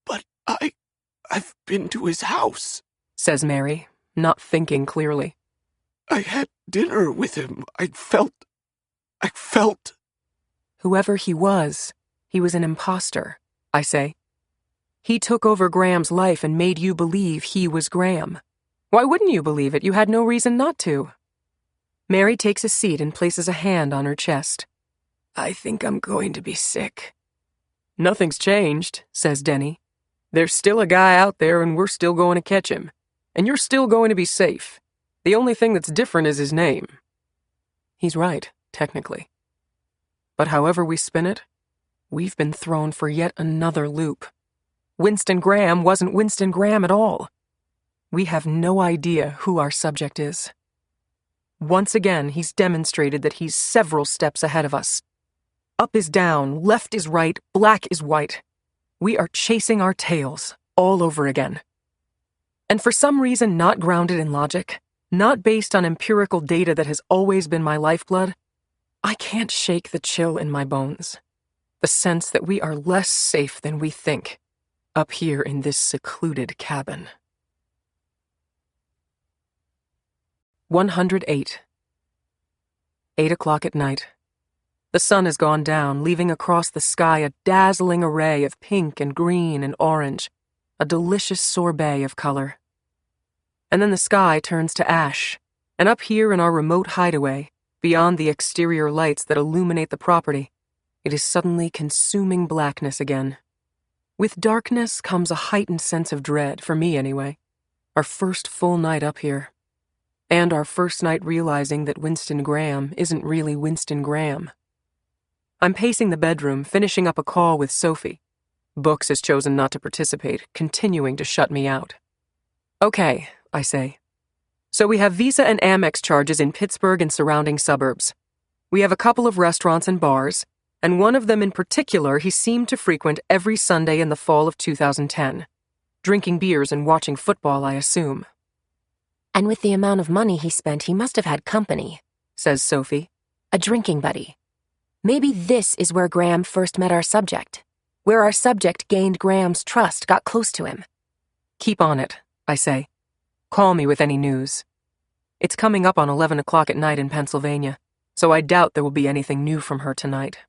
But I've been to his house, says Mary, not thinking clearly. I had dinner with him. I felt... Whoever he was an imposter, I say. He took over Graham's life and made you believe he was Graham. Why wouldn't you believe it? You had no reason not to. Mary takes a seat and places a hand on her chest. I think I'm going to be sick. Nothing's changed, says Denny. There's still a guy out there and we're still going to catch him. And you're still going to be safe. The only thing that's different is his name. He's right, technically. But however we spin it, we've been thrown for yet another loop. Winston Graham wasn't Winston Graham at all. We have no idea who our subject is. Once again, he's demonstrated that he's several steps ahead of us. Up is down, left is right, black is white. We are chasing our tails all over again. And for some reason not grounded in logic, not based on empirical data that has always been my lifeblood, I can't shake the chill in my bones. The sense that we are less safe than we think, up here in this secluded cabin. 108. 8 o'clock at night. The sun has gone down, leaving across the sky a dazzling array of pink and green and orange, a delicious sorbet of color. And then the sky turns to ash, and up here in our remote hideaway, beyond the exterior lights that illuminate the property, it is suddenly consuming blackness again. With darkness comes a heightened sense of dread, for me anyway. Our first full night up here. And our first night realizing that Winston Graham isn't really Winston Graham. I'm pacing the bedroom, finishing up a call with Sophie. Books has chosen not to participate, continuing to shut me out. Okay, I say. So we have Visa and Amex charges in Pittsburgh and surrounding suburbs. We have a couple of restaurants and bars, and one of them in particular he seemed to frequent every Sunday in the fall of 2010. Drinking beers and watching football, I assume. And with the amount of money he spent, he must have had company, says Sophie. A drinking buddy. Maybe this is where Graham first met our subject, where our subject gained Graham's trust, got close to him. Keep on it, I say. Call me with any news. It's coming up on 11 o'clock at night in Pennsylvania, so I doubt there will be anything new from her tonight.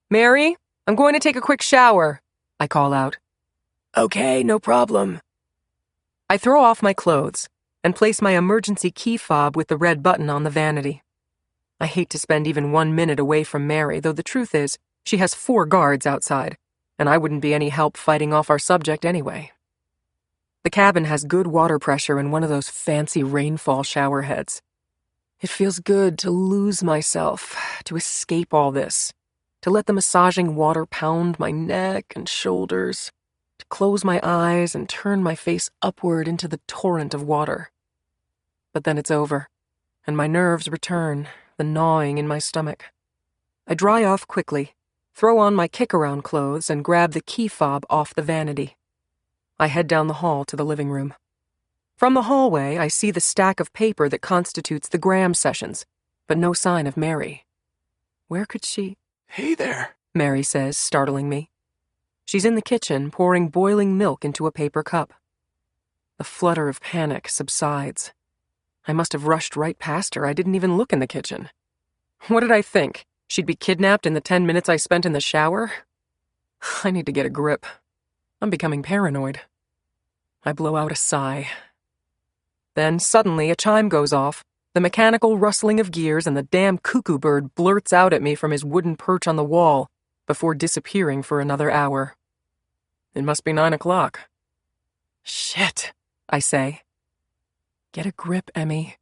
Mary, I'm going to take a quick shower, I call out. Okay, no problem. I throw off my clothes and place my emergency key fob with the red button on the vanity. I hate to spend even 1 minute away from Mary, though the truth is, she has 4 guards outside, and I wouldn't be any help fighting off our subject anyway. The cabin has good water pressure and one of those fancy rainfall shower heads. It feels good to lose myself, to escape all this, to let the massaging water pound my neck and shoulders, to close my eyes and turn my face upward into the torrent of water. But then it's over, and my nerves return, the gnawing in my stomach. I dry off quickly, throw on my kick-around clothes, and grab the key fob off the vanity. I head down the hall to the living room. From the hallway, I see the stack of paper that constitutes the Graham sessions, but no sign of Mary. Where could she... Hey there, Mary says, startling me. She's in the kitchen, pouring boiling milk into a paper cup. The flutter of panic subsides. I must have rushed right past her. I didn't even look in the kitchen. What did I think? She'd be kidnapped in the 10 minutes I spent in the shower? I need to get a grip. I'm becoming paranoid. I blow out a sigh. Then suddenly a chime goes off, the mechanical rustling of gears, and the damn cuckoo bird blurts out at me from his wooden perch on the wall before disappearing for another hour. It must be 9 o'clock. Shit, I say. Get a grip, Emmy.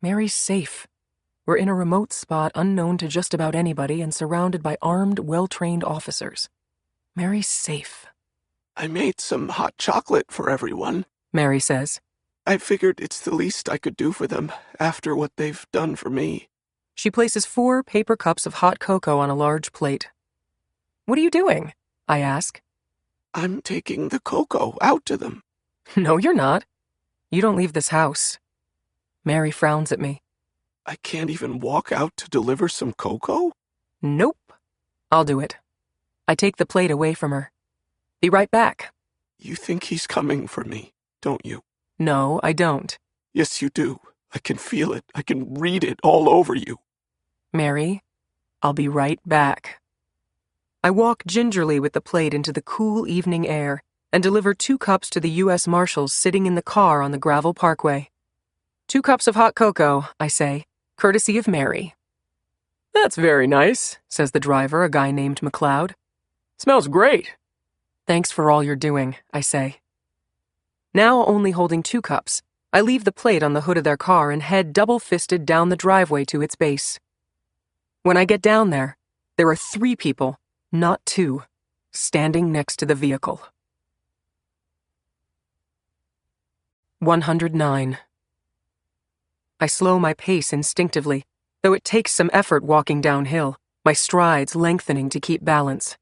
Mary's safe. We're in a remote spot unknown to just about anybody and surrounded by armed, well-trained officers. Mary's safe. I made some hot chocolate for everyone, Mary says. I figured it's the least I could do for them after what they've done for me. She places 4 paper cups of hot cocoa on a large plate. What are you doing? I ask. I'm taking the cocoa out to them. No, you're not. You don't leave this house. Mary frowns at me. I can't even walk out to deliver some cocoa? Nope. I'll do it. I take the plate away from her. Be right back. You think he's coming for me, don't you? No, I don't. Yes, you do. I can feel it. I can read it all over you. Mary, I'll be right back. I walk gingerly with the plate into the cool evening air and deliver 2 cups to the U.S. Marshals sitting in the car on the gravel parkway. 2 cups of hot cocoa, I say, courtesy of Mary. That's very nice, says the driver, a guy named McLeod. Smells great. Thanks for all you're doing, I say. Now only holding 2 cups, I leave the plate on the hood of their car and head double-fisted down the driveway to its base. When I get down there are 3 people, not 2, standing next to the vehicle. 109. I slow my pace instinctively, though it takes some effort walking downhill, my strides lengthening to keep balance.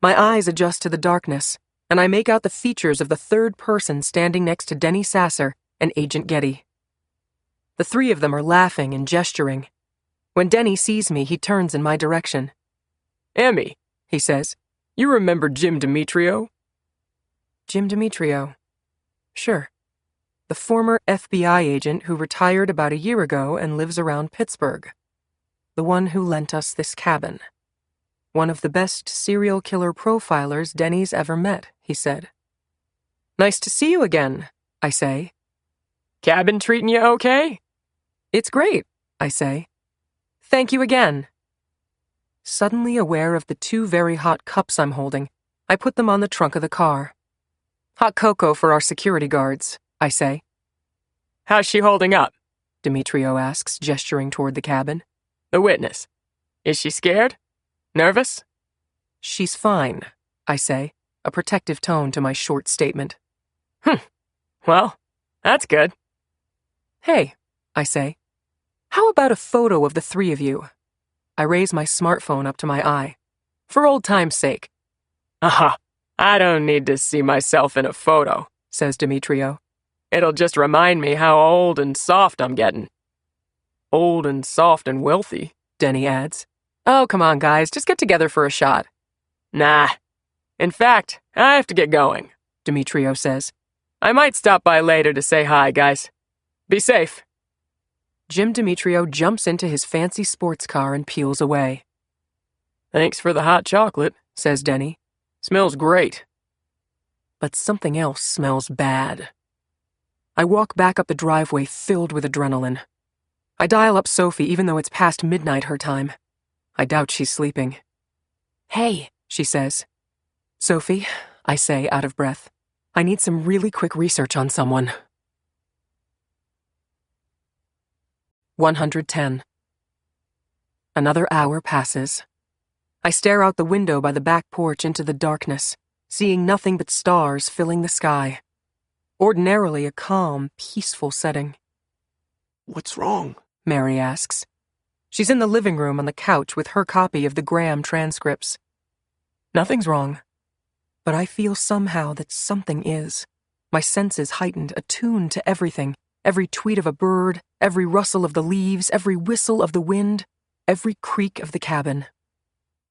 My eyes adjust to the darkness, and I make out the features of the 3rd person standing next to Denny Sasser and Agent Getty. The 3 of them are laughing and gesturing. When Denny sees me, he turns in my direction. Emmy, he says, you remember Jim Demetrio? Jim Demetrio. Sure. The former FBI agent who retired about a year ago and lives around Pittsburgh. The one who lent us this cabin. One of the best serial killer profilers Denny's ever met, he said. Nice to see you again, I say. Cabin treating you okay? It's great, I say. Thank you again. Suddenly aware of the 2 very hot cups I'm holding, I put them on the trunk of the car. Hot cocoa for our security guards, I say. How's she holding up? Demetrio asks, gesturing toward the cabin. The witness. Is she scared? Nervous? She's fine, I say, a protective tone to my short statement. Well, that's good. Hey, I say, how about a photo of the 3 of you? I raise my smartphone up to my eye. For old time's sake. I don't need to see myself in a photo, says Demetrio. It'll just remind me how old and soft I'm getting. Old and soft and wealthy, Denny adds. Oh, come on, guys, just get together for a shot. Nah. In fact, I have to get going, Demetrio says. I might stop by later to say hi, guys. Be safe. Jim Demetrio jumps into his fancy sports car and peels away. Thanks for the hot chocolate, says Denny. Smells great. But something else smells bad. I walk back up the driveway filled with adrenaline. I dial up Sophie even though it's past midnight her time. I doubt she's sleeping. Hey, she says. Sophie, I say out of breath. I need some really quick research on someone. 110. Another hour passes. I stare out the window by the back porch into the darkness, seeing nothing but stars filling the sky. Ordinarily a calm, peaceful setting. What's wrong? Mary asks. She's in the living room on the couch with her copy of the Graham transcripts. Nothing's wrong. But I feel somehow that something is. My senses heightened, attuned to everything. Every tweet of a bird, every rustle of the leaves, every whistle of the wind, every creak of the cabin.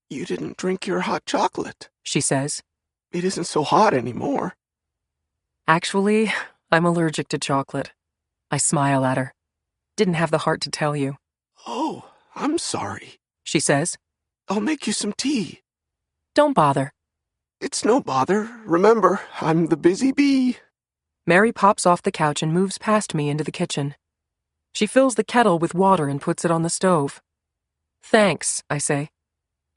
You didn't drink your hot chocolate, she says. It isn't so hot anymore. Actually, I'm allergic to chocolate. I smile at her. Didn't have the heart to tell you. Oh, I'm sorry, she says. I'll make you some tea. Don't bother. It's no bother. Remember, I'm the busy bee. Mary pops off the couch and moves past me into the kitchen. She fills the kettle with water and puts it on the stove. Thanks, I say.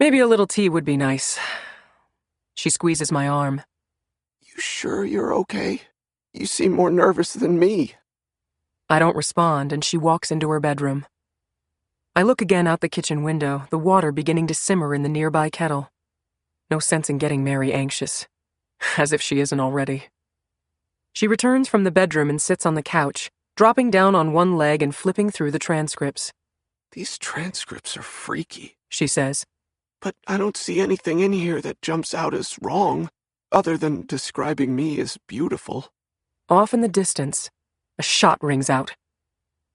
Maybe a little tea would be nice. She squeezes my arm. You sure you're okay? You seem more nervous than me. I don't respond, and she walks into her bedroom. I look again out the kitchen window, the water beginning to simmer in the nearby kettle. No sense in getting Mary anxious. As if she isn't already. She returns from the bedroom and sits on the couch, dropping down on one leg and flipping through the transcripts. These transcripts are freaky, she says. but I don't see anything in here that jumps out as wrong, other than describing me as beautiful. Off in the distance, a shot rings out.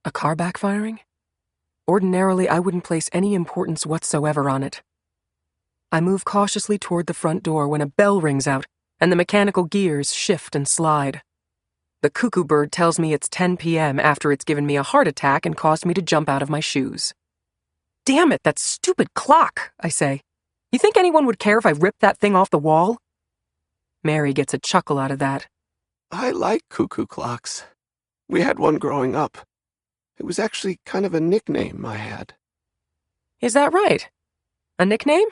A car backfiring? Ordinarily, I wouldn't place any importance whatsoever on it. I move cautiously toward the front door when a bell rings out and the mechanical gears shift and slide. The cuckoo bird tells me it's 10 p.m. after it's given me a heart attack and caused me to jump out of my shoes. Damn it, that stupid clock, I say. You think anyone would care if I ripped that thing off the wall? Mary gets a chuckle out of that. I like cuckoo clocks. We had one growing up. It was actually kind of a nickname I had. Is that right? A nickname?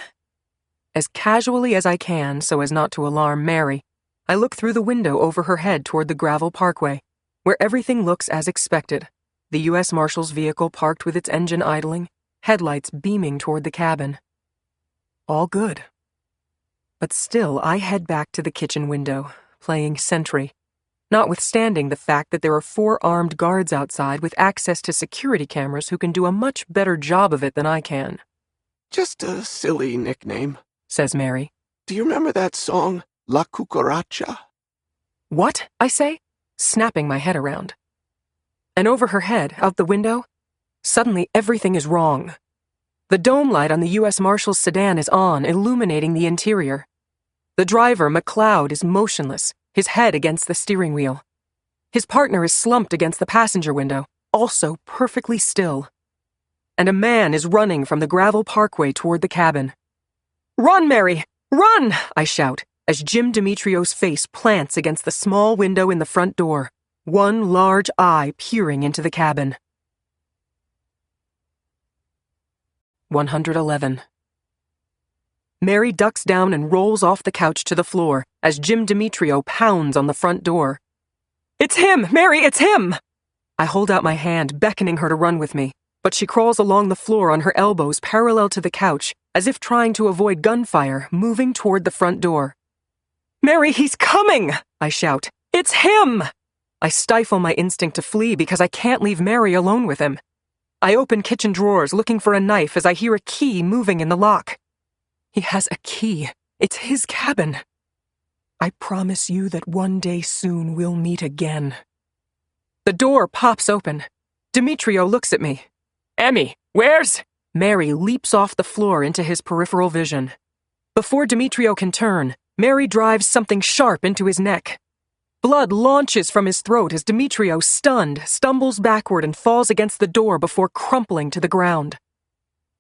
As casually as I can, so as not to alarm Mary, I look through the window over her head toward the gravel parkway, where everything looks as expected. The U.S. Marshal's vehicle parked with its engine idling, headlights beaming toward the cabin. All good. But still, I head back to the kitchen window, playing sentry, notwithstanding the fact that there are 4 armed guards outside with access to security cameras who can do a much better job of it than I can. Just a silly nickname, says Mary. Do you remember that song, La Cucaracha? What? I say, snapping my head around. And over her head, out the window, suddenly everything is wrong. The dome light on the U.S. Marshal's sedan is on, illuminating the interior. The driver, McLeod, is motionless, his head against the steering wheel. His partner is slumped against the passenger window, also perfectly still. And a man is running from the gravel parkway toward the cabin. "Run, Mary! Run!" I shout, as Jim Demetrio's face plants against the small window in the front door, one large eye peering into the cabin. 111. Mary ducks down and rolls off the couch to the floor as Jim Demetrio pounds on the front door. "It's him! Mary, it's him!" I hold out my hand, beckoning her to run with me, but she crawls along the floor on her elbows parallel to the couch, as if trying to avoid gunfire, moving toward the front door. "Mary, he's coming!" I shout. "It's him!" I stifle my instinct to flee because I can't leave Mary alone with him. I open kitchen drawers looking for a knife as I hear a key moving in the lock. He has a key. It's his cabin. I promise you that one day soon we'll meet again. The door pops open. Demetrio looks at me. "Emmy, where's—" Mary leaps off the floor into his peripheral vision. Before Demetrio can turn, Mary drives something sharp into his neck. Blood launches from his throat as Demetrio, stunned, stumbles backward and falls against the door before crumpling to the ground.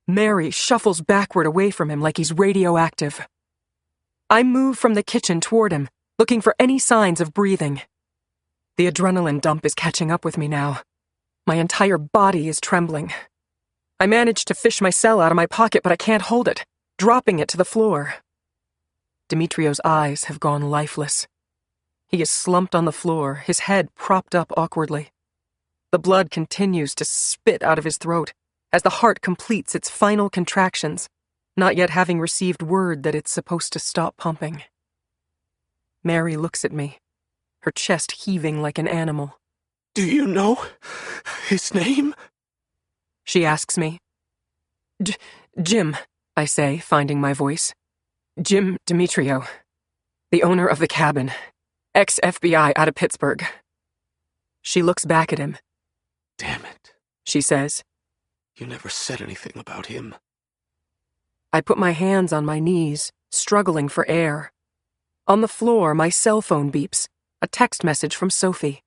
Mary shuffles backward away from him like he's radioactive. I move from the kitchen toward him, looking for any signs of breathing. The adrenaline dump is catching up with me now. My entire body is trembling. I manage to fish my cell out of my pocket, but I can't hold it, dropping it to the floor. Demetrio's eyes have gone lifeless. He is slumped on the floor, his head propped up awkwardly. The blood continues to spit out of his throat as the heart completes its final contractions, not yet having received word that it's supposed to stop pumping. Mary looks at me, her chest heaving like an animal. Do you know his name? She asks me. Jim, I say, finding my voice. Jim Demetrio, the owner of the cabin, ex-FBI out of Pittsburgh. She looks back at him. Damn it, she says. You never said anything about him. I put my hands on my knees, struggling for air. On the floor, my cell phone beeps, a text message from Sophie.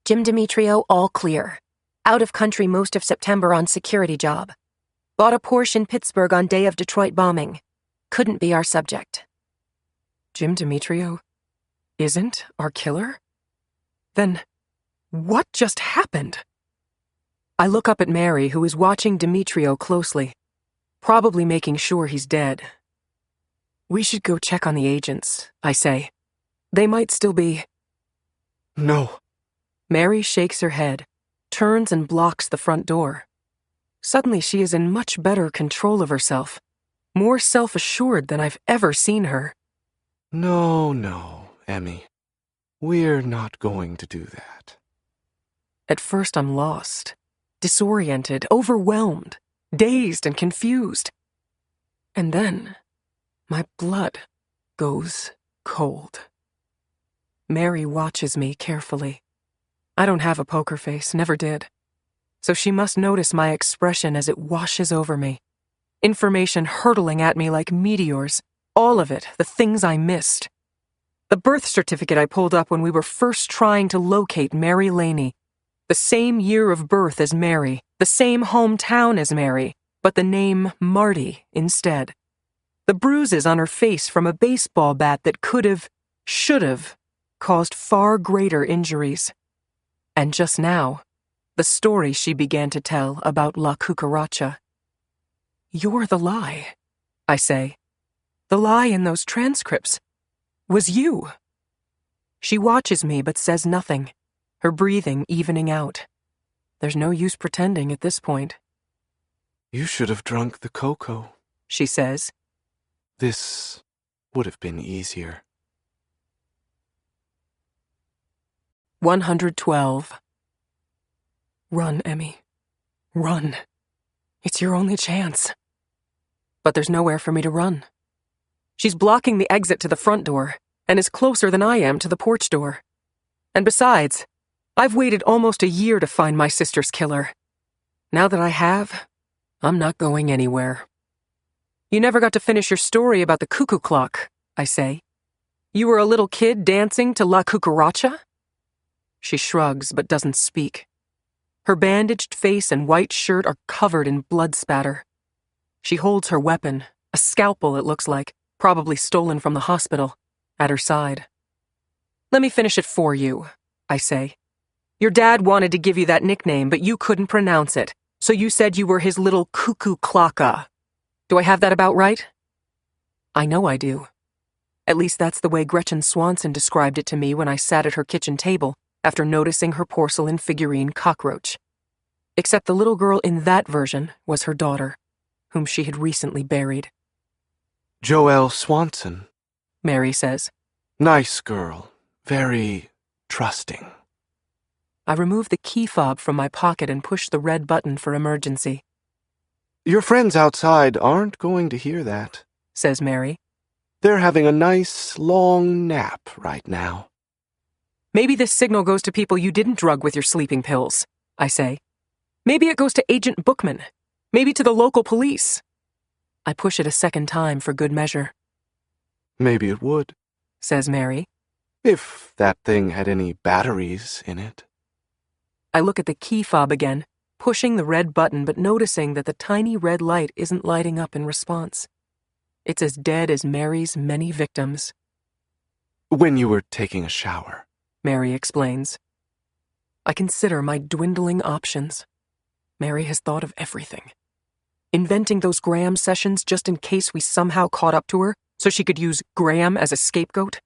Jim Demetrio, all clear. Out of country most of September on security job. Bought a Porsche in Pittsburgh on day of Detroit bombing. Couldn't be our subject. Jim Demetrio isn't our killer? Then what just happened? I look up at Mary, who is watching Demetrio closely, probably making sure he's dead. We should go check on the agents, I say. They might still be... No. Mary shakes her head, turns and blocks the front door. Suddenly she is in much better control of herself, more self-assured than I've ever seen her. No, Emmy. We're not going to do that. At first I'm lost. disoriented, overwhelmed, dazed and confused. And then, my blood goes cold. Mary watches me carefully. I don't have a poker face, never did. So she must notice my expression as it washes over me. Information hurtling at me like meteors. All of it, the things I missed. The birth certificate I pulled up when we were first trying to locate Mary Laney. The same year of birth as Mary, the same hometown as Mary, but the name Marty instead. The bruises on her face from a baseball bat that should have, caused far greater injuries. And just now, the story she began to tell about La Cucaracha. You're the lie, I say. The lie in those transcripts was you. She watches me but says nothing, her breathing evening out. There's no use pretending at this point. You should have drunk the cocoa, she says. This would have been easier. 112. Run, Emmy. Run. It's your only chance. But there's nowhere for me to run. She's blocking the exit to the front door and is closer than I am to the porch door. And besides, I've waited almost a year to find my sister's killer. Now that I have, I'm not going anywhere. You never got to finish your story about the cuckoo clock, I say. You were a little kid dancing to La Cucaracha? She shrugs but doesn't speak. Her bandaged face and white shirt are covered in blood spatter. She holds her weapon, a scalpel it looks like, probably stolen from the hospital, at her side. Let me finish it for you, I say. Your dad wanted to give you that nickname, but you couldn't pronounce it, so you said you were his little cuckoo clocka. Do I have that about right? I know I do. At least that's the way Gretchen Swanson described it to me when I sat at her kitchen table after noticing her porcelain figurine cockroach. Except the little girl in that version was her daughter, whom she had recently buried. Joelle Swanson, Mary says. Nice girl. Very trusting. I remove the key fob from my pocket and push the red button for emergency. Your friends outside aren't going to hear that, says Mary. They're having a nice, long nap right now. Maybe this signal goes to people you didn't drug with your sleeping pills, I say. Maybe it goes to Agent Bookman. Maybe to the local police. I push it a second time for good measure. Maybe it would, says Mary. If that thing had any batteries in it. I look at the key fob again, pushing the red button but noticing that the tiny red light isn't lighting up in response. It's as dead as Mary's many victims. When you were taking a shower, Mary explains. I consider my dwindling options. Mary has thought of everything. Inventing those Graham sessions just in case we somehow caught up to her so she could use Graham as a scapegoat.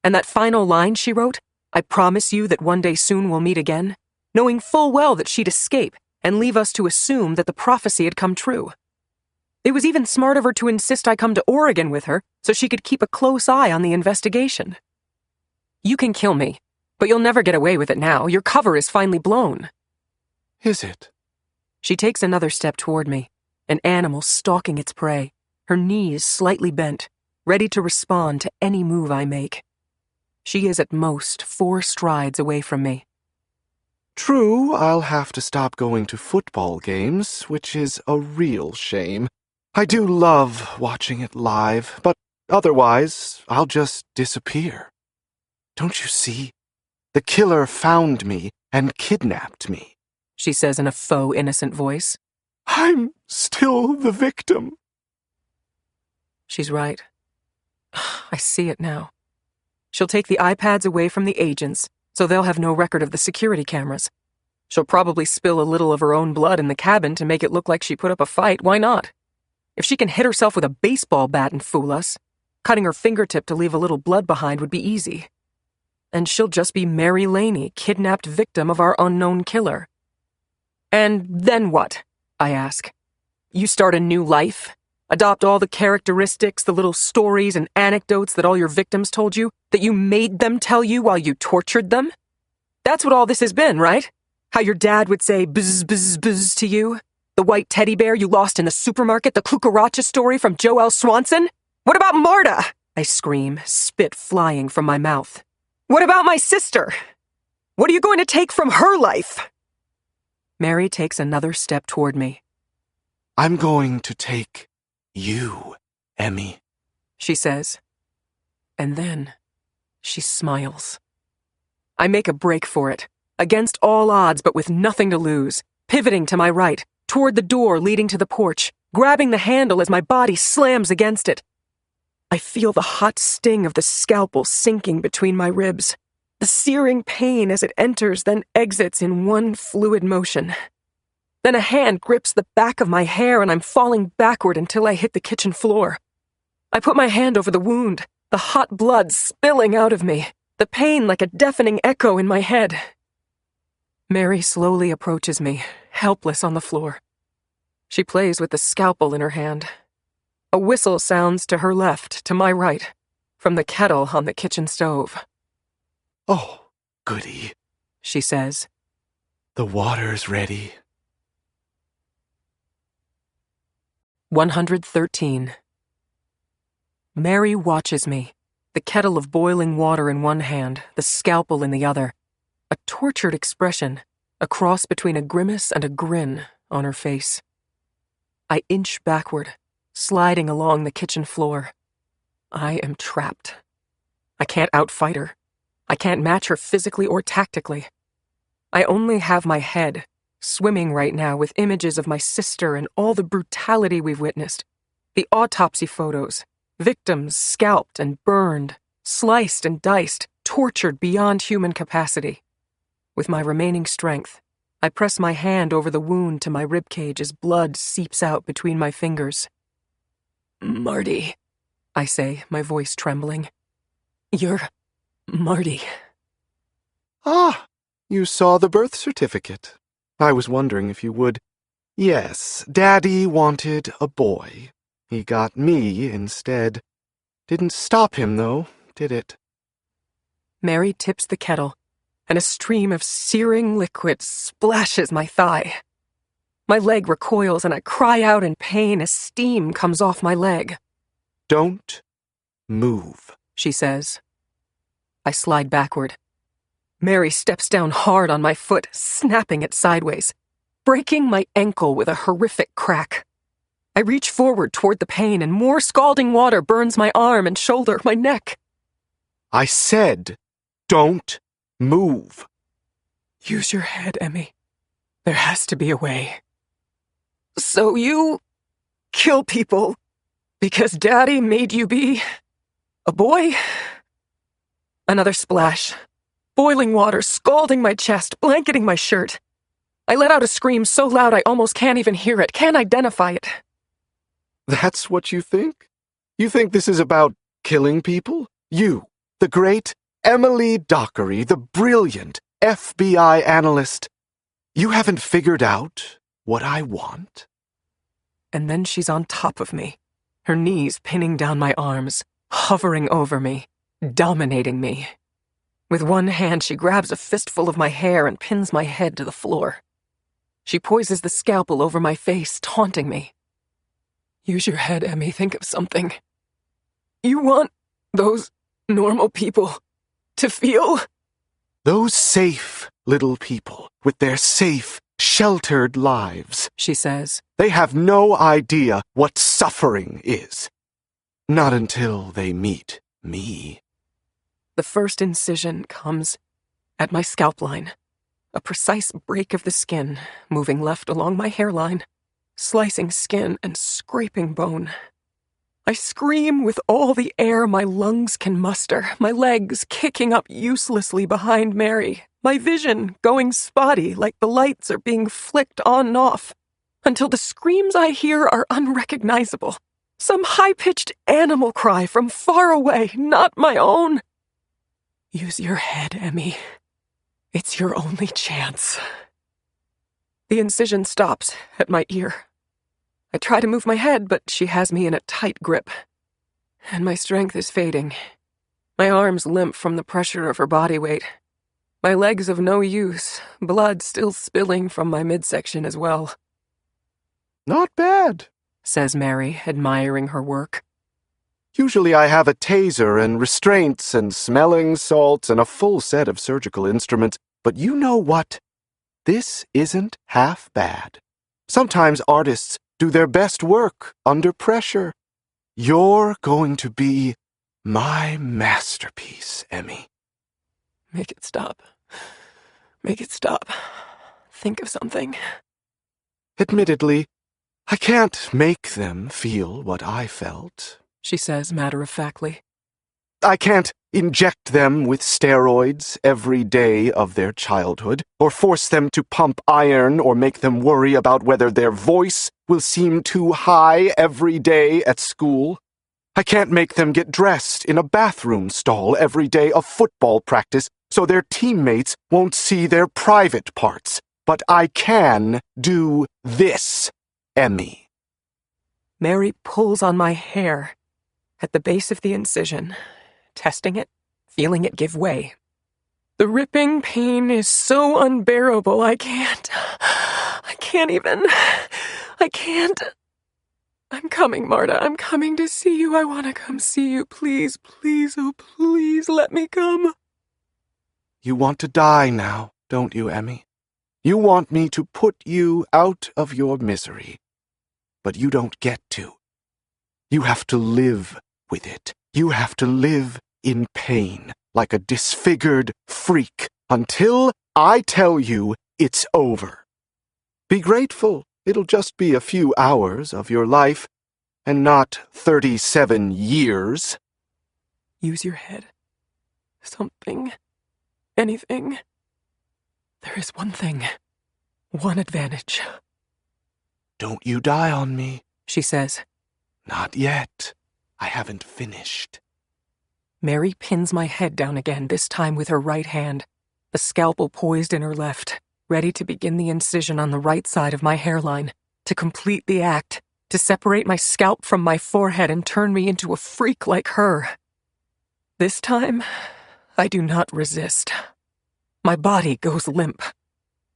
And that final line she wrote, I promise you that one day soon we'll meet again, knowing full well that she'd escape and leave us to assume that the prophecy had come true. It was even smart of her to insist I come to Oregon with her so she could keep a close eye on the investigation. You can kill me, but you'll never get away with it now. Your cover is finally blown. Is it? She takes another step toward me, an animal stalking its prey, her knees slightly bent, ready to respond to any move I make. She is at most 4 strides away from me. True, I'll have to stop going to football games, which is a real shame. I do love watching it live, but otherwise, I'll just disappear. Don't you see? The killer found me and kidnapped me, she says in a faux innocent voice. I'm still the victim. She's right. I see it now. She'll take the iPads away from the agents, so they'll have no record of the security cameras. She'll probably spill a little of her own blood in the cabin to make it look like she put up a fight. Why not? If she can hit herself with a baseball bat and fool us, cutting her fingertip to leave a little blood behind would be easy. And she'll just be Mary Laney, kidnapped victim of our unknown killer. And then what? I ask. You start a new life? Adopt all the characteristics, the little stories and anecdotes that all your victims told you, that you made them tell you while you tortured them? That's what all this has been, right? How your dad would say bzz, bzz, bzz to you? The white teddy bear you lost in the supermarket, the cucaracha story from Joelle Swanson? What about Marta? I scream, spit flying from my mouth. What about my sister? What are you going to take from her life? Mary takes another step toward me. I'm going to take you, Emmy, she says. And then she smiles. I make a break for it, against all odds but with nothing to lose, pivoting to my right, toward the door leading to the porch, grabbing the handle as my body slams against it. I feel the hot sting of the scalpel sinking between my ribs, the searing pain as it enters then exits in one fluid motion. Then a hand grips the back of my hair and I'm falling backward until I hit the kitchen floor. I put my hand over the wound, the hot blood spilling out of me, the pain like a deafening echo in my head. Mary slowly approaches me, helpless on the floor. She plays with the scalpel in her hand. A whistle sounds to her left, to my right, from the kettle on the kitchen stove. Oh, goody, she says. The water's ready. 113. Mary watches me, the kettle of boiling water in one hand, the scalpel in the other, a tortured expression, a cross between a grimace and a grin on her face. I inch backward, sliding along the kitchen floor. I am trapped. I can't outfight her. I can't match her physically or tactically. I only have my head, swimming right now with images of my sister and all the brutality we've witnessed. The autopsy photos, victims scalped and burned, sliced and diced, tortured beyond human capacity. With my remaining strength, I press my hand over the wound to my ribcage as blood seeps out between my fingers. Marty, I say, my voice trembling. You're Marty. Ah, you saw the birth certificate. I was wondering if you would. Yes, Daddy wanted a boy. He got me instead. Didn't stop him, though, did it? Mary tips the kettle, and a stream of searing liquid splashes my thigh. My leg recoils, and I cry out in pain as steam comes off my leg. Don't move, she says. I slide backward. Mary steps down hard on my foot, snapping it sideways, breaking my ankle with a horrific crack. I reach forward toward the pain, and more scalding water burns my arm and shoulder, my neck. I said, don't move. Use your head, Emmy. There has to be a way. So you kill people because Daddy made you be a boy? Another splash. Boiling water scalding my chest, blanketing my shirt. I let out a scream so loud I almost can't even hear it, can't identify it. That's what you think? You think this is about killing people? You, the great Emily Dockery, the brilliant FBI analyst. You haven't figured out what I want? And then she's on top of me, her knees pinning down my arms, hovering over me, dominating me. With one hand, she grabs a fistful of my hair and pins my head to the floor. She poises the scalpel over my face, taunting me. Use your head, Emmy. Think of something. You want those normal people to feel? Those safe little people with their safe, sheltered lives, she says. They have no idea what suffering is. Not until they meet me. The first incision comes at my scalp line, a precise break of the skin, moving left along my hairline, slicing skin and scraping bone. I scream with all the air my lungs can muster, my legs kicking up uselessly behind Mary, my vision going spotty like the lights are being flicked on and off, until the screams I hear are unrecognizable. Some high-pitched animal cry from far away, not my own. Use your head, Emmy. It's your only chance. The incision stops at my ear. I try to move my head, but she has me in a tight grip. And my strength is fading. My arms limp from the pressure of her body weight. My leg's of no use, blood still spilling from my midsection as well. Not bad, says Mary, admiring her work. Usually I have a taser and restraints and smelling salts and a full set of surgical instruments, but you know what? This isn't half bad. Sometimes artists do their best work under pressure. You're going to be my masterpiece, Emmy. Make it stop. Make it stop. Think of something. Admittedly, I can't make them feel what I felt, she says matter-of-factly. I can't inject them with steroids every day of their childhood, or force them to pump iron, or make them worry about whether their voice will seem too high every day at school. I can't make them get dressed in a bathroom stall every day of football practice so their teammates won't see their private parts. But I can do this, Emmy. Mary pulls on my hair at the base of the incision, testing it, feeling it give way. The ripping pain is so unbearable, I can't. I'm coming, Marta. I'm coming to see you. I want to come see you. Please, please, oh please, let me come. You want to die now, don't you, Emmy? You want me to put you out of your misery. But you don't get to. You have to live with it. You have to live in pain, like a disfigured freak, until I tell you it's over. Be grateful. It'll just be a few hours of your life, and not 37 years. Use your head. Something. Anything. There is one thing. One advantage. Don't you die on me, she says. Not yet. I haven't finished. Mary pins my head down again, this time with her right hand, the scalpel poised in her left, ready to begin the incision on the right side of my hairline, to complete the act, to separate my scalp from my forehead and turn me into a freak like her. This time, I do not resist. My body goes limp.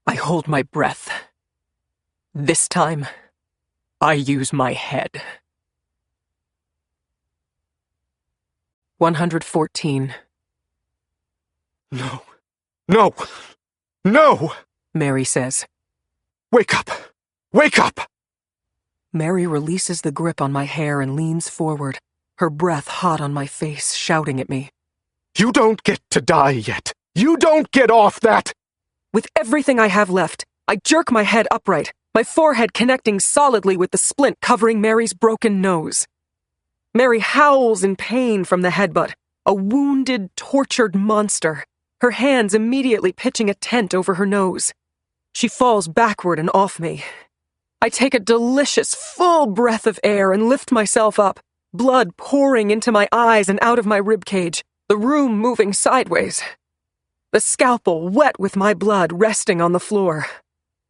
I hold my breath. This time, I use my head. 114. No. No! No! Mary says. Wake up! Wake up! Mary releases the grip on my hair and leans forward, her breath hot on my face, shouting at me. You don't get to die yet! You don't get off that! With everything I have left, I jerk my head upright, my forehead connecting solidly with the splint covering Mary's broken nose. Mary howls in pain from the headbutt, a wounded, tortured monster, her hands immediately pitching a tent over her nose. She falls backward and off me. I take a delicious, full breath of air and lift myself up, blood pouring into my eyes and out of my ribcage, the room moving sideways. The scalpel, wet with my blood, resting on the floor.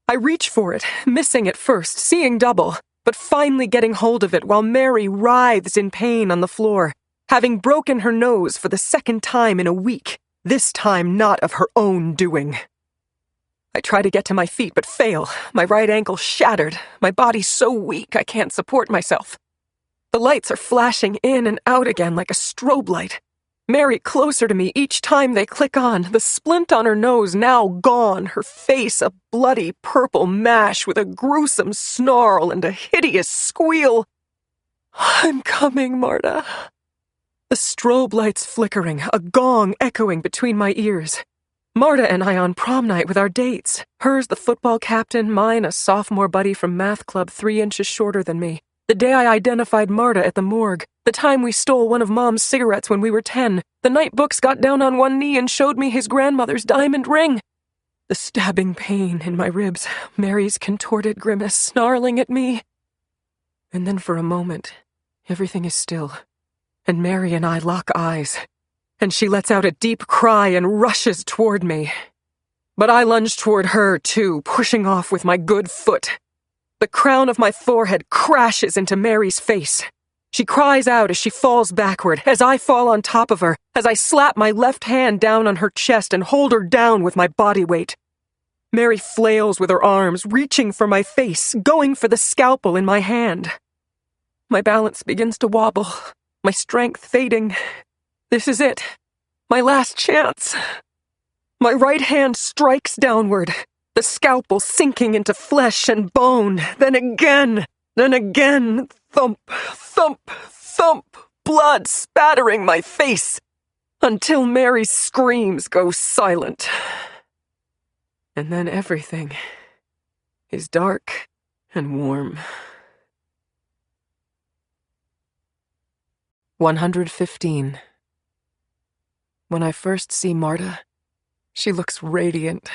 I reach for it, missing at first, seeing double, but finally getting hold of it while Mary writhes in pain on the floor, having broken her nose for the second time in a week, this time not of her own doing. I try to get to my feet but fail, my right ankle shattered, my body so weak I can't support myself. The lights are flashing in and out again like a strobe light. Mary closer to me each time they click on, the splint on her nose now gone, her face a bloody purple mash with a gruesome snarl and a hideous squeal. I'm coming, Marta. The strobe lights flickering, a gong echoing between my ears. Marta and I on prom night with our dates. Hers the football captain, mine a sophomore buddy from math club 3 inches shorter than me. The day I identified Marta at the morgue. The time we stole one of Mom's cigarettes when we were 10. The night Books got down on one knee and showed me his grandmother's diamond ring. The stabbing pain in my ribs. Mary's contorted grimace snarling at me. And then for a moment, everything is still. And Mary and I lock eyes. And she lets out a deep cry and rushes toward me. But I lunge toward her, too, pushing off with my good foot. The crown of my forehead crashes into Mary's face. She cries out as she falls backward, as I fall on top of her, as I slap my left hand down on her chest and hold her down with my body weight. Mary flails with her arms, reaching for my face, going for the scalpel in my hand. My balance begins to wobble, my strength fading. This is it. My last chance. My right hand strikes downward, the scalpel sinking into flesh and bone, then again, thump, thump, thump, blood spattering my face, until Mary's screams go silent. And then everything is dark and warm. 115. When I first see Marta, she looks radiant.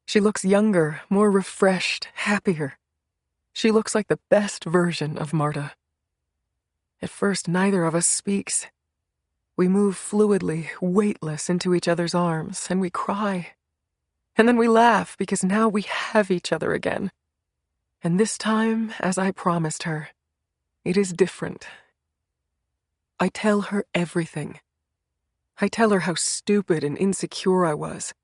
She looks younger, more refreshed, happier. She looks like the best version of Marta. At first, neither of us speaks. We move fluidly, weightless into each other's arms, and we cry. And then we laugh because now we have each other again. And this time, as I promised her, it is different. I tell her everything. I tell her how stupid and insecure I was,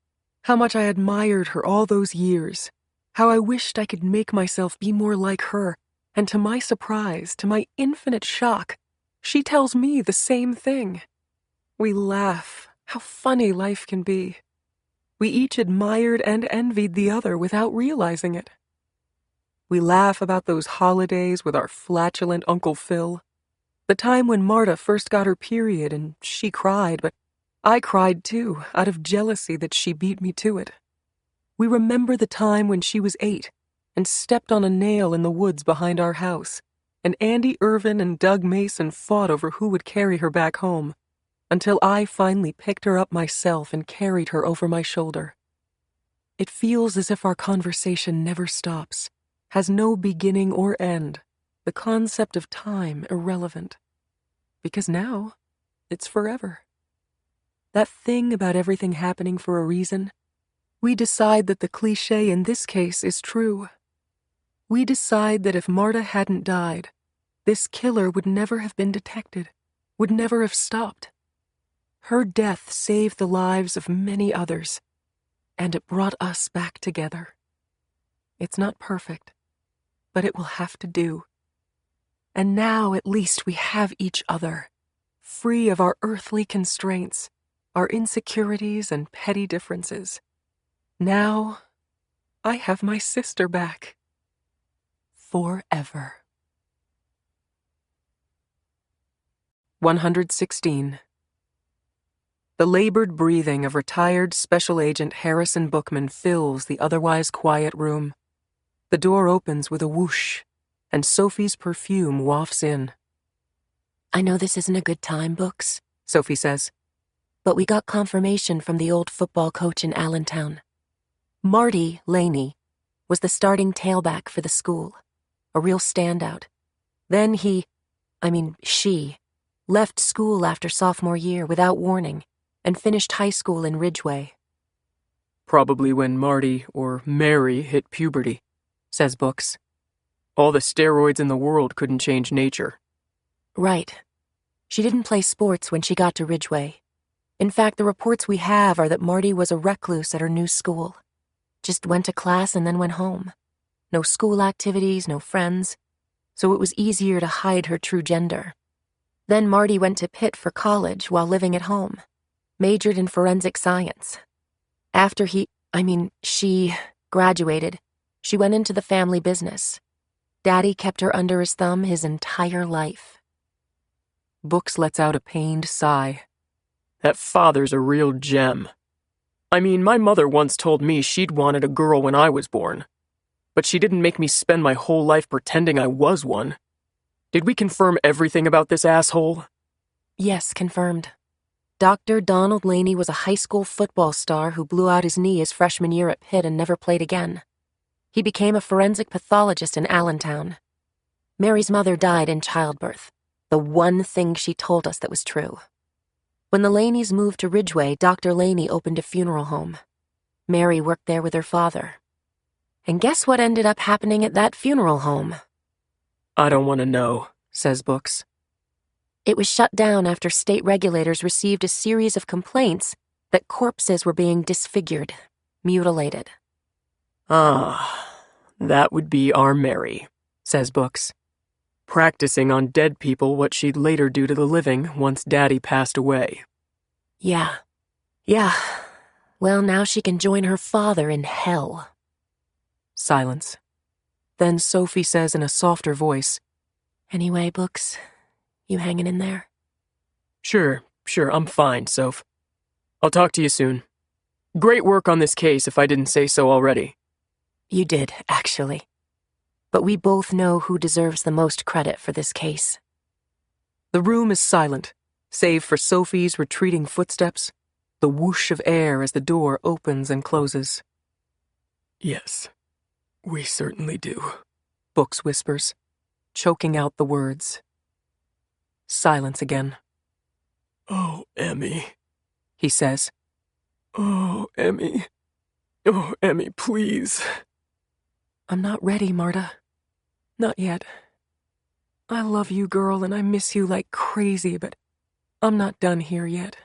how much I admired her all those years, how I wished I could make myself be more like her, and to my surprise, to my infinite shock, she tells me the same thing. We laugh. How funny life can be. We each admired and envied the other without realizing it. We laugh about those holidays with our flatulent Uncle Phil. The time when Marta first got her period and she cried, but I cried too, out of jealousy that she beat me to it. We remember the time when she was 8 and stepped on a nail in the woods behind our house, and Andy Irvin and Doug Mason fought over who would carry her back home, until I finally picked her up myself and carried her over my shoulder. It feels as if our conversation never stops, has no beginning or end, the concept of time irrelevant. Because now, it's forever. That thing about everything happening for a reason, we decide that the cliché in this case is true. We decide that if Marta hadn't died, this killer would never have been detected, would never have stopped. Her death saved the lives of many others, and it brought us back together. It's not perfect, but it will have to do. And now at least we have each other, free of our earthly constraints, our insecurities and petty differences. Now, I have my sister back. Forever. 116. The labored breathing of retired Special Agent Harrison Bookman fills the otherwise quiet room. The door opens with a whoosh, and Sophie's perfume wafts in. I know this isn't a good time, Books, Sophie says. But we got confirmation from the old football coach in Allentown. Marty Laney was the starting tailback for the school, a real standout. Then she, left school after sophomore year without warning and finished high school in Ridgeway. Probably when Marty or Mary hit puberty, says Books. All the steroids in the world couldn't change nature. Right. She didn't play sports when she got to Ridgeway. In fact, the reports we have are that Marty was a recluse at her new school. Just went to class and then went home. No school activities, no friends. So it was easier to hide her true gender. Then Marty went to Pitt for college while living at home. Majored in forensic science. After she graduated, she went into the family business. Daddy kept her under his thumb his entire life. Books lets out a pained sigh. That father's a real gem. My mother once told me she'd wanted a girl when I was born. But she didn't make me spend my whole life pretending I was one. Did we confirm everything about this asshole? Yes, confirmed. Dr. Donald Laney was a high school football star who blew out his knee his freshman year at Pitt and never played again. He became a forensic pathologist in Allentown. Mary's mother died in childbirth, the one thing she told us that was true. When the Laneys moved to Ridgeway, Dr. Laney opened a funeral home. Mary worked there with her father. And guess what ended up happening at that funeral home? I don't want to know, says Books. It was shut down after state regulators received a series of complaints that corpses were being disfigured, mutilated. Ah, that would be our Mary, says Books. Practicing on dead people what she'd later do to the living once Daddy passed away. Yeah. Well, now she can join her father in hell. Silence. Then Sophie says in a softer voice, Anyway, Books, you hanging in there? Sure, I'm fine, Soph. I'll talk to you soon. Great work on this case if I didn't say so already. You did, actually. But we both know who deserves the most credit for this case. The room is silent, save for Sophie's retreating footsteps, the whoosh of air as the door opens and closes. Yes, we certainly do, Books whispers, choking out the words. Silence again. Oh, Emmy, he says. Oh, Emmy. Oh, Emmy, please. I'm not ready, Marta. Not yet. I love you, girl, and I miss you like crazy, but I'm not done here yet.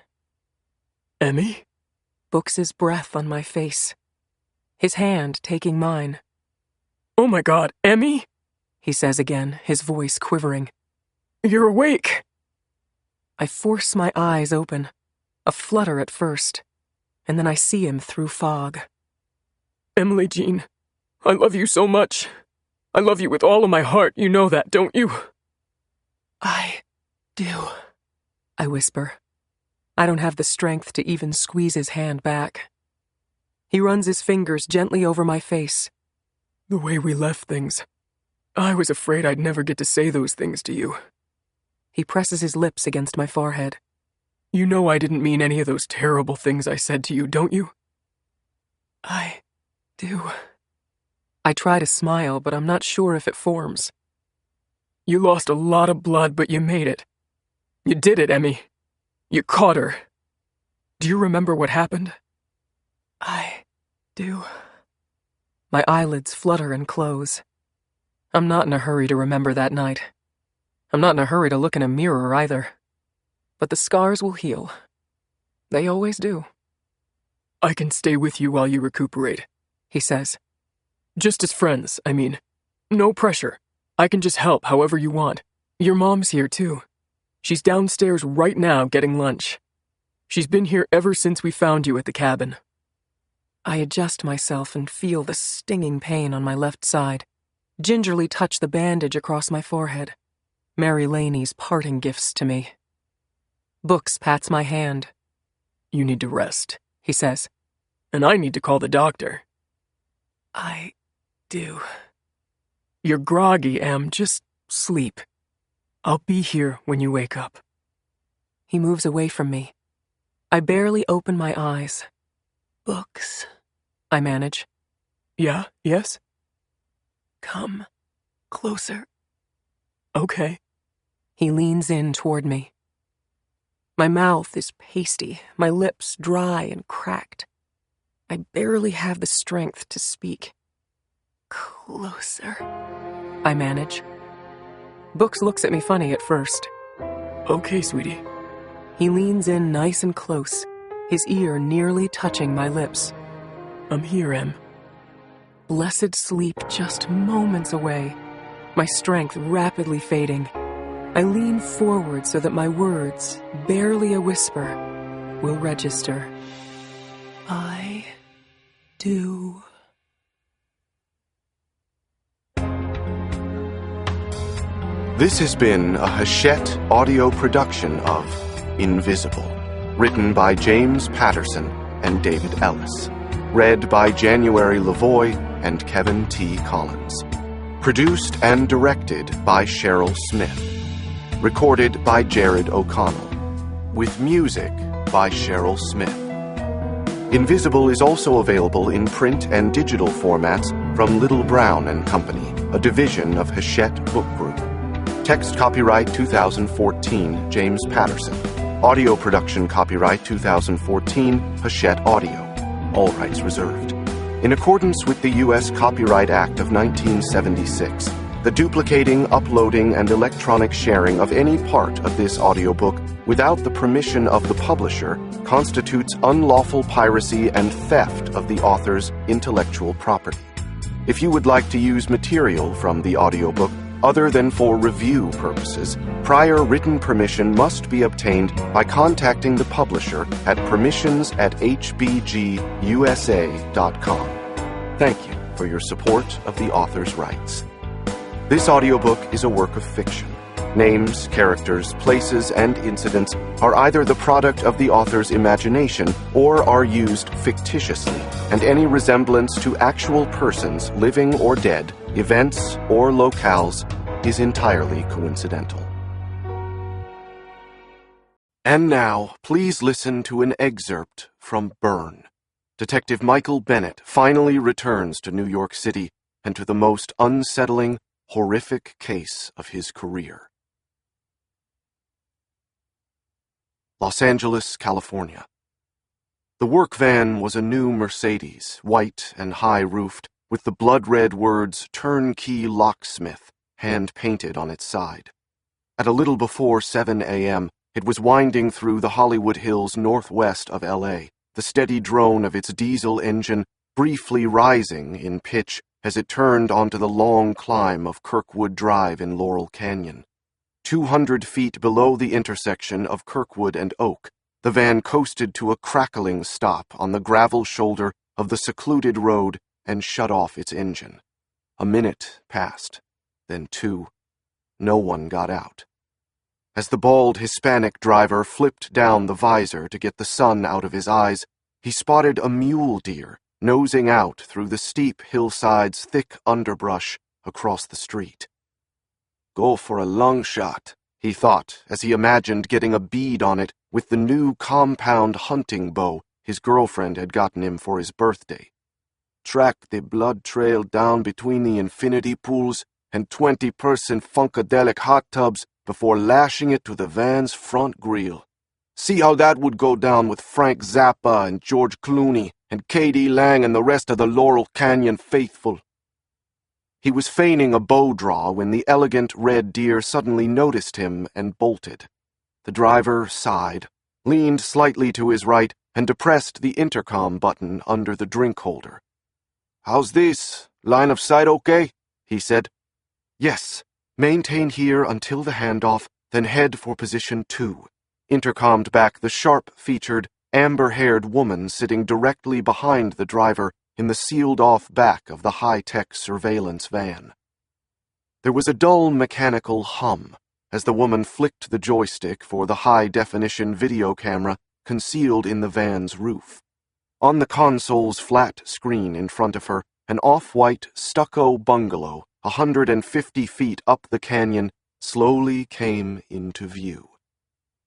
Emmy? Books' breath on my face, his hand taking mine. Oh my God, Emmy? He says again, his voice quivering. You're awake! I force my eyes open, a flutter at first, and then I see him through fog. Emily Jean, I love you so much. I love you with all of my heart, you know that, don't you? I do, I whisper. I don't have the strength to even squeeze his hand back. He runs his fingers gently over my face. The way we left things, I was afraid I'd never get to say those things to you. He presses his lips against my forehead. You know I didn't mean any of those terrible things I said to you, don't you? I do. I try to smile, but I'm not sure if it forms. You lost a lot of blood, but you made it. You did it, Emmy. You caught her. Do you remember what happened? I do. My eyelids flutter and close. I'm not in a hurry to remember that night. I'm not in a hurry to look in a mirror either. But the scars will heal. They always do. I can stay with you while you recuperate, he says. Just as friends, I mean. No pressure. I can just help however you want. Your mom's here, too. She's downstairs right now getting lunch. She's been here ever since we found you at the cabin. I adjust myself and feel the stinging pain on my left side, gingerly touch the bandage across my forehead. Mary Laney's parting gifts to me. Books pats my hand. You need to rest, he says. And I need to call the doctor. I do. You're groggy, Em. Just sleep. I'll be here when you wake up. He moves away from me. I barely open my eyes. Books, I manage. Yeah, yes? Come closer. Okay. He leans in toward me. My mouth is pasty, my lips dry and cracked. I barely have the strength to speak. Closer, I manage. Books looks at me funny at first. Okay, sweetie. He leans in nice and close, his ear nearly touching my lips. I'm here, Em. Blessed sleep just moments away, my strength rapidly fading. I lean forward so that my words, barely a whisper, will register. I do. This has been a Hachette audio production of Invisible, written by James Patterson and David Ellis, read by January Lavoie and Kevin T. Collins, produced and directed by Cheryl Smith, recorded by Jared O'Connell, with music by Cheryl Smith. Invisible is also available in print and digital formats from Little Brown and Company, a division of Hachette Book Group. Text copyright 2014, James Patterson. Audio production copyright 2014, Hachette Audio. All rights reserved. In accordance with the U.S. Copyright Act of 1976, The duplicating, uploading, and electronic sharing of any part of this audiobook without the permission of the publisher constitutes unlawful piracy and theft of the author's intellectual property. If you would like to use material from the audiobook other than for review purposes, prior written permission must be obtained by contacting the publisher at permissions@hbgusa.com. Thank you for your support of the author's rights. This audiobook is a work of fiction. Names, characters, places, and incidents are either the product of the author's imagination or are used fictitiously, and any resemblance to actual persons, living or dead, events or locales, is entirely coincidental. And now, please listen to an excerpt from Burn. Detective Michael Bennett finally returns to New York City and to the most unsettling, horrific case of his career. Los Angeles, California. The work van was a new Mercedes, white and high-roofed, with the blood-red words "Turnkey Locksmith" hand-painted on its side. At a little before 7 a.m., it was winding through the Hollywood Hills northwest of L.A., the steady drone of its diesel engine briefly rising in pitch as it turned onto the long climb of Kirkwood Drive in Laurel Canyon. 200 feet below the intersection of Kirkwood and Oak, the van coasted to a crackling stop on the gravel shoulder of the secluded road and shut off its engine. A minute passed, then 2. No one got out. As the bald Hispanic driver flipped down the visor to get the sun out of his eyes, he spotted a mule deer nosing out through the steep hillside's thick underbrush across the street. Go for a long shot, he thought, as he imagined getting a bead on it with the new compound hunting bow his girlfriend had gotten him for his birthday. Track the blood trail down between the infinity pools and 20-person Funkadelic hot tubs before lashing it to the van's front grille. See how that would go down with Frank Zappa and George Clooney and K.D. Lang and the rest of the Laurel Canyon faithful. He was feigning a bow draw when the elegant red deer suddenly noticed him and bolted. The driver sighed, leaned slightly to his right, and depressed the intercom button under the drink holder. "How's this? Line of sight okay?" he said. "Yes. Maintain here until the handoff, then head for position 2. Intercomed back the sharp-featured, amber-haired woman sitting directly behind the driver in the sealed-off back of the high-tech surveillance van. There was a dull mechanical hum as the woman flicked the joystick for the high-definition video camera concealed in the van's roof. On the console's flat screen in front of her, an off-white stucco bungalow 150 feet up the canyon slowly came into view.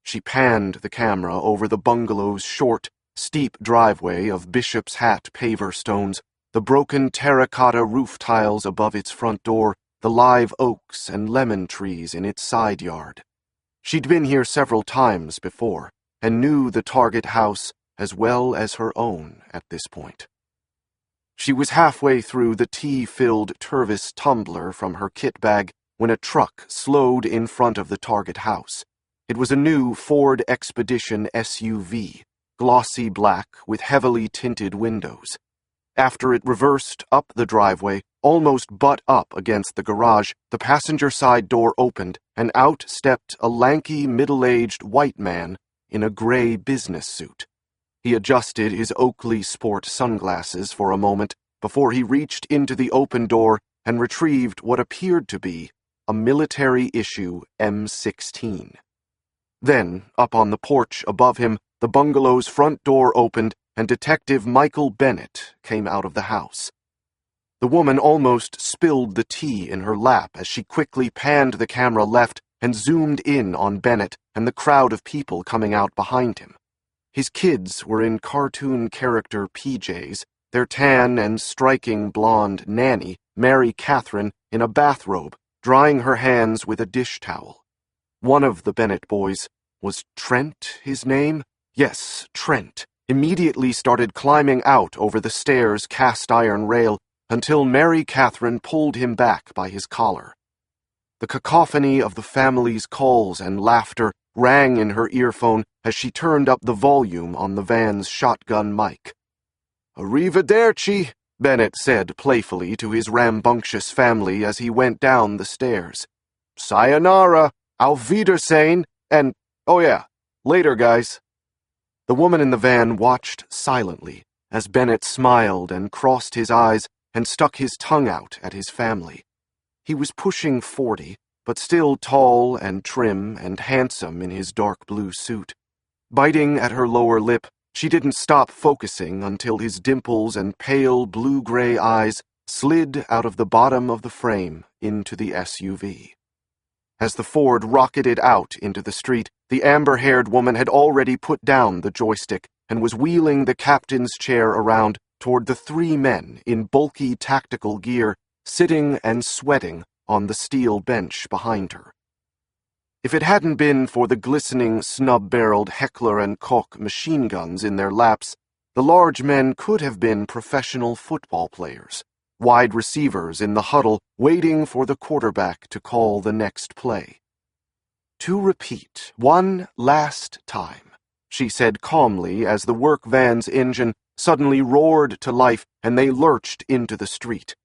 She panned the camera over the bungalow's short, steep driveway of Bishop's Hat paver stones, the broken terracotta roof tiles above its front door, the live oaks and lemon trees in its side yard. She'd been here several times before, and knew the target house as well as her own at this point. She was halfway through the tea-filled Tervis tumbler from her kit bag when a truck slowed in front of the target house. It was a new Ford Expedition SUV, glossy black with heavily tinted windows. After it reversed up the driveway, almost butt up against the garage, the passenger side door opened, and out stepped a lanky, middle-aged white man in a gray business suit. He adjusted his Oakley Sport sunglasses for a moment before he reached into the open door and retrieved what appeared to be a military-issue M16. Then, up on the porch above him, the bungalow's front door opened and Detective Michael Bennett came out of the house. The woman almost spilled the tea in her lap as she quickly panned the camera left and zoomed in on Bennett and the crowd of people coming out behind him. His kids were in cartoon character PJs, their tan and striking blonde nanny, Mary Catherine, in a bathrobe, drying her hands with a dish towel. One of the Bennett boys, was Trent his name? Yes, Trent, immediately started climbing out over the stairs' cast-iron rail until Mary Catherine pulled him back by his collar. The cacophony of the family's calls and laughter rang in her earphone as she turned up the volume on the van's shotgun mic. "Arrivederci," Bennett said playfully to his rambunctious family as he went down the stairs. "Sayonara, auf Wiedersehen, and, oh yeah, later, guys." The woman in the van watched silently as Bennett smiled and crossed his eyes and stuck his tongue out at his family. He was pushing 40, but still tall and trim and handsome in his dark blue suit. Biting at her lower lip, she didn't stop focusing until his dimples and pale blue-gray eyes slid out of the bottom of the frame into the SUV. As the Ford rocketed out into the street, the amber-haired woman had already put down the joystick and was wheeling the captain's chair around toward the three men in bulky tactical gear sitting and sweating on the steel bench behind her. If it hadn't been for the glistening, snub-barreled Heckler & Koch machine guns in their laps, the large men could have been professional football players, wide receivers in the huddle waiting for the quarterback to call the next play. "To repeat, one last time," she said calmly as the work van's engine suddenly roared to life and they lurched into the street.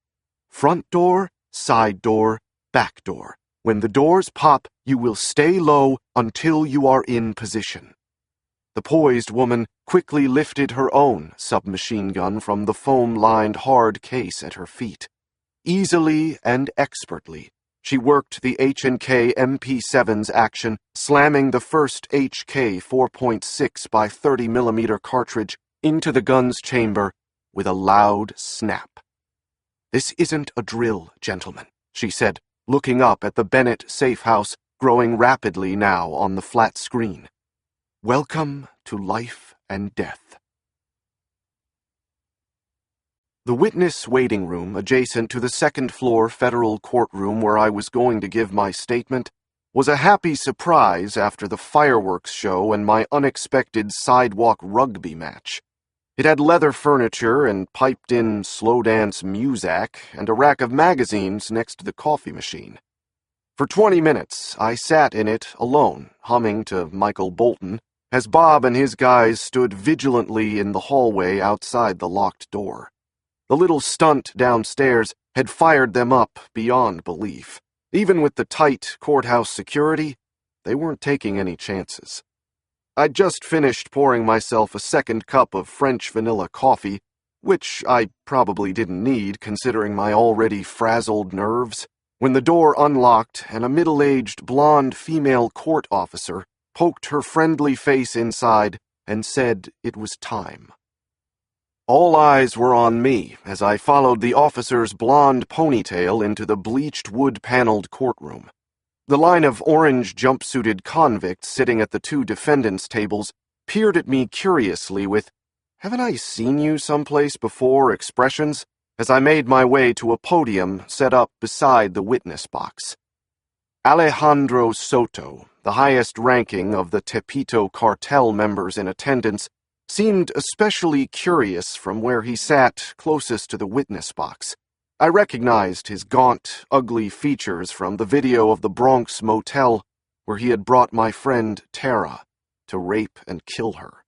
"Front door, side door, back door. When the doors pop, you will stay low until you are in position." The poised woman quickly lifted her own submachine gun from the foam-lined hard case at her feet. Easily and expertly, she worked the H&K MP7's action, slamming the first HK 4.6 by 30mm cartridge into the gun's chamber with a loud snap. "This isn't a drill, gentlemen," she said, looking up at the Bennett safe house growing rapidly now on the flat screen. "Welcome to life and death." The witness waiting room adjacent to the second-floor federal courtroom where I was going to give my statement was a happy surprise after the fireworks show and my unexpected sidewalk rugby match. It had leather furniture and piped-in slow-dance muzak and a rack of magazines next to the coffee machine. For 20 minutes, I sat in it alone, humming to Michael Bolton, as Bob and his guys stood vigilantly in the hallway outside the locked door. The little stunt downstairs had fired them up beyond belief. Even with the tight courthouse security, they weren't taking any chances. I'd just finished pouring myself a second cup of French vanilla coffee, which I probably didn't need considering my already frazzled nerves, when the door unlocked and a middle-aged blonde female court officer poked her friendly face inside and said it was time. All eyes were on me as I followed the officer's blonde ponytail into the bleached wood-paneled courtroom. The line of orange jumpsuited convicts sitting at the two defendants' tables peered at me curiously with, "Haven't I seen you someplace before?" expressions as I made my way to a podium set up beside the witness box. Alejandro Soto, the highest ranking of the Tepito cartel members in attendance, seemed especially curious from where he sat closest to the witness box. I recognized his gaunt, ugly features from the video of the Bronx motel where he had brought my friend Tara to rape and kill her.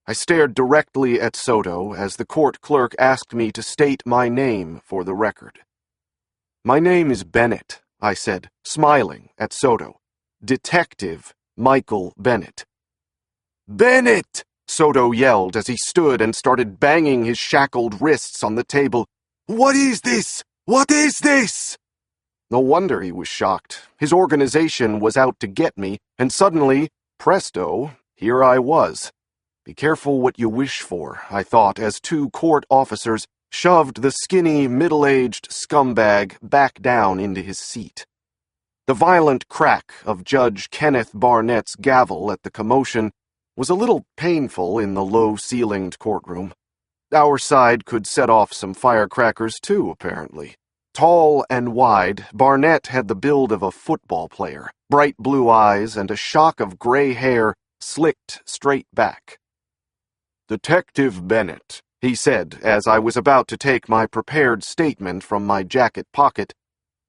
I stared directly at Soto as the court clerk asked me to state my name for the record. "My name is Bennett," I said, smiling at Soto. "Detective Michael Bennett." "Bennett!" Soto yelled as he stood and started banging his shackled wrists on the table. "What is this? What is this?" No wonder he was shocked. His organization was out to get me, and suddenly, presto, here I was. Be careful what you wish for, I thought, as two court officers shoved the skinny, middle-aged scumbag back down into his seat. The violent crack of Judge Kenneth Barnett's gavel at the commotion was a little painful in the low-ceilinged courtroom. Our side could set off some firecrackers too, apparently. Tall and wide, Barnett had the build of a football player, bright blue eyes and a shock of gray hair slicked straight back. "Detective Bennett," he said as I was about to take my prepared statement from my jacket pocket,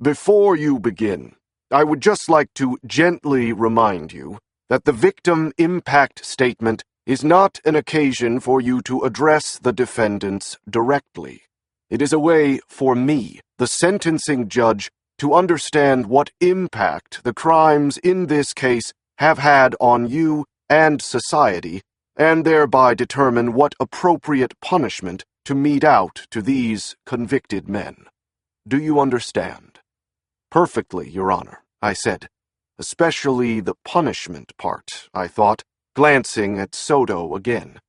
"before you begin, I would just like to gently remind you that the victim impact statement is not an occasion for you to address the defendants directly. It is a way for me, the sentencing judge, to understand what impact the crimes in this case have had on you and society, and thereby determine what appropriate punishment to mete out to these convicted men. Do you understand? Perfectly, Your Honor, I said. Especially the punishment part, I thought, glancing at Soto again.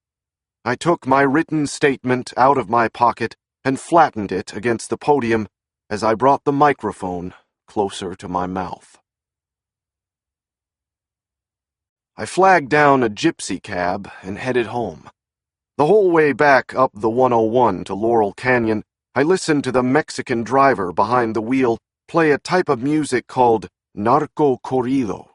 I took my written statement out of my pocket and flattened it against the podium as I brought the microphone closer to my mouth. I flagged down a gypsy cab and headed home. The whole way back up the 101 to Laurel Canyon, I listened to the Mexican driver behind the wheel play a type of music called narco corrido.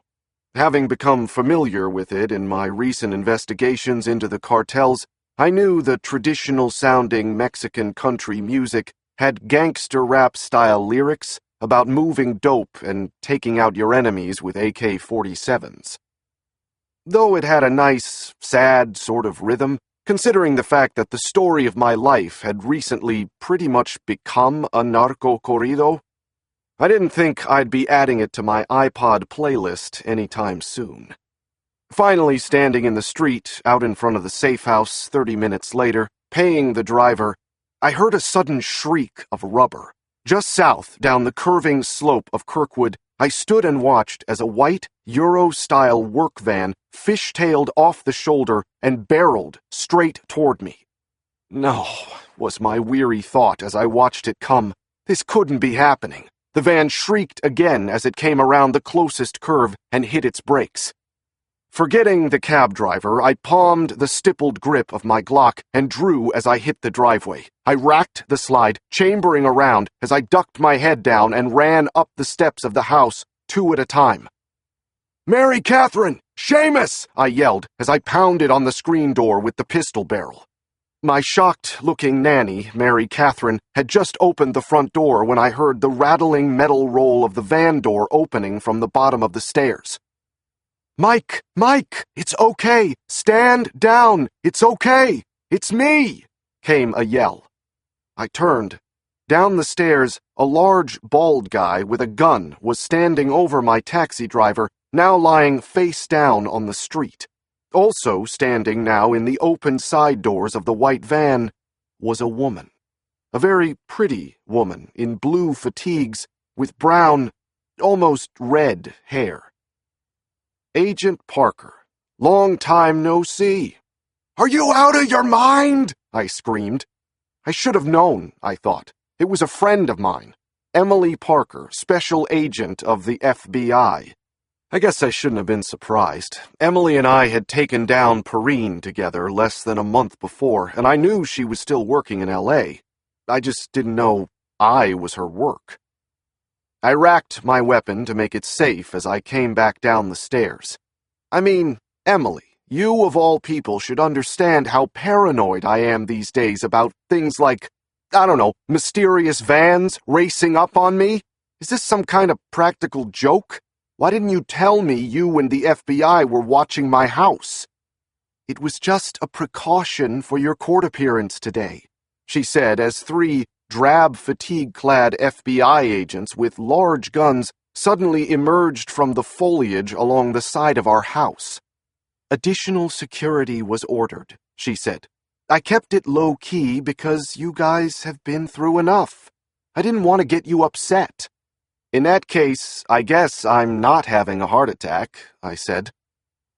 Having become familiar with it in my recent investigations into the cartels, I knew the traditional-sounding Mexican country music had gangster rap-style lyrics about moving dope and taking out your enemies with AK-47s. Though it had a nice, sad sort of rhythm, considering the fact that the story of my life had recently pretty much become a narco corrido, I didn't think I'd be adding it to my iPod playlist anytime soon. Finally standing in the street out in front of the safe house 30 minutes later, paying the driver, I heard a sudden shriek of rubber. Just south, down the curving slope of Kirkwood, I stood and watched as a white, Euro-style work van fish-tailed off the shoulder and barreled straight toward me. No, was my weary thought as I watched it come. This couldn't be happening. The van shrieked again as it came around the closest curve and hit its brakes. Forgetting the cab driver, I palmed the stippled grip of my Glock and drew as I hit the driveway. I racked the slide, chambering around as I ducked my head down and ran up the steps of the house, 2 at a time. "Mary Catherine! Seamus!" I yelled as I pounded on the screen door with the pistol barrel. My shocked-looking nanny, Mary Catherine, had just opened the front door when I heard the rattling metal roll of the van door opening from the bottom of the stairs. "Mike! Mike! It's okay! Stand down! It's okay! It's me!" came a yell. I turned. Down the stairs, a large, bald guy with a gun was standing over my taxi driver, now lying face down on the street. Also standing now in the open side doors of the white van was a woman. A very pretty woman in blue fatigues with brown, almost red hair. "Agent Parker, long time no see." "Are you out of your mind?" I screamed. I should have known, I thought. It was a friend of mine, Emily Parker, special agent of the FBI. I guess I shouldn't have been surprised. Emily and I had taken down Perrine together less than a month before, and I knew she was still working in L.A. I just didn't know I was her work. I racked my weapon to make it safe as I came back down the stairs. I mean, Emily, you of all people should understand how paranoid I am these days about things like, I don't know, mysterious vans racing up on me? Is this some kind of practical joke? Why didn't you tell me you and the FBI were watching my house? "It was just a precaution for your court appearance today," she said as 3 drab fatigue-clad FBI agents with large guns suddenly emerged from the foliage along the side of our house. "Additional security was ordered," she said. "I kept it low-key because you guys have been through enough. I didn't want to get you upset." "In that case, I guess I'm not having a heart attack," I said.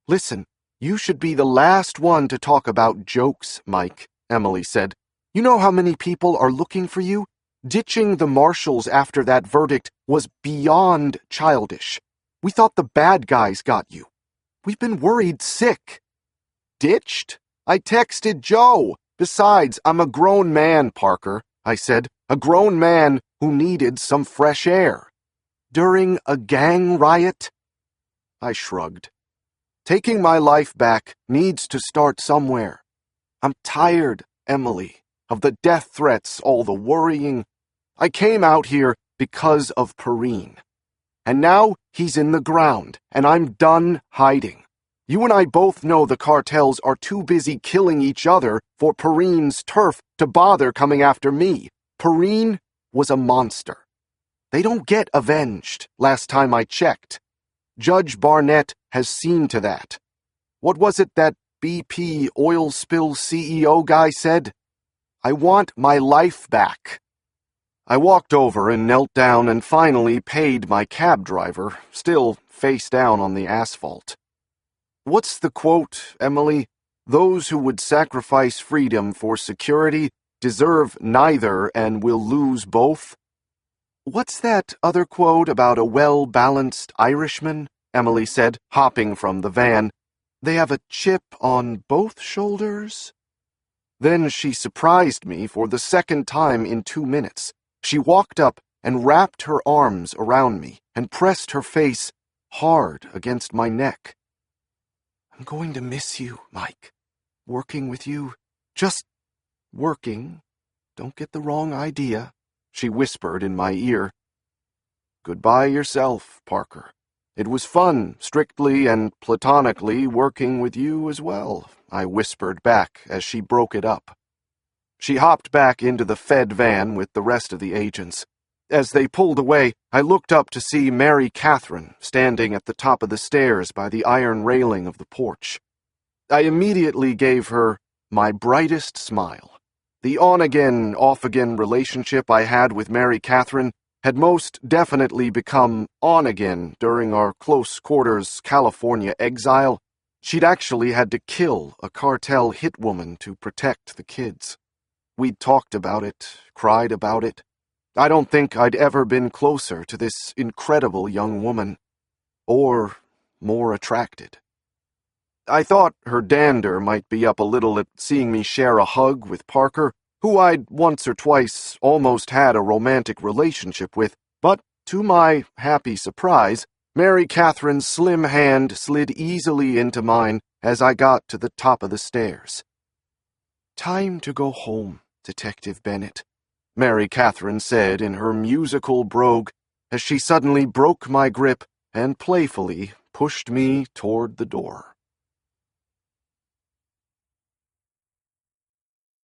"Listen, you should be the last one to talk about jokes, Mike," Emily said. "You know how many people are looking for you? Ditching the marshals after that verdict was beyond childish. We thought the bad guys got you. We've been worried sick." "Ditched? I texted Joe. Besides, I'm a grown man, Parker," I said. "A grown man who needed some fresh air." "During a gang riot?" I shrugged. Taking my life back needs to start somewhere. I'm tired, Emily, of the death threats, all the worrying. I came out here because of Perrine. and now he's in the ground, and I'm done hiding. You and I both know the cartels are too busy killing each other for Perrine's turf to bother coming after me. Perrine was a monster. They don't get avenged, last time I checked. Judge Barnett has seen to that. What was it that BP oil spill CEO guy said? I want my life back. I walked over and knelt down and finally paid my cab driver, still face down on the asphalt. What's the quote, Emily? Those who would sacrifice freedom for security deserve neither and will lose both. What's that other quote about a well-balanced Irishman? Emily said, hopping from the van. They have a chip on both shoulders? Then she surprised me for the second time in 2 minutes. She walked up and wrapped her arms around me and pressed her face hard against my neck. I'm going to miss you, Mike. Working with you. Just working. Don't get the wrong idea, she whispered in my ear. Goodbye yourself, Parker. It was fun, strictly and platonically, working with you as well, I whispered back as she broke it up. She hopped back into the Fed van with the rest of the agents. As they pulled away, I looked up to see Mary Catherine standing at the top of the stairs by the iron railing of the porch. I immediately gave her my brightest smile. The on-again, off-again relationship I had with Mary Catherine had most definitely become on-again during our close-quarters California exile. She'd actually had to kill a cartel hitwoman to protect the kids. We'd talked about it, cried about it. I don't think I'd ever been closer to this incredible young woman, or more attracted. I thought her dander might be up a little at seeing me share a hug with Parker, who I'd once or twice almost had a romantic relationship with, but to my happy surprise, Mary Catherine's slim hand slid easily into mine as I got to the top of the stairs. Time to go home, Detective Bennett, Mary Catherine said in her musical brogue as she suddenly broke my grip and playfully pushed me toward the door.